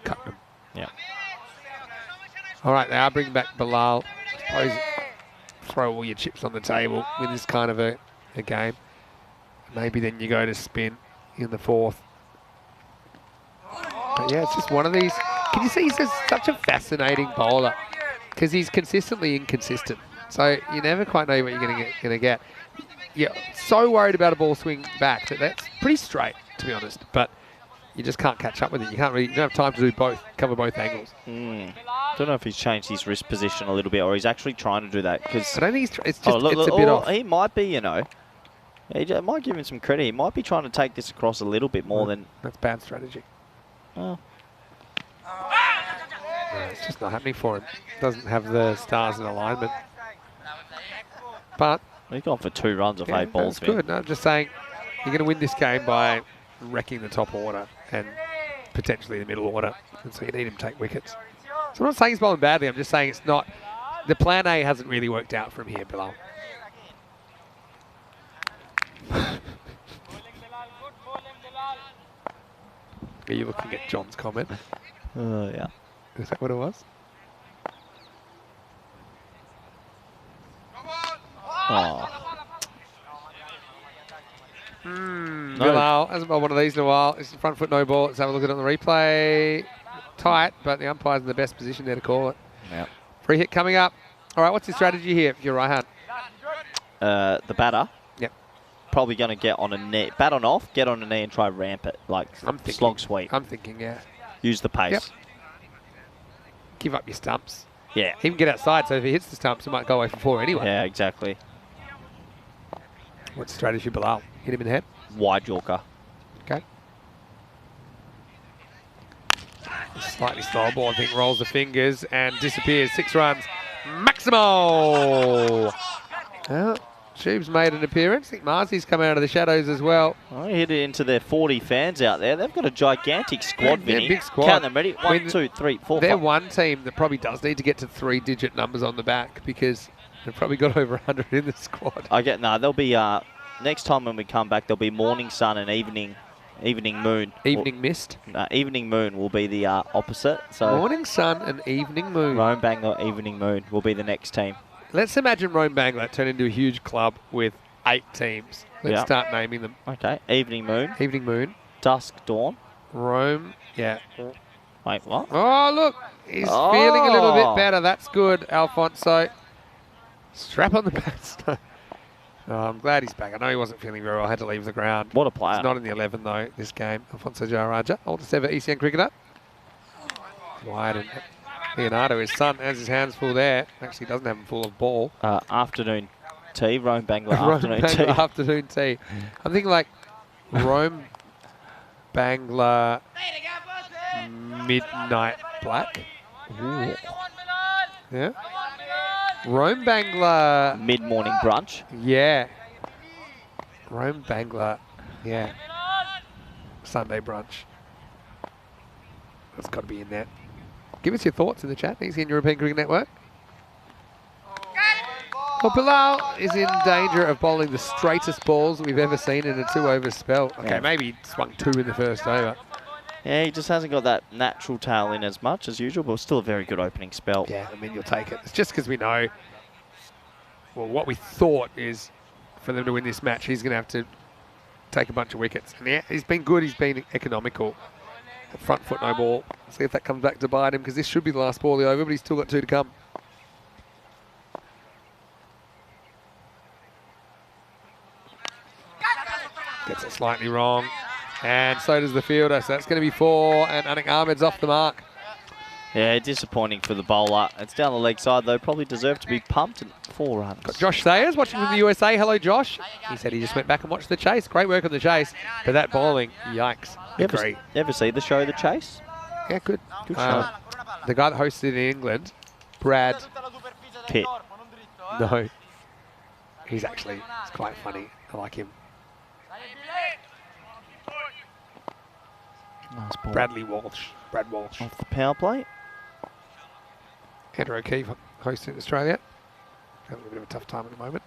Cut them. Yeah. All right, now bring back Bilal. I suppose throw all your chips on the table with this kind of a game. Maybe then you go to spin in the 4th. But yeah, it's just one of these. Can you see he's just such a fascinating bowler? Because he's consistently inconsistent. So you never quite know what you're going to get. You're so worried about a ball swing back that's pretty straight, to be honest. But you just can't catch up with it. You don't have time to do both, cover both angles. Don't know if he's changed his wrist position a little bit or he's actually trying to do that. Because I don't think it's just it's a bit off. He might be, you know. He might give him some credit. He might be trying to take this across a little bit more than... That's bad strategy. Oh. No, it's just not happening for him. Doesn't have the stars in alignment. But He's gone for 2 runs off 8 balls. That's good. No, I'm just saying you're going to win this game by wrecking the top order and potentially the middle order. And so you need him to take wickets. So I'm not saying he's bowling badly. I'm just saying it's not... The plan A hasn't really worked out from here, Bilal. Are you looking at John's comment? Yeah. Is that what it was? Oh. Bilal hasn't bowled one of these in a while. It's front foot no ball. Let's have a look at it on the replay. Tight, but the umpire's in the best position there to call it. Yeah. Free hit coming up. All right, what's the strategy here if you're right hand? The batter. Yep. Probably going to get on a knee. Bat on off, get on a knee and try ramp it. Like slog sweep. I'm thinking, yeah. Use the pace. Yep. Give up your stumps. Yeah. He can get outside, so if he hits the stumps, he might go away for 4 anyway. Yeah, exactly. What's the strategy, Bilal? Hit him in the head? Wide Yorker. Okay. Slightly slow ball, I think, rolls the fingers and disappears. 6 runs. Maximo! Well, Shoob's made an appearance. I think Marzi's come out of the shadows as well. I hit it into their 40 fans out there. They've got a gigantic squad, Yeah, Vinny. big squad. Count them, ready? I mean, 1, 2, 3, 4, They're 5. one team that probably does need to get to 3-digit numbers on the back because they've probably got over 100 in the squad. There'll be, next time when we come back, there'll be morning sun and evening moon. Evening mist. Evening moon will be the opposite. So Morning sun and evening moon. Rome Bangor Evening Moon will be the next team. Let's imagine Rome Bangor turn into a huge club with 8 teams. Let's start naming them. Okay, Evening Moon. Evening moon. Dusk Dawn. Rome. Yeah. Wait, what? Oh, look. He's feeling a little bit better. That's good, Alfonso. Strap on the pads. Oh, I'm glad he's back. I know he wasn't feeling very well. I had to leave the ground. What a player. He's not in the 11, though, this game. Alfonso Jaraja, oldest ever ECN cricketer. Wide and Leonardo, his son, has his hands full there. Actually, doesn't have them full of ball. Afternoon tea, Rome Bangor Rome afternoon Bangor tea. afternoon tea. I'm thinking like Rome Bangor Midnight Black. Ooh. Yeah. Rome Bangor. Mid-morning brunch. Yeah. Rome Bangor. Yeah. Sunday brunch. That's got to be in there. Give us your thoughts in the chat. ECN European Cricket Network. Well, Bilal is in danger of bowling the straightest balls we've ever seen in a 2-over spell. Okay, maybe he swung 2 in the first over. Yeah, he just hasn't got that natural tail in as much as usual, but still a very good opening spell. Yeah, I mean, you'll take it. It's just because we know, well, what we thought is for them to win this match, he's going to have to take a bunch of wickets. And yeah, he's been good. He's been economical. Front foot, no ball. See if that comes back to bite him, because this should be the last ball of the over, but he's still got 2 to come. Gets it slightly wrong. And so does the fielder. So that's going to be 4, and Anik Ahmed's off the mark. Yeah, disappointing for the bowler. It's down the leg side, though. Probably deserved to be pumped, and 4 runs. Got Josh Sayers watching from the USA. Hello, Josh. He said he just went back and watched the chase. Great work on the chase. But that bowling, yikes. You Agree. ever see the show The Chase? Yeah, good. Good show. The guy that hosted it in England, Brad Pitt. No. He's quite funny. I like him. Nice ball. Brad Walsh. Off the power play. Andrew O'Keefe hosting Australia. Having a bit of a tough time at the moment.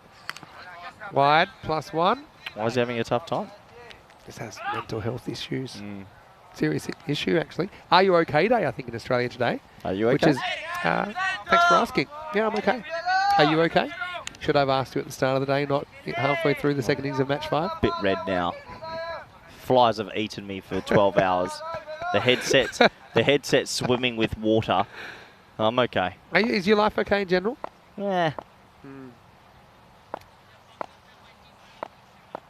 Wide, +1. Why is he having a tough time? Just has mental health issues. Mm. Serious issue, actually. Are you okay day, I think, in Australia today. Are you okay? Which is, thanks for asking. Yeah, I'm okay. Are you okay? Should I have asked you at the start of the day, not halfway through the second innings of match 5? Bit red now. Flies have eaten me for 12 hours. The headset's swimming with water. I'm okay. Is your life okay in general? Yeah.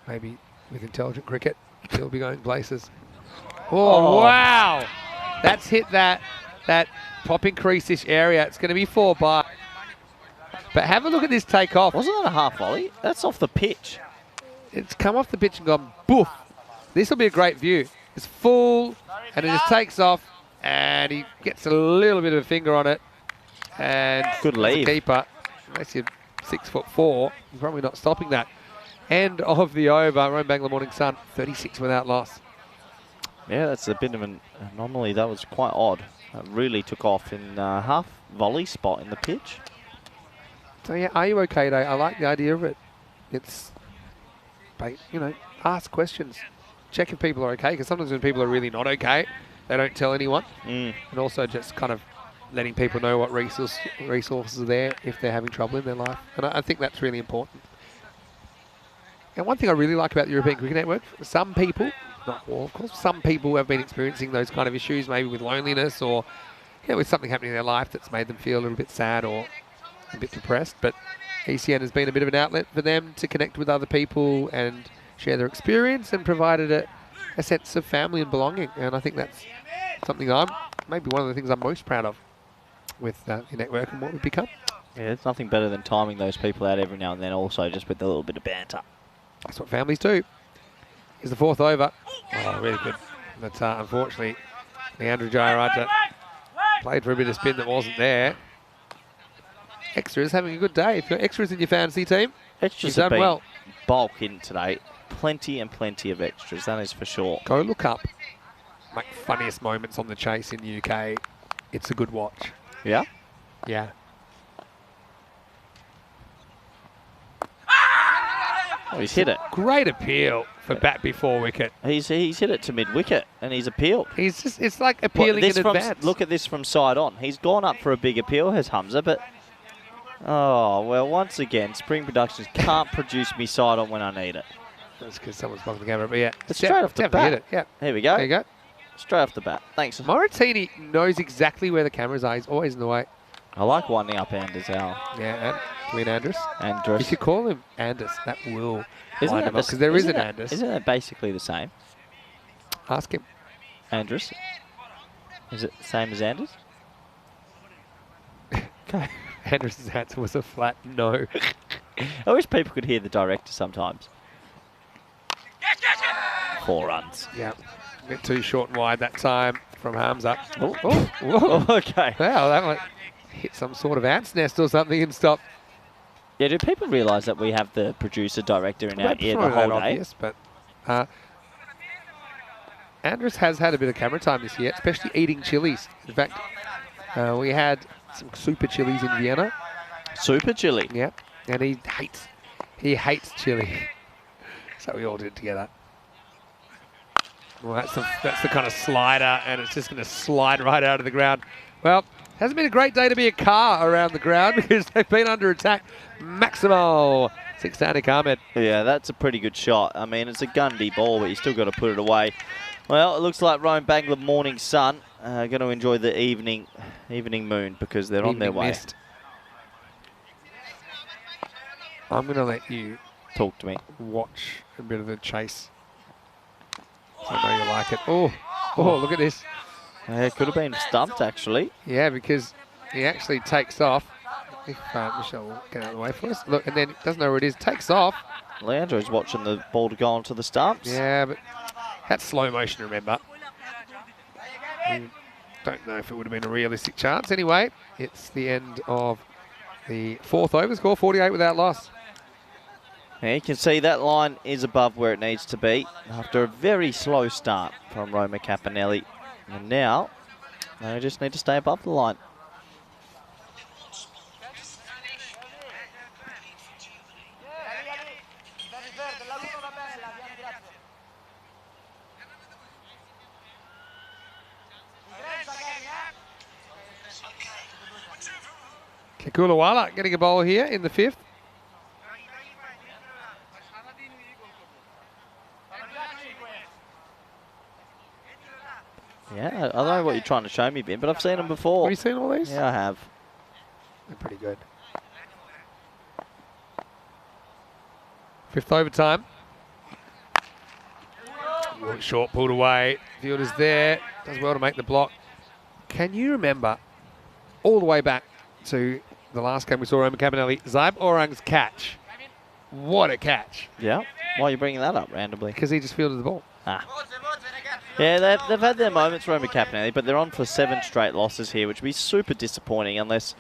Maybe with intelligent cricket, he'll be going places. Oh, wow! That's hit that popping crease-ish area. It's going to be 4 by. But have a look at this takeoff. Wasn't that a half volley? That's off the pitch. It's come off the pitch and gone boof. This will be a great view. It's full, and it just takes off, and he gets a little bit of a finger on it. And good leave. Keeper, unless you're 6'4", you're probably not stopping that. End of the over. Rome Bangla Morning Sun, 36 without loss. Yeah, that's a bit of an anomaly. That was quite odd. It really took off in half volley spot in the pitch. So yeah, are you okay today? I like the idea of it. It's, ask questions. Check if people are okay, because sometimes when people are really not okay, they don't tell anyone. And also just kind of letting people know what resources are there if they're having trouble in their life. And I think that's really important. And one thing I really like about the European Cricket Network, some people, not all of course, some people have been experiencing those kind of issues, maybe with loneliness or with something happening in their life that's made them feel a little bit sad or a bit depressed. But ECN has been a bit of an outlet for them to connect with other people and share their experience, and provided a sense of family and belonging. And I think that's something maybe one of the things I'm most proud of with the network and what we've become. Yeah, it's nothing better than timing those people out every now and then, also just with a little bit of banter. That's what families do. Here's the 4th over. Oh, really good. But unfortunately, Leandro Jayaraja played for a bit of spin that wasn't there. Extras having a good day. If you're extras in your fantasy team, Extras you've have done been well. bulk in today. Plenty and plenty of extras, that is for sure. Go look up my funniest moments on the chase in the UK. It's a good watch. Yeah? Yeah. Oh, he's hit it. Great appeal for bat before wicket. He's hit it to mid-wicket, and he's appealed. It's like appealing in advance. Look at this from side on. He's gone up for a big appeal, has Hamza, but... Oh, well, once again, Spring Productions can't produce me side on when I need it. That's because someone's blocking the camera, but yeah. It's straight off the bat. Hit it. Yeah. There we go. There you go. Straight off the bat. Thanks. Moratini knows exactly where the cameras are. He's always in the way. I like winding up Anders out. Yeah, and between Andrus. Andrus. If you call him Anders, that will Isn't wind that him up, because there is an Anders. Isn't that basically the same? Ask him. Andrus? Is it the same as Anders? Okay. Andrus' answer was a flat no. I wish people could hear the director sometimes. 4 runs. Yeah. A bit too short and wide that time from Hamza. Oh, Whoa. okay. Wow, that might hit some sort of ant's nest or something and stop. Yeah, do people realise that we have the producer director in our ear the whole day? Obvious, but Andrus has had a bit of camera time this year, especially eating chilies. In fact, we had some super chilies in Vienna. Super chili. Yeah, and he hates chili. So we all did it together. Well, that's the kind of slider, and it's just going to slide right out of the ground. Well, hasn't been a great day to be a car around the ground because they've been under attack. Maximo, 6 to Anik Ahmed. Yeah, that's a pretty good shot. I mean, it's a Gundy ball, but you still got to put it away. Well, it looks like Rome Bangla Morning Sun are going to enjoy the evening moon because they're on their way. Mist. I'm going to let you Talk to me. watch a bit of the chase. I know you like it. Oh, look at this. It could have been stumped, actually. Yeah, because he actually takes off. If Michelle will get out of the way for us. Look, and then doesn't know where it is. Takes off. Leandro's watching the ball to go onto the stumps. Yeah, but that's slow motion, remember. Don't know if it would have been a realistic chance. Anyway, it's the end of the 4th over. Score 48 without loss. Yeah, you can see that line is above where it needs to be after a very slow start from Roma Capinelli. And now, they just need to stay above the line. Kekulawala getting a bowl here in the 5th. Yeah, I don't know what you're trying to show me, Ben, but I've seen them before. Have you seen all these? Yeah, I have. They're pretty good. 5th overtime. Short pulled away. Fielder's there. Does well to make the block. Can you remember all the way back to the last game we saw Roma Capinelli, Zaib Orang's catch? What a catch. Yeah. Why are you bringing that up randomly? Because he just fielded the ball. Yeah, they've had their moments, Roma Capinelli, but they're on for 7 straight losses here, which would be super disappointing unless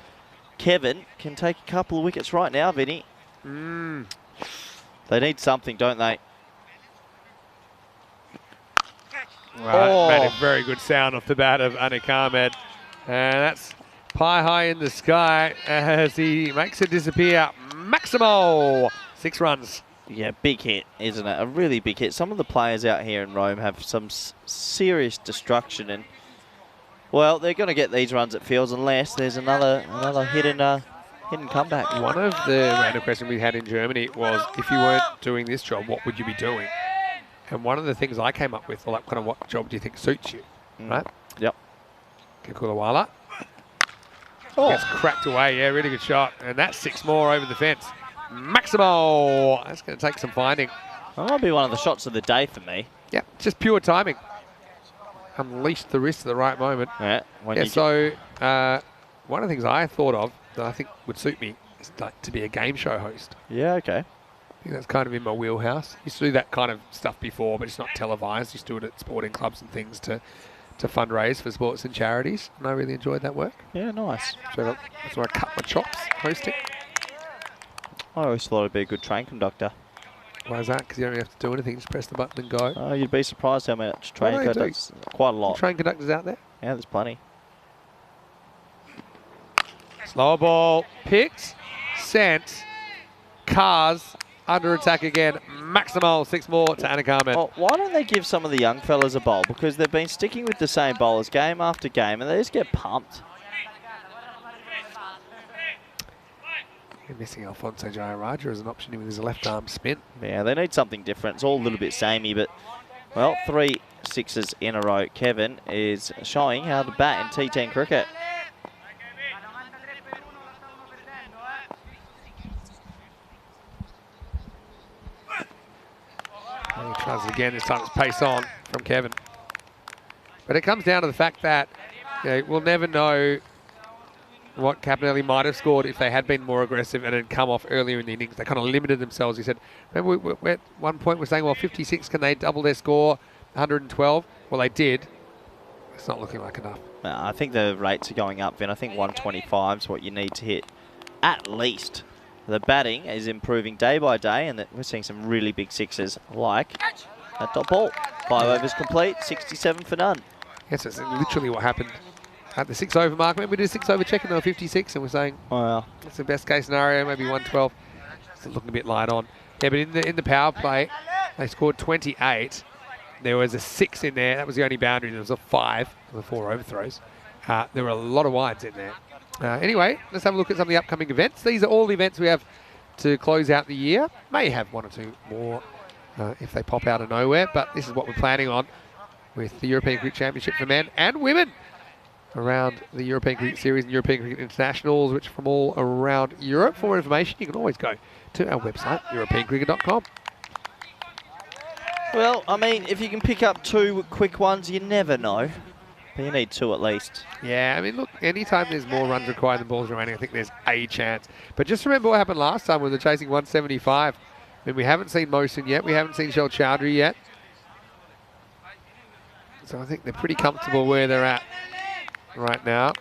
Kevin can take a couple of wickets right now, Vinny. They need something, don't they? Right, made a very good sound off the bat of Anik Ahmed. And that's pie high in the sky as he makes it disappear. Maximo, 6 runs. Yeah, big hit, isn't it? A really big hit. Some of the players out here in Rome have some serious destruction, and well, they're going to get these runs at fields unless there's another hidden comeback. One of the random questions we had in Germany was, if you weren't doing this job, what would you be doing? And one of the things I came up with, well, like, kind of what job do you think suits you, right? Yep. Kekulawala. Gets cracked away, yeah, really good shot. And that's 6 more over the fence. Maximo! That's going to take some finding. That might be one of the shots of the day for me. Yeah, just pure timing. Unleashed the wrist at the right moment. Yeah. So one of the things I thought of that I think would suit me is like to be a game show host. Yeah, okay. I think that's kind of in my wheelhouse. Used to do that kind of stuff before, but it's not televised. Used to do it at sporting clubs and things to fundraise for sports and charities, and I really enjoyed that work. Yeah, nice. So that's where I cut my chops hosting. I always thought I'd be a good train conductor. Why is that? Because you don't have to do anything, just press the button and go. Oh, you'd be surprised how much train conductors. Quite a lot. Train conductors out there? Yeah, there's plenty. Slower ball, picked, sent, cars, under attack again. Maximal, 6 more to Anik Ahmed. Well, why don't they give some of the young fellas a bowl? Because they've been sticking with the same bowlers game after game, and they just get pumped. You're missing Alfonso Jayaraja as an option with his left arm spin. Yeah, they need something different. It's all a little bit samey, but, well, 3 sixes in a row. Kevin is showing how to bat in T10 cricket. And he tries it again. This time it's pace on from Kevin. But it comes down to the fact that we'll never know what Capinelli might have scored if they had been more aggressive and had come off earlier in the innings. They kind of limited themselves. He said, remember we at one point we're saying, well, 56, can they double their score? 112? Well, they did. It's not looking like enough. I think the rates are going up, Vin. I think 125 is what you need to hit at least. The batting is improving day by day, and we're seeing some really big sixes like that top ball. 5 overs complete, 67 for none. Yes, that's literally what happened at the 6 over mark. Maybe we did a 6 over check and they were 56, and we're saying, well, that's the best case scenario, maybe 112. It's looking a bit light on. Yeah, but in the power play, they scored 28, There was a 6 in there. That was the only boundary. There was a 5 for the 4 overthrows. There were a lot of wides in there. Anyway, let's have a look at some of the upcoming events. These are all the events we have to close out the year. May have 1 or 2 more if they pop out of nowhere, but this is what we're planning on with the European Cricket Championship for men and women around the European Cricket Series and European Cricket Internationals, which are from all around Europe. For more information, you can always go to our website, europeancricket.com. Well, I mean, if you can pick up 2 quick ones, you never know. But you need 2 at least. Yeah, I mean, look, anytime there's more runs required than balls remaining, I think there's a chance. But just remember what happened last time when they're chasing 175. I mean, we haven't seen Mohsin yet. We haven't seen Shel Chowdhury yet. So I think they're pretty comfortable where they're at right now.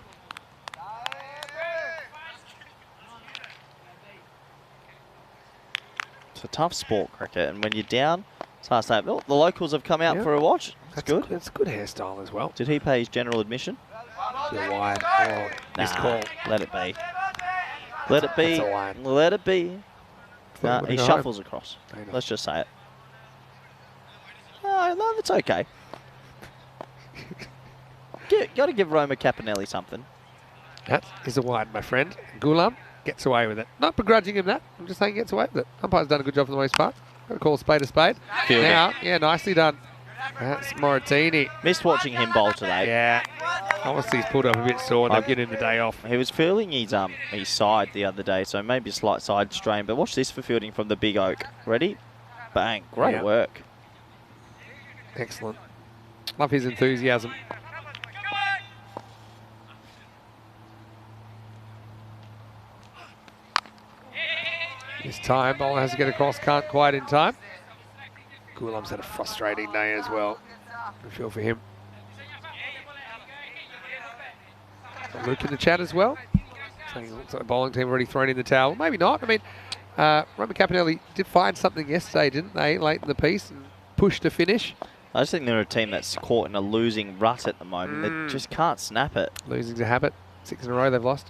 It's a tough sport, cricket, and when you're down, it's hard to say. Well, the locals have come out for a watch. That's good. That's a good hairstyle as well. Did he pay his general admission? You're wide. Oh, Nah, call. let it be. Let it be. That's a wide. Let it be. Nah, he shuffles across. Let's just say it. No, that's okay. Got to give Roma Capinelli something. That is a wide, my friend. Ghulam gets away with it. Not begrudging him that. I'm just saying he gets away with it. Umpire's done a good job for the most part. Got to call a spade a spade. Now, yeah, nicely done. That's Moratini. Missed watching him bowl today. Yeah. Obviously he's pulled up a bit sore and they've given him the day off. He was feeling his side the other day, so maybe a slight side strain. But watch this for fielding from the big oak. Ready? Bang. Great work. Excellent. Love his enthusiasm. This time, bowler has to get across, can't quite in time. Ghulam's had a frustrating day as well. I feel for him. Luke in the chat as well. Saying it looks like the bowling team already thrown in the towel. Maybe not. I mean, Roma Capinelli did find something yesterday, didn't they, late in the piece and pushed to finish. I just think they're a team that's caught in a losing rut at the moment. They just can't snap it. Losing's a habit. 6 in a row they've lost.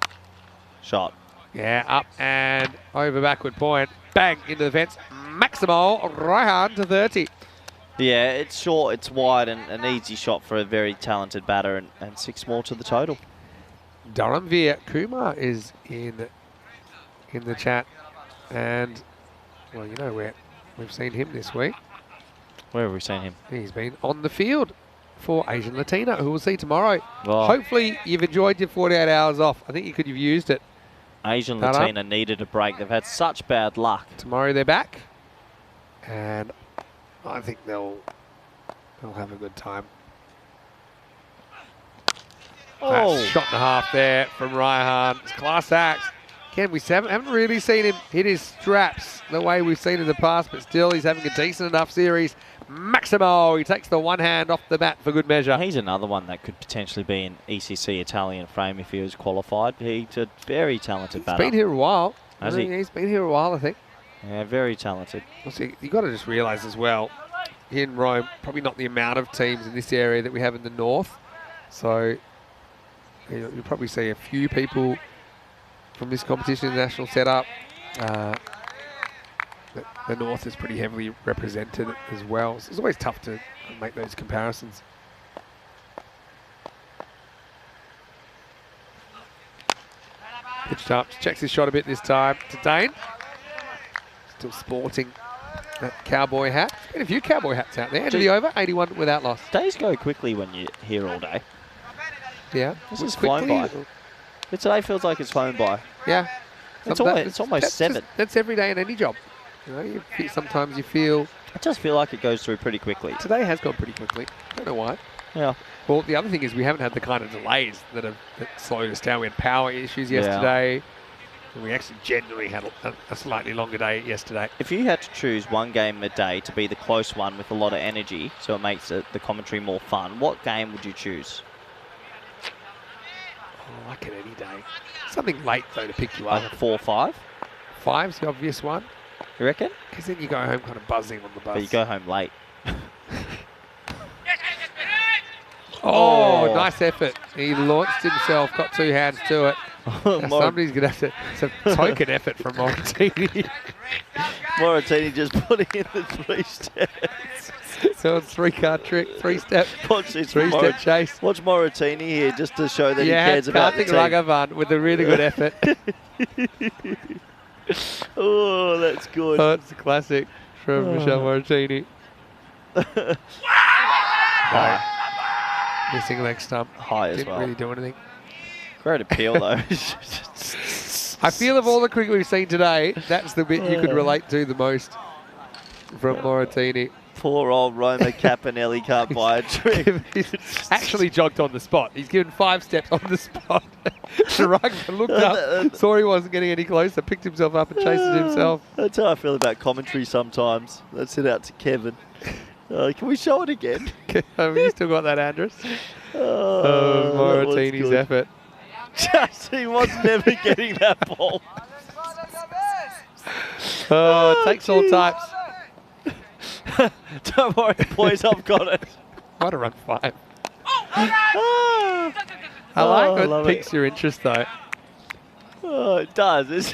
Shot. Yeah, up and over backward point. Bang, into the fence. Maximo Raihan to 30. Yeah, it's short, it's wide, and an easy shot for a very talented batter, and 6 more to the total. Dharamveer Kumar is in the chat. And, well, you know where we've seen him this week. Where have we seen him? He's been on the field for Asian Latino, who we'll see tomorrow. Oh. Hopefully you've enjoyed your 48 hours off. I think you could have used it. Asian Latina needed a break. They've had such bad luck. Tomorrow they're back. And I think they'll have a good time. Oh. That's shot and a half there from Raihan. It's class act. Again, we haven't really seen him hit his straps the way we've seen in the past, but still he's having a decent enough series. Maximo, he takes the one hand off the bat for good measure. He's another one that could potentially be an ECC Italian frame if he was qualified. He's a very talented batter. He's been here a while. Has he? He's been here a while, I think. Yeah, very talented. Well, see, you've got to just realise as well, here in Rome, probably not the amount of teams in this area that we have in the north. So you'll probably see a few people from this competition in the national setup. The north is pretty heavily represented as well. So it's always tough to make those comparisons. Pitched up, checks his shot a bit this time to Dane. Still sporting that cowboy hat. There's been a few cowboy hats out there. End of the over, 81 without loss. Days go quickly when you're here all day. Yeah. This is flown by. Today feels like it's flown by. Yeah. It's almost 7. That's every day in any job. You know, sometimes you feel... I just feel like it goes through pretty quickly. Today has gone pretty quickly. Don't know why. Yeah. Well, the other thing is we haven't had the kind of delays that slowed us down. We had power issues yesterday. And we actually genuinely had a slightly longer day yesterday. If you had to choose one game a day to be the close one with a lot of energy, so it makes the commentary more fun, what game would you choose? I like it any day. Something late, though, to pick you up. Like a 4-5? 5's the obvious one. You reckon? Because then you go home kind of buzzing on the bus. But you go home late. Oh, nice effort. He launched himself, got 2 hands to it. Somebody's going to have to... It's a token effort from Moratini. Moratini just putting in the 3 steps. So it's 3-card trick, 3-step, Watch this 3-step chase. Watch Moratini here just to show that he Yeah, cares about the Karthik team. Raghavan with a really good effort. Oh, that's good. Oh, it's a classic from Michelle Moratini. Missing leg stump. High as Didn't well. really do anything. Great appeal, though. I feel of all the cricket we've seen today, that's the bit you could relate to the most from Moratini. Poor old Roma Capinelli can't buy a trip. He's actually jogged on the spot. He's given 5 steps on the spot. Sharagma looked up, saw he wasn't getting any closer, picked himself up and chased it himself. That's how I feel about commentary sometimes. Let's head out to Kevin. Can we show it again? Have you still got that, Andres? Moratini's effort. He was never getting that ball. Oh, it takes all types. Don't worry, boys, I've got it. What a run 5. I like love what piques your interest, though. Oh, it does.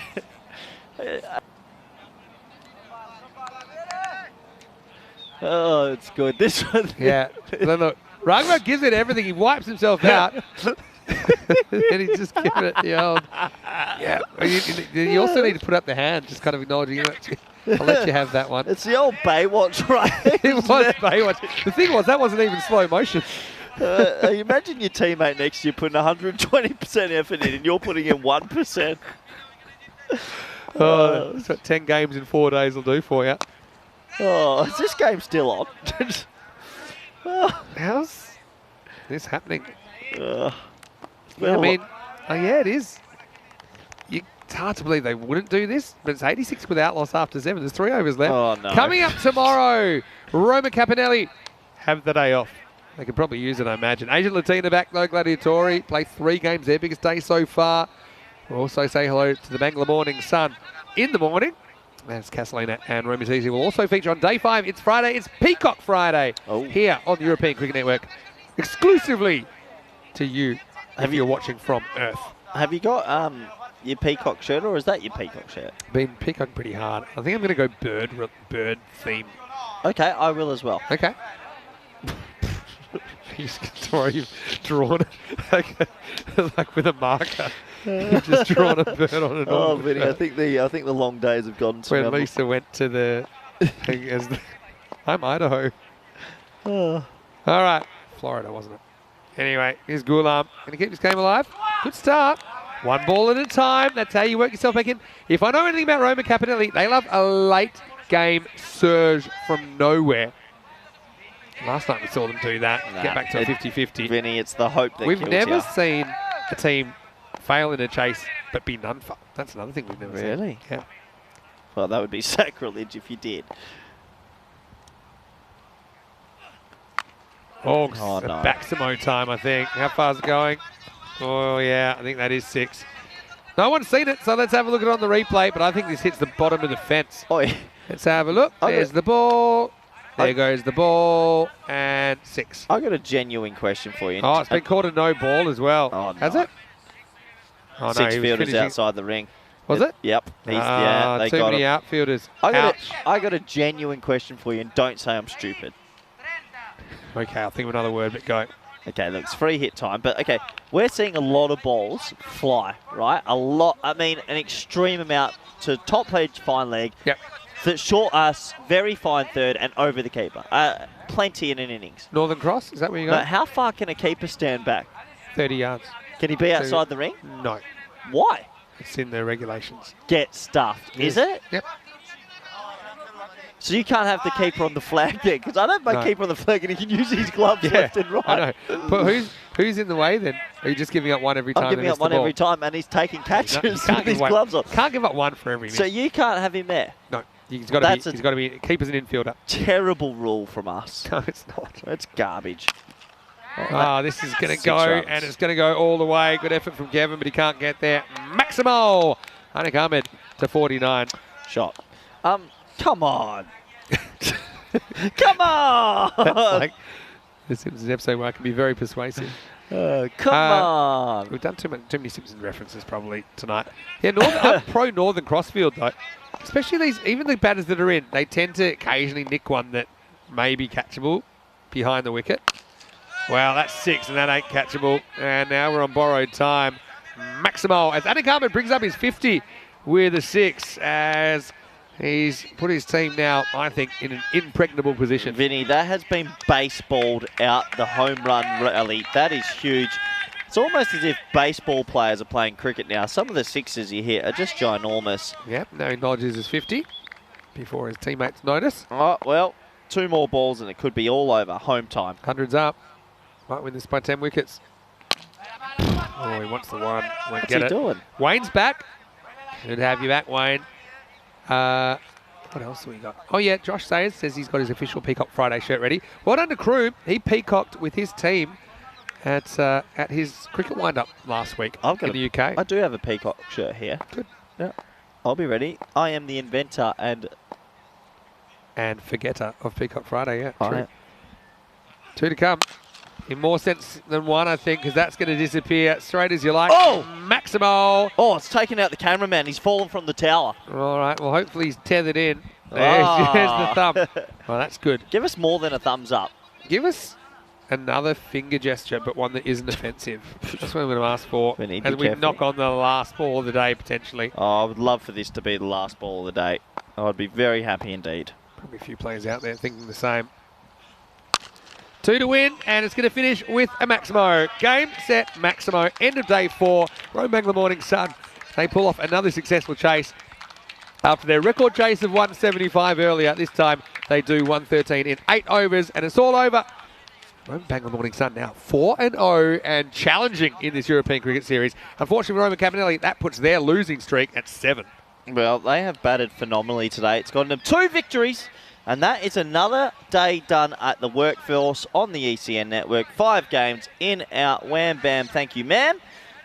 Oh, it's good. This one. Yeah. Then look, Raghavan gives it everything. He wipes himself out. And he's just giving it the old. Yeah. You also need to put up the hand, just kind of acknowledging it. I'll let you have that one. It's the old Baywatch, right? It was Baywatch. The thing was, that wasn't even slow motion. Imagine your teammate next to you putting 120% effort in and you're putting in 1%. Oh, that's what 10 games in 4 days will do for you. Oh, is this game still on? How's this happening? Yeah, I mean, yeah, it is. It's hard to believe they wouldn't do this, but it's 86 without loss after 7. There's 3 overs left. Oh, no. Coming up tomorrow, Roma Capinelli have the day off. They could probably use it, I imagine. Asian Latina back, though, Gladiatori. Play 3 games, their biggest day so far. We'll also say hello to the Bangla Morning Sun in the morning. That's Castellina and Roma Zizi will also feature on day 5. It's Friday. It's Peacock Friday here on the European Cricket Network, exclusively to you if you're watching from Earth. Have you got your Peacock shirt, or is that your Peacock shirt? Been peacocking pretty hard. I think I'm going to go bird theme. Okay, I will as well. Okay. You've drawn it like with a marker. You've just drawn a bird on an Oh, Vinny, I think the long days have gone to when Lisa went to the thing as I'm Idaho. All right, Florida, wasn't it? Anyway, here's Ghulam. Going to keep this game alive. Good start. 1 ball at a time. That's how you work yourself back in. If I know anything about Roma Capinelli, they love a late game surge from nowhere. Last night we saw them do that. Get back to a 50-50. Vinny, it's the hope that We've never seen a team fail in a chase but be none for. That's another thing we've never seen. Really? Yeah. Well, that would be sacrilege if you did. Oh, no. Baximo time, I think. How far is it going? Oh, yeah, I think that is 6. No one's seen it, so let's have a look at it on the replay, but I think this hits the bottom of the fence. Oh, yeah. Let's have a look. There's the ball. There goes the ball. And 6. I got a genuine question for you. Oh, it's been called a no ball as well. Oh, Has no. it? Oh, no, 6 he was fielders finishing. outside the ring. Was it? Yep. Yeah, they too got many him. outfielders. I got a genuine question for you, and don't say I'm stupid. Okay, I'll think of another word, but go. Okay, look, it's free hit time, but okay, we're seeing a lot of balls fly, right? A lot, I mean, an extreme amount to top edge fine leg. Yep. That short us, very fine third, and over the keeper. Plenty in an innings. Northern Cross, is that where you But got? how far can a keeper stand back? 30 yards. Can he be outside the ring? No, Why? it's in the regulations. Get stuffed, is it? Yep. So you can't have the keeper on the flag there, because I don't my keeper on the flag and he can use his gloves left and right. I know. But who's in the way then? Are you just giving up one every time? I'm giving up one every time, and he's taking catches with his gloves on. Can't give up one for every miss. So you can't have him there. No, he's got to be. Keeper's an infielder. Terrible rule from us. No, it's not. It's garbage. Oh, this is going to 6 go, runs. and it's going to go all the way. Good effort from Kevin, but he can't get there. Maximo Anik Ahmed to 49. Shot. Come on. Come on. That's like the Simpsons episode where I can be very persuasive. Come on. We've done too many Simpsons references probably tonight. Yeah, I'm pro Northern Crossfield though. Especially even the batters that are in, they tend to occasionally nick one that maybe catchable behind the wicket. Well, that's 6, and that ain't catchable. And now we're on borrowed time. Maximo, as Anik Ahmed brings up his 50 with a 6, as he's put his team now, I think, in an impregnable position. Vinny, that has been baseballed out, the home run rally. That is huge. It's almost as if baseball players are playing cricket now. Some of the sixes you hit are just ginormous. Yep, now he acknowledges his 50 before his teammates notice. Oh, well, 2 more balls and it could be all over. Home time. 100's up. Might win this by 10 wickets. Oh, he wants the one. Won't What's get he it. doing? Wayne's back. Good to have you back, Wayne. What else have we got? Oh, yeah, Josh Sayers says he's got his official Peacock Friday shirt ready. Well done to Kroom. He peacocked with his team at his cricket wind-up last week in the UK. I do have a peacock shirt here. Good. Yeah, I'll be ready. I am the inventor and forgetter of Peacock Friday, yeah. I True. am. 2 to come. In more sense than 1, I think, because that's going to disappear straight as you like. Oh! Maximo. Oh, it's taken out the cameraman. He's fallen from the tower. All right, well, hopefully he's tethered in. There's the thumb. Well, that's good. Give us more than a thumbs up. Give us another finger gesture, but one that isn't offensive. That's what I'm going to ask for. We need as to be we careful. knock on the last ball of the day, potentially. Oh, I would love for this to be the last ball of the day. I'd be very happy indeed. Probably a few players out there thinking the same. 2 to win, and it's going to finish with a Maximo. Game, set, Maximo. End of day 4. Rome Bangla Morning Sun. They pull off another successful chase. After their record chase of 175 earlier, this time they do 113 in 8 overs, and it's all over. Rome Bangla Morning Sun now 4-0 and challenging in this European Cricket Series. Unfortunately for Roma Cabanelli, that puts their losing streak at 7. Well, they have batted phenomenally today. It's gotten them 2 victories, and that is another day done at the workforce on the ECN network. 5 games in, out, wham, bam, thank you, ma'am.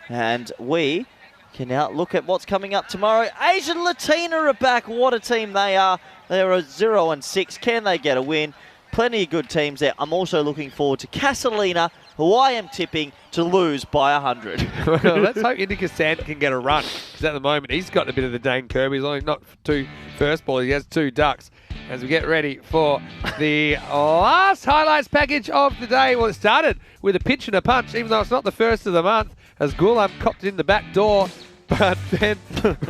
And we can now look at what's coming up tomorrow. Asian Latina are back. What a team they are. They're a 0-6. Can they get a win? Plenty of good teams there. I'm also looking forward to Casalina, who I am tipping to lose by 100. Well, let's hope Indica Sand can get a run, because at the moment he's got a bit of the Dane Kirby. He's only not 2 first ball, he has 2 ducks. As we get ready for the last highlights package of the day. Well, it started with a pitch and a punch, even though it's not the first of the month, as Ghulam copped in the back door. But then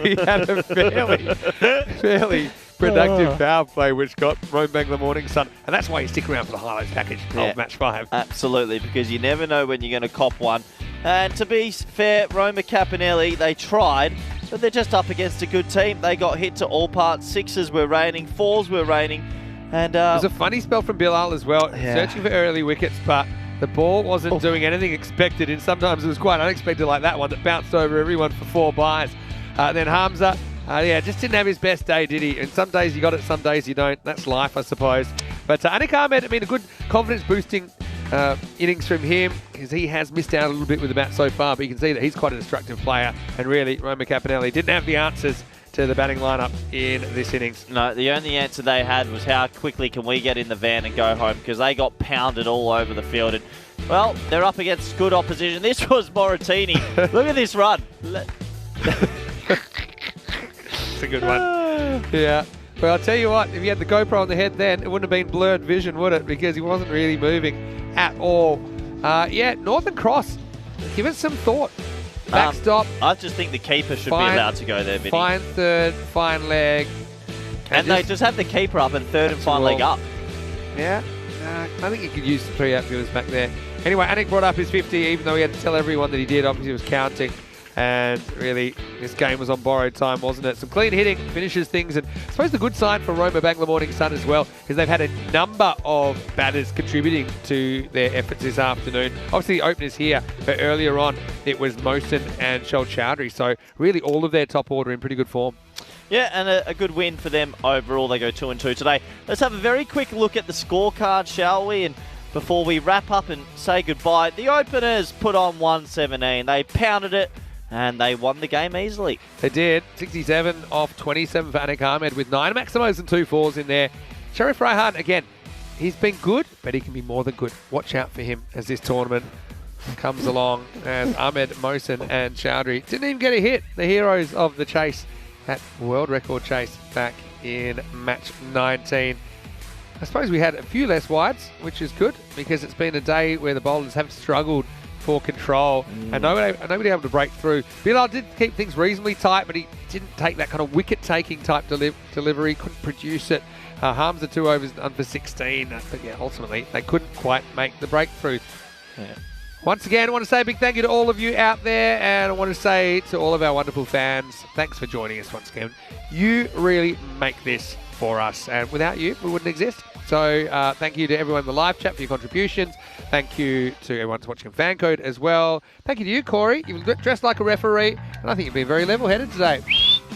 we had a fairly productive power play, which got Rome Bangla Morning Sun. And that's why you stick around for the highlights package of match 5. Absolutely, because you never know when you're going to cop one. And to be fair, Roma Cabanelli, they tried, but they're just up against a good team. They got hit to all parts. 6s were raining, 4s were raining. And it was a funny spell from Bilal as well, searching for early wickets, but the ball wasn't doing anything expected, and sometimes it was quite unexpected, like that one that bounced over everyone for 4 byes. Then Hamza, just didn't have his best day, did he? And some days you got it, some days you don't. That's life, I suppose. But Anik Ahmed, I mean, a good confidence-boosting innings from him, because he has missed out a little bit with the bat so far, but you can see that he's quite a destructive player, and really, Roma Cabanelli didn't have the answers to the batting lineup in this innings. No, the only answer they had was how quickly can we get in the van and go home, because they got pounded all over the field. And, well, they're up against good opposition. This was Moratini. Look at this run. It's a good one. Yeah. Well, I'll tell you what, if you had the GoPro on the head then, it wouldn't have been blurred vision, would it? Because he wasn't really moving at all. Northern Cross, give it some thought. Backstop. I just think the keeper should be allowed to go there, Vinny. Fine third, fine leg. And they just have the keeper up and third and fine leg up. Yeah. I think you could use the 3 outfielders back there. Anyway, Anik brought up his 50, even though he had to tell everyone that he did. Obviously, he was counting. And really, this game was on borrowed time, wasn't it? Some clean hitting finishes things. And I suppose the good sign for Roma Bangla Morning Sun as well is they've had a number of batters contributing to their efforts this afternoon. Obviously, the openers here, but earlier on, it was Mohsen and Shel Chowdhury. So really, all of their top order in pretty good form. Yeah, and a good win for them overall. They go 2-2 today. Let's have a very quick look at the scorecard, shall we? And before we wrap up and say goodbye, the openers put on 117. They pounded it, and they won the game easily. They did. 67 off 27 for Anik Ahmed with 9 Maximos and 2 4s in there. Sharif Raihan, again, he's been good, but he can be more than good. Watch out for him as this tournament comes along, as Ahmed, Mohsen and Chowdhury didn't even get a hit. The heroes of the chase, that world record chase back in match 19. I suppose we had a few less wides, which is good because it's been a day where the bowlers have struggled for control and nobody able to break through. Bilal did keep things reasonably tight, but he didn't take that kind of wicket-taking type delivery, couldn't produce it. Hamza 2 overs done for 16, but yeah, ultimately they couldn't quite make the breakthrough. Yeah. Once again, I want to say a big thank you to all of you out there, and I want to say to all of our wonderful fans, thanks for joining us once again. You really make this for us, and without you, we wouldn't exist. So thank you to everyone in the live chat for your contributions. Thank you to everyone who's watching Fan Code as well. Thank you to you, Corey. You've dressed like a referee, and I think you've been very level-headed today.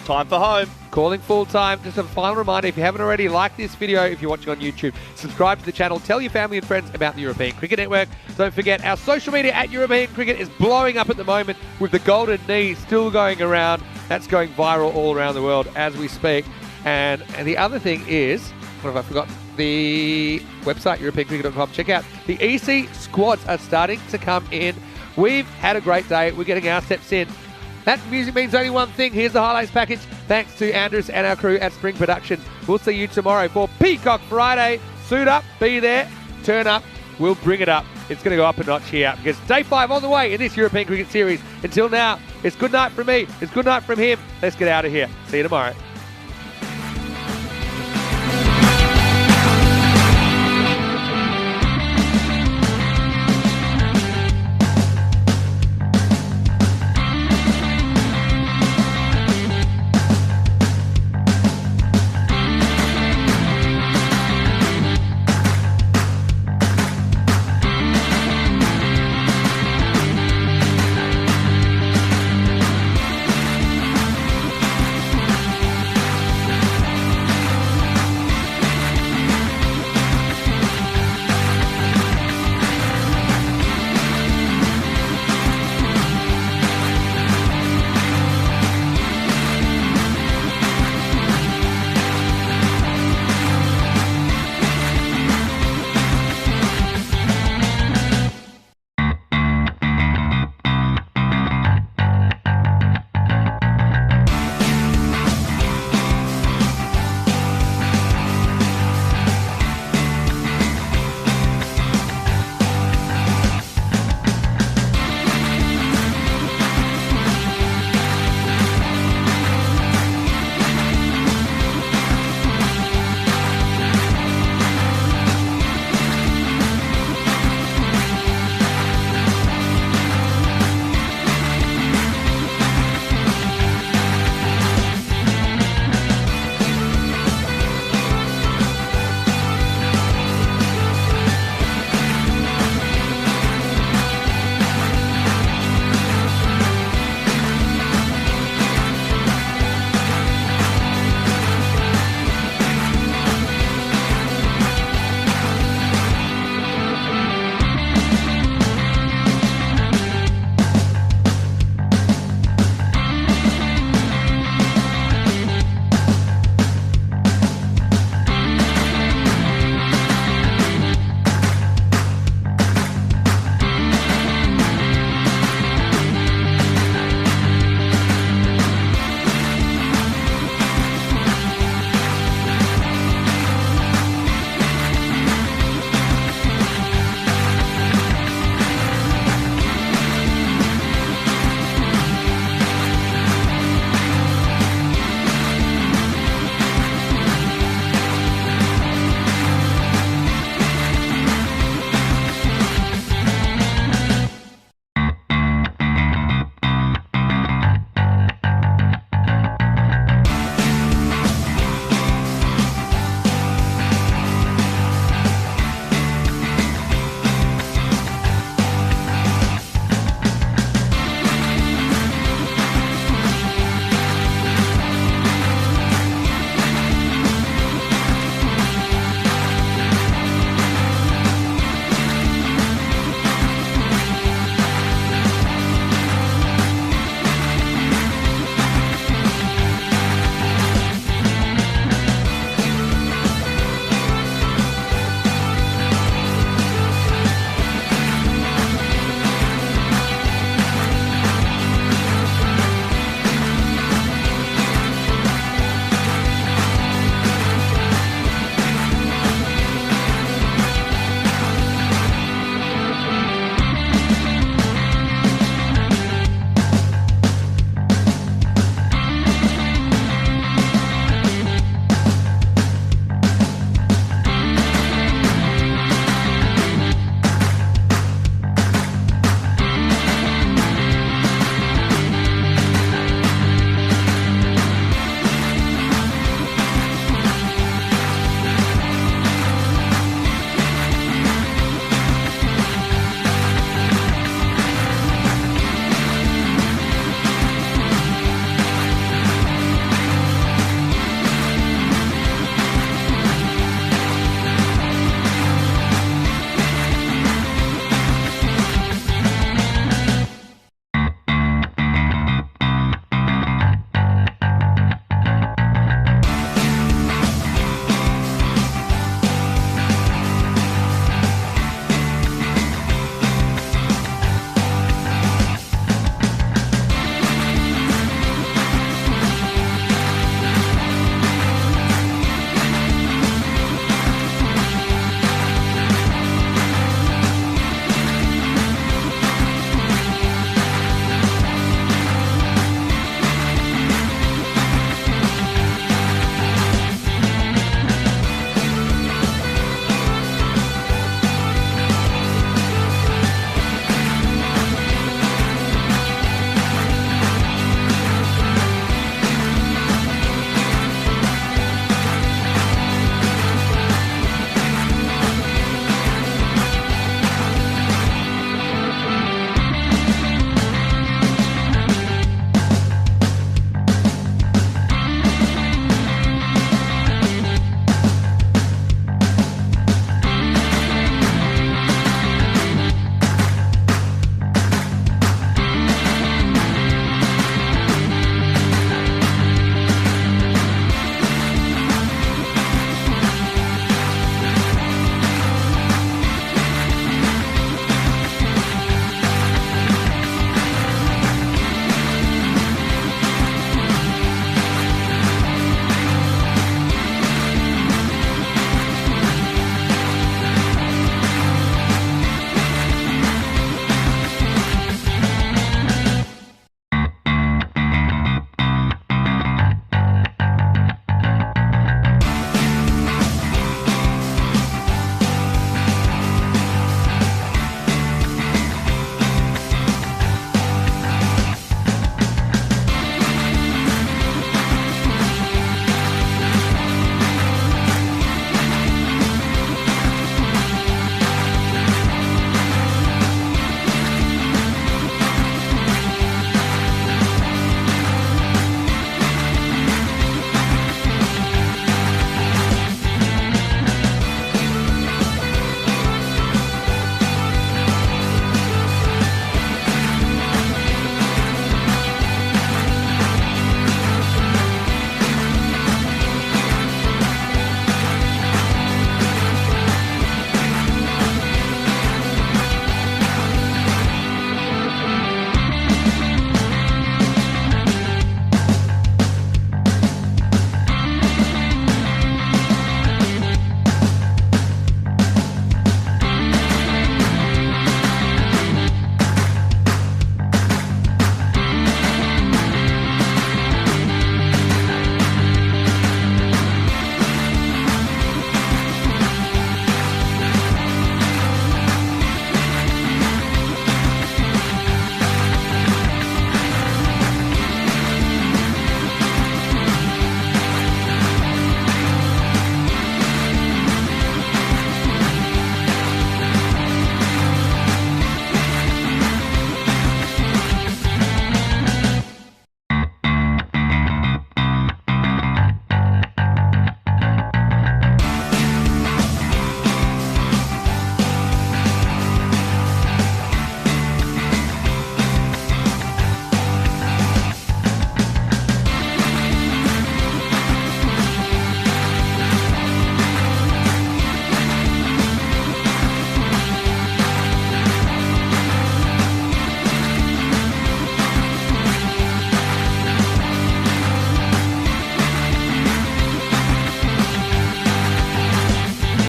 Time for home. Calling full time. Just a final reminder, if you haven't already, like this video if you're watching on YouTube. Subscribe to the channel. Tell your family and friends about the European Cricket Network. Don't forget, our social media at European Cricket is blowing up at the moment with the golden knee still going around. That's going viral all around the world as we speak. And the other thing is, what have I forgotten? The website, europeancricket.com. Check out the EC squads are starting to come in. We've had a great day. We're getting our steps in. That music means only one thing. Here's the highlights package. Thanks to Andrews and our crew at Spring Productions. We'll see you tomorrow for Peacock Friday. Suit up, be there, turn up. We'll bring it up. It's going to go up a notch here because day 5 on the way in this European Cricket Series. Until now, it's good night from me. It's good night from him. Let's get out of here. See you tomorrow.